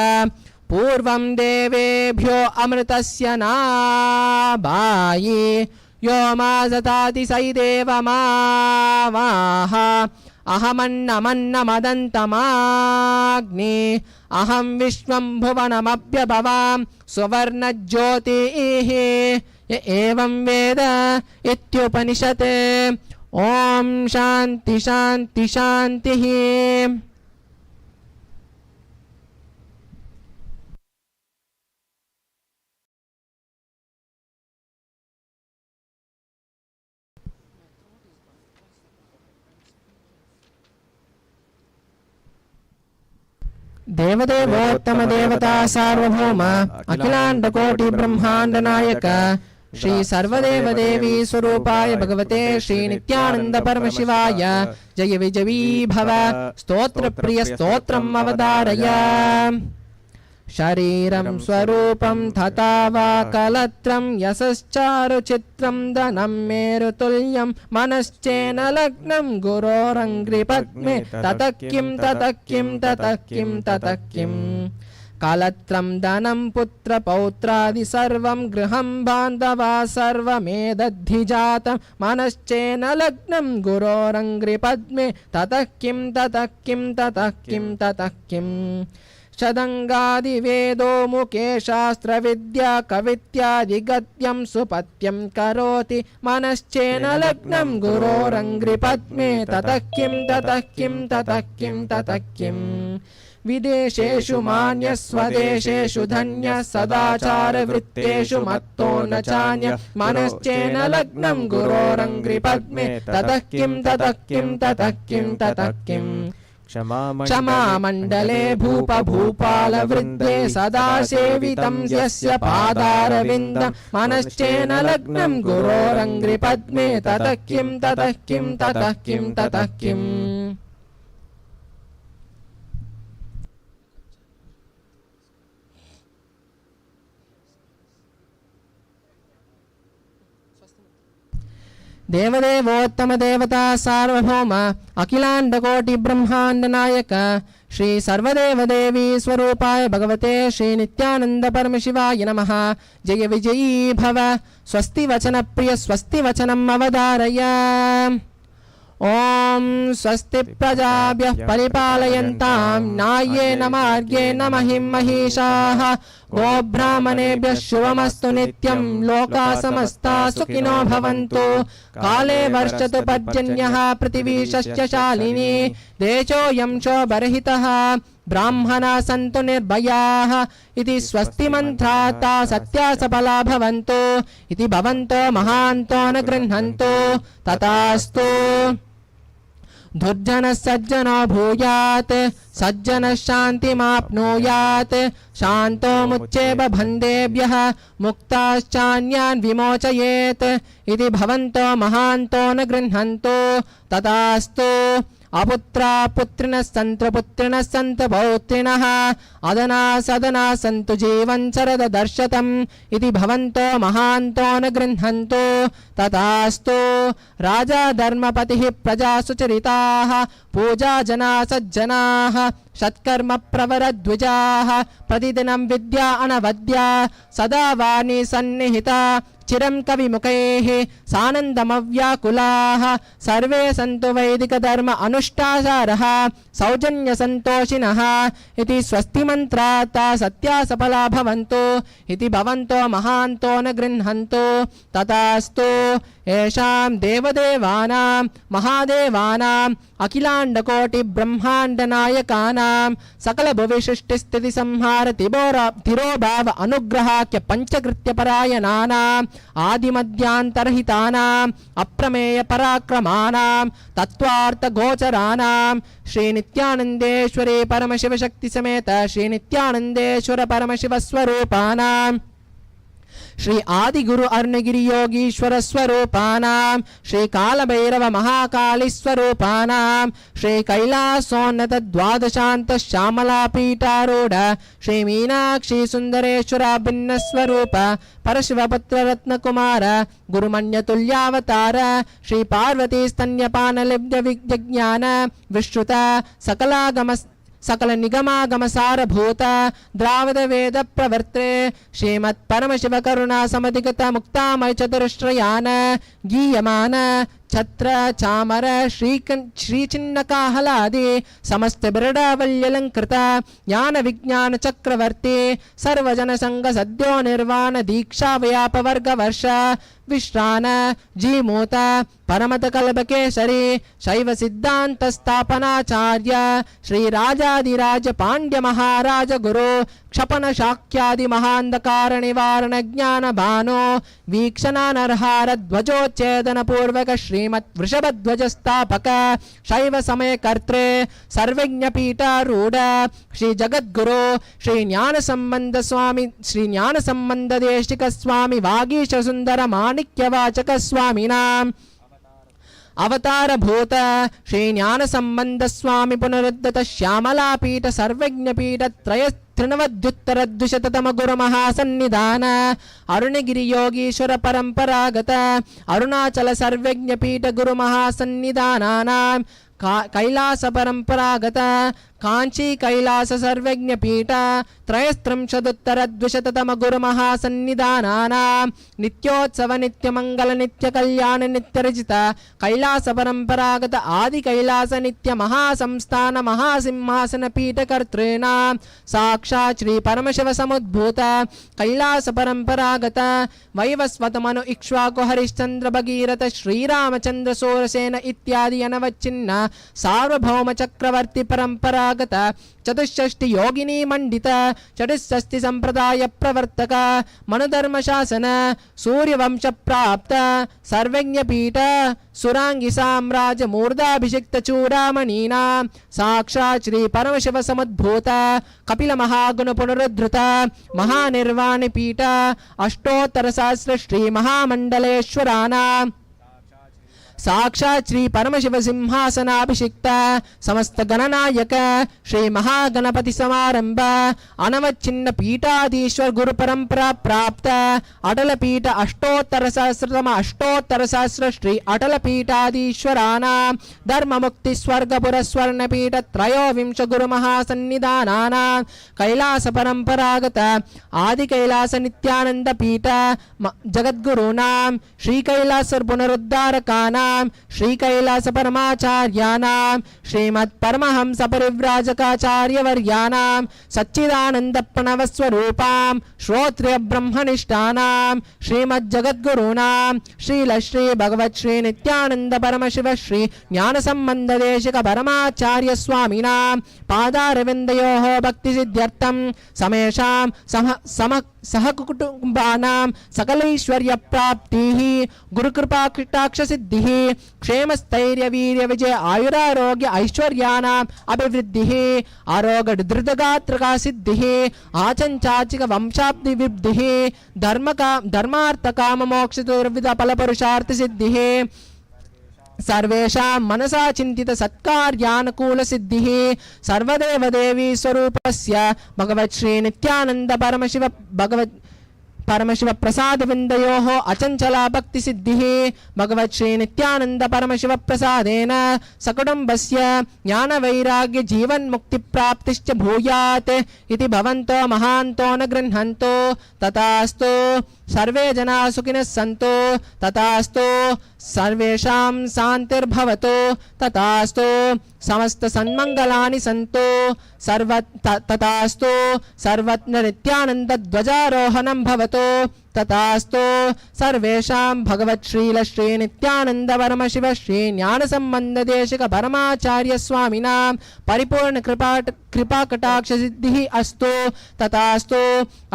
B: पूर्वं देवेभ्यो अमृतस्य नाबायि यो मा ददाति सै देवमावाह अहमन्नमन्नमदन्तमाग्नि अहं विश्वं भुवनमभ्यभवां सुवर्णज्योतिः य एवं वेद इत्युपनिषत्। ओम शांति शांति शांतिः। देवदेवोत्तम देवता सार्वभौम अखिलांड कोटि ब्रह्मांड नायक श्री सर्वदेव देवी स्वरूपाय भगवते श्री नित्यानंद परमशिवाय जय विजयी भव। स्तोत्र प्रिय स्तोत्रम् अवधारय। शरीरं स्वरूपं तथा वा कलत्रं यशश्चारुचित्रं धनं मेरुतुल्यं मनश्चेन लग्नं गुरोरङ्घ्रिपद्मे ततः किं ततः किं ततः किं ततः किं कलत्रं धनं पुत्रपौत्रादि सर्वं गृहं बान्धवा सर्वमेतद्धिजातं मनश्चेन लग्नं गुरोरङ्घ्रिपद्मे ततः किं ततः किं ततः किं ततः किं शदङ्गादिवेदो मुखे शास्त्रविद्या कवित्यादिगद्यं सुपथ्यं करोति मनश्चेन लग्नं गुरोरङ्घ्रिपद्मे ततः किं ततः किं ततः किं ततः किं
A: विदेशेषु मान्यः स्वदेशेषु धन्यः सदाचारवृत्तेषु मत्तो न चान्यः मनश्चेन लग्नं गुरोरङ्घ्रिपद्मे ततः किं ततः किं ततः किं ततः किम् क्षमामण्डले भूपभूपालवृद्धे सदा सेवितं यस्य पादारविन्दं मनश्चेन लग्नं गुरोरङ्घ्रिपद्मे ततः किं ततः किं ततः किं ततः किम् देवदेवोत्तम देवता सार्वभौम अखिलांडकोटि ब्रह्मांड नायक श्री सर्वदेव देवी स्वरूपाय भगवते श्री नित्यानंद परमशिवाय नमः। जय विजयी भव। स्वस्ति वचन प्रिय स्वस्ति वचनम् अवधारय। ओम स्वस्ति प्रजाभ्यः परिपालयन्तां न्याय्येन मार्गेण महिं महिषाः गोब्राह्मणेभ्यः शुभमस्तु नित्यं लोकाः समस्ताः सुखिनो भवन्तु। काले वर्षतु पर्जन्यः पृथिवी सस्यशालिनी देशोऽयं शोभरहितः ब्राह्मणाः सन्तु निर्भयाः इति स्वस्ति मन्त्रात् सत्या सफला भवन्तु इति भवन्तो महान्तो न गृह्णन्तु तथास्तु। दुर्जनः सज्जनो भूयात् सज्जनः शान्तिमाप्नुयात् शान्तो मुच्चेब बन्धेभ्यः मुक्ताश्चान्यान् विमोचयेत् इति भवन्तो महान्तो न गृह्णन्तु तथास्तु। अपुत्रा पुत्रिणः सन्तु पुत्रिणः सन्तु पौत्रिणः अदना सदना सन्तु जीवन् शरददर्शतम् इति भवन्तो महान्तो न गृह्णन्तु तथास्तु। राजा धर्मपतिः प्रजा सुचरिताः पूजा जना सज्जनाः सत्कर्म प्रवरद्विजाः प्रतिदिनं विद्या अनवद्या सदा वाणी सन्निहिता चिरं कविमुखैः सानन्दमव्याकुलाः सर्वे सन्तु वैदिकधर्म अनुष्ठासारः सौजन्य सन्तोषिणः इति स्वस्ति मन्त्रात् सत्या सफला भवन्तु इति भवन्तो महान्तो न गृह्णन्तु तथास्तु। येषां देवदेवानां महादेवानां अखिलाण्डकोटि ब्रह्माण्ड नायकानां सकल भुविसृष्टिस्थिति संहार तिरोभाव अनुग्रहाख्य पंचकृत्य परायणानां आदिमध्यान्तरहितानां अप्रमेय पराक्रमाणां तत्त्वार्थ गोचराणां श्री नित्यानंदेश्वरी परमशिव शक्ति समेत श्री नित्यानंदेश्वर परमशिव स्वरूपानां श्री आदि गुरु अरुणगिरि योगीश्वर स्वरूपानां श्री कालभैरव महाकाली स्वरूपानां श्री कैलासोन्नत द्वादशांत श्यामला पीठारूढ़ श्री मीनाक्षी सुंदरेश्वर भिन्न स्वरूप परशिवपुत्र रत्न कुमार गुरुमन्य तुल्यावतार श्री पार्वती स्तन्यपान लिब्ध विज्ञान विश्रुत सकलागम सकल निगमागम सारभूत द्रावद वेद प्रवर्ते श्रीमत् परमशिव करुणा समधिगत मुक्तामय चतुरश्रयान गीयमान छत्र चामर श्रीचिन्नकाहलादि समस्त बिरडावल्यलंकृत ज्ञान विज्ञान चक्रवर्ती सर्वजन संग सद्यो निर्वाण दीक्षा व्याप वर्ग वर्ष विश्रान जीमूत परमत कल्पकेशरी शैव सिद्धांत स्थापनाचार्य श्री राजाधिराज पांड्य महाराज गुरु क्षपन शाक्यादि महांधकार निवारण ज्ञान भानो वीक्षणा नरहार ध्वजोच्छेदन पूर्वक श्रीमत् वृषभध्वज स्थापक शैव समय कर्त्रे सर्वज्ञ पीठारूढ़ श्री जगद्गुरु श्री ज्ञान संबंध स्वामी श्री ज्ञान संबंध देशिक स्वामी वागीश सुंदर माणिक्यवाचक स्वामिनां अवतार भूत श्री ज्ञान संबंध स्वामी पुनरुद्धत श्यामला पीठ सर्वज्ञ पीठ त्रय त्रिनवद्युत्तर द्विशततम गुरु महासन्निधान अरुणगिरि योगीश्वर परंपरागत अरुणाचल सर्वज्ञ पीठ गुरु महासन्निधानानां कैलास परंपरागत कांची कैलास सर्वज्ञ पीठ त्रयस्त्रिंशदुत्तर द्विशततम गुरु महासन्निधानानां नित्योत्सव नित्य मंगल नित्य कल्याण नित्य रचित कैलास परंपरागत आदि कैलास नित्य महासंस्थान महासिंहासन पीठ कर्तॄणां साक्षात् श्री परमशिव समुद्भूत कैलास परंपरागत वैवस्वत मनु इक्ष्वाकु हरिश्चंद्र भगीरथ श्रीरामचंद्र सूरसेन इत्यादि अनवच्छिन्न सार्वभौम चक्रवर्ती परंपरा परम्परागत चतुष्षष्टि योगिनी मंडित चतुष्षष्टि संप्रदाय प्रवर्तक मनुधर्म शासन सूर्यवंश प्राप्त सर्वज्ञ पीठ सुरांगी साम्राज्य मूर्धाभिषिक्त चूड़ामणीना साक्षात् श्री परमशिव समुद्भूत कपिल महागुण पुनरुद्धृत महानिर्वाण पीठ अष्टोत्तर सहस्र श्री महामंडलेश्वराना साक्षात् श्री परमशिव सिंहासनाभिषिक्त समस्त गणनायक श्री महागणपति समारंभ अनवच्छिन्न पीठाधीश्वर गुरु परंपरा प्राप्त अटल पीठ अष्टोत्तर सहस्र श्री अटल पीठाधीश्वराना धर्म मुक्ति स्वर्ग पुरस्वर्ण पीठ त्रयोविंश गुरु महासन्निधानाना कैलास परंपरागत आदि कैलास नित्यानंद पीठ जगद्गुरूणां श्री कैलास पुनरुद्धारकानां श्री कैलास परमाचार्याणां श्रीमद् परमहंस परिव्राजकाचार्यवर्याणां सच्चिदानंद प्रणव स्वरूपां श्रोत्रिय ब्रह्मनिष्ठानां श्रीमद् जगद्गुरूणां श्रील श्री भगवत् श्री नित्यानंद परमशिव श्री ज्ञान संबंध देशिक परमाचार्य स्वामिनां पादारविन्दयोः भक्ति सिद्ध्यर्थं समेषां सहकुटुम्बानां सकलैश्वर्य प्राप्तिः गुरुकृपा कटाक्ष सिद्धिः क्षेमस्थैर्य वीर्य विजय आयुरारोग्य ऐश्वर्यानां अभिवृद्धिः आरोग्य धृतगात्रका सिद्धिः आचंचाचिक वंशाब्दि विब्धिः धर्मार्थ काम मोक्ष चतुर्विध फल पुरुषार्थ सिद्धिः सर्वेषां मनसा चिंतित सत्कार्यानुकूल सिद्धिः सर्वदेव देवी स्वरूपस्य भगवत् श्री नित्यानंद परमशिव प्रसाद विन्दयोः अचंचला भक्ति सिद्धिः भगवत् श्री नित्यानंद परमशिव प्रसादेन सकुटुम्बस्य ज्ञान वैराग्य जीवन मुक्ति प्राप्तिश्च भूयात् इति भवन्तो महान्तो न गृह्णन्तु तथास्तु सर्वे जना सुखिनः सन्तु तथास्तु सर्वेषां शान्तिर्भवतु तथास्तु समस्त सन्मंगलानि सन्तु तथास्तु सर्वत्र नित्यानंद ध्वजारोहणं भवतु तथास्तु सर्वेषां भगवत् श्रील श्री नित्यानंद परमशिव श्री ज्ञान संबंध देशिक परमाचार्य स्वामिनां परिपूर्ण कृपा कटाक्ष सिद्धिः अस्तु तथास्तु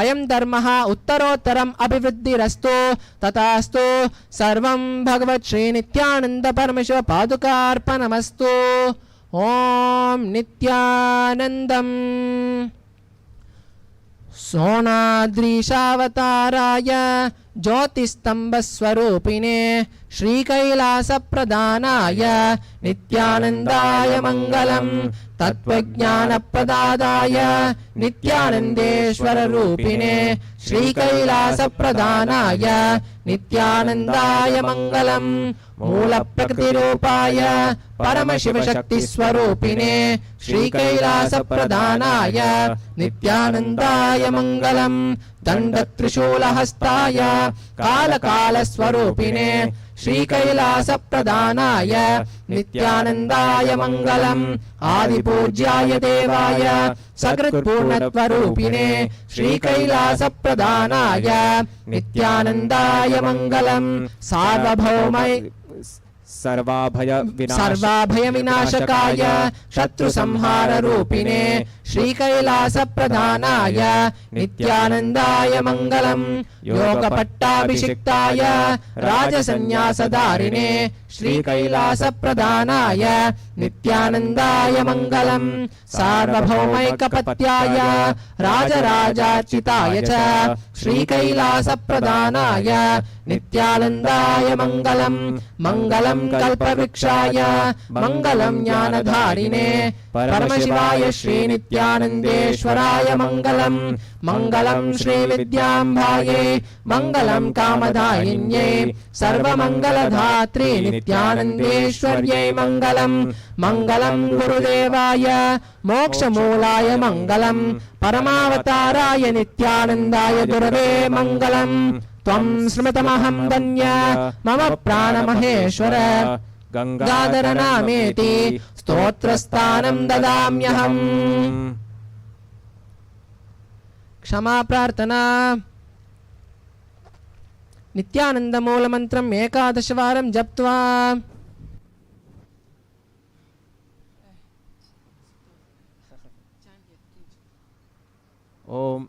A: अयं धर्मः उत्तरोत्तरम् अभिवृद्धिरस्तु तथास्तु सर्वं भगवत् श्री नित्यानंद परमशिव पादुकार्पणमस्तु ओम नित्यानंदम् सोनाद्रीशावताराय ज्योतिस्तंभस्वरूपिणे श्रीकैलासप्रदानाय नित्यानन्दाय मङ्गलम् तत्त्वज्ञानप्रदाताय नित्यानन्देश्वररूपिणे श्रीकैलासप्रदानाय नित्यानन्दाय मङ्गलम् मूलप्रकृतिरूपाय परमशिवशक्तिस्वरूपिणे श्रीकैलासप्रदानाय नित्यानन्दाय मङ्गलम् दण्डत्रिशूलहस्ताय कालकालस्वरूपिणे श्रीकैलासप्रदानाय नित्यानन्दाय मङ्गलम् आदिपूज्याय देवाय सकृत्पूर्णत्वरूपिणे श्रीकैलासप्रदानाय नित्यानन्दाय मङ्गलम् सार्वभौमय सर्वाभय विनाशकाय शत्रु संहार रूपिणे श्रीकैलासप्रदानाय नित्यानन्दाय मङ्गलम् योगपट्टाभिषिक्ताय राजसन्न्यासधारिणे श्रीकैलासप्रदानाय नित्यानन्दाय मङ्गलम् सार्वभौमैकपत्याय राजराजार्चिताय च श्रीकैलासप्रदानाय नित्यानन्दाय मङ्गलम् मङ्गलम् कल्पवृक्षाय मङ्गलम् ज्ञानधारिणे परमशिवाय श्रीनित्यानन्देश्वराय मङ्गलम् मङ्गलम् श्रीविद्याम्भायै मङ्गलम् कामदायिन्यै सर्वमङ्गलधात्री नित्यानन्देश्वर्यै मङ्गलम् मङ्गलम् गुरुदेवाय मोक्षमूलाय मङ्गलम् परमावताराय नित्यानन्दाय गुरवे मङ्गलम् त्वं स्मृतमहं धन्य मम प्राणमहेश्वर गङ्गाधरनामेति स्तोत्रस्थानं ददाम्यहम् क्षमा प्रार्थना नित्यानंद मूलमन्त्रम् 11 वारं जप्त्वा
H: Om.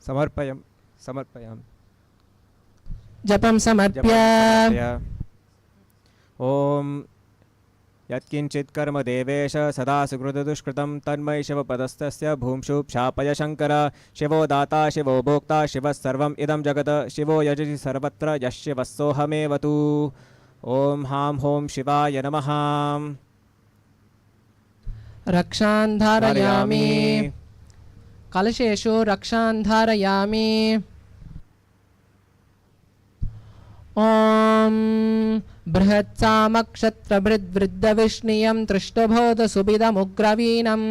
H: समर्पयामि
A: जपं समर्प्य
H: ॐ यत्किञ्चित् कर्म देवेश सदा सुकृतदुष्कृतं तन्मयि शिवपदस्तस्य भूंषु क्षापय शङ्कर शिवो दाता शिवो भोक्ता शिवः सर्वम् इदं जगत् शिवो यजति सर्वत्र यः शिवस्सोऽहमेव तु ॐ हां हों शिवाय नमः
A: रक्षान् धारयामि कलशेषु रक्षान् धारयामि ॐ बृहत्सामक्षत्रभृद्वृद्धविष्णियं तृष्टुबोधसुभिदमुग्रवीणम्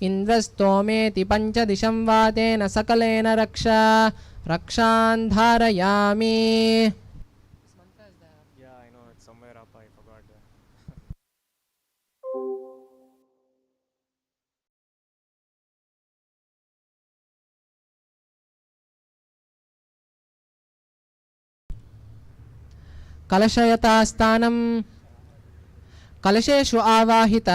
A: इन्द्रस्तोमेति पञ्चदिशं वातेन सकलेन रक्षान् धारयामि कलशयतास्थानं कलशेषु आवाहित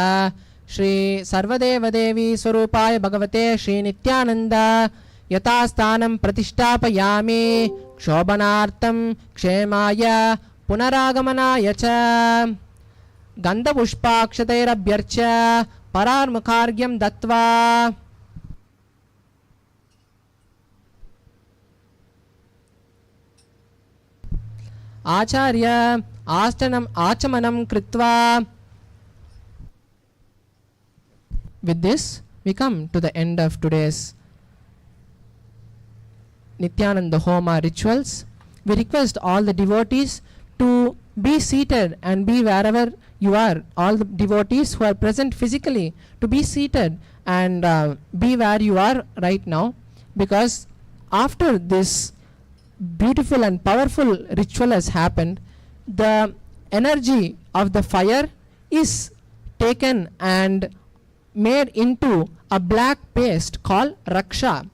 A: श्री सर्वदेवदेवी स्वरूपाय भगवते श्री नित्यानंद यथास्थानं प्रतिष्ठापयामि क्षोभनार्थं क्षेमाय पुनरागमनाय च गन्धपुष्पाक्षतैरभ्यर्च्य परार्मुखार्घ्यं दत्त्वा आचार्य आचमनं कृत्वा. With this, we come to the end of today's Nithyananda Homa rituals. We request all the devotees to be seated and be wherever you are. All the devotees who are present physically to be seated and be where you are right now, because after this beautiful and powerful ritual has happened, the energy of the fire is taken and made into a black paste called raksha.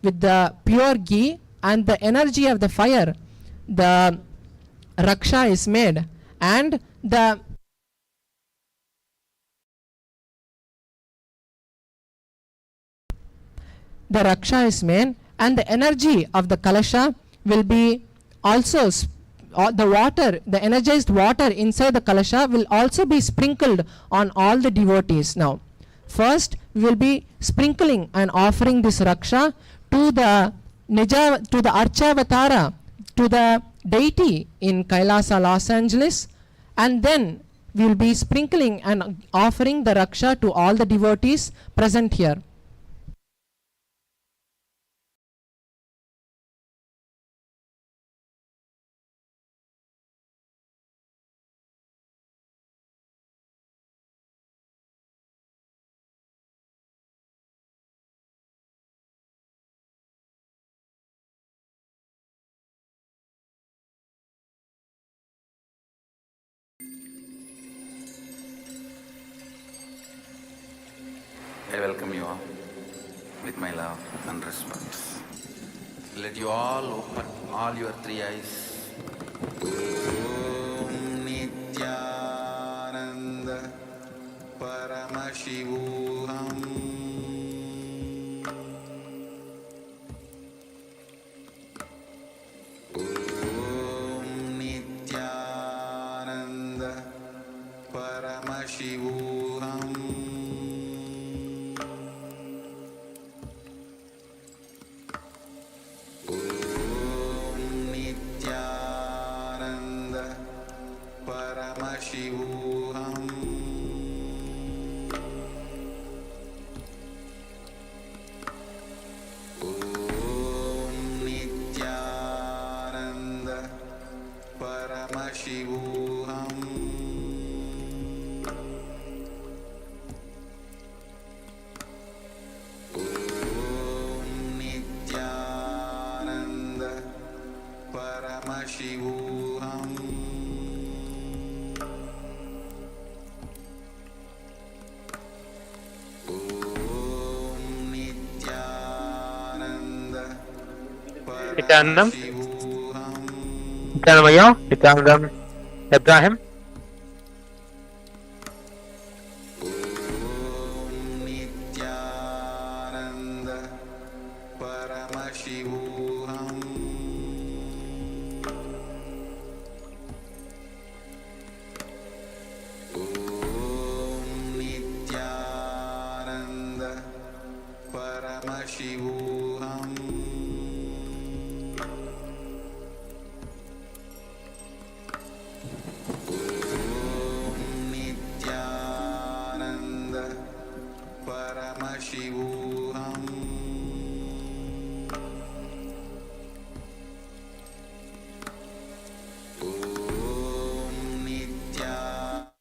A: With the pure ghee and the energy of the fire, the raksha is made, and the raksha is made, and the energy of the kalasha will be also the energized water inside the kalasha will also be sprinkled on all the devotees. Now first we will be sprinkling and offering this raksha to the Archavatara, to the deity in Kailasa, Los Angeles, and then we will be sprinkling and offering the raksha to all the devotees present here.
C: I welcome you all with my love and respect. Let you all open all your three eyes. Om Nithyananda Paramashivam. Om Nithyananda Paramashivam. Paramashivam. Om Nithyananda Paramashivam.
J: Nithyanandam. Nithyanandam Ayya. Nithyanandam Ibrahim.
E: Nithyananda Paramashivam. Nithyananda Paramashivam. Nithyananda Paramashivam. Nithyananda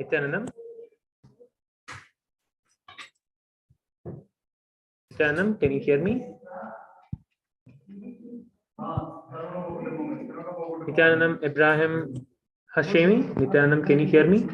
J: Nithyanandam. Nithyanandam, can you hear me? Nithyanandam Ibrahim Hashemi. Nithyanandam, can you hear me?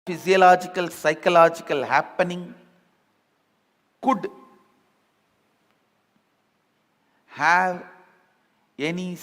C: physiological, psychological happening could have any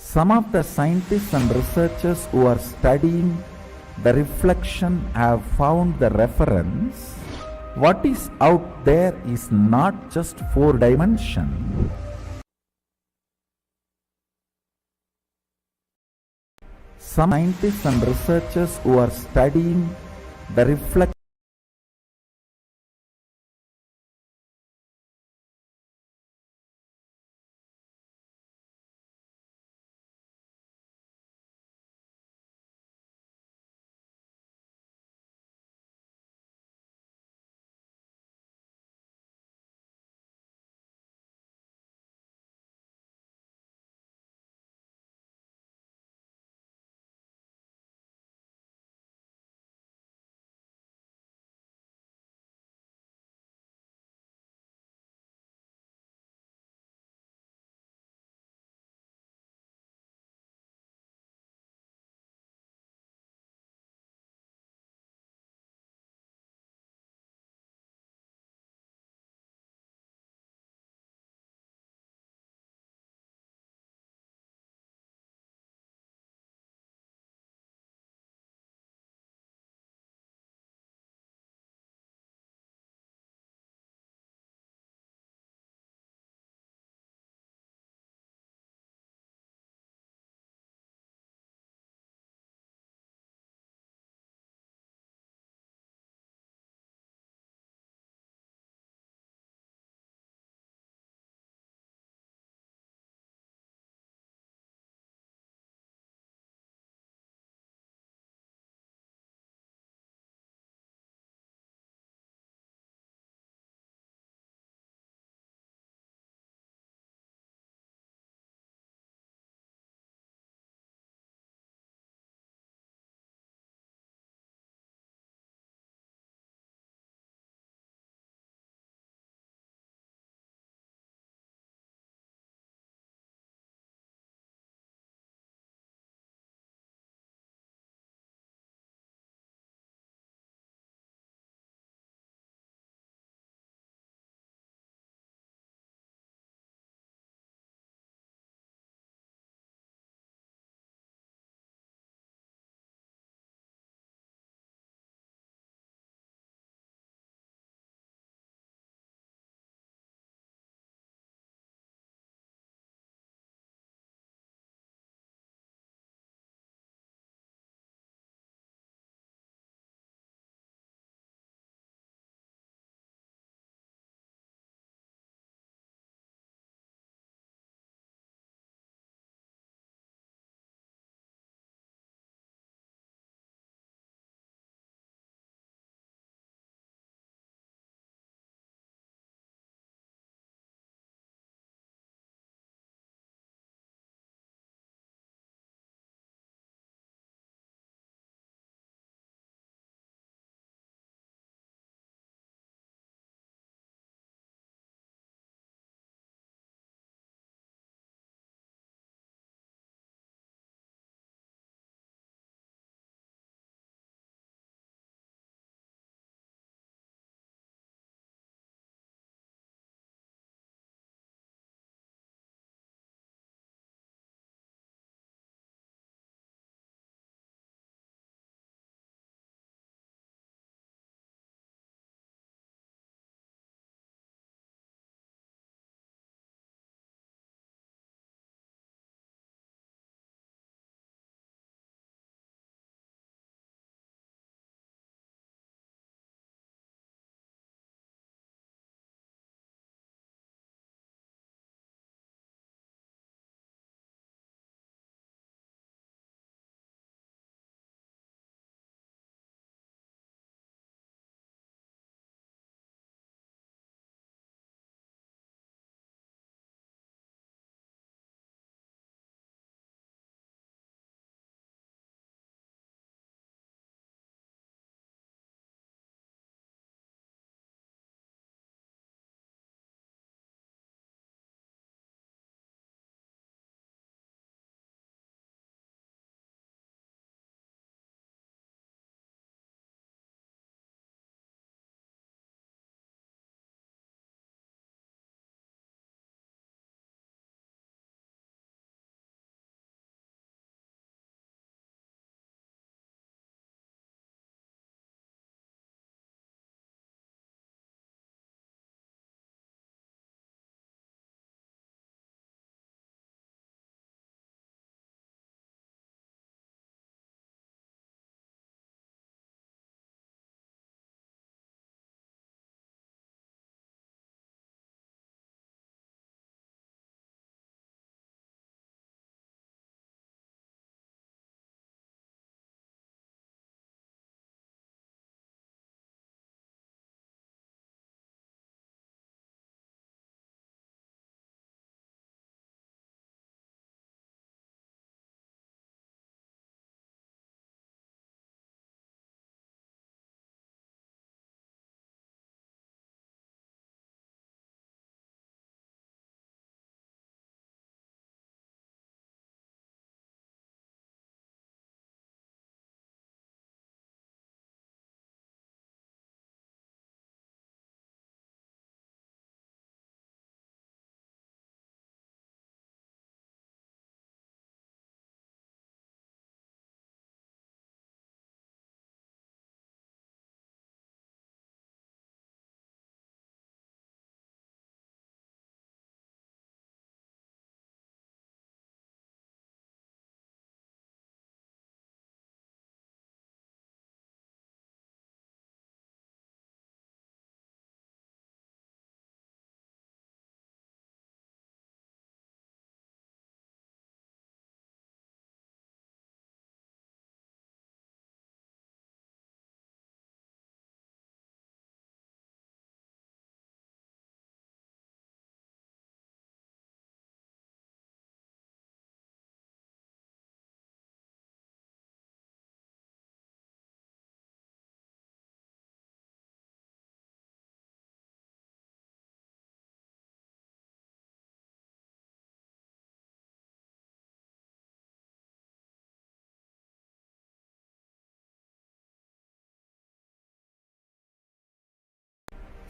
K: Some of the scientists and researchers who are studying the reflection have found the reference. What is out there is not just 4-dimension. Some scientists and researchers who are studying the reflection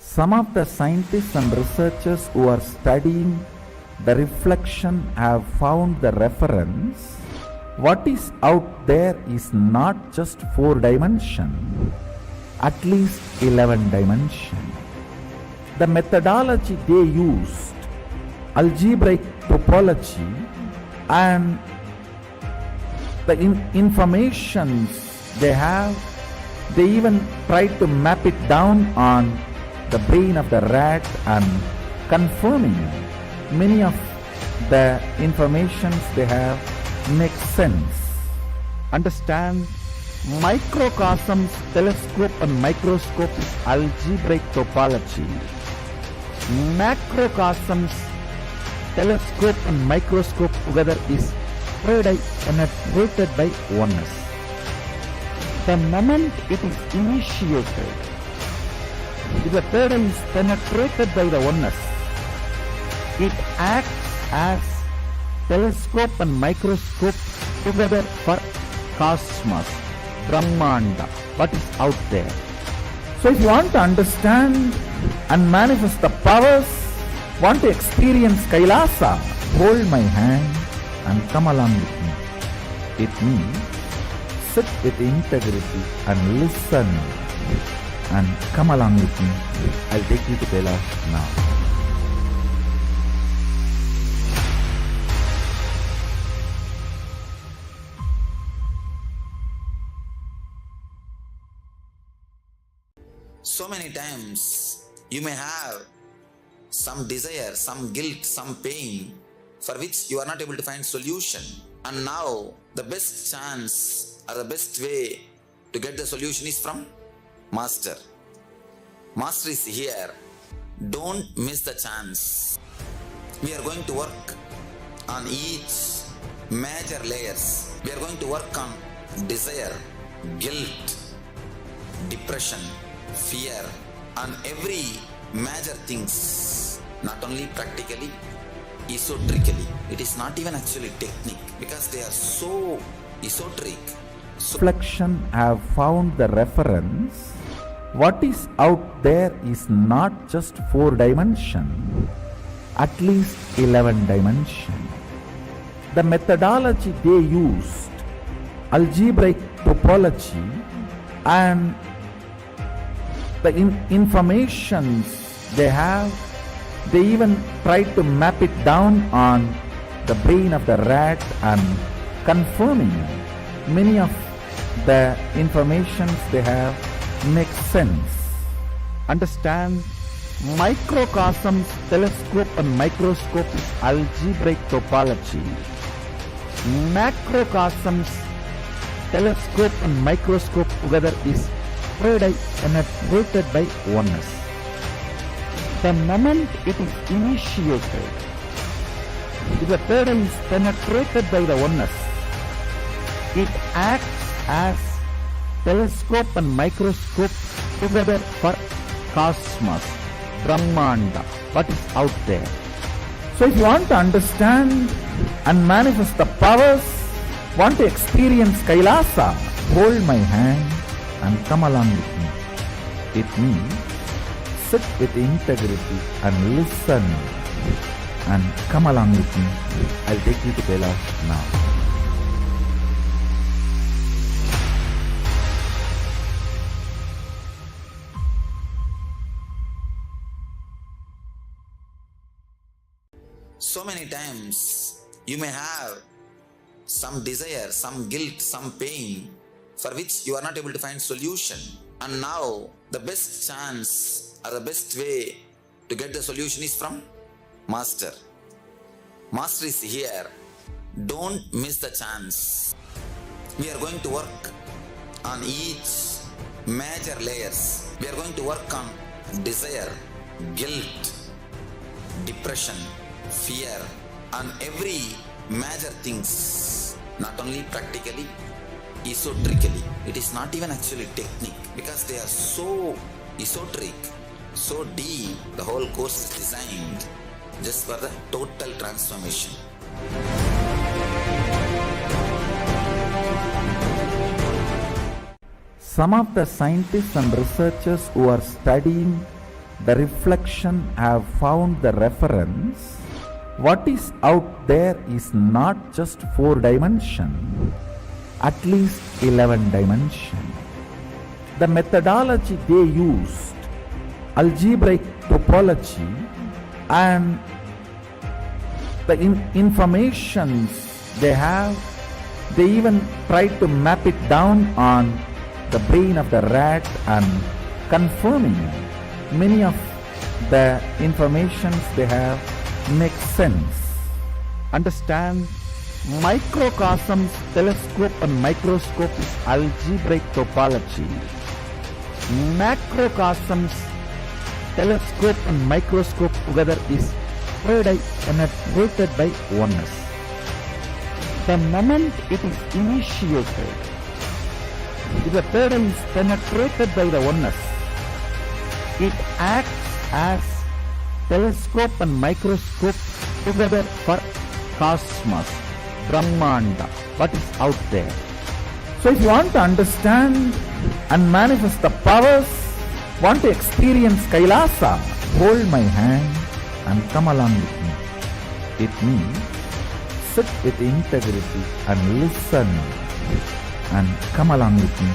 K: Some of the scientists and researchers who are studying the reflection have found the reference. What is out there is not just 4 dimension, at least 11 dimension. The methodology they used, algebraic topology, and the informations they have, they even try to map it down on the brain of the rat and confirming many of the informations they have make sense. Understand, microcosms, telescope and microscope is algebraic topology. Macrocosms, telescope and microscope together is penetrated by oneness. The moment it is initiated, if the third eye is penetrated by the oneness, it acts as telescope and microscope together for cosmos, Brahmanda, what is out there. So if you want to understand and manifest the powers, want to experience Kailasa, hold my hand and come along with me. With me, sit with integrity and listen and come along with me. I'll take you to Kailasa now.
E: So many times you may have some desire, some guilt, some pain for which you are not able to find solution. And now the best chance or the best way to get the solution is from Master. Master is here. Don't miss the chance. We are going to work on each major layers. We are going to work on desire, guilt, depression, fear, on every major things, not only practically, esoterically. It is not even actually technique because they are so esoteric.
K: Reflection have found the reference. What is out there is not just 4 dimension, at least 11 dimension. The methodology they used, algebraic topology, and the informations they have, they even try to map it down on the brain of the rat and confirming many of the informations they have make sense. Understand, microcosms, telescope and microscope is algebraic topology. Macrocosms, telescope and microscope together is penetrated by oneness. The moment it is initiated, if the third eye is penetrated by the oneness, it acts as telescope and microscope together for cosmos, Brahmanda, what is out there. So if you want to understand and manifest the powers, want to experience Kailasa, hold my hand and come along with me. With me, sit with integrity and listen and come along with me. I'll take you to Kailasa now.
E: So many times you may have some desire, some guilt, some pain for which you are not able to find solution. And now the best chance or the best way to get the solution is from Master. Master is here. Don't miss the chance. We are going to work on each major layers. We are going to work on desire, guilt, depression, fear, on every major things, not only practically, esoterically. It is not even actually technique because they are so esoteric, so deep. The whole course is designed just for the total transformation.
K: Some of the scientists and researchers who are studying the reflection have found the reference. What is out there is not just 4 dimension, at least 11 dimension. The methodology they used, algebraic topology, and the informations they have, they even try to map it down on the brain of the rat and confirming many of the informations they have make sense. Understand, microcosms, telescope and microscope is algebraic topology. Macrocosms, telescope and microscope together is penetrated by oneness. The moment it is initiated, if the third eye is penetrated by the oneness, it acts as telescope and microscope together for cosmos, Brahmanda, what is out there. So if you want to understand and manifest the powers, want to experience Kailasa, hold my hand and come along with me. With me, sit with integrity and listen and come along with me.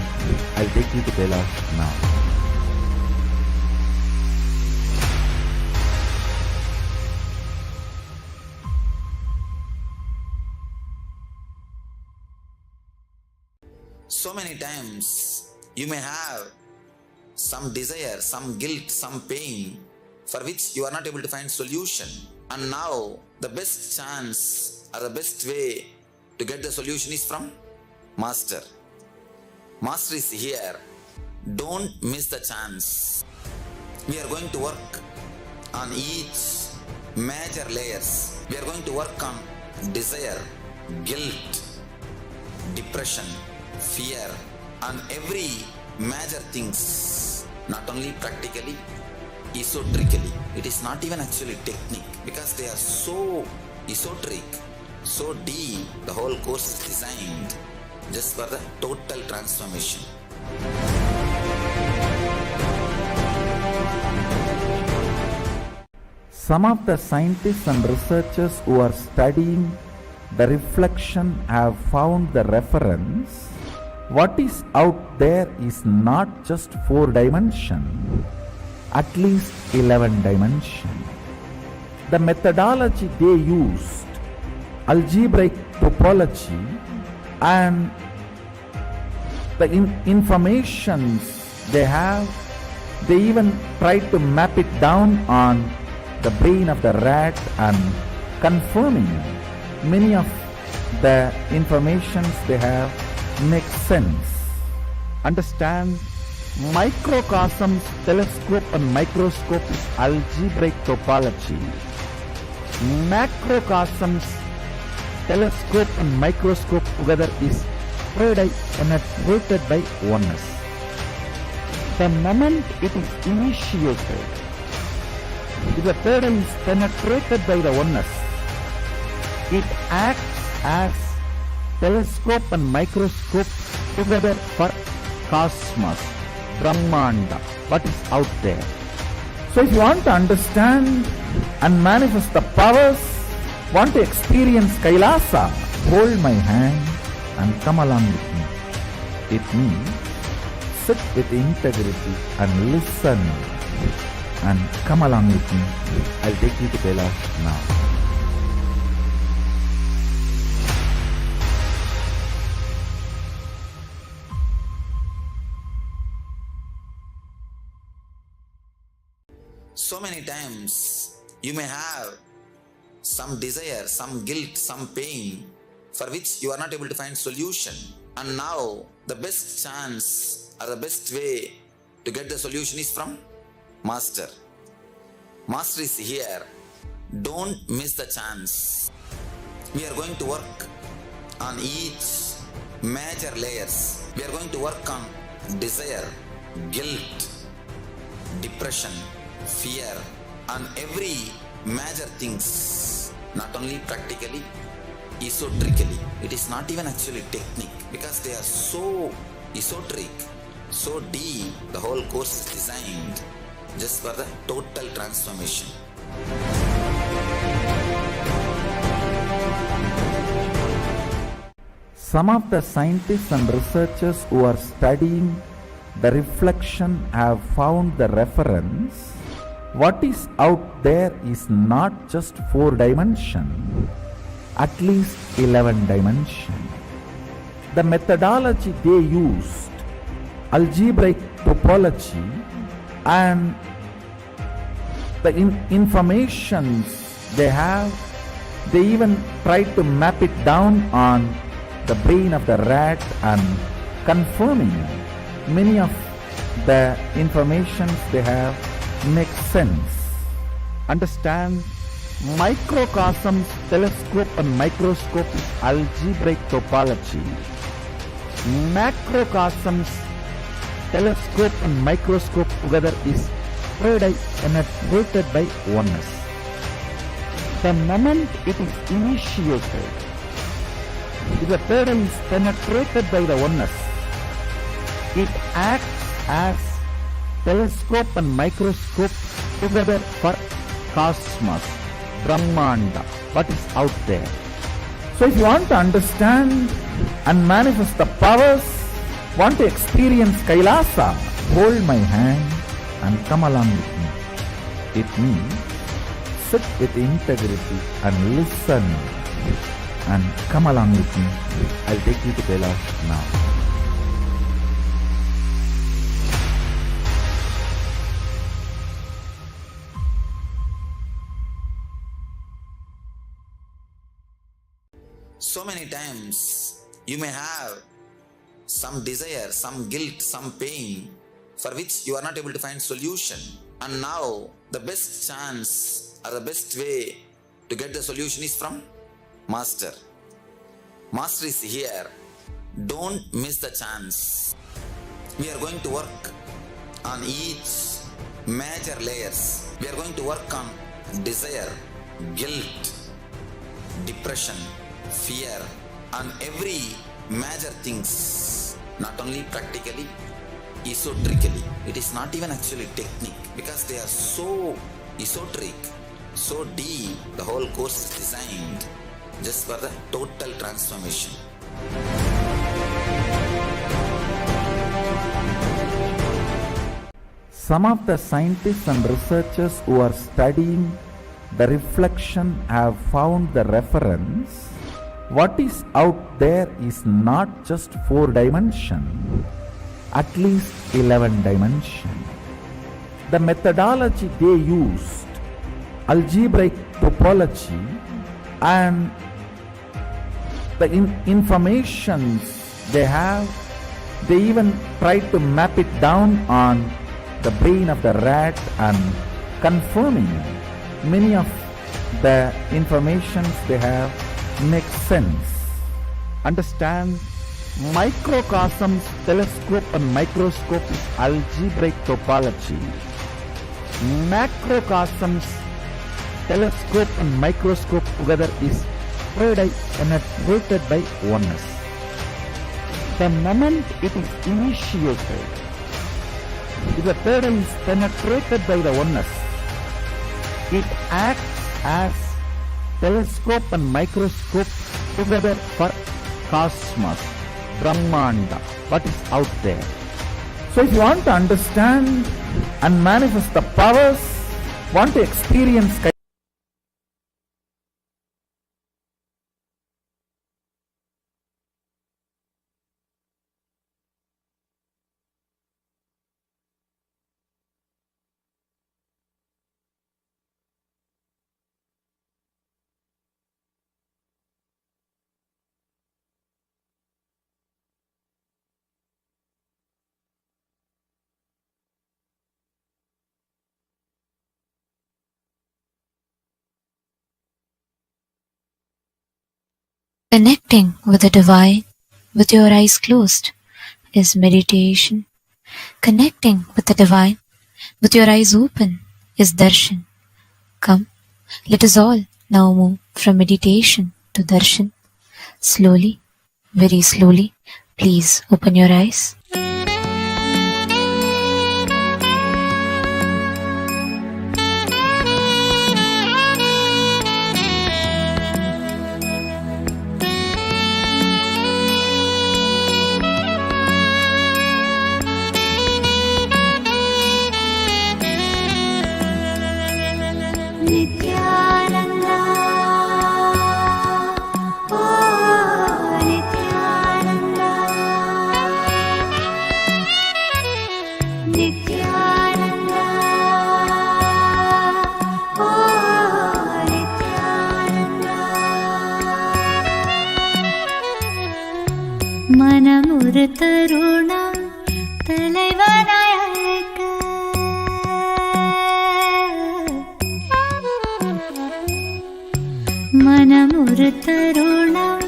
K: I'll take you to Kailasa now.
E: So many times you may have some desire, some guilt, some pain for which you are not able to find solution. And now the best chance or the best way to get the solution is from Master. Master is here. Don't miss the chance. We are going to work on each major layers. We are going to work on desire, guilt, depression, fear, and every major things, not only practically, esoterically. It is not even actually technique, because they are so esoteric, so deep. The whole course is designed just for the total transformation.
K: Some of the scientists and researchers who are studying the reflection have found the reference. What is out there is not just 4 dimension, at least 11 dimension. The methodology they used, algebraic topology, and the informations they have, they even try to map it down on the brain of the rat and confirming many of the informations they have make sense. Understand, microcosms, telescope and microscope is algebraic topology. Macrocosms, telescope and microscope together is penetrated by oneness. The moment it is initiated, if the third eye is penetrated by the oneness, it acts as telescope and microscope together for cosmos, Brahmanda, what is out there. So if you want to understand and manifest the powers, want to experience Kailasa, hold my hand and come along with me. With me, sit with integrity and listen and come along with me. I'll take you to Kailasa now.
E: So many times you may have some desire, some guilt, some pain for which you are not able to find solution. And now the best chance or the best way to get the solution is from Master. Master is here. Don't miss the chance. We are going to work on each major layers. We are going to work on desire, guilt, depression, fear, and every major things, not only practically, esoterically. It is not even actually technique, because they are so esoteric, so deep. The whole course is designed just for the total transformation.
K: Some of the scientists and researchers who are studying the reflection have found the reference. What is out there is not just 4 dimension, at least 11 dimension. The methodology they used, algebraic topology, and the informations they have, they even try to map it down on the brain of the rat and confirming many of the informations they have makes sense. Understand, microcosms, telescope and microscope is algebraic topology. Macrocosms, telescope and microscope together is penetrated by oneness. The moment it is initiated, if the pattern is penetrated by the oneness, it acts as telescope and microscope together for cosmos, Brahmanda, what is out there. So if you want to understand and manifest the powers, want to experience Kailasa, hold my hand and come along with me. It means sit with integrity and listen and come along with me. I'll take you to Kailasa now.
E: So many times you may have some desire, some guilt, some pain for which you are not able to find solution. And now the best chance or the best way to get the solution is from Master. Master is here. Don't miss the chance. We are going to work on each major layers. We are going to work on desire, guilt, depression, fear, and every major things, not only practically, esoterically. It is not even actually technique, because they are so esoteric, so deep. The whole course is designed just for the total transformation.
K: Some of the scientists and researchers who are studying the reflection have found the reference. What is out there is not just 4 dimension, at least 11 dimension. The methodology they used, algebraic topology, and the informations they have, they even try to map it down on the brain of the rat and confirming many of the informations they have makes sense. Understand, microcosms, telescope and microscope is algebraic topology. Macrocosms, telescope and microscope together is penetrated by oneness. The moment it is initiated, if the pattern is penetrated by the oneness, it acts as telescope and microscope together for cosmos, Brahmanda, what is out there. So if you want to understand and manifest the powers, want to experience
L: Connecting with the divine with your eyes closed is meditation. Connecting with the divine with your eyes open is darshan. Come, let us all now move from meditation to darshan. Slowly, very slowly, please open your eyes. ஒரு தருணம் தலைவனாய் அழைக்க, மனம் ஒரு தருணம்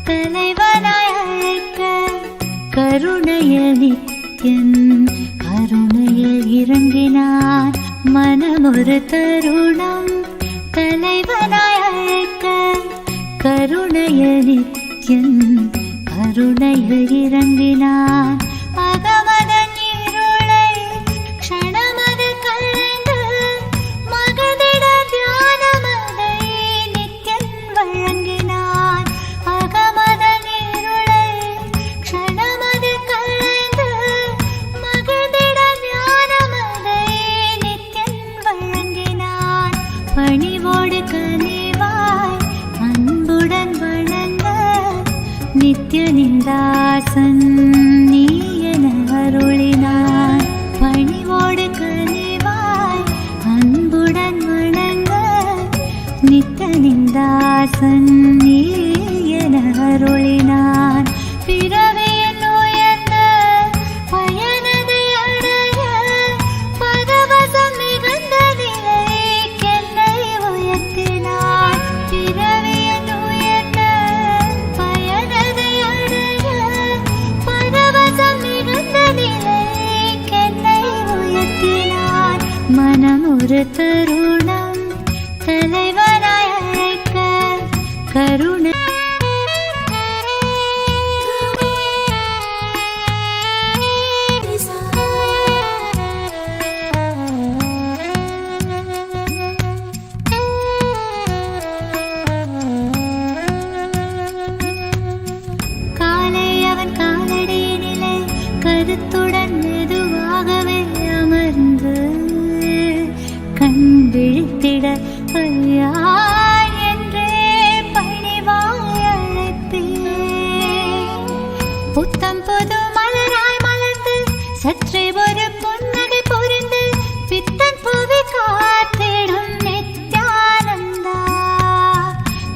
L: தலைவனாய் அழைக்க, கருணையில் நித்யன் கருணையில் இறங்கினார். மனம் ஒரு தருணம் தலைவனாய் அழைக்க, கருணையில் நித்யன் கருணையில் இறங்கினார். அகமத நீருளை க்ஷணமது கலைந்து மகதிட தியானமதை நித்யன் வழங்கினார். அகமத நீருளை க்ஷணமது கலைந்து மகதிட தியானமதை நித்யன் வழங்கினார். பணிவோடு கனிவாய் அன்புடன் வணங்க நித்யனின் தாசன் நீ என அருளினார். பணிவோடு கனிவாய் அன்புடன் வணங்க நித்யனின் தாசன் நீ என அருளினார். பிறவியின் உயர்ந்த பயனதை அடைய பரவசம் மிகுந்த நிலைக்கென்னை உயர்த்தினார். பிறவியின் உயர்ந்த பயனதை அடைய பரவசம் மிகுந்த நிலைக்கென்னை உயர்த்தினார். மனம் ஒரு தருணம் தலைவனாய் அழைக்க, கருணை காலை அவன் காலடியினிலே கருத்துடன் மெதுவாகவே அமர்ந்து கண் விழித்திட ஐயா என்றே பணிவாய் அழைத்தேன். புத்தம் புது மலராய் மலர்ந்து சற்றே ஒரு புன்னகை பொருந்து பித்தன் புவி காத்திடும் நித்யானந்தா.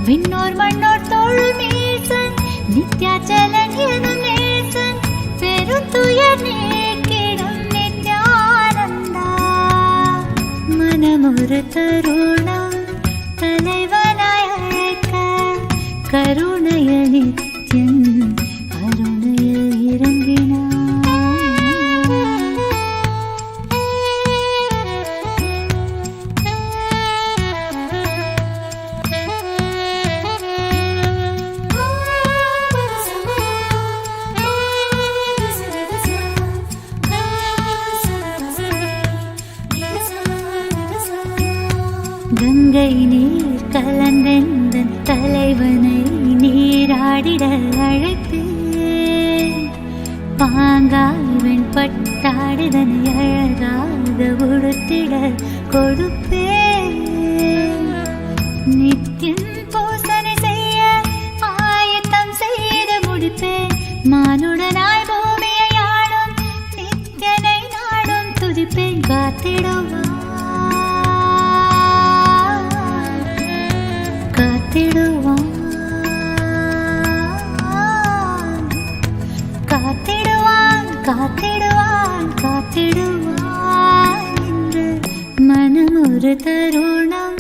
L: விண்ணோர் மண்ணோர் தோழும் ஈசன் நித்யாச்சலன் எனும் நேசன் பெருந்துயர் நீக்கிடும் நித்யானந்தா. மனம் ஒரு தருணம் தலைவனாய் அழைக்க, கருணையில் நித்யன் கருணையில் இறங்கினார். கங்கை நீர் கலந்தெந்தன் தலைவனை நீராடிட அழைப்பேன். பாங்காய் வெண்பட்டாடுதனை அழகாக உடுத்திட கொடுப்பேன். நித்யன் பூசனை செய்ய ஆயத்தம் செய்து முடிப்பேன். மானுடனாய் பூமியை ஆடும் நித்யனை நாடும் துதிப்பேன். காத்திடுவான் காத்திடுவான் காத்திடுவான் காத்திடுவான் காத்திடுவான் என்று மனம் ஒரு தருணம்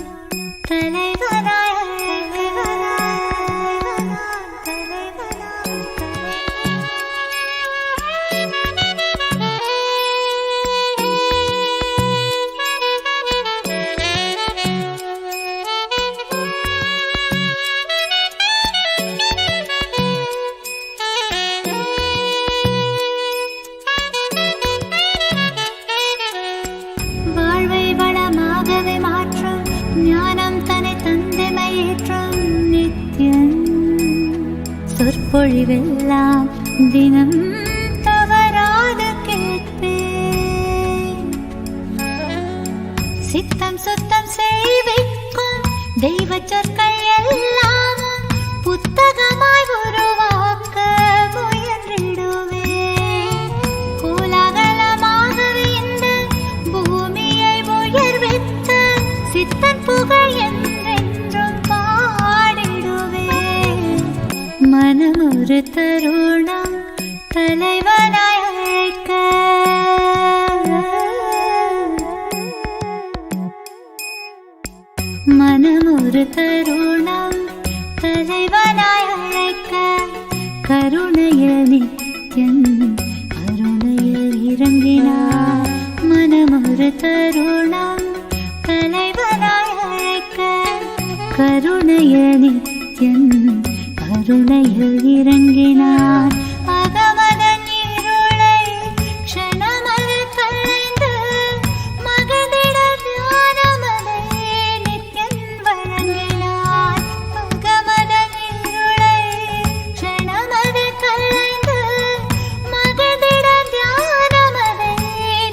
L: தலைவனாய் வாழ்வை வளமாகவே மாற்றும் ஞானம் தன்னை தந்தைமையேற்றும் நித்யன் சொற்பொழிவெல்லாம் தினம் தவறாது கேட்பேன். சித்தம் சுத்தம் செய்விக்கும் தெய்வ சொற்கள் எல்லாமும் புத்தகமாய் உருவாக்க முயன்றிடுவேன். கோலாகலமாகவே இந்த பூமியை உயர்வித்த சித்தன் புகழ் என்றென்றும் பாடிடுவேன். மனம் ஒரு தருணம்
N: தலைவனாய் அழைக்க மனமொரு தருணம் தலைவனாய் அழைக்க கருணைய நித்யன் கருணையில் இறங்கினார் மனமொரு தருணம் தலைவனாய் அழைக்க கருணைய நித்யன் கருணையில் இறங்கினார் அகமதன் இருளை க்ஷணமது கலைந்து மகதிட ஞானமதை நித்யன் வழங்கினார் அகமதன் இருளை க்ஷணமது கலைந்து மகதிட ஞானமதை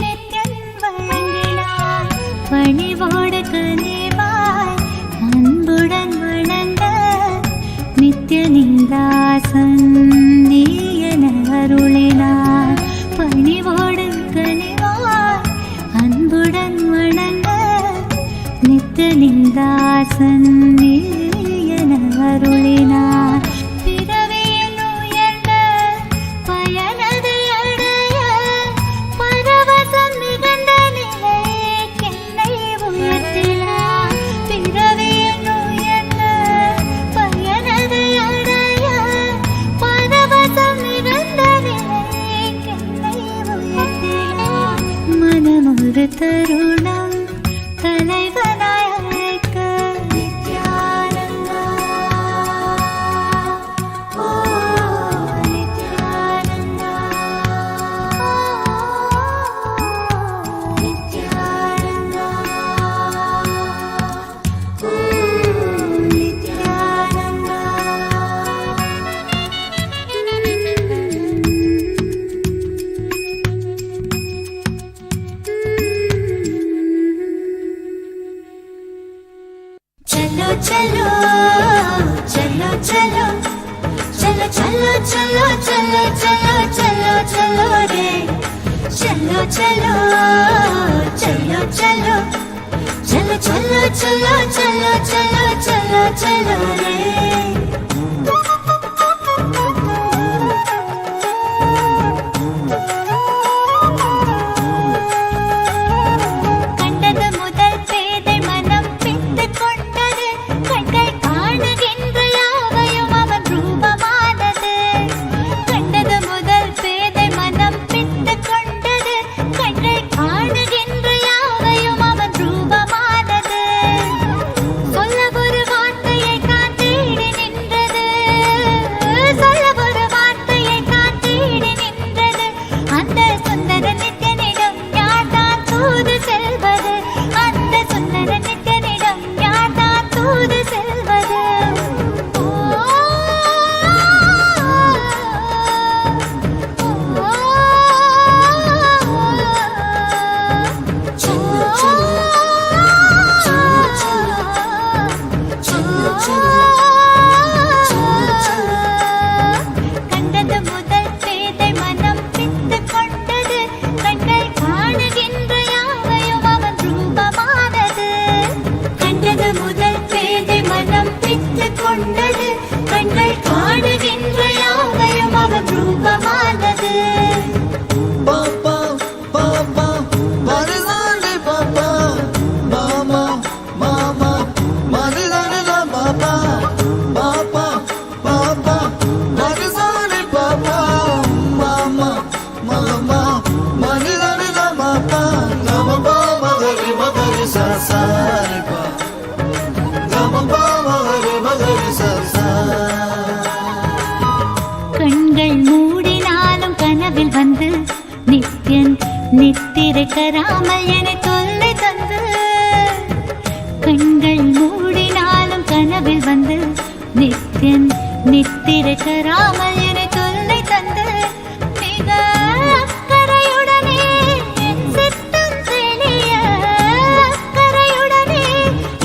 N: நித்யன் வழங்கினார் பணிவோடு கனிவாய் அன்புடன் வணங்க நித்யனிந்தாசன் நீ என அருளினார் பணிவோடு கனிவாய் அன்புடன் வணங்க நித்யனிந்தாசன் நீ என அருளினார் பிறவியில் உயர்ந்த பயனதை அடைய பரவசம் மிகுந்த நிலைக்கென்னை உயர்த்தினார் பிறவியில் உயர்ந்த பயனதை அடைய பரவசம் மிகுந்த நிலைக்கென்னை உயர்த்தினார் மனமொரு தருணம் தலைவனாய் அழைக்க நித்யானந்தா ஓ நித்யானந்தா நித்யானந்தா ஓ நித்யானந்தா चलो चलो चलो चलो चलो चलो चलो चलो चलो चलो चलो रे चलो चलो चलो चलो चलो चलो चलो चलो चलो चलो चलो रे கண்டது முதல் பேதை மனம் பித்து கொண்டது கண்கள் காணுகின்ற யாவையும் அவன் ரூபமானது கண்டது முதல் பேதை மனம் பித்து கொண்டது கண்கள் காணுகின்ற யாவையும் அவன் ரூபமானது சொல்ல ஒரு வார்த்தையை காத்தேடி நின்றது சொல்ல ஒரு வார்த்தையை காத்தேடி நின்றது அந்த சுந்தர நித்யனிடம் யார்தான் தூது செல்வது அந்த சுந்தர நித்யனிடம் யார்தான் தூது செல்வது ஓ, चलो चलो கண்டது முதல் பேதை மனம் பித்து கொண்டது கண்கள் காணுகின்ற யாவையும் அவன் ரூபமானது கண்டது முதல் பேதை மனம் பித்து கொண்டது கண்கள் காணுகின்ற யாவையும் அவன் ரூபமானது
V: பாப்பா பாப்பா மருதானே பாப்பா மாமா மாமா மருதானே பாப்பா பாப்பா பாப்பா மருதானே பாப்பா மாமா மாமா மருதானே பாப்பா கமபா மகரி மகரி சாசாரி பா கமபா மகரி மகரி சாசா
N: கண்கள் மூடினாலும் கனவில் வந்து நித்யன் நித்திரை தராமல் என தொல்லை தந்து கண்கள் மூடினாலும் கனவில் வந்து நித்யன் நித்திரை தராமல் என தொல்லை தந்து மிக அக்கறையுடனே என் சித்தம் தெளிய அக்கறையுடனே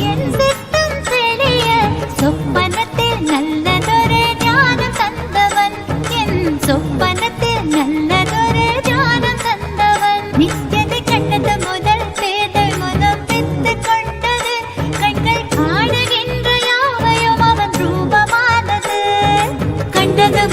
N: என் சித்தம் தெளிய சொப்பனத்தில் நல்லதொரு ஞானம் தந்தவன் என் சொப்பனத்தில் நல்லதொரு ஞானம் தந்தவன் நித்யதை கண்டது முதல் பேதை முதல் பித்து கொண்டது கண்கள் காணுகின்ற யாவையும் அவன் ரூபமானது கண்டது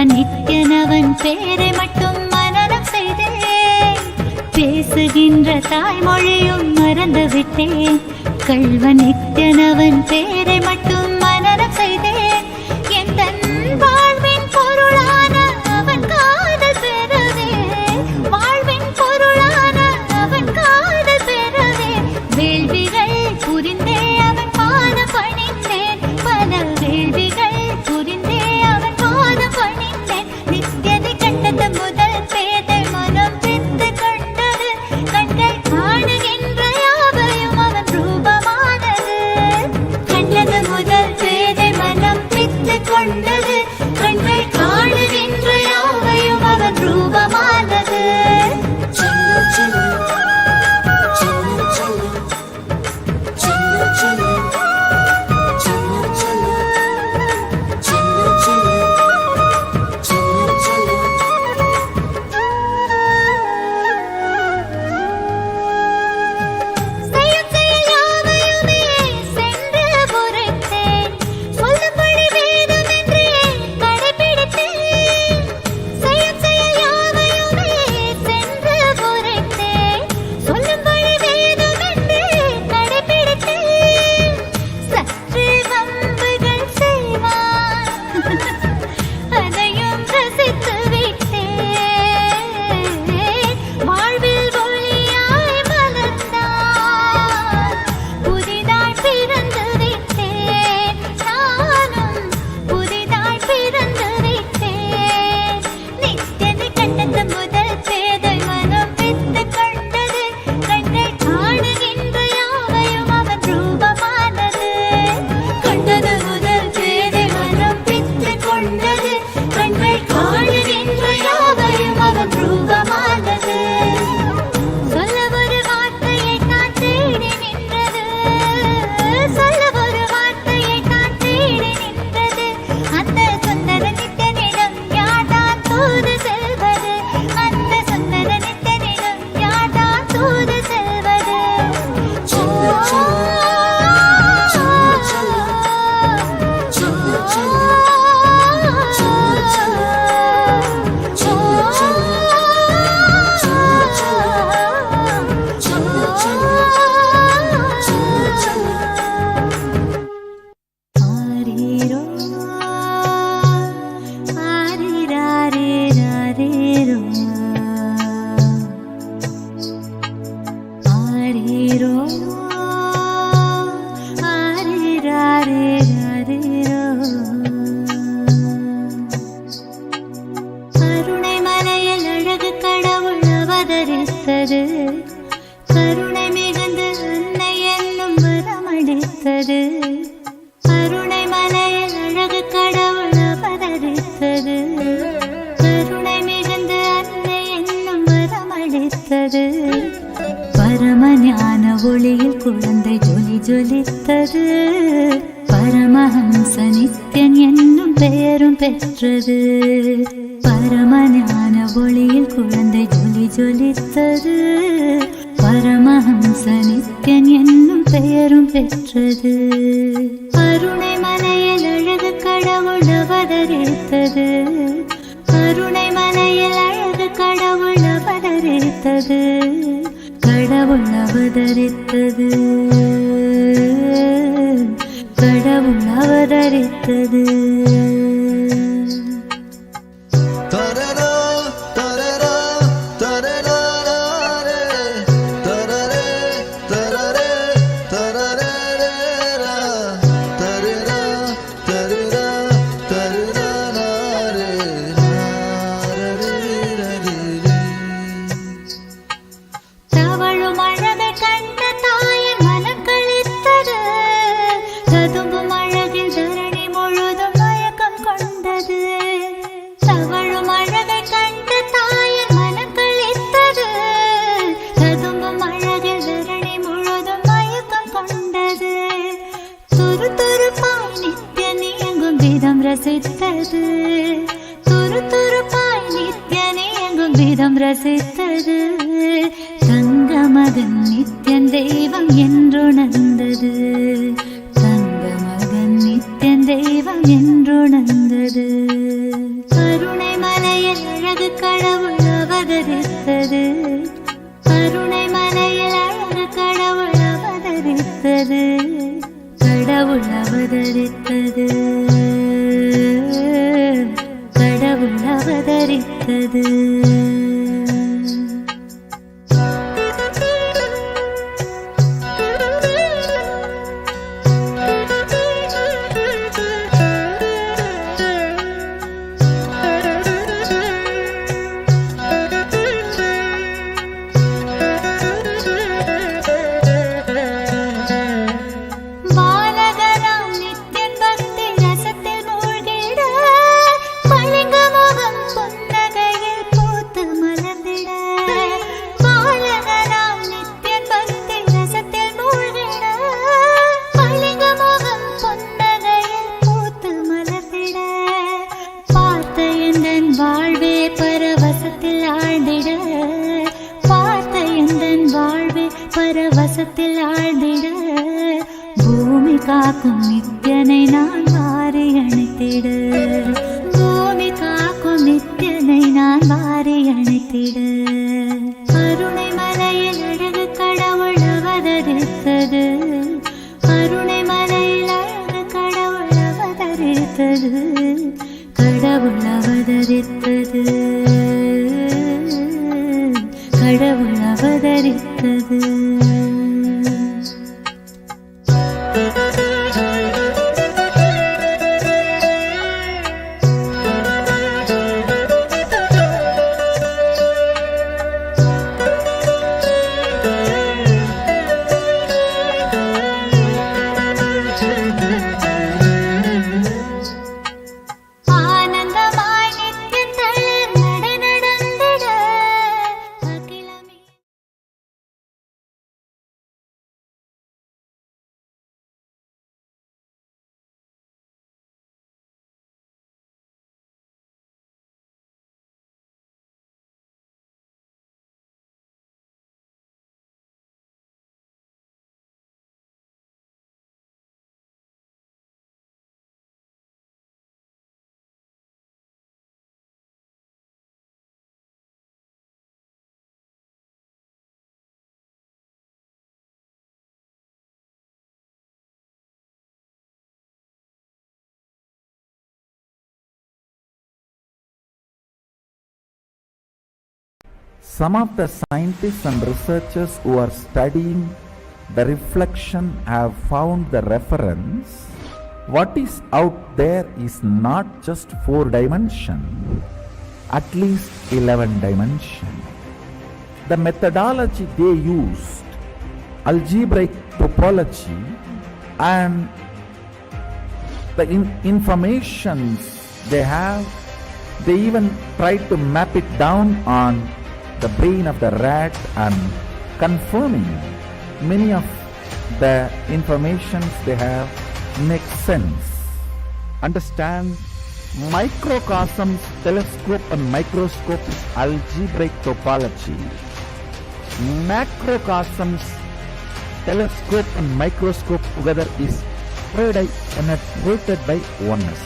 N: நித்யனவன் பேரை மட்டும் மனனம் செய்தேன். பேசுகின்ற தாய்மொழியும் மறந்துவிட்டேன். கள்வன் நித்யனவன் பேரை மட்டும் மனனம் செய்தேன். எந்தன் வாழ்வின் பொருளான அவன் காதல் பெறவே, வாழ்வின் பொருளான அவன் காதல் பெறவே, வேள்விகள் புரிந்தே அவன் பாதம் பணிந்தேன். பல வேள்விகள் புரிந்தே அவன் பாதம் பணிந்தேன். நித்யனை கண்டது முதல் பேதை மனம் பித்து கொண்டது. கண்கள் காணுகின்ற யாவையும் அவன் ரூபமானது. கண்டது முதல் பேதை மனம் பித்து கொண்டது. கண்கள் காணுகின்ற யாவையும் அவன் ரூபமானது. கருணை மிகுந்து அன்னை என்னும் வரமளித்தது. கருணை மலையில் அழகு கடவுள் அவதரித்தது. கருணை மிகுந்து அன்னை என்னும் வரமளித்தது. பரம ஞான ஒளியில் குழந்தை ஜொலி ஜொலித்தது. பரமஹம்ச நித்யன் என்னும் பெயரும் பெற்றது. பரம ஞான ஒளியில் குழந்தை ஜொலி ஜொலித்தது. பரமஹம்ச நித்யன் என்னும் பெயரும் பெற்றது. கருணை மலையில் அழகு கடவுள் அவதரித்தது. கருணை மலையில் அழகு கடவுள் அவதரித்தது. கடவுள் அவதரித்தது. கடவுள் அவதரித்தது. ரசித்தது. துரு துருப்பாய் நித்யனே எங்கும் விதம் ரசித்தது. தங்க மகன் நித்யன் தெய்வம் என்றுணர்ந்தது. தங்க மகன் நித்யன் தெய்வம் என்றுணர்ந்தது. கருணை அவதரித்தது கடவுள் அவதரித்தது பரவசத்தில் ஆழ்ந்திட பூமி காக்கும் நித்யனை நான் வாரி அணைத்திட பூமி காக்கும் நித்யனை நான் வாரி அணைத்திட கருணை மலையில் அழகு கடவுள் அவதரித்தது கருணை மலையில் அழகு கடவுள் அவதரித்தது கடவுள் அவதரித்தது கடவுள் அவதரித்தது
K: Some of the scientists and researchers who are studying the reflection have found the reference. What is out there is not just 4 dimensions, at least 11 dimensions. The methodology they used, algebraic topology, and the informations they have, they even tried to map it down on the brain of the rat and confirming many of the informations they have make sense. Understand, microcosms, telescope and microscope is algebraic topology. Macrocosms, telescope and microscope together is penetrated by oneness.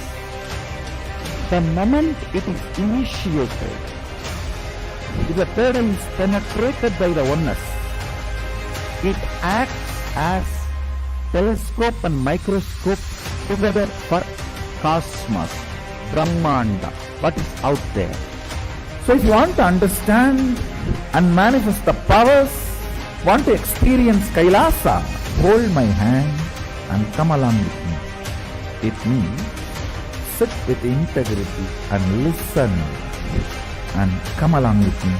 K: The moment it is initiated, if the third eye is penetrated by the oneness, it acts as telescope and microscope together for cosmos, Brahmanda, what is out there. So if you want to understand and manifest the powers, want to experience Kailasa, hold my hand and come along with me. It means sit with integrity and listen and come along with me.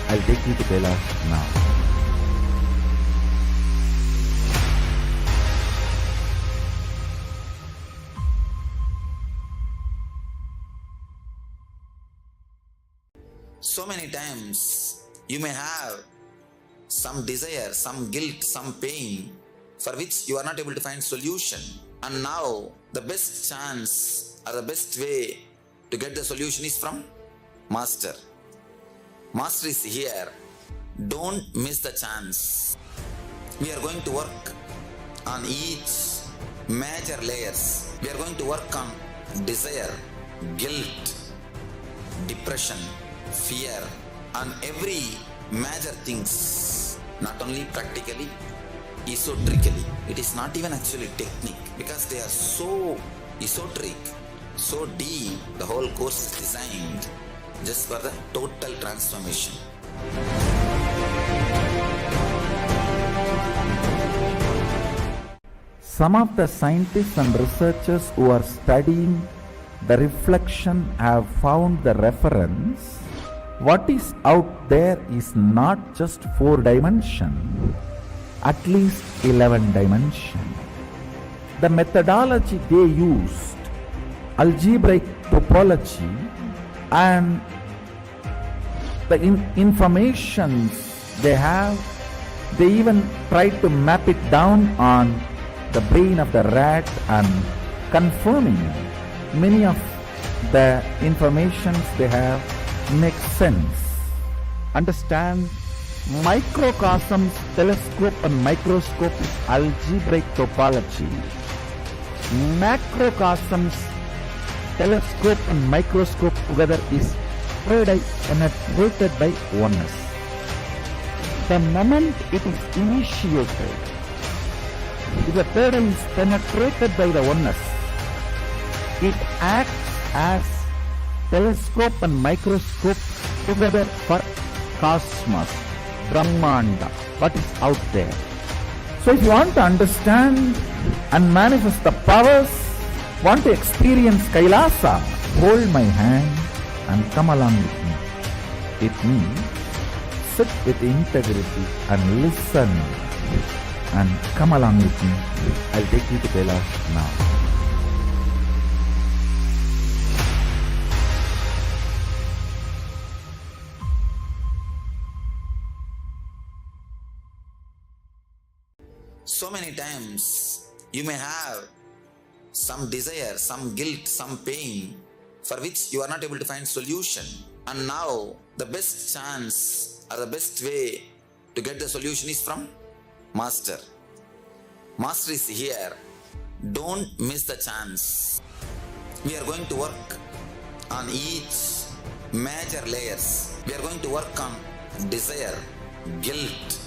K: I'll take you to Kailasa now.
E: So many times you may have some desire, some guilt, some pain for which you are not able to find solution. And now the best chance or the best way to get the solution is from Master. Master is here. Don't miss the chance. We are going to work on each major layers. We are going to work on desire, guilt, depression, fear, on every major things, not only practically, esoterically. It is not even actually technique because they are so esoteric, so deep. The whole course is designed just for the total transformation.
K: Some of the scientists and researchers who are studying the reflection have found the reference. What is out there is not just 4 dimension, at least 11 dimension. The methodology they used, algebraic topology, and the informations they have, they even tried to map it down on the brain of the rat and confirming many of the informations they have makes sense. Understand, microcosms, telescope and microscope is algebraic topology. Macrocosms, telescope and microscope together is penetrated by oneness. The moment it is initiated, if the pattern is penetrated by the oneness, it acts as telescope and microscope together for cosmos, Brahmanda, what is out there. So if you want to understand and manifest the powers, want to experience Kailasa, hold my hand and come along with me. It means sit with integrity and listen and come along with me. I'll take you to Kailasa now.
E: So many times you may have some desire, some guilt, some pain for which you are not able to find solution. And now the best chance or the best way to get the solution is from Master. Master is here. Don't miss the chance. We are going to work on each major layers. We are going to work on desire, guilt,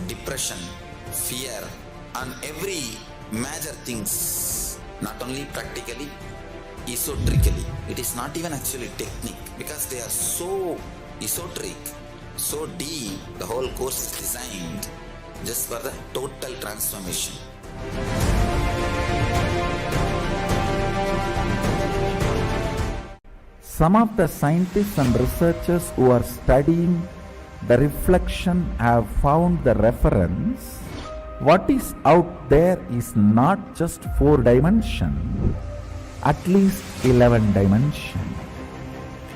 E: depression, fear, and every major things, not only practically, esoterically. It is not even actually technique because they are so esoteric, so deep. The whole course is designed just for the total transformation.
K: Some of the scientists and researchers who are studying the reflection have found the reference. What is out there is not just 4 dimension, at least 11 dimension.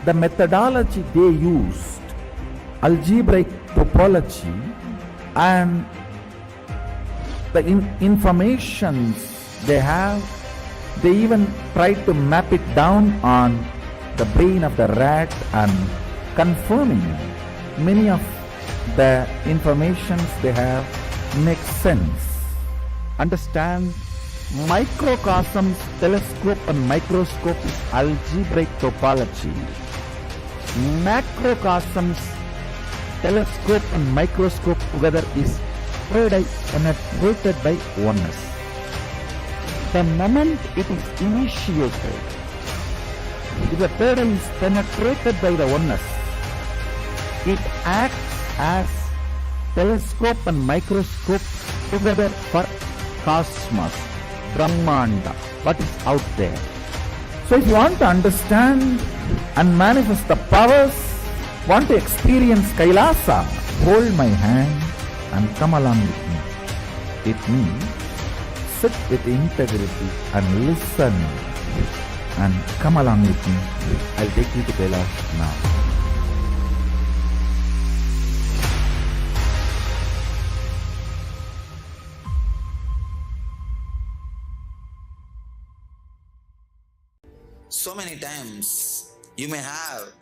K: The methodology they used, algebraic topology, and the informations they have, they even tried to map it down on the brain of the rat and confirming many of the informations they have makes sense. Understand, microcosms, telescope and microscope is algebraic topology. Macrocosms, telescope and microscope together is penetrated by oneness. The moment it is initiated, if the pattern is penetrated by the oneness, it acts as telescope and microscope together for cosmos, Brahmanda, what is out there. So if you want to understand and manifest the powers, want to experience Kailasa, hold my hand and come along with me. It means sit with integrity and listen and come along with me. I'll take you to Kailasa now.
E: So many times you may have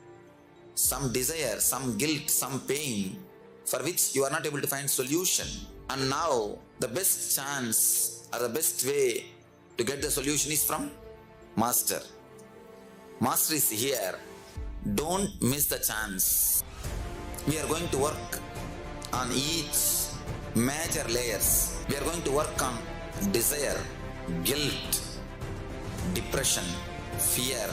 E: some desire, some guilt, some pain for which you are not able to find solution. And now the best chance or the best way to get the solution is from Master. Master is here. Don't miss the chance. We are going to work on each major layers. We are going to work on desire, guilt, depression, fear,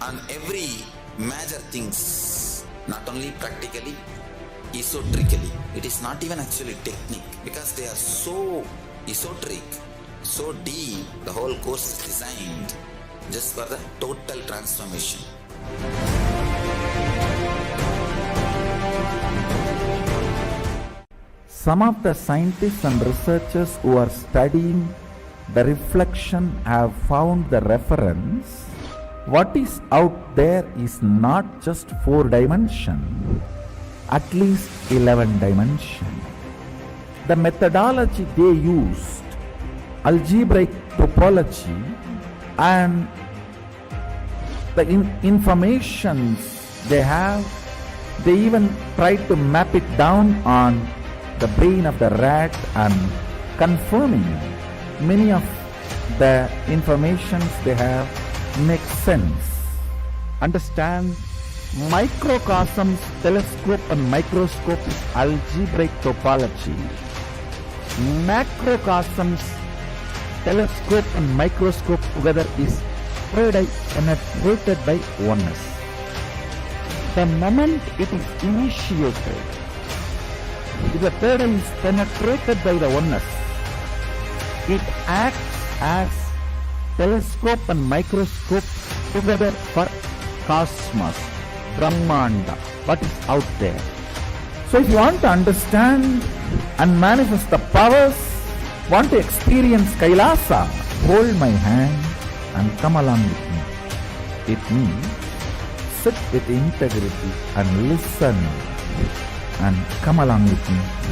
E: on every major things, not only practically, esoterically. It is not even actually technique, because they are so esoteric, so deep. The whole course is designed just for the total transformation.
K: Some of the scientists and researchers who are studying the reflection have found the reference. What is out there is not just 4 dimension, at least 11 dimension. The methodology they used, algebraic topology, and the informations they have, they even tried to map it down on the brain of the rat and confirming many of the informations they have make sense. Understand, microcosms, telescope and microscope is algebraic topology. Macrocosms, telescope and microscope together is penetrated by oneness. The moment it is initiated, if the third eye is penetrated by the oneness, it acts as telescope and microscope together for cosmos, Brahmanda, what is out there. So if you want to understand and manifest the powers, want to experience Kailasa, hold my hand and come along with me. It means sit with integrity and listen and come along with me.